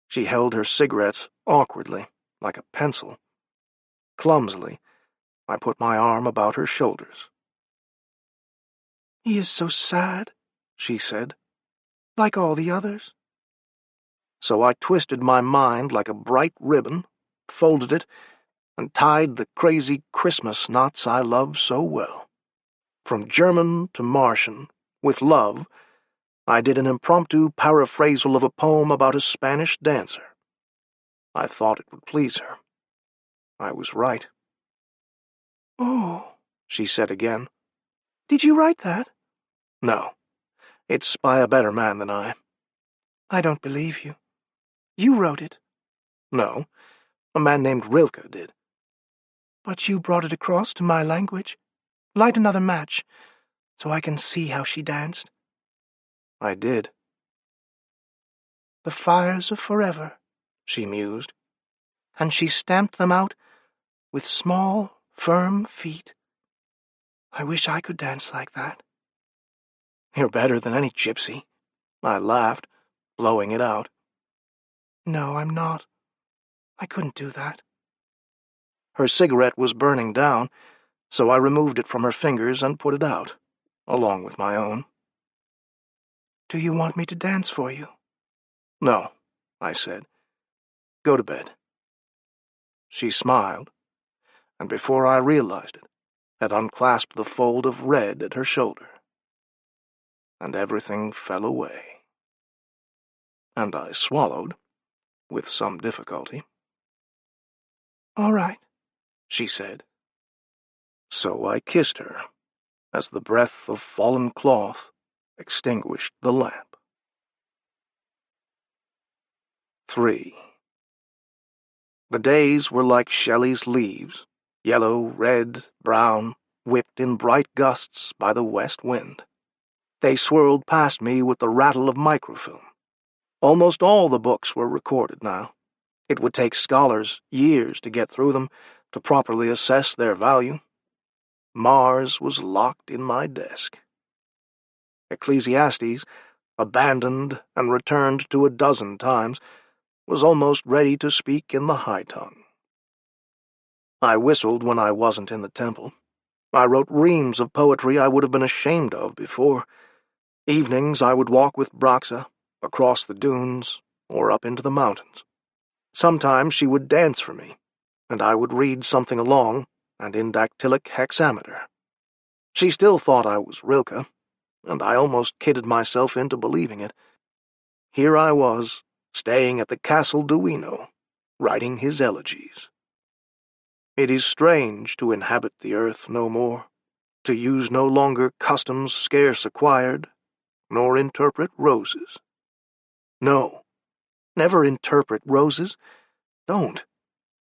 She held her cigarette awkwardly, like a pencil. Clumsily, I put my arm about her shoulders. "He is so sad," she said, "like all the others." So I twisted my mind like a bright ribbon, folded it, and tied the crazy Christmas knots I love so well. From German to Martian, with love, I did an impromptu paraphrasal of a poem about a Spanish dancer. I thought it would please her. I was right. "Oh," she said again. "Did you write that?" "No. It's by a better man than I." "I don't believe you. You wrote it." "No. A man named Rilke did." "But you brought it across to my language. Light another match, so I can see how she danced." I did. "The fires of forever," she mused, and she stamped them out with small, firm feet. "I wish I could dance like that." "You're better than any gypsy," I laughed, blowing it out. "No, I'm not. I couldn't do that." Her cigarette was burning down, so I removed it from her fingers and put it out, along with my own. "Do you want me to dance for you?" "No," I said. "Go to bed." She smiled, and before I realized it, had unclasped the fold of red at her shoulder. And everything fell away. And I swallowed, with some difficulty. "All right," she said. So I kissed her, as the breath of fallen cloth extinguished the lamp. 3. The days were like Shelley's leaves, yellow, red, brown, whipped in bright gusts by the west wind. They swirled past me with the rattle of microfilm. Almost all the books were recorded now. It would take scholars years to get through them, to properly assess their value. Mars was locked in my desk. Ecclesiastes, abandoned and returned to 12 times, was almost ready to speak in the high tongue. I whistled when I wasn't in the temple. I wrote reams of poetry I would have been ashamed of before. Evenings I would walk with Braxa, across the dunes, or up into the mountains. Sometimes she would dance for me, and I would read something along, and in dactylic hexameter. She still thought I was Rilke, and I almost kidded myself into believing it. Here I was, staying at the Castle Duino, writing his elegies. It is strange to inhabit the earth no more, to use no longer customs scarce acquired, nor interpret roses. No, never interpret roses. Don't.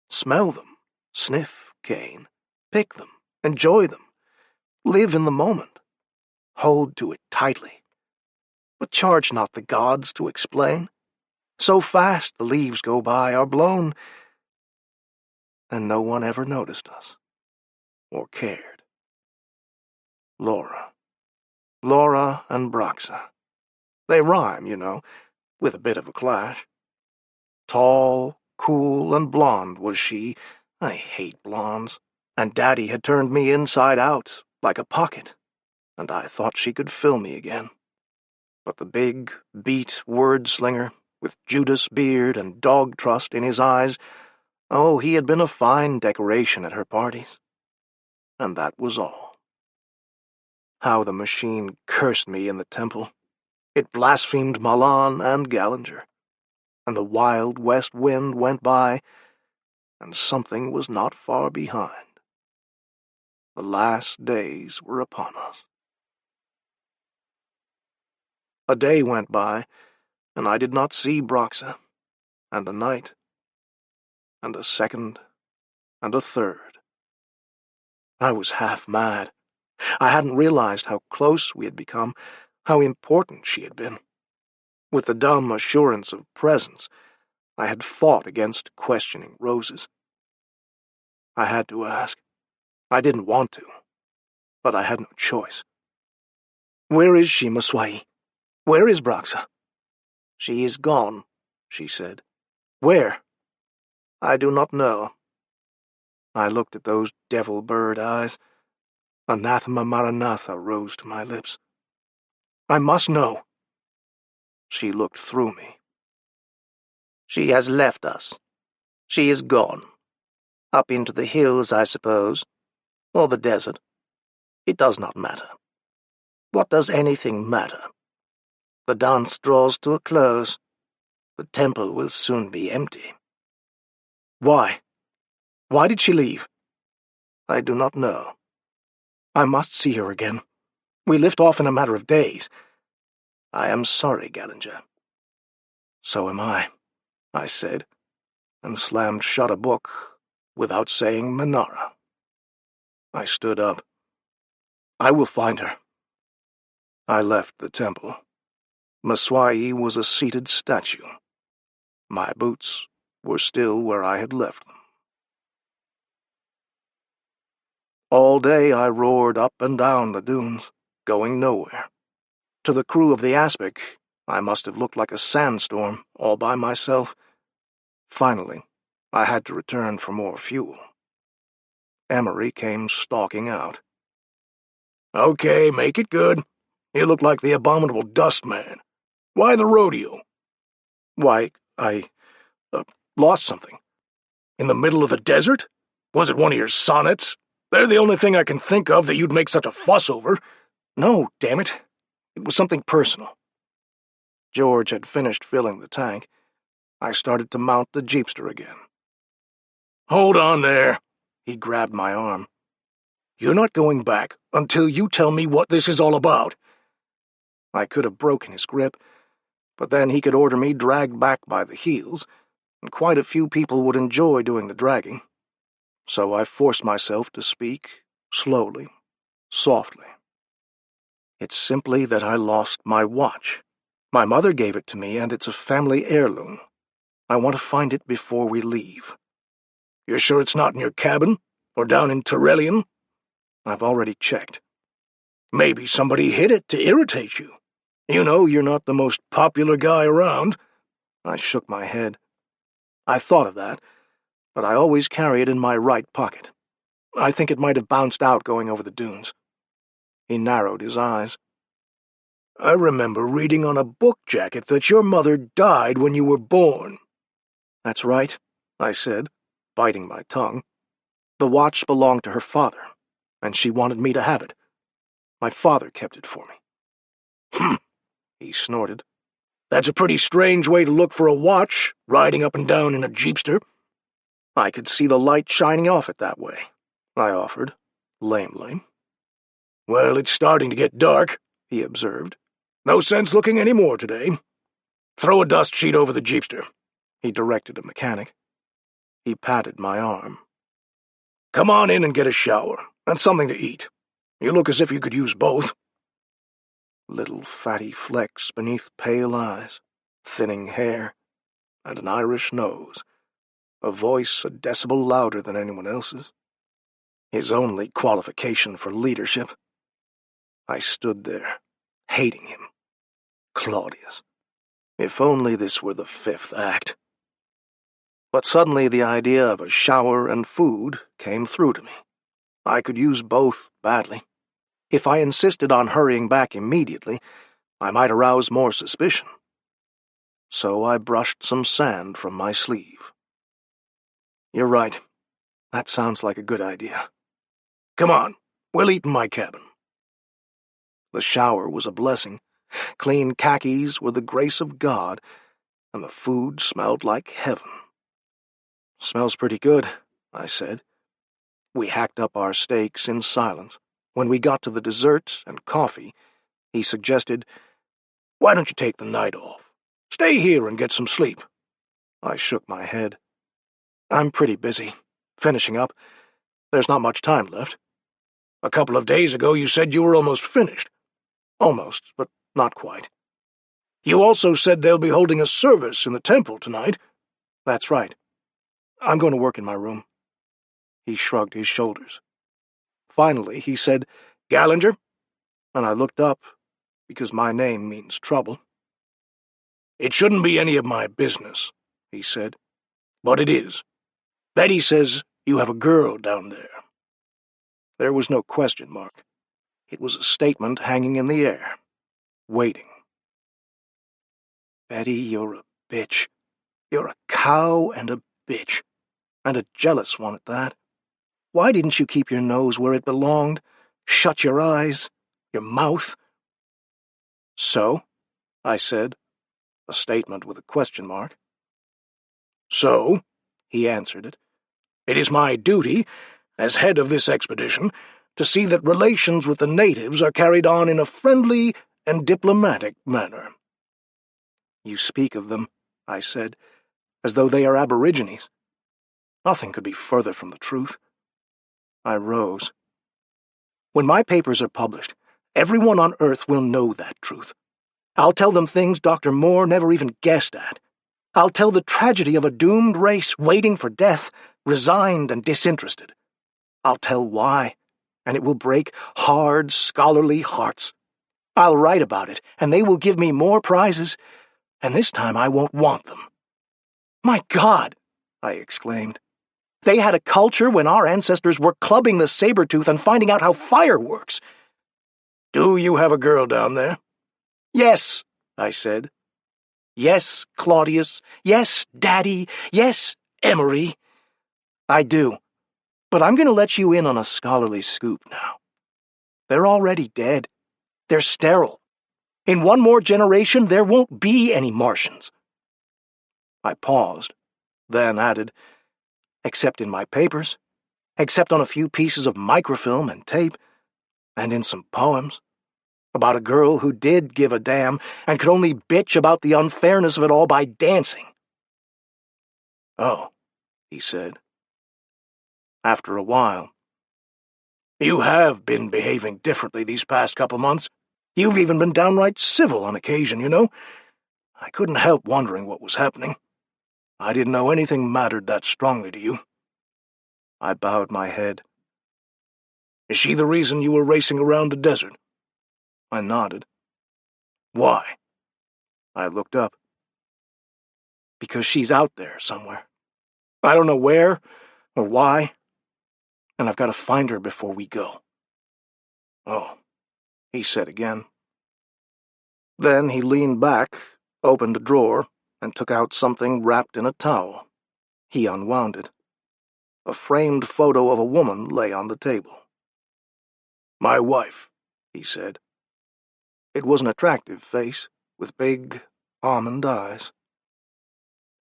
Smell them, sniff, Cain, pick them, enjoy them, live in the moment, hold to it tightly. But charge not the gods to explain. So fast the leaves go by, are blown, and no one ever noticed us, or cared. Laura and Braxa. They rhyme, you know, with a bit of a clash. Tall, cool, and blonde was she. I hate blondes. And Daddy had turned me inside out, like a pocket, and I thought she could fill me again. But the big, beat word-slinger, with Judas beard and dog trust in his eyes, oh, he had been a fine decoration at her parties. And that was all. How the machine cursed me in the temple. It blasphemed Malan and Gallinger. And the wild west wind went by, and something was not far behind. The last days were upon us. A day went by, and I did not see Braxa, and a night, and a second, and a third. I was half mad. I hadn't realized how close we had become, how important she had been. With the dumb assurance of presence, I had fought against questioning roses. I had to ask. I didn't want to, but I had no choice. "Where is she, Maswai? Where is Braxa?" "She is gone," she said. "Where?" "I do not know." I looked at those devil bird eyes. Anathema Maranatha rose to my lips. "I must know." She looked through me. "She has left us. She is gone. Up into the hills, I suppose, or the desert. It does not matter. What does anything matter? The dance draws to a close. The temple will soon be empty." "Why? Why did she leave?" "I do not know." "I must see her again. We lift off in a matter of days." "I am sorry, Gallinger." "So am I said, and slammed shut a book without saying Manara. I stood up. "I will find her." I left the temple. Maswai was a seated statue. My boots were still where I had left them. All day I roared up and down the dunes, going nowhere. To the crew of the Aspic, I must have looked like a sandstorm, all by myself. Finally, I had to return for more fuel. Emery came stalking out. "Okay, make it good. You look like the abominable dust man. Why the rodeo?" "Why, I lost something." "In the middle of the desert? Was it one of your sonnets? They're the only thing I can think of that you'd make such a fuss over." "No, damn it. It was something personal." George had finished filling the tank. I started to mount the jeepster again. "Hold on there." He grabbed my arm. "You're not going back until you tell me what this is all about." I could have broken his grip, but then he could order me dragged back by the heels, and quite a few people would enjoy doing the dragging. So I forced myself to speak slowly, softly. It's simply that I lost my watch. My mother gave it to me, and it's a family heirloom. I want to find it before we leave. You're sure it's not in your cabin? Or down in Tyrellian? I've already checked. Maybe somebody hid it to irritate you. You know you're not the most popular guy around. I shook my head. I thought of that, but I always carry it in my right pocket. I think it might have bounced out going over the dunes. He narrowed his eyes. I remember reading on a book jacket that your mother died when you were born. That's right, I said, biting my tongue. The watch belonged to her father, and she wanted me to have it. My father kept it for me. He snorted. That's a pretty strange way to look for a watch, riding up and down in a jeepster. I could see the light shining off it that way, I offered, lamely. Well, it's starting to get dark, he observed. No sense looking any more today. Throw a dust sheet over the jeepster, he directed a mechanic. He patted my arm. Come on in and get a shower, and something to eat. You look as if you could use both. Little fatty flecks beneath pale eyes, thinning hair, and an Irish nose, a voice a decibel louder than anyone else's. His only qualification for leadership. I stood there, hating him. Claudius. If only this were the fifth act. But suddenly the idea of a shower and food came through to me. I could use both badly. If I insisted on hurrying back immediately, I might arouse more suspicion. So I brushed some sand from my sleeve. You're right. That sounds like a good idea. Come on, we'll eat in my cabin. The shower was a blessing. Clean khakis were the grace of God, and the food smelled like heaven. Smells pretty good, I said. We hacked up our steaks in silence. When we got to the dessert and coffee, he suggested, Why don't you take the night off? Stay here and get some sleep. I shook my head. I'm pretty busy. Finishing up. There's not much time left. A couple of days ago you said you were almost finished. Almost, but not quite. You also said they'll be holding a service in the temple tonight. That's right. I'm going to work in my room. He shrugged his shoulders. Finally, he said, Gallinger? And I looked up, because my name means trouble. It shouldn't be any of my business, he said. But it is. Betty says you have a girl down there. There was no question mark. It was a statement hanging in the air, waiting. Betty, you're a bitch. You're a cow and a bitch. And a jealous one at that. Why didn't you keep your nose where it belonged? Shut your eyes, your mouth? So, I said, a statement with a question mark. So, he answered it. It is my duty, as head of this expedition, to see that relations with the natives are carried on in a friendly and diplomatic manner. You speak of them, I said, as though they are aborigines. Nothing could be further from the truth. I rose. When my papers are published, everyone on Earth will know that truth. I'll tell them things Dr. Moore never even guessed at. I'll tell the tragedy of a doomed race waiting for death, resigned and disinterested. I'll tell why, and it will break hard, scholarly hearts. I'll write about it, and they will give me more prizes, and this time I won't want them. My God, I exclaimed. They had a culture when our ancestors were clubbing the saber-tooth and finding out how fire works. Do you have a girl down there? Yes, I said. Yes, Claudius. Yes, Daddy. Yes, Emery. I do. But I'm going to let you in on a scholarly scoop now. They're already dead. They're sterile. In one more generation, there won't be any Martians. I paused, then added, except in my papers, except on a few pieces of microfilm and tape, and in some poems, about a girl who did give a damn and could only bitch about the unfairness of it all by dancing. Oh, he said. After a while, you have been behaving differently these past couple months. You've even been downright civil on occasion, you know. I couldn't help wondering what was happening. I didn't know anything mattered that strongly to you." I bowed my head. "Is she the reason you were racing around the desert?" I nodded. "Why?" I looked up. "Because she's out there somewhere. I don't know where or why, and I've got to find her before we go." "Oh," he said again. Then he leaned back, opened a drawer, and took out something wrapped in a towel. He unwound it. A framed photo of a woman lay on the table. "My wife," he said. It was an attractive face, with big, almond eyes.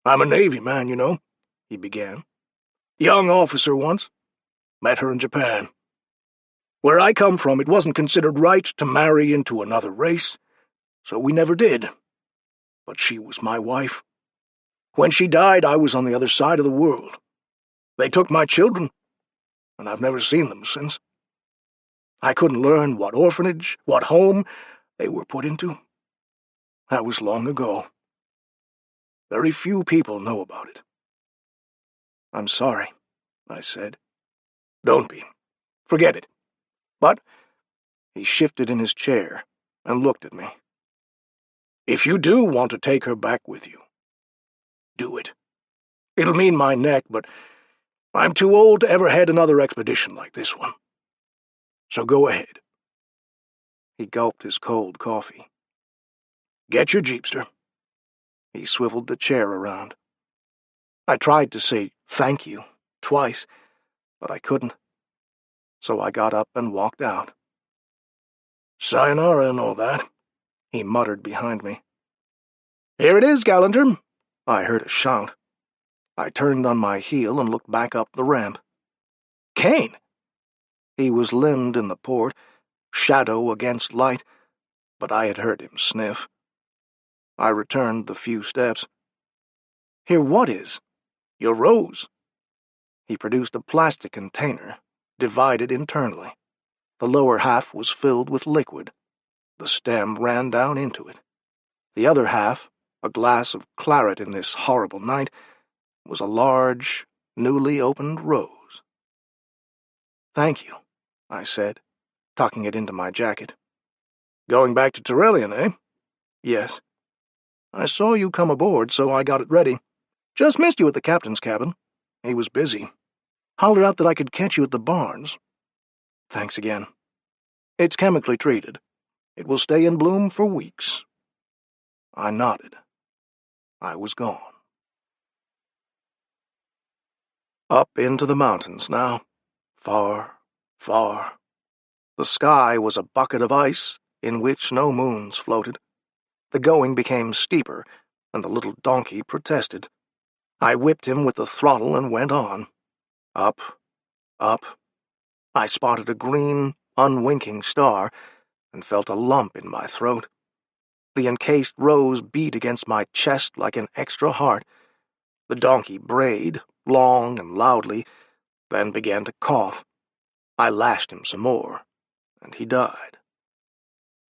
"I'm a Navy man, you know," he began. "Young officer once. Met her in Japan. Where I come from, it wasn't considered right to marry into another race, so we never did. But she was my wife. When she died, I was on the other side of the world. They took my children, and I've never seen them since. I couldn't learn what orphanage, what home they were put into. That was long ago. Very few people know about it." "I'm sorry," I said. "Don't be. Forget it." But he shifted in his chair and looked at me. "If you do want to take her back with you, do it. It'll mean my neck, but I'm too old to ever head another expedition like this one. So go ahead." He gulped his cold coffee. "Get your jeepster." He swiveled the chair around. I tried to say thank you twice, but I couldn't. So I got up and walked out. "Sayonara and all that," he muttered behind me. "Here it is, Gallanter," I heard a shout. I turned on my heel and looked back up the ramp. Kane! He was limned in the port, shadow against light, but I had heard him sniff. I returned the few steps. "Here what is?" "Your rose." He produced a plastic container, divided internally. The lower half was filled with liquid. The stem ran down into it. The other half, a glass of claret in this horrible night, was a large, newly opened rose. "Thank you," I said, tucking it into my jacket. "Going back to Torellian, eh?" "Yes." "I saw you come aboard, so I got it ready. Just missed you at the captain's cabin. He was busy. Hollered out that I could catch you at the barns. Thanks again. It's chemically treated. It will stay in bloom for weeks." I nodded. I was gone. Up into the mountains now. Far, far. The sky was a bucket of ice in which no moons floated. The going became steeper, and the little donkey protested. I whipped him with the throttle and went on. Up, up. I spotted a green, unwinking star and felt a lump in my throat. The encased rose beat against my chest like an extra heart. The donkey brayed, long and loudly, then began to cough. I lashed him some more, and he died.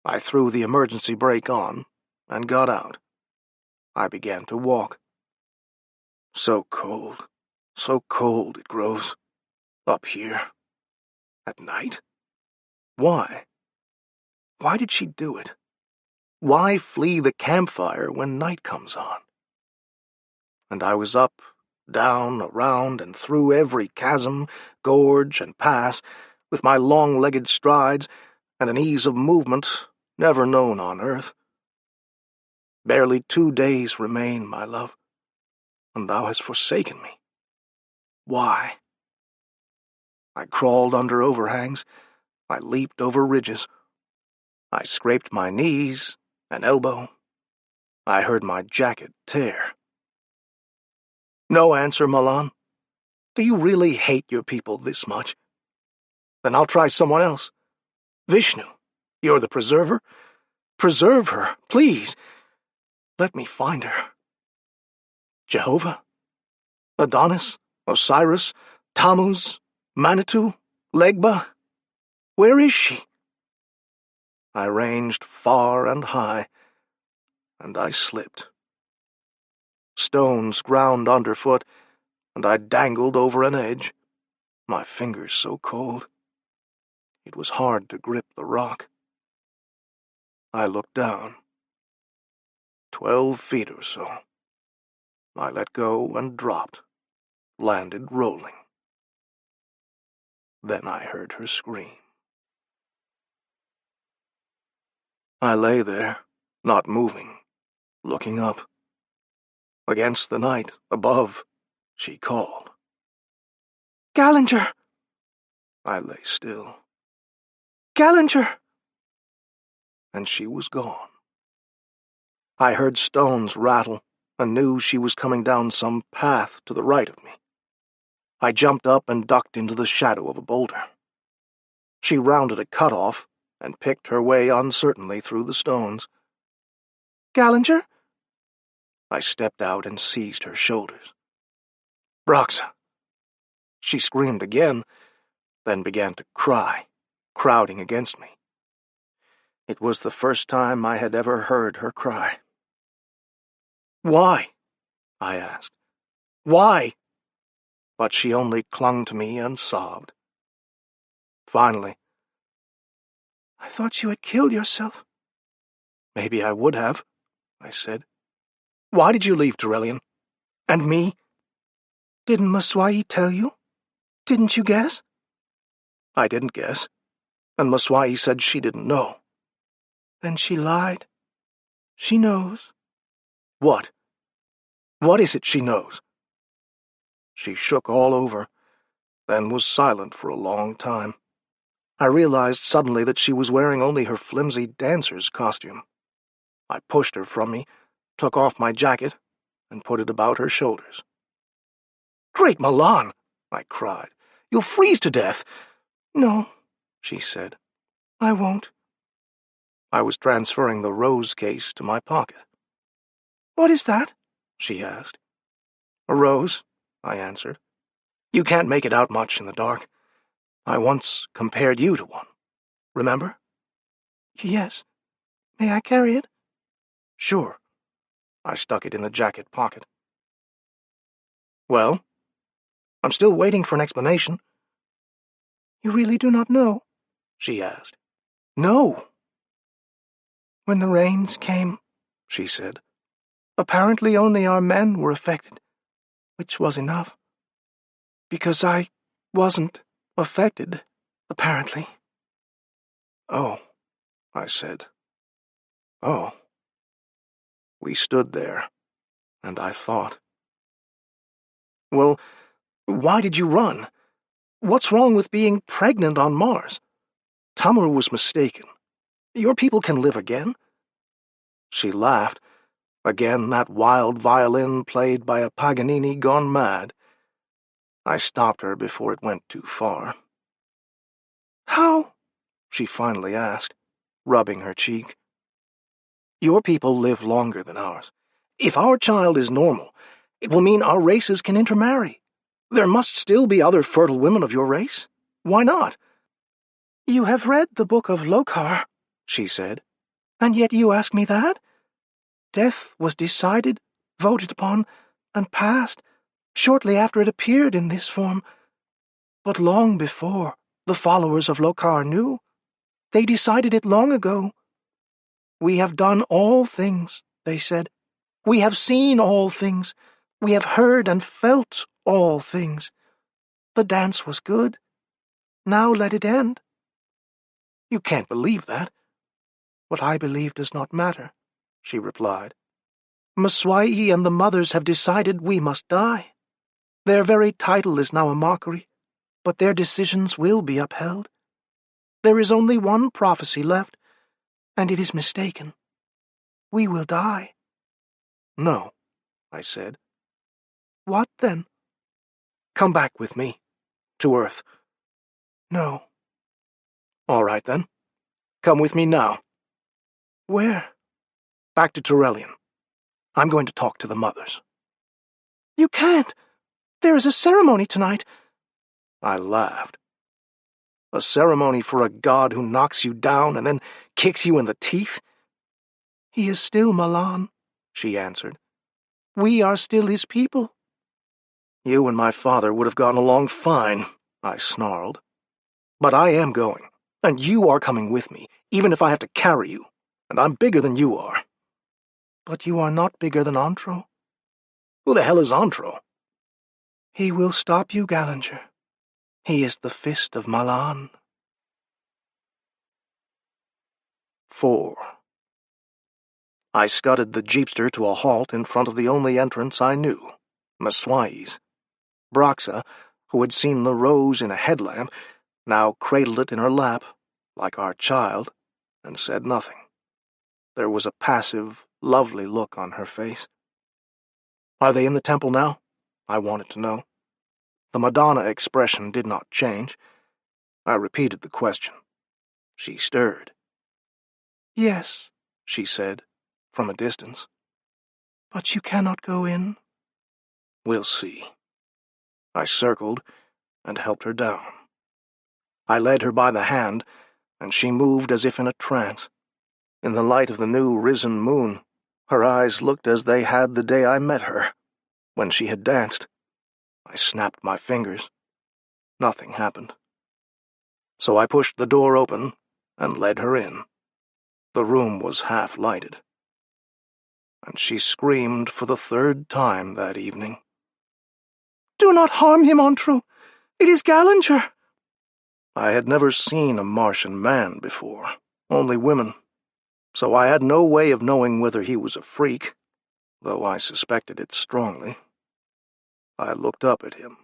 I threw the emergency brake on and got out. I began to walk. So cold it grows, up here, at night. Why? Why did she do it? Why flee the campfire when night comes on? And I was up, down, around, and through every chasm, gorge, and pass, with my long-legged strides and an ease of movement never known on earth. Barely 2 days remain, my love, and thou hast forsaken me. Why? I crawled under overhangs. I leaped over ridges. I scraped my knees, an elbow. I heard my jacket tear. No answer, Malan? Do you really hate your people this much? Then I'll try someone else. Vishnu, you're the preserver. Preserve her, please. Let me find her. Jehovah? Adonis? Osiris? Tammuz? Manitou? Legba? Where is she? I ranged far and high, and I slipped. Stones ground underfoot, and I dangled over an edge, my fingers so cold. It was hard to grip the rock. I looked down. 12 feet or so. I let go and dropped, landed rolling. Then I heard her scream. I lay there, not moving, looking up. Against the night, above, she called. Gallinger! I lay still. Gallinger! And she was gone. I heard stones rattle and knew she was coming down some path to the right of me. I jumped up and ducked into the shadow of a boulder. She rounded a cutoff and picked her way uncertainly through the stones. Gallinger? I stepped out and seized her shoulders. Broxa! She screamed again, then began to cry, crowding against me. It was the first time I had ever heard her cry. "Why?" I asked. "Why?" But she only clung to me and sobbed. Finally, "I thought you had killed yourself." "Maybe I would have," I said. "Why did you leave, Torellian? And me?" "Didn't Maswai tell you? Didn't you guess?" "I didn't guess, and Maswai said she didn't know." "Then she lied. She knows." "What? What is it she knows?" She shook all over, then was silent for a long time. I realized suddenly that she was wearing only her flimsy dancer's costume. I pushed her from me, took off my jacket, and put it about her shoulders. "Great Milan!" I cried. "You'll freeze to death!" "No," she said. "I won't." I was transferring the rose case to my pocket. "What is that?" she asked. "A rose," I answered. "You can't make it out much in the dark. I once compared you to one. Remember?" "Yes. May I carry it?" "Sure." I stuck it in the jacket pocket. "Well? I'm still waiting for an explanation." "You really do not know?" she asked. "No." "When the rains came," she said, "apparently only our men were affected, which was enough. Because I wasn't affected, apparently." "Oh," I said. "Oh." We stood there, and I thought. "Well, why did you run? What's wrong with being pregnant on Mars? Tamur was mistaken. Your people can live again." She laughed. Again that wild violin played by a Paganini gone mad. I stopped her before it went too far. "How?" she finally asked, rubbing her cheek. "Your people live longer than ours. If our child is normal, it will mean our races can intermarry. There must still be other fertile women of your race. Why not?" "You have read the Book of Lokar," she said. "and yet you ask me that? Death was decided, voted upon, and passed shortly after it appeared in this form. But long before, the followers of Lokar knew. They decided it long ago. 'We have done all things,' they said. 'We have seen all things. We have heard and felt all things. The dance was good. Now let it end.'" "You can't believe that." "What I believe does not matter," she replied. "Maswai and the mothers have decided we must die. Their very title is now a mockery, but their decisions will be upheld. There is only one prophecy left, and it is mistaken. We will die." "No," I said. "What then?" "Come back with me. To Earth." "No." "All right, then. Come with me now." "Where?" "Back to Torellian. I'm going to talk to the mothers." "You can't. There is a ceremony tonight." I laughed. A ceremony for a god who knocks you down and then kicks you in the teeth? He is still Malan, she answered. We are still his people. You and my father would have gotten along fine, I snarled. But I am going, and you are coming with me, even if I have to carry you, and I'm bigger than you are. But you are not bigger than Antro. Who the hell is Antro? He will stop you, Gallinger. He is the fist of Malan. 4. I scudded the jeepster to a halt in front of the only entrance I knew, Maswai's. Broxa, who had seen the rose in a headlamp, now cradled it in her lap, like our child, and said nothing. There was a passive, lovely look on her face. Are they in the temple now? I wanted to know. The Madonna expression did not change. I repeated the question. She stirred. Yes, she said, from a distance. But you cannot go in. We'll see. I circled and helped her down. I led her by the hand, and she moved as if in a trance. In the light of the new risen moon, her eyes looked as they had the day I met her, when she had danced. I snapped my fingers. Nothing happened. So I pushed the door open and led her in. The room was half-lighted. And she screamed for the third time that evening. Do not harm him, Antro. It is Gallinger. I had never seen a Martian man before, only women, so I had no way of knowing whether he was a freak, though I suspected it strongly. I looked up at him.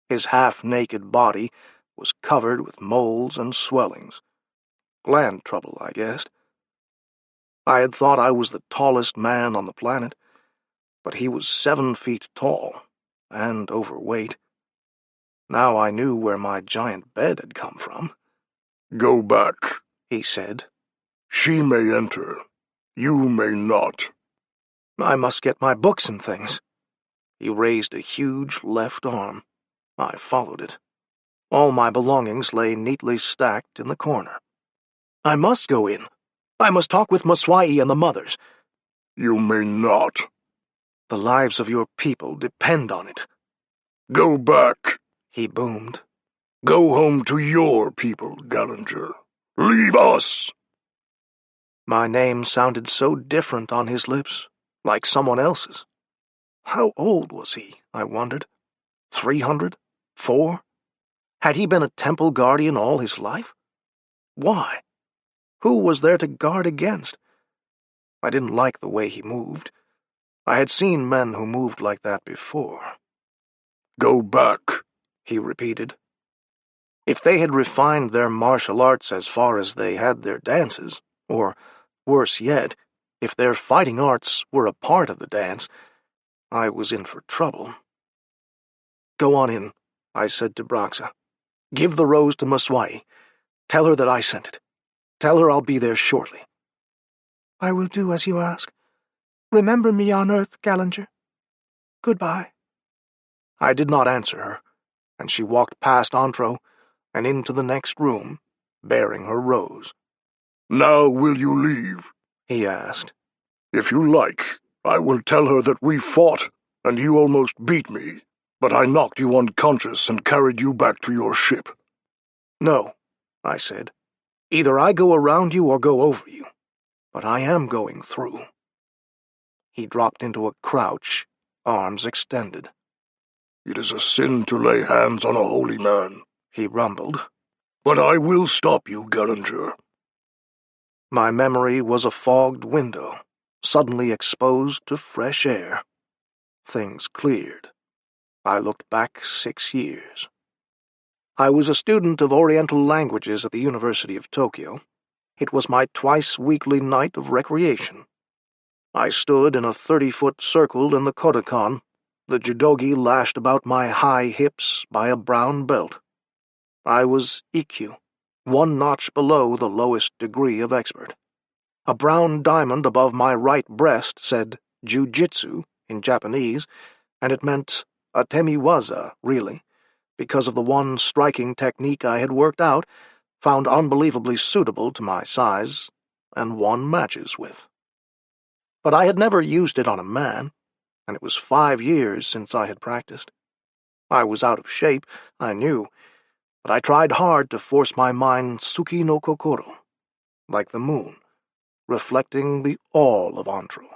His half-naked body was covered with moles and swellings. Gland trouble, I guessed. I had thought I was the tallest man on the planet, but he was 7 feet tall and overweight. Now I knew where my giant bed had come from. Go back, he said. She may enter. You may not. I must get my books and things. He raised a huge left arm. I followed it. All my belongings lay neatly stacked in the corner. I must go in. I must talk with Maswai and the mothers. You may not. The lives of your people depend on it. Go back, he boomed. Go home to your people, Gallinger. Leave us! My name sounded so different on his lips, like someone else's. How old was he, I wondered? 300? 4? Had he been a temple guardian all his life? Why? Who was there to guard against? I didn't like the way he moved. I had seen men who moved like that before. Go back, he repeated. If they had refined their martial arts as far as they had their dances, or, worse yet, if their fighting arts were a part of the dance, I was in for trouble. Go on in, I said to Broxa. Give the rose to Maswai. Tell her that I sent it. Tell her I'll be there shortly. I will do as you ask. Remember me on Earth, Gallinger. Goodbye. I did not answer her, and she walked past Antro and into the next room, bearing her rose. Now will you leave? He asked. If you like, I will tell her that we fought, and you almost beat me, but I knocked you unconscious and carried you back to your ship. No, I said. Either I go around you or go over you, but I am going through. He dropped into a crouch, arms extended. It is a sin to lay hands on a holy man, he rumbled. But I will stop you, Gallinger. My memory was a fogged window, suddenly exposed to fresh air. Things cleared. I looked back 6 years. I was a student of Oriental languages at the University of Tokyo. It was my twice-weekly night of recreation. I stood in a 30-foot circle in the Kodokan, the judogi lashed about my high hips by a brown belt. I was Ikkyu, 1 notch below the lowest degree of expert. A brown diamond above my right breast said Jiu-Jitsu in Japanese, and it meant Atemiwaza, really, because of the one striking technique I had worked out, found unbelievably suitable to my size, and won matches with. But I had never used it on a man, and it was 5 years since I had practiced. I was out of shape, I knew, but I tried hard to force my mind Tsuki no Kokoro, like the moon, reflecting the all of Antro.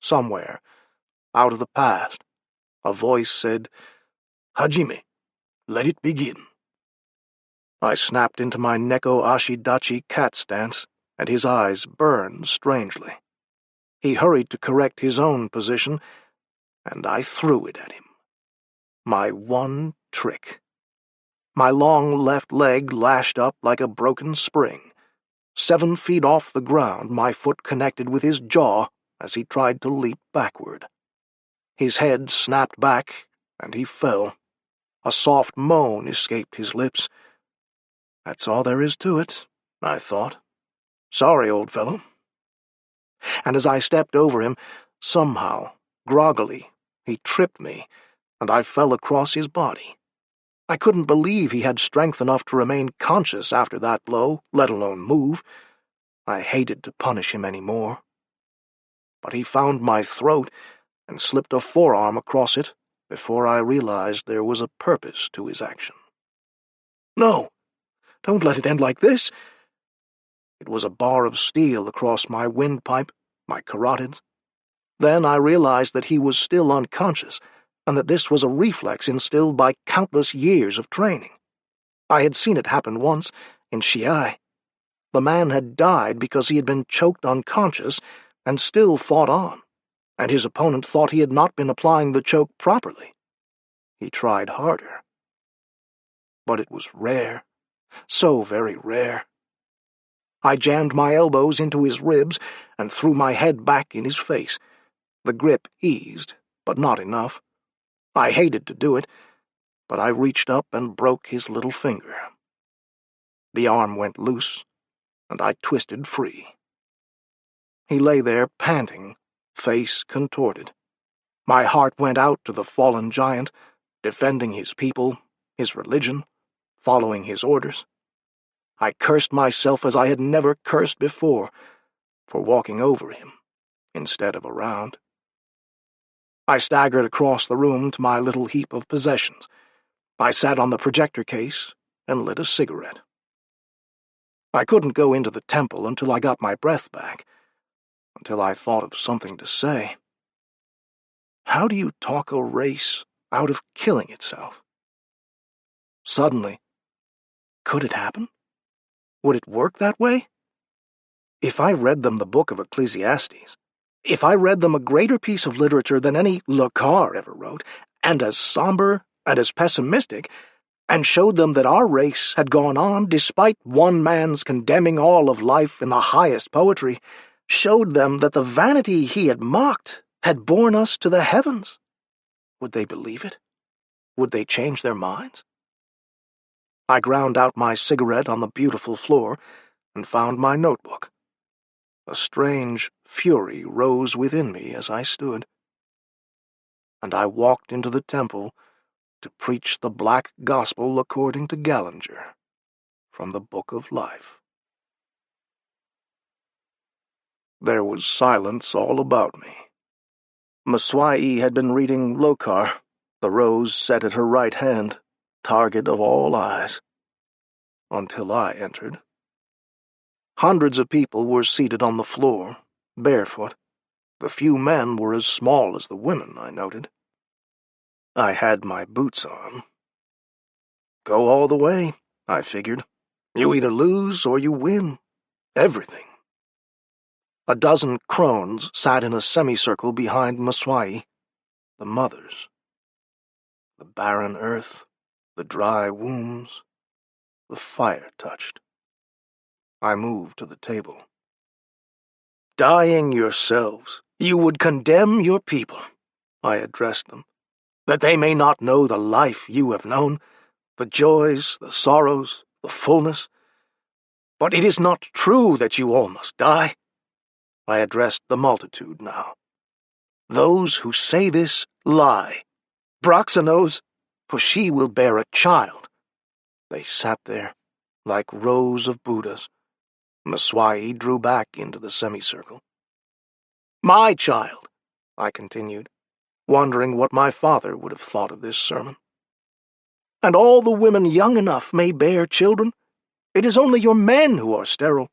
Somewhere, out of the past, a voice said, "Hajime, let it begin." I snapped into my Neko Ashidachi cat stance, and his eyes burned strangely. He hurried to correct his own position, and I threw it at him. My one trick. My long left leg lashed up like a broken spring. 7 feet off the ground, my foot connected with his jaw as he tried to leap backward. His head snapped back, and he fell. A soft moan escaped his lips. That's all there is to it, I thought. Sorry, old fellow. And as I stepped over him, somehow, groggily, he tripped me, and I fell across his body. I couldn't believe he had strength enough to remain conscious after that blow, let alone move. I hated to punish him any more. But he found my throat and slipped a forearm across it before I realized there was a purpose to his action. No! Don't let it end like this! It was a bar of steel across my windpipe, my carotids. Then I realized that he was still unconscious, and that this was a reflex instilled by countless years of training. I had seen it happen once, in Shiai. The man had died because he had been choked unconscious and still fought on, and his opponent thought he had not been applying the choke properly. He tried harder. But it was rare, so very rare. I jammed my elbows into his ribs and threw my head back in his face. The grip eased, but not enough. I hated to do it, but I reached up and broke his little finger. The arm went loose, and I twisted free. He lay there panting, face contorted. My heart went out to the fallen giant, defending his people, his religion, following his orders. I cursed myself as I had never cursed before, for walking over him instead of around. I staggered across the room to my little heap of possessions. I sat on the projector case and lit a cigarette. I couldn't go into the temple until I got my breath back, until I thought of something to say. How do you talk a race out of killing itself? Suddenly, could it happen? Would it work that way? If I read them the book of Ecclesiastes, if I read them a greater piece of literature than any Clarke ever wrote, and as somber and as pessimistic, and showed them that our race had gone on despite one man's condemning all of life in the highest poetry, showed them that the vanity he had mocked had borne us to the heavens, would they believe it? Would they change their minds? I ground out my cigarette on the beautiful floor and found my notebook. A strange fury rose within me as I stood, and I walked into the temple to preach the black gospel according to Gallinger from the Book of Life. There was silence all about me. Maswai had been reading Lokar, the rose set at her right hand, target of all eyes, until I entered. Hundreds of people were seated on the floor, barefoot. The few men were as small as the women, I noted. I had my boots on. Go all the way, I figured. You either lose or you win. Everything. A dozen crones sat in a semicircle behind Maswai, the mothers. The barren earth, the dry wombs, the fire touched. I moved to the table. Dying yourselves, you would condemn your people, I addressed them, that they may not know the life you have known, the joys, the sorrows, the fullness. But it is not true that you all must die. I addressed the multitude now. Those who say this lie. Broxenos, for she will bear a child." They sat there, like rows of Buddhas. Mswai drew back into the semicircle. "My child," I continued, wondering what my father would have thought of this sermon. "And all the women young enough may bear children. It is only your men who are sterile.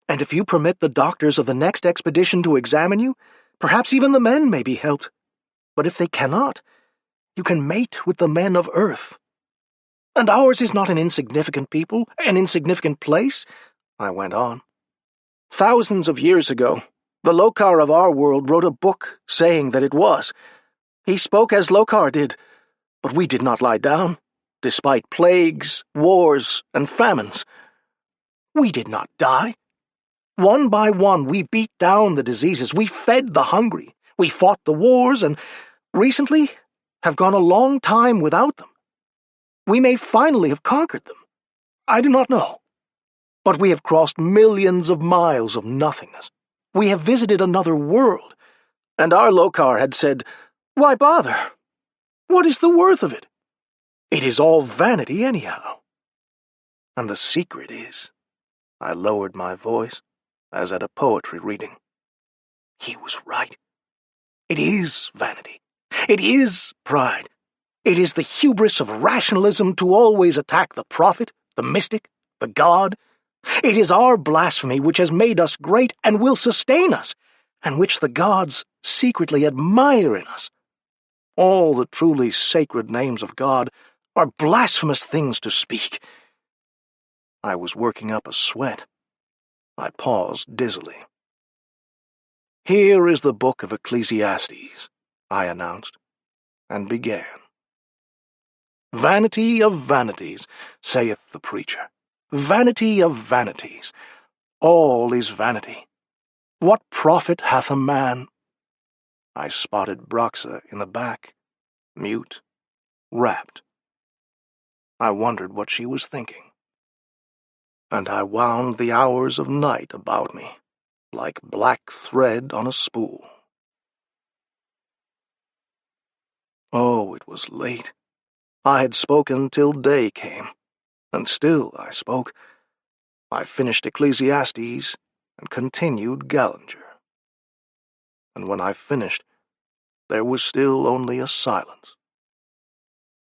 And if you permit the doctors of the next expedition to examine you, perhaps even the men may be helped. But if they cannot, you can mate with the men of Earth. And ours is not an insignificant people, an insignificant place," I went on. "Thousands of years ago, the Lokar of our world wrote a book saying that it was. He spoke as Lokar did, but we did not lie down, despite plagues, wars, and famines. We did not die. One by one, we beat down the diseases, we fed the hungry, we fought the wars, and recently have gone a long time without them. We may finally have conquered them. I do not know. But we have crossed millions of miles of nothingness. We have visited another world, and our Lokar had said, 'Why bother? What is the worth of it? It is all vanity anyhow.' And the secret is," I lowered my voice, as at a poetry reading, "he was right. It is vanity. It is pride. It is the hubris of rationalism to always attack the prophet, the mystic, the god. It is our blasphemy which has made us great and will sustain us, and which the gods secretly admire in us. All the truly sacred names of God are blasphemous things to speak." I was working up a sweat. I paused dizzily. "Here is the book of Ecclesiastes," I announced, and began. "Vanity of vanities, saith the preacher. Vanity of vanities. All is vanity. What profit hath a man?" I spotted Broxa in the back, mute, rapt. I wondered what she was thinking. And I wound the hours of night about me, like black thread on a spool. Oh, it was late. I had spoken till day came, and still I spoke. I finished Ecclesiastes and continued Gallinger. And when I finished, there was still only a silence.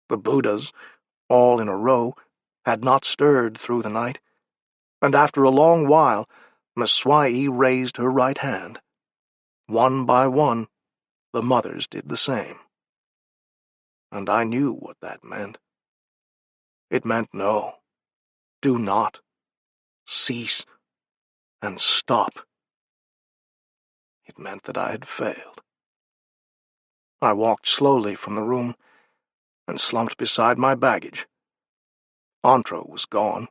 The Buddhas, all in a row, had not stirred through the night, and after a long while, Mswai raised her right hand. One by one, the mothers did the same. And I knew what that meant. It meant no, do not, cease, and stop. It meant that I had failed. I walked slowly from the room and slumped beside my baggage. Antro was gone.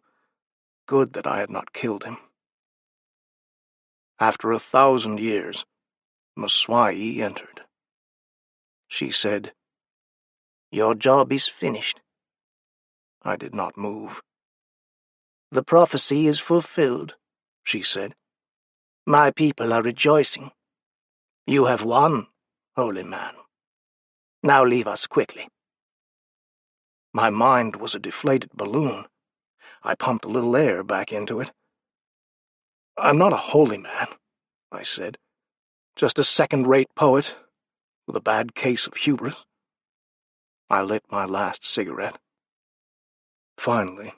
Good that I had not killed him. After 1,000 years, Mswai entered. She said, "Your job is finished." I did not move. "The prophecy is fulfilled," she said. "My people are rejoicing. You have won, holy man. Now leave us quickly." My mind was a deflated balloon. I pumped a little air back into it. "I'm not a holy man," I said. "Just a second-rate poet with a bad case of hubris." I lit my last cigarette. Finally,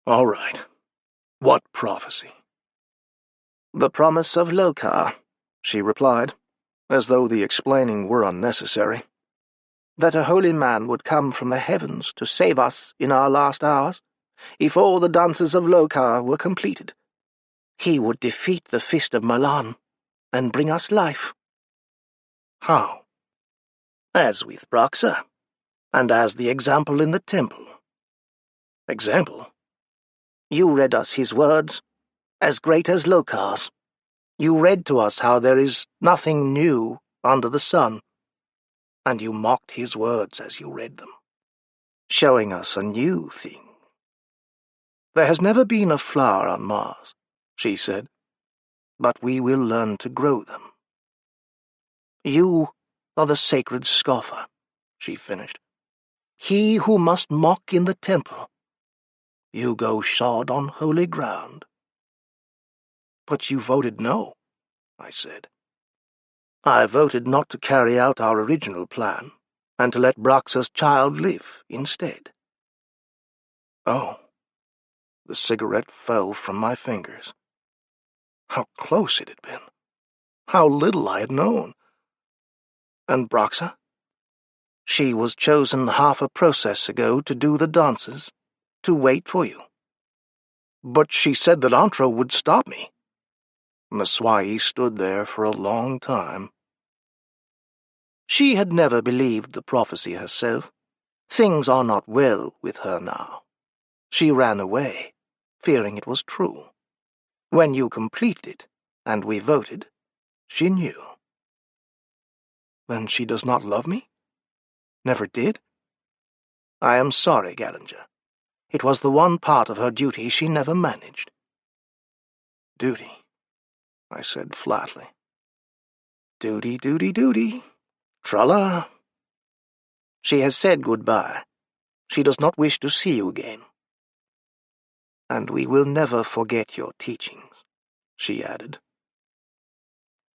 "All right. What prophecy?" "The promise of Lokar," she replied, as though the explaining were unnecessary. "That a holy man would come from the heavens to save us in our last hours, if all the dances of Lokar were completed. He would defeat the fist of Malan and bring us life." "How?" "As with Broxa, and as the example in the temple." "Example?" "You read us his words, as great as Lokar's. You read to us how there is nothing new under the sun, and you mocked his words as you read them, showing us a new thing." "There has never been a flower on Mars," she said, "but we will learn to grow them." "You are the sacred scoffer," she finished. he who must mock in the temple. You go shod on holy ground. But you voted no, I said. I voted not to carry out our original plan, and to let Brox's child live instead. Oh, the cigarette fell from my fingers. How close it had been. How little I had known. And Broxa? She was chosen half a process ago to do the dances, to wait for you. But she said that Antro would stop me. M'Swai stood there for a long time. She had never believed the prophecy herself. Things are not well with her now. She ran away, fearing it was true. When you completed it, and we voted, she knew. Then she does not love me? Never did? I am sorry, Gallinger. It was the one part of her duty she never managed. Duty, I said flatly. Duty, duty, duty. Tra-la. She has said goodbye. She does not wish to see you again. And we will never forget your teachings, she added.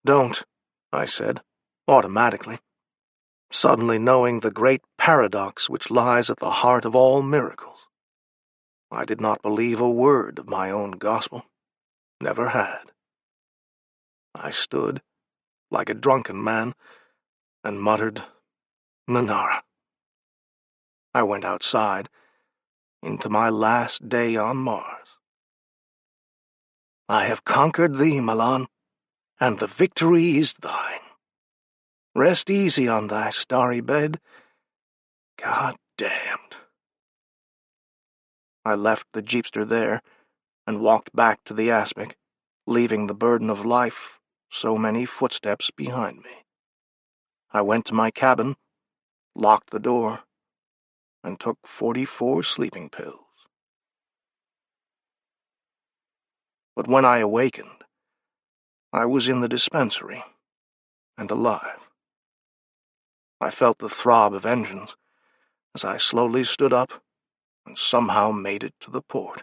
Don't, I said, automatically, suddenly knowing the great paradox which lies at the heart of all miracles. I did not believe a word of my own gospel. Never had. I stood, like a drunken man, and muttered, Nanara. I went outside, into my last day on Mars. I have conquered thee, Milan, and the victory is thine. Rest easy on thy starry bed. God damned. I left the jeepster there and walked back to the aspic, leaving the burden of life so many footsteps behind me. I went to my cabin, locked the door, and took 44 sleeping pills. But when I awakened, I was in the dispensary and alive. I felt the throb of engines as I slowly stood up and somehow made it to the port.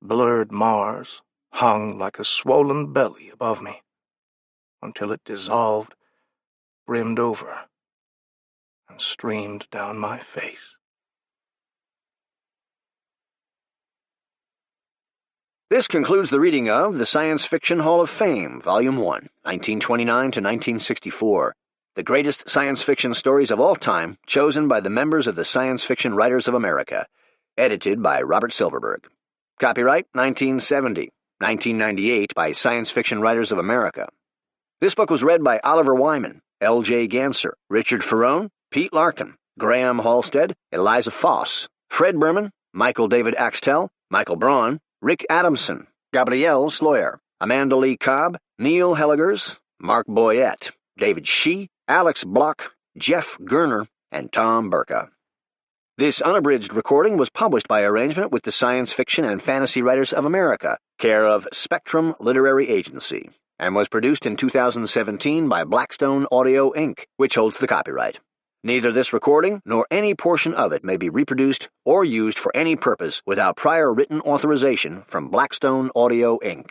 Blurred Mars hung like a swollen belly above me until it dissolved, brimmed over, and streamed down my face. This concludes the reading of The Science Fiction Hall of Fame, Volume 1, 1929 to 1964. The greatest science fiction stories of all time, chosen by the members of the Science Fiction Writers of America. Edited by Robert Silverberg. Copyright 1970, 1998 by Science Fiction Writers of America. This book was read by Oliver Wyman, L.J. Ganser, Richard Ferrone, Pete Larkin, Graham Halstead, Eliza Foss, Fred Berman, Michael David Axtell, Michael Braun, Rick Adamson, Gabrielle Sloyer, Amanda Lee Cobb, Neil Helligers, Mark Boyette, David Shee, Alex Block, Jeff Gerner, and Tom Burka. This unabridged recording was published by arrangement with the Science Fiction and Fantasy Writers of America, care of Spectrum Literary Agency, and was produced in 2017 by Blackstone Audio, Inc., which holds the copyright. Neither this recording nor any portion of it may be reproduced or used for any purpose without prior written authorization from Blackstone Audio, Inc.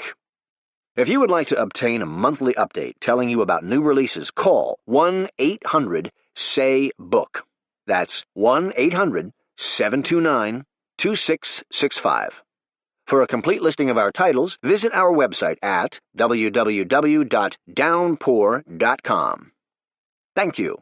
If you would like to obtain a monthly update telling you about new releases, call 1-800-SAY-BOOK. That's 1-800-729-2665. For a complete listing of our titles, visit our website at www.downpour.com. Thank you.